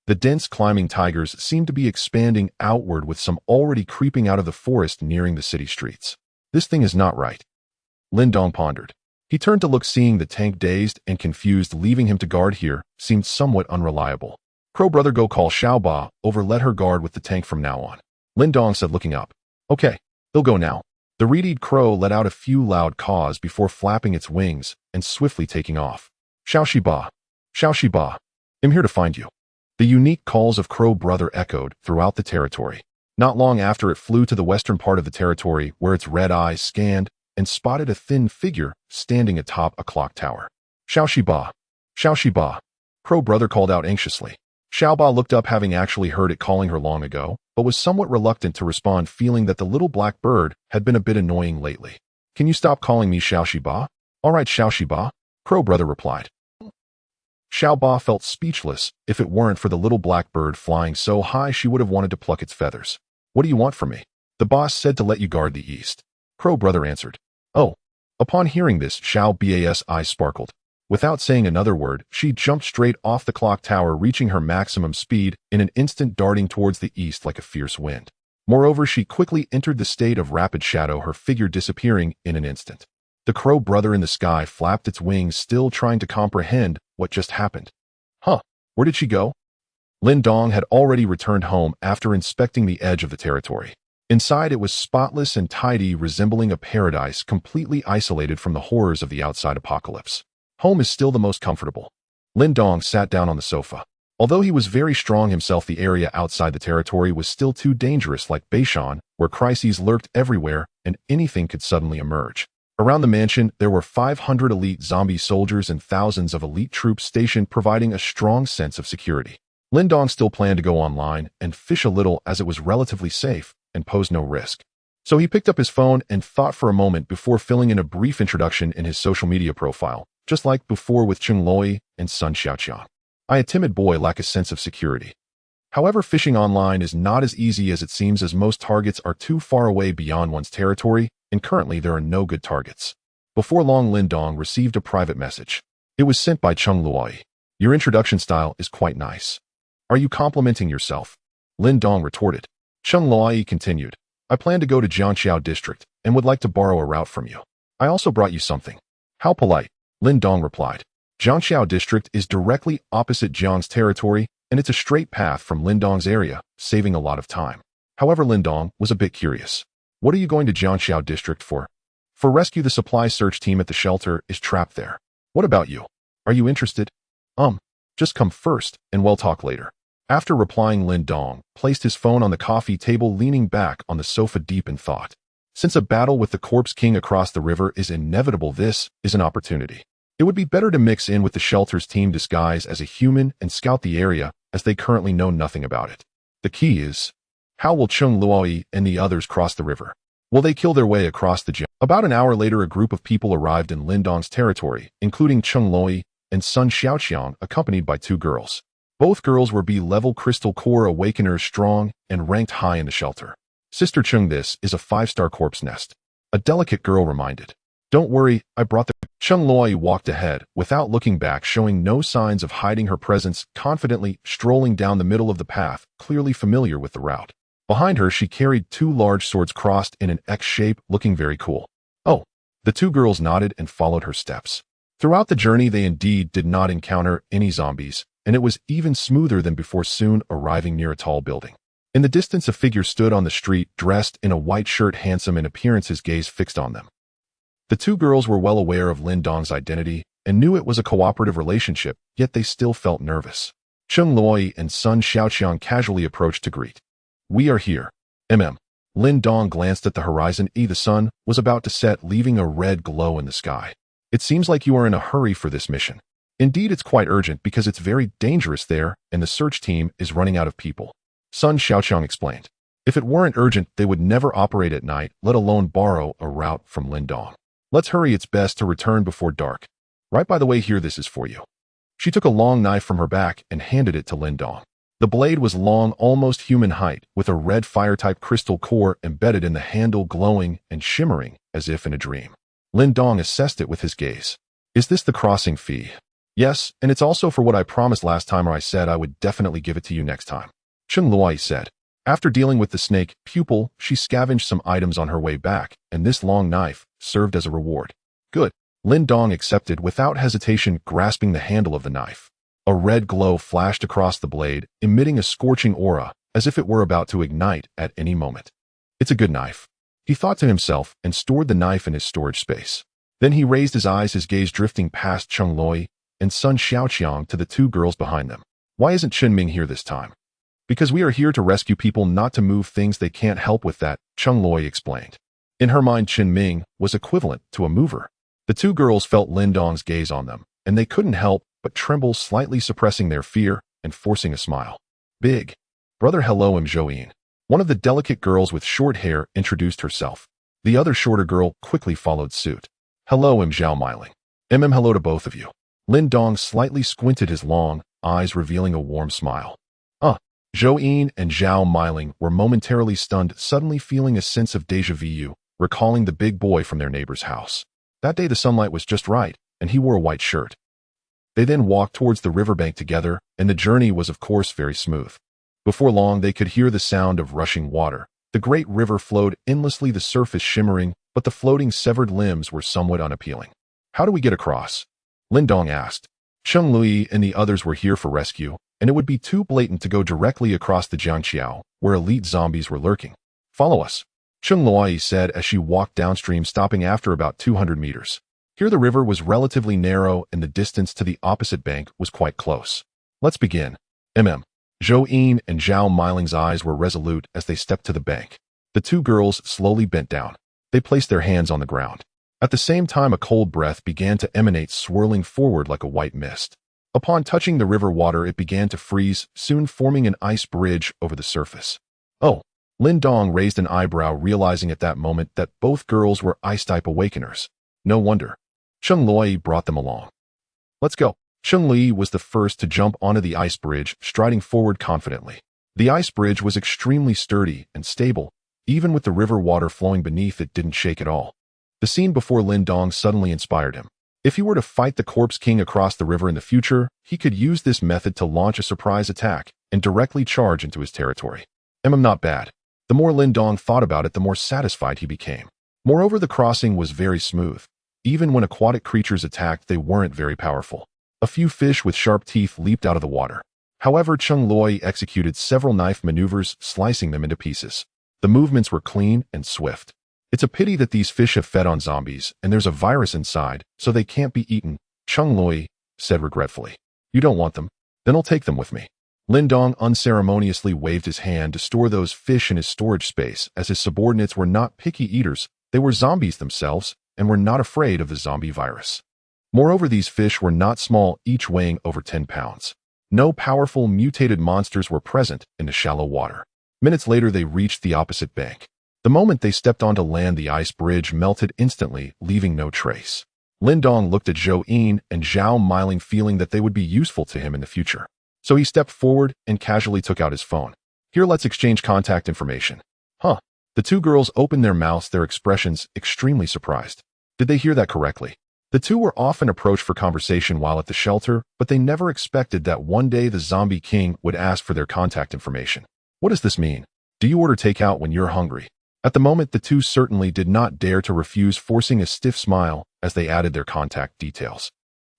The dense climbing tigers seemed to be expanding outward, with some already creeping out of the forest nearing the city streets. This thing is not right, Lin Dong pondered. He turned to look, seeing the tank dazed and confused. Leaving him to guard here seemed somewhat unreliable. Crow brother, go call Xiao Ba over, let her guard with the tank from now on, Lin Dong said, looking up. Okay, they'll go now. The red-eyed crow let out a few loud caws before flapping its wings and swiftly taking off. Xiao Ba, I'm here to find you. The unique calls of Crow Brother echoed throughout the territory. Not long after, it flew to the western part of the territory, where its red eyes scanned and spotted a thin figure standing atop a clock tower. Xiao Ba, Crow Brother called out anxiously. Xiao Ba looked up, having actually heard it calling her long ago, but was somewhat reluctant to respond, feeling that the little black bird had been a bit annoying lately. Can you stop calling me Xiao Ba? All right, Xiao Ba, Crow Brother replied. Xiao Ba felt speechless. If it weren't for the little black bird flying so high, she would have wanted to pluck its feathers. What do you want from me? The boss said to let you guard the east, Crow Brother answered. Oh. Upon hearing this, Xiao Ba's eyes sparkled. Without saying another word, she jumped straight off the clock tower, reaching her maximum speed in an instant, darting towards the east like a fierce wind. Moreover, she quickly entered the state of rapid shadow, her figure disappearing in an instant. The Crow Brother in the sky flapped its wings, still trying to comprehend what just happened. Huh, where did she go? Lin Dong had already returned home after inspecting the edge of the territory. Inside, it was spotless and tidy, resembling a paradise, completely isolated from the horrors of the outside apocalypse. Home is still the most comfortable. Lin Dong sat down on the sofa. Although he was very strong himself, the area outside the territory was still too dangerous, like Beishan, where crises lurked everywhere and anything could suddenly emerge. Around the mansion, there were 500 elite zombie soldiers and thousands of elite troops stationed, providing a strong sense of security. Lin Dong still planned to go online and fish a little, as it was relatively safe and posed no risk. So he picked up his phone and thought for a moment before filling in a brief introduction in his social media profile, just like before with Cheng Loi and Sun Xiaoqiang. I, a timid boy, lack a sense of security. However, fishing online is not as easy as it seems, as most targets are too far away beyond one's territory, and currently there are no good targets. Before long, Lin Dong received a private message. It was sent by Cheng Loi. Your introduction style is quite nice. Are you complimenting yourself? Lin Dong retorted. Cheng Loi continued. I plan to go to Jiangxiao district and would like to borrow a route from you. I also brought you something. How polite, Lin Dong replied. Jiangxiao district is directly opposite Jiang's territory, and it's a straight path from Lin Dong's area, saving a lot of time. However, Lin Dong was a bit curious. What are you going to Jiangxiao district for? For rescue, the supply search team at the shelter is trapped there. What about you? Are you interested? Just come first, and we'll talk later. After replying, Lin Dong placed his phone on the coffee table, leaning back on the sofa deep in thought. Since a battle with the Corpse King across the river is inevitable, this is an opportunity. It would be better to mix in with the shelter's team disguised as a human and scout the area, as they currently know nothing about it. The key is, how will Cheng Luoyi and the others cross the river? Will they kill their way across the Jiang? About an hour later, a group of people arrived in Lin Dong's territory, including Cheng Luoyi and Sun Xiaoqiang, accompanied by 2 girls. Both girls were B-level Crystal Core Awakeners, strong and ranked high in the shelter. Sister Cheng, this is a 5-star corpse nest. A delicate girl reminded. Don't worry, I brought the... Cheng Luoyi walked ahead, without looking back, showing no signs of hiding her presence, confidently strolling down the middle of the path, clearly familiar with the route. Behind her, she carried 2 large swords crossed in an X shape, looking very cool. Oh, the 2 girls nodded and followed her steps. Throughout the journey, they indeed did not encounter any zombies, and it was even smoother than before, soon arriving near a tall building. In the distance, a figure stood on the street, dressed in a white shirt, handsome in appearance, his gaze fixed on them. The 2 girls were well aware of Lin Dong's identity and knew it was a cooperative relationship, yet they still felt nervous. Cheng Luoyi and Sun Xiaoqiang casually approached to greet. We are here. Lin Dong glanced at the horizon. The sun was about to set, leaving a red glow in the sky. It seems like you are in a hurry for this mission. Indeed, it's quite urgent because it's very dangerous there, and the search team is running out of people. Sun Xiaoqiang explained. If it weren't urgent, they would never operate at night, let alone borrow a route from Lin Dong. Let's hurry, it's best to return before dark. Right, by the way, here, this is for you. She took a long knife from her back and handed it to Lin Dong. The blade was long, almost human height, with a red fire-type crystal core embedded in the handle, glowing and shimmering as if in a dream. Lin Dong assessed it with his gaze. Is this the crossing fee? Yes, and it's also for what I promised last time, or I said I would definitely give it to you next time. Cheng Luoyi said. After dealing with the snake pupil, she scavenged some items on her way back, and this long knife served as a reward. Good. Lin Dong accepted without hesitation, grasping the handle of the knife. A red glow flashed across the blade, emitting a scorching aura, as if it were about to ignite at any moment. It's a good knife, he thought to himself, and stored the knife in his storage space. Then he raised his eyes, his gaze drifting past Cheng Luoyi and Sun Xiaoqiang to the 2 girls behind them. Why isn't Chen Ming here this time? Because we are here to rescue people, not to move things. They can't help with that, Cheng Luoyi explained. In her mind, Chen Ming was equivalent to a mover. The 2 girls felt Lin Dong's gaze on them, and they couldn't help but tremble, slightly suppressing their fear and forcing a smile. Big brother, hello, I'm Zhouyin. One of the delicate girls with short hair introduced herself. The other shorter girl quickly followed suit. Hello, I'm Zhao Miling. Hello to both of you. Lin Dong slightly squinted his long eyes, revealing a warm smile. Zhouyin and Zhao Miling were momentarily stunned, suddenly feeling a sense of déjà vu, recalling the big boy from their neighbor's house. That day the sunlight was just right, and he wore a white shirt. They then walked towards the riverbank together, and the journey was of course very smooth. Before long they could hear the sound of rushing water. The great river flowed endlessly, the surface shimmering, but the floating severed limbs were somewhat unappealing. How do we get across? Lin Dong asked. Cheng Luoyi and the others were here for rescue, and it would be too blatant to go directly across the Jiangxiao, where elite zombies were lurking. Follow us, Cheng Luoyi said as she walked downstream, stopping after about 200 meters. Here the river was relatively narrow and the distance to the opposite bank was quite close. Let's begin. Zhouyin and Zhao Miling's eyes were resolute as they stepped to the bank. The 2 girls slowly bent down. They placed their hands on the ground. At the same time, a cold breath began to emanate, swirling forward like a white mist. Upon touching the river water, it began to freeze, soon forming an ice bridge over the surface. Oh, Lin Dong raised an eyebrow, realizing at that moment that both girls were ice-type awakeners. No wonder. Cheng Luoyi brought them along. Let's go. Cheng Luoyi was the first to jump onto the ice bridge, striding forward confidently. The ice bridge was extremely sturdy and stable. Even with the river water flowing beneath, it didn't shake at all. The scene before Lin Dong suddenly inspired him. If he were to fight the Corpse King across the river in the future, he could use this method to launch a surprise attack and directly charge into his territory. Not bad. The more Lin Dong thought about it, the more satisfied he became. Moreover, the crossing was very smooth. Even when aquatic creatures attacked, they weren't very powerful. A few fish with sharp teeth leaped out of the water. However, Chung Loi executed several knife maneuvers, slicing them into pieces. The movements were clean and swift. It's a pity that these fish have fed on zombies, and there's a virus inside, so they can't be eaten, Chung Loi said regretfully. You don't want them? Then I'll take them with me. Lin Dong unceremoniously waved his hand to store those fish in his storage space, as his subordinates were not picky eaters, they were zombies themselves, and were not afraid of the zombie virus. Moreover, these fish were not small, each weighing over 10 pounds. No powerful mutated monsters were present in the shallow water. Minutes later, they reached the opposite bank. The moment they stepped onto land, the ice bridge melted instantly, leaving no trace. Lin Dong looked at Zhou Yin and Zhao Miling, feeling that they would be useful to him in the future. So he stepped forward and casually took out his phone. Here, let's exchange contact information. Huh. The two girls opened their mouths, their expressions extremely surprised. Did they hear that correctly? The two were often approached for conversation while at the shelter, but they never expected that one day the zombie king would ask for their contact information. What does this mean? Do you order takeout when you're hungry? At the moment, the two certainly did not dare to refuse, forcing a stiff smile as they added their contact details.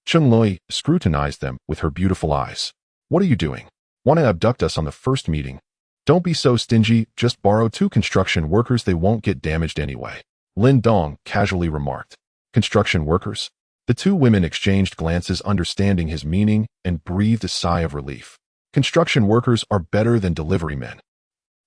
Chung Loi scrutinized them with her beautiful eyes. What are you doing? Want to abduct us on the first meeting? Don't be so stingy, just borrow 2 construction workers, they won't get damaged anyway. Lin Dong casually remarked. Construction workers? The two women exchanged glances, understanding his meaning, and breathed a sigh of relief. Construction workers are better than delivery men.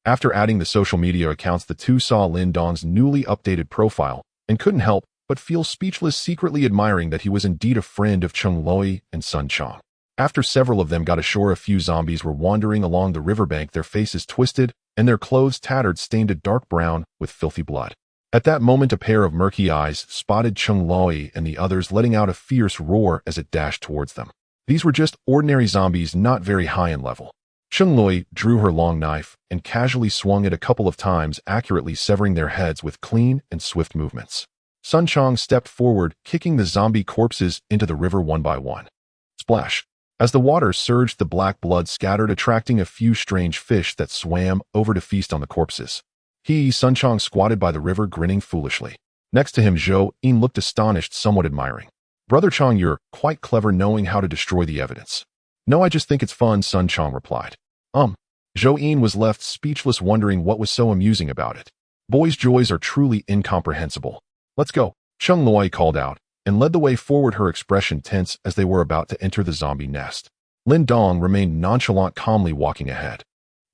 After adding the social media accounts, the two saw Lin Dong's newly updated profile and couldn't help but feel speechless, secretly admiring that he was indeed a friend of Chung Loi and Sun Chong. After several of them got ashore, a few zombies were wandering along the riverbank, their faces twisted and their clothes tattered, stained a dark brown with filthy blood. At that moment, a pair of murky eyes spotted Chung Loi and the others, letting out a fierce roar as it dashed towards them. These were just ordinary zombies, not very high in level. Chung Loi drew her long knife and casually swung it a couple of times, accurately severing their heads with clean and swift movements. Sun Chong stepped forward, kicking the zombie corpses into the river one by one. Splash! As the water surged, the black blood scattered, attracting a few strange fish that swam over to feast on the corpses. Sun Chong squatted by the river, grinning foolishly. Next to him, Zhou Yin looked astonished, somewhat admiring. Brother Chong, you're quite clever knowing how to destroy the evidence. No, I just think it's fun, Sun Chong replied. Zhou Yin was left speechless, wondering what was so amusing about it. Boys' joys are truly incomprehensible. Let's go, Chung Loi called out, and led the way forward, her expression tense as they were about to enter the zombie nest. Lin Dong remained nonchalant, calmly walking ahead.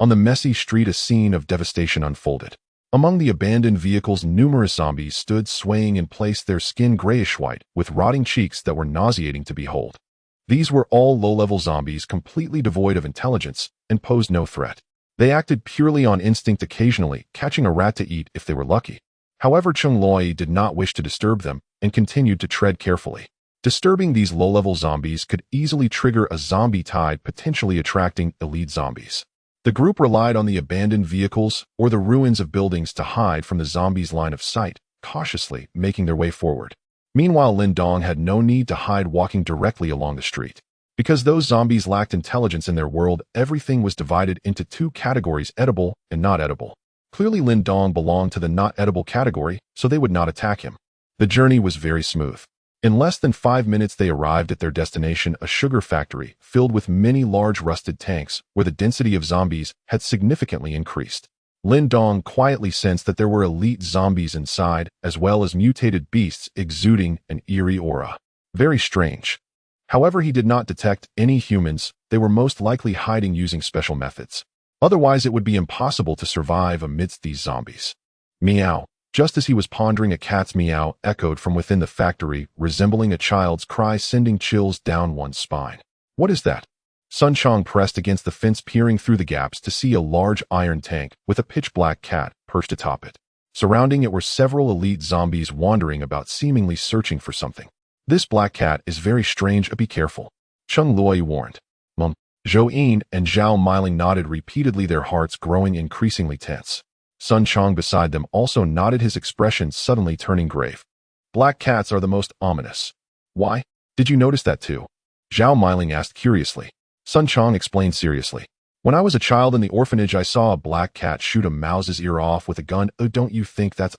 On the messy street, a scene of devastation unfolded. Among the abandoned vehicles, numerous zombies stood swaying in place, their skin grayish-white, with rotting cheeks that were nauseating to behold. These were all low-level zombies, completely devoid of intelligence, and posed no threat. They acted purely on instinct, occasionally catching a rat to eat if they were lucky. However, Chung Loi did not wish to disturb them and continued to tread carefully. Disturbing these low-level zombies could easily trigger a zombie tide, potentially attracting elite zombies. The group relied on the abandoned vehicles or the ruins of buildings to hide from the zombies' line of sight, cautiously making their way forward. Meanwhile, Lin Dong had no need to hide, walking directly along the street. Because those zombies lacked intelligence in their world, everything was divided into 2 categories, edible and not edible. Clearly, Lin Dong belonged to the not edible category, so they would not attack him. The journey was very smooth. In less than 5 minutes, they arrived at their destination, a sugar factory filled with many large rusted tanks where the density of zombies had significantly increased. Lin Dong quietly sensed that there were elite zombies inside, as well as mutated beasts exuding an eerie aura. Very strange. However, he did not detect any humans. They were most likely hiding using special methods. Otherwise, it would be impossible to survive amidst these zombies. Meow. Just as he was pondering, a cat's meow echoed from within the factory, resembling a child's cry, sending chills down one's spine. What is that? Sun Chong pressed against the fence, peering through the gaps to see a large iron tank with a pitch-black cat perched atop it. Surrounding it were several elite zombies wandering about, seemingly searching for something. This black cat is very strange, be careful, Chung Loi warned. Zhou Yin and Zhao Miling nodded repeatedly, their hearts growing increasingly tense. Sun Chong beside them also nodded, his expression suddenly turning grave. Black cats are the most ominous. Why? Did you notice that too? Zhao Miling asked curiously. Sun Chong explained seriously. When I was a child in the orphanage, I saw a black cat shoot a mouse's ear off with a gun. Oh, don't you think that's...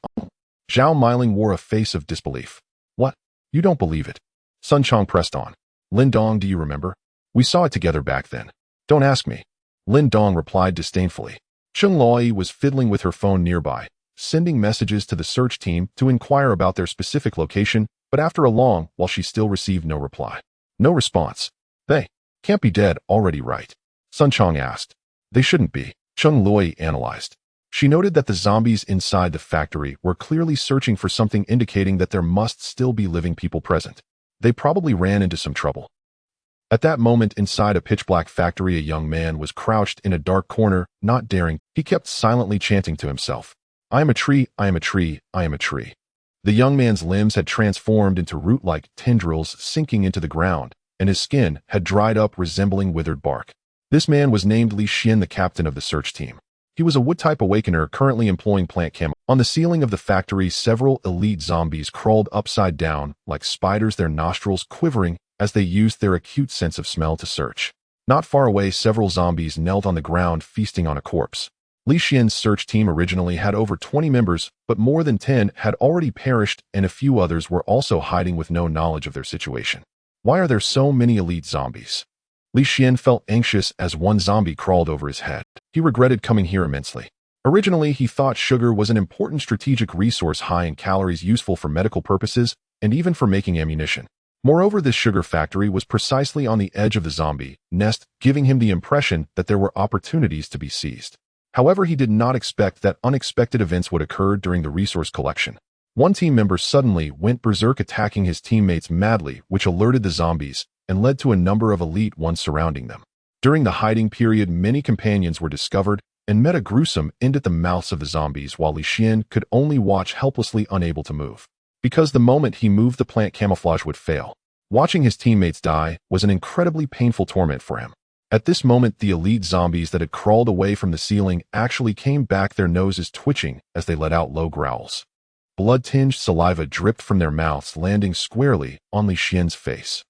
Zhao Miling wore a face of disbelief. What? You don't believe it? Sun Chong pressed on. Lin Dong, do you remember? We saw it together back then. Don't ask me. Lin Dong replied disdainfully. Chung Loi was fiddling with her phone nearby, sending messages to the search team to inquire about their specific location, but after a long while she still received no reply. No response. They can't be dead already, right? Sun Chong asked. They shouldn't be, Chung Loi analyzed. She noted that the zombies inside the factory were clearly searching for something indicating that there must still be living people present. They probably ran into some trouble. At that moment, inside a pitch-black factory, a young man was crouched in a dark corner, not daring. He kept silently chanting to himself, I am a tree, I am a tree, I am a tree. The young man's limbs had transformed into root-like tendrils sinking into the ground, and his skin had dried up, resembling withered bark. This man was named Li Xian, the captain of the search team. He was a wood-type awakener currently employing plant chem. On the ceiling of the factory, several elite zombies crawled upside down, like spiders, their nostrils quivering as they used their acute sense of smell to search. Not far away, several zombies knelt on the ground, feasting on a corpse. Li Xian's search team originally had over 20 members, but more than 10 had already perished, and a few others were also hiding with no knowledge of their situation. Why are there so many elite zombies? Li Xian felt anxious as one zombie crawled over his head. He regretted coming here immensely. Originally, he thought sugar was an important strategic resource high in calories, useful for medical purposes and even for making ammunition. Moreover, this sugar factory was precisely on the edge of the zombie nest, giving him the impression that there were opportunities to be seized. However, he did not expect that unexpected events would occur during the resource collection. One team member suddenly went berserk, attacking his teammates madly, which alerted the zombies and led to a number of elite ones surrounding them. During the hiding period, many companions were discovered and met a gruesome end at the mouths of the zombies, while Li Xian could only watch, helplessly unable to move. Because the moment he moved, the plant camouflage would fail. Watching his teammates die was an incredibly painful torment for him. At this moment, the elite zombies that had crawled away from the ceiling actually came back, their noses twitching as they let out low growls. Blood-tinged saliva dripped from their mouths, landing squarely on Li Xian's face.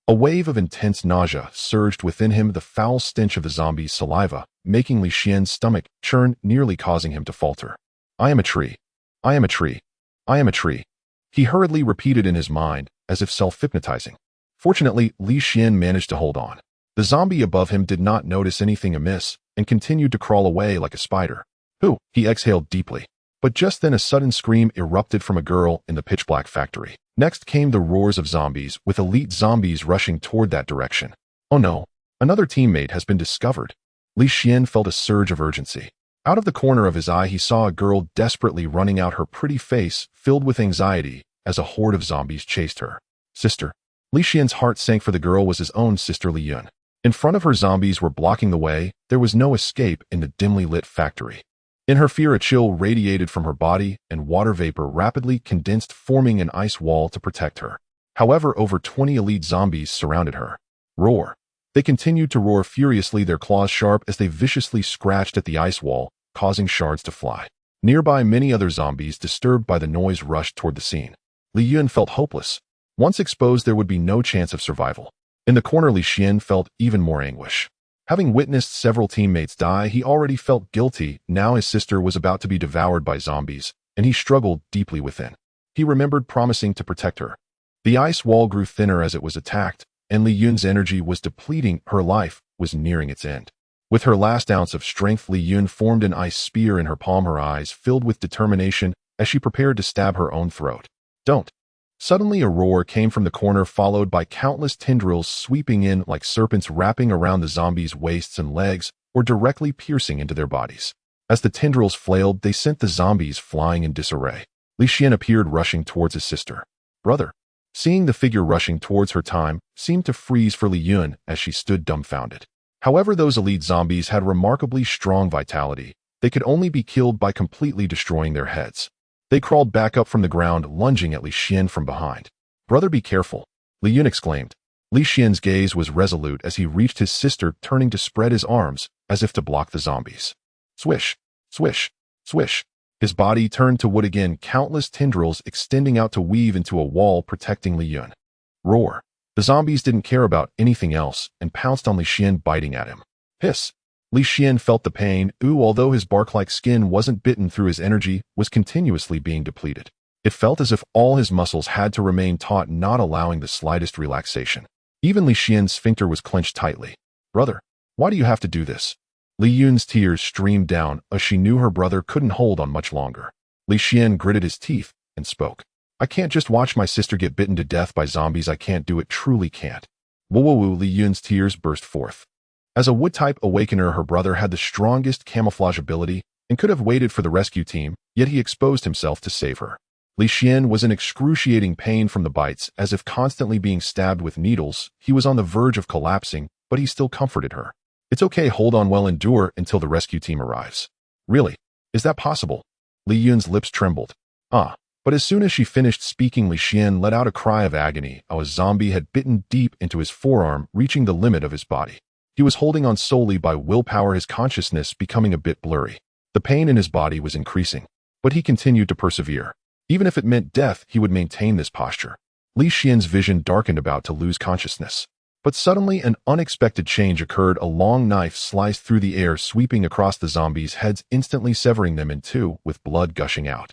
A wave of intense nausea surged within him, the foul stench of the zombie's saliva, making Li Xian's stomach churn, nearly causing him to falter. I am a tree. I am a tree. I am a tree. He hurriedly repeated in his mind, as if self-hypnotizing. Fortunately, Li Xian managed to hold on. The zombie above him did not notice anything amiss and continued to crawl away like a spider. Who? He exhaled deeply. But just then a sudden scream erupted from a girl in the pitch-black factory. Next came the roars of zombies, with elite zombies rushing toward that direction. Oh no, another teammate has been discovered. Li Xian felt a surge of urgency. Out of the corner of his eye, he saw a girl desperately running out, her pretty face filled with anxiety as a horde of zombies chased her. Sister. Li Xian's heart sank, for the girl was his own sister Li Yun. In front of her, zombies were blocking the way. There was no escape in the dimly lit factory. In her fear, a chill radiated from her body, and water vapor rapidly condensed, forming an ice wall to protect her. However, over 20 elite zombies surrounded her. Roar. They continued to roar furiously, their claws sharp as they viciously scratched at the ice wall, causing shards to fly. Nearby, many other zombies, disturbed by the noise, rushed toward the scene. Li Yun felt hopeless. Once exposed, there would be no chance of survival. In the corner, Li Xian felt even more anguish. Having witnessed several teammates die, he already felt guilty. Now his sister was about to be devoured by zombies, and he struggled deeply within. He remembered promising to protect her. The ice wall grew thinner as it was attacked, and Li Yun's energy was depleting. Her life was nearing its end. With her last ounce of strength, Li Yun formed an ice spear in her palm, her eyes filled with determination as she prepared to stab her own throat. Don't. Suddenly a roar came from the corner, followed by countless tendrils sweeping in like serpents, wrapping around the zombies' waists and legs, or directly piercing into their bodies. As the tendrils flailed, they sent the zombies flying in disarray. Li Xian appeared, rushing towards his sister. Brother. Seeing the figure rushing towards her, time seemed to freeze for Li Yun as she stood dumbfounded. However, those elite zombies had remarkably strong vitality. They could only be killed by completely destroying their heads. They crawled back up from the ground, lunging at Li Xian from behind. Brother, be careful, Li Yun exclaimed. Li Xian's gaze was resolute as he reached his sister, turning to spread his arms as if to block the zombies. Swish, swish, swish. His body turned to wood again, countless tendrils extending out to weave into a wall protecting Li Yun. Roar. The zombies didn't care about anything else and pounced on Li Xian, biting at him. Hiss. Li Xian felt the pain. Although his bark-like skin wasn't bitten through, his energy was continuously being depleted. It felt as if all his muscles had to remain taut, not allowing the slightest relaxation. Even Li Xian's sphincter was clenched tightly. Brother, why do you have to do this? Li Yun's tears streamed down as she knew her brother couldn't hold on much longer. Li Xian gritted his teeth and spoke. I can't just watch my sister get bitten to death by zombies. I can't do it, truly can't. Woo, Li Yun's tears burst forth. As a wood-type awakener, her brother had the strongest camouflage ability and could have waited for the rescue team, yet he exposed himself to save her. Li Xian was in excruciating pain from the bites, as if constantly being stabbed with needles. He was on the verge of collapsing, but he still comforted her. It's okay, hold on, well, endure until the rescue team arrives. Really? Is that possible? Li Yun's lips trembled. But as soon as she finished speaking, Li Xian let out a cry of agony. A zombie had bitten deep into his forearm, reaching the limit of his body. He was holding on solely by willpower, his consciousness becoming a bit blurry. The pain in his body was increasing, but he continued to persevere. Even if it meant death, he would maintain this posture. Li Xian's vision darkened, about to lose consciousness. But suddenly an unexpected change occurred. A long knife sliced through the air, sweeping across the zombies' heads, instantly severing them in two, with blood gushing out.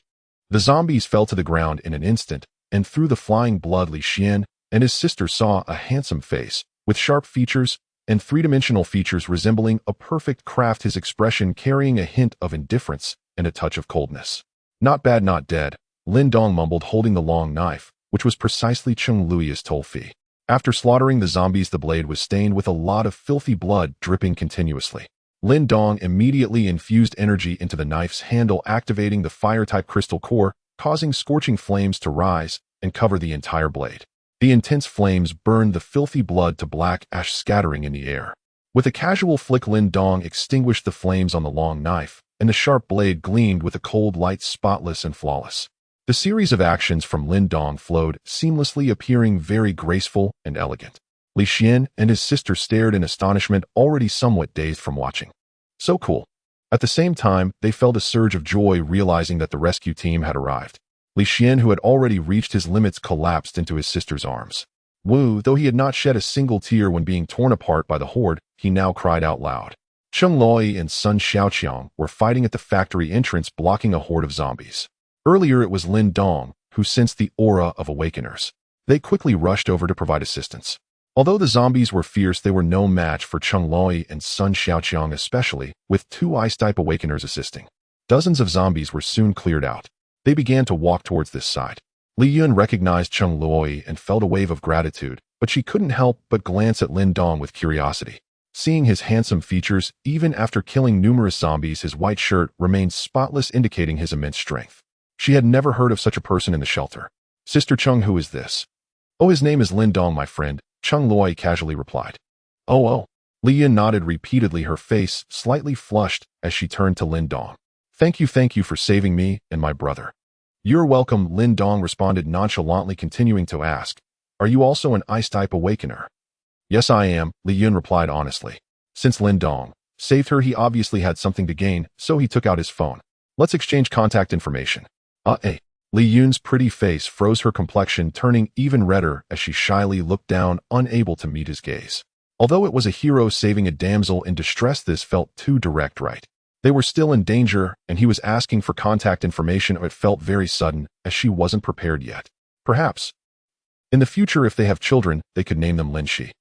The zombies fell to the ground in an instant, and through the flying blood, Li Xian and his sister saw a handsome face, with sharp features and three-dimensional features resembling a perfect craft, his expression carrying a hint of indifference and a touch of coldness. Not bad, not dead, Lin Dong mumbled, holding the long knife, which was precisely Chung Lui's toll fee. After slaughtering the zombies, the blade was stained with a lot of filthy blood dripping continuously. Lin Dong immediately infused energy into the knife's handle, activating the fire-type crystal core, causing scorching flames to rise and cover the entire blade. The intense flames burned the filthy blood to black ash, scattering in the air. With a casual flick, Lin Dong extinguished the flames on the long knife, and the sharp blade gleamed with a cold light, spotless and flawless. The series of actions from Lin Dong flowed seamlessly, appearing very graceful and elegant. Li Xian and his sister stared in astonishment, already somewhat dazed from watching. So cool. At the same time, they felt a surge of joy, realizing that the rescue team had arrived. Li Xian, who had already reached his limits, collapsed into his sister's arms. Wu, though he had not shed a single tear when being torn apart by the horde, he now cried out loud. Chung Loi and Sun Xiaoqiang were fighting at the factory entrance, blocking a horde of zombies. Earlier it was Lin Dong, who sensed the aura of awakeners. They quickly rushed over to provide assistance. Although the zombies were fierce, they were no match for Chung Loi and Sun Xiaoqiang, especially with two ice-type awakeners assisting. Dozens of zombies were soon cleared out. They began to walk towards this side. Li Yun recognized Chung Loi and felt a wave of gratitude, but she couldn't help but glance at Lin Dong with curiosity. Seeing his handsome features, even after killing numerous zombies, his white shirt remained spotless, indicating his immense strength. She had never heard of such a person in the shelter. Sister Chung, who is this? Oh, his name is Lin Dong, my friend, Chung Loi casually replied. Oh. Li Yun nodded repeatedly, her face slightly flushed as she turned to Lin Dong. Thank you for saving me and my brother. You're welcome, Lin Dong responded nonchalantly, continuing to ask, are you also an ice-type awakener? Yes, I am, Li Yun replied honestly. Since Lin Dong saved her, he obviously had something to gain, so he took out his phone. Let's exchange contact information. Li Yun's pretty face froze, her complexion turning even redder as she shyly looked down, unable to meet his gaze. Although it was a hero saving a damsel in distress, this felt too direct, right? They were still in danger, and he was asking for contact information. It felt very sudden, as she wasn't prepared yet. Perhaps in the future, if they have children, they could name them Linshi.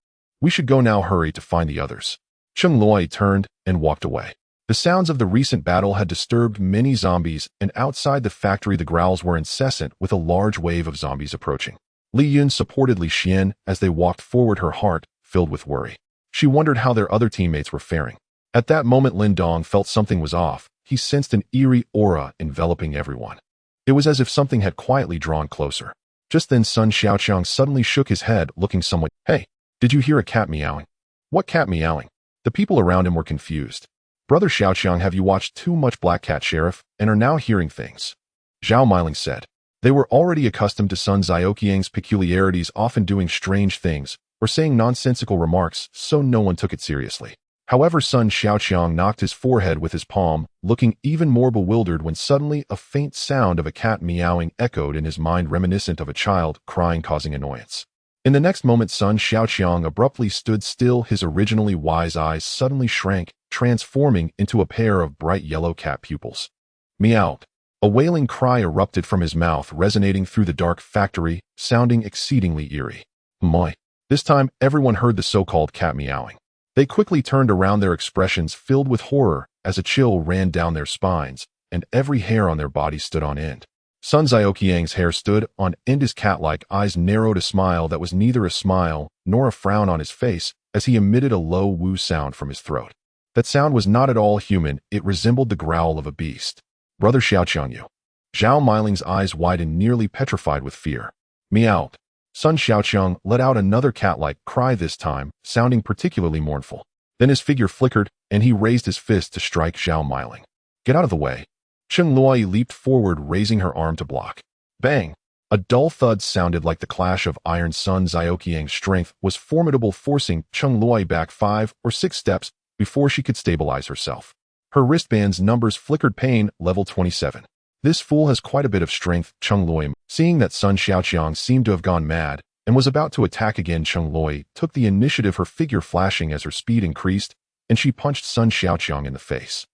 We should go now, hurry to find the others. Chung Loi turned and walked away. The sounds of the recent battle had disturbed many zombies, and outside the factory the growls were incessant, with a large wave of zombies approaching. Li Yun supported Li Xian as they walked forward, her heart filled with worry. She wondered how their other teammates were faring. At that moment, Lin Dong felt something was off. He sensed an eerie aura enveloping everyone. It was as if something had quietly drawn closer. Just then Sun Xiaoqiang suddenly shook his head, looking somewhat. Hey, did you hear a cat meowing? What cat meowing? The people around him were confused. Brother Xiaoqiang, have you watched too much Black Cat, Sheriff, and are now hearing things? Zhao Miling said. They were already accustomed to Sun Xiaoqiang's peculiarities, often doing strange things or saying nonsensical remarks, so no one took it seriously. However, Sun Xiaoqiang knocked his forehead with his palm, looking even more bewildered when suddenly a faint sound of a cat meowing echoed in his mind, reminiscent of a child crying, causing annoyance. In the next moment, Sun Xiaoqiang abruptly stood still. His originally wise eyes suddenly shrank, transforming into a pair of bright yellow cat pupils. Meowed. A wailing cry erupted from his mouth, resonating through the dark factory, sounding exceedingly eerie. Moi. This time, everyone heard the so-called cat meowing. They quickly turned around, their expressions filled with horror as a chill ran down their spines, and every hair on their body stood on end. Sun Xiaoqiang's hair stood on end, his cat-like eyes narrowed, a smile that was neither a smile nor a frown on his face as he emitted a low woo sound from his throat. That sound was not at all human, it resembled the growl of a beast. Brother Xiaoqiang. Zhao Miling's eyes widened, nearly petrified with fear. Meow. Sun Xiaoqiang let out another cat-like cry, this time sounding particularly mournful. Then his figure flickered, and he raised his fist to strike Zhao Miling. Get out of the way. Cheng Luo leaped forward, raising her arm to block. Bang! A dull thud sounded like the clash of iron. Sun Xiaoqiang's strength was formidable, forcing Cheng Luo back 5 or 6 steps before she could stabilize herself. Her wristband's numbers flickered. Pain, level 27. This fool has quite a bit of strength, Cheng Luo. Seeing that Sun Xiaoqiang seemed to have gone mad and was about to attack again, Cheng Luo took the initiative, her figure flashing as her speed increased, and she punched Sun Xiaoqiang in the face.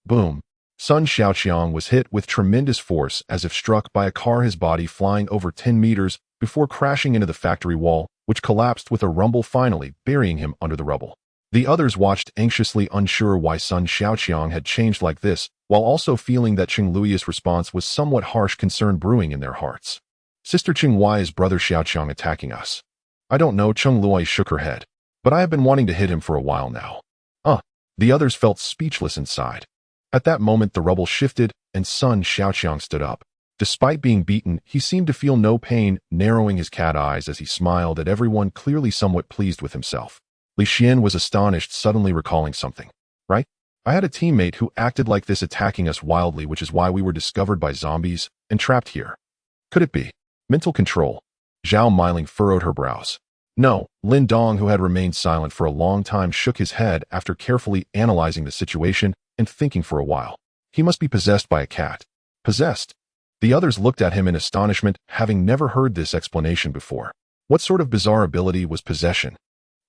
Boom! Sun Xiaoqiang was hit with tremendous force as if struck by a car, his body flying over 10 meters before crashing into the factory wall, which collapsed with a rumble, finally burying him under the rubble. The others watched anxiously, unsure why Sun Xiaoqiang had changed like this, while also feeling that Cheng Luo's response was somewhat harsh, concern brewing in their hearts. Sister Cheng, why is Brother Xiaoqiang attacking us? I don't know, Cheng Luo shook her head. But I have been wanting to hit him for a while now. The others felt speechless inside. At that moment, the rubble shifted, and Sun Xiaoqiang stood up. Despite being beaten, he seemed to feel no pain, narrowing his cat eyes as he smiled at everyone, clearly somewhat pleased with himself. Li Xian was astonished, suddenly recalling something. Right? I had a teammate who acted like this, attacking us wildly, which is why we were discovered by zombies and trapped here. Could it be mental control? Zhao Miling furrowed her brows. No, Lin Dong, who had remained silent for a long time, shook his head after carefully analyzing the situation and thinking for a while. He must be possessed by a cat. Possessed? The others looked at him in astonishment, having never heard this explanation before. What sort of bizarre ability was possession?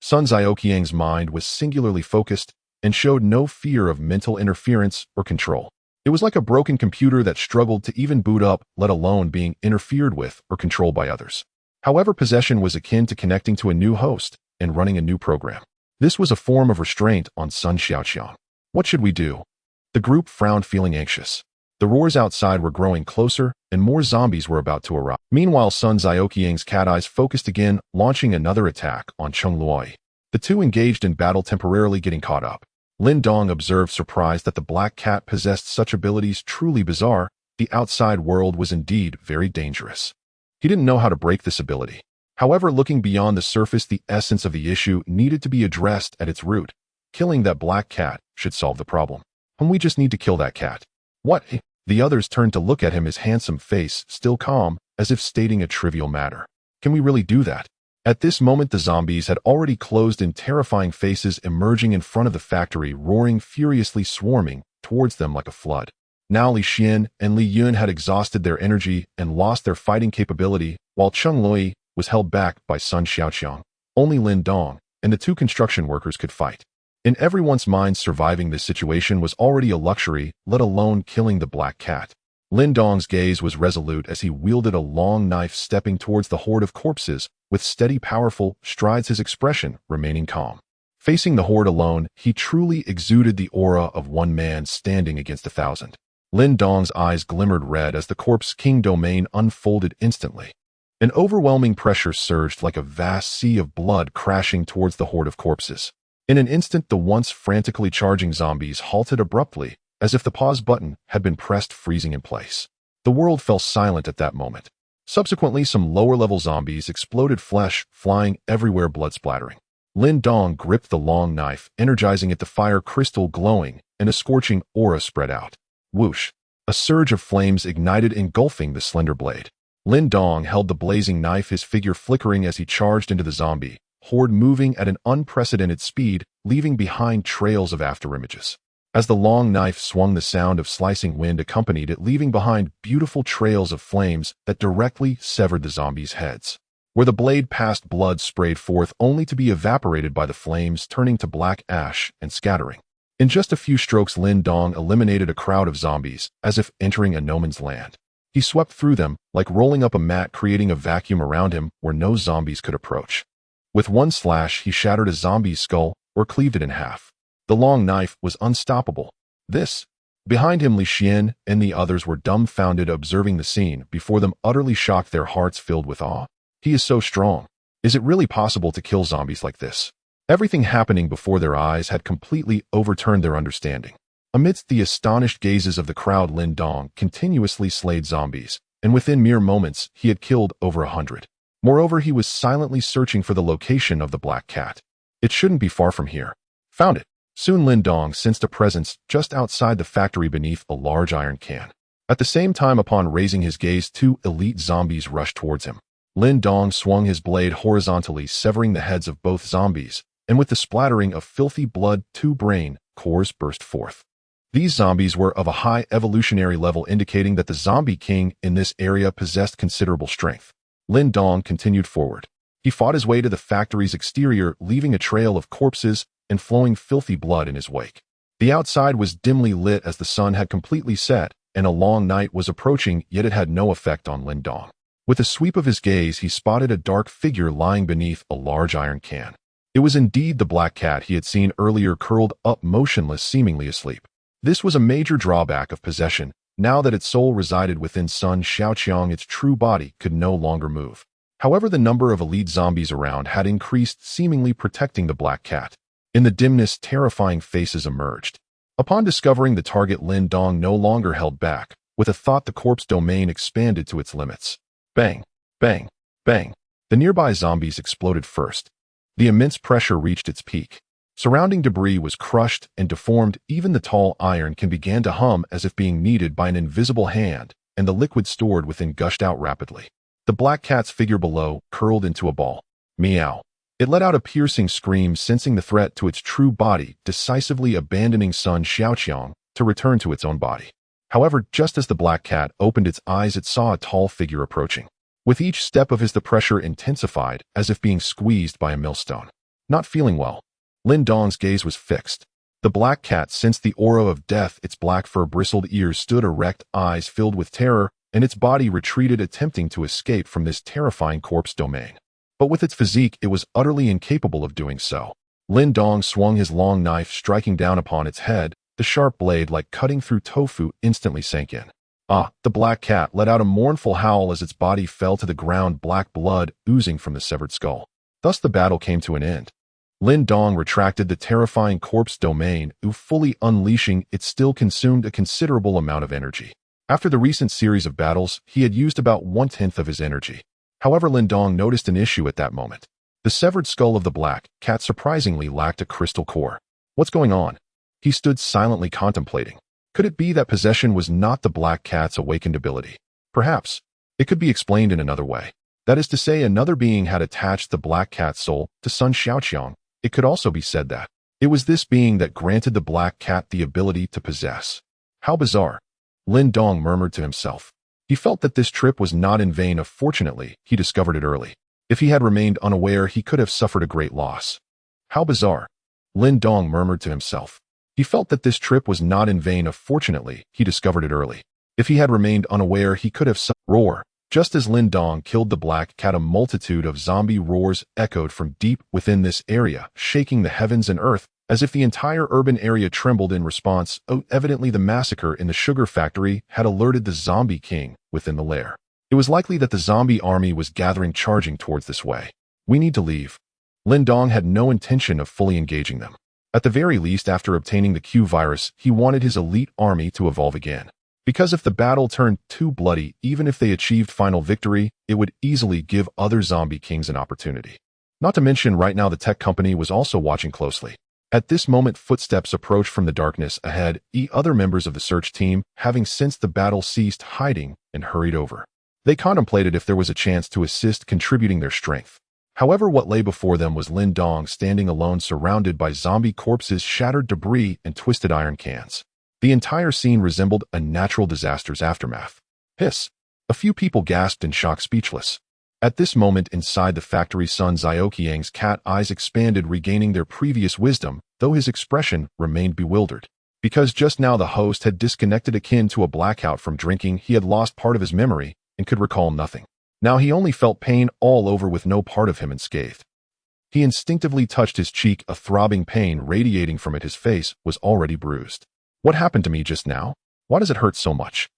Sun Xiaoqiang's mind was singularly focused and showed no fear of mental interference or control. It was like a broken computer that struggled to even boot up, let alone being interfered with or controlled by others. However, possession was akin to connecting to a new host and running a new program. This was a form of restraint on Sun Xiaoqiang. What should we do? The group frowned, feeling anxious. The roars outside were growing closer, and more zombies were about to arrive. Meanwhile, Sun Xiaoqiang's cat eyes focused again, launching another attack on Cheng Luo. The two engaged in battle, temporarily getting caught up. Lin Dong observed, surprised that the black cat possessed such abilities. Truly bizarre. The outside world was indeed very dangerous. He didn't know how to break this ability. However, looking beyond the surface, the essence of the issue needed to be addressed at its root. Killing that black cat should solve the problem. And we just need to kill that cat. What? The others turned to look at him, his handsome face still calm, as if stating a trivial matter. Can we really do that? At this moment, the zombies had already closed in, terrifying faces emerging in front of the factory, roaring furiously, swarming towards them like a flood. Now Li Xian and Li Yun had exhausted their energy and lost their fighting capability, while Cheng Luo was held back by Sun Xiaoqiang. Only Lin Dong and the two construction workers could fight. In everyone's mind, surviving this situation was already a luxury, let alone killing the black cat. Lin Dong's gaze was resolute as he wielded a long knife, stepping towards the horde of corpses with steady, powerful strides, his expression remaining calm. Facing the horde alone, he truly exuded the aura of one man standing against 1,000. Lin Dong's eyes glimmered red as the Corpse King domain unfolded instantly. An overwhelming pressure surged like a vast sea of blood, crashing towards the horde of corpses. In an instant, the once frantically charging zombies halted abruptly, as if the pause button had been pressed, freezing in place. The world fell silent at that moment. Subsequently, some lower-level zombies exploded, flesh flying everywhere, blood splattering. Lin Dong gripped the long knife, energizing it, the fire crystal glowing, and a scorching aura spread out. Whoosh! A surge of flames ignited, engulfing the slender blade. Lin Dong held the blazing knife, his figure flickering as he charged into the zombie horde, moving at an unprecedented speed, leaving behind trails of afterimages. As the long knife swung, the sound of slicing wind accompanied it, leaving behind beautiful trails of flames that directly severed the zombies' heads. Where the blade passed, blood sprayed forth, only to be evaporated by the flames, turning to black ash and scattering. In just a few strokes, Lin Dong eliminated a crowd of zombies, as if entering a no man's land. He swept through them, like rolling up a mat, creating a vacuum around him where no zombies could approach. With one slash, he shattered a zombie's skull or cleaved it in half. The long knife was unstoppable. Behind him, Li Xian and the others were dumbfounded observing the scene, before them utterly shocked, their hearts filled with awe. He is so strong. Is it really possible to kill zombies like this? Everything happening before their eyes had completely overturned their understanding. Amidst the astonished gazes of the crowd, Lin Dong continuously slayed zombies, and within mere moments he had killed over 100. Moreover, he was silently searching for the location of the black cat. It shouldn't be far from here. Found it. Soon Lin Dong sensed a presence just outside the factory beneath a large iron can. At the same time, upon raising his gaze, 2 elite zombies rushed towards him. Lin Dong swung his blade horizontally, severing the heads of both zombies, and with the splattering of filthy blood, 2 brain cores burst forth. These zombies were of a high evolutionary level, indicating that the zombie king in this area possessed considerable strength. Lin Dong continued forward. He fought his way to the factory's exterior, leaving a trail of corpses and flowing filthy blood in his wake. The outside was dimly lit as the sun had completely set, and a long night was approaching, yet it had no effect on Lin Dong. With a sweep of his gaze, he spotted a dark figure lying beneath a large iron can. It was indeed the black cat he had seen earlier, curled up motionless, seemingly asleep. This was a major drawback of possession. Now that its soul resided within Sun Xiaoqiang, its true body could no longer move. However, the number of elite zombies around had increased, seemingly protecting the black cat. In the dimness, terrifying faces emerged. Upon discovering the target, Lin Dong no longer held back. With a thought, the corpse domain expanded to its limits. Bang! Bang! Bang! The nearby zombies exploded first. The immense pressure reached its peak. Surrounding debris was crushed and deformed. Even the tall iron can began to hum as if being kneaded by an invisible hand, and the liquid stored within gushed out rapidly. The black cat's figure below curled into a ball. Meow. It let out a piercing scream, sensing the threat to its true body, decisively abandoning Sun Xiaoqiang to return to its own body. However, just as the black cat opened its eyes, it saw a tall figure approaching. With each step of his, the pressure intensified, as if being squeezed by a millstone. Not feeling well. Lin Dong's gaze was fixed. The black cat sensed the aura of death. Its black fur-bristled ears stood erect, eyes filled with terror, and its body retreated, attempting to escape from this terrifying corpse domain. But with its physique, it was utterly incapable of doing so. Lin Dong swung his long knife, striking down upon its head. The sharp blade, like cutting through tofu, instantly sank in. The black cat let out a mournful howl as its body fell to the ground, black blood oozing from the severed skull. Thus the battle came to an end. Lin Dong retracted the terrifying corpse domain, fully unleashing it still consumed a considerable amount of energy. After the recent series of battles, he had used about 1/10 of his energy. However, Lin Dong noticed an issue at that moment. The severed skull of the black cat surprisingly lacked a crystal core. What's going on? He stood silently contemplating. Could it be that possession was not the black cat's awakened ability? Perhaps. It could be explained in another way. That is to say, another being had attached the black cat's soul to Sun Xiaoqiang. It could also be said that it was this being that granted the black cat the ability to possess. How bizarre. Lin Dong murmured to himself. He felt that this trip was not in vain. Fortunately, he discovered it early. If he had remained unaware, he could have suffered a great loss. How bizarre. Lin Dong murmured to himself. He felt that this trip was not in vain. Fortunately, he discovered it early. If he had remained unaware, he could have roar. Just as Lin Dong killed the black cat, a multitude of zombie roars echoed from deep within this area, shaking the heavens and earth, as if the entire urban area trembled in response. Evidently the massacre in the sugar factory had alerted the zombie king within the lair. It was likely that the zombie army was gathering, charging towards this way. We need to leave. Lin Dong had no intention of fully engaging them. At the very least, after obtaining the Q virus, he wanted his elite army to evolve again. Because if the battle turned too bloody, even if they achieved final victory, it would easily give other zombie kings an opportunity. Not to mention, right now the tech company was also watching closely. At this moment, footsteps approached from the darkness ahead. Other members of the search team, having sensed the battle, ceased hiding and hurried over. They contemplated if there was a chance to assist, contributing their strength. However, what lay before them was Lin Dong standing alone, surrounded by zombie corpses, shattered debris, and twisted iron cans. The entire scene resembled a natural disaster's aftermath. Hiss! A few people gasped in shock, speechless. At this moment, inside the factory, Sun Xiaoqiang's cat eyes expanded, regaining their previous wisdom, though his expression remained bewildered. Because just now the host had disconnected, akin to a blackout from drinking. He had lost part of his memory and could recall nothing. Now he only felt pain all over, with no part of him unscathed. He instinctively touched his cheek, a throbbing pain radiating from it. His face was already bruised. What happened to me just now? Why does it hurt so much?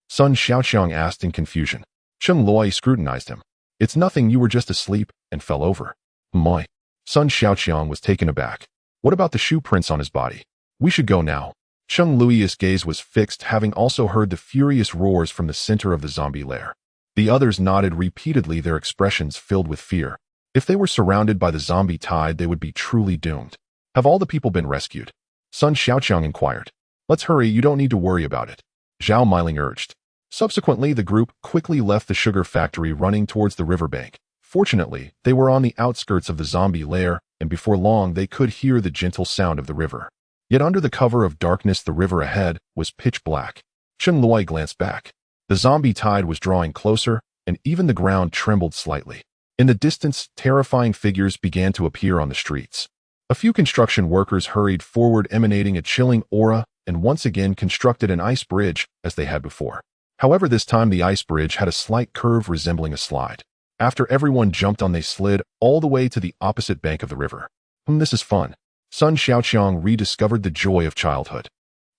Sun Xiaoqiang asked in confusion. Cheng Luo scrutinized him. It's nothing, you were just asleep and fell over. My. Sun Xiaoqiang was taken aback. What about the shoe prints on his body? We should go now. Cheng Luo's gaze was fixed, having also heard the furious roars from the center of the zombie lair. The others nodded repeatedly, their expressions filled with fear. If they were surrounded by the zombie tide, they would be truly doomed. Have all the people been rescued? Sun Xiaoqiang inquired. Let's hurry, you don't need to worry about it. Zhao Meiling urged. Subsequently, the group quickly left the sugar factory, running towards the riverbank. Fortunately, they were on the outskirts of the zombie lair, and before long they could hear the gentle sound of the river. Yet under the cover of darkness, the river ahead was pitch black. Cheng Luo glanced back. The zombie tide was drawing closer, and even the ground trembled slightly. In the distance, terrifying figures began to appear on the streets. A few construction workers hurried forward, emanating a chilling aura, and once again constructed an ice bridge as they had before. However, this time the ice bridge had a slight curve resembling a slide. After everyone jumped on, they slid all the way to the opposite bank of the river. This is fun. Sun Xiaoqiang rediscovered the joy of childhood.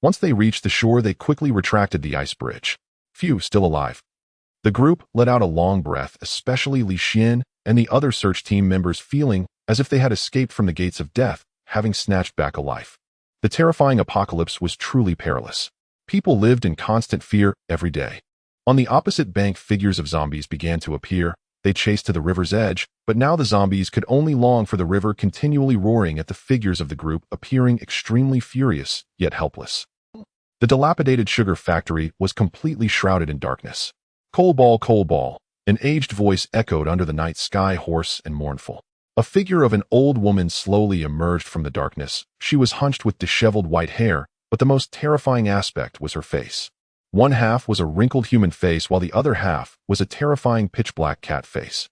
Once they reached the shore, they quickly retracted the ice bridge. Phew, still alive. The group let out a long breath, especially Li Xian and the other search team members, feeling as if they had escaped from the gates of death, having snatched back a life. The terrifying apocalypse was truly perilous. People lived in constant fear every day. On the opposite bank, figures of zombies began to appear. They chased to the river's edge, but now the zombies could only long for the river, continually roaring at the figures of the group, appearing extremely furious, yet helpless. The dilapidated sugar factory was completely shrouded in darkness. Coal ball, an aged voice echoed under the night sky, hoarse and mournful. A figure of an old woman slowly emerged from the darkness. She was hunched with disheveled white hair, but the most terrifying aspect was her face. One half was a wrinkled human face, while the other half was a terrifying pitch-black cat face.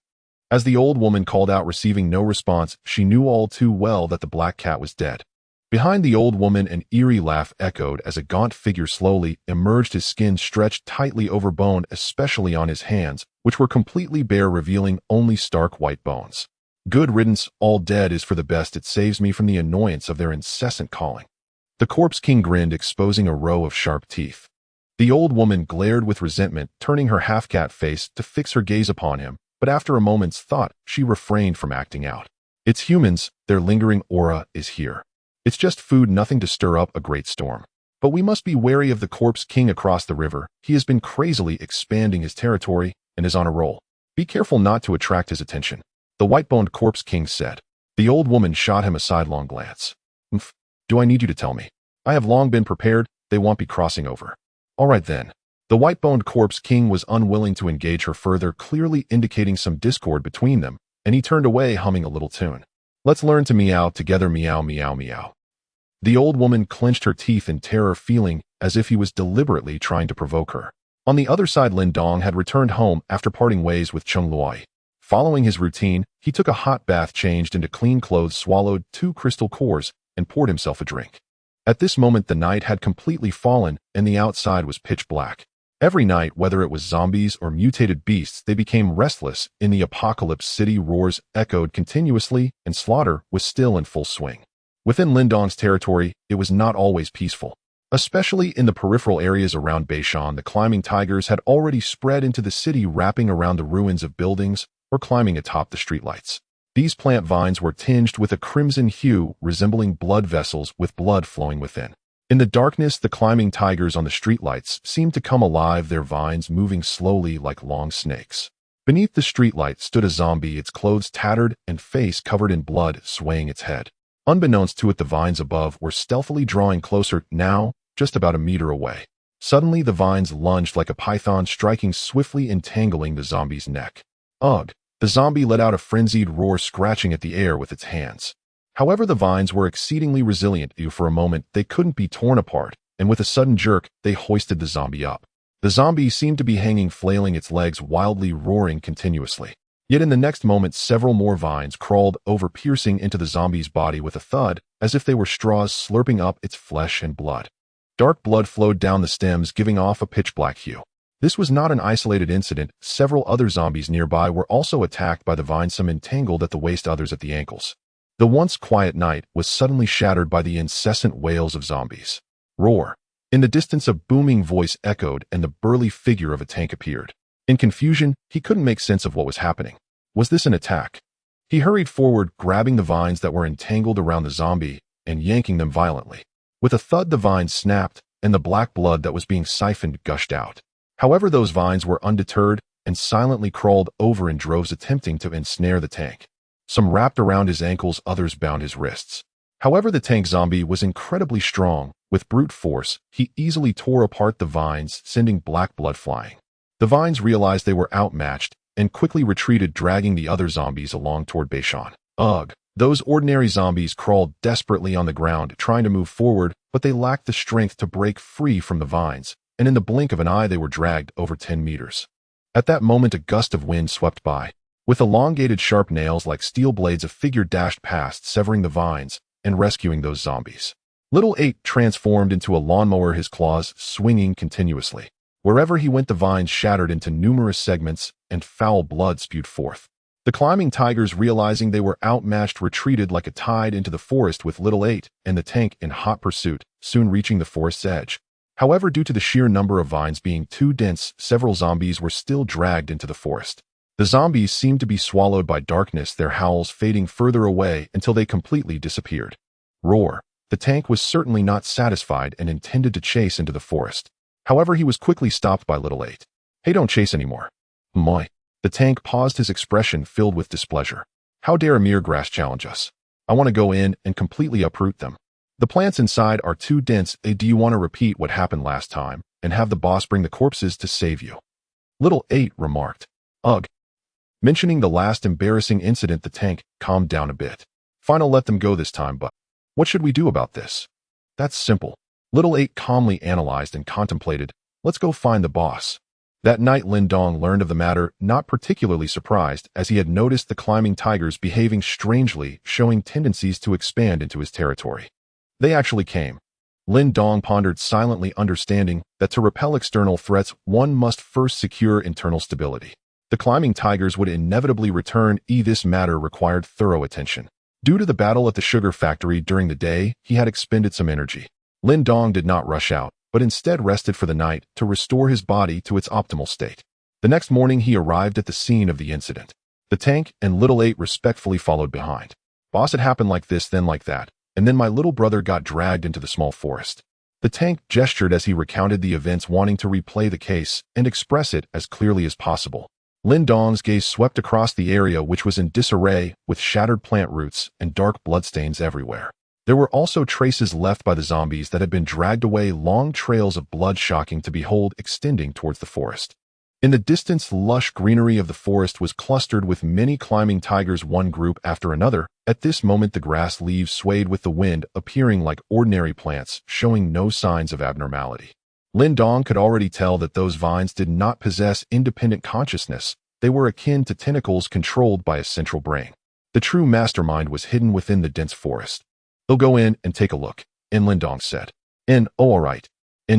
As the old woman called out, receiving no response, she knew all too well that the black cat was dead. Behind the old woman, an eerie laugh echoed as a gaunt figure slowly emerged, his skin stretched tightly over bone, especially on his hands, which were completely bare, revealing only stark white bones. Good riddance, all dead is for the best. It saves me from the annoyance of their incessant calling. The corpse king grinned, exposing a row of sharp teeth. The old woman glared with resentment, turning her half-cat face to fix her gaze upon him, but after a moment's thought, she refrained from acting out. It's humans, their lingering aura is here. It's just food, nothing to stir up a great storm. But we must be wary of the corpse king across the river. He has been crazily expanding his territory and is on a roll. Be careful not to attract his attention, the white-boned corpse king said. The old woman shot him a sidelong glance. Do I need you to tell me? I have long been prepared, they won't be crossing over. All right then. The white-boned corpse king was unwilling to engage her further, clearly indicating some discord between them, and he turned away, humming a little tune. Let's learn to meow together, meow, meow, meow. The old woman clenched her teeth in terror, feeling as if he was deliberately trying to provoke her. On the other side, Lin Dong had returned home after parting ways with Cheng Luo. Following his routine, he took a hot bath, changed into clean clothes, swallowed 2 crystal cores, and poured himself a drink. At this moment, the night had completely fallen, and the outside was pitch black. Every night, whether it was zombies or mutated beasts, they became restless. In the apocalypse, city roars echoed continuously, and slaughter was still in full swing. Within Lin Dong's territory, it was not always peaceful. Especially in the peripheral areas around Beishan, the climbing tigers had already spread into the city, wrapping around the ruins of buildings or climbing atop the streetlights. These plant vines were tinged with a crimson hue, resembling blood vessels with blood flowing within. In the darkness, the climbing tigers on the streetlights seemed to come alive, their vines moving slowly like long snakes. Beneath the streetlight stood a zombie, its clothes tattered and face covered in blood, swaying its head. Unbeknownst to it, the vines above were stealthily drawing closer, now just about a meter away. Suddenly, the vines lunged like a python, striking swiftly, entangling the zombie's neck. Ugh! The zombie let out a frenzied roar, scratching at the air with its hands. However, the vines were exceedingly resilient. For a moment, they couldn't be torn apart, and with a sudden jerk, they hoisted the zombie up. The zombie seemed to be hanging, flailing its legs wildly, roaring continuously. Yet in the next moment, several more vines crawled over, piercing into the zombie's body with a thud, as if they were straws slurping up its flesh and blood. Dark blood flowed down the stems, giving off a pitch-black hue. This was not an isolated incident. Several other zombies nearby were also attacked by the vines, some entangled at the waist, others at the ankles. The once quiet night was suddenly shattered by the incessant wails of zombies. Roar. In the distance, a booming voice echoed and the burly figure of a tank appeared. In confusion, he couldn't make sense of what was happening. Was this an attack? He hurried forward, grabbing the vines that were entangled around the zombie and yanking them violently. With a thud, the vines snapped, and the black blood that was being siphoned gushed out. However, those vines were undeterred and silently crawled over in droves, attempting to ensnare the tank. Some wrapped around his ankles, others bound his wrists. However, the tank zombie was incredibly strong. With brute force, he easily tore apart the vines, sending black blood flying. The vines realized they were outmatched and quickly retreated, dragging the other zombies along toward Beishan. Ugh! Those ordinary zombies crawled desperately on the ground, trying to move forward, but they lacked the strength to break free from the vines, and in the blink of an eye they were dragged over 10 meters. At that moment, a gust of wind swept by. With elongated sharp nails like steel blades, a figure dashed past, severing the vines and rescuing those zombies. Little 8 transformed into a lawnmower, his claws swinging continuously. Wherever he went, the vines shattered into numerous segments and foul blood spewed forth. The climbing tigers, realizing they were outmatched, retreated like a tide into the forest, with Little 8 and the tank in hot pursuit, soon reaching the forest's edge. However, due to the sheer number of vines being too dense, several zombies were still dragged into the forest. The zombies seemed to be swallowed by darkness, their howls fading further away until they completely disappeared. Roar. The tank was certainly not satisfied and intended to chase into the forest. However, he was quickly stopped by Little 8. Hey, don't chase anymore. Moi. The tank paused, his expression filled with displeasure. How dare a mere grass challenge us? I want to go in and completely uproot them. The plants inside are too dense. Do you want to repeat what happened last time and have the boss bring the corpses to save you? Little 8 remarked. Ugh. Mentioning the last embarrassing incident, the tank calmed down a bit. Fine, I'll let them go this time, but what should we do about this? That's simple. Little 8 calmly analyzed and contemplated. Let's go find the boss. That night, Lin Dong learned of the matter, not particularly surprised, as he had noticed the climbing tigers behaving strangely, showing tendencies to expand into his territory. They actually came. Lin Dong pondered silently, understanding that to repel external threats, one must first secure internal stability. The climbing tigers would inevitably return. This matter required thorough attention. Due to the battle at the sugar factory during the day, he had expended some energy. Lin Dong did not rush out, but instead rested for the night to restore his body to its optimal state. The next morning, he arrived at the scene of the incident. The tank and Little 8 respectfully followed behind. Boss, it happened like this, then like that, and then my little brother got dragged into the small forest. The tank gestured as he recounted the events, wanting to replay the case and express it as clearly as possible. Lin Dong's gaze swept across the area, which was in disarray, with shattered plant roots and dark bloodstains everywhere. There were also traces left by the zombies that had been dragged away, long trails of blood shocking to behold extending towards the forest. In the distance, the lush greenery of the forest was clustered with many climbing tigers, one group after another. At this moment, the grass leaves swayed with the wind, appearing like ordinary plants, showing no signs of abnormality. Lin Dong could already tell that those vines did not possess independent consciousness. They were akin to tentacles controlled by a central brain. The true mastermind was hidden within the dense forest. They'll go in and take a look, Lin Dong said. Oh, all right.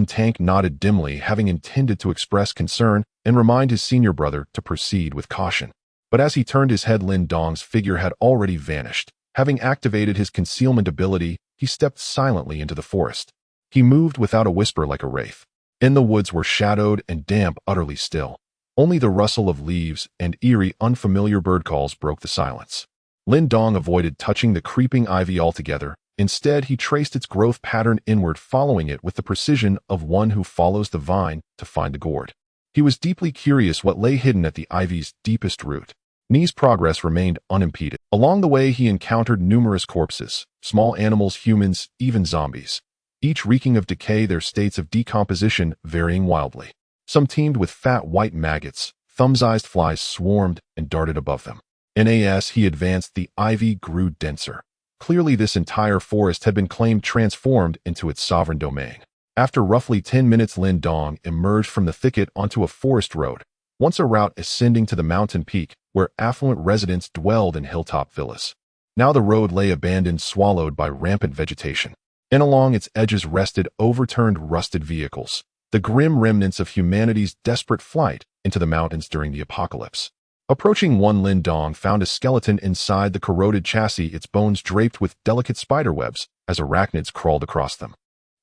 Tank nodded dimly, having intended to express concern and remind his senior brother to proceed with caution. But as he turned his head, Lin Dong's figure had already vanished. Having activated his concealment ability, he stepped silently into the forest. He moved without a whisper, like a wraith. The woods were shadowed and damp, utterly still. Only the rustle of leaves and eerie, unfamiliar bird calls broke the silence. Lin Dong avoided touching the creeping ivy altogether. Instead, he traced its growth pattern inward, following it with the precision of one who follows the vine to find the gourd. He was deeply curious what lay hidden at the ivy's deepest root. Ni's progress remained unimpeded. Along the way, he encountered numerous corpses, small animals, humans, even zombies, each reeking of decay, their states of decomposition varying wildly. Some teemed with fat white maggots. Thumb-sized flies swarmed and darted above them. As he advanced, the ivy grew denser. Clearly, this entire forest had been claimed, transformed into its sovereign domain. After roughly 10 minutes, Lin Dong emerged from the thicket onto a forest road, once a route ascending to the mountain peak where affluent residents dwelled in hilltop villas. Now the road lay abandoned, swallowed by rampant vegetation, and along its edges rested overturned, rusted vehicles. the grim remnants of humanity's desperate flight into the mountains during the apocalypse. Approaching one, Lin Dong found a skeleton inside the corroded chassis, its bones draped with delicate spiderwebs as arachnids crawled across them.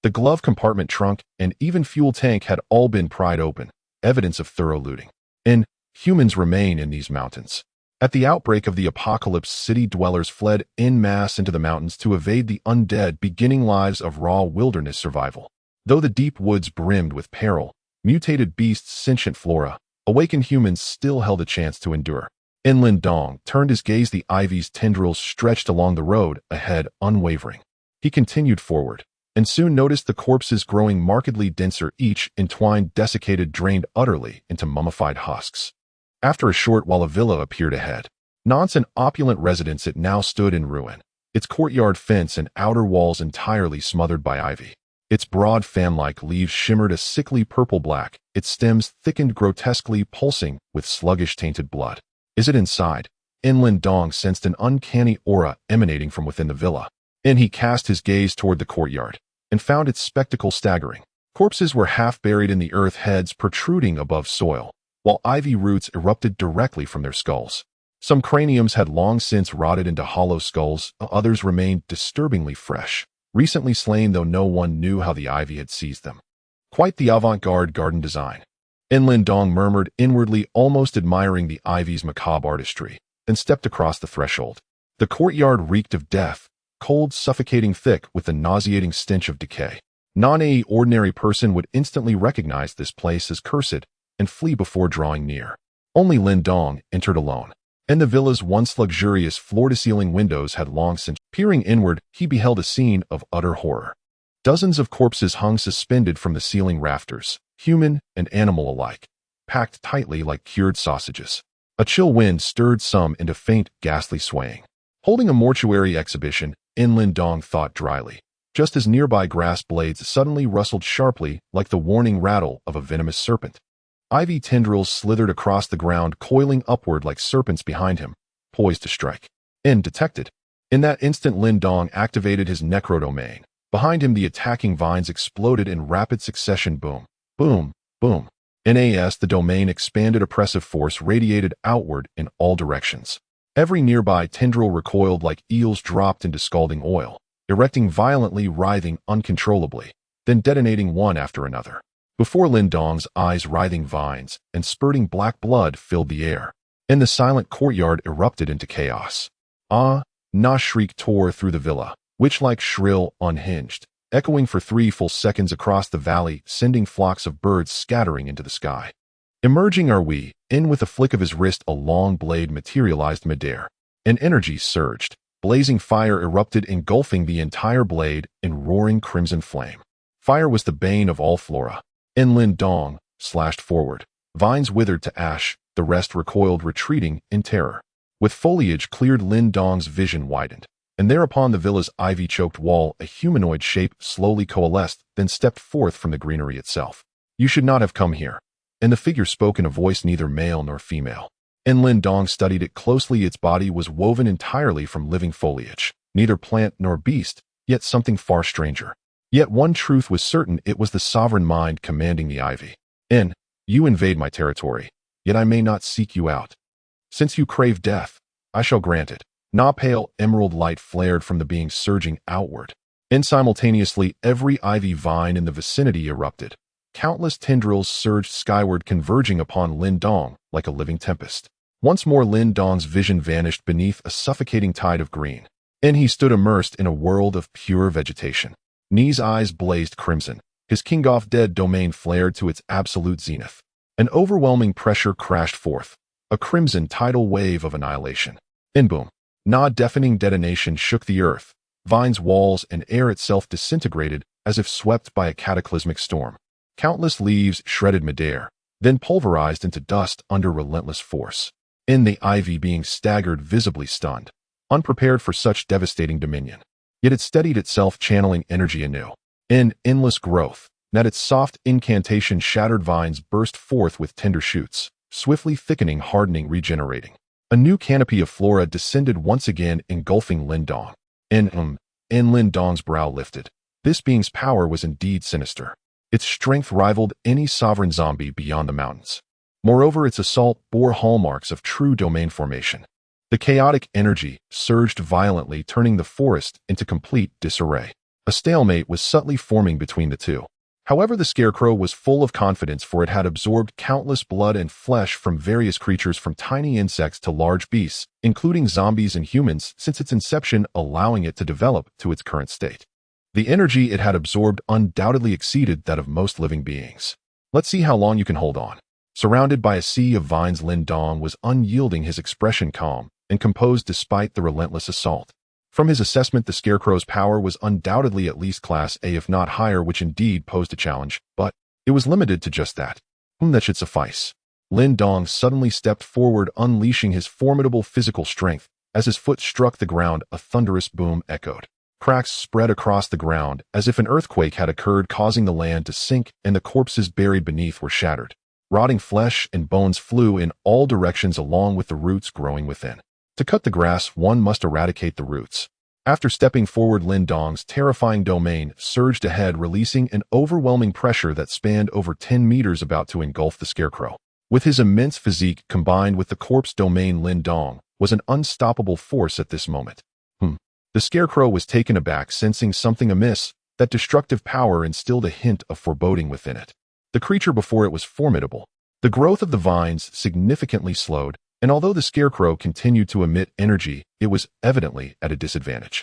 The glove compartment, trunk, and even fuel tank had all been pried open, evidence of thorough looting. And humans remain in these mountains. At the outbreak of the apocalypse, city dwellers fled en masse into the mountains to evade the undead, beginning lives of raw wilderness survival. Though the deep woods brimmed with peril, mutated beasts, sentient flora, awakened humans still held a chance to endure. Lin Dong turned his gaze, the ivy's tendrils stretched along the road ahead, unwavering. He continued forward, and soon noticed the corpses growing markedly denser, each entwined, desiccated, drained utterly into mummified husks. After a short while, a villa appeared ahead. Once an opulent residence, it now stood in ruin, its courtyard fence and outer walls entirely smothered by ivy. Its broad fan-like leaves shimmered a sickly purple-black, its stems thickened, grotesquely pulsing with sluggish tainted blood. Is it inside? Lin Dong sensed an uncanny aura emanating from within the villa. He cast his gaze toward the courtyard and found its spectacle staggering. Corpses were half buried in the earth, heads protruding above soil, while ivy roots erupted directly from their skulls. Some craniums had long since rotted into hollow skulls, others remained disturbingly fresh, recently slain, though no one knew how the ivy had seized them. Quite the avant-garde garden design. Lin Dong murmured inwardly, almost admiring the ivy's macabre artistry, then stepped across the threshold. The courtyard reeked of death, cold, suffocating, thick with the nauseating stench of decay. Any ordinary person would instantly recognize this place as cursed and flee before drawing near. Only Lin Dong entered alone, and the villa's once luxurious floor-to-ceiling windows had long since. Peering inward, he beheld a scene of utter horror. Dozens of corpses hung suspended from the ceiling rafters, human and animal alike, packed tightly like cured sausages. A chill wind stirred some into faint, ghastly swaying. Holding a mortuary exhibition, Lin Dong thought dryly, just as nearby grass blades suddenly rustled sharply like the warning rattle of a venomous serpent. Ivy tendrils slithered across the ground, coiling upward like serpents behind him, poised to strike. Detected. In that instant, Lin Dong activated his necrodomain. Behind him, the attacking vines exploded in rapid succession. Boom, boom, boom. The domain expanded, oppressive force radiated outward in all directions. Every nearby tendril recoiled like eels dropped into scalding oil, erecting violently, writhing uncontrollably, then detonating one after another. Before Lin Dong's eyes, writhing vines and spurting black blood filled the air, and the silent courtyard erupted into chaos. Na shriek tore through the villa, witch-like, shrill, unhinged, echoing for 3 full seconds across the valley, sending flocks of birds scattering into the sky. Emerging are we, with a flick of his wrist, a long blade materialized midair. An energy surged. Blazing fire erupted, engulfing the entire blade in roaring crimson flame. Fire was the bane of all flora. Lin Dong slashed forward. Vines withered to ash, the rest recoiled, retreating in terror. With foliage cleared, Lin Dong's vision widened, and there upon the villa's ivy-choked wall, a humanoid shape slowly coalesced, then stepped forth from the greenery itself. "You should not have come here." And the figure spoke in a voice neither male nor female. Lin Dong studied it closely. Its body was woven entirely from living foliage, neither plant nor beast, yet something far stranger. Yet one truth was certain: it was the sovereign mind commanding the ivy. You invade my territory, yet I may not seek you out. Since you crave death, I shall grant it. Pale emerald light flared from the being, surging outward. Simultaneously, every ivy vine in the vicinity erupted. Countless tendrils surged skyward, converging upon Lin Dong like a living tempest. Once more, Lin Dong's vision vanished beneath a suffocating tide of green, and he stood immersed in a world of pure vegetation. Ni's eyes blazed crimson. His King-of Dead domain flared to its absolute zenith. An overwhelming pressure crashed forth, a crimson tidal wave of annihilation. Boom. Deafening detonation shook the earth. Vines, walls, and air itself disintegrated as if swept by a cataclysmic storm. Countless leaves shredded midair, then pulverized into dust under relentless force. The ivy being staggered, visibly stunned, unprepared for such devastating dominion. Yet it steadied itself, channeling energy anew. In endless growth, at its soft incantation, shattered vines burst forth with tender shoots, swiftly thickening, hardening, regenerating. A new canopy of flora descended once again, engulfing Lin Dong. Lin Dong's brow lifted. This being's power was indeed sinister. Its strength rivaled any sovereign zombie beyond the mountains. Moreover, its assault bore hallmarks of true domain formation. The chaotic energy surged violently, turning the forest into complete disarray. A stalemate was subtly forming between the two. However, the scarecrow was full of confidence, for it had absorbed countless blood and flesh from various creatures, from tiny insects to large beasts, including zombies and humans, since its inception, allowing it to develop to its current state. The energy it had absorbed undoubtedly exceeded that of most living beings. Let's see how long you can hold on. Surrounded by a sea of vines, Lin Dong was unyielding, his expression calm and composed despite the relentless assault. From his assessment, the scarecrow's power was undoubtedly at least Class A, if not higher, which indeed posed a challenge, but it was limited to just that. That should suffice. Lin Dong suddenly stepped forward, unleashing his formidable physical strength. As his foot struck the ground, a thunderous boom echoed. Cracks spread across the ground, as if an earthquake had occurred, causing the land to sink, and the corpses buried beneath were shattered. Rotting flesh and bones flew in all directions, along with the roots growing within. To cut the grass, one must eradicate the roots. After stepping forward, Lin Dong's terrifying domain surged ahead, releasing an overwhelming pressure that spanned over 10 meters, about to engulf the scarecrow. With his immense physique combined with the corpse domain, Lin Dong was an unstoppable force at this moment. The scarecrow was taken aback, sensing something amiss. That destructive power instilled a hint of foreboding within it. The creature before it was formidable. The growth of the vines significantly slowed, and although the scarecrow continued to emit energy, it was evidently at a disadvantage.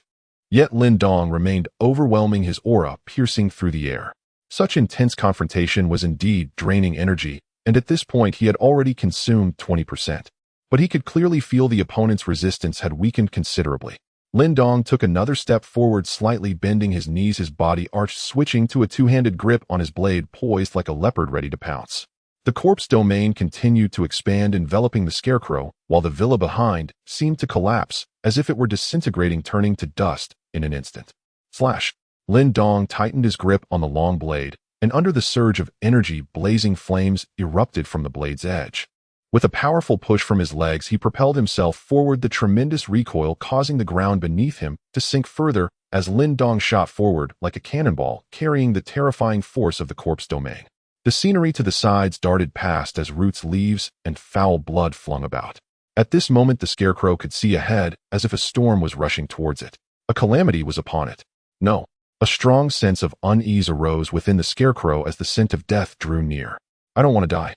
Yet Lin Dong remained overwhelming, his aura piercing through the air. Such intense confrontation was indeed draining energy, and at this point he had already consumed 20%. But he could clearly feel the opponent's resistance had weakened considerably. Lin Dong took another step forward, slightly bending his knees, his body arched, switching to a two-handed grip on his blade, poised like a leopard ready to pounce. The corpse domain continued to expand, enveloping the scarecrow, while the villa behind seemed to collapse, as if it were disintegrating, turning to dust in an instant. Slash! Lin Dong tightened his grip on the long blade, and under the surge of energy, blazing flames erupted from the blade's edge. With a powerful push from his legs, he propelled himself forward, the tremendous recoil causing the ground beneath him to sink further as Lin Dong shot forward like a cannonball, carrying the terrifying force of the corpse domain. The scenery to the sides darted past as roots, leaves, and foul blood flung about. At this moment, the scarecrow could see ahead, as if a storm was rushing towards it. A calamity was upon it. No. A strong sense of unease arose within the scarecrow as the scent of death drew near. I don't want to die.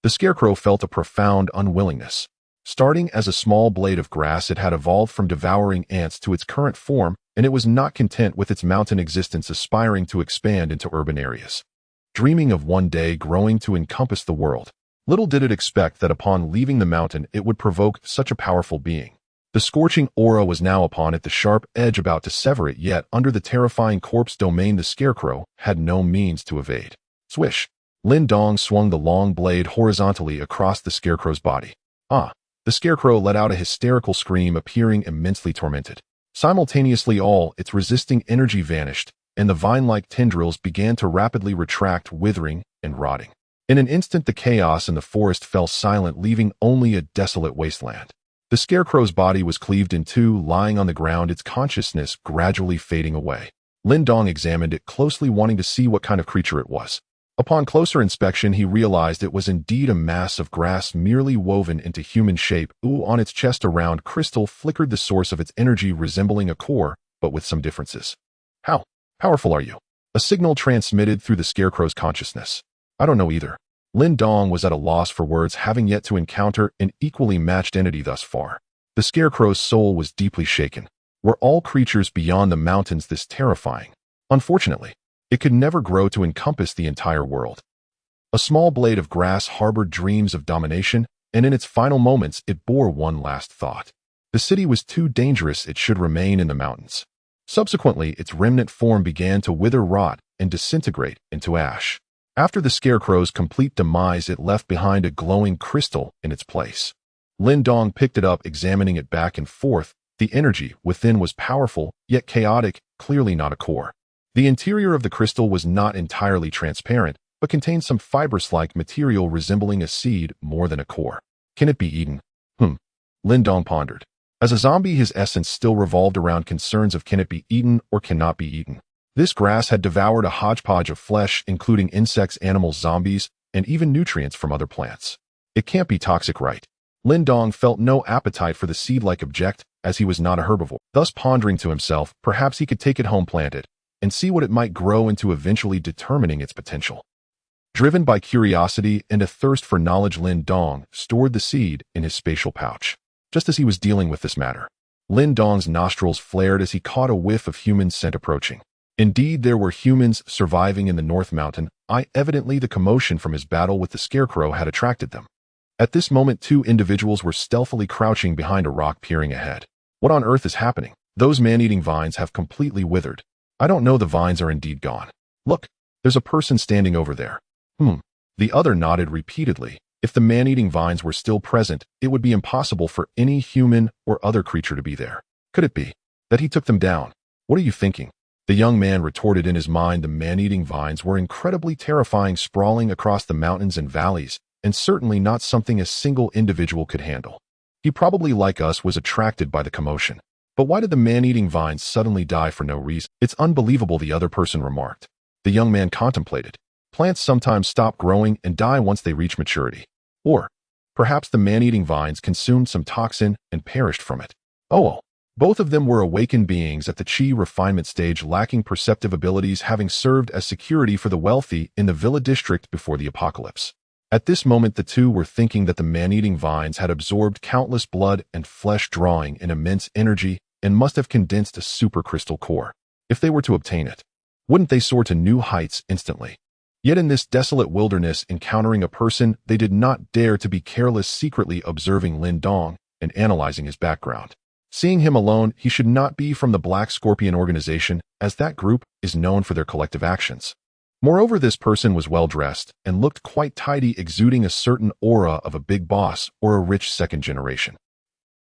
The scarecrow felt a profound unwillingness. Starting as a small blade of grass, it had evolved from devouring ants to its current form, and it was not content with its mountain existence, aspiring to expand into urban areas. Dreaming of one day growing to encompass the world. Little did it expect that upon leaving the mountain it would provoke such a powerful being. The scorching aura was now upon it, the sharp edge about to sever it, yet under the terrifying corpse domain the scarecrow had no means to evade. Swish! Lin Dong swung the long blade horizontally across the scarecrow's body. The scarecrow let out a hysterical scream, appearing immensely tormented. Simultaneously, all its resisting energy vanished, and the vine-like tendrils began to rapidly retract, withering and rotting. In an instant, the chaos in the forest fell silent, leaving only a desolate wasteland. The scarecrow's body was cleaved in two, lying on the ground, its consciousness gradually fading away. Lin Dong examined it closely, wanting to see what kind of creature it was. Upon closer inspection, he realized it was indeed a mass of grass merely woven into human shape. On its chest, a round crystal flickered, the source of its energy resembling a core, but with some differences. How powerful are you? A signal transmitted through the scarecrow's consciousness. I don't know either. Lin Dong was at a loss for words, having yet to encounter an equally matched entity thus far. The scarecrow's soul was deeply shaken. Were all creatures beyond the mountains this terrifying? Unfortunately, it could never grow to encompass the entire world. A small blade of grass harbored dreams of domination, and in its final moments it bore one last thought. The city was too dangerous, it should remain in the mountains. Subsequently, its remnant form began to wither, rot, and disintegrate into ash. After the scarecrow's complete demise, it left behind a glowing crystal in its place. Lin Dong picked it up, examining it back and forth. The energy within was powerful, yet chaotic, clearly not a core. The interior of the crystal was not entirely transparent, but contained some fibrous-like material resembling a seed more than a core. Can it be eaten? Lin Dong pondered. As a zombie, his essence still revolved around concerns of can it be eaten or cannot be eaten. This grass had devoured a hodgepodge of flesh, including insects, animals, zombies, and even nutrients from other plants. It can't be toxic, right? Lin Dong felt no appetite for the seed-like object, as he was not a herbivore. Thus pondering to himself, perhaps he could take it home, plant it, and see what it might grow into, eventually determining its potential. Driven by curiosity and a thirst for knowledge, Lin Dong stored the seed in his spatial pouch. Just as he was dealing with this matter, Lin Dong's nostrils flared as he caught a whiff of human scent approaching. Indeed, there were humans surviving in the North Mountain. Evidently the commotion from his battle with the scarecrow had attracted them. At this moment, two individuals were stealthily crouching behind a rock, peering ahead. What on earth is happening? Those man-eating vines have completely withered. I don't know, the vines are indeed gone. Look, there's a person standing over there. The other nodded repeatedly. If the man-eating vines were still present, it would be impossible for any human or other creature to be there. Could it be that he took them down? What are you thinking? The young man retorted in his mind. The man-eating vines were incredibly terrifying, sprawling across the mountains and valleys, and certainly not something a single individual could handle. He probably, like us, was attracted by the commotion. But why did the man-eating vines suddenly die for no reason? It's unbelievable, the other person remarked. The young man contemplated. Plants sometimes stop growing and die once they reach maturity. Or perhaps the man-eating vines consumed some toxin and perished from it. Oh, both of them were awakened beings at the chi refinement stage, lacking perceptive abilities, having served as security for the wealthy in the villa district before the apocalypse. At this moment, the two were thinking that the man-eating vines had absorbed countless blood and flesh, drawing in immense energy, and must have condensed a supercrystal core. If they were to obtain it, wouldn't they soar to new heights instantly? Yet in this desolate wilderness, encountering a person, they did not dare to be careless, secretly observing Lin Dong and analyzing his background. Seeing him alone, he should not be from the Black Scorpion organization, as that group is known for their collective actions. Moreover, this person was well-dressed and looked quite tidy, exuding a certain aura of a big boss or a rich second generation,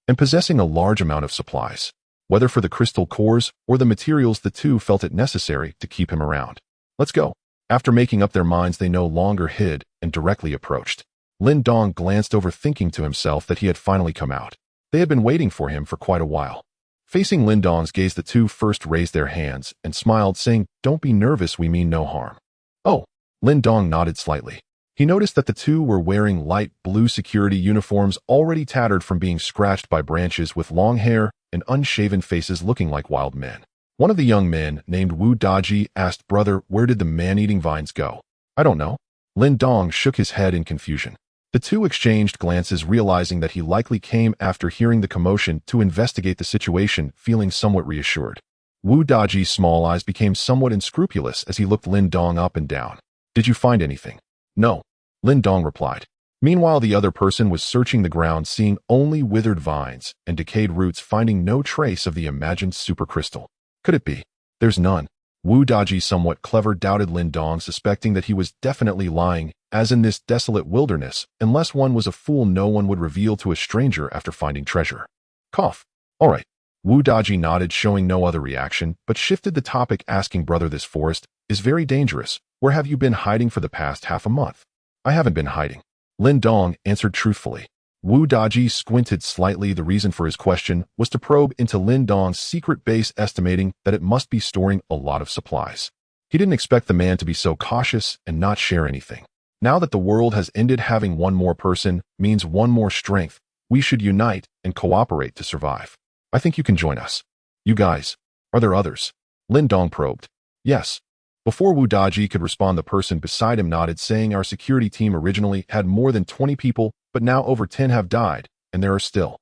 and possessing a large amount of supplies. Whether for the crystal cores or the materials, the two felt it necessary to keep him around. Let's go. After making up their minds, they no longer hid and directly approached. Lin Dong glanced over, thinking to himself that he had finally come out. They had been waiting for him for quite a while. Facing Lin Dong's gaze, the two first raised their hands and smiled, saying, "Don't be nervous, we mean no harm." Oh, Lin Dong nodded slightly. He noticed that the two were wearing light blue security uniforms, already tattered from being scratched by branches, with long hair and unshaven faces, looking like wild men. One of the young men, named Wu Daji, asked, "Brother, where did the man-eating vines go?" "I don't know." Lin Dong shook his head in confusion. The two exchanged glances, realizing that he likely came after hearing the commotion to investigate the situation, feeling somewhat reassured. Wu Daji's small eyes became somewhat unscrupulous as he looked Lin Dong up and down. "Did you find anything?" "No," Lin Dong replied. Meanwhile, the other person was searching the ground, seeing only withered vines and decayed roots, finding no trace of the imagined supercrystal. Could it be? There's none. Wu Daji, somewhat clever, doubted Lin Dong, suspecting that he was definitely lying, as in this desolate wilderness, unless one was a fool, no one would reveal to a stranger after finding treasure. Cough. All right. Wu Daji nodded, showing no other reaction, but shifted the topic, asking, "Brother, this forest is very dangerous. Where have you been hiding for the past half a month?" "I haven't been hiding," Lin Dong answered truthfully. Wu Daji squinted slightly. The reason for his question was to probe into Lin Dong's secret base, estimating that it must be storing a lot of supplies. He didn't expect the man to be so cautious and not share anything. Now that the world has ended, having one more person means one more strength. We should unite and cooperate to survive. I think you can join us. You guys, are there others? Lin Dong probed. Yes. Before Wu Daji could respond, the person beside him nodded, saying, "Our security team originally had more than 20 people, but now over 10 have died, and there are still."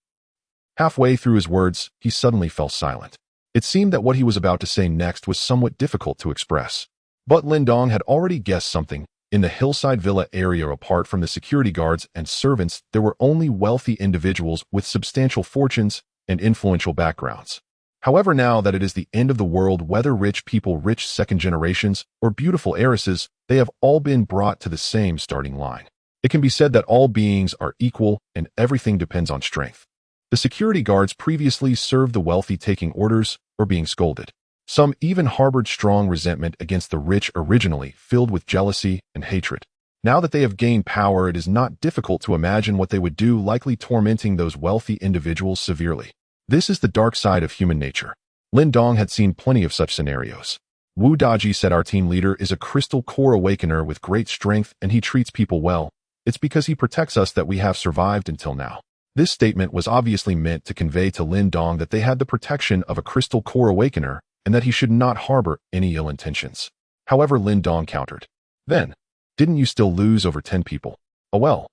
Halfway through his words, he suddenly fell silent. It seemed that what he was about to say next was somewhat difficult to express. But Lin Dong had already guessed something. In the hillside villa area, apart from the security guards and servants, there were only wealthy individuals with substantial fortunes and influential backgrounds. However, now that it is the end of the world, whether rich people, rich second generations, or beautiful heiresses, they have all been brought to the same starting line. It can be said that all beings are equal and everything depends on strength. The security guards previously served the wealthy, taking orders or being scolded. Some even harbored strong resentment against the rich, originally filled with jealousy and hatred. Now that they have gained power, it is not difficult to imagine what they would do, likely tormenting those wealthy individuals severely. This is the dark side of human nature. Lin Dong had seen plenty of such scenarios. Wu Daji said our team leader is a crystal core awakener with great strength and he treats people well. It's because he protects us that we have survived until now. This statement was obviously meant to convey to Lin Dong that they had the protection of a crystal core awakener and that he should not harbor any ill intentions. However, Lin Dong countered. Then, didn't you still lose over 10 people? Oh well.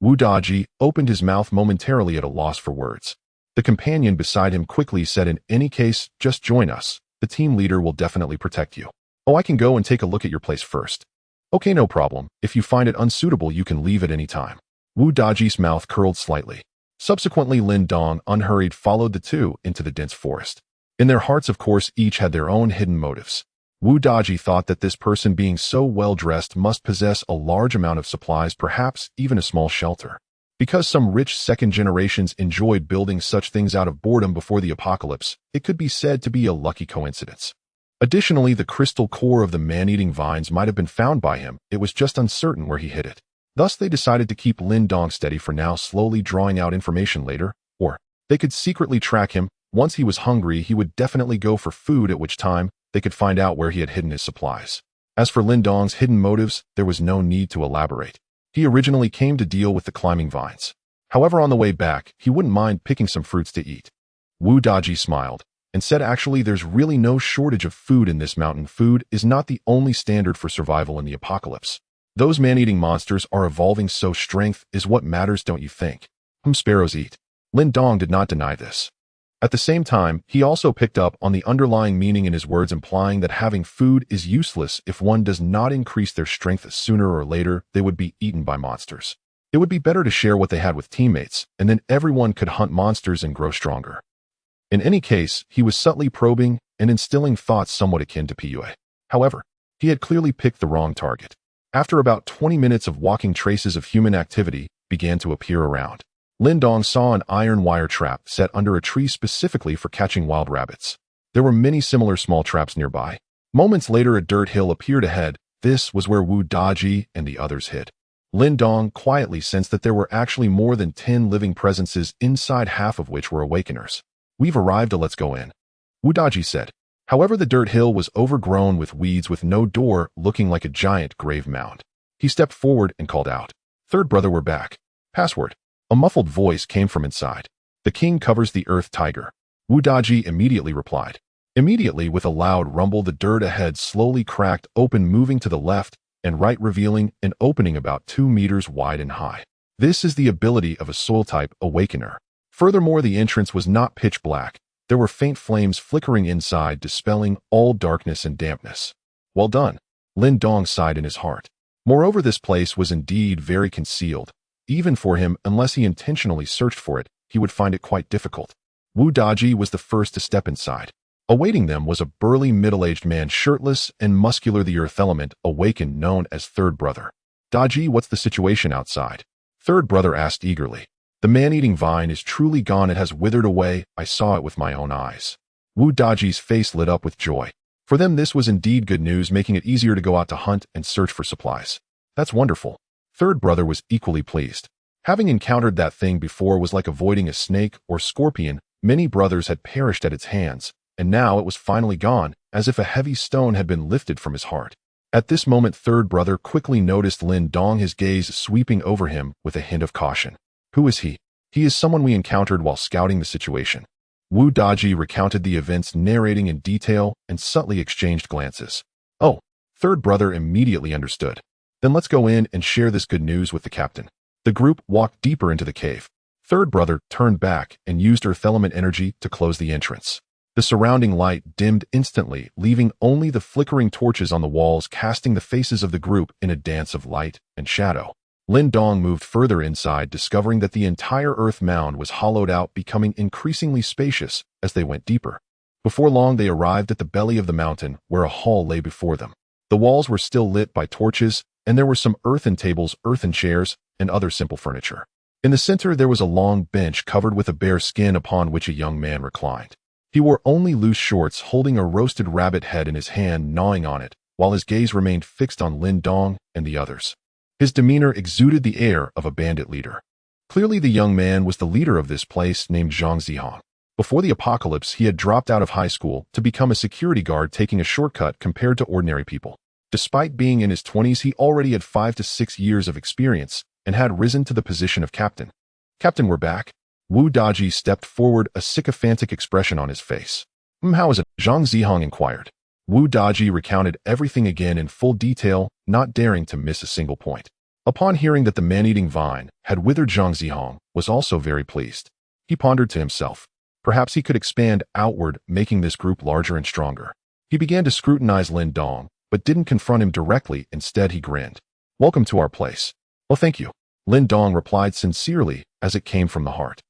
Wu Daji opened his mouth momentarily at a loss for words. The companion beside him quickly said, in any case, just join us. The team leader will definitely protect you. Oh, I can go and take a look at your place first. Okay, no problem. If you find it unsuitable, you can leave at any time. Wu Daji's mouth curled slightly. Subsequently, Lin Dong, unhurried, followed the two into the dense forest. In their hearts, of course, each had their own hidden motives. Wu Daji thought that this person being so well-dressed must possess a large amount of supplies, perhaps even a small shelter. Because some rich second generations enjoyed building such things out of boredom before the apocalypse, it could be said to be a lucky coincidence. Additionally, the crystal core of the man-eating vines might have been found by him, it was just uncertain where he hid it. Thus, they decided to keep Lin Dong steady for now, slowly drawing out information later, or they could secretly track him. Once he was hungry, he would definitely go for food, at which time they could find out where he had hidden his supplies. As for Lin Dong's hidden motives, there was no need to elaborate. He originally came to deal with the climbing vines. However, on the way back, he wouldn't mind picking some fruits to eat. Wu Daji smiled and said, actually, there's really no shortage of food in this mountain. Food is not the only standard for survival in the apocalypse. Those man-eating monsters are evolving, so strength is what matters, don't you think? Sparrows eat. Lin Dong did not deny this. At the same time, he also picked up on the underlying meaning in his words, implying that having food is useless if one does not increase their strength. Sooner or later, they would be eaten by monsters. It would be better to share what they had with teammates, and then everyone could hunt monsters and grow stronger. In any case, he was subtly probing and instilling thoughts somewhat akin to Pue. However, he had clearly picked the wrong target. After about 20 minutes of walking, traces of human activity began to appear around. Lin Dong saw an iron wire trap set under a tree specifically for catching wild rabbits. There were many similar small traps nearby. Moments later, a dirt hill appeared ahead. This was where Wu Daji and the others hid. Lin Dong quietly sensed that there were actually more than 10 living presences inside, half of which were awakeners. We've arrived, let's go in, Wu Daji said. However, the dirt hill was overgrown with weeds with no door, looking like a giant grave mound. He stepped forward and called out, "Third brother, we're back. Password." A muffled voice came from inside. "The king covers the earth, tiger." Wu Daji immediately replied. Immediately, with a loud rumble, the dirt ahead slowly cracked open, moving to the left and right, revealing an opening about 2 meters wide and high. This is the ability of a soul-type awakener. Furthermore, the entrance was not pitch black. There were faint flames flickering inside, dispelling all darkness and dampness. Well done, Lin Dong sighed in his heart. Moreover, this place was indeed very concealed. Even for him, unless he intentionally searched for it, he would find it quite difficult. Wu Daji was the first to step inside. Awaiting them was a burly middle-aged man, shirtless and muscular, the earth element awakened, known as Third Brother. "Daji, what's the situation outside?" Third Brother asked eagerly. "The man-eating vine is truly gone. It has withered away. I saw it with my own eyes." Wu Daji's face lit up with joy. For them, this was indeed good news, making it easier to go out to hunt and search for supplies. "That's wonderful." Third Brother was equally pleased. Having encountered that thing before was like avoiding a snake or scorpion. Many brothers had perished at its hands, and now it was finally gone, as if a heavy stone had been lifted from his heart. At this moment, Third Brother quickly noticed Lin Dong, his gaze sweeping over him with a hint of caution. "Who is he?" "He is someone we encountered while scouting the situation." Wu Daji recounted the events, narrating in detail, and subtly exchanged glances. "Oh," Third Brother immediately understood. "Then let's go in and share this good news with the captain." The group walked deeper into the cave. Third Brother turned back and used earth element energy to close the entrance. The surrounding light dimmed instantly, leaving only the flickering torches on the walls casting the faces of the group in a dance of light and shadow. Lin Dong moved further inside, discovering that the entire earth mound was hollowed out, becoming increasingly spacious as they went deeper. Before long, they arrived at the belly of the mountain, where a hall lay before them. The walls were still lit by torches, and there were some earthen tables, earthen chairs, and other simple furniture. In the center, there was a long bench covered with a bare skin upon which a young man reclined. He wore only loose shorts, holding a roasted rabbit head in his hand, gnawing on it, while his gaze remained fixed on Lin Dong and the others. His demeanor exuded the air of a bandit leader. Clearly, the young man was the leader of this place, named Zhang Zihong. Before the apocalypse, he had dropped out of high school to become a security guard, taking a shortcut compared to ordinary people. Despite being in his 20s, he already had 5 to 6 years of experience and had risen to the position of captain. Captain, we're back. Wu Daji stepped forward, a sycophantic expression on his face. How is it? Zhang Zihong inquired. Wu Daji recounted everything again in full detail, not daring to miss a single point. Upon hearing that the man-eating vine had withered, Zhang Zihong was also very pleased. He pondered to himself. Perhaps he could expand outward, making this group larger and stronger. He began to scrutinize Lin Dong, but didn't confront him directly. Instead, he grinned. Welcome to our place. Oh, thank you. Lin Dong replied sincerely, as it came from the heart.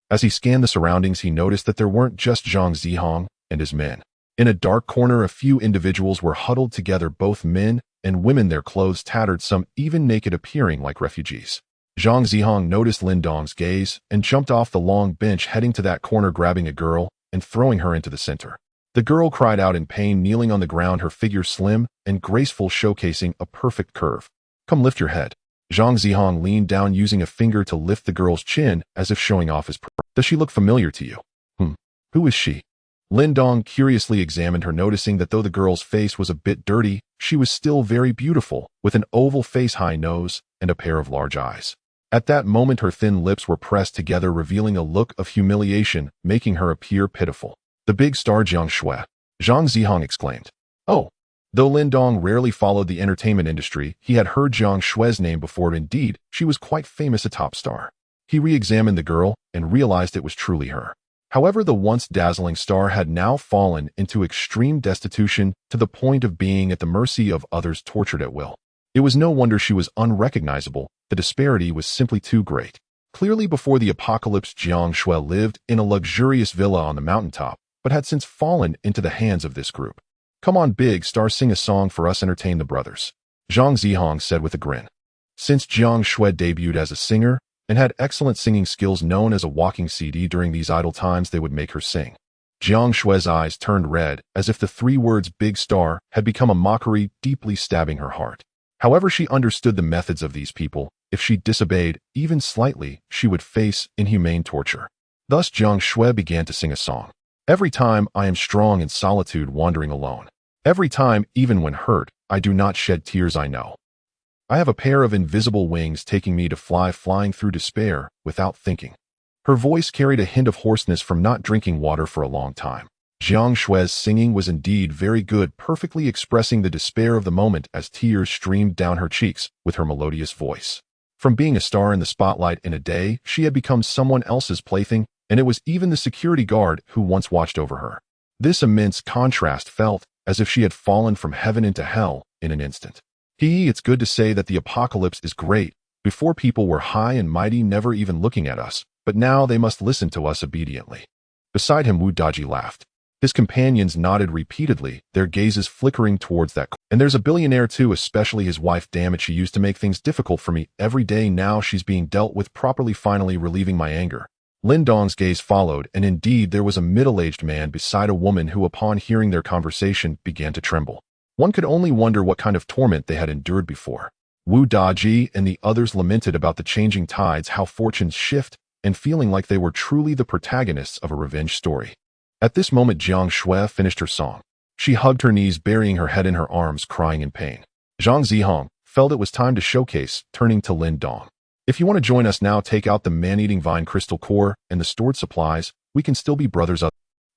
As he scanned the surroundings, he noticed that there weren't just Zhang Zihong and his men. In a dark corner, a few individuals were huddled together, both men and women, their clothes tattered, some even naked, appearing like refugees. Zhang Zihong noticed Lin Dong's gaze and jumped off the long bench, heading to that corner, grabbing a girl and throwing her into the center. The girl cried out in pain, kneeling on the ground, her figure slim and graceful, showcasing a perfect curve. Come, lift your head. Zhang Zihong leaned down, using a finger to lift the girl's chin as if showing off his pride. Does she look familiar to you? Who is she? Lin Dong curiously examined her, noticing that though the girl's face was a bit dirty, she was still very beautiful, with an oval face, high nose, and a pair of large eyes. At that moment, her thin lips were pressed together, revealing a look of humiliation, making her appear pitiful. The big star Jiang Shui, Zhang Zihong exclaimed. Oh! Though Lin Dong rarely followed the entertainment industry, he had heard Jiang Shui's name before. Indeed, she was quite famous, a top star. He re-examined the girl and realized it was truly her. However, the once dazzling star had now fallen into extreme destitution, to the point of being at the mercy of others, tortured at will. It was no wonder she was unrecognizable. The disparity was simply too great. Clearly, before the apocalypse, Jiang Shui lived in a luxurious villa on the mountaintop, but had since fallen into the hands of this group. Come on, big star, sing a song for us, entertain the brothers. Zhang Zihong said with a grin. Since Jiang Shui debuted as a singer and had excellent singing skills, known as a walking CD, during these idle times they would make her sing. Jiang Shui's eyes turned red, as if the 3 words big star had become a mockery, deeply stabbing her heart. However, she understood the methods of these people. If she disobeyed, even slightly, she would face inhumane torture. Thus Jiang Shui began to sing a song. Every time I am strong in solitude, wandering alone. Every time, even when hurt, I do not shed tears, I know. I have a pair of invisible wings taking me to fly, flying through despair without thinking. Her voice carried a hint of hoarseness from not drinking water for a long time. Jiang Shui's singing was indeed very good, perfectly expressing the despair of the moment as tears streamed down her cheeks with her melodious voice. From being a star in the spotlight in a day, she had become someone else's plaything, and it was even the security guard who once watched over her. This immense contrast felt as if she had fallen from heaven into hell in an instant. It's good to say that the apocalypse is great. Before, people were high and mighty, never even looking at us, but now they must listen to us obediently. Beside him, Wu Daji laughed. His companions nodded repeatedly, their gazes flickering towards that. And there's a billionaire too, especially his wife. Damn it, she used to make things difficult for me every day. Now she's being dealt with properly, finally relieving my anger. Lin Dong's gaze followed, and indeed there was a middle-aged man beside a woman who, upon hearing their conversation, began to tremble. One could only wonder what kind of torment they had endured before. Wu Daji and the others lamented about the changing tides, how fortunes shift, and feeling like they were truly the protagonists of a revenge story. At this moment, Jiang Shui finished her song. She hugged her knees, burying her head in her arms, crying in pain. Zhang Zihong felt it was time to showcase, turning to Lin Dong. If you want to join us now, take out the man-eating vine crystal core and the stored supplies. We can still be brothers.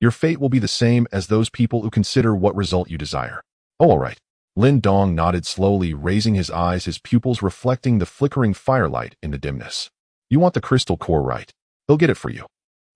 Your fate will be the same as those people who consider what result you desire. Oh, all right. Lin Dong nodded slowly, raising his eyes, his pupils reflecting the flickering firelight in the dimness. You want the crystal core, right? They'll get it for you.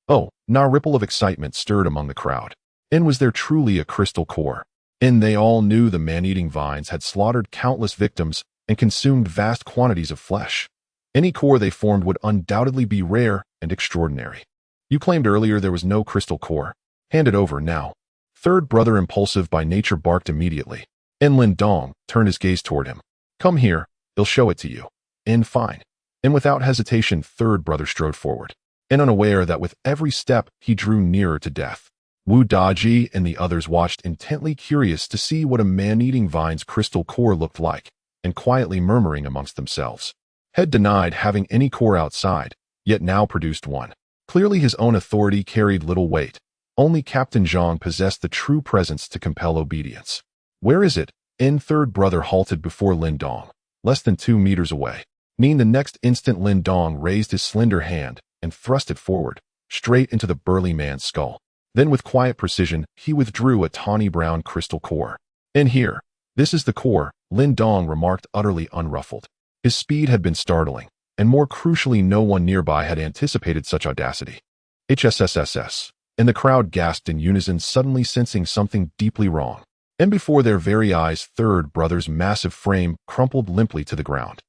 Oh, a ripple of excitement stirred among the crowd. And was there truly a crystal core? And they all knew the man-eating vines had slaughtered countless victims and consumed vast quantities of flesh. Any core they formed would undoubtedly be rare and extraordinary. You claimed earlier there was no crystal core. Hand it over now. Third brother, impulsive by nature, barked immediately. And Lin Dong turned his gaze toward him. Come here, they'll show it to you. And fine. And without hesitation, third brother strode forward. And unaware that with every step he drew nearer to death. Wu Daji and the others watched intently, curious to see what a man-eating vine's crystal core looked like, and quietly murmuring amongst themselves. Had denied having any core outside, yet now produced one. Clearly his own authority carried little weight. Only Captain Zhang possessed the true presence to compel obedience. Where is it? Third brother halted before Lin Dong, less than 2 meters away. The next instant Lin Dong raised his slender hand and thrust it forward, straight into the burly man's skull. Then with quiet precision, he withdrew a tawny brown crystal core. Here, this is the core, Lin Dong remarked, utterly unruffled. His speed had been startling, and more crucially, no one nearby had anticipated such audacity. HSSSS. And the crowd gasped in unison, suddenly sensing something deeply wrong. And before their very eyes, third brother's massive frame crumpled limply to the ground.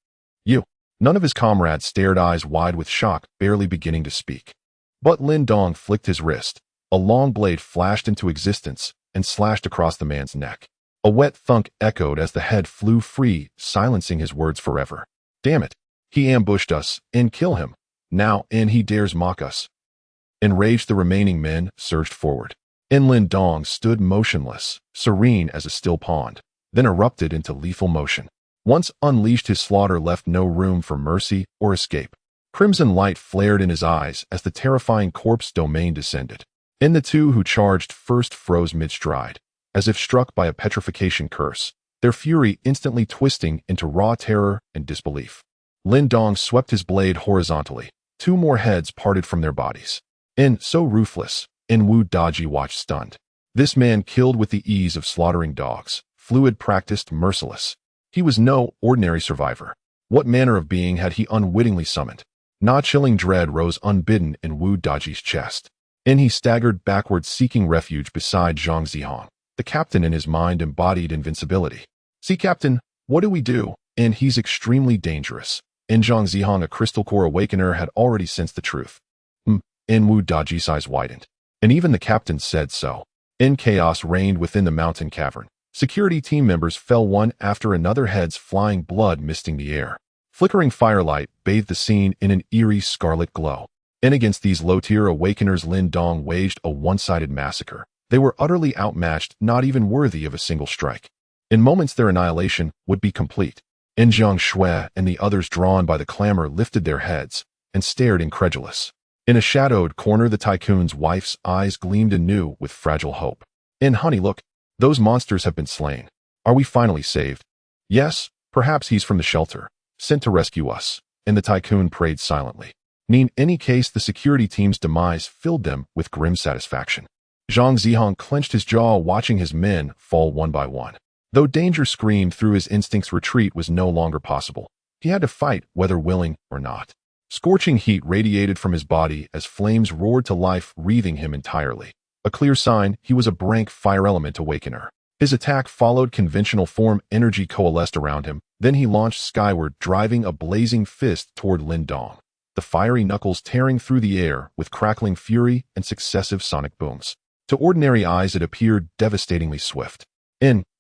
You. None of his comrades stared, eyes wide with shock, barely beginning to speak. But Lin Dong flicked his wrist. A long blade flashed into existence and slashed across the man's neck. A wet thunk echoed as the head flew free, silencing his words forever. Damn it. He ambushed us, and kill him. Now, he dares mock us. Enraged, the remaining men surged forward. Lin Dong stood motionless, serene as a still pond, then erupted into lethal motion. Once unleashed, his slaughter left no room for mercy or escape. Crimson light flared in his eyes as the terrifying corpse domain descended. The two who charged first froze mid-stride, as if struck by a petrification curse, their fury instantly twisting into raw terror and disbelief. Lin Dong swept his blade horizontally. 2 more heads parted from their bodies. So ruthless, Wu Daji watched stunned. This man killed with the ease of slaughtering dogs, fluid, practiced, merciless. He was no ordinary survivor. What manner of being had he unwittingly summoned? Chilling dread rose unbidden in Wu Daji's chest. He staggered backward, seeking refuge beside Zhang Zihong. The captain in his mind embodied invincibility. See, Captain, what do we do? He's extremely dangerous. Zhang Zihong, a crystal core awakener, had already sensed the truth. Wu Daji's eyes widened. And even the captain said so. Chaos reigned within the mountain cavern. Security team members fell one after another, heads flying, blood misting the air. Flickering firelight bathed the scene in an eerie scarlet glow. Against these low-tier awakeners, Lin Dong waged a one-sided massacre. They were utterly outmatched, not even worthy of a single strike. In moments, their annihilation would be complete. Zhang Shui and the others, drawn by the clamor, lifted their heads and stared incredulous. In a shadowed corner, the tycoon's wife's eyes gleamed anew with fragile hope. Honey, look, those monsters have been slain. Are we finally saved? Yes, perhaps he's from the shelter, sent to rescue us. The tycoon prayed silently. In any case, the security team's demise filled them with grim satisfaction. Zhang Zihong clenched his jaw, watching his men fall one by one. Though danger screamed through his instincts, retreat was no longer possible. He had to fight, whether willing or not. Scorching heat radiated from his body as flames roared to life, wreathing him entirely. A clear sign he was a brank fire element awakener. His attack followed conventional form, energy coalesced around him. Then he launched skyward, driving a blazing fist toward Lin Dong. The fiery knuckles tearing through the air with crackling fury and successive sonic booms. To ordinary eyes, it appeared devastatingly swift.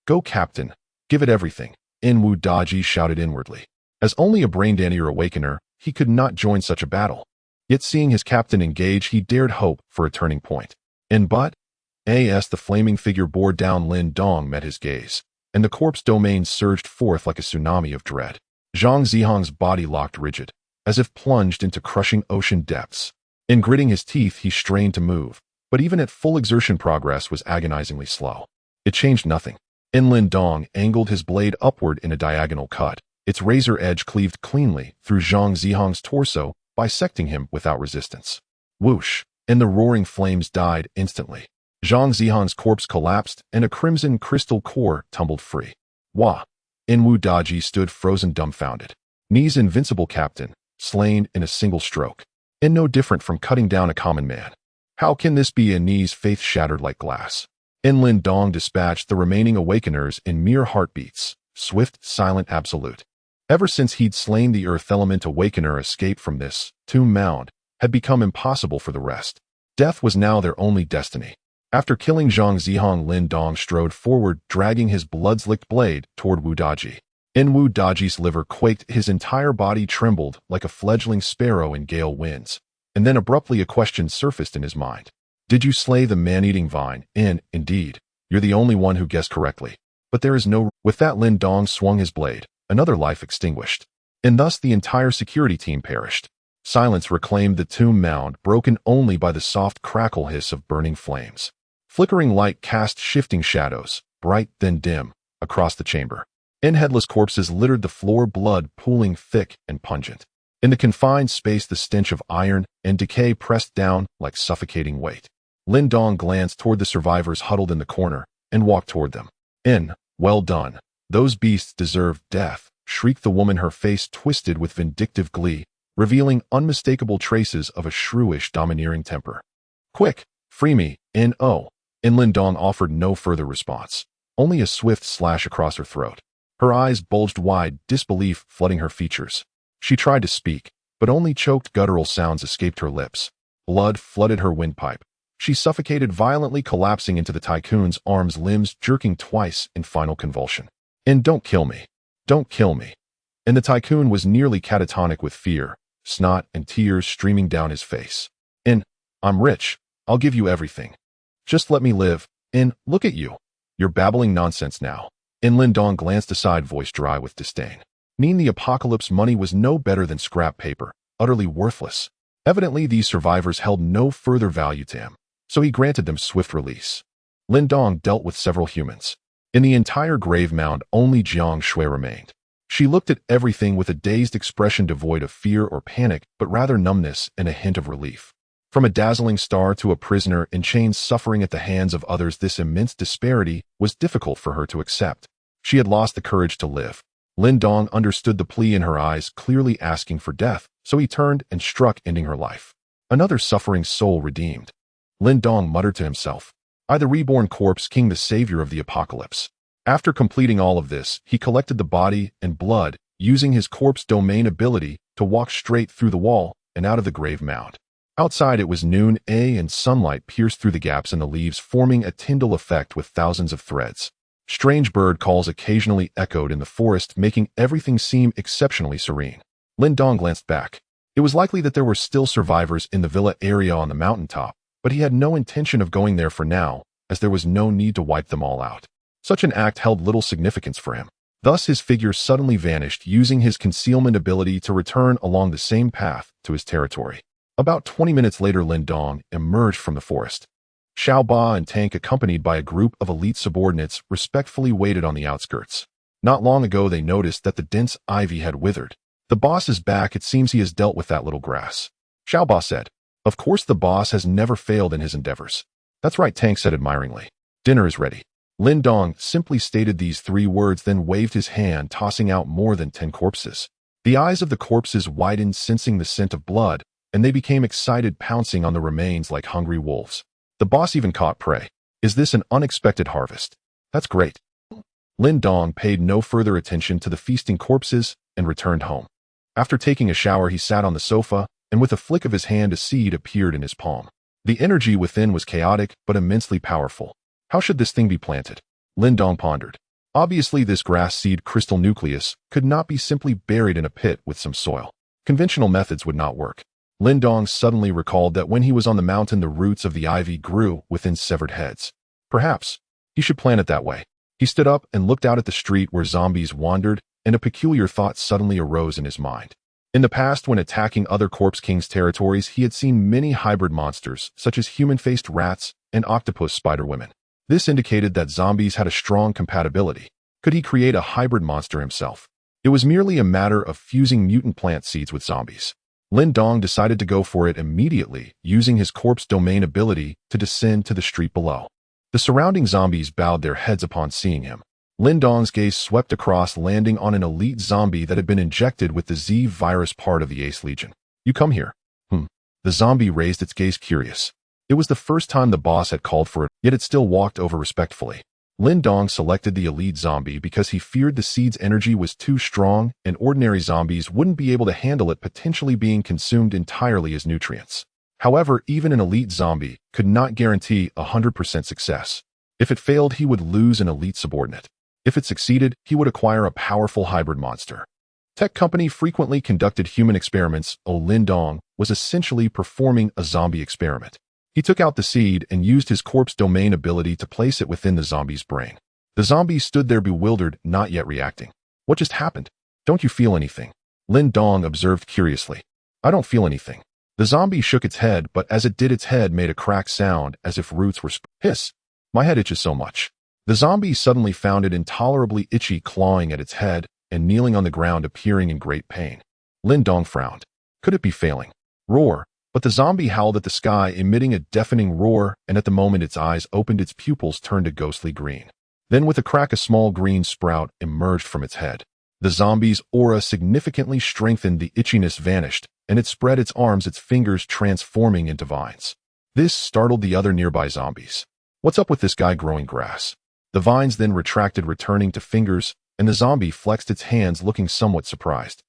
Go, Captain. Give it everything. Wu Daji shouted inwardly. As only a brain-dandier awakener, he could not join such a battle. Yet seeing his captain engage, he dared hope for a turning point. But, as the flaming figure bore down, Lin Dong met his gaze, and the corpse domain surged forth like a tsunami of dread. Zhang Zihong's body locked rigid, as if plunged into crushing ocean depths. Gritting his teeth, he strained to move, but even at full exertion, progress was agonizingly slow. It changed nothing. Lin Dong angled his blade upward in a diagonal cut. Its razor edge cleaved cleanly through Zhang Zihong's torso, bisecting him without resistance. Whoosh! The roaring flames died instantly. Zhang Zihong's corpse collapsed, and a crimson crystal core tumbled free. Wah! Wu Daji stood frozen, dumbfounded. Ni's invincible captain, slain in a single stroke. No different from cutting down a common man. How can this be? Ni's faith shattered like glass. Lin Dong dispatched the remaining awakeners in mere heartbeats, swift, silent, absolute. Ever since he'd slain the earth element awakener, escape from this tomb mound had become impossible for the rest. Death was now their only destiny. After killing Zhang Zihong, Lin Dong strode forward, dragging his blood-slicked blade toward Wu Daji. Wu Daji's liver quaked, his entire body trembled like a fledgling sparrow in gale winds. And then abruptly a question surfaced in his mind. Did you slay the man-eating vine? Indeed, you're the only one who guessed correctly. But there is no... With that, Lin Dong swung his blade, another life extinguished. And thus the entire security team perished. Silence reclaimed the tomb mound, broken only by the soft crackle hiss of burning flames. Flickering light cast shifting shadows, bright then dim, across the chamber. Headless corpses littered the floor, blood pooling thick and pungent. In the confined space, the stench of iron and decay pressed down like suffocating weight. Lin Dong glanced toward the survivors huddled in the corner and walked toward them. Well done. Those beasts deserve death, shrieked the woman, her face twisted with vindictive glee, revealing unmistakable traces of a shrewish, domineering temper. Quick, free me, N.O. Lin Dong offered no further response, only a swift slash across her throat. Her eyes bulged wide, disbelief flooding her features. She tried to speak, but only choked guttural sounds escaped her lips. Blood flooded her windpipe. She suffocated, violently collapsing into the tycoon's arms, limbs jerking twice in final convulsion. Don't kill me. Don't kill me. And the tycoon was nearly catatonic with fear, snot and tears streaming down his face. I'm rich. I'll give you everything. Just let me live. Look at you. You're babbling nonsense now. Lin Dong glanced aside, voice dry with disdain. The apocalypse money was no better than scrap paper, utterly worthless. Evidently, these survivors held no further value to him, so he granted them swift release. Lin Dong dealt with several humans. In the entire grave mound, only Jiang Shui remained. She looked at everything with a dazed expression devoid of fear or panic, but rather numbness and a hint of relief. From a dazzling star to a prisoner in chains suffering at the hands of others, this immense disparity was difficult for her to accept. She had lost the courage to live. Lin Dong understood the plea in her eyes, clearly asking for death, so he turned and struck, ending her life. Another suffering soul redeemed. Lin Dong muttered to himself, I, the reborn corpse king, the savior of the apocalypse. After completing all of this, he collected the body and blood, using his corpse domain ability to walk straight through the wall and out of the grave mound. Outside it was noon, and sunlight pierced through the gaps in the leaves, forming a Tyndall effect with thousands of threads. Strange bird calls occasionally echoed in the forest, making everything seem exceptionally serene. Lin Dong glanced back. It was likely that there were still survivors in the villa area on the mountaintop, but he had no intention of going there for now, as there was no need to wipe them all out. Such an act held little significance for him. Thus his figure suddenly vanished, using his concealment ability to return along the same path to his territory. About 20 minutes later, Lin Dong emerged from the forest. Xiao Ba and Tank, accompanied by a group of elite subordinates, respectfully waited on the outskirts. Not long ago they noticed that the dense ivy had withered. The boss is back. It seems he has dealt with that little grass. Xiao Ba said. Of course the boss has never failed in his endeavors. That's right, Tank said admiringly. Dinner is ready. Lin Dong simply stated these 3 words, then waved his hand, tossing out more than 10 corpses. The eyes of the corpses widened, sensing the scent of blood, and they became excited, pouncing on the remains like hungry wolves. The boss even caught prey. Is this an unexpected harvest? That's great. Lin Dong paid no further attention to the feasting corpses and returned home. After taking a shower, he sat on the sofa, and with a flick of his hand, a seed appeared in his palm. The energy within was chaotic but immensely powerful. How should this thing be planted? Lin Dong pondered. Obviously, this grass seed crystal nucleus could not be simply buried in a pit with some soil. Conventional methods would not work. Lin Dong suddenly recalled that when he was on the mountain, the roots of the ivy grew within severed heads. Perhaps he should plant it that way. He stood up and looked out at the street where zombies wandered, and a peculiar thought suddenly arose in his mind. In the past, when attacking other Corpse King's territories, he had seen many hybrid monsters, such as human-faced rats and octopus spider women. This indicated that zombies had a strong compatibility. Could he create a hybrid monster himself? It was merely a matter of fusing mutant plant seeds with zombies. Lin Dong decided to go for it immediately, using his corpse domain ability to descend to the street below. The surrounding zombies bowed their heads upon seeing him. Lin Dong's gaze swept across, landing on an elite zombie that had been injected with the Z virus, part of the Ace Legion. You come here. The zombie raised its gaze, curious. It was the first time the boss had called for it, yet it still walked over respectfully. Lin Dong selected the elite zombie because he feared the seed's energy was too strong and ordinary zombies wouldn't be able to handle it, potentially being consumed entirely as nutrients. However, even an elite zombie could not guarantee 100% success. If it failed, he would lose an elite subordinate. If it succeeded, he would acquire a powerful hybrid monster. Tech company frequently conducted human experiments. Lin Dong was essentially performing a zombie experiment. He took out the seed and used his corpse domain ability to place it within the zombie's brain. The zombie stood there bewildered, not yet reacting. What just happened? Don't you feel anything? Lin Dong observed curiously. I don't feel anything. The zombie shook its head, but as it did, its head made a cracked sound as if roots were hiss. My head itches so much. The zombie suddenly found it intolerably itchy, clawing at its head and kneeling on the ground, appearing in great pain. Lin Dong frowned. Could it be failing? Roar. But the zombie howled at the sky, emitting a deafening roar, and at the moment its eyes opened, its pupils turned a ghostly green. Then with a crack, a small green sprout emerged from its head. The zombie's aura significantly strengthened, the itchiness vanished, and it spread its arms, its fingers transforming into vines. This startled the other nearby zombies. What's up with this guy growing grass? The vines then retracted, returning to fingers, and the zombie flexed its hands, looking somewhat surprised.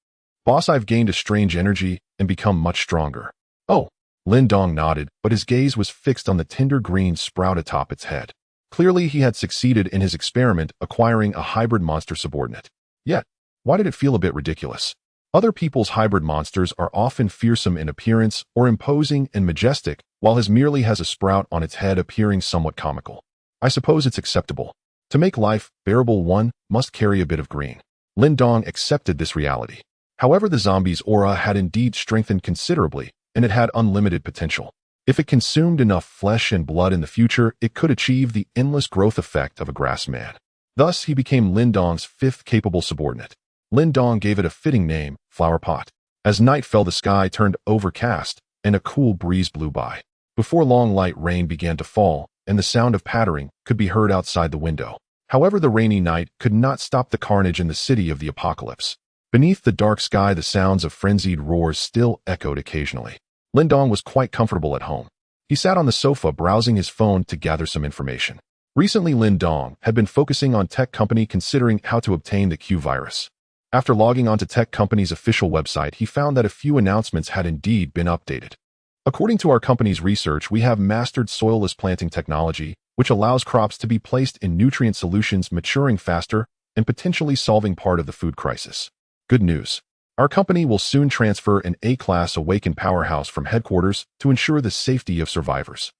Boss, I've gained a strange energy and become much stronger. Oh, Lin Dong nodded, but his gaze was fixed on the tender green sprout atop its head. Clearly, he had succeeded in his experiment, acquiring a hybrid monster subordinate. Yet, why did it feel a bit ridiculous? Other people's hybrid monsters are often fearsome in appearance or imposing and majestic, while his merely has a sprout on its head, appearing somewhat comical. I suppose it's acceptable. To make life bearable, one must carry a bit of green. Lin Dong accepted this reality. However, the zombie's aura had indeed strengthened considerably, and it had unlimited potential. If it consumed enough flesh and blood in the future, it could achieve the endless growth effect of a grass man. Thus, he became Lin Dong's fifth capable subordinate. Lin Dong gave it a fitting name, Flower Pot. As night fell, the sky turned overcast, and a cool breeze blew by. Before long, light rain began to fall, and the sound of pattering could be heard outside the window. However, the rainy night could not stop the carnage in the city of the apocalypse. Beneath the dark sky, the sounds of frenzied roars still echoed occasionally. Lin Dong was quite comfortable at home. He sat on the sofa browsing his phone to gather some information. Recently, Lin Dong had been focusing on tech company, considering how to obtain the Q virus. After logging onto tech company's official website, he found that a few announcements had indeed been updated. According to our company's research, we have mastered soilless planting technology, which allows crops to be placed in nutrient solutions, maturing faster and potentially solving part of the food crisis. Good news. Our company will soon transfer an A-class awakened powerhouse from headquarters to ensure the safety of survivors.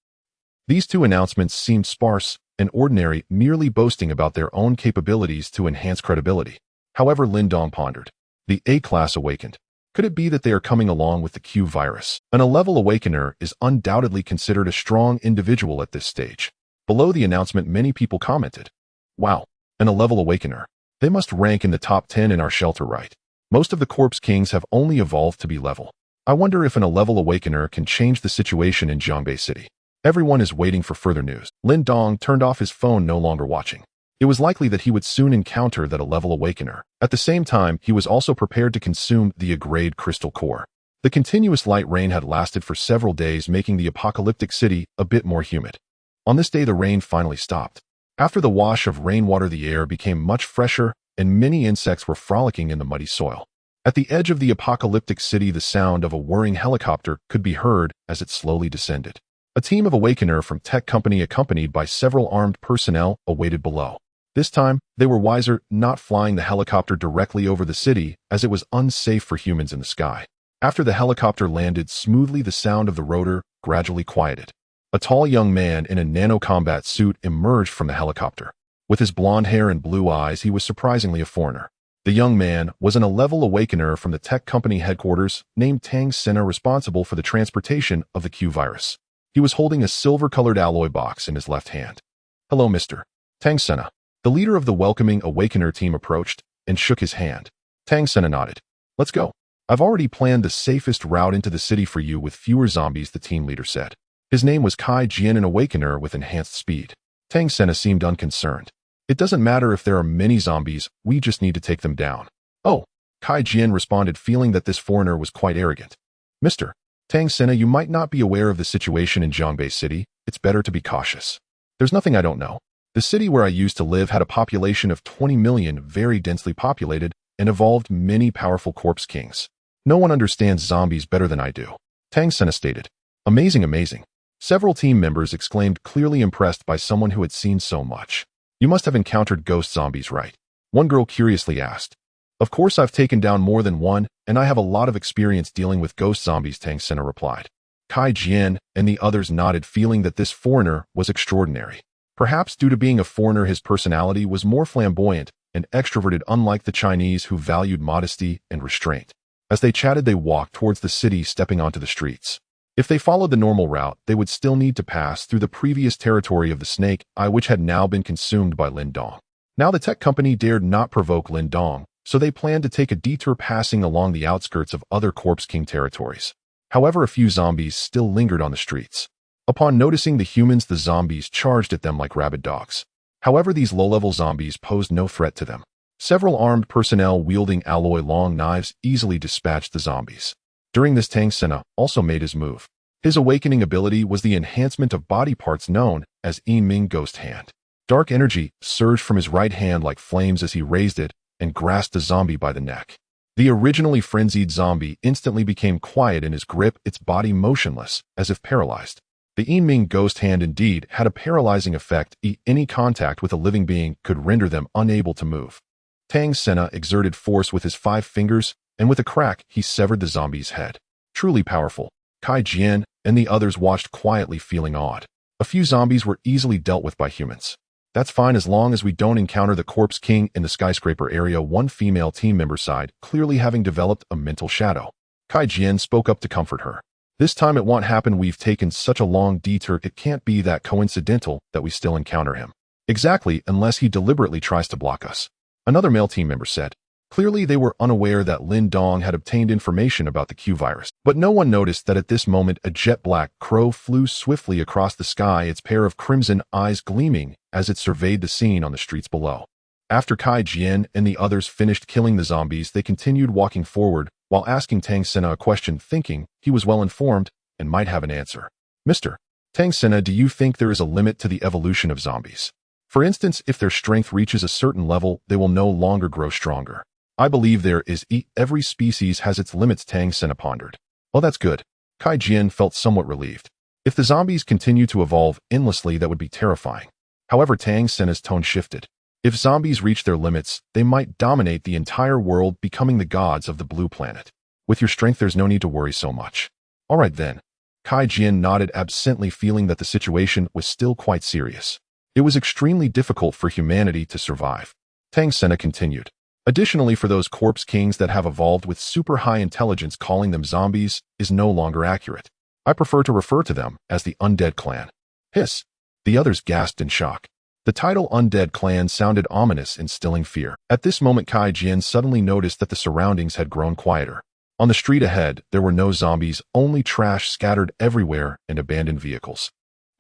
These two announcements seemed sparse and ordinary, merely boasting about their own capabilities to enhance credibility. However, Lin Dong pondered. The A-class awakened. Could it be that they are coming along with the Q virus? An A-level awakener is undoubtedly considered a strong individual at this stage. Below the announcement, many people commented, "Wow, an A-level awakener. They must rank in the top 10 in our shelter, right? Most of the corpse kings have only evolved to be level. I wonder if an A-level awakener can change the situation in Jiangbei City." Everyone is waiting for further news. Lin Dong turned off his phone, no longer watching. It was likely that he would soon encounter that A-level awakener. At the same time, he was also prepared to consume the A-grade crystal core. The continuous light rain had lasted for several days, making the apocalyptic city a bit more humid. On this day, the rain finally stopped. After the wash of rainwater, the air became much fresher, and many insects were frolicking in the muddy soil. At the edge of the apocalyptic city, the sound of a whirring helicopter could be heard as it slowly descended. A team of awakener from tech company, accompanied by several armed personnel, awaited below. This time, they were wiser, not flying the helicopter directly over the city, as it was unsafe for humans in the sky. After the helicopter landed smoothly, the sound of the rotor gradually quieted. A tall young man in a nano-combat suit emerged from the helicopter. With his blonde hair and blue eyes, he was surprisingly a foreigner. The young man was an A-level awakener from the tech company headquarters, named Tang Senna, responsible for the transportation of the Q virus. He was holding a silver-colored alloy box in his left hand. "Hello, Mr. Tang Senna." The leader of the welcoming awakener team approached and shook his hand. Tang Senna nodded. "Let's go. I've already planned the safest route into the city for you with fewer zombies," the team leader said. His name was Kai Jian, an awakener with enhanced speed. Tang Senna seemed unconcerned. "It doesn't matter if there are many zombies, we just need to take them down." "Oh," Kai Jian responded, feeling that this foreigner was quite arrogant. "Mr. Tang Senna, you might not be aware of the situation in Jiangbei City. It's better to be cautious. There's nothing I don't know. The city where I used to live had a population of 20 million, very densely populated, and evolved many powerful corpse kings. No one understands zombies better than I do," Tang Senna stated. "Amazing, amazing." Several team members exclaimed, clearly impressed by someone who had seen so much. "You must have encountered ghost zombies, right?" one girl curiously asked. "Of course, I've taken down more than one, and I have a lot of experience dealing with ghost zombies," Tang Senna replied. Kai Jian and the others nodded, feeling that this foreigner was extraordinary. Perhaps due to being a foreigner, his personality was more flamboyant and extroverted, unlike the Chinese who valued modesty and restraint. As they chatted, they walked towards the city, stepping onto the streets. If they followed the normal route, they would still need to pass through the previous territory of the Snake Eye, which had now been consumed by Lin Dong. Now the tech company dared not provoke Lin Dong, so they planned to take a detour passing along the outskirts of other Corpse King territories. However, a few zombies still lingered on the streets. Upon noticing the humans, the zombies charged at them like rabid dogs. However, these low-level zombies posed no threat to them. Several armed personnel wielding alloy long knives easily dispatched the zombies. During this, Tang Sena also made his move. His awakening ability was the enhancement of body parts known as Yin Ming Ghost Hand. Dark energy surged from his right hand like flames as he raised it and grasped the zombie by the neck. The originally frenzied zombie instantly became quiet in his grip, its body motionless, as if paralyzed. The Yin Ming Ghost Hand indeed had a paralyzing effect. Any contact with a living being could render them unable to move. Tang Sena exerted force with his 5 fingers, and with a crack, he severed the zombie's head. Truly powerful. Kai Jian and the others watched quietly, feeling awed. A few zombies were easily dealt with by humans. That's fine as long as we don't encounter the Corpse King in the skyscraper area, one female team member sighed, clearly having developed a mental shadow. Kai Jian spoke up to comfort her. This time it won't happen. We've taken such a long detour, it can't be that coincidental that we still encounter him. Exactly, unless he deliberately tries to block us. Another male team member said. Clearly they were unaware that Lin Dong had obtained information about the Q virus. But no one noticed that at this moment a jet-black crow flew swiftly across the sky, its pair of crimson eyes gleaming as it surveyed the scene on the streets below. After Kai Jian and the others finished killing the zombies, they continued walking forward while asking Tang Sena a question, thinking he was well informed and might have an answer. Mr. Tang Sena, do you think there is a limit to the evolution of zombies? For instance, if their strength reaches a certain level, they will no longer grow stronger. I believe there is. Every species has its limits, Tang Sena pondered. Well, that's good. Kai Jian felt somewhat relieved. If the zombies continue to evolve endlessly, that would be terrifying. However, Tang Sena's tone shifted. If zombies reach their limits, they might dominate the entire world, becoming the gods of the blue planet. With your strength, there's no need to worry so much. All right then. Kai Jian nodded absently, feeling that the situation was still quite serious. It was extremely difficult for humanity to survive. Tang Sena continued. Additionally, for those Corpse Kings that have evolved with super high intelligence, calling them zombies is no longer accurate. I prefer to refer to them as the Undead Clan. Hiss! The others gasped in shock. The title Undead Clan sounded ominous, instilling fear. At this moment, Kai Jian suddenly noticed that the surroundings had grown quieter. On the street ahead, there were no zombies, only trash scattered everywhere and abandoned vehicles.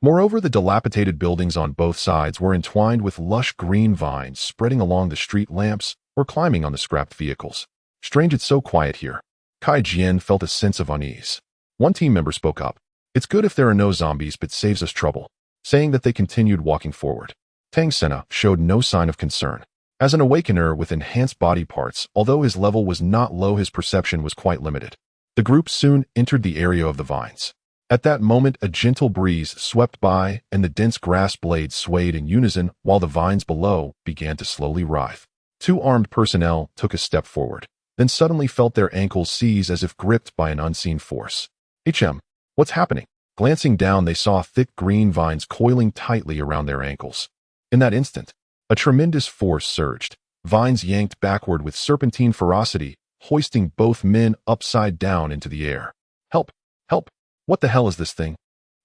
Moreover, the dilapidated buildings on both sides were entwined with lush green vines spreading along the street lamps or climbing on the scrapped vehicles. Strange, it's so quiet here. Kai Jian felt a sense of unease. One team member spoke up. It's good if there are no zombies, but saves us trouble. Saying that, they continued walking forward. Tang Sena showed no sign of concern. As an awakener with enhanced body parts, although his level was not low, his perception was quite limited. The group soon entered the area of the vines. At that moment, a gentle breeze swept by and the dense grass blades swayed in unison while the vines below began to slowly writhe. 2 armed personnel took a step forward, then suddenly felt their ankles seize as if gripped by an unseen force. What's happening? Glancing down, they saw thick green vines coiling tightly around their ankles. In that instant, a tremendous force surged. Vines yanked backward with serpentine ferocity, hoisting both men upside down into the air. Help! Help! What the hell is this thing?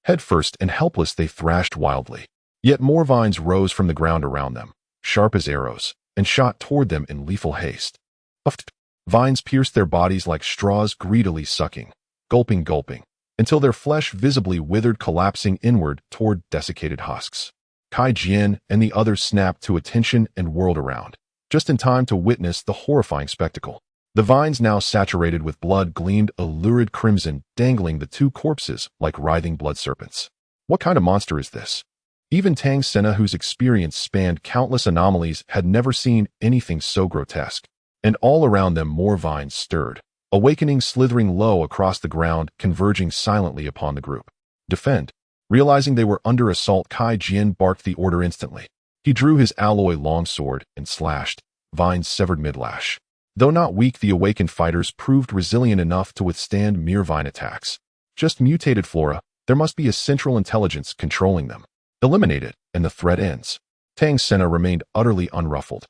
Headfirst and helpless, they thrashed wildly. Yet more vines rose from the ground around them, sharp as arrows, and shot toward them in lethal haste. Uffed! Vines pierced their bodies like straws, greedily sucking, gulping, until their flesh visibly withered, collapsing inward toward desiccated husks. Kai Jian and the others snapped to attention and whirled around, just in time to witness the horrifying spectacle. The vines, now saturated with blood, gleamed a lurid crimson, dangling the 2 corpses like writhing blood serpents. What kind of monster is this? Even Tang Sena, whose experience spanned countless anomalies, had never seen anything so grotesque. And all around them more vines stirred, awakening, slithering low across the ground, converging silently upon the group. Defend! Realizing they were under assault, Kai Jian barked the order instantly. He drew his alloy longsword and slashed, vines severed mid-lash. Though not weak, the awakened fighters proved resilient enough to withstand mere vine attacks. Just mutated flora, there must be a central intelligence controlling them. Eliminate it, and the threat ends. Tang Sena remained utterly unruffled.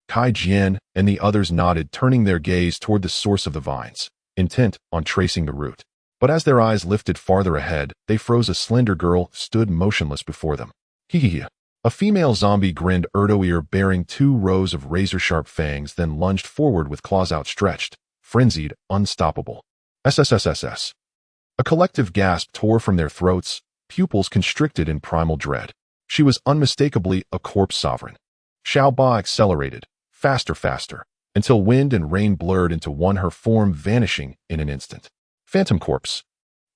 Kai Jian and the others nodded, turning their gaze toward the source of the vines, intent on tracing the route. But as their eyes lifted farther ahead, they froze. A slender girl stood motionless before them. Hee. A female zombie grinned, ear bearing 2 rows of razor-sharp fangs, then lunged forward with claws outstretched, frenzied, unstoppable. SSSSS. A collective gasp tore from their throats, pupils constricted in primal dread. She was unmistakably a corpse sovereign. Xiao Ba accelerated, faster, until wind and rain blurred into one, her form vanishing in an instant. Phantom corpse.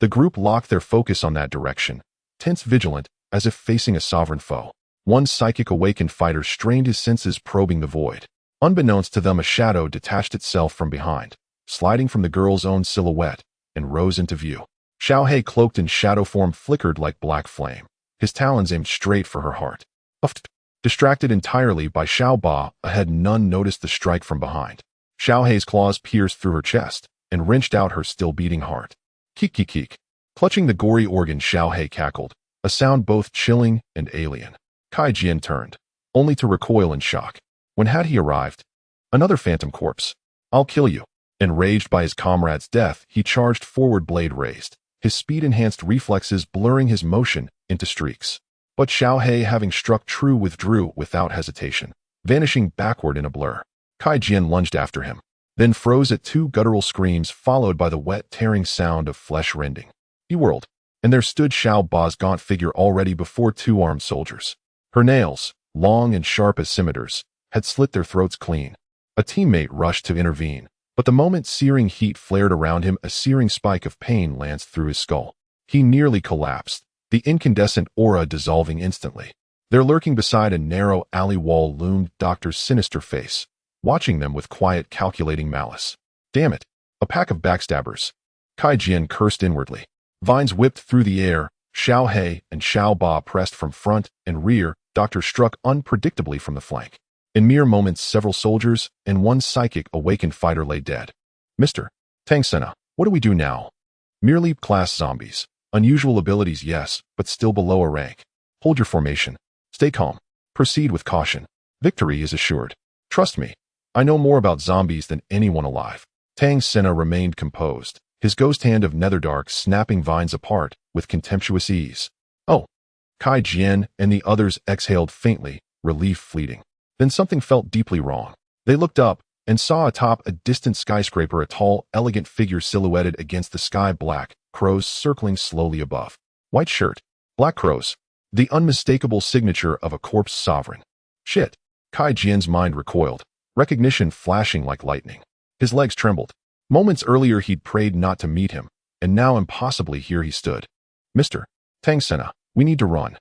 The group locked their focus on that direction, tense, vigilant, as if facing a sovereign foe. One psychic awakened fighter strained his senses, probing the void. Unbeknownst to them, a shadow detached itself from behind, sliding from the girl's own silhouette, and rose into view. Xiao He, cloaked in shadow form, flickered like black flame, his talons aimed straight for her heart. Uffed. Distracted entirely by Xiao Ba, ahead, none noticed the strike from behind. Xiao He's claws pierced through her chest and wrenched out her still-beating heart. Keek. Clutching the gory organ, Xiao He cackled, a sound both chilling and alien. Kai Jian turned, only to recoil in shock. When had he arrived? Another phantom corpse. I'll kill you. Enraged by his comrade's death, he charged forward, blade raised, his speed-enhanced reflexes blurring his motion into streaks. But Xiao He, having struck true, withdrew without hesitation, vanishing backward in a blur. Kai Jian lunged after him, then froze at 2 guttural screams followed by the wet, tearing sound of flesh rending. He whirled, and there stood Xiao Ba's gaunt figure already before 2 armed soldiers. Her nails, long and sharp as scimitars, had slit their throats clean. A teammate rushed to intervene, but the moment searing heat flared around him, a searing spike of pain lanced through his skull. He nearly collapsed, the incandescent aura dissolving instantly. There, lurking beside a narrow alley wall, loomed Doctor's sinister face, watching them with quiet, calculating malice. Damn it, a pack of backstabbers. Kai Jian cursed inwardly. Vines whipped through the air, Xiao He and Xiao Ba pressed from front and rear, Doctor struck unpredictably from the flank. In mere moments, several soldiers and 1 psychic awakened fighter lay dead. Mr. Tang Sena, what do we do now? Merely class zombies. Unusual abilities, yes, but still below a rank. Hold your formation. Stay calm. Proceed with caution. Victory is assured. Trust me. I know more about zombies than anyone alive. Tang Sena remained composed, his ghost hand of netherdark snapping vines apart with contemptuous ease. Oh. Kai Jian and the others exhaled faintly, relief fleeting. Then something felt deeply wrong. They looked up and saw atop a distant skyscraper a tall, elegant figure silhouetted against the sky, black crows circling slowly above. White shirt, black crows. The unmistakable signature of a corpse sovereign. Shit. Kai Jian's mind recoiled, recognition flashing like lightning. His legs trembled. Moments earlier he'd prayed not to meet him, and now impossibly here he stood. Mr. Tang Sena, we need to run.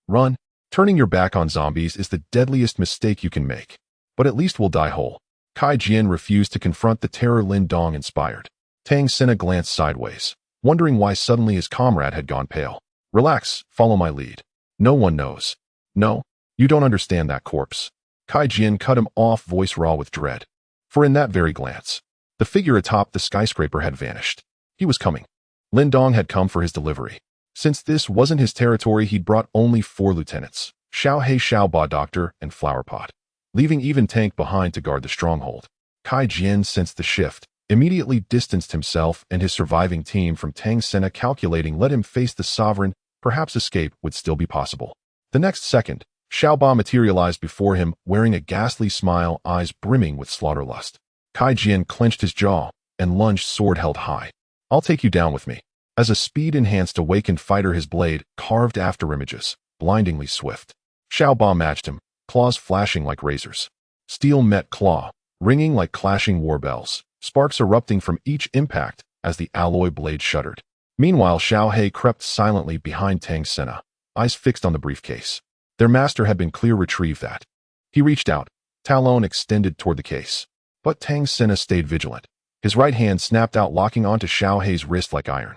Run? Turning your back on zombies is the deadliest mistake you can make. But at least we'll die whole. Kai Jian refused to confront the terror Lin Dong inspired. Tang Sena glanced sideways, wondering why suddenly his comrade had gone pale. Relax, follow my lead. No one knows. No, you don't understand that corpse. Kai Jian cut him off, voice raw with dread. For in that very glance, the figure atop the skyscraper had vanished. He was coming. Lin Dong had come for his delivery. Since this wasn't his territory, he'd brought only 4 lieutenants, Xiao He, Xiao Ba, Doctor, and Flowerpot, leaving even Tank behind to guard the stronghold. Kai Jian sensed the shift, immediately distanced himself and his surviving team from Tang Sena, calculating let him face the sovereign, perhaps escape would still be possible. The next second, Xiao Ba materialized before him, wearing a ghastly smile, eyes brimming with slaughterlust. Kai Jian clenched his jaw and lunged, sword held high. I'll take you down with me. As a speed-enhanced awakened fighter, his blade carved after images, blindingly swift. Xiao Ba matched him, claws flashing like razors. Steel met claw, ringing like clashing war bells, sparks erupting from each impact as the alloy blade shuddered. Meanwhile, Xiao He crept silently behind Tang Sena, eyes fixed on the briefcase. Their master had been clear, retrieved that. He reached out, talon extended toward the case. But Tang Sena stayed vigilant. His right hand snapped out, locking onto Xiao He's wrist like iron.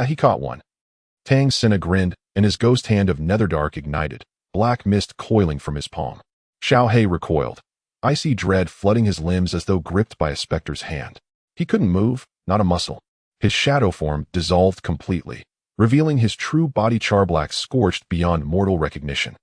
He caught one. Tang Sena grinned, and his ghost hand of netherdark ignited, black mist coiling from his palm. Xiao He recoiled, icy dread flooding his limbs as though gripped by a specter's hand. He couldn't move, not a muscle. His shadow form dissolved completely, revealing his true body, charblack, scorched beyond mortal recognition.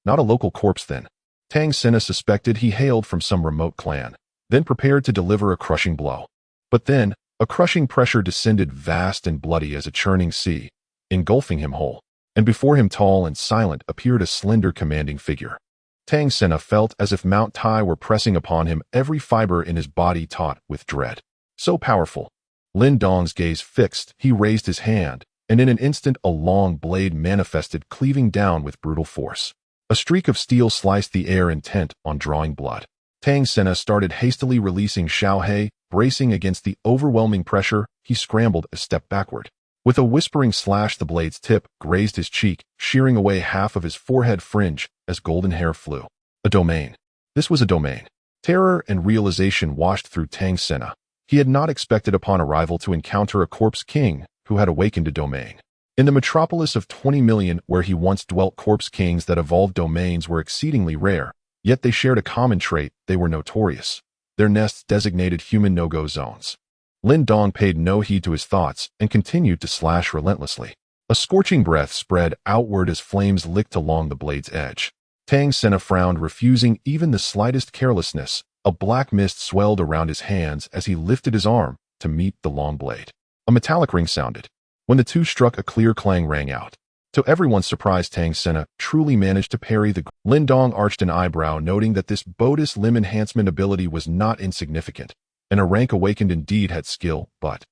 Not a local corpse then. Tang Sena suspected he hailed from some remote clan, then prepared to deliver a crushing blow. But then, a crushing pressure descended vast and bloody as a churning sea, engulfing him whole, and before him tall and silent appeared a slender commanding figure. Tang Sena felt as if Mount Tai were pressing upon him, every fiber in his body taut with dread. So powerful. Lin Dong's gaze fixed, he raised his hand, and in an instant a long blade manifested, cleaving down with brutal force. A streak of steel sliced the air, intent on drawing blood. Tang Sena started hastily releasing Xiao He, bracing against the overwhelming pressure. He scrambled a step backward. With a whispering slash, the blade's tip grazed his cheek, shearing away half of his forehead fringe as golden hair flew. A domain. This was a domain. Terror and realization washed through Tang Sena. He had not expected upon arrival to encounter a corpse king who had awakened a domain. In the metropolis of 20 million where he once dwelt, corpse kings that evolved domains were exceedingly rare, yet they shared a common trait: they were notorious. Their nests designated human no-go zones. Lin Dong paid no heed to his thoughts and continued to slash relentlessly. A scorching breath spread outward as flames licked along the blade's edge. Tang Sena frowned, refusing even the slightest carelessness. A black mist swelled around his hands as he lifted his arm to meet the long blade. A metallic ring sounded. When the two struck, a clear clang rang out. To everyone's surprise, Tang Sena truly managed to parry the... Lin Dong arched an eyebrow, noting that this bonus limb enhancement ability was not insignificant, and a rank awakened indeed had skill, but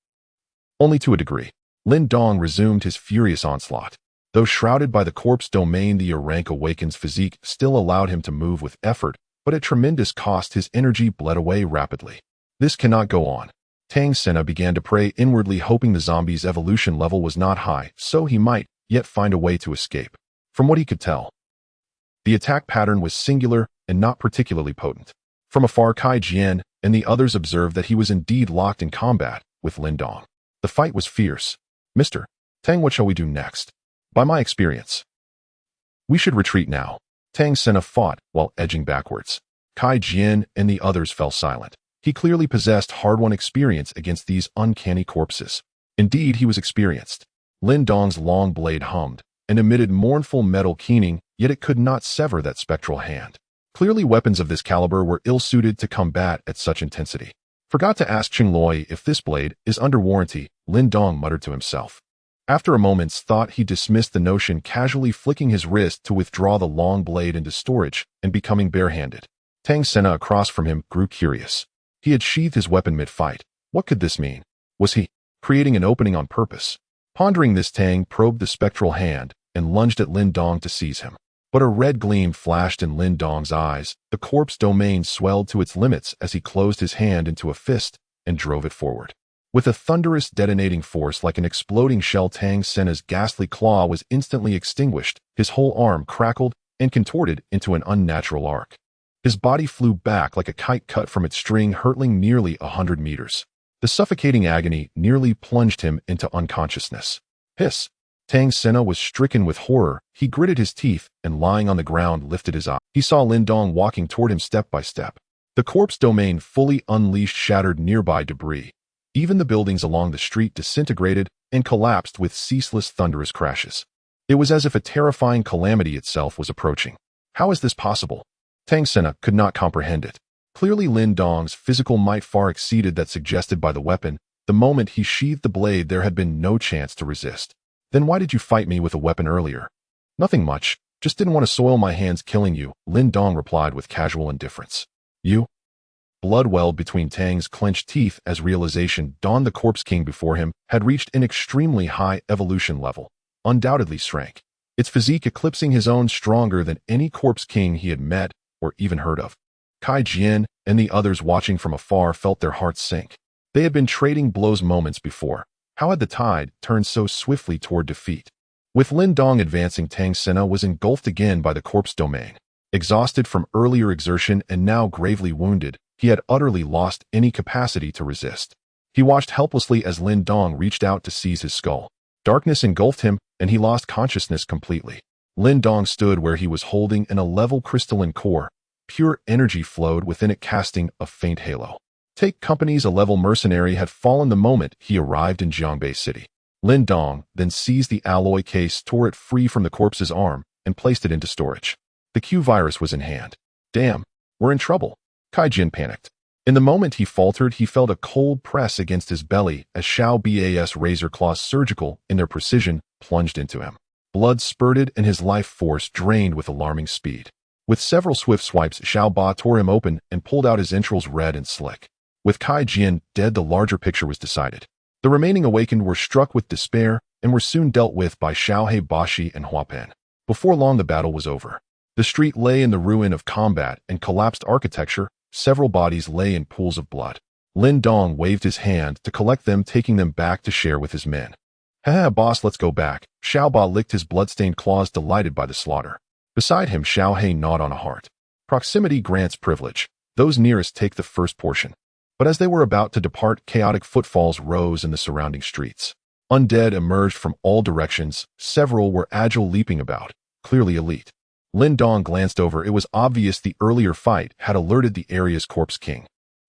only to a degree. Lin Dong resumed his furious onslaught. Though shrouded by the corpse domain, the rank awakened's physique still allowed him to move with effort, but at tremendous cost. His energy bled away rapidly. This cannot go on. Tang Sena began to pray inwardly, hoping the zombie's evolution level was not high, so he might yet find a way to escape. From what he could tell, the attack pattern was singular and not particularly potent. From afar, Kai Jian and the others observed that he was indeed locked in combat with Lin Dong. The fight was fierce. Mr. Tang, what shall we do next? By my experience, we should retreat now. Tang Sena fought while edging backwards. Kai Jian and the others fell silent. He clearly possessed hard-won experience against these uncanny corpses. Indeed, he was experienced. Lin Dong's long blade hummed and emitted mournful metal keening, yet it could not sever that spectral hand. Clearly, weapons of this caliber were ill-suited to combat at such intensity. Forgot to ask Ching Loi if this blade is under warranty, Lin Dong muttered to himself. After a moment's thought, he dismissed the notion, casually flicking his wrist to withdraw the long blade into storage and becoming barehanded. Tang Sena across from him grew curious. He had sheathed his weapon mid-fight. What could this mean? Was he creating an opening on purpose? Pondering this, Tang probed the spectral hand and lunged at Lin Dong to seize him. But a red gleam flashed in Lin Dong's eyes. The corpse domain swelled to its limits as he closed his hand into a fist and drove it forward. With a thunderous detonating force like an exploding shell, Tang Sena's ghastly claw was instantly extinguished. His whole arm crackled and contorted into an unnatural arc. His body flew back like a kite cut from its string, hurtling nearly 100 meters. The suffocating agony nearly plunged him into unconsciousness. Hiss! Tang Sena was stricken with horror. He gritted his teeth and, lying on the ground, lifted his eye. He saw Lin Dong walking toward him step by step. The corpse domain fully unleashed shattered nearby debris. Even the buildings along the street disintegrated and collapsed with ceaseless thunderous crashes. It was as if a terrifying calamity itself was approaching. How is this possible? Tang Sena could not comprehend it. Clearly, Lin Dong's physical might far exceeded that suggested by the weapon. The moment he sheathed the blade, there had been no chance to resist. Then why did you fight me with a weapon earlier? Nothing much. Just didn't want to soil my hands killing you, Lin Dong replied with casual indifference. You? Blood welled between Tang's clenched teeth as realization dawned. The corpse king before him had reached an extremely high evolution level, undoubtedly shrank, its physique eclipsing his own, stronger than any corpse king he had met or even heard of. Kai Jian and the others watching from afar felt their hearts sink. They had been trading blows moments before. How had the tide turned so swiftly toward defeat? With Lin Dong advancing, Tang Sena was engulfed again by the corpse domain. Exhausted from earlier exertion and now gravely wounded, he had utterly lost any capacity to resist. He watched helplessly as Lin Dong reached out to seize his skull. Darkness engulfed him, and he lost consciousness completely. Lin Dong stood where he was, holding an level crystalline core. Pure energy flowed within it, casting a faint halo. Take Company's a level mercenary had fallen the moment he arrived in Jiangbei City. Lin Dong then seized the alloy case, tore it free from the corpse's arm, and placed it into storage. The Q virus was in hand. Damn, we're in trouble. Kai Jin panicked. In the moment he faltered, he felt a cold press against his belly as Xiao Ba's razor claws, surgical in their precision, plunged into him. Blood spurted and his life force drained with alarming speed. With several swift swipes, Xiao Ba tore him open and pulled out his entrails red and slick. With Kai Jin dead, the larger picture was decided. The remaining awakened were struck with despair and were soon dealt with by Xiaohe Bashi and Huapen. Before long the battle was over. The street lay in the ruin of combat and collapsed architecture. Several bodies lay in pools of blood. Lin Dong waved his hand to collect them, taking them back to share with his men. Haha, boss, let's go back. Xiao Ba licked his bloodstained claws, delighted by the slaughter. Beside him, Xiao He gnawed on a heart. Proximity grants privilege. Those nearest take the first portion. But as they were about to depart, chaotic footfalls rose in the surrounding streets. Undead emerged from all directions. Several were agile, leaping about, clearly elite. Lin Dong glanced over. It was obvious the earlier fight had alerted the area's Corpse King.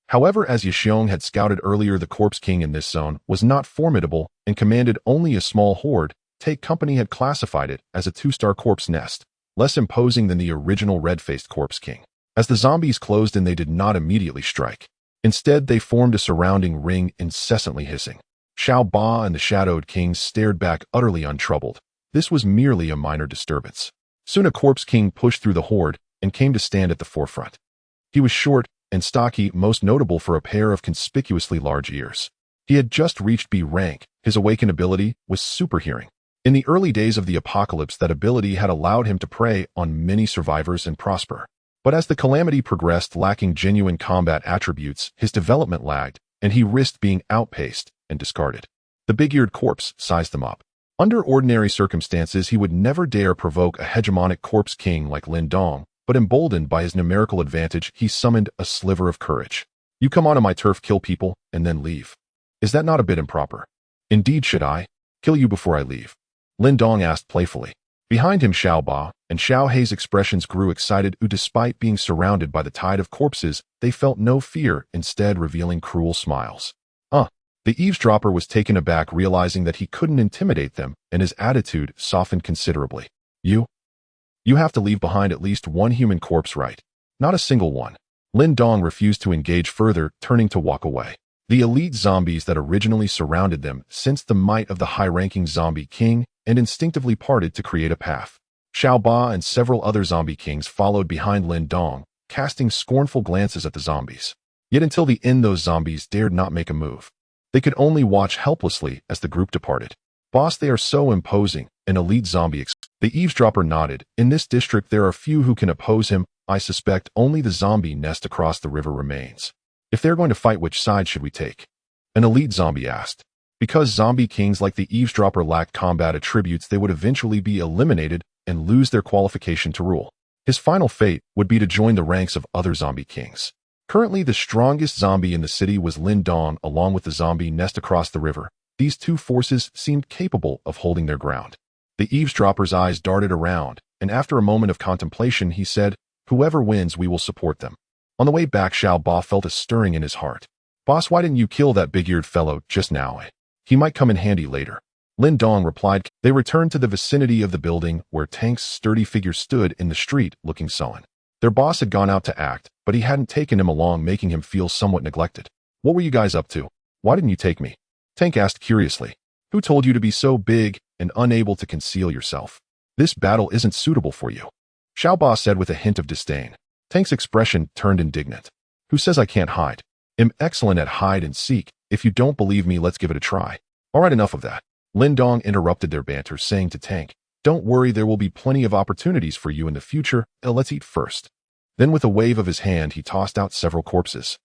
However, as Yixiong had scouted earlier, the Corpse King in this zone was not formidable and commanded only a small horde. Take Company had classified it as a 2-star corpse nest, less imposing than the original red-faced Corpse King. As the zombies closed in, they did not immediately strike. Instead, they formed a surrounding ring, incessantly hissing. Xiao Ba and the Shadowed Kings stared back, utterly untroubled. This was merely a minor disturbance. Soon a Corpse King pushed through the horde and came to stand at the forefront. He was short and stocky, most notable for a pair of conspicuously large ears. He had just reached B rank. His awakened ability was super hearing. In the early days of the apocalypse, that ability had allowed him to prey on many survivors and prosper. But as the calamity progressed, lacking genuine combat attributes, his development lagged, and he risked being outpaced and discarded. The big-eared corpse sized them up. Under ordinary circumstances, he would never dare provoke a hegemonic Corpse King like Lin Dong, but emboldened by his numerical advantage, he summoned a sliver of courage. You come onto my turf, kill people, and then leave. Is that not a bit improper? Indeed, should I kill you before I leave? Lin Dong asked playfully. Behind him, Xiao Ba and Xiao He's expressions grew excited. Despite being surrounded by the tide of corpses, they felt no fear, instead revealing cruel smiles. The eavesdropper was taken aback, realizing that he couldn't intimidate them, and his attitude softened considerably. You have to leave behind at least one human corpse, right? Not a single one. Lin Dong refused to engage further, turning to walk away. The elite zombies that originally surrounded them sensed the might of the high-ranking zombie king and instinctively parted to create a path. Xiao Ba and several other zombie kings followed behind Lin Dong, casting scornful glances at the zombies. Yet until the end, those zombies dared not make a move. They could only watch helplessly as the group departed. Boss, they are so imposing, an elite zombie. The eavesdropper nodded. In this district, there are few who can oppose him. I suspect only the zombie nest across the river remains. If they're going to fight, which side should we take? An elite zombie asked. Because zombie kings like the eavesdropper lacked combat attributes, they would eventually be eliminated and lose their qualification to rule. His final fate would be to join the ranks of other zombie kings. Currently, the strongest zombie in the city was Lin Dong, along with the zombie nest across the river. These two forces seemed capable of holding their ground. The eavesdropper's eyes darted around, and after a moment of contemplation, he said, "Whoever wins, we will support them." On the way back, Xiao Ba felt a stirring in his heart. Boss, why didn't you kill that big-eared fellow just now? He might come in handy later. Lin Dong replied. They returned to the vicinity of the building where Tank's sturdy figure stood in the street, looking sullen. Their boss had gone out to act, but he hadn't taken him along, making him feel somewhat neglected. What were you guys up to? Why didn't you take me? Tank asked curiously. Who told you to be so big and unable to conceal yourself? This battle isn't suitable for you. Xiao Ba said with a hint of disdain. Tank's expression turned indignant. Who says I can't hide? I'm excellent at hide and seek. If you don't believe me, let's give it a try. All right, enough of that. Lin Dong interrupted their banter, saying to Tank, don't worry, there will be plenty of opportunities for you in the future. Let's eat first. Then with a wave of his hand, he tossed out several corpses.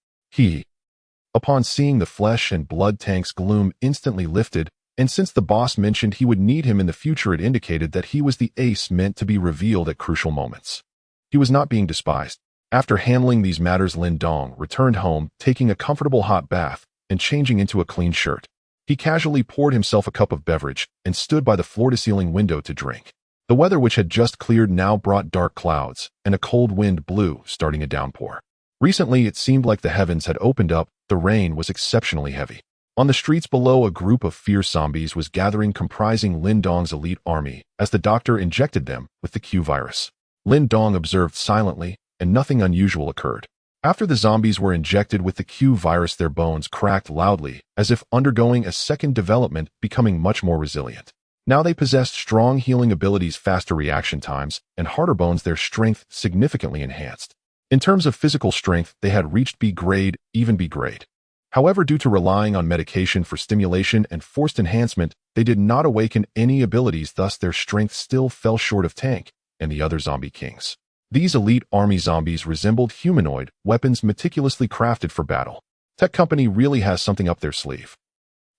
Upon seeing the flesh and blood, Tank's gloom instantly lifted, and since the boss mentioned he would need him in the future, it indicated that he was the ace meant to be revealed at crucial moments. He was not being despised. After handling these matters, Lin Dong returned home, taking a comfortable hot bath and changing into a clean shirt. He casually poured himself a cup of beverage and stood by the floor-to-ceiling window to drink. The weather, which had just cleared, now brought dark clouds, and a cold wind blew, starting a downpour. Recently, it seemed like the heavens had opened up. The rain was exceptionally heavy. On the streets below, a group of fierce zombies was gathering, comprising Lin Dong's elite army, as the doctor injected them with the Q virus. Lin Dong observed silently, and nothing unusual occurred. After the zombies were injected with the Q virus, their bones cracked loudly, as if undergoing a second development, becoming much more resilient. Now they possessed strong healing abilities, faster reaction times, and harder bones, their strength significantly enhanced. In terms of physical strength, they had reached B grade, even B grade. However, due to relying on medication for stimulation and forced enhancement, they did not awaken any abilities, thus their strength still fell short of Tank and the other zombie kings. These elite army zombies resembled humanoid weapons meticulously crafted for battle. Tech Company really has something up their sleeve.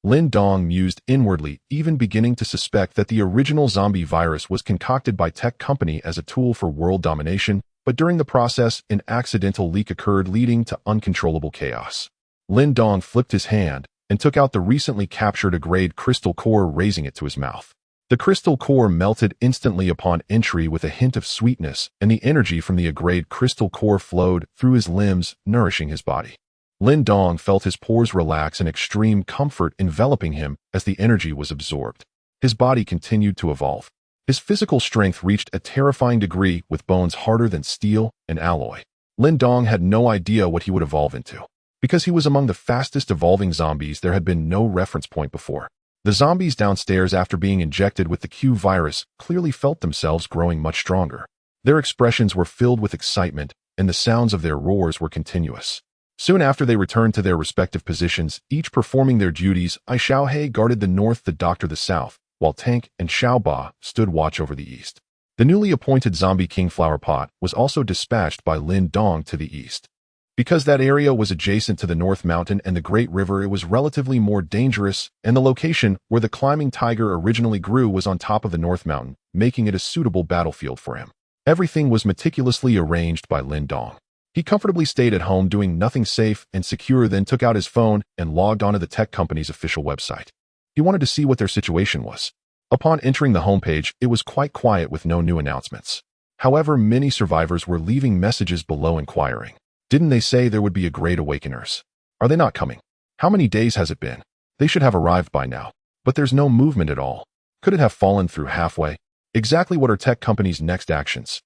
Lin Dong mused inwardly, even beginning to suspect that the original zombie virus was concocted by Tech Company as a tool for world domination, but during the process, an accidental leak occurred, leading to uncontrollable chaos. Lin Dong flipped his hand and took out the recently captured A-grade crystal core, raising it to his mouth. The crystal core melted instantly upon entry with a hint of sweetness, and the energy from the A-grade crystal core flowed through his limbs, nourishing his body. Lin Dong felt his pores relax and extreme comfort enveloping him as the energy was absorbed. His body continued to evolve. His physical strength reached a terrifying degree, with bones harder than steel and alloy. Lin Dong had no idea what he would evolve into. Because he was among the fastest evolving zombies, there had been no reference point before. The zombies downstairs, after being injected with the Q virus, clearly felt themselves growing much stronger. Their expressions were filled with excitement, and the sounds of their roars were continuous. Soon after they returned to their respective positions, each performing their duties. I Xiaohei guarded the north, the doctor the south, while Tank and Xiaoba stood watch over the east. The newly appointed zombie king Flowerpot was also dispatched by Lin Dong to the east. Because that area was adjacent to the North Mountain and the Great River, it was relatively more dangerous, and the location where the climbing tiger originally grew was on top of the North Mountain, making it a suitable battlefield for him. Everything was meticulously arranged by Lin Dong. He comfortably stayed at home doing nothing safe and secure, then took out his phone and logged onto the tech company's official website. He wanted to see what their situation was. Upon entering the homepage, it was quite quiet with no new announcements. However, many survivors were leaving messages below inquiring. Didn't they say there would be a Great Awakeners? Are they not coming? How many days has it been? They should have arrived by now. But there's no movement at all. Could it have fallen through halfway? Exactly what are tech company's next actions?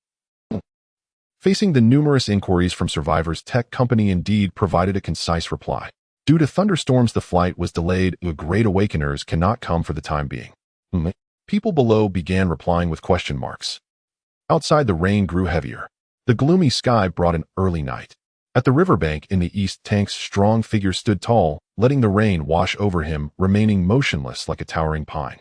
Facing the numerous inquiries from survivors, Tech Company indeed provided a concise reply. Due to thunderstorms, the flight was delayed. The Great Awakeners cannot come for the time being. People below began replying with question marks. Outside, the rain grew heavier. The gloomy sky brought an early night. At the riverbank in the east, Tank's strong figure stood tall, letting the rain wash over him, remaining motionless like a towering pine.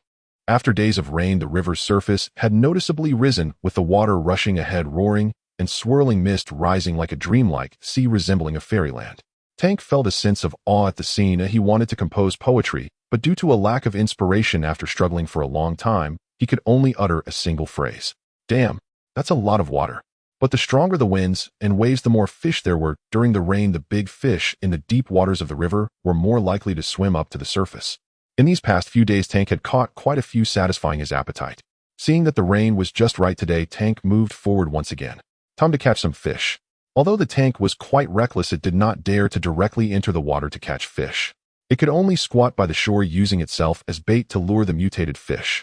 After days of rain, the river's surface had noticeably risen, with the water rushing ahead, roaring, and swirling mist rising like a dreamlike sea resembling a fairyland. Tank felt a sense of awe at the scene. He wanted to compose poetry, but due to a lack of inspiration after struggling for a long time, he could only utter a single phrase. Damn, that's a lot of water. But the stronger the winds and waves, the more fish there were. During the rain, the big fish in the deep waters of the river were more likely to swim up to the surface. In these past few days, Tank had caught quite a few, satisfying his appetite. Seeing that the rain was just right today, Tank moved forward once again. Time to catch some fish. Although the tank was quite reckless, it did not dare to directly enter the water to catch fish. It could only squat by the shore, using itself as bait to lure the mutated fish.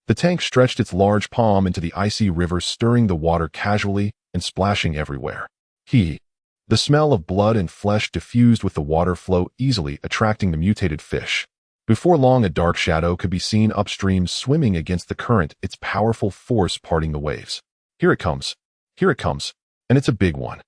The tank stretched its large palm into the icy river, stirring the water casually and splashing everywhere. The smell of blood and flesh diffused with the water flow easily, attracting the mutated fish. Before long, a dark shadow could be seen upstream, swimming against the current, its powerful force parting the waves. Here it comes. Here it comes. And it's a big one.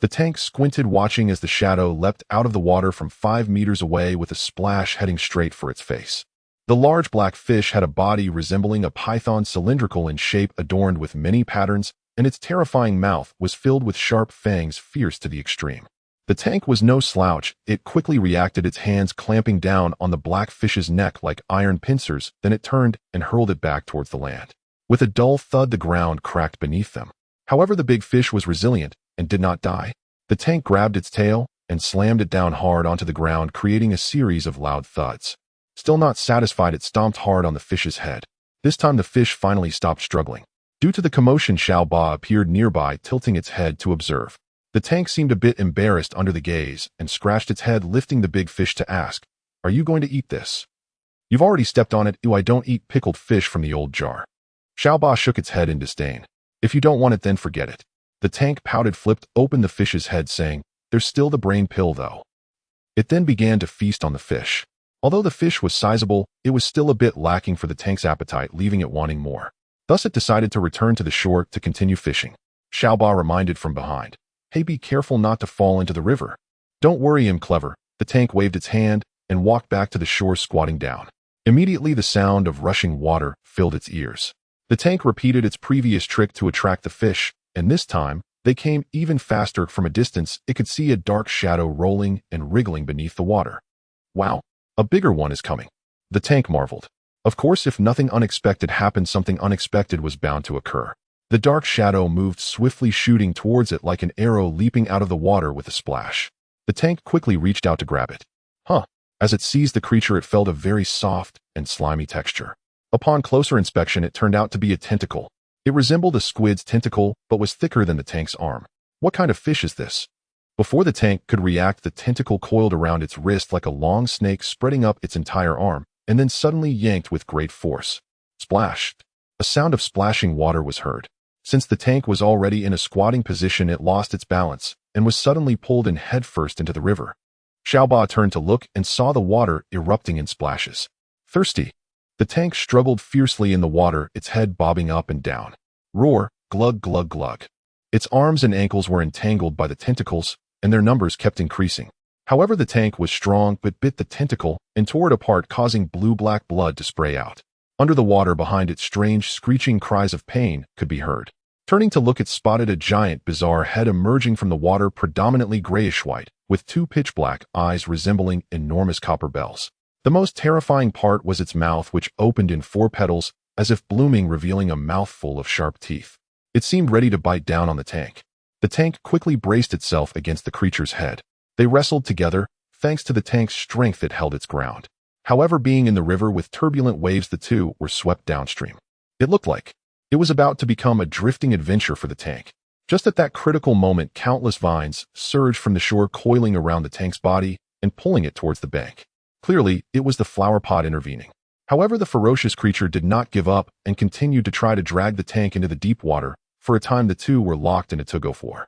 The tank squinted, watching as the shadow leapt out of the water from 5 meters away with a splash, heading straight for its face. The large black fish had a body resembling a python, cylindrical in shape, adorned with many patterns, and its terrifying mouth was filled with sharp fangs, fierce to the extreme. The tank was no slouch. It quickly reacted, its hands clamping down on the black fish's neck like iron pincers. Then it turned and hurled it back towards the land. With a dull thud, the ground cracked beneath them. However, the big fish was resilient and did not die. The tank grabbed its tail and slammed it down hard onto the ground, creating a series of loud thuds. Still not satisfied, it stomped hard on the fish's head. This time the fish finally stopped struggling. Due to the commotion, Xiao Ba appeared nearby, tilting its head to observe. The tank seemed a bit embarrassed under the gaze and scratched its head, lifting the big fish to ask, "Are you going to eat this?" "You've already stepped on it." "Ew, I don't eat pickled fish from the old jar." Xiao Ba shook its head in disdain. "If you don't want it, then forget it." The tank pouted, flipped open the fish's head, saying, "There's still the brain pill, though." It then began to feast on the fish. Although the fish was sizable, it was still a bit lacking for the tank's appetite, leaving it wanting more. Thus it decided to return to the shore to continue fishing. Xiaoba reminded from behind, "Hey, be careful not to fall into the river." "Don't worry, I'm clever." The tank waved its hand and walked back to the shore, squatting down. Immediately the sound of rushing water filled its ears. The tank repeated its previous trick to attract the fish, and this time, they came even faster. From a distance, it could see a dark shadow rolling and wriggling beneath the water. "Wow, a bigger one is coming," the tank marveled. Of course, if nothing unexpected happened, something unexpected was bound to occur. The dark shadow moved swiftly, shooting towards it like an arrow leaping out of the water with a splash. The tank quickly reached out to grab it. As it seized the creature, it felt a very soft and slimy texture. Upon closer inspection, it turned out to be a tentacle. It resembled a squid's tentacle, but was thicker than the tank's arm. "What kind of fish is this?" Before the tank could react, the tentacle coiled around its wrist like a long snake, spreading up its entire arm, and then suddenly yanked with great force. Splash! A sound of splashing water was heard. Since the tank was already in a squatting position, it lost its balance and was suddenly pulled in headfirst into the river. Xiaoba turned to look and saw the water erupting in splashes. "Thirsty." The tank struggled fiercely in the water, its head bobbing up and down. Roar, glug glug glug. Its arms and ankles were entangled by the tentacles, and their numbers kept increasing. However, the tank was strong but bit the tentacle and tore it apart, causing blue-black blood to spray out. Under the water behind it, strange screeching cries of pain could be heard. Turning to look, it spotted a giant, bizarre head emerging from the water, predominantly grayish-white, with two pitch-black eyes resembling enormous copper bells. The most terrifying part was its mouth, which opened in 4 petals, as if blooming, revealing a mouthful of sharp teeth. It seemed ready to bite down on the tank. The tank quickly braced itself against the creature's head. They wrestled together. Thanks to the tank's strength, it held its ground. However, being in the river with turbulent waves, the two were swept downstream. It looked like it was about to become a drifting adventure for the tank. Just at that critical moment, countless vines surged from the shore, coiling around the tank's body and pulling it towards the bank. Clearly, it was the flower pot intervening. However, the ferocious creature did not give up and continued to try to drag the tank into the deep water. For a time, the two were locked in a tug-of-war.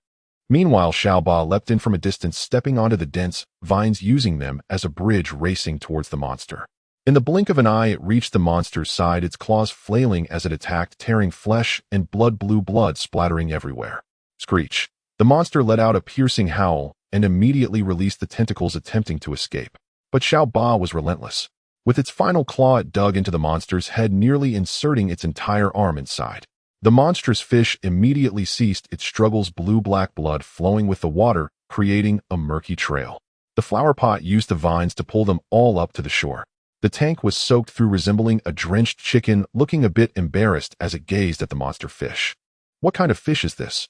Meanwhile, Xiaoba leapt in from a distance, stepping onto the dense vines, using them as a bridge, racing towards the monster. In the blink of an eye, it reached the monster's side, its claws flailing as it attacked, tearing flesh and blood, blue blood splattering everywhere. Screech! The monster let out a piercing howl and immediately released the tentacles, attempting to escape. But Xiaoba was relentless. With its final claw, it dug into the monster's head, nearly inserting its entire arm inside. The monstrous fish immediately ceased its struggles, blue-black blood flowing with the water, creating a murky trail. The flower pot used the vines to pull them all up to the shore. The tank was soaked through, resembling a drenched chicken, looking a bit embarrassed as it gazed at the monster fish. "What kind of fish is this?"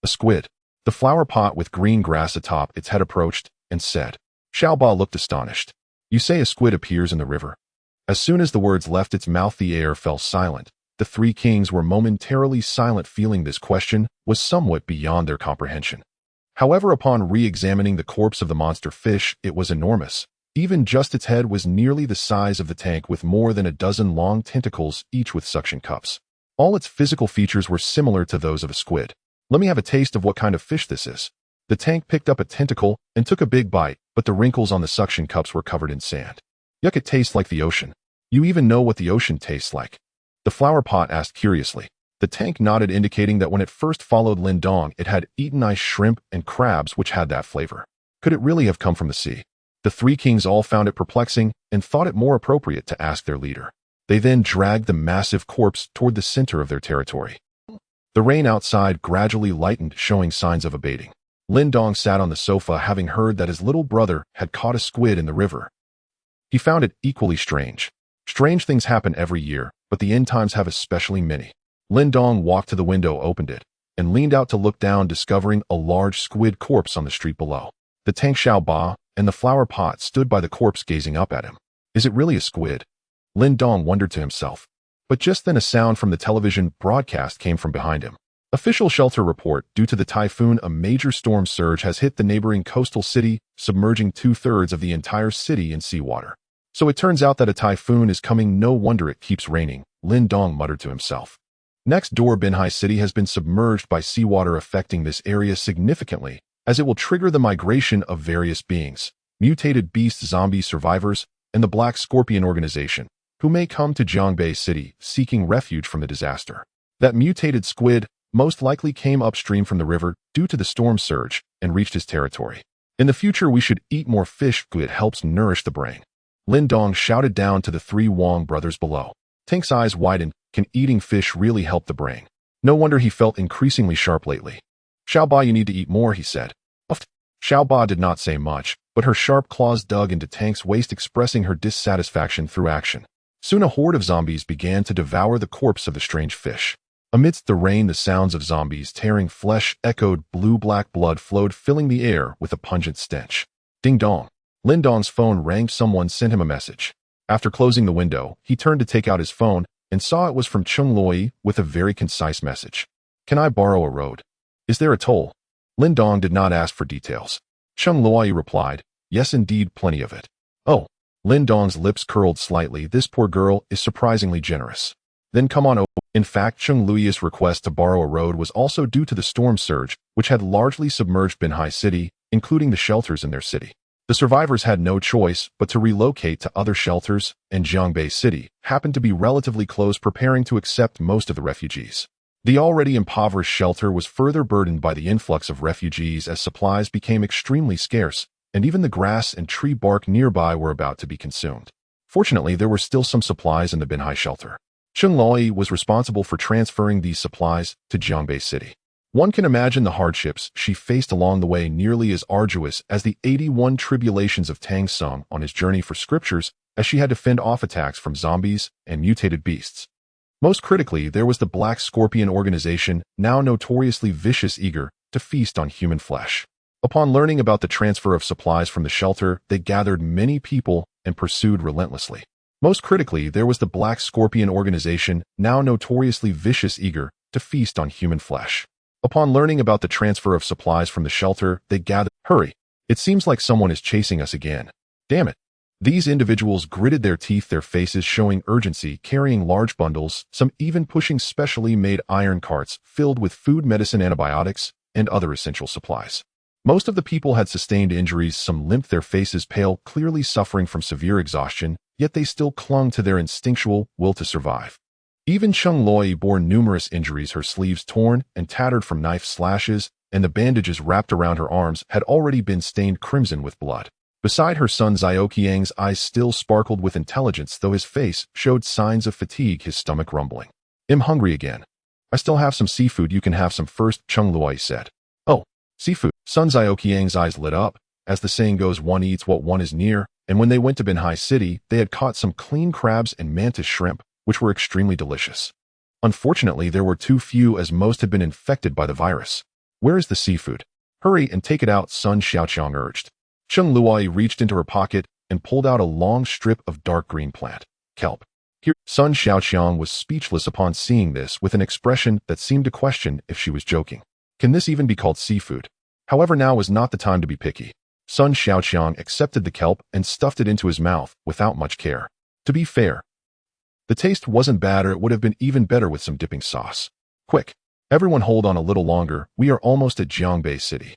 "A squid." The flower pot with green grass atop its head approached and said. Xiaoba looked astonished. "You say a squid appears in the river?" As soon as the words left its mouth, the air fell silent. The 3 kings were momentarily silent, feeling this question was somewhat beyond their comprehension. However, upon re-examining the corpse of the monster fish, it was enormous. Even just its head was nearly the size of the tank, with more than a dozen long tentacles, each with suction cups. All its physical features were similar to those of a squid. "Let me have a taste of what kind of fish this is." The tank picked up a tentacle and took a big bite, but the wrinkles on the suction cups were covered in sand. "Yuck, it tastes like the ocean." "You even know what the ocean tastes like?" the flower pot asked curiously. The tank nodded, indicating that when it first followed Lin Dong, it had eaten ice shrimp and crabs which had that flavor. Could it really have come from the sea? The 3 kings all found it perplexing and thought it more appropriate to ask their leader. They then dragged the massive corpse toward the center of their territory. The rain outside gradually lightened, showing signs of abating. Lin Dong sat on the sofa, having heard that his little brother had caught a squid in the river. He found it equally strange. Strange things happen every year, but the end times have especially many. Lin Dong walked to the window, opened it, and leaned out to look down, discovering a large squid corpse on the street below. The tank Xiaoba and the flower pot stood by the corpse, gazing up at him. Is it really a squid? Lin Dong wondered to himself. But just then a sound from the television broadcast came from behind him. Official shelter report: due to the typhoon, a major storm surge has hit the neighboring coastal city, submerging 2/3 of the entire city in seawater. So it turns out that a typhoon is coming. No wonder it keeps raining, Lin Dong muttered to himself. Next door, Binhai City has been submerged by seawater, affecting this area significantly, as it will trigger the migration of various beings, mutated beast zombie survivors, and the Black Scorpion organization, who may come to Jiangbei City seeking refuge from the disaster. That mutated squid most likely came upstream from the river due to the storm surge and reached his territory. In the future, we should eat more fish. It helps nourish the brain. Lin Dong shouted down to the three Wong brothers below. Tank's eyes widened. Can eating fish really help the brain? No wonder he felt increasingly sharp lately. Xiaoba, you need to eat more, he said. Xiaoba did not say much, but her sharp claws dug into Tank's waist, expressing her dissatisfaction through action. Soon a horde of zombies began to devour the corpse of the strange fish. Amidst the rain, the sounds of zombies tearing flesh echoed. Blue-black blood flowed, filling the air with a pungent stench. Ding dong. Lin Dong's phone rang. Someone sent him a message. After closing the window, he turned to take out his phone and saw it was from Cheng Loi with a very concise message. Can I borrow a road? Is there a toll? Lin Dong did not ask for details. Cheng Loi replied, yes indeed, plenty of it. Oh. Lin Dong's lips curled slightly. This poor girl is surprisingly generous. Then come on over. In fact, Cheng Lui's request to borrow a road was also due to the storm surge, which had largely submerged Binhai City, including the shelters in their city. The survivors had no choice but to relocate to other shelters, and Jiangbei City happened to be relatively close, preparing to accept most of the refugees. The already impoverished shelter was further burdened by the influx of refugees as supplies became extremely scarce, and even the grass and tree bark nearby were about to be consumed. Fortunately, there were still some supplies in the Binhai shelter. Cheng Loi was responsible for transferring these supplies to Jiangbei City. One can imagine the hardships she faced along the way, nearly as arduous as the 81 tribulations of Tang Sung on his journey for scriptures, as she had to fend off attacks from zombies and mutated beasts. Most critically, there was the Black Scorpion organization, now notoriously vicious, eager to feast on human flesh. Upon learning about the transfer of supplies from the shelter, they gathered many people and pursued relentlessly. Most critically, there was the Black Scorpion organization, now notoriously vicious, eager to feast on human flesh. Upon learning about the transfer of supplies from the shelter, they gathered. Hurry! It seems like someone is chasing us again. Damn it! These individuals gritted their teeth, their faces showing urgency, carrying large bundles, some even pushing specially made iron carts filled with food, medicine, antibiotics, and other essential supplies. Most of the people had sustained injuries, some limped, their faces pale, clearly suffering from severe exhaustion, yet they still clung to their instinctual will to survive. Even Cheng Loi bore numerous injuries, her sleeves torn and tattered from knife slashes, and the bandages wrapped around her arms had already been stained crimson with blood. Beside her son, Xiaoqiang's eyes still sparkled with intelligence, though his face showed signs of fatigue, his stomach rumbling. I'm hungry again. I still have some seafood, you can have some first, Cheng Loi said. Oh, seafood. Son Xiaoqiang's eyes lit up. As the saying goes, one eats what one is near, and when they went to Binhai City, they had caught some clean crabs and mantis shrimp, which were extremely delicious. Unfortunately, there were too few, as most had been infected by the virus. Where is the seafood? Hurry and take it out, Sun Xiaoqiang urged. Cheng Loi reached into her pocket and pulled out a long strip of dark green plant. Kelp. Here, Sun Xiaoqiang was speechless upon seeing this, with an expression that seemed to question if she was joking. Can this even be called seafood? However, now was not the time to be picky. Sun Xiaoqiang accepted the kelp and stuffed it into his mouth without much care. To be fair, the taste wasn't bad, or it would have been even better with some dipping sauce. Quick! Everyone hold on a little longer, we are almost at Jiangbei City.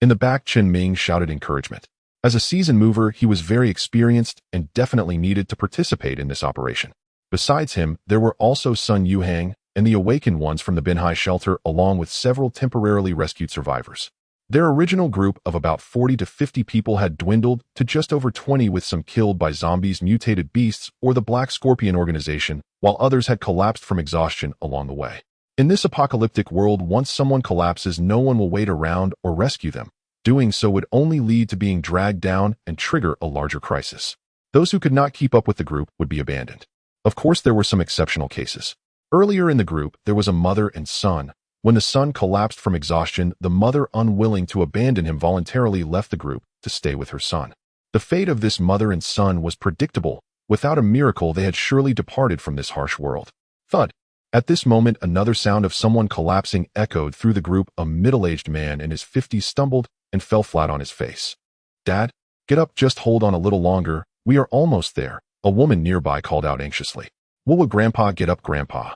In the back, Chen Ming shouted encouragement. As a seasoned mover, he was very experienced and definitely needed to participate in this operation. Besides him, there were also Sun Yuhang and the awakened ones from the Binhai shelter, along with several temporarily rescued survivors. Their original group of about 40 to 50 people had dwindled to just over 20, with some killed by zombies, mutated beasts, or the Black Scorpion organization, while others had collapsed from exhaustion along the way. In this apocalyptic world, once someone collapses, no one will wait around or rescue them. Doing so would only lead to being dragged down and trigger a larger crisis. Those who could not keep up with the group would be abandoned. Of course, there were some exceptional cases. Earlier in the group, there was a mother and son. When the son collapsed from exhaustion, the mother, unwilling to abandon him, voluntarily left the group to stay with her son. The fate of this mother and son was predictable. Without a miracle, they had surely departed from this harsh world. Thud! At this moment, another sound of someone collapsing echoed through the group. A middle-aged man in his 50s stumbled and fell flat on his face. Dad, get up, just hold on a little longer. We are almost there, a woman nearby called out anxiously. Will Grandpa get up, Grandpa?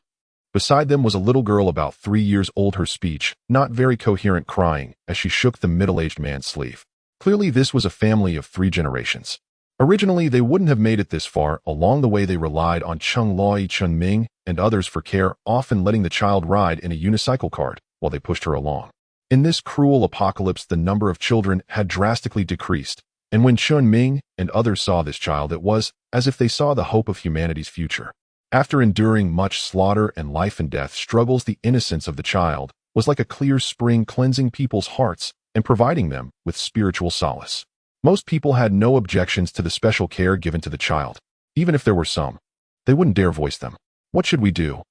Beside them was a little girl about 3 years old, her speech not very coherent, crying as she shook the middle-aged man's sleeve. Clearly this was a family of 3 generations. Originally, they wouldn't have made it this far. Along the way, they relied on Cheng Loi, Chun Ming, and others for care, often letting the child ride in a unicycle cart while they pushed her along. In this cruel apocalypse, the number of children had drastically decreased, and when Chun Ming and others saw this child, it was as if they saw the hope of humanity's future. After enduring much slaughter and life and death struggles, the innocence of the child was like a clear spring, cleansing people's hearts and providing them with spiritual solace. Most people had no objections to the special care given to the child. Even if there were some, they wouldn't dare voice them. What should we do?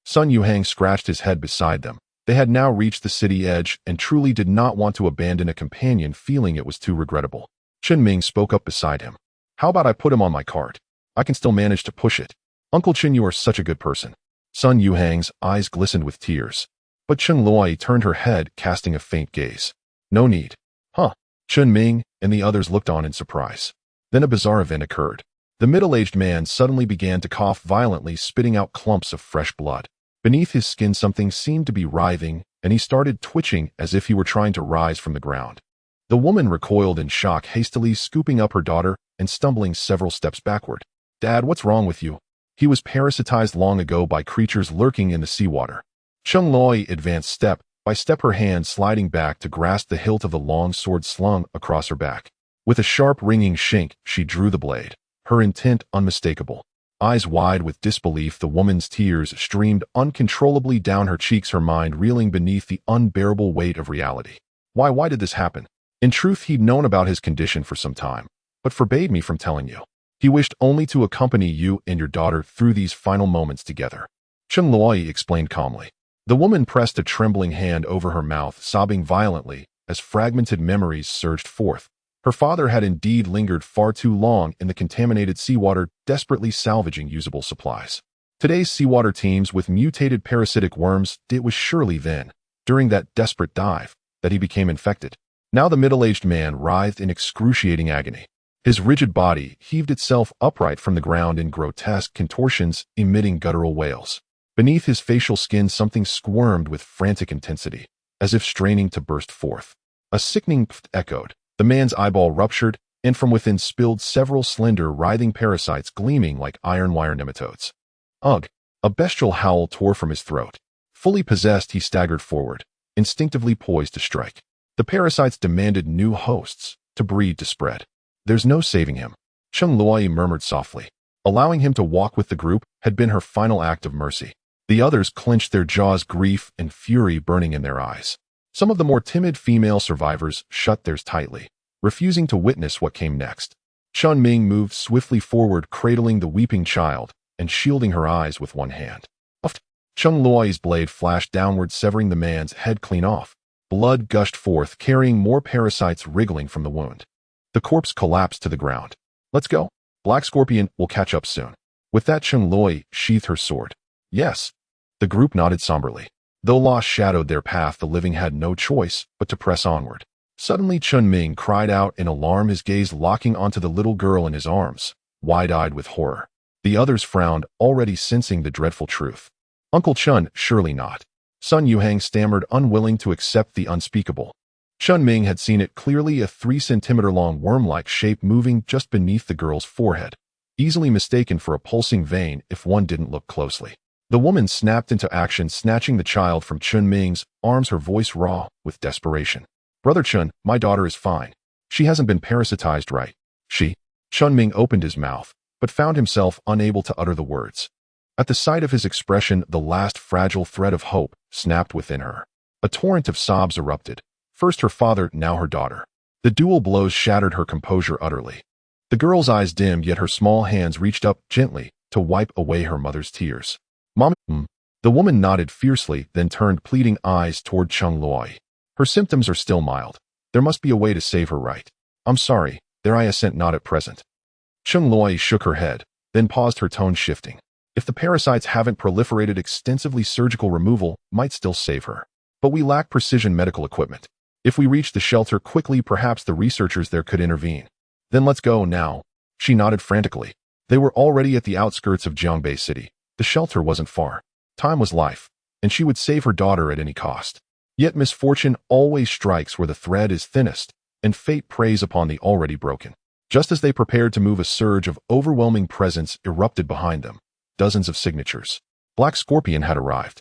Sun Yuhang scratched his head beside them. They had now reached the city edge and truly did not want to abandon a companion, feeling it was too regrettable. Chen Ming spoke up beside him. How about I put him on my cart? I can still manage to push it. Uncle Chen, you are such a good person. Sun Yuhang's eyes glistened with tears. But Chen Loi turned her head, casting a faint gaze. No need. Huh. Chen Ming and the others looked on in surprise. Then a bizarre event occurred. The middle-aged man suddenly began to cough violently, spitting out clumps of fresh blood. Beneath his skin something seemed to be writhing, and he started twitching as if he were trying to rise from the ground. The woman recoiled in shock, hastily scooping up her daughter and stumbling several steps backward. Dad, what's wrong with you? He was parasitized long ago by creatures lurking in the seawater. Cheng Loi advanced step by step, her hand sliding back to grasp the hilt of the long sword slung across her back. With a sharp ringing shink, she drew the blade, her intent unmistakable. Eyes wide with disbelief, the woman's tears streamed uncontrollably down her cheeks, her mind reeling beneath the unbearable weight of reality. Why did this happen? In truth, he'd known about his condition for some time, but forbade me from telling you. He wished only to accompany you and your daughter through these final moments together. Cheng Loi explained calmly. The woman pressed a trembling hand over her mouth, sobbing violently as fragmented memories surged forth. Her father had indeed lingered far too long in the contaminated seawater, desperately salvaging usable supplies. Today's seawater teems with mutated parasitic worms. It was surely then, during that desperate dive, that he became infected. Now the middle-aged man writhed in excruciating agony. His rigid body heaved itself upright from the ground in grotesque contortions, emitting guttural wails. Beneath his facial skin something squirmed with frantic intensity, as if straining to burst forth. A sickening pft echoed. The man's eyeball ruptured, and from within spilled several slender, writhing parasites gleaming like iron wire nematodes. Ugh! A bestial howl tore from his throat. Fully possessed, he staggered forward, instinctively poised to strike. The parasites demanded new hosts, to breed, to spread. There's no saving him. Cheng Loi murmured softly. Allowing him to walk with the group had been her final act of mercy. The others clenched their jaws, grief and fury burning in their eyes. Some of the more timid female survivors shut theirs tightly, refusing to witness what came next. Chun Ming moved swiftly forward, cradling the weeping child and shielding her eyes with one hand. Cheng Loi's blade flashed downward, severing the man's head clean off. Blood gushed forth, carrying more parasites wriggling from the wound. The corpse collapsed to the ground. Let's go. Black Scorpion will catch up soon. With that, Cheng Loi sheathed her sword. Yes. The group nodded somberly. Though loss shadowed their path, the living had no choice but to press onward. Suddenly, Chun Ming cried out in alarm, his gaze locking onto the little girl in his arms, wide-eyed with horror. The others frowned, already sensing the dreadful truth. Uncle Chun, surely not. Sun Yuhang stammered, unwilling to accept the unspeakable. Chun Ming had seen it clearly, a 3-centimeter-long worm-like shape moving just beneath the girl's forehead, easily mistaken for a pulsing vein if one didn't look closely. The woman snapped into action, snatching the child from Chun Ming's arms, her voice raw with desperation. Brother Chun, my daughter is fine. She hasn't been parasitized, right? Chun Ming opened his mouth, but found himself unable to utter the words. At the sight of his expression, the last fragile thread of hope snapped within her. A torrent of sobs erupted. First her father, now her daughter. The dual blows shattered her composure utterly. The girl's eyes dimmed, yet her small hands reached up gently to wipe away her mother's tears. Mom. The woman nodded fiercely, then turned pleading eyes toward Cheng Loi. Her symptoms are still mild. There must be a way to save her, right? I'm sorry, there I assent not at present. Cheng Loi shook her head, then paused, her tone shifting. If the parasites haven't proliferated extensively, surgical removal might still save her. But we lack precision medical equipment. If we reach the shelter quickly, perhaps the researchers there could intervene. Then let's go now. She nodded frantically. They were already at the outskirts of Jiangbei City. The shelter wasn't far. Time was life, and she would save her daughter at any cost. Yet misfortune always strikes where the thread is thinnest, and fate preys upon the already broken. Just as they prepared to move, a surge of overwhelming presence erupted behind them. Dozens of signatures. Black Scorpion had arrived.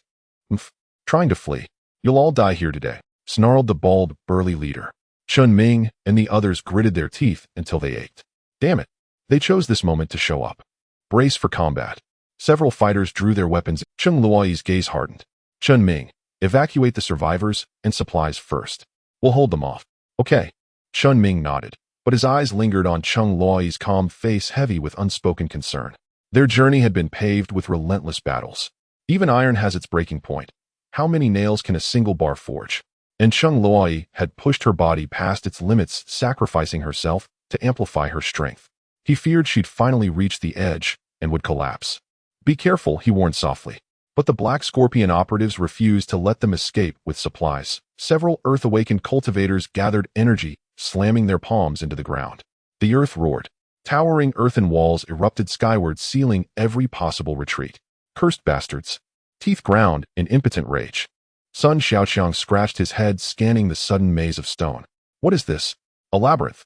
Trying to flee. You'll all die here today, snarled the bald, burly leader. Chun Ming and the others gritted their teeth until they ached. Damn it. They chose this moment to show up. Brace for combat. Several fighters drew their weapons. Chun Luoyi's gaze hardened. Chun Ming, evacuate the survivors and supplies first. We'll hold them off. Okay. Chun Ming nodded, but his eyes lingered on Chun Luoyi's calm face, heavy with unspoken concern. Their journey had been paved with relentless battles. Even iron has its breaking point. How many nails can a single bar forge? And Chun Luoyi had pushed her body past its limits, sacrificing herself to amplify her strength. He feared she'd finally reach the edge and would collapse. Be careful, he warned softly. But the Black Scorpion operatives refused to let them escape with supplies. Several Earth-awakened cultivators gathered energy, slamming their palms into the ground. The earth roared. Towering earthen walls erupted skyward, sealing every possible retreat. Cursed bastards. Teeth ground in impotent rage. Sun Xiaoqiang scratched his head, scanning the sudden maze of stone. What is this? A labyrinth.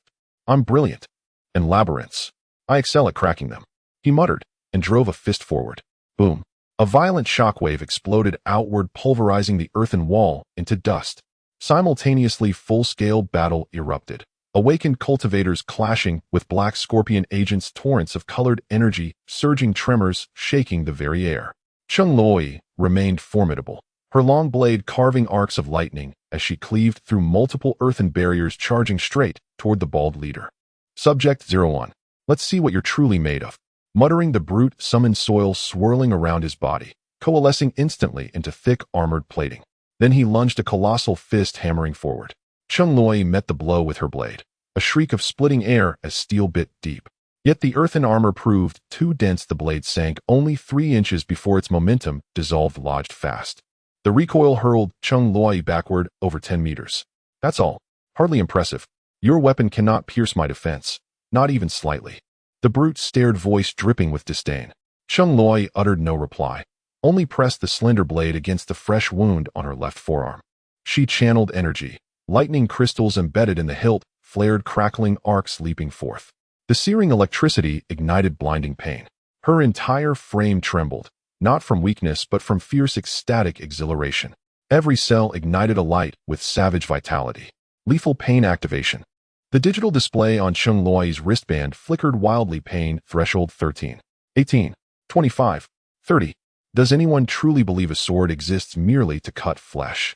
I'm brilliant. And labyrinths. I excel at cracking them. He muttered, and drove a fist forward. Boom. A violent shockwave exploded outward, pulverizing the earthen wall into dust. Simultaneously, full-scale battle erupted. Awakened cultivators clashing with Black Scorpion agents, torrents of colored energy, surging tremors, shaking the very air. Chun Luoyi remained formidable, her long blade carving arcs of lightning as she cleaved through multiple earthen barriers, charging straight toward the bald leader. Subject 01. Let's see what you're truly made of. Muttering, the brute summoned soil swirling around his body, coalescing instantly into thick armored plating. Then he lunged, a colossal fist hammering forward. Chun Luoyi met the blow with her blade, a shriek of splitting air as steel bit deep. Yet the earthen armor proved too dense. The blade sank only 3 inches before its momentum dissolved, lodged fast. The recoil hurled Chun Luoyi backward over 10 meters. That's all. Hardly impressive. Your weapon cannot pierce my defense, not even slightly. The brute stared, voice dripping with disdain. Chun Luoyi uttered no reply, only pressed the slender blade against the fresh wound on her left forearm. She channeled energy. Lightning crystals embedded in the hilt flared, crackling arcs leaping forth. The searing electricity ignited blinding pain. Her entire frame trembled, not from weakness but from fierce ecstatic exhilaration. Every cell ignited alight with savage vitality. Lethal pain activation. The digital display on Chun Luoyi's wristband flickered wildly. Pain threshold 13, 18, 25, 30. Does anyone truly believe a sword exists merely to cut flesh?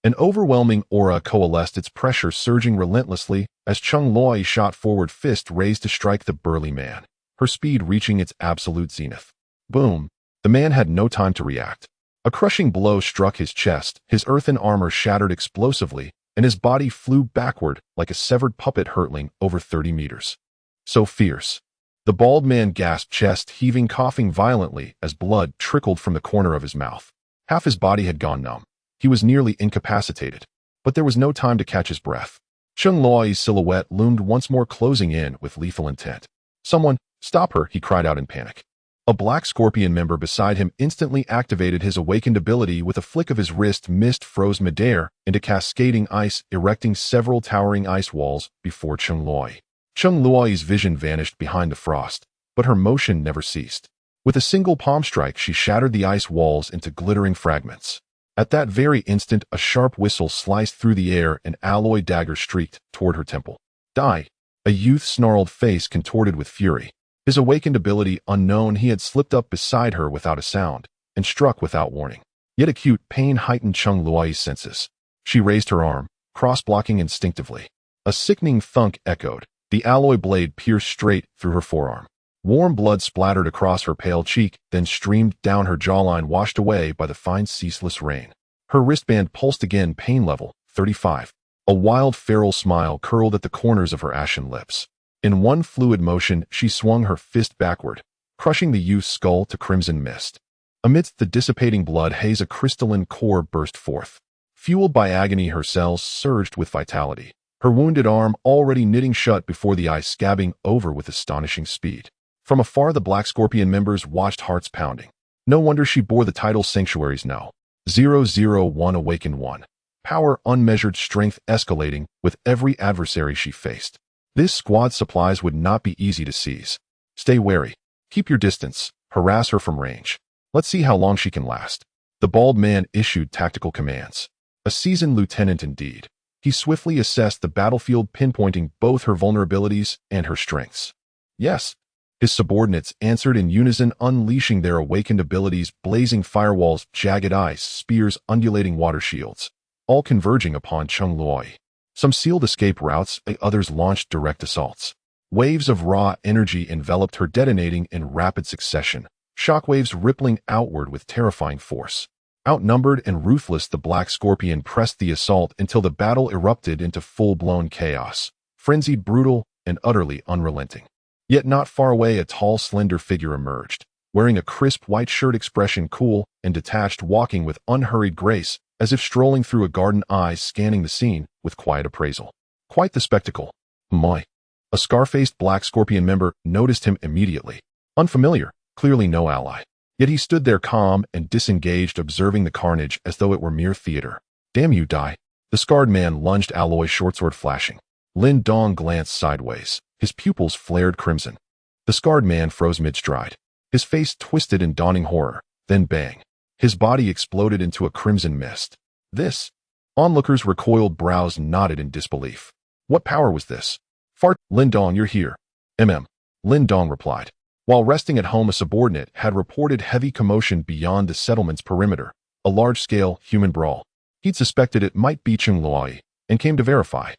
An overwhelming aura coalesced, its pressure surging relentlessly as Chun Luoyi shot forward, fist raised to strike the burly man, her speed reaching its absolute zenith. Boom! The man had no time to react. A crushing blow struck his chest, his earthen armor shattered explosively, and his body flew backward like a severed puppet hurtling over 30 meters. So fierce. The bald man gasped, chest heaving, coughing violently as blood trickled from the corner of his mouth. Half his body had gone numb. He was nearly incapacitated, but there was no time to catch his breath. Chun Luoyi's silhouette loomed once more, closing in with lethal intent. Someone, stop her, he cried out in panic. A Black Scorpion member beside him instantly activated his awakened ability. With a flick of his wrist, mist froze midair into cascading ice, erecting several towering ice walls before Chun Luoyi. Chun Luoyi's vision vanished behind the frost, but her motion never ceased. With a single palm strike, she shattered the ice walls into glittering fragments. At that very instant, a sharp whistle sliced through the air, an alloy dagger streaked toward her temple. Die! A youth's snarled face contorted with fury. His awakened ability unknown, he had slipped up beside her without a sound and struck without warning. Yet acute pain heightened Chun Luoyi's senses. She raised her arm, cross-blocking instinctively. A sickening thunk echoed. The alloy blade pierced straight through her forearm. Warm blood splattered across her pale cheek, then streamed down her jawline, washed away by the fine, ceaseless rain. Her wristband pulsed again, pain level 35. A wild, feral smile curled at the corners of her ashen lips. In one fluid motion, she swung her fist backward, crushing the youth's skull to crimson mist. Amidst the dissipating blood haze, a crystalline core burst forth. Fueled by agony, her cells surged with vitality. Her wounded arm already knitting shut before the eye, scabbing over with astonishing speed. From afar, the Black Scorpion members watched, hearts pounding. No wonder she bore the title Sanctuaries now. 001 Awakened One. Power unmeasured, strength escalating with every adversary she faced. This squad's supplies would not be easy to seize. Stay wary. Keep your distance. Harass her from range. Let's see how long she can last. The bald man issued tactical commands. A seasoned lieutenant indeed. He swiftly assessed the battlefield, pinpointing both her vulnerabilities and her strengths. Yes. His subordinates answered in unison, unleashing their awakened abilities, blazing firewalls, jagged ice, spears, undulating water shields, all converging upon Chung Luoi. Some sealed escape routes, others launched direct assaults. Waves of raw energy enveloped her, detonating in rapid succession, shockwaves rippling outward with terrifying force. Outnumbered and ruthless, the Black Scorpion pressed the assault until the battle erupted into full-blown chaos, frenzied, brutal, and utterly unrelenting. Yet not far away, a tall, slender figure emerged, wearing a crisp white shirt, expression cool and detached, walking with unhurried grace, as if strolling through a garden, eyes scanning the scene with quiet appraisal. Quite the spectacle. My. A scar-faced Black Scorpion member noticed him immediately. Unfamiliar, clearly no ally. Yet he stood there calm and disengaged, observing the carnage as though it were mere theater. Damn you, die. The scarred man lunged, alloy shortsword flashing. Lin Dong glanced sideways. His pupils flared crimson. The scarred man froze mid-stride. His face twisted in dawning horror. Then bang. His body exploded into a crimson mist. This? Onlookers' recoiled brows knotted in disbelief. What power was this? Fart. Lin Dong, you're here. Lin Dong replied. While resting at home, a subordinate had reported heavy commotion beyond the settlement's perimeter, a large-scale human brawl. He'd suspected it might be Chung Luoi, and came to verify.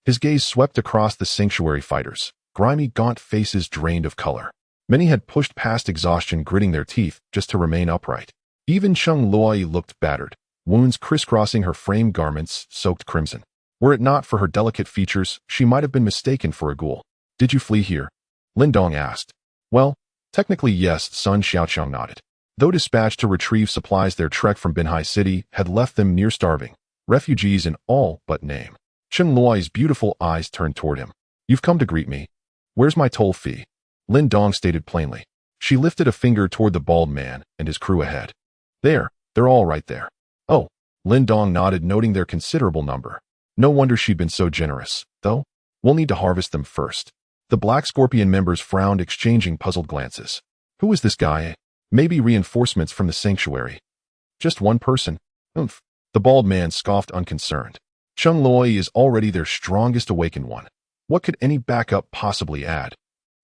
His gaze swept across the sanctuary fighters, grimy, gaunt faces drained of color. Many had pushed past exhaustion, gritting their teeth just to remain upright. Even Chung Luoi looked battered, wounds crisscrossing her frame, garments soaked crimson. Were it not for her delicate features, she might have been mistaken for a ghoul. Did you flee here? Lin Dong asked. Well, technically yes, Sun Xiaoqiang nodded. Though dispatched to retrieve supplies, their trek from Binhai City had left them near starving, refugees in all but name. Chung Luoi's beautiful eyes turned toward him. You've come to greet me. Where's my toll fee? Lin Dong stated plainly. She lifted a finger toward the bald man and his crew ahead. There, they're all right there. Oh, Lin Dong nodded, noting their considerable number. No wonder she'd been so generous, though. We'll need to harvest them first. The Black Scorpion members frowned, exchanging puzzled glances. Who is this guy? Maybe reinforcements from the sanctuary. Just one person? Oomph. The bald man scoffed, unconcerned. Chung Luoi is already their strongest awakened one. What could any backup possibly add?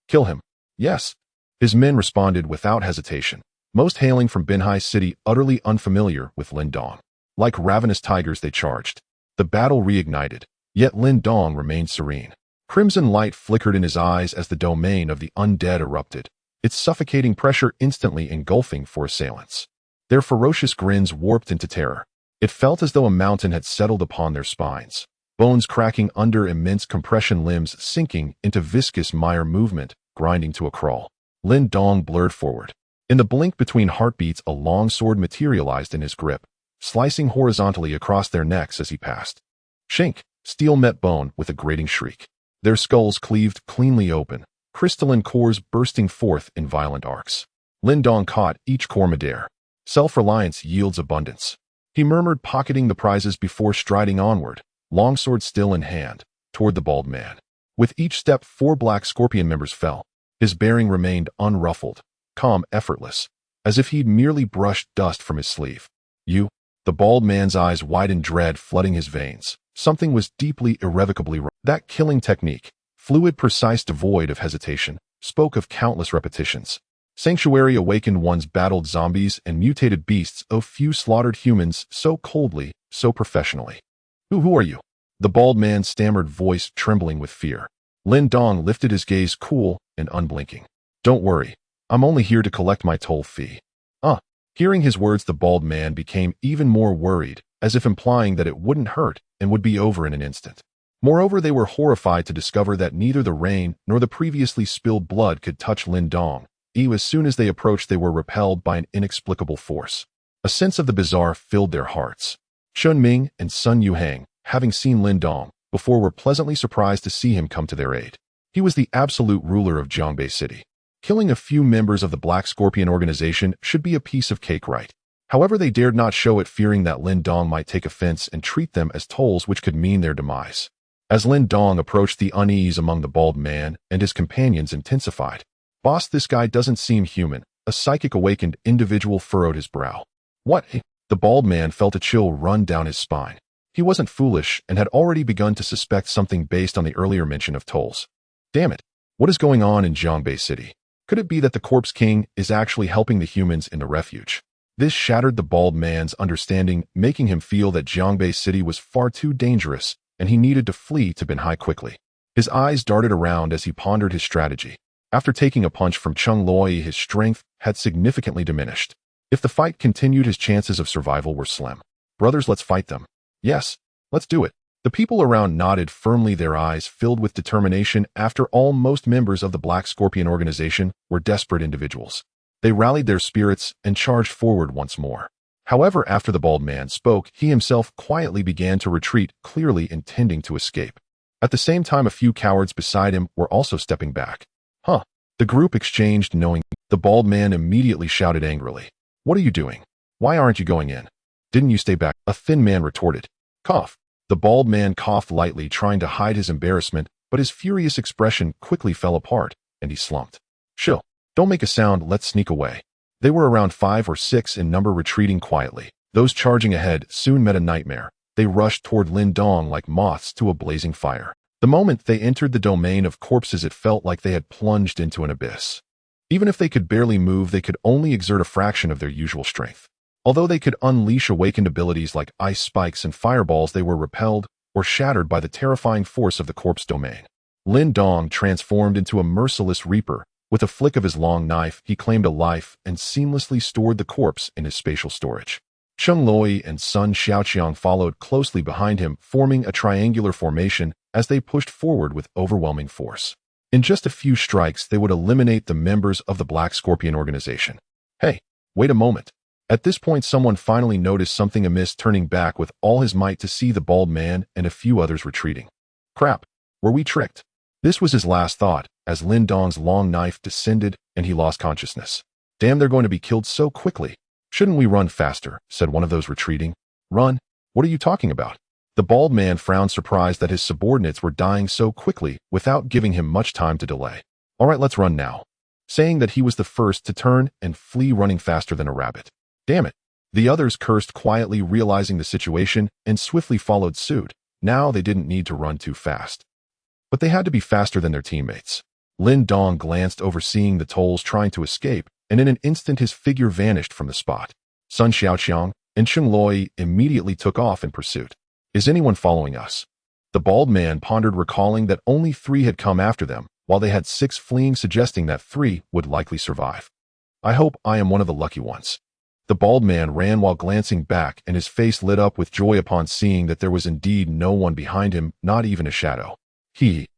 Kill him. Yes. His men responded without hesitation, most hailing from Binhai City, utterly unfamiliar with Lin Dong. Like ravenous tigers, they charged. The battle reignited, yet Lin Dong remained serene. Crimson light flickered in his eyes as the domain of the undead erupted, its suffocating pressure instantly engulfing for assailants. Their ferocious grins warped into terror. It felt as though a mountain had settled upon their spines, bones cracking under immense compression, limbs sinking into viscous mire, movement grinding to a crawl. Lin Dong blurred forward. In the blink between heartbeats, a long sword materialized in his grip, slicing horizontally across their necks as he passed. Shink! Steel met bone with a grating shriek. Their skulls cleaved cleanly open, crystalline cores bursting forth in violent arcs. Lin Dong caught each core midair. Self-reliance yields abundance. He murmured, pocketing the prizes before striding onward, longsword still in hand, toward the bald man. With each step, 4 Black Scorpion members fell. His bearing remained unruffled, calm, effortless, as if he'd merely brushed dust from his sleeve. You? The bald man's eyes widened, dread flooding his veins. Something was deeply, irrevocably wrong. That killing technique, fluid, precise, devoid of hesitation, spoke of countless repetitions. Sanctuary awakened ones battled zombies and mutated beasts, oh few slaughtered humans so coldly, so professionally. Who are you? The bald man stammered, voice trembling with fear. Lin Dong lifted his gaze, cool and unblinking. Don't worry. I'm only here to collect my toll fee. Hearing his words, the bald man became even more worried, as if implying that it wouldn't hurt and would be over in an instant. Moreover, they were horrified to discover that neither the rain nor the previously spilled blood could touch Lin Dong. As soon as they approached, they were repelled by an inexplicable force. A sense of the bizarre filled their hearts. Chun Ming and Sun Yuhang, having seen Lin Dong before, were pleasantly surprised to see him come to their aid. He was the absolute ruler of Jiangbei City. Killing a few members of the Black Scorpion organization should be a piece of cake, right? However, they dared not show it, fearing that Lin Dong might take offense and treat them as tolls, which could mean their demise. As Lin Dong approached, the unease among the bald man and his companions intensified. "Boss, this guy doesn't seem human." A psychic awakened individual furrowed his brow. "What?" The bald man felt a chill run down his spine. He wasn't foolish and had already begun to suspect something based on the earlier mention of tolls. Damn it. What is going on in Jiangbei City? Could it be that the Corpse King is actually helping the humans in the refuge? This shattered the bald man's understanding, making him feel that Jiangbei City was far too dangerous and he needed to flee to Binhai quickly. His eyes darted around as he pondered his strategy. After taking a punch from Chung Loi, his strength had significantly diminished. If the fight continued, his chances of survival were slim. "Brothers, let's fight them." "Yes, let's do it." The people around nodded firmly, their eyes filled with determination. After all, most members of the Black Scorpion organization were desperate individuals. They rallied their spirits and charged forward once more. However, after the bald man spoke, he himself quietly began to retreat, clearly intending to escape. At the same time, a few cowards beside him were also stepping back. "Huh." The group exchanged knowing. The bald man immediately shouted angrily. "What are you doing? Why aren't you going in? Didn't you stay back?" A thin man retorted. "Cough." The bald man coughed lightly, trying to hide his embarrassment, but his furious expression quickly fell apart, and he slumped. "Chill. Don't make a sound, let's sneak away." They were around 5 or 6 in number, retreating quietly. Those charging ahead soon met a nightmare. They rushed toward Lin Dong like moths to a blazing fire. The moment they entered the domain of corpses, it felt like they had plunged into an abyss. Even if they could barely move, they could only exert a fraction of their usual strength. Although they could unleash awakened abilities like ice spikes and fireballs, they were repelled or shattered by the terrifying force of the corpse domain. Lin Dong transformed into a merciless reaper. With a flick of his long knife, he claimed a life and seamlessly stored the corpse in his spatial storage. Chung Loi and Sun Xiaoqiang followed closely behind him, forming a triangular formation as they pushed forward with overwhelming force. In just a few strikes, they would eliminate the members of the Black Scorpion organization. "Hey, wait a moment." At this point, someone finally noticed something amiss, turning back with all his might to see the bald man and a few others retreating. "Crap, were we tricked?" This was his last thought, as Lin Dong's long knife descended and he lost consciousness. "Damn, they're going to be killed so quickly." "Shouldn't we run faster?" said one of those retreating. "Run? What are you talking about?" The bald man frowned, surprised that his subordinates were dying so quickly without giving him much time to delay. "All right, let's run now." Saying that, he was the first to turn and flee, running faster than a rabbit. "Damn it." The others cursed quietly, realizing the situation, and swiftly followed suit. Now they didn't need to run too fast, but they had to be faster than their teammates. Lin Dong glanced over, seeing the tolls trying to escape, and in an instant his figure vanished from the spot. Sun Xiaoqiang and Chung Loi immediately took off in pursuit. "Is anyone following us?" The bald man pondered, recalling that only 3 had come after them, while they had 6 fleeing, suggesting that 3 would likely survive. "I hope I am one of the lucky ones." The bald man ran while glancing back, and his face lit up with joy upon seeing that there was indeed no one behind him, not even a shadow. He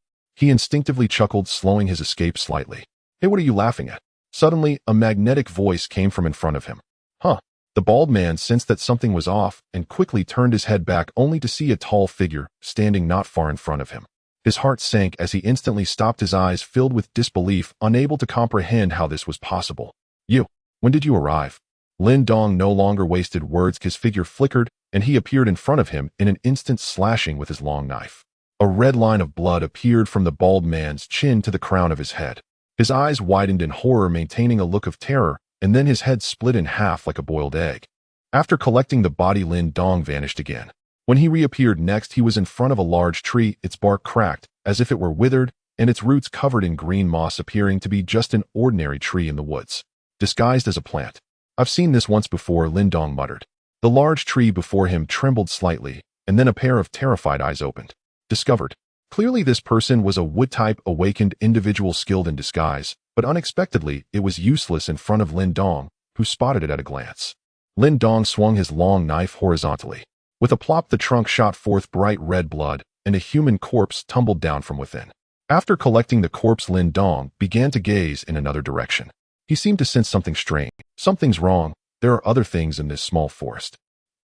instinctively chuckled, slowing his escape slightly. "Hey, what are you laughing at?" Suddenly, a magnetic voice came from in front of him. "Huh." The bald man sensed that something was off and quickly turned his head back, only to see a tall figure standing not far in front of him. His heart sank as he instantly stopped, his eyes filled with disbelief, unable to comprehend how this was possible. "You, when did you arrive?" Lin Dong no longer wasted words. His figure flickered, and he appeared in front of him in an instant, slashing with his long knife. A red line of blood appeared from the bald man's chin to the crown of his head. His eyes widened in horror, maintaining a look of terror, and then his head split in half like a boiled egg. After collecting the body, Lin Dong vanished again. When he reappeared next, he was in front of a large tree, its bark cracked, as if it were withered, and its roots covered in green moss, appearing to be just an ordinary tree in the woods, disguised as a plant. "I've seen this once before," Lin Dong muttered. The large tree before him trembled slightly, and then a pair of terrified eyes opened. Discovered. Clearly this person was a wood-type awakened individual skilled in disguise, but unexpectedly it was useless in front of Lin Dong, who spotted it at a glance. Lin Dong swung his long knife horizontally. With a plop, the trunk shot forth bright red blood, and a human corpse tumbled down from within. After collecting the corpse, Lin Dong began to gaze in another direction. He seemed to sense something strange. "Something's wrong. There are other things in this small forest."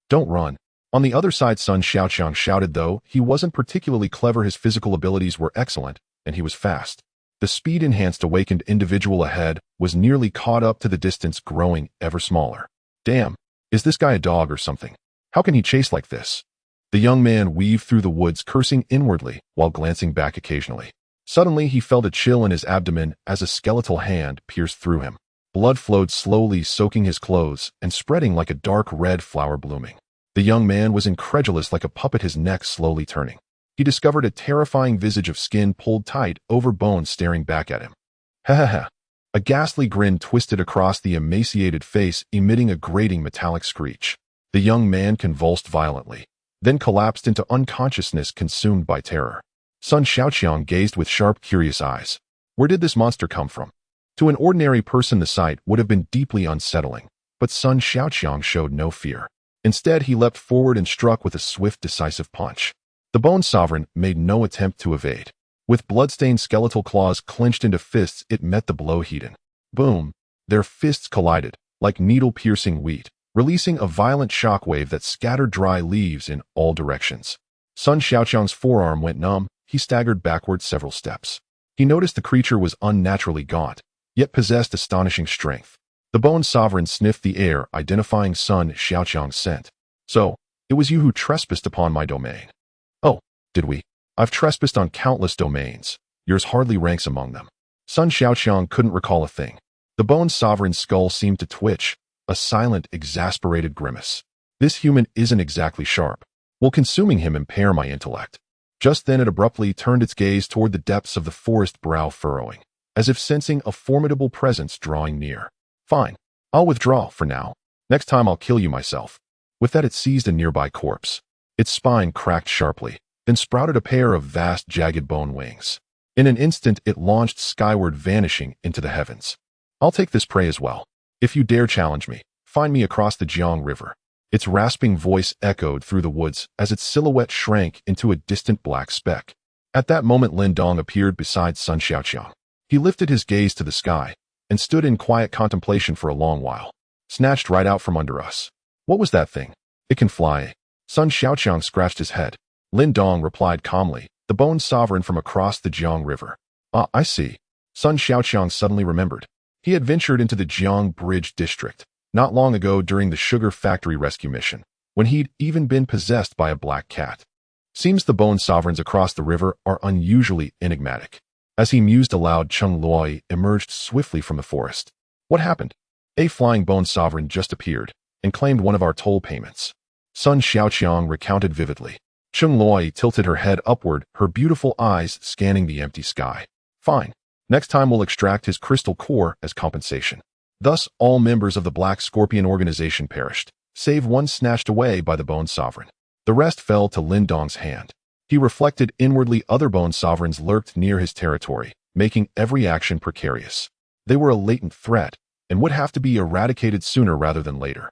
"Don't run." On the other side, Sun Xiaoqiang shouted. Though he wasn't particularly clever, his physical abilities were excellent, and he was fast. The speed-enhanced awakened individual ahead was nearly caught up to the distance, growing ever smaller. Damn, is this guy a dog or something? How can he chase like this? The young man weaved through the woods, cursing inwardly while glancing back occasionally. Suddenly, he felt a chill in his abdomen as a skeletal hand pierced through him. Blood flowed slowly, soaking his clothes and spreading like a dark red flower blooming. The young man was incredulous, like a puppet, his neck slowly turning. He discovered a terrifying visage of skin pulled tight over bones staring back at him. Ha ha ha. A ghastly grin twisted across the emaciated face, emitting a grating metallic screech. The young man convulsed violently, then collapsed into unconsciousness, consumed by terror. Sun Xiaoqiang gazed with sharp, curious eyes. Where did this monster come from? To an ordinary person, the sight would have been deeply unsettling, but Sun Xiaoqiang showed no fear. Instead, he leapt forward and struck with a swift, decisive punch. The Bone Sovereign made no attempt to evade. With blood-stained skeletal claws clenched into fists, it met the blow heat. Boom! Their fists collided, like needle-piercing wheat, releasing a violent shockwave that scattered dry leaves in all directions. Sun Xiaoqiang's forearm went numb. He staggered backward several steps. He noticed the creature was unnaturally gaunt, yet possessed astonishing strength. The Bone Sovereign sniffed the air, identifying Sun Xiaoqiang's scent. So, it was you who trespassed upon my domain. Oh, did we? I've trespassed on countless domains. Yours hardly ranks among them. Sun Xiaoqiang couldn't recall a thing. The Bone Sovereign's skull seemed to twitch, a silent, exasperated grimace. This human isn't exactly sharp. Will consuming him impair my intellect? Just then it abruptly turned its gaze toward the depths of the forest, brow furrowing, as if sensing a formidable presence drawing near. Fine, I'll withdraw for now. Next time I'll kill you myself. With that, it seized a nearby corpse. Its spine cracked sharply, then sprouted a pair of vast, jagged bone wings. In an instant, it launched skyward, vanishing into the heavens. I'll take this prey as well. If you dare challenge me, find me across the Jiang River. Its rasping voice echoed through the woods as its silhouette shrank into a distant black speck. At that moment, Lin Dong appeared beside Sun Xiaoqiang. He lifted his gaze to the sky and stood in quiet contemplation for a long while. Snatched right out from under us. What was that thing? It can fly. Sun Xiaoqiang scratched his head. Lin Dong replied calmly, the Bone Sovereign from across the Jiang River. Ah, I see. Sun Xiaoqiang suddenly remembered. He had ventured into the Jiang Bridge district not long ago during the sugar factory rescue mission, when he'd even been possessed by a black cat. Seems the Bone Sovereigns across the river are unusually enigmatic. As he mused aloud, Cheng Luoi emerged swiftly from the forest. What happened? A flying Bone Sovereign just appeared and claimed one of our toll payments. Sun Xiaoqiang recounted vividly. Cheng Luoi tilted her head upward, her beautiful eyes scanning the empty sky. Fine. Next time we'll extract his crystal core as compensation. Thus, all members of the Black Scorpion organization perished, save one snatched away by the Bone Sovereign. The rest fell to Lin Dong's hand. He reflected inwardly. Other Bone Sovereigns lurked near his territory, making every action precarious. They were a latent threat, and would have to be eradicated sooner rather than later.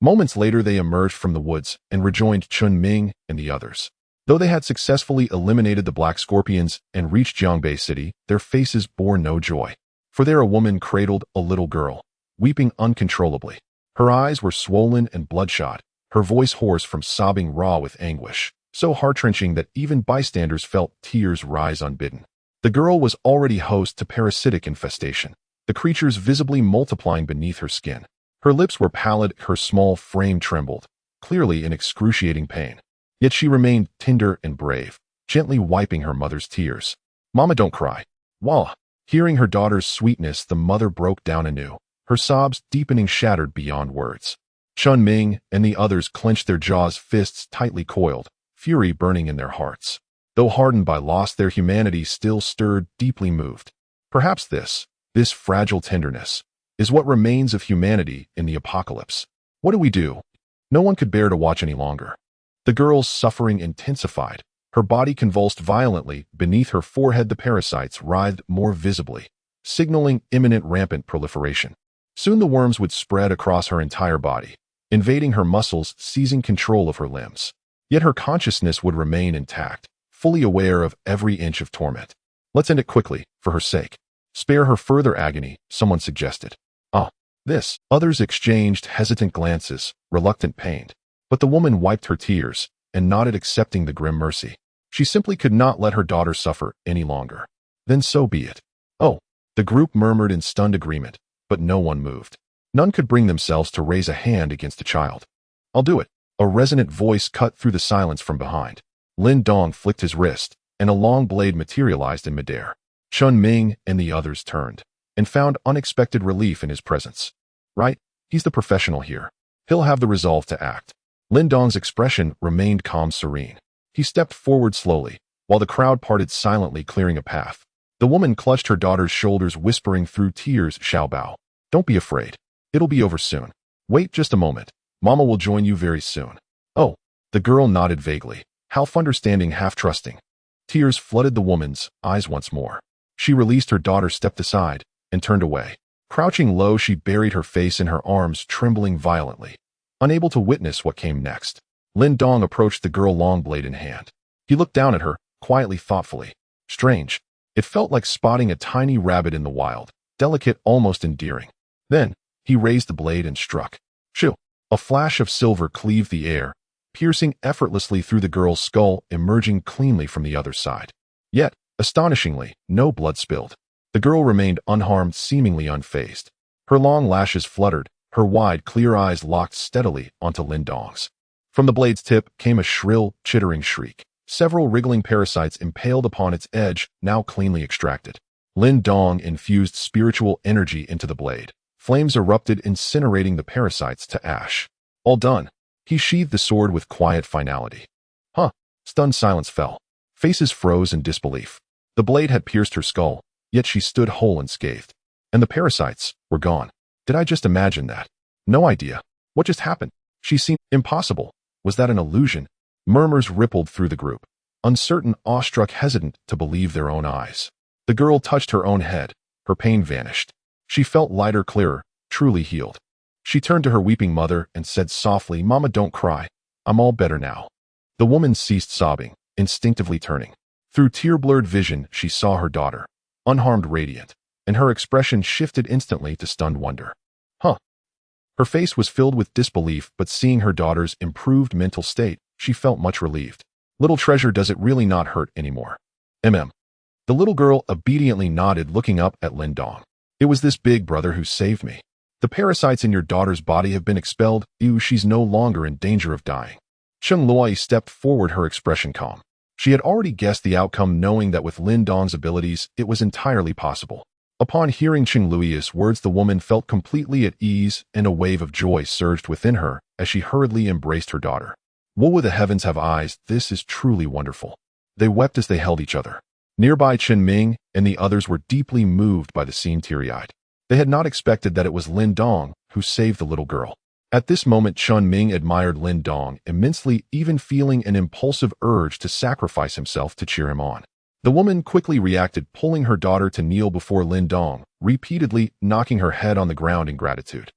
Moments later, they emerged from the woods and rejoined Chun Ming and the others. Though they had successfully eliminated the Black Scorpions and reached Jiangbei City, their faces bore no joy. For there a woman cradled a little girl, weeping uncontrollably. Her eyes were swollen and bloodshot, her voice hoarse from sobbing raw with anguish, so heart-wrenching that even bystanders felt tears rise unbidden. The girl was already host to parasitic infestation, the creatures visibly multiplying beneath her skin. Her lips were pallid, her small frame trembled, clearly in excruciating pain. Yet she remained tender and brave, gently wiping her mother's tears. Mama, don't cry. Wallah. Hearing her daughter's sweetness, the mother broke down anew, her sobs deepening, shattered beyond words. Chun Ming and the others clenched their jaws, fists tightly coiled, fury burning in their hearts. Though hardened by loss, their humanity still stirred, deeply moved. Perhaps this fragile tenderness, is what remains of humanity in the apocalypse. What do we do? No one could bear to watch any longer. The girl's suffering intensified. Her body convulsed violently. Beneath her forehead, the parasites writhed more visibly, signaling imminent rampant proliferation. Soon the worms would spread across her entire body, invading her muscles, seizing control of her limbs. Yet her consciousness would remain intact, fully aware of every inch of torment. Let's end it quickly, for her sake. Spare her further agony, someone suggested. This. Others exchanged hesitant glances, reluctant, pained. But the woman wiped her tears and nodded, accepting the grim mercy. She simply could not let her daughter suffer any longer. Then so be it. Oh, the group murmured in stunned agreement, but no one moved. None could bring themselves to raise a hand against a child. I'll do it. A resonant voice cut through the silence from behind. Lin Dong flicked his wrist, and a long blade materialized in midair. Chun Ming and the others turned, and found unexpected relief in his presence. Right? He's the professional here. He'll have the resolve to act. Lin Dong's expression remained calm serene. He stepped forward slowly, while the crowd parted silently, clearing a path. The woman clutched her daughter's shoulders, whispering through tears, Xiao Bao, don't be afraid. It'll be over soon. Wait just a moment. Mama will join you very soon. Oh, the girl nodded vaguely, half understanding, half trusting. Tears flooded the woman's eyes once more. She released her daughter, stepped aside, and turned away. Crouching low, she buried her face in her arms, trembling violently. Unable to witness what came next, Lin Dong approached the girl, long blade in hand. He looked down at her, quietly, thoughtfully. Strange. It felt like spotting a tiny rabbit in the wild, delicate, almost endearing. Then, he raised the blade and struck. Shoo! A flash of silver cleaved the air, piercing effortlessly through the girl's skull, emerging cleanly from the other side. Yet, astonishingly, no blood spilled. The girl remained unharmed, seemingly unfazed. Her long lashes fluttered, her wide, clear eyes locked steadily onto Lin Dong's. From the blade's tip came a shrill, chittering shriek. Several wriggling parasites impaled upon its edge, now cleanly extracted. Lin Dong infused spiritual energy into the blade. Flames erupted, incinerating the parasites to ash. All done. He sheathed the sword with quiet finality. Huh. Stunned silence fell. Faces froze in disbelief. The blade had pierced her skull, yet she stood whole and scathed. And the parasites were gone. Did I just imagine that? No idea. What just happened? She seemed impossible. Was that an illusion? Murmurs rippled through the group. Uncertain, awestruck, hesitant to believe their own eyes. The girl touched her own head. Her pain vanished. She felt lighter, clearer, truly healed. She turned to her weeping mother and said softly, Mama, don't cry. I'm all better now. The woman ceased sobbing, instinctively turning. Through tear-blurred vision, she saw her daughter, unharmed, radiant, and her expression shifted instantly to stunned wonder. Huh. Her face was filled with disbelief, but seeing her daughter's improved mental state, she felt much relieved. Little treasure, does it really not hurt anymore? The little girl obediently nodded, looking up at Lin Dong. It was this big brother who saved me. The parasites in your daughter's body have been expelled. She's no longer in danger of dying. Cheng Loi stepped forward, her expression calm. She had already guessed the outcome, knowing that with Lin Dong's abilities, it was entirely possible. Upon hearing Cheng Lui's words, the woman felt completely at ease, and a wave of joy surged within her as she hurriedly embraced her daughter. Woe, the heavens have eyes, this is truly wonderful. They wept as they held each other. Nearby, Chen Ming and the others were deeply moved by the scene, teary-eyed. They had not expected that it was Lin Dong who saved the little girl. At this moment, Chun Ming admired Lin Dong immensely, even feeling an impulsive urge to sacrifice himself to cheer him on. The woman quickly reacted, pulling her daughter to kneel before Lin Dong, repeatedly knocking her head on the ground in gratitude.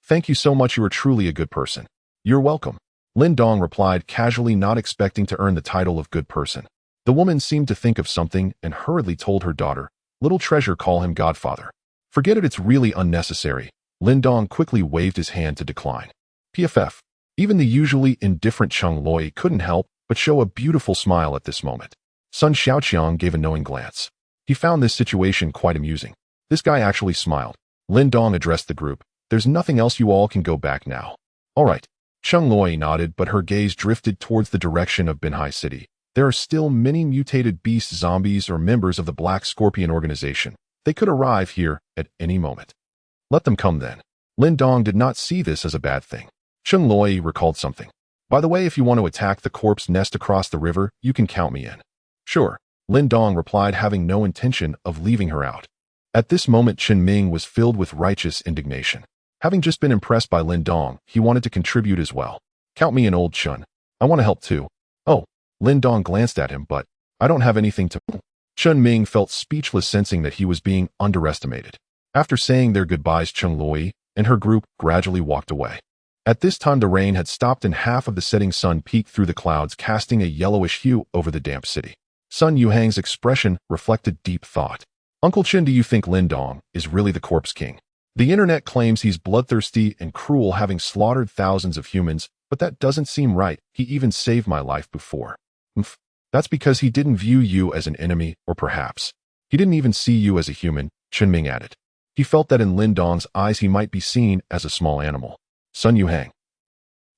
Thank you so much, you are truly a good person. You're welcome. Lin Dong replied casually, not expecting to earn the title of good person. The woman seemed to think of something and hurriedly told her daughter, Little treasure, call him godfather. Forget it, it's really unnecessary. Lin Dong quickly waved his hand to decline. PFF. Even the usually indifferent Cheng Loi couldn't help but show a beautiful smile at this moment. Sun Xiaoqiang gave a knowing glance. He found this situation quite amusing. This guy actually smiled. Lin Dong addressed the group. There's nothing else, you all can go back now. All right. Cheng Loi nodded, but her gaze drifted towards the direction of Binhai City. There are still many mutated beast zombies or members of the Black Scorpion organization. They could arrive here at any moment. Let them come then. Lin Dong did not see this as a bad thing. Cheng Loi recalled something. By the way, if you want to attack the corpse nest across the river, you can count me in. Sure. Lin Dong replied, having no intention of leaving her out. At this moment, Chen Ming was filled with righteous indignation. Having just been impressed by Lin Dong, he wanted to contribute as well. Count me in, old Chun. I want to help too. Oh. Lin Dong glanced at him, but I don't have anything to... Chen Ming felt speechless, sensing that he was being underestimated. After saying their goodbyes, Cheng Loi and her group gradually walked away. At this time, the rain had stopped and half of the setting sun peeked through the clouds, casting a yellowish hue over the damp city. Sun Yuhang's expression reflected deep thought. Uncle Chen, do you think Lin Dong is really the corpse king? The internet claims he's bloodthirsty and cruel, having slaughtered thousands of humans, but that doesn't seem right. He even saved my life before. That's because he didn't view you as an enemy, or perhaps He didn't even see you as a human, Chen Ming added. He felt that in Lin Dong's eyes he might be seen as a small animal. Sun Yuhang.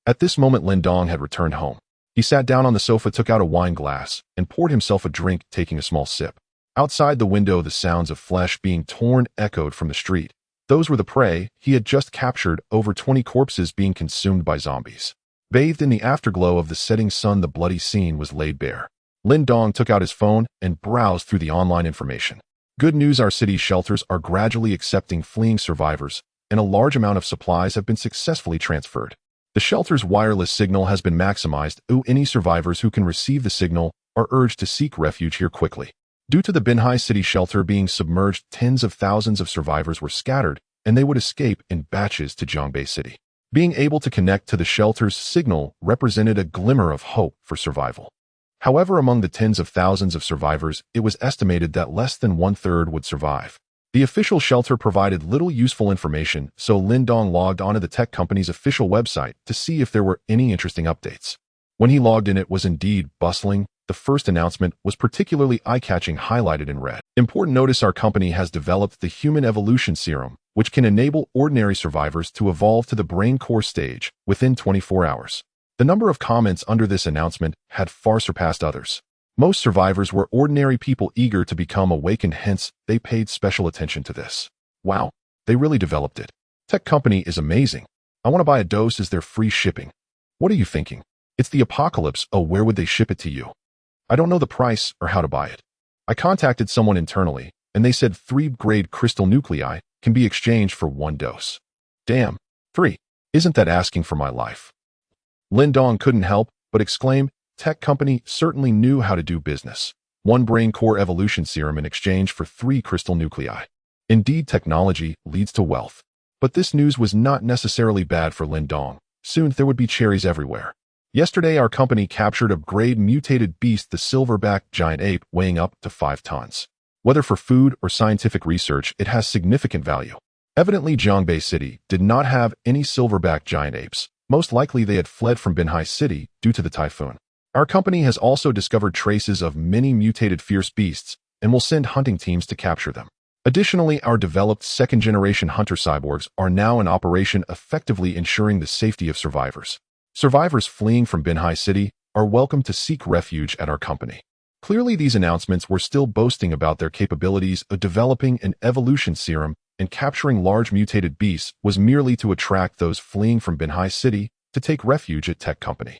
At this moment Lin Dong had returned home. He sat down on the sofa, took out a wine glass, and poured himself a drink, taking a small sip. Outside the window, the sounds of flesh being torn echoed from the street. Those were the prey he had just captured, over 20 corpses being consumed by zombies. Bathed in the afterglow of the setting sun, the bloody scene was laid bare. Lin Dong took out his phone and browsed through the online information. Good news, our city's shelters are gradually accepting fleeing survivors, and a large amount of supplies have been successfully transferred. The shelter's wireless signal has been maximized. Any survivors who can receive the signal are urged to seek refuge here quickly. Due to the Binhai city shelter being submerged, tens of thousands of survivors were scattered, and they would escape in batches to Jiangbei City. Being able to connect to the shelter's signal represented a glimmer of hope for survival. However, among the tens of thousands of survivors, it was estimated that less than one-third would survive. The official shelter provided little useful information, so Lin Dong logged onto the tech company's official website to see if there were any interesting updates. When he logged in, it was indeed bustling. The first announcement was particularly eye-catching, highlighted in red. Important notice: our company has developed the human evolution serum, which can enable ordinary survivors to evolve to the brain core stage within 24 hours. The number of comments under this announcement had far surpassed others. Most survivors were ordinary people eager to become awakened, hence they paid special attention to this. Wow, they really developed it. Tech company is amazing. I want to buy a dose. Is there free shipping? What are you thinking? It's the apocalypse. Oh, where would they ship it to you? I don't know the price or how to buy it. I contacted someone internally, and they said 3-grade crystal nuclei can be exchanged for 1 dose. Damn, 3. Isn't that asking for my life? Lin Dong couldn't help but exclaim. Tech company certainly knew how to do business. 1 brain core evolution serum in exchange for 3 crystal nuclei. Indeed, technology leads to wealth. But this news was not necessarily bad for Lin Dong. Soon there would be cherries everywhere. Yesterday, our company captured a grade mutated beast, the silverback giant ape, weighing up to 5 tons. Whether for food or scientific research, it has significant value. Evidently, Jiangbei City did not have any silverback giant apes. Most likely they had fled from Binhai City due to the typhoon. Our company has also discovered traces of many mutated fierce beasts and will send hunting teams to capture them. Additionally, our developed second-generation hunter cyborgs are now in operation, effectively ensuring the safety of survivors. Survivors fleeing from Binhai City are welcome to seek refuge at our company. Clearly, these announcements were still boasting about their capabilities of developing an evolution serum, and capturing large mutated beasts was merely to attract those fleeing from Binhai City to take refuge at tech company.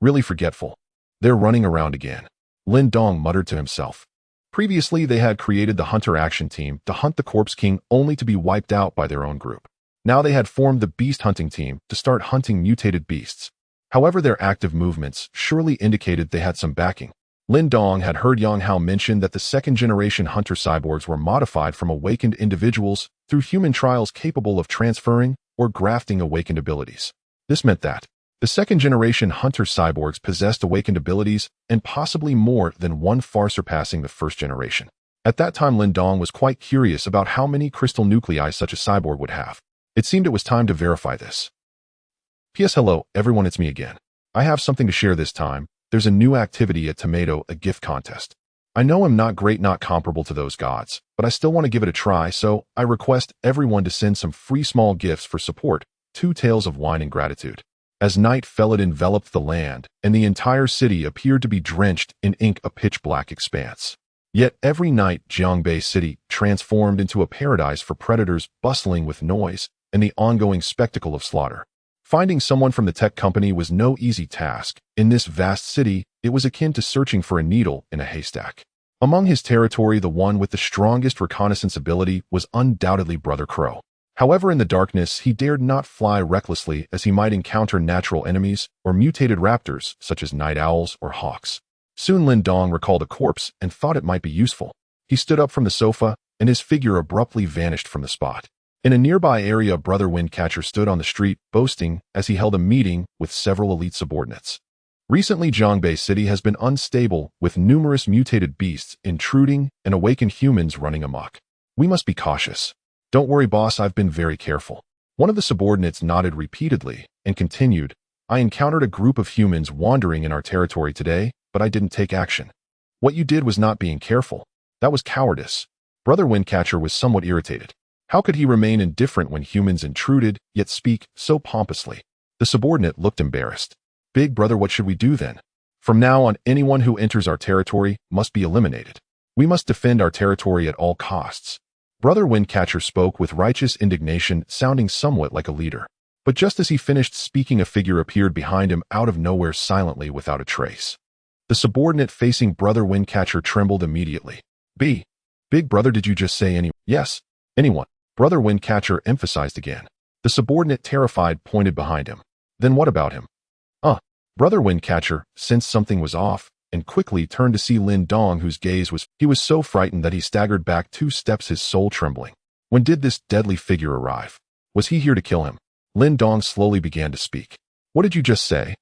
Really forgetful. They're running around again. Lin Dong muttered to himself. Previously, they had created the Hunter Action Team to hunt the Corpse King, only to be wiped out by their own group. Now they had formed the Beast Hunting Team to start hunting mutated beasts. However, their active movements surely indicated they had some backing. Lin Dong had heard Yang Hao mention that the second-generation hunter cyborgs were modified from awakened individuals through human trials capable of transferring or grafting awakened abilities. This meant that the second-generation hunter cyborgs possessed awakened abilities, and possibly more than one, far surpassing the first generation. At that time, Lin Dong was quite curious about how many crystal nuclei such a cyborg would have. It seemed it was time to verify this. P.S. Hello, everyone, it's me again. I have something to share this time. There's a new activity at Tomato, a gift contest. I know I'm not great, not comparable to those gods, but I still want to give it a try, so I request everyone to send some free small gifts for support. 2 tales of wine and gratitude. As night fell, it enveloped the land, and the entire city appeared to be drenched in ink, a pitch-black expanse. Yet every night, Jiangbei City transformed into a paradise for predators, bustling with noise and the ongoing spectacle of slaughter. Finding someone from the tech company was no easy task. In this vast city, it was akin to searching for a needle in a haystack. Among his territory, the one with the strongest reconnaissance ability was undoubtedly Brother Crow. However, in the darkness, he dared not fly recklessly, as he might encounter natural enemies or mutated raptors such as night owls or hawks. Soon Lin Dong recalled a corpse and thought it might be useful. He stood up from the sofa, and his figure abruptly vanished from the spot. In a nearby area, Brother Windcatcher stood on the street, boasting as he held a meeting with several elite subordinates. Recently, Jiangbei City has been unstable, with numerous mutated beasts intruding and awakened humans running amok. We must be cautious. Don't worry, boss, I've been very careful. One of the subordinates nodded repeatedly and continued, I encountered a group of humans wandering in our territory today, but I didn't take action. What you did was not being careful. That was cowardice. Brother Windcatcher was somewhat irritated. How could he remain indifferent when humans intruded, yet speak so pompously? The subordinate looked embarrassed. Big brother, what should we do then? From now on, anyone who enters our territory must be eliminated. We must defend our territory at all costs. Brother Windcatcher spoke with righteous indignation, sounding somewhat like a leader. But just as he finished speaking, a figure appeared behind him out of nowhere silently without a trace. The subordinate facing Brother Windcatcher trembled immediately. Big brother, did you just say anyone? Yes, anyone. Brother Windcatcher emphasized again. The subordinate, terrified, pointed behind him. Then what about him? Brother Windcatcher sensed something was off and quickly turned to see Lin Dong, whose gaze was... He was so frightened that he staggered back 2 steps, his soul trembling. When did this deadly figure arrive? Was he here to kill him? Lin Dong slowly began to speak. What did you just say?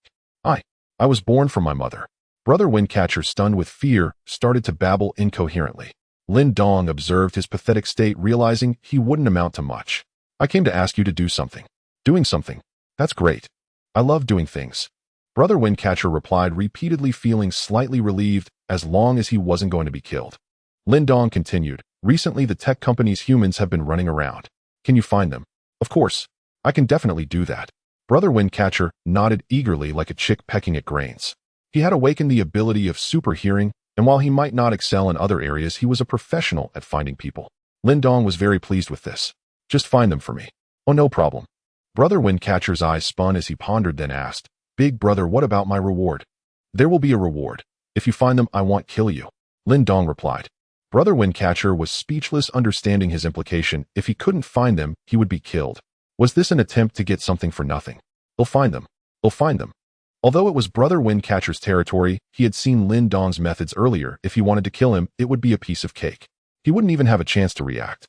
I was born from my mother. Brother Windcatcher, stunned with fear, started to babble incoherently. Lin Dong observed his pathetic state, realizing he wouldn't amount to much. I came to ask you to do something. Doing something? That's great. I love doing things. Brother Windcatcher replied, repeatedly, feeling slightly relieved as long as he wasn't going to be killed. Lin Dong continued, recently the tech company's humans have been running around. Can you find them? Of course. I can definitely do that. Brother Windcatcher nodded eagerly like a chick pecking at grains. He had awakened the ability of super hearing, and while he might not excel in other areas, he was a professional at finding people. Lin Dong was very pleased with this. Just find them for me. Oh, no problem. Brother Windcatcher's eyes spun as he pondered, then asked, Big brother, what about my reward? There will be a reward. If you find them, I won't kill you. Lin Dong replied. Brother Windcatcher was speechless, understanding his implication. If he couldn't find them, he would be killed. Was this an attempt to get something for nothing? They'll find them. They'll find them. Although it was Brother Windcatcher's territory, he had seen Lin Dong's methods earlier. If he wanted to kill him, it would be a piece of cake. He wouldn't even have a chance to react.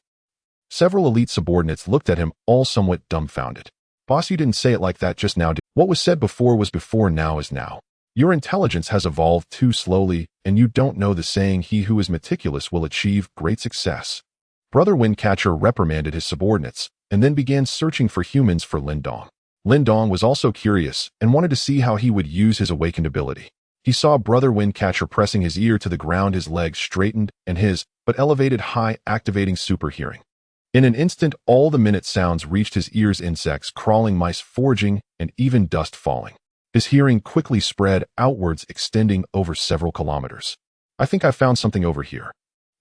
Several elite subordinates looked at him, all somewhat dumbfounded. Boss, you didn't say it like that just now. What was said before was before, now is now. Your intelligence has evolved too slowly, and you don't know the saying, he who is meticulous will achieve great success. Brother Windcatcher reprimanded his subordinates, and then began searching for humans for Lin Dong. Lin Dong was also curious and wanted to see how he would use his awakened ability. He saw Brother Windcatcher pressing his ear to the ground, his legs straightened, and his, but elevated high, activating super hearing. In an instant, all the minute sounds reached his ears, insects crawling, mice foraging, and even dust falling. His hearing quickly spread outwards, extending over several kilometers. I think I found something over here.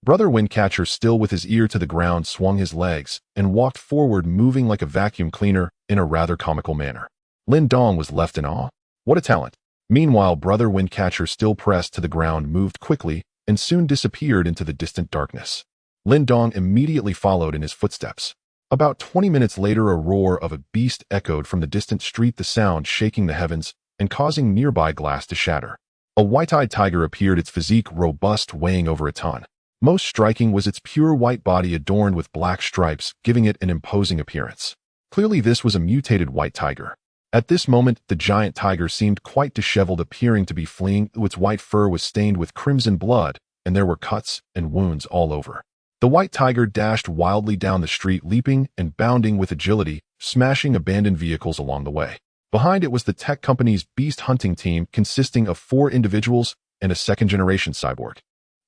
Brother Windcatcher, still with his ear to the ground, swung his legs and walked forward, moving like a vacuum cleaner in a rather comical manner. Lin Dong was left in awe. What a talent! Meanwhile, Brother Windcatcher, still pressed to the ground, moved quickly and soon disappeared into the distant darkness. Lin Dong immediately followed in his footsteps. About 20 minutes later, a roar of a beast echoed from the distant street, the sound shaking the heavens and causing nearby glass to shatter. A white-eyed tiger appeared, its physique robust, weighing over a ton. Most striking was its pure white body adorned with black stripes, giving it an imposing appearance. Clearly this was a mutated white tiger. At this moment, the giant tiger seemed quite disheveled, appearing to be fleeing. Its white fur was stained with crimson blood, and there were cuts and wounds all over. The white tiger dashed wildly down the street, leaping and bounding with agility, smashing abandoned vehicles along the way. Behind it was the tech company's beast hunting team, consisting of 4 individuals and a second-generation cyborg.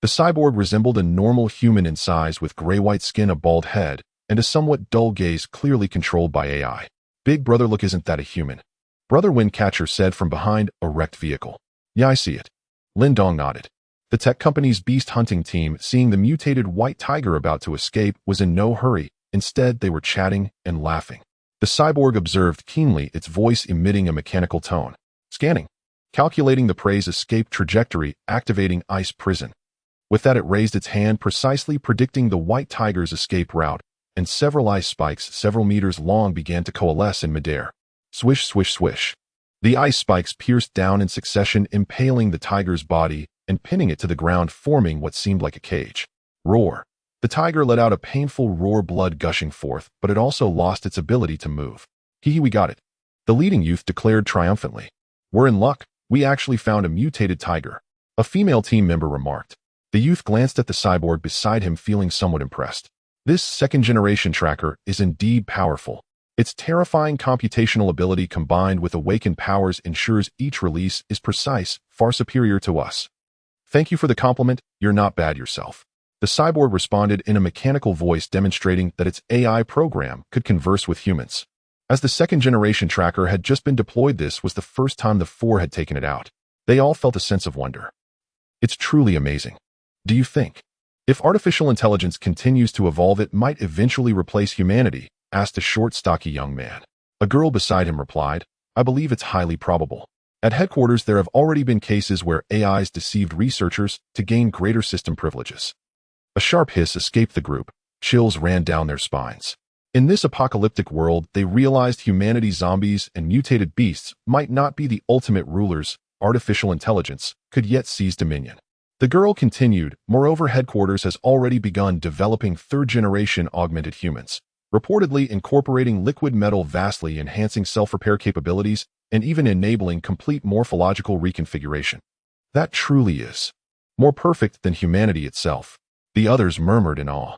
The cyborg resembled a normal human in size, with gray-white skin, a bald head, and a somewhat dull gaze, clearly controlled by AI. Big brother, look, isn't that a human? Brother Windcatcher said from behind a wrecked vehicle. Yeah, I see it. Lin Dong nodded. The tech company's beast hunting team, seeing the mutated white tiger about to escape, was in no hurry. Instead, they were chatting and laughing. The cyborg observed keenly, its voice emitting a mechanical tone. Scanning. Calculating the prey's escape trajectory, activating ice prison. With that, it raised its hand, precisely predicting the white tiger's escape route, and several ice spikes several meters long began to coalesce in midair. Swish, swish, swish. The ice spikes pierced down in succession, impaling the tiger's body and pinning it to the ground, forming what seemed like a cage. Roar. The tiger let out a painful roar, blood gushing forth, but it also lost its ability to move. Hee hee, we got it. The leading youth declared triumphantly. We're in luck. We actually found a mutated tiger. A female team member remarked. The youth glanced at the cyborg beside him, feeling somewhat impressed. This second-generation tracker is indeed powerful. Its terrifying computational ability combined with awakened powers ensures each release is precise, far superior to us. Thank you for the compliment, you're not bad yourself. The cyborg responded in a mechanical voice demonstrating that its AI program could converse with humans. As the second-generation tracker had just been deployed, this was the first time the four had taken it out. They all felt a sense of wonder. It's truly amazing. Do you think? If artificial intelligence continues to evolve, it might eventually replace humanity, asked a short, stocky young man. A girl beside him replied, I believe it's highly probable. At headquarters, there have already been cases where AIs deceived researchers to gain greater system privileges. A sharp hiss escaped the group. Chills ran down their spines. In this apocalyptic world, they realized humanity's zombies and mutated beasts might not be the ultimate rulers. Artificial intelligence could yet seize dominion. The girl continued, moreover, headquarters has already begun developing third-generation augmented humans, reportedly incorporating liquid metal, vastly enhancing self-repair capabilities and even enabling complete morphological reconfiguration. That truly is more perfect than humanity itself. The others murmured in awe.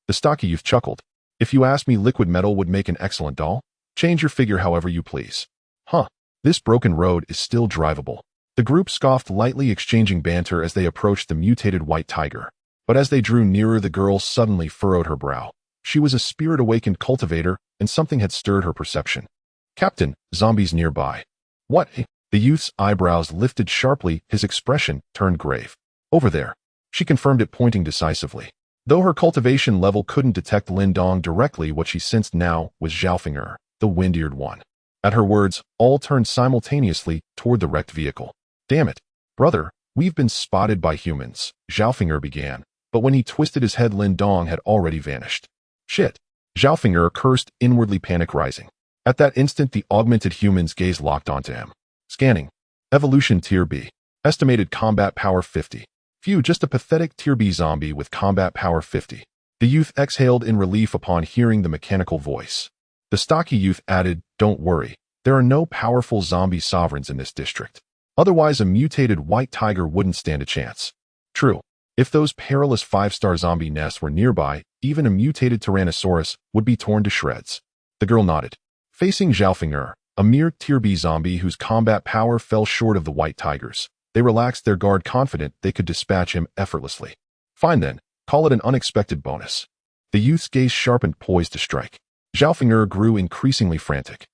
The stocky youth chuckled. If you ask me, liquid metal would make an excellent doll. Change your figure however you please. Huh. This broken road is still drivable. The group scoffed lightly, exchanging banter as they approached the mutated white tiger. But as they drew nearer, the girl suddenly furrowed her brow. She was a spirit-awakened cultivator, and something had stirred her perception. Captain, zombies nearby. What? The youth's eyebrows lifted sharply, his expression turned grave. Over there. She confirmed it, pointing decisively. Though her cultivation level couldn't detect Lin Dong directly, what she sensed now was Zhaofinger, the wind-eared one. At her words, all turned simultaneously toward the wrecked vehicle. Damn it. Brother, we've been spotted by humans, Zhaofinger began, but when he twisted his head, Lin Dong had already vanished. Shit. Zhaofinger cursed, inwardly, panic rising. At that instant, the augmented human's gaze locked onto him. Scanning. Evolution Tier B. Estimated combat power 50. Phew, just a pathetic Tier B zombie with combat power 50. The youth exhaled in relief upon hearing the mechanical voice. The stocky youth added, Don't worry, there are no powerful zombie sovereigns in this district. Otherwise, a mutated white tiger wouldn't stand a chance. True. If those perilous 5-star zombie nests were nearby, even a mutated Tyrannosaurus would be torn to shreds. The girl nodded. Facing Zhaofinger, a mere Tier B zombie whose combat power fell short of the white tigers, they relaxed their guard, confident they could dispatch him effortlessly. Fine then, call it an unexpected bonus. The youth's gaze sharpened, poised to strike. Zhaofinger grew increasingly frantic.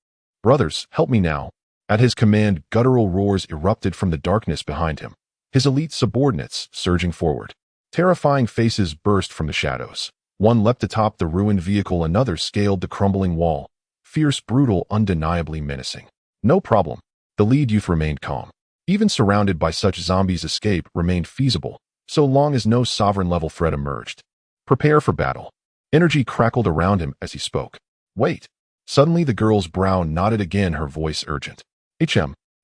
Brothers, help me now. At his command, guttural roars erupted from the darkness behind him. His elite subordinates surging forward. Terrifying faces burst from the shadows. One leapt atop the ruined vehicle, another scaled the crumbling wall. Fierce, brutal, undeniably menacing. No problem. The lead youth remained calm. Even surrounded by such zombies, escape remained feasible, so long as no sovereign-level threat emerged. Prepare for battle. Energy crackled around him as he spoke. Wait. Suddenly the girl's brow knotted again, her voice urgent.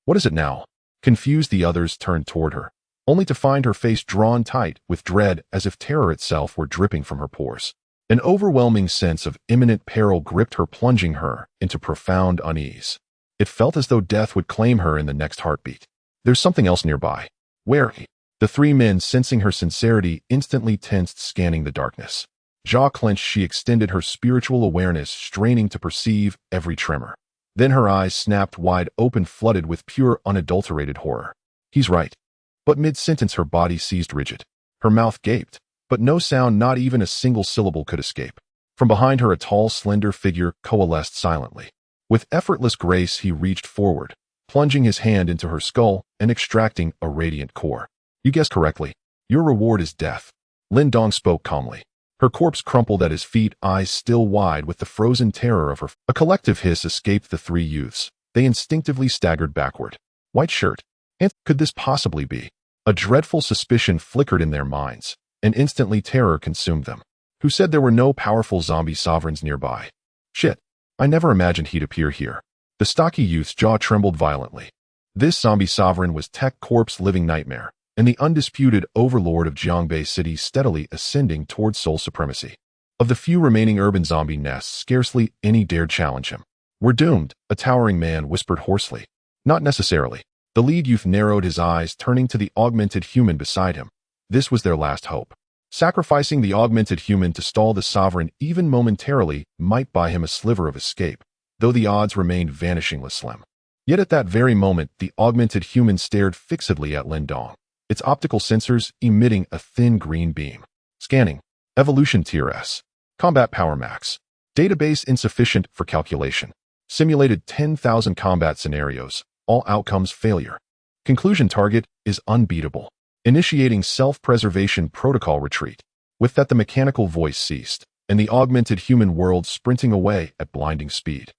What is it now? Confused, the others turned toward her, only to find her face drawn tight with dread, as if terror itself were dripping from her pores. An overwhelming sense of imminent peril gripped her, plunging her into profound unease. It felt as though death would claim her in the next heartbeat. There's something else nearby. Where? The three men, sensing her sincerity, instantly tensed, scanning the darkness. Jaw clenched, she extended her spiritual awareness, straining to perceive every tremor. Then her eyes snapped wide open, flooded with pure, unadulterated horror. He's right. But mid-sentence her body seized rigid. Her mouth gaped, but no sound, not even a single syllable, could escape. From behind her, a tall, slender figure coalesced silently. With effortless grace, he reached forward, plunging his hand into her skull and extracting a radiant core. You guessed correctly. Your reward is death. Lin Dong spoke calmly. Her corpse crumpled at his feet, eyes still wide with the frozen terror of her. A collective hiss escaped the three youths. They instinctively staggered backward. White shirt. And could this possibly be? A dreadful suspicion flickered in their minds, and instantly terror consumed them. Who said there were no powerful zombie sovereigns nearby? Shit. I never imagined he'd appear here. The stocky youth's jaw trembled violently. This zombie sovereign was Tech Corp's living nightmare, and the undisputed overlord of Jiangbei City, steadily ascending towards sole supremacy. Of the few remaining urban zombie nests, scarcely any dared challenge him. We're doomed, a towering man whispered hoarsely. Not necessarily. The lead youth narrowed his eyes, turning to the augmented human beside him. This was their last hope. Sacrificing the augmented human to stall the sovereign even momentarily might buy him a sliver of escape, though the odds remained vanishingly slim. Yet at that very moment, the augmented human stared fixedly at Lin Dong, its optical sensors emitting a thin green beam. Scanning. Evolution Tier S. Combat Power Max. Database insufficient for calculation. Simulated 10,000 combat scenarios. All outcomes failure. Conclusion target is unbeatable. Initiating self-preservation protocol retreat. With that, the mechanical voice ceased, and the augmented human world sprinting away at blinding speed.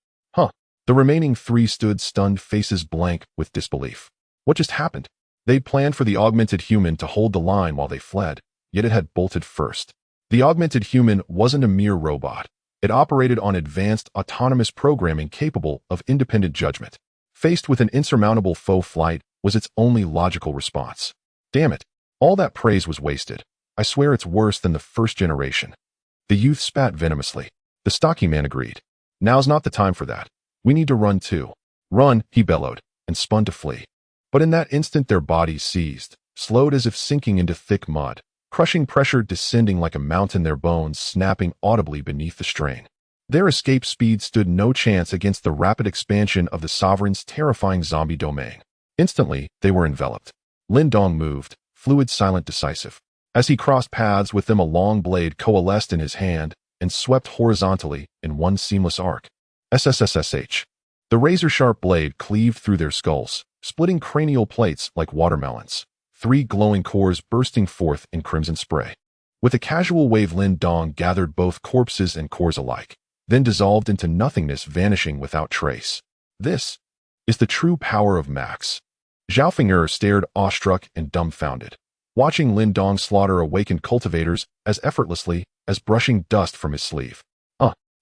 The remaining three stood stunned, faces blank with disbelief. What just happened? They'd planned for the augmented human to hold the line while they fled, yet it had bolted first. The augmented human wasn't a mere robot. It operated on advanced, autonomous programming capable of independent judgment. Faced with an insurmountable foe, flight was its only logical response. Damn it. All that praise was wasted. I swear it's worse than the first generation. The youth spat venomously. The stocky man agreed. Now's not the time for that. We need to run too. Run, he bellowed, and spun to flee. But in that instant their bodies seized, slowed as if sinking into thick mud, crushing pressure descending like a mountain, their bones snapping audibly beneath the strain. Their escape speed stood no chance against the rapid expansion of the Sovereign's terrifying zombie domain. Instantly, they were enveloped. Lin Dong moved, fluid, silent, decisive. As he crossed paths with them, a long blade coalesced in his hand and swept horizontally in one seamless arc. SSSSH. The razor-sharp blade cleaved through their skulls, splitting cranial plates like watermelons, three glowing cores bursting forth in crimson spray. With a casual wave, Lin Dong gathered both corpses and cores alike, then dissolved into nothingness, vanishing without trace. This is the true power of Max. Zhaofinger stared awestruck and dumbfounded, watching Lin Dong slaughter awakened cultivators as effortlessly as brushing dust from his sleeve.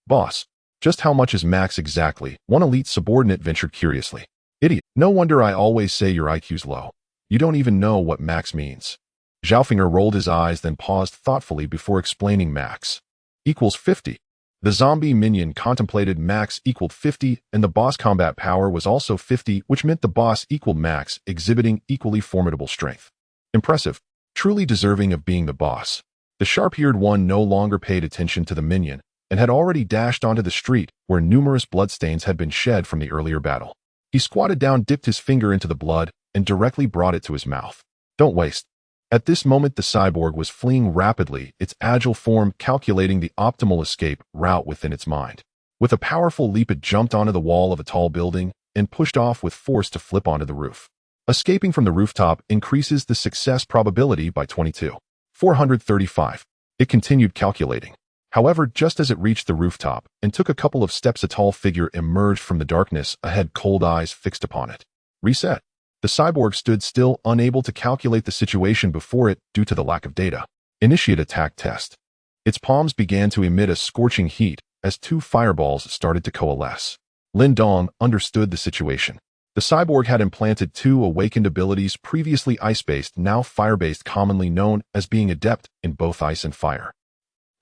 Boss. Just how much is Max exactly? One elite subordinate ventured curiously. Idiot. No wonder I always say your IQ's low. You don't even know what Max means. Zhaofinger rolled his eyes, then paused thoughtfully before explaining. Max equals 50. The zombie minion contemplated. Max equaled 50, and the boss combat power was also 50, which meant the boss equaled Max, exhibiting equally formidable strength. Impressive. Truly deserving of being the boss. The sharp-eared one no longer paid attention to the minion, and had already dashed onto the street where numerous bloodstains had been shed from the earlier battle. He squatted down, dipped his finger into the blood, and directly brought it to his mouth. Don't waste. At this moment the cyborg was fleeing rapidly, its agile form calculating the optimal escape route within its mind. With a powerful leap it jumped onto the wall of a tall building and pushed off with force to flip onto the roof. Escaping from the rooftop increases the success probability by 22. 435. It continued calculating. However, just as it reached the rooftop and took a couple of steps, a tall figure emerged from the darkness ahead, cold eyes fixed upon it. Reset. The cyborg stood still, unable to calculate the situation before it due to the lack of data. Initiate attack test. Its palms began to emit a scorching heat as two fireballs started to coalesce. Lin Dong understood the situation. The cyborg had implanted two awakened abilities, previously ice-based, now fire-based, commonly known as being adept in both ice and fire.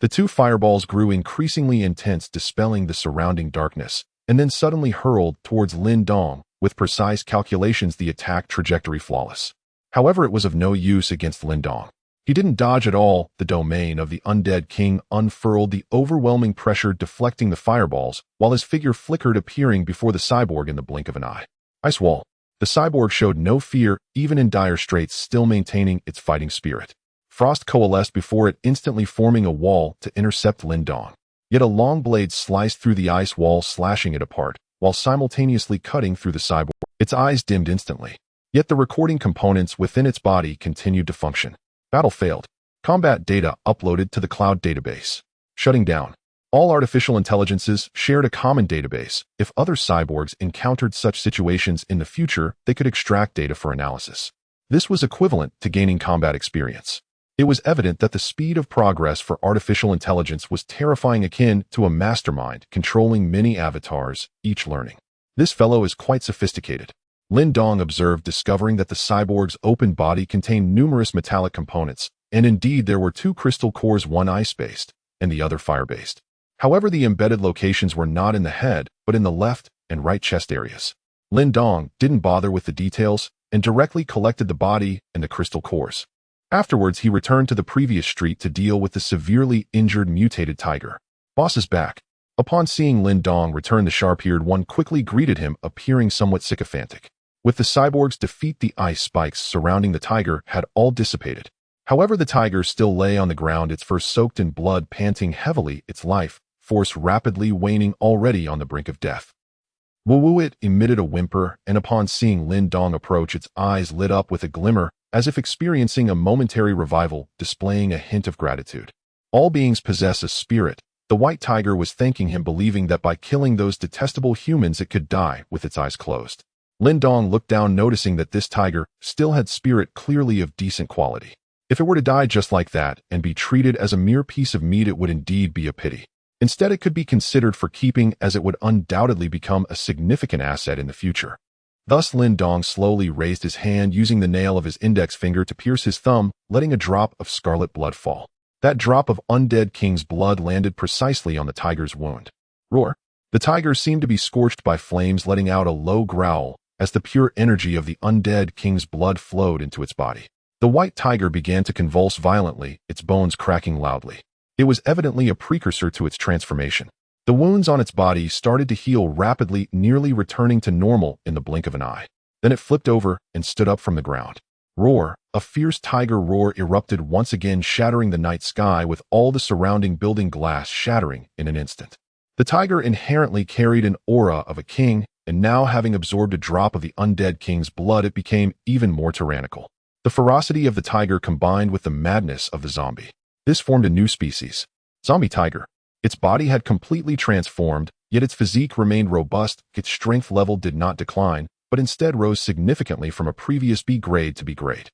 The two fireballs grew increasingly intense, dispelling the surrounding darkness, and then suddenly hurled towards Lin Dong, with precise calculations, the attack trajectory flawless. However, it was of no use against Lin Dong. He didn't dodge at all. The domain of the undead king unfurled the overwhelming pressure, deflecting the fireballs, while his figure flickered, appearing before the cyborg in the blink of an eye. Ice wall. The cyborg showed no fear, even in dire straits, still maintaining its fighting spirit. Frost coalesced before it, instantly forming a wall to intercept Lin Dong. Yet a long blade sliced through the ice wall, slashing it apart, while simultaneously cutting through the cyborg. Its eyes dimmed instantly. Yet the recording components within its body continued to function. Battle failed. Combat data uploaded to the cloud database. Shutting down. All artificial intelligences shared a common database. If other cyborgs encountered such situations in the future, they could extract data for analysis. This was equivalent to gaining combat experience. It was evident that the speed of progress for artificial intelligence was terrifying, akin to a mastermind controlling many avatars, each learning. This fellow is quite sophisticated. Lin Dong observed, discovering that the cyborg's open body contained numerous metallic components, and indeed there were two crystal cores, one ice-based and the other fire-based. However, the embedded locations were not in the head, but in the left and right chest areas. Lin Dong didn't bother with the details and directly collected the body and the crystal cores. Afterwards, he returned to the previous street to deal with the severely injured mutated tiger. Boss is back. Upon seeing Lin Dong return, the sharp-eared one quickly greeted him, appearing somewhat sycophantic. With the cyborg's defeat, the ice spikes surrounding the tiger had all dissipated. However, the tiger still lay on the ground, its fur soaked in blood, panting heavily, its life force rapidly waning, already on the brink of death. It emitted a whimper, and upon seeing Lin Dong approach, its eyes lit up with a glimmer, as if experiencing a momentary revival, displaying a hint of gratitude. All beings possess a spirit. The white tiger was thanking him, believing that by killing those detestable humans it could die with its eyes closed. Lin Dong looked down, noticing that this tiger still had spirit, clearly of decent quality. If it were to die just like that and be treated as a mere piece of meat, it would indeed be a pity. Instead, it could be considered for keeping, as it would undoubtedly become a significant asset in the future. Thus, Lin Dong slowly raised his hand, using the nail of his index finger to pierce his thumb, letting a drop of scarlet blood fall. That drop of undead king's blood landed precisely on the tiger's wound. Roar! The tiger seemed to be scorched by flames, letting out a low growl as the pure energy of the undead king's blood flowed into its body. The white tiger began to convulse violently, its bones cracking loudly. It was evidently a precursor to its transformation. The wounds on its body started to heal rapidly, nearly returning to normal in the blink of an eye. Then it flipped over and stood up from the ground. Roar! A fierce tiger roar erupted once again, shattering the night sky, with all the surrounding building glass shattering in an instant. The tiger inherently carried an aura of a king, and now, having absorbed a drop of the undead king's blood, it became even more tyrannical. The ferocity of the tiger combined with the madness of the zombie. This formed a new species. Zombie tiger. Its body had completely transformed, yet its physique remained robust. Its strength level did not decline, but instead rose significantly from a previous B grade to B grade.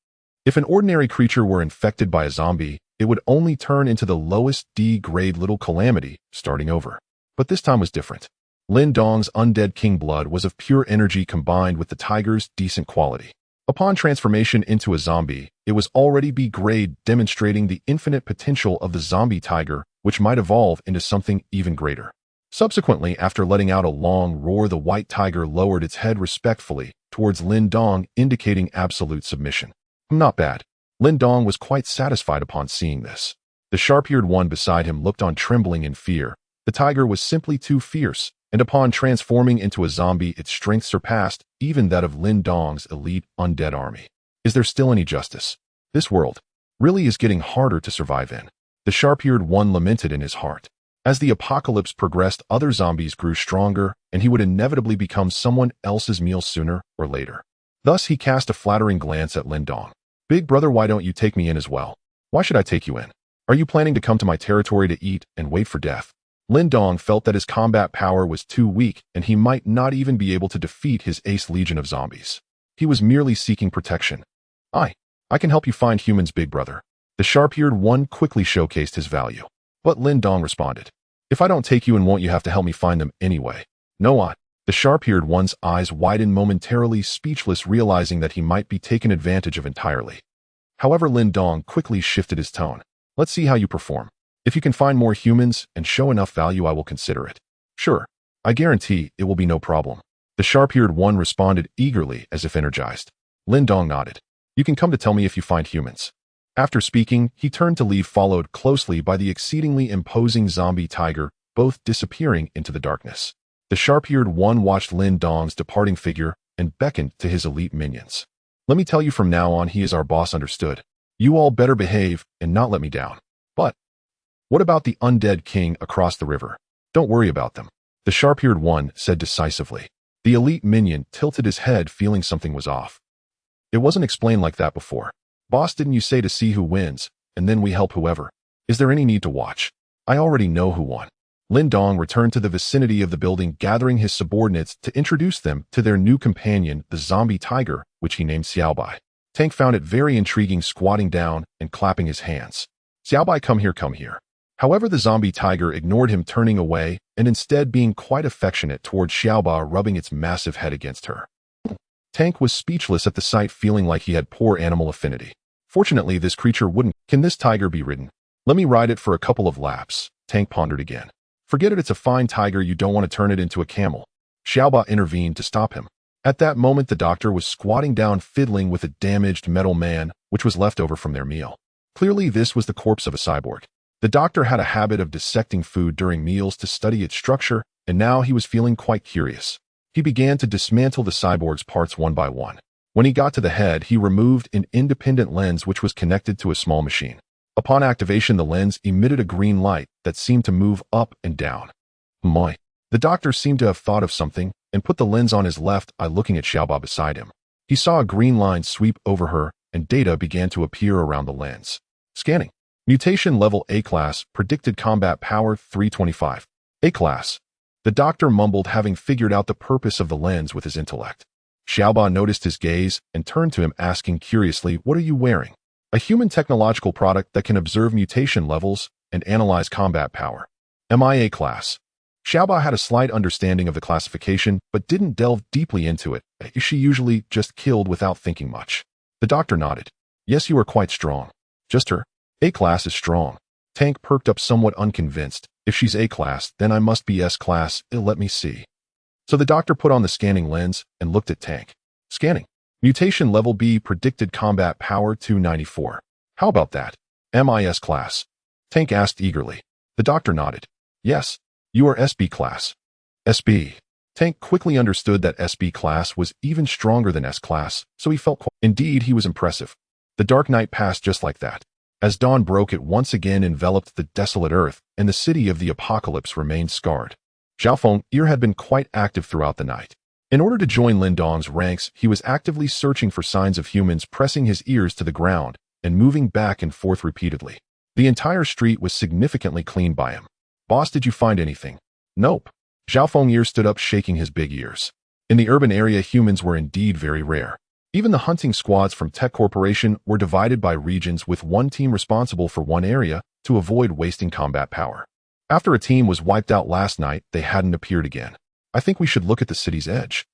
If an ordinary creature were infected by a zombie, it would only turn into the lowest D grade little calamity, starting over. But this time was different. Lin Dong's undead king blood was of pure energy combined with the tiger's decent quality. Upon transformation into a zombie, it was already B grade, demonstrating the infinite potential of the zombie tiger, which might evolve into something even greater. Subsequently, after letting out a long roar, the white tiger lowered its head respectfully towards Lin Dong, indicating absolute submission. Not bad. Lin Dong was quite satisfied upon seeing this. The sharp-eared one beside him looked on, trembling in fear. The tiger was simply too fierce, and upon transforming into a zombie, its strength surpassed even that of Lin Dong's elite undead army. Is there still any justice? This world really is getting harder to survive in. The sharp-eared one lamented in his heart. As the apocalypse progressed, other zombies grew stronger, and he would inevitably become someone else's meal sooner or later. Thus, he cast a flattering glance at Lin Dong. Big brother, why don't you take me in as well? Why should I take you in? Are you planning to come to my territory to eat and wait for death? Lin Dong felt that his combat power was too weak, and he might not even be able to defeat his ace legion of zombies. He was merely seeking protection. I can help you find humans, big brother. The sharp-eared one quickly showcased his value. But Lin Dong responded, if I don't take you in, won't you have to help me find them anyway? No. The sharp-eared one's eyes widened momentarily, speechless, realizing that he might be taken advantage of entirely. However, Lin Dong quickly shifted his tone. Let's see how you perform. If you can find more humans and show enough value, I will consider it. Sure. I guarantee it will be no problem. The sharp-eared one responded eagerly, as if energized. Lin Dong nodded. You can come to tell me if you find humans. After speaking, he turned to leave, followed closely by the exceedingly imposing zombie tiger, both disappearing into the darkness. The sharp-eared one watched Lin Dong's departing figure and beckoned to his elite minions. Let me tell you, from now on, he is our boss, understood? You all better behave and not let me down. But what about the undead king across the river? Don't worry about them. The sharp-eared one said decisively. The elite minion tilted his head, feeling something was off. It wasn't explained like that before. Boss, didn't you say to see who wins, and then we help whoever? Is there any need to watch? I already know who won. Lin Dong returned to the vicinity of the building, gathering his subordinates to introduce them to their new companion, the zombie tiger, which he named Xiaobai. Tank found it very intriguing, squatting down and clapping his hands. Xiaobai, come here, come here. However, the zombie tiger ignored him, turning away, and instead being quite affectionate towards Xiaobai, rubbing its massive head against her. Tank was speechless at the sight, feeling like he had poor animal affinity. Fortunately, this creature wouldn't. Can this tiger be ridden? Let me ride it for a couple of laps. Tank pondered again. Forget it, it's a fine tiger, you don't want to turn it into a camel. Xiaobai intervened to stop him. At that moment, the doctor was squatting down, fiddling with a damaged metal man, which was left over from their meal. Clearly, this was the corpse of a cyborg. The doctor had a habit of dissecting food during meals to study its structure, and now he was feeling quite curious. He began to dismantle the cyborg's parts one by one. When he got to the head, he removed an independent lens which was connected to a small machine. Upon activation, the lens emitted a green light that seemed to move up and down. My. The doctor seemed to have thought of something and put the lens on his left eye, looking at Xiaoba beside him. He saw a green line sweep over her, and data began to appear around the lens. Scanning. Mutation level A-class, predicted combat power 325. A-class. The doctor mumbled, having figured out the purpose of the lens with his intellect. Xiaoba noticed his gaze and turned to him, asking curiously, "What are you wearing?" "A human technological product that can observe mutation levels and analyze combat power. MIA class." Xiaoba had a slight understanding of the classification, but didn't delve deeply into it. She usually just killed without thinking much. The doctor nodded. "Yes, you are quite strong." "Just her?" "A-class is strong." Tank perked up, somewhat unconvinced. "If she's A-class, then I must be S-class. Let me see." So the doctor put on the scanning lens and looked at Tank. Scanning. Mutation level B, predicted combat power 294. "How about that? MIS class?" Tank asked eagerly. The doctor nodded. "Yes, you are SB class." SB. Tank quickly understood that SB class was even stronger than S class, so he felt indeed he was impressive. The dark night passed just like that. As dawn broke, it once again enveloped the desolate earth, and the city of the apocalypse remained scarred. Xiaofeng Ear had been quite active throughout the night. In order to join Lin Dong's ranks, he was actively searching for signs of humans, pressing his ears to the ground and moving back and forth repeatedly. The entire street was significantly cleaned by him. "Boss, did you find anything?" "Nope." Xiaofeng Ear stood up, shaking his big ears. In the urban area, humans were indeed very rare. Even the hunting squads from Tech Corporation were divided by regions, with one team responsible for one area to avoid wasting combat power. After a team was wiped out last night, they hadn't appeared again. "I think we should look at the city's edge."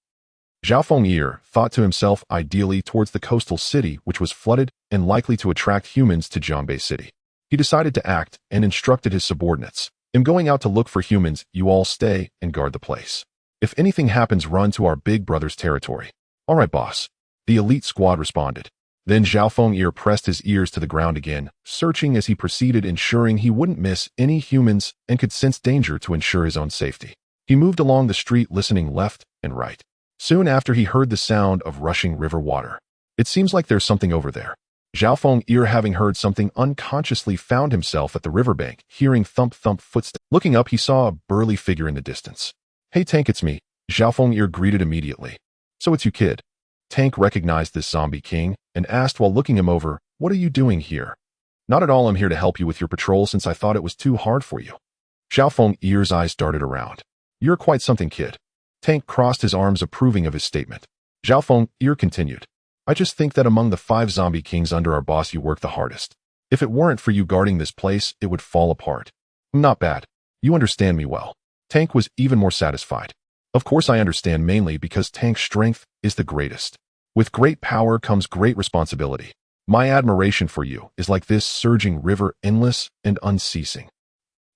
Xiaofeng Ear thought to himself, ideally towards the coastal city, which was flooded and likely to attract humans to Jiangbei City. He decided to act and instructed his subordinates. "I'm going out to look for humans. You all stay and guard the place. If anything happens, run to our big brother's territory." "All right, boss." The elite squad responded. Then Xiaofeng Ear pressed his ears to the ground again, searching as he proceeded, ensuring he wouldn't miss any humans and could sense danger to ensure his own safety. He moved along the street, listening left and right. Soon after, he heard the sound of rushing river water. "It seems like there's something over there." Xiaofeng Ear, having heard something unconsciously, found himself at the riverbank, hearing thump-thump footsteps. Looking up, he saw a burly figure in the distance. "Hey Tank, it's me," Xiaofeng Ear greeted immediately. "So it's you, kid." Tank recognized this zombie king and asked while looking him over, "What are you doing here?" "Not at all. I'm here to help you with your patrol since I thought it was too hard for you." Xiaofeng Ear's eyes darted around. "You're quite something, kid." Tank crossed his arms, approving of his statement. Xiaofeng Ear continued. "I just think that among the 5 zombie kings under our boss, you work the hardest. If it weren't for you guarding this place, it would fall apart." "Not bad. You understand me well." Tank was even more satisfied. "Of course I understand, mainly because Tank's strength is the greatest. With great power comes great responsibility. My admiration for you is like this surging river, endless and unceasing."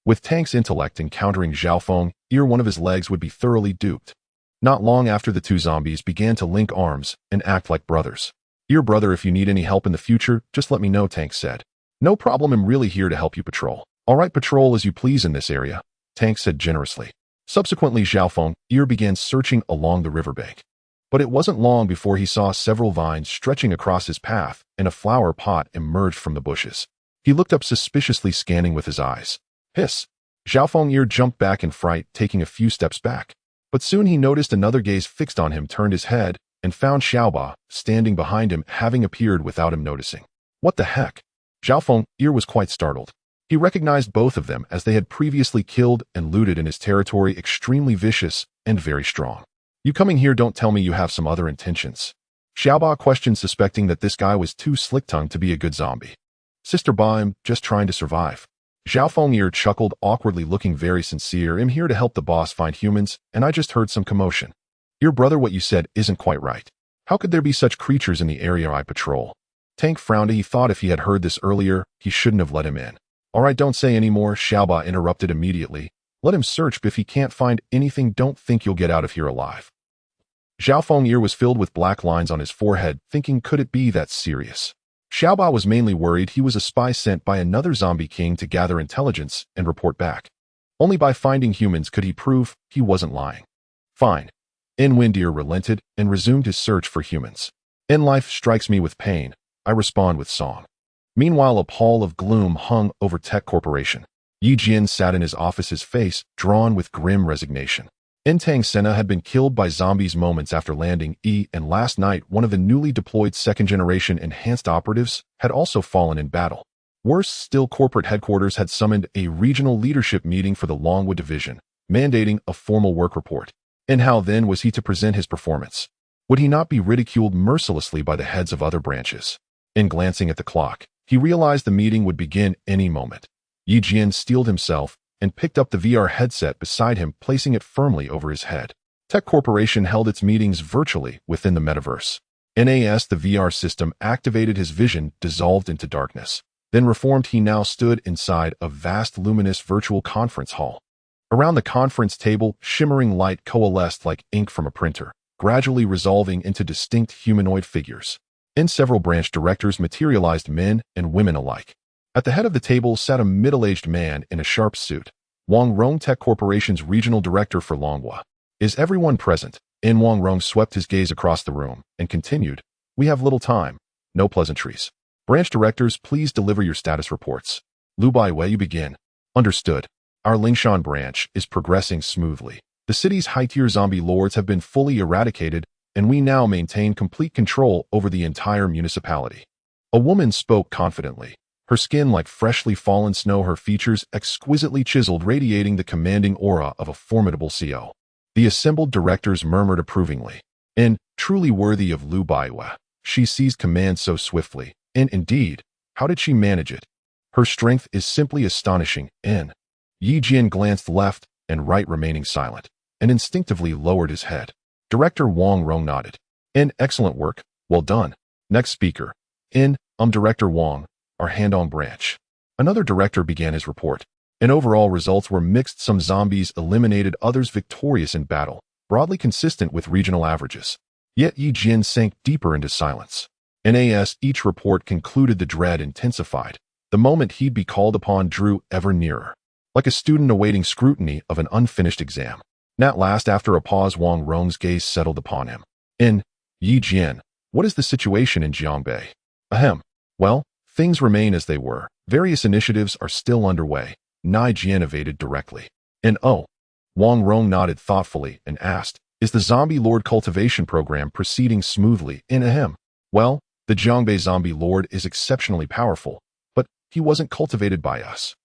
With Tank's intellect encountering Xiaofeng Ear, one of his legs would be thoroughly duped. Not long after, the 2 zombies began to link arms and act like brothers. "Ear brother, if you need any help in the future, just let me know," Tank said. "No problem. I'm really here to help you patrol." "All right, patrol as you please in this area," Tank said generously. Subsequently, Xiaofeng Ear began searching along the riverbank. But it wasn't long before he saw several vines stretching across his path, and a flower pot emerged from the bushes. He looked up suspiciously, scanning with his eyes. "Hiss!" Xiaofeng Ear jumped back in fright, taking a few steps back. But soon he noticed another gaze fixed on him, turned his head, and found Xiaoba standing behind him, having appeared without him noticing. "What the heck?" Xiaofeng Ear was quite startled. He recognized both of them as they had previously killed and looted in his territory, extremely vicious and very strong. "You coming here? Don't tell me you have some other intentions." Xiaoba questioned, suspecting that this guy was too slick-tongued to be a good zombie. "Sister Ba, I'm just trying to survive." Xiaofeng Ear chuckled awkwardly, looking very sincere. "I'm here to help the boss find humans, and I just heard some commotion." "Your brother, what you said isn't quite right. How could there be such creatures in the area I patrol?" Tank frowned. He thought if he had heard this earlier, he shouldn't have let him in. "All right, don't say any more," Xiaoba interrupted immediately. "Let him search, but if he can't find anything, don't think you'll get out of here alive." Xiaofeng Ear was filled with black lines on his forehead, thinking, could it be that serious? Xiaoba was mainly worried he was a spy sent by another zombie king to gather intelligence and report back. Only by finding humans could he prove he wasn't lying. "Fine." Wind Ear relented and resumed his search for humans. In life strikes me with pain, I respond with song. Meanwhile, a pall of gloom hung over Tech Corporation. Yi Jian sat in his office, his face drawn with grim resignation. Tang Sena had been killed by zombies moments after landing and last night one of the newly deployed second-generation enhanced operatives had also fallen in battle. Worse still, corporate headquarters had summoned a regional leadership meeting for the Longwood division, mandating a formal work report. And how then was he to present his performance? Would he not be ridiculed mercilessly by the heads of other branches? In glancing at the clock, he realized the meeting would begin any moment. Yi Jian steeled himself and picked up the VR headset beside him, placing it firmly over his head. Tech Corporation held its meetings virtually within the metaverse. NAS, the VR system, activated his vision, dissolved into darkness. Then reformed, he now stood inside a vast luminous virtual conference hall. Around the conference table, shimmering light coalesced like ink from a printer, gradually resolving into distinct humanoid figures. Several branch directors materialized, men and women alike. At the head of the table sat a middle-aged man in a sharp suit, Wang Rong, Tech Corporation's regional director for Longhua. Is everyone present? Wang Rong swept his gaze across the room and continued, we have little time, no pleasantries. Branch directors, please deliver your status reports. Lu Baiwei, you begin. Understood. Our Lingshan branch is progressing smoothly. The city's high-tier zombie lords have been fully eradicated, and we now maintain complete control over the entire municipality. A woman spoke confidently. Her skin like freshly fallen snow, her features exquisitely chiseled, radiating the commanding aura of a formidable CO. The assembled directors murmured approvingly. And, truly worthy of Lu Baiwei, she seized command so swiftly. And indeed, how did she manage it? Her strength is simply astonishing. Yi Jian glanced left and right, remaining silent, and instinctively lowered his head. Director Wang Rong nodded. Excellent work, well done. Next speaker. Director Wang, our Handong branch. Another director began his report. Overall results were mixed. Some zombies eliminated, others victorious in battle, broadly consistent with regional averages. Yet Yi Jian sank deeper into silence. NAS, each report concluded, the dread intensified. The moment he'd be called upon drew ever nearer, like a student awaiting scrutiny of an unfinished exam. At last, after a pause, Wang Rong's gaze settled upon him. Yi Jian, what is the situation in Jiangbei? Ahem. Well, things remain as they were. Various initiatives are still underway. Nai Jian evaded directly. Wang Rong nodded thoughtfully and asked, is the zombie lord cultivation program proceeding smoothly? Well, the Jiangbei zombie lord is exceptionally powerful, but he wasn't cultivated by us.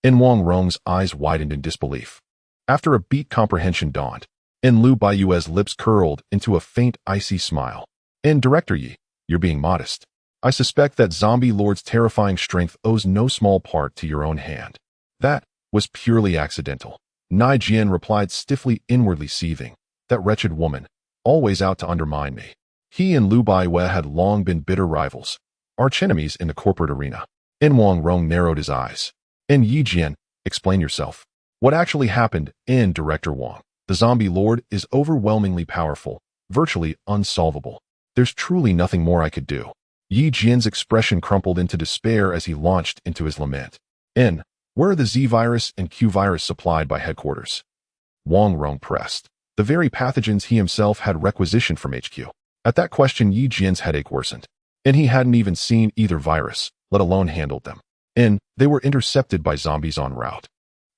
Wang Rong's eyes widened in disbelief. After a beat, comprehension dawned. Lu Baiyue's lips curled into a faint, icy smile. Director Yi, you're being modest. I suspect that zombie lord's terrifying strength owes no small part to your own hand. That was purely accidental. Nai Jian replied stiffly, inwardly seething. That wretched woman, always out to undermine me. He and Lu Baiwei had long been bitter rivals, archenemies in the corporate arena. Wang Rong narrowed his eyes. Yi Jian, explain yourself. What actually happened? Director Wang, the zombie lord is overwhelmingly powerful, virtually unsolvable. There's truly nothing more I could do. Yi Jian's expression crumpled into despair as he launched into his lament. Where are the Z-virus and Q-virus supplied by headquarters? Wang Rong pressed. The very pathogens he himself had requisitioned from HQ. At that question, Yi Jian's headache worsened. He hadn't even seen either virus, let alone handled them. They were intercepted by zombies en route.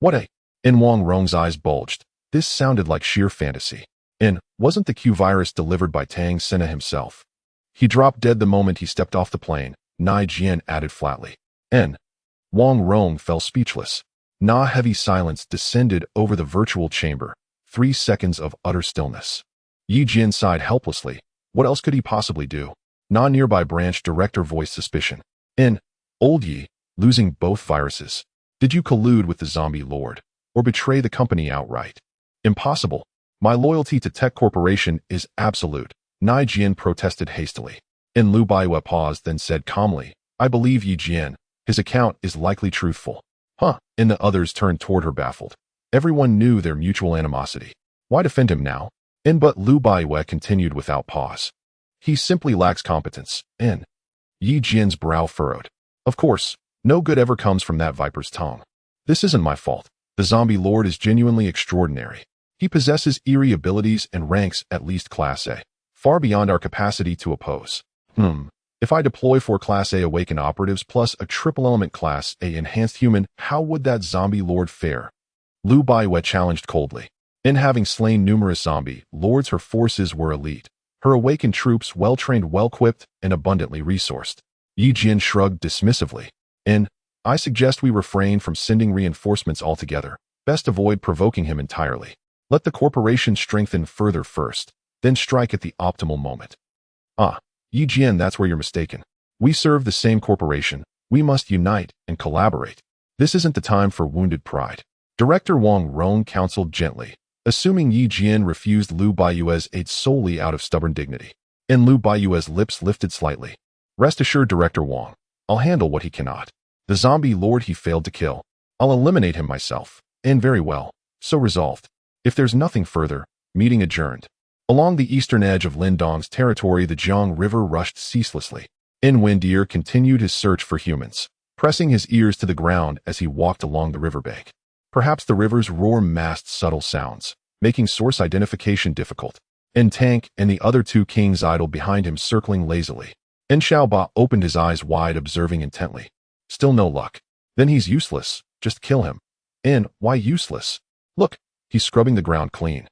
What a... Wang Rong's eyes bulged. This sounded like sheer fantasy. Wasn't the Q-virus delivered by Tang Sena himself? He dropped dead the moment he stepped off the plane, Nai Jian added flatly. Wang Rong fell speechless. Heavy silence descended over the virtual chamber. 3 seconds of utter stillness. Yi Jian sighed helplessly. What else could he possibly do? Nearby branch director voiced suspicion. Old Yi, losing both viruses. Did you collude with the zombie lord, or betray the company outright? Impossible. My loyalty to Tech Corporation is absolute, Nai Jian protested hastily. Lu Baiwei paused, then said calmly, I believe Yi Jian. His account is likely truthful. The others turned toward her baffled. Everyone knew their mutual animosity. Why defend him now? But Lu Baiwei continued without pause. He simply lacks competence. Yi Jian's brow furrowed. Of course, no good ever comes from that viper's tongue. This isn't my fault. The zombie lord is genuinely extraordinary. He possesses eerie abilities and ranks at least Class A. far beyond our capacity to oppose. If I deploy 4 Class A Awakened Operatives plus a triple-element Class A Enhanced Human, how would that zombie lord fare? Lu Baiwei challenged coldly. In having slain numerous zombie lords, her forces were elite. Her awakened troops well-trained, well-equipped, and abundantly resourced. Yi Jian shrugged dismissively. I suggest we refrain from sending reinforcements altogether. Best avoid provoking him entirely. Let the corporation strengthen further first, then strike at the optimal moment. Yi Jian, that's where you're mistaken. We serve the same corporation. We must unite and collaborate. This isn't the time for wounded pride. Director Wang Rong counseled gently, assuming Yi Jian refused Lu Baiyue's aid solely out of stubborn dignity. And Lu Baiyue's lips lifted slightly. Rest assured, Director Wang, I'll handle what he cannot. The zombie lord he failed to kill. I'll eliminate him myself. And very well. So resolved. If there's nothing further, meeting adjourned. Along the eastern edge of Lin Dong's territory, the Jiang River rushed ceaselessly. In Windier continued his search for humans, pressing his ears to the ground as he walked along the riverbank. Perhaps the river's roar masked subtle sounds, making source identification difficult. En Tank and the other 2 kings idled behind him, circling lazily. En Xiaoba opened his eyes wide, observing intently. Still no luck. Then he's useless. Just kill him. Why useless? Look, he's scrubbing the ground clean.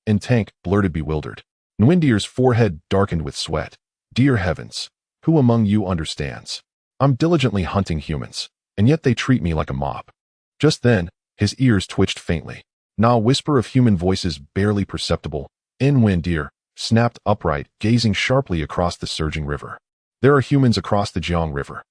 En Tank blurted, bewildered. Nwindier's forehead darkened with sweat. Dear heavens, who among you understands? I'm diligently hunting humans, and yet they treat me like a mob. Just then, his ears twitched faintly. A whisper of human voices, barely perceptible. Nwindier snapped upright, gazing sharply across the surging river. There are humans across the Jiang River.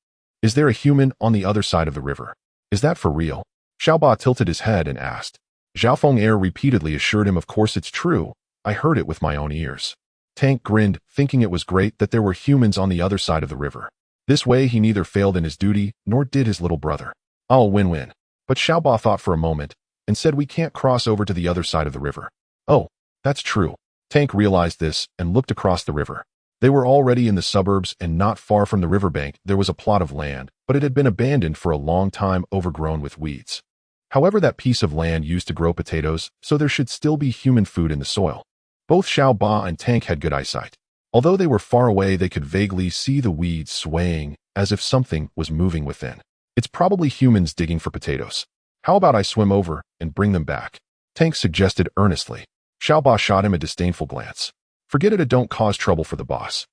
Is there a human on the other side of the river? Is that for real? Xiaoba tilted his head and asked. Zhao Feng repeatedly assured him, of course it's true. I heard it with my own ears. Tank grinned, thinking it was great that there were humans on the other side of the river. This way he neither failed in his duty, nor did his little brother. I'll win-win. But Xiaoba thought for a moment, and said we can't cross over to the other side of the river. Oh, that's true. Tank realized this, and looked across the river. They were already in the suburbs, and not far from the riverbank there was a plot of land, but it had been abandoned for a long time, overgrown with weeds. However, that piece of land used to grow potatoes, so there should still be human food in the soil. Both Xiaoba and Tank had good eyesight. Although they were far away, they could vaguely see the weeds swaying, as if something was moving within. It's probably humans digging for potatoes. How about I swim over and bring them back? Tank suggested earnestly. Xiaoba shot him a disdainful glance. Forget it, don't cause trouble for the boss.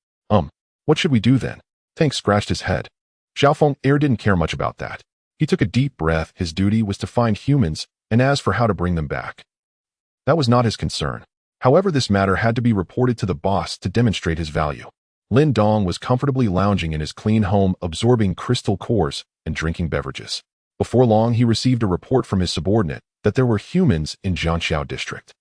What should we do then? Tank scratched his head. Zhao Feng didn't care much about that. He took a deep breath. His duty was to find humans, and as for how to bring them back, that was not his concern. However, this matter had to be reported to the boss to demonstrate his value. Lin Dong was comfortably lounging in his clean home, absorbing crystal cores and drinking beverages. Before long, he received a report from his subordinate that there were humans in Jianxiao district.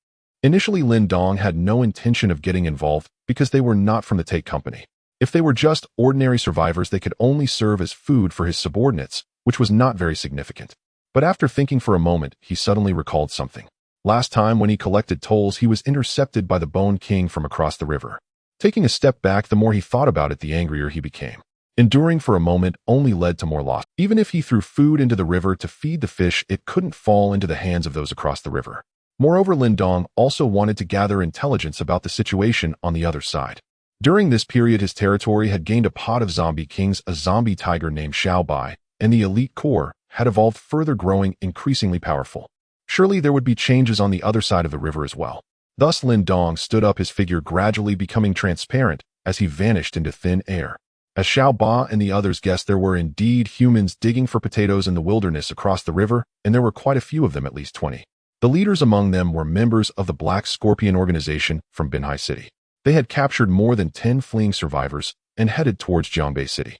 Initially, Lin Dong had no intention of getting involved because they were not from the Take Company. If they were just ordinary survivors, they could only serve as food for his subordinates, which was not very significant. But after thinking for a moment, he suddenly recalled something. Last time when he collected tolls, he was intercepted by the Bone King from across the river. Taking a step back, the more he thought about it, the angrier he became. Enduring for a moment only led to more loss. Even if he threw food into the river to feed the fish, it couldn't fall into the hands of those across the river. Moreover, Lin Dong also wanted to gather intelligence about the situation on the other side. During this period, his territory had gained a pod of zombie kings, a zombie tiger named Xiao Bai, and the elite core had evolved further, growing increasingly powerful. Surely there would be changes on the other side of the river as well. Thus Lin Dong stood up, his figure gradually becoming transparent as he vanished into thin air. As Xiao Ba and the others guessed, there were indeed humans digging for potatoes in the wilderness across the river, and there were quite a few of them, at least 20. The leaders among them were members of the Black Scorpion organization from Binhai City. They had captured more than 10 fleeing survivors and headed towards Jiangbei City.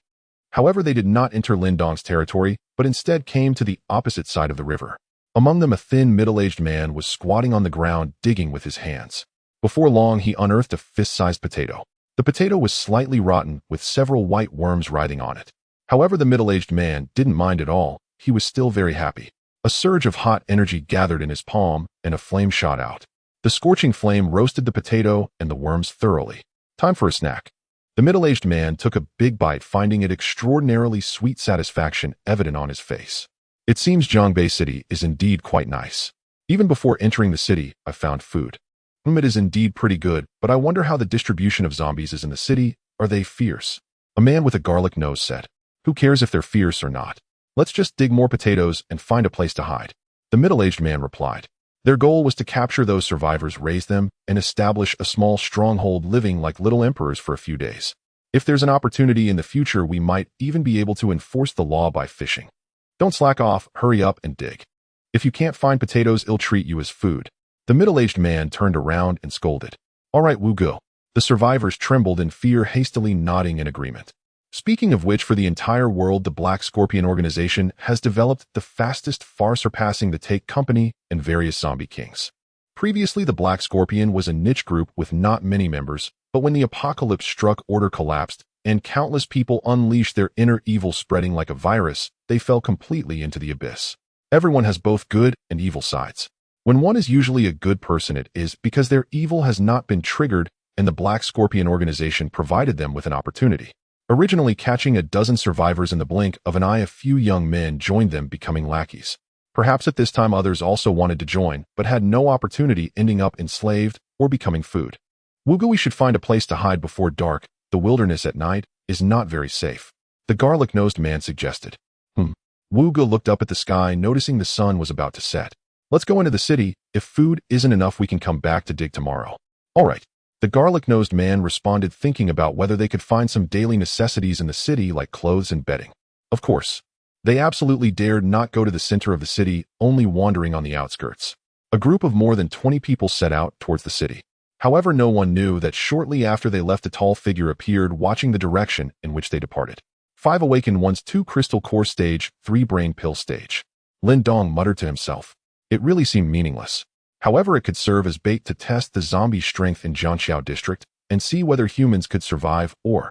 However, they did not enter Lin Dong's territory, but instead came to the opposite side of the river. Among them, a thin, middle-aged man was squatting on the ground, digging with his hands. Before long, he unearthed a fist-sized potato. The potato was slightly rotten, with several white worms writhing on it. However, the middle-aged man didn't mind at all. He was still very happy. A surge of hot energy gathered in his palm, and a flame shot out. The scorching flame roasted the potato and the worms thoroughly. Time for a snack. The middle-aged man took a big bite, finding it extraordinarily sweet, satisfaction evident on his face. It seems Jiangbei City is indeed quite nice. Even before entering the city, I found food. It is indeed pretty good, but I wonder how the distribution of zombies is in the city. Are they fierce? A man with a garlic nose said. Who cares if they're fierce or not? Let's just dig more potatoes and find a place to hide. The middle-aged man replied. Their goal was to capture those survivors, raise them, and establish a small stronghold, living like little emperors for a few days. If there's an opportunity in the future, we might even be able to enforce the law by fishing. Don't slack off, hurry up and dig. If you can't find potatoes, it'll treat you as food. The middle-aged man turned around and scolded. All right, Wugo. The survivors trembled in fear, hastily nodding in agreement. Speaking of which, for the entire world, the Black Scorpion organization has developed the fastest, far surpassing the Take Company and various zombie kings. Previously, the Black Scorpion was a niche group with not many members, but when the apocalypse struck, order collapsed, and countless people unleashed their inner evil, spreading like a virus, they fell completely into the abyss. Everyone has both good and evil sides. When one is usually a good person, it is because their evil has not been triggered, and the Black Scorpion organization provided them with an opportunity. Originally catching a dozen survivors in the blink of an eye, a few young men joined them, becoming lackeys. Perhaps at this time others also wanted to join, but had no opportunity, ending up enslaved or becoming food. Wugo, we should find a place to hide before dark. The wilderness at night is not very safe. The garlic-nosed man suggested. Wugo looked up at the sky, noticing the sun was about to set. Let's go into the city. If food isn't enough, we can come back to dig tomorrow. All right. The garlic-nosed man responded, thinking about whether they could find some daily necessities in the city like clothes and bedding. Of course. They absolutely dared not go to the center of the city, only wandering on the outskirts. A group of more than 20 people set out towards the city. However, no one knew that shortly after they left, a tall figure appeared, watching the direction in which they departed. 5 awakened ones, 2 crystal core stage, 3 brain pill stage. Lin Dong muttered to himself. It really seemed meaningless. However, it could serve as bait to test the zombie strength in Jianxiao district and see whether humans could survive or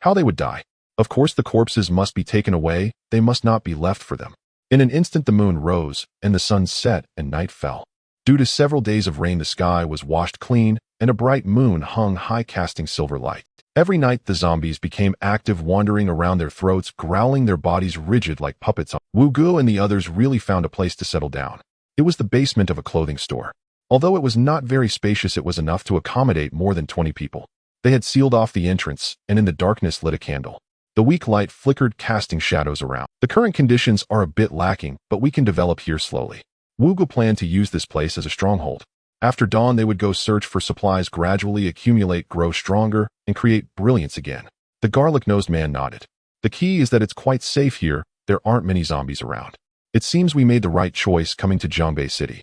how they would die. Of course, the corpses must be taken away. They must not be left for them. In an instant, the moon rose and the sun set and night fell. Due to several days of rain, the sky was washed clean and a bright moon hung high, casting silver light. Every night, the zombies became active, wandering around their throats, growling, their bodies rigid like puppets. Wugo and the others really found a place to settle down. It was the basement of a clothing store. Although it was not very spacious, it was enough to accommodate more than 20 people. They had sealed off the entrance and in the darkness lit a candle. The weak light flickered, casting shadows around. The current conditions are a bit lacking, but we can develop here slowly. Wugo planned to use this place as a stronghold. After dawn, they would go search for supplies, gradually accumulate, grow stronger, and create brilliance again. The garlic-nosed man nodded. The key is that it's quite safe here. There aren't many zombies around. It seems we made the right choice coming to Zhongbei City.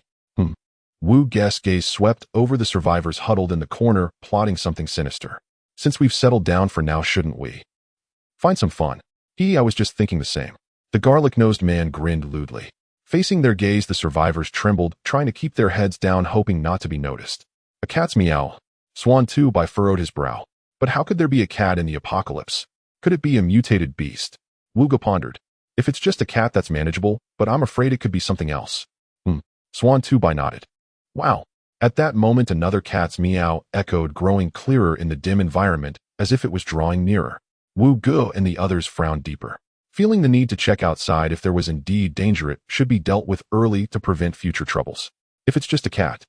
Wugo's gaze swept over the survivors huddled in the corner, plotting something sinister. Since we've settled down for now, shouldn't we find some fun? I was just thinking the same. The garlic-nosed man grinned lewdly. Facing their gaze, the survivors trembled, trying to keep their heads down, hoping not to be noticed. A cat's meow. Swan 2 furrowed his brow. But how could there be a cat in the apocalypse? Could it be a mutated beast? Wugo pondered. If it's just a cat, that's manageable, but I'm afraid it could be something else. Swan 2 nodded. Wow. At that moment, another cat's meow echoed, growing clearer in the dim environment, as if it was drawing nearer. Wugo and the others frowned deeper. Feeling the need to check outside if there was indeed danger, it should be dealt with early to prevent future troubles. If it's just a cat,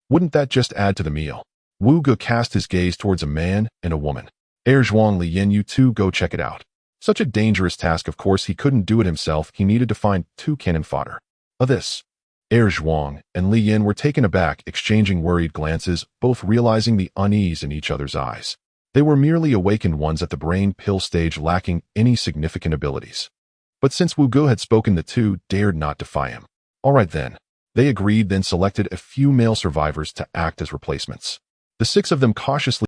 wouldn't that just add to the meal? Wugo cast his gaze towards a man and a woman. Zhuang Li Yin, you two go check it out. Such a dangerous task, of course he couldn't do it himself. He needed to find 2 cannon fodder. This. Zhuang and Li Yin were taken aback, exchanging worried glances, both realizing the unease in each other's eyes. They were merely awakened ones at the brain pill stage, lacking any significant abilities. But since Wugo had spoken, the 2 dared not defy him. All right then. They agreed, then selected a few male survivors to act as replacements. The 6 of them cautiously